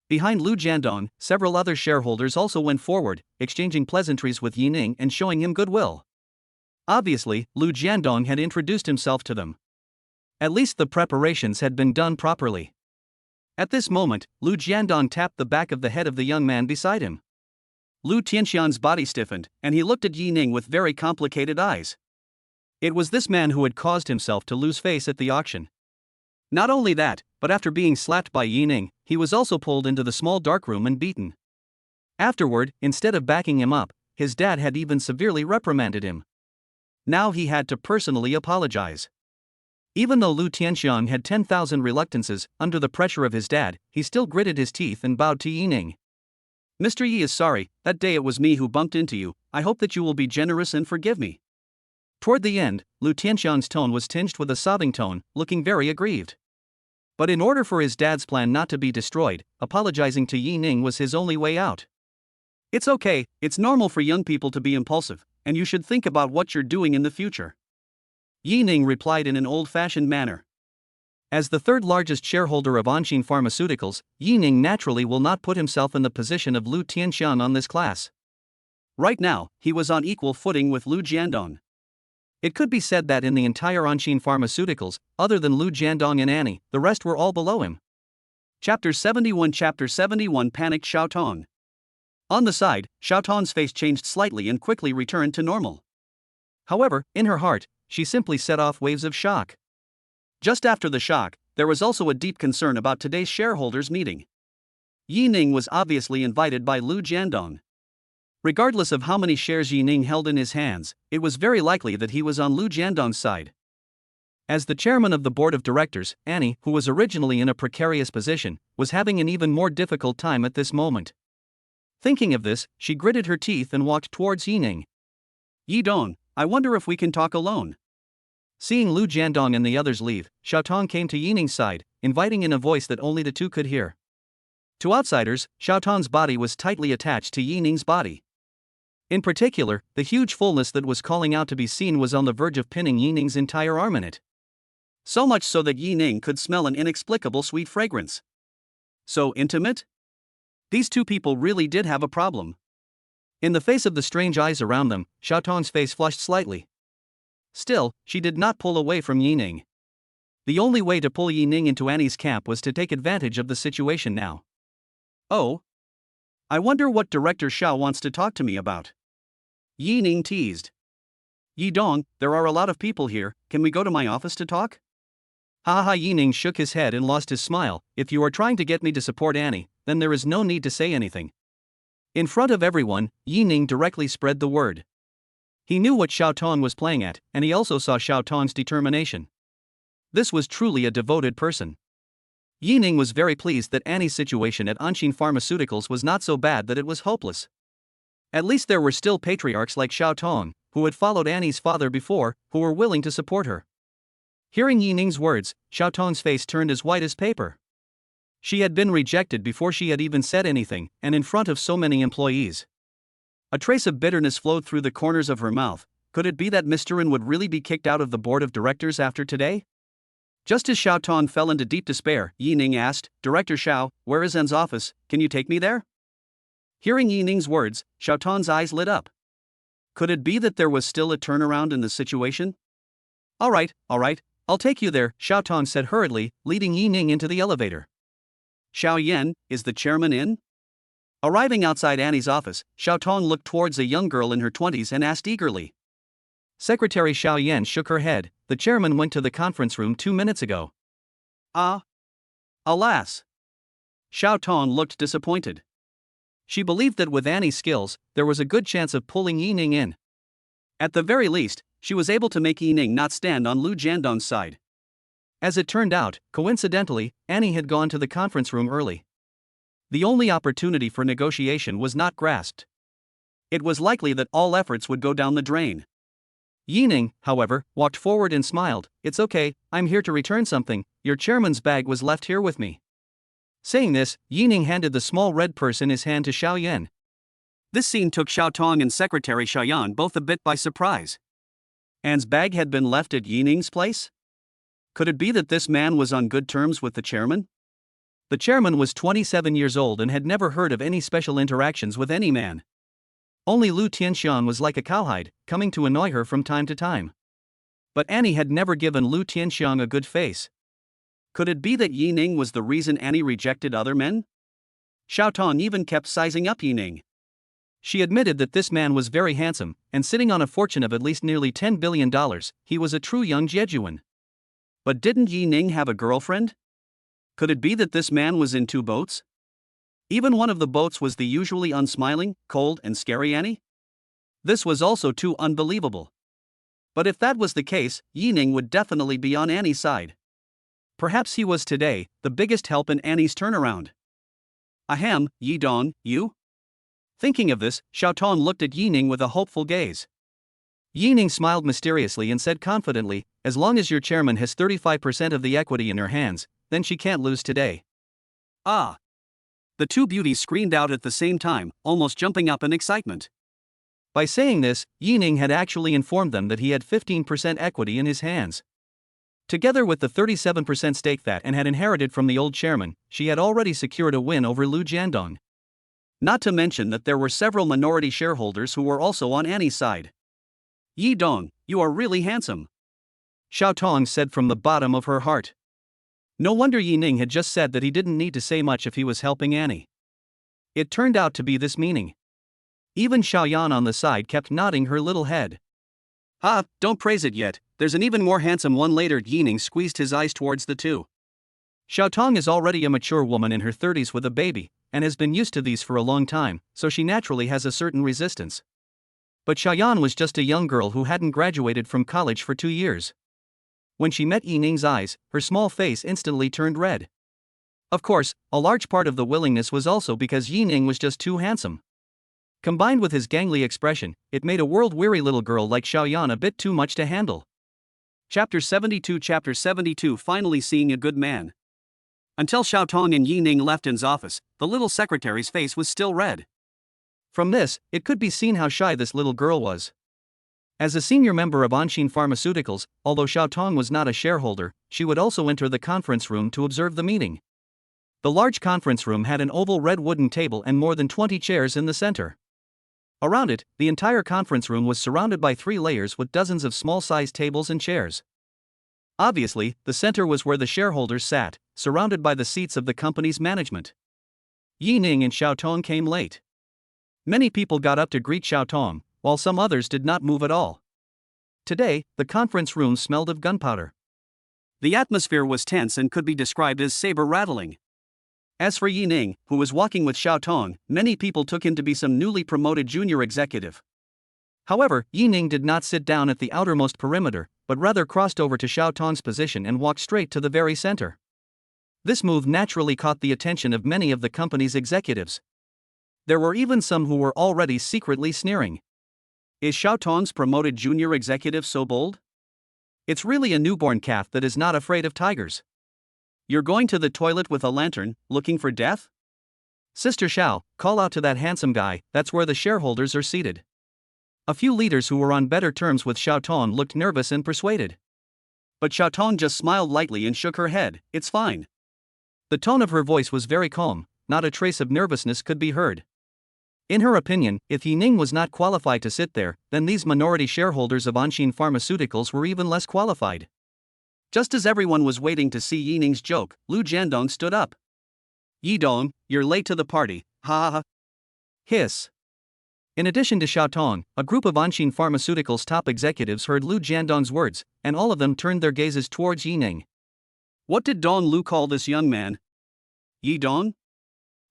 Behind Lu Jiandong, several other shareholders also went forward, exchanging pleasantries with Yi Ning and showing him goodwill. Obviously, Lu Jiandong had introduced himself to them. At least the preparations had been done properly. At this moment, Lu Jiandong tapped the back of the head of the young man beside him. Lu Tianxian's body stiffened, and he looked at Yi Ning with very complicated eyes. It was this man who had caused himself to lose face at the auction. Not only that, but after being slapped by Yi Ning, he was also pulled into the small darkroom and beaten. Afterward, instead of backing him up, his dad had even severely reprimanded him. Now he had to personally apologize. Even though Lu Tianxian had 10,000 reluctances, under the pressure of his dad, he still gritted his teeth and bowed to Yi Ning. Mr. Yi is sorry, that day it was me who bumped into you, I hope that you will be generous and forgive me. Toward the end, Lu Tianxian's tone was tinged with a sobbing tone, looking very aggrieved. But in order for his dad's plan not to be destroyed, apologizing to Yi Ning was his only way out. It's okay, it's normal for young people to be impulsive, and you should think about what you're doing in the future. Yi Ning replied in an old-fashioned manner. As the third largest shareholder of Anshin Pharmaceuticals, Yi Ning naturally will not put himself in the position of Lu Tianxian on this class. Right now, he was on equal footing with Lu Jiandong. It could be said that in the entire Anshin Pharmaceuticals, other than Lu Jiandong and Annie, the rest were all below him. Chapter 71 Panicked Xiao Tong. On the side, Xiao Tong's face changed slightly and quickly returned to normal. However, in her heart, she simply set off waves of shock. Just after the shock, there was also a deep concern about today's shareholders' meeting. Yi Ning was obviously invited by Lu Jiandong. Regardless of how many shares Yi Ning held in his hands, it was very likely that he was on Lu Jiandong's side. As the chairman of the board of directors, Annie, who was originally in a precarious position, was having an even more difficult time at this moment. Thinking of this, she gritted her teeth and walked towards Yi Ning. Yi Dong, I wonder if we can talk alone. Seeing Lu Jiandong and the others leave, Xiao Tong came to Yi Ning's side, inviting in a voice that only the two could hear. To outsiders, Xiao Tong's body was tightly attached to Yi Ning's body. In particular, the huge fullness that was calling out to be seen was on the verge of pinning Yi Ning's entire arm in it. So much so that Yi Ning could smell an inexplicable sweet fragrance. So intimate? These two people really did have a problem. In the face of the strange eyes around them, Xiao Tong's face flushed slightly. Still, she did not pull away from Yi Ning. The only way to pull Yi Ning into Annie's camp was to take advantage of the situation now. Oh? I wonder what Director Xiao wants to talk to me about. Yi Ning teased. Yi Dong, there are a lot of people here, can we go to my office to talk? Ha ha! Yining shook his head and lost his smile. If you are trying to get me to support Annie, then there is no need to say anything. In front of everyone, Yining directly spread the word. He knew what Xiao Tong was playing at, and he also saw Xiao Tong's determination. This was truly a devoted person. Yining was very pleased that Annie's situation at Anshin Pharmaceuticals was not so bad that it was hopeless. At least there were still patriarchs like Xiao Tong, who had followed Annie's father before, who were willing to support her. Hearing Yining's words, Xiao Tong's face turned as white as paper. She had been rejected before she had even said anything, and in front of so many employees. A trace of bitterness flowed through the corners of her mouth. Could it be that Mr. Ren would really be kicked out of the board of directors after today? Just as Xiao Tong fell into deep despair, Yining asked, "Director Xiao, where is En's office, can you take me there?" Hearing Yining's words, Xiao Tong's eyes lit up. Could it be that there was still a turnaround in the situation? All right, I'll take you there, Xiao Tong said hurriedly, leading Yining into the elevator. Xiao Yan, is the chairman in? Arriving outside Annie's office, Xiao Tong looked towards a young girl in her 20s and asked eagerly. Secretary Xiao Yan shook her head. The chairman went to the conference room 2 minutes ago. Alas. Xiao Tong looked disappointed. She believed that with Annie's skills, there was a good chance of pulling Yining in. At the very least, she was able to make Yining not stand on Lu Jiandong's side. As it turned out, coincidentally, Annie had gone to the conference room early. The only opportunity for negotiation was not grasped. It was likely that all efforts would go down the drain. Yining, however, walked forward and smiled. "It's okay, I'm here to return something. Your chairman's bag was left here with me." Saying this, Yining handed the small red purse in his hand to Xiao Yan. This scene took Xiao Tong and Secretary Xiao Yan both a bit by surprise. Anne's bag had been left at Yining's place? Could it be that this man was on good terms with the chairman? The chairman was 27 years old and had never heard of any special interactions with any man. Only Lu Tianxian was like a cowhide, coming to annoy her from time to time. But Annie had never given Lu Tianxiang a good face. Could it be that Yining was the reason Annie rejected other men? Xiao Tong even kept sizing up Yining. She admitted that this man was very handsome, and sitting on a fortune of at least nearly $10 billion, he was a true young Jejuan. But didn't Yining have a girlfriend? Could it be that this man was in 2 boats? Even one of the boats was the usually unsmiling, cold and scary Annie? This was also too unbelievable. But if that was the case, Yining would definitely be on Annie's side. Perhaps he was today the biggest help in Annie's turnaround. Ahem, Yi Dong, you? Thinking of this, Xiao Tong looked at Yining with a hopeful gaze. Yining smiled mysteriously and said confidently, "As long as your chairman has 35% of the equity in her hands, then she can't lose today." Ah! The two beauties screamed out at the same time, almost jumping up in excitement. By saying this, Yining had actually informed them that he had 15% equity in his hands. Together with the 37% stake that Anne had inherited from the old chairman, she had already secured a win over Lu Jiandong. Not to mention that there were several minority shareholders who were also on Annie's side. "Yi Dong, you are really handsome," Xiao Tong said from the bottom of her heart. No wonder Yining had just said that he didn't need to say much if he was helping Annie. It turned out to be this meaning. Even Xiao Yan on the side kept nodding her little head. Don't praise it yet, there's an even more handsome one later. Yining squeezed his eyes towards the two. Xiao Tong is already a mature woman in her 30s with a baby, and has been used to these for a long time, so she naturally has a certain resistance. But Xiao Yan was just a young girl who hadn't graduated from college for 2 years. When she met Yining's eyes, her small face instantly turned red. Of course, a large part of the willingness was also because Yining was just too handsome. Combined with his gangly expression, it made a world-weary little girl like Xiao Yan a bit too much to handle. Chapter 72 Finally seeing a good man. Until Xiao Tong and Yining left An's office, the little secretary's face was still red. From this, it could be seen how shy this little girl was. As a senior member of Anshin Pharmaceuticals, although Xiao Tong was not a shareholder, she would also enter the conference room to observe the meeting. The large conference room had an oval red wooden table and more than 20 chairs in the center. Around it, the entire conference room was surrounded by 3 layers with dozens of small-sized tables and chairs. Obviously, the center was where the shareholders sat, surrounded by the seats of the company's management. Yining and Xiao Tong came late. Many people got up to greet Xiao Tong, while some others did not move at all. Today, the conference room smelled of gunpowder. The atmosphere was tense and could be described as saber-rattling. As for Yi Ning, who was walking with Xiao Tong, many people took him to be some newly promoted junior executive. However, Yi Ning did not sit down at the outermost perimeter, but rather crossed over to Xiao Tong's position and walked straight to the very center. This move naturally caught the attention of many of the company's executives. There were even some who were already secretly sneering. Is Xiao Tong's promoted junior executive so bold? It's really a newborn calf that is not afraid of tigers. You're going to the toilet with a lantern, looking for death? Sister Xiao, call out to that handsome guy, that's where the shareholders are seated. A few leaders who were on better terms with Xiao Tong looked nervous and persuaded. But Xiao Tong just smiled lightly and shook her head, it's fine. The tone of her voice was very calm, not a trace of nervousness could be heard. In her opinion, if Yi Ning was not qualified to sit there, then these minority shareholders of Anshin Pharmaceuticals were even less qualified. Just as everyone was waiting to see Yi Ning's joke, Lu Jiandong stood up. Yi Dong, you're late to the party, ha ha ha. Hiss. In addition to Xiao Tong, a group of Anshin Pharmaceuticals top executives heard Lu Jiandong's words, and all of them turned their gazes towards Yi Ning. What did Don Lu call this young man? Yi Dong?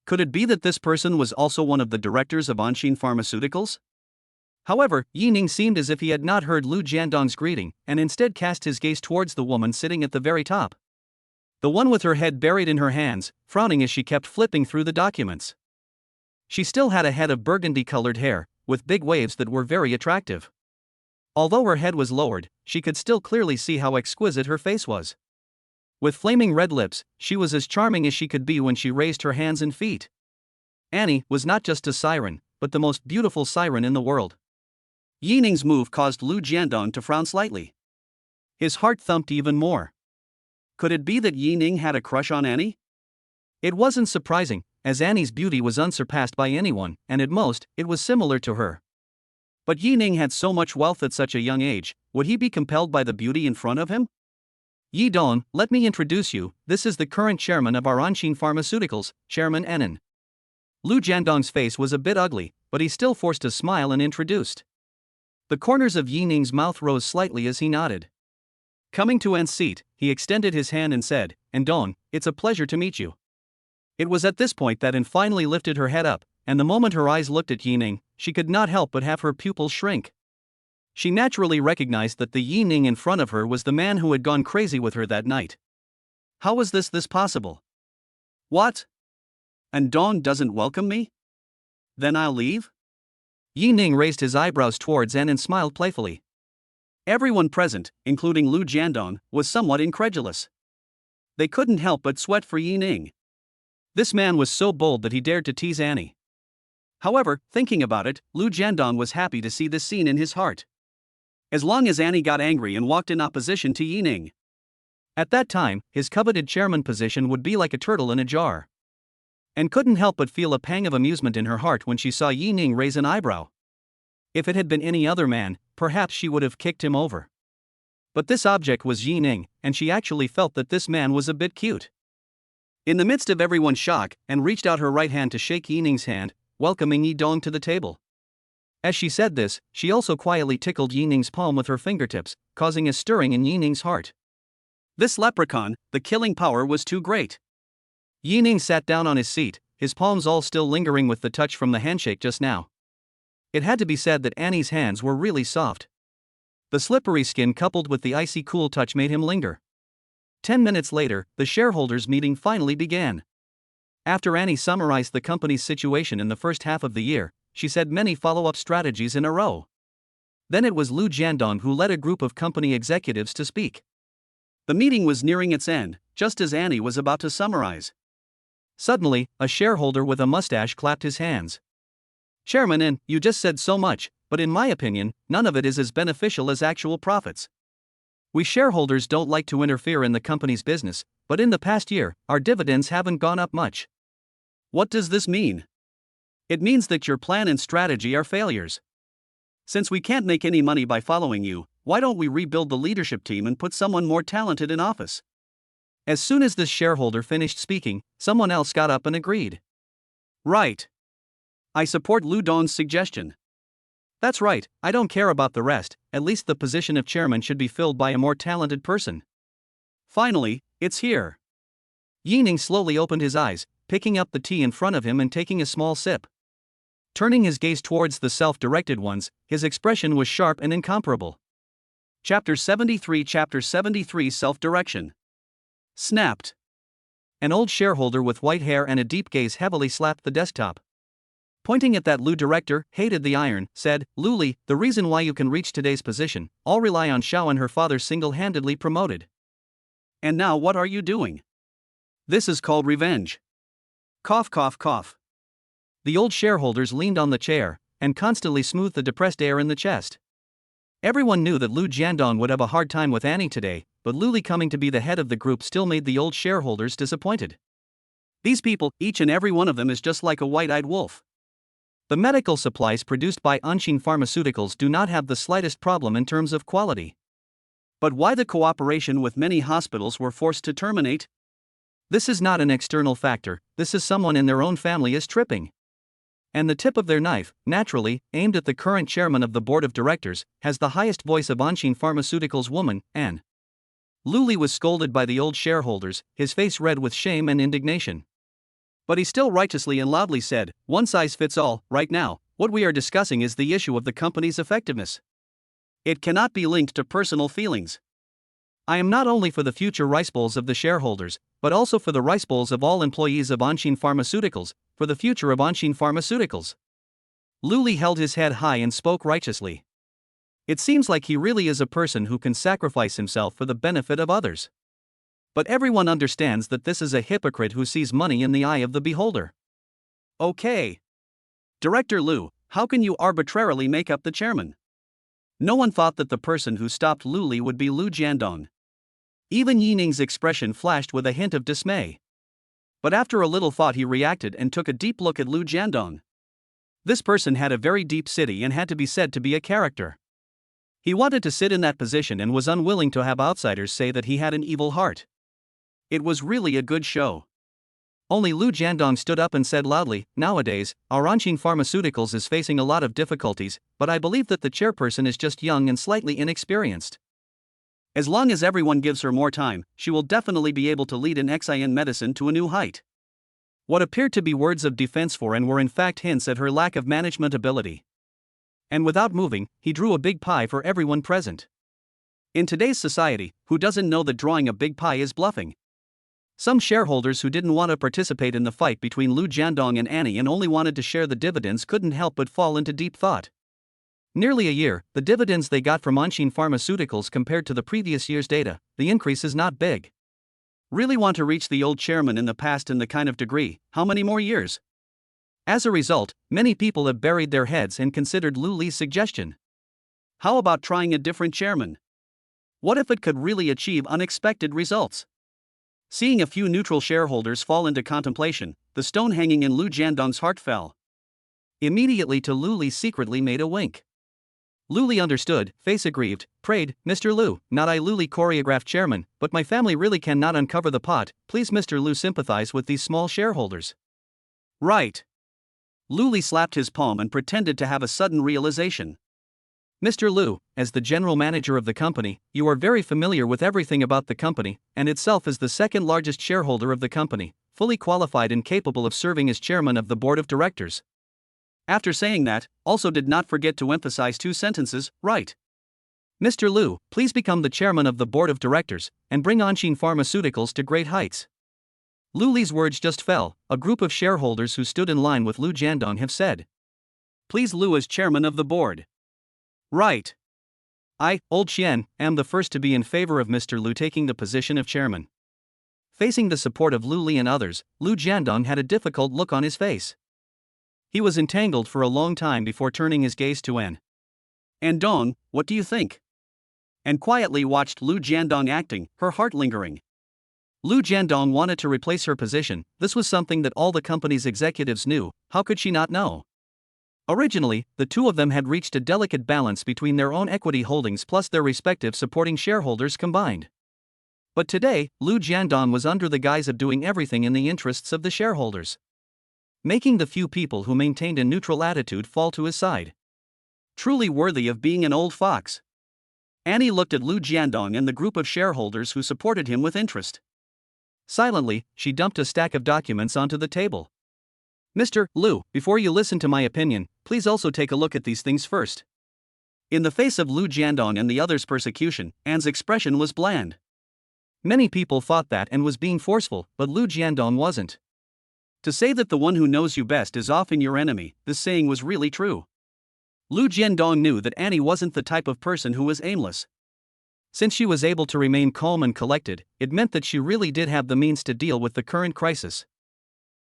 Could it be that this person was also one of the directors of Anshin Pharmaceuticals? However, Yi Ning seemed as if he had not heard Lu Jiandong's greeting, and instead cast his gaze towards the woman sitting at the very top. The one with her head buried in her hands, frowning as she kept flipping through the documents. She still had a head of burgundy-colored hair, with big waves that were very attractive. Although her head was lowered, she could still clearly see how exquisite her face was. With flaming red lips, she was as charming as she could be when she raised her hands and feet. Annie was not just a siren, but the most beautiful siren in the world. Yi Ning's move caused Lu Jiandong to frown slightly. His heart thumped even more. Could it be that Yi Ning had a crush on Annie? It wasn't surprising, as Annie's beauty was unsurpassed by anyone, and at most, it was similar to her. But Yi Ning had so much wealth at such a young age, would he be compelled by the beauty in front of him? Yi Dong, let me introduce you, this is the current chairman of our Anshin Pharmaceuticals, Chairman Ennen. Lu Jiandong's face was a bit ugly, but he still forced a smile and introduced. The corners of Yi Ning's mouth rose slightly as he nodded. Coming to An's seat, he extended his hand and said, "And Dong, it's a pleasure to meet you." It was at this point that An finally lifted her head up, and the moment her eyes looked at Yi Ning, she could not help but have her pupils shrink. She naturally recognized that the Yi Ning in front of her was the man who had gone crazy with her that night. How was this possible? What? And Dong doesn't welcome me? Then I'll leave? Yi Ning raised his eyebrows towards An and smiled playfully. Everyone present, including Lu Jiandong, was somewhat incredulous. They couldn't help but sweat for Yi Ning. This man was so bold that he dared to tease Annie. However, thinking about it, Lu Jiandong was happy to see this scene in his heart. As long as Annie got angry and walked in opposition to Yi Ning. At that time, his coveted chairman position would be like a turtle in a jar. And couldn't help but feel a pang of amusement in her heart when she saw Yi Ning raise an eyebrow. If it had been any other man, perhaps she would have kicked him over. But this object was Yi Ning, and she actually felt that this man was a bit cute. In the midst of everyone's shock, An reached out her right hand to shake Yi Ning's hand, welcoming Yi Dong to the table. As she said this, she also quietly tickled Yi Ning's palm with her fingertips, causing a stirring in Yi Ning's heart. This leprechaun, the killing power was too great. Yi Ning sat down on his seat, his palms all still lingering with the touch from the handshake just now. It had to be said that Annie's hands were really soft. The slippery skin coupled with the icy cool touch made him linger. 10 minutes later, the shareholders' meeting finally began. After Annie summarized the company's situation in the first half of the year, she said many follow-up strategies in a row. Then it was Lu Jiandong who led a group of company executives to speak. The meeting was nearing its end, just as Annie was about to summarize. Suddenly, a shareholder with a mustache clapped his hands. Chairman N, you just said so much, but in my opinion, none of it is as beneficial as actual profits. We shareholders don't like to interfere in the company's business, but in the past year, our dividends haven't gone up much. What does this mean? It means that your plan and strategy are failures. Since we can't make any money by following you, why don't we rebuild the leadership team and put someone more talented in office? As soon as this shareholder finished speaking, someone else got up and agreed. Right. I support Lu Dong's suggestion. That's right, I don't care about the rest, at least the position of chairman should be filled by a more talented person. Finally, it's here. Yining slowly opened his eyes, picking up the tea in front of him and taking a small sip. Turning his gaze towards the self-directed ones, his expression was sharp and incomparable. Chapter 73 Self-Direction. Snapped. An old shareholder with white hair and a deep gaze heavily slapped the desktop. Pointing at that Lu director, hated the iron, said, "Luli, the reason why you can reach today's position, all rely on Xiao and her father single-handedly promoted. And now what are you doing? This is called revenge." Cough cough cough. The old shareholders leaned on the chair, and constantly smoothed the depressed air in the chest. Everyone knew that Lu Jiandong would have a hard time with Annie today, but Luli coming to be the head of the group still made the old shareholders disappointed. These people, each and every one of them is just like a white-eyed wolf. The medical supplies produced by Anxin Pharmaceuticals do not have the slightest problem in terms of quality. But why the cooperation with many hospitals were forced to terminate? This is not an external factor, this is someone in their own family is tripping. And the tip of their knife, naturally, aimed at the current chairman of the board of directors, has the highest voice of Anxin Pharmaceuticals woman, Anne. Luli was scolded by the old shareholders, his face red with shame and indignation. But he still righteously and loudly said, "One size fits all, right now, what we are discussing is the issue of the company's effectiveness. It cannot be linked to personal feelings. I am not only for the future rice bowls of the shareholders, but also for the rice bowls of all employees of Anxin Pharmaceuticals, for the future of Anxin Pharmaceuticals." Luli held his head high and spoke righteously. It seems like he really is a person who can sacrifice himself for the benefit of others. But everyone understands that this is a hypocrite who sees money in the eye of the beholder. Okay. Director Lu, how can you arbitrarily make up the chairman? No one thought that the person who stopped Luli would be Lu Jiandong. Even Yining's expression flashed with a hint of dismay. But after a little thought he reacted and took a deep look at Lu Jiandong. This person had a very deep city and had to be said to be a character. He wanted to sit in that position and was unwilling to have outsiders say that he had an evil heart. It was really a good show. Only Lu Jiandong stood up and said loudly, "Nowadays, our Anxin Pharmaceuticals is facing a lot of difficulties, but I believe that the chairperson is just young and slightly inexperienced. As long as everyone gives her more time, she will definitely be able to lead an Xin medicine to a new height." What appeared to be words of defense for Anne were in fact hints at her lack of management ability. And without moving, he drew a big pie for everyone present. In today's society, who doesn't know that drawing a big pie is bluffing? Some shareholders who didn't want to participate in the fight between Lu Jiandong and Annie and only wanted to share the dividends couldn't help but fall into deep thought. Nearly a year, the dividends they got from Anxin Pharmaceuticals compared to the previous year's data, the increase is not big. Really want to reach the old chairman in the past in the kind of degree, how many more years? As a result, many people have buried their heads and considered Lu Li's suggestion. How about trying a different chairman? What if it could really achieve unexpected results? Seeing a few neutral shareholders fall into contemplation, the stone hanging in Lu Jiandong's heart fell. Immediately to Luli secretly made a wink. Luli understood, face aggrieved, prayed, "Mr. Lu, not I Luli choreographed chairman, but my family really cannot uncover the pot, please Mr. Lu sympathize with these small shareholders." Right. Luli slapped his palm and pretended to have a sudden realization. "Mr. Lu, as the general manager of the company, you are very familiar with everything about the company, and itself is the second largest shareholder of the company, fully qualified and capable of serving as chairman of the board of directors." After saying that, also did not forget to emphasize two sentences, right. "Mr. Lu, please become the chairman of the board of directors, and bring Anxin Pharmaceuticals to great heights." Lu Li's words just fell, a group of shareholders who stood in line with Lu Jiandong have said, "Please Lu as chairman of the board." Right. I, Old Qian, am the first to be in favor of Mr. Lu taking the position of chairman. Facing the support of Lu Li and others, Lu Jiandong had a difficult look on his face. He was entangled for a long time before turning his gaze to Anne. "And Dong, what do you think?" And quietly watched Lu Jiandong acting, her heart lingering. Lu Jiandong wanted to replace her position, this was something that all the company's executives knew, how could she not know? Originally, the two of them had reached a delicate balance between their own equity holdings plus their respective supporting shareholders combined. But today, Lu Jiandong was under the guise of doing everything in the interests of the shareholders, making the few people who maintained a neutral attitude fall to his side. Truly worthy of being an old fox. Annie looked at Lu Jiandong and the group of shareholders who supported him with interest. Silently, she dumped a stack of documents onto the table. Mr. Lu, before you listen to my opinion, please also take a look at these things first. In the face of Lu Jiandong and the others' persecution, Anne's expression was bland. Many people thought that Anne was being forceful, but Lu Jiandong wasn't. To say that the one who knows you best is often your enemy, this saying was really true. Lu Jiandong knew that Annie wasn't the type of person who was aimless. Since she was able to remain calm and collected, it meant that she really did have the means to deal with the current crisis.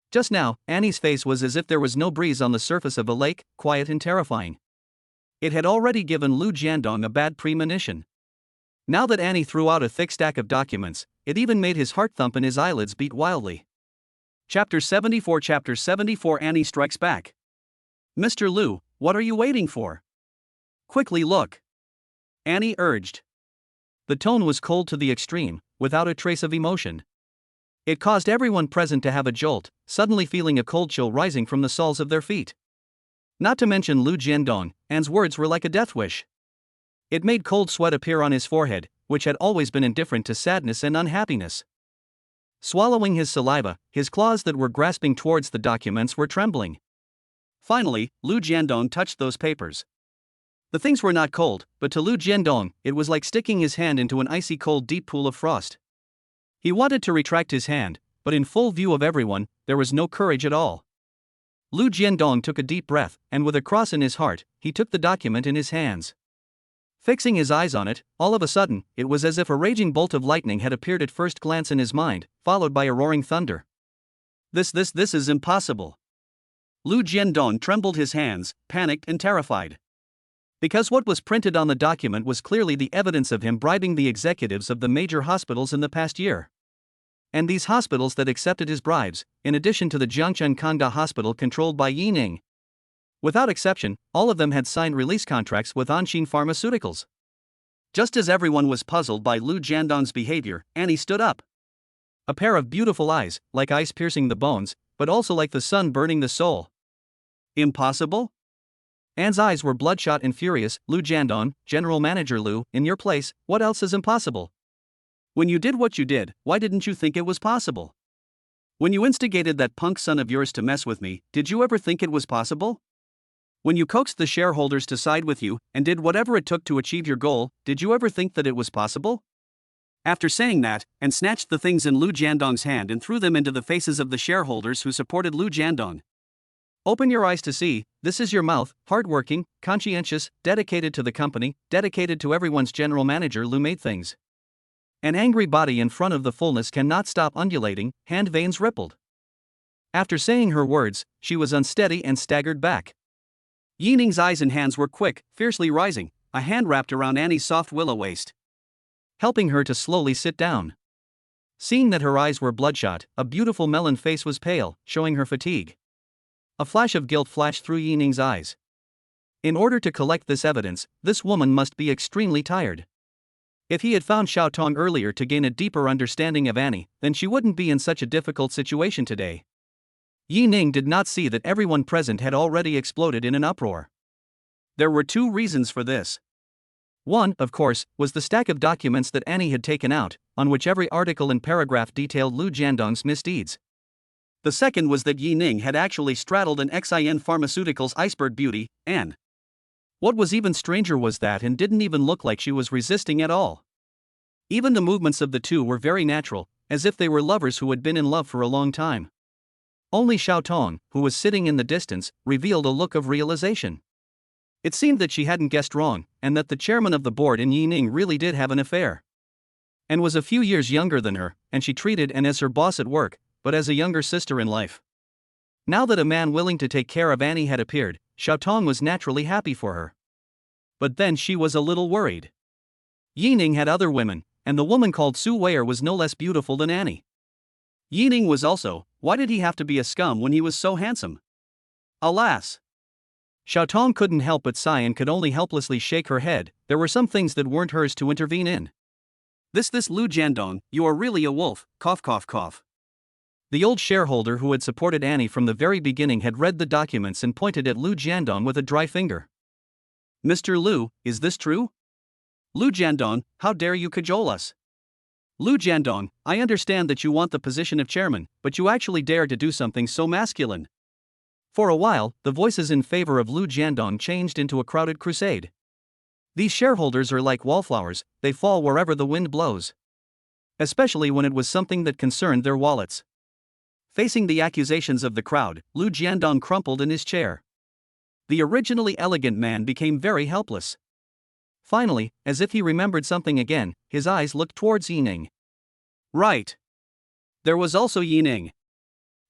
Just now, Annie's face was as if there was no breeze on the surface of a lake, quiet and terrifying. It had already given Lu Jiandong a bad premonition. Now that Annie threw out a thick stack of documents, it even made his heart thump and his eyelids beat wildly. Chapter 74 Annie Strikes Back. Mr. Lu, what are you waiting for? Quickly look. Annie urged. The tone was cold to the extreme, without a trace of emotion. It caused everyone present to have a jolt, suddenly feeling a cold chill rising from the soles of their feet. Not to mention Lu Jiandong, Anne's words were like a death wish. It made cold sweat appear on his forehead, which had always been indifferent to sadness and unhappiness. Swallowing his saliva, his claws that were grasping towards the documents were trembling. Finally, Lu Jiandong touched those papers. The things were not cold, but to Lu Jiandong, it was like sticking his hand into an icy cold deep pool of frost. He wanted to retract his hand, but in full view of everyone, there was no courage at all. Lu Jiandong took a deep breath, and with a cross in his heart, he took the document in his hands. Fixing his eyes on it, all of a sudden, it was as if a raging bolt of lightning had appeared at first glance in his mind, followed by a roaring thunder. This is impossible. Lu Jiandong trembled his hands, panicked and terrified. Because what was printed on the document was clearly the evidence of him bribing the executives of the major hospitals in the past year. And these hospitals that accepted his bribes, in addition to the Jiangchen Kanda Hospital controlled by Yi Ning. Without exception, all of them had signed release contracts with Anshin Pharmaceuticals. Just as everyone was puzzled by Lu Jiandong's behavior, Annie stood up. A pair of beautiful eyes, like ice piercing the bones, but also like the sun burning the soul. Impossible? Anne's eyes were bloodshot and furious. Lu Jiandong, General Manager Lu, in your place, what else is impossible? When you did what you did, why didn't you think it was possible? When you instigated that punk son of yours to mess with me, did you ever think it was possible? When you coaxed the shareholders to side with you, and did whatever it took to achieve your goal, did you ever think that it was possible? After saying that, Anne snatched the things in Lu Jiandong's hand and threw them into the faces of the shareholders who supported Lu Jiandong. Open your eyes to see, this is your mouth, hardworking, conscientious, dedicated to the company, dedicated to everyone's general manager. Lu made things. An angry body in front of the fullness cannot stop undulating, hand veins rippled. After saying her words, she was unsteady and staggered back. Yi Ning's eyes and hands were quick, fiercely rising, a hand wrapped around Annie's soft willow waist, helping her to slowly sit down. Seeing that her eyes were bloodshot, a beautiful melon face was pale, showing her fatigue. A flash of guilt flashed through Yi Ning's eyes. In order to collect this evidence, this woman must be extremely tired. If he had found Xiao Tong earlier to gain a deeper understanding of Annie, then she wouldn't be in such a difficult situation today. Yi Ning did not see that everyone present had already exploded in an uproar. There were two reasons for this. One, of course, was the stack of documents that Annie had taken out, on which every article and paragraph detailed Lu Jiandong's misdeeds. The second was that Yi Ning had actually straddled an Xin Pharmaceuticals iceberg beauty, Anne. What was even stranger was that Anne didn't even look like she was resisting at all. Even the movements of the two were very natural, as if they were lovers who had been in love for a long time. Only Xiao Tong, who was sitting in the distance, revealed a look of realization. It seemed that she hadn't guessed wrong, and that the chairman of the board and Yi Ning really did have an affair. Anne was a few years younger than her, and she treated Anne as her boss at work, but as a younger sister in life. Now that a man willing to take care of Annie had appeared, Xiao Tong was naturally happy for her. But then she was a little worried. Yi Ning had other women, and the woman called Su Weier was no less beautiful than Annie. Yi Ning was also, why did he have to be a scum when he was so handsome? Alas! Xiao Tong couldn't help but sigh and could only helplessly shake her head. There were some things that weren't hers to intervene in. This Lu Jiandong, you are really a wolf, cough cough cough. The old shareholder who had supported Annie from the very beginning had read the documents and pointed at Lu Jiandong with a dry finger. Mr. Lu, is this true? Lu Jiandong, how dare you cajole us? Lu Jiandong, I understand that you want the position of chairman, but you actually dare to do something so masculine. For a while, the voices in favor of Lu Jiandong changed into a crowded crusade. These shareholders are like wallflowers, they fall wherever the wind blows. Especially when it was something that concerned their wallets. Facing the accusations of the crowd, Lu Jiandong crumpled in his chair. The originally elegant man became very helpless. Finally, as if he remembered something again, his eyes looked towards Yining. Right. There was also Yining.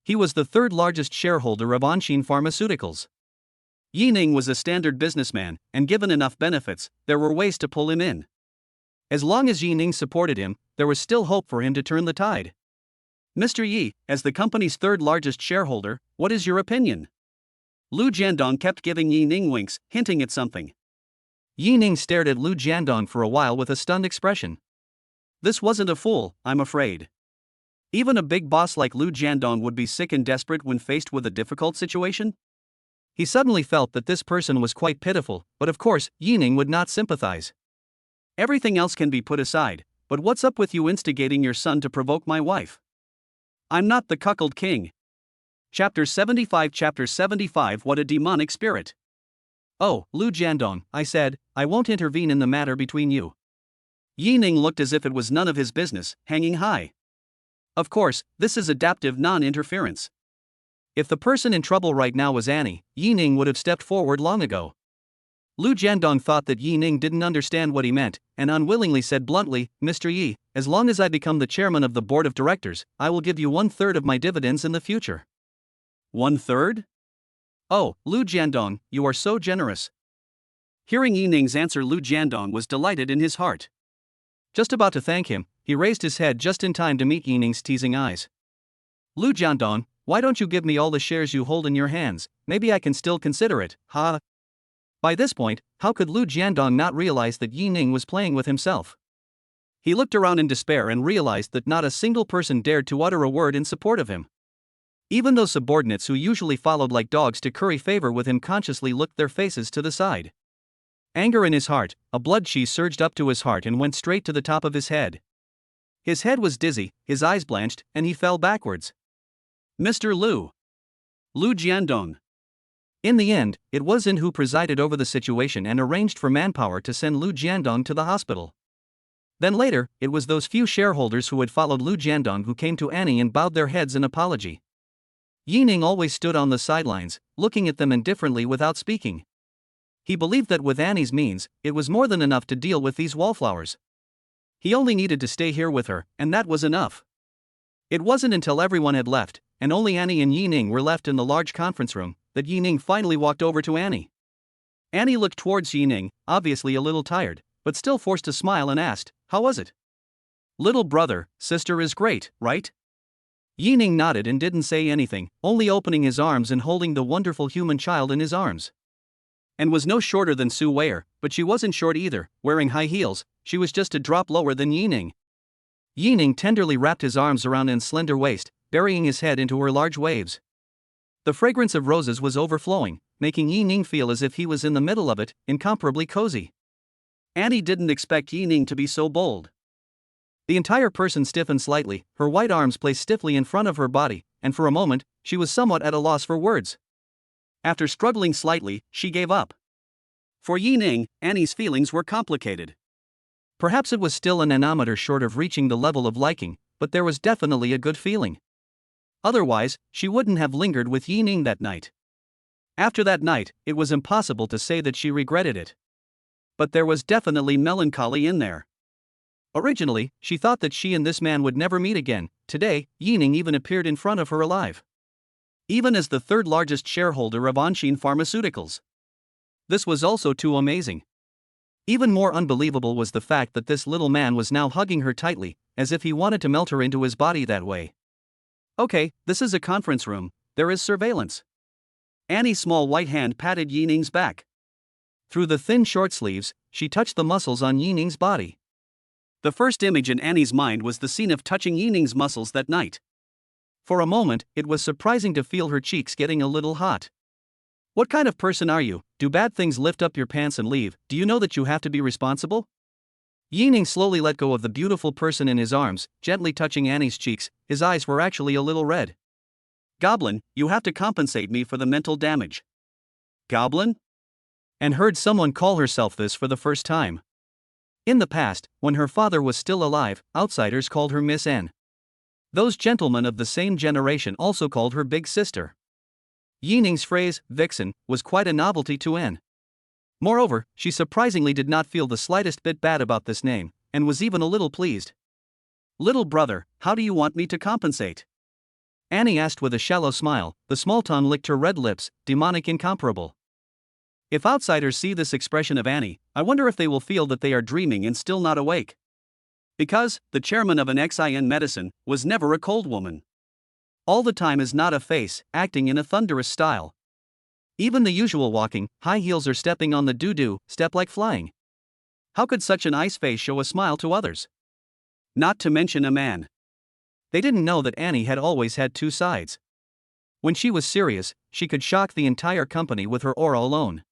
He was the third largest shareholder of Anshin Pharmaceuticals. Yining was a standard businessman, and given enough benefits, there were ways to pull him in. As long as Yining supported him, there was still hope for him to turn the tide. Mr. Yi, as the company's third largest shareholder, what is your opinion? Lu Jiandong kept giving Yining winks, hinting at something. Yining stared at Lu Jiandong for a while with a stunned expression. This wasn't a fool, I'm afraid. Even a big boss like Lu Jiandong would be sick and desperate when faced with a difficult situation? He suddenly felt that this person was quite pitiful, but of course, Yining would not sympathize. Everything else can be put aside, but what's up with you instigating your son to provoke my wife? I'm not the cuckold king. Chapter 75 What a demonic spirit. Oh, Lu Jiandong, I said, I won't intervene in the matter between you. Yining looked as if it was none of his business, hanging high. Of course, this is adaptive non-interference. If the person in trouble right now was Annie, Yining would have stepped forward long ago. Lu Jiandong thought that Yining didn't understand what he meant, and unwillingly said bluntly, Mr. Yi, as long as I become the chairman of the board of directors, I will give you 1/3 of my dividends in the future. 1/3? Oh, Lu Jiandong, you are so generous. Hearing Yining's answer, Lu Jiandong was delighted in his heart. Just about to thank him, he raised his head just in time to meet Yining's teasing eyes. Lu Jiandong, why don't you give me all the shares you hold in your hands? Maybe I can still consider it, ha? By this point, how could Lu Jiandong not realize that Yining was playing with himself? He looked around in despair and realized that not a single person dared to utter a word in support of him. Even those subordinates who usually followed like dogs to curry favor with him consciously looked their faces to the side. Anger in his heart, a blood chi surged up to his heart and went straight to the top of his head. His head was dizzy, his eyes blanched, and he fell backwards. Mr. Lu. Lu Jiandong. In the end, it was In who presided over the situation and arranged for manpower to send Lu Jiandong to the hospital. Then later, it was those few shareholders who had followed Lu Jiandong who came to Annie and bowed their heads in apology. Yining always stood on the sidelines, looking at them indifferently without speaking. He believed that with Annie's means, it was more than enough to deal with these wallflowers. He only needed to stay here with her, and that was enough. It wasn't until everyone had left, and only Annie and Yining were left in the large conference room, that Yining finally walked over to Annie. Annie looked towards Yining, obviously a little tired, but still forced a smile and asked, "How was it?" "Little brother, sister is great, right?" Yining nodded and didn't say anything, only opening his arms and holding the wonderful human child in his arms. And was no shorter than Su Weier, but she wasn't short either, wearing high heels, she was just a drop lower than Yining. Yining tenderly wrapped his arms around Anne's slender waist, burying his head into her large waves. The fragrance of roses was overflowing, making Yining feel as if he was in the middle of it, incomparably cozy. Annie didn't expect Yining to be so bold. The entire person stiffened slightly, her white arms placed stiffly in front of her body, and for a moment, she was somewhat at a loss for words. After struggling slightly, she gave up. For Yining, Annie's feelings were complicated. Perhaps it was still a nanometer short of reaching the level of liking, but there was definitely a good feeling. Otherwise, she wouldn't have lingered with Yining that night. After that night, it was impossible to say that she regretted it. But there was definitely melancholy in there. Originally, she thought that she and this man would never meet again. Today, Yining even appeared in front of her alive. Even as the third largest shareholder of Anshin Pharmaceuticals. This was also too amazing. Even more unbelievable was the fact that this little man was now hugging her tightly, as if he wanted to melt her into his body that way. Okay, this is a conference room, there is surveillance. Annie's small white hand patted Yining's back. Through the thin short sleeves, she touched the muscles on Yining's body. The first image in Annie's mind was the scene of touching Yining's muscles that night. For a moment, it was surprising to feel her cheeks getting a little hot. What kind of person are you? Do bad things lift up your pants and leave? Do you know that you have to be responsible? Yining slowly let go of the beautiful person in his arms, gently touching Annie's cheeks. His eyes were actually a little red. Goblin, you have to compensate me for the mental damage. Goblin? And heard someone call herself this for the first time. In the past, when her father was still alive, outsiders called her Miss N. Those gentlemen of the same generation also called her Big Sister. Yining's phrase, vixen, was quite a novelty to N. Moreover, she surprisingly did not feel the slightest bit bad about this name, and was even a little pleased. Little brother, how do you want me to compensate? Annie asked with a shallow smile. The small tongue licked her red lips, demonic incomparable. If outsiders see this expression of Annie, I wonder if they will feel that they are dreaming and still not awake. Because, the chairman of an XIN medicine, was never a cold woman. All the time is not a face, acting in a thunderous style. Even the usual walking, high heels or stepping on the doo-doo, step like flying. How could such an ice face show a smile to others? Not to mention a man. They didn't know that Annie had always had two sides. When she was serious, she could shock the entire company with her aura alone.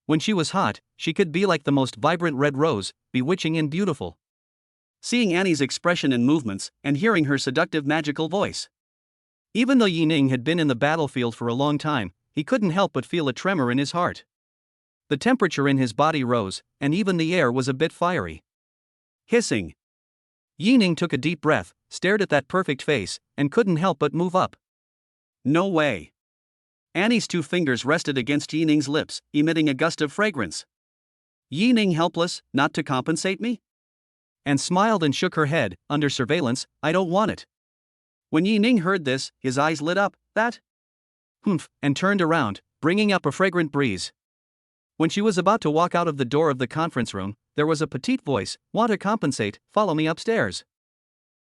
When she was hot, she could be like the most vibrant red rose, bewitching and beautiful. Seeing Annie's expression and movements, and hearing her seductive magical voice. Even though Yining had been in the battlefield for a long time, he couldn't help but feel a tremor in his heart. The temperature in his body rose, and even the air was a bit fiery. Hissing. Yining took a deep breath, stared at that perfect face, and couldn't help but move up. No way. Annie's two fingers rested against Yining's lips, emitting a gust of fragrance. Yining helpless, not to compensate me? And smiled and shook her head. Under surveillance, I don't want it. When Yining heard this, his eyes lit up. That? Humph, and turned around, bringing up a fragrant breeze. When she was about to walk out of the door of the conference room, there was a petite voice, want to compensate, follow me upstairs.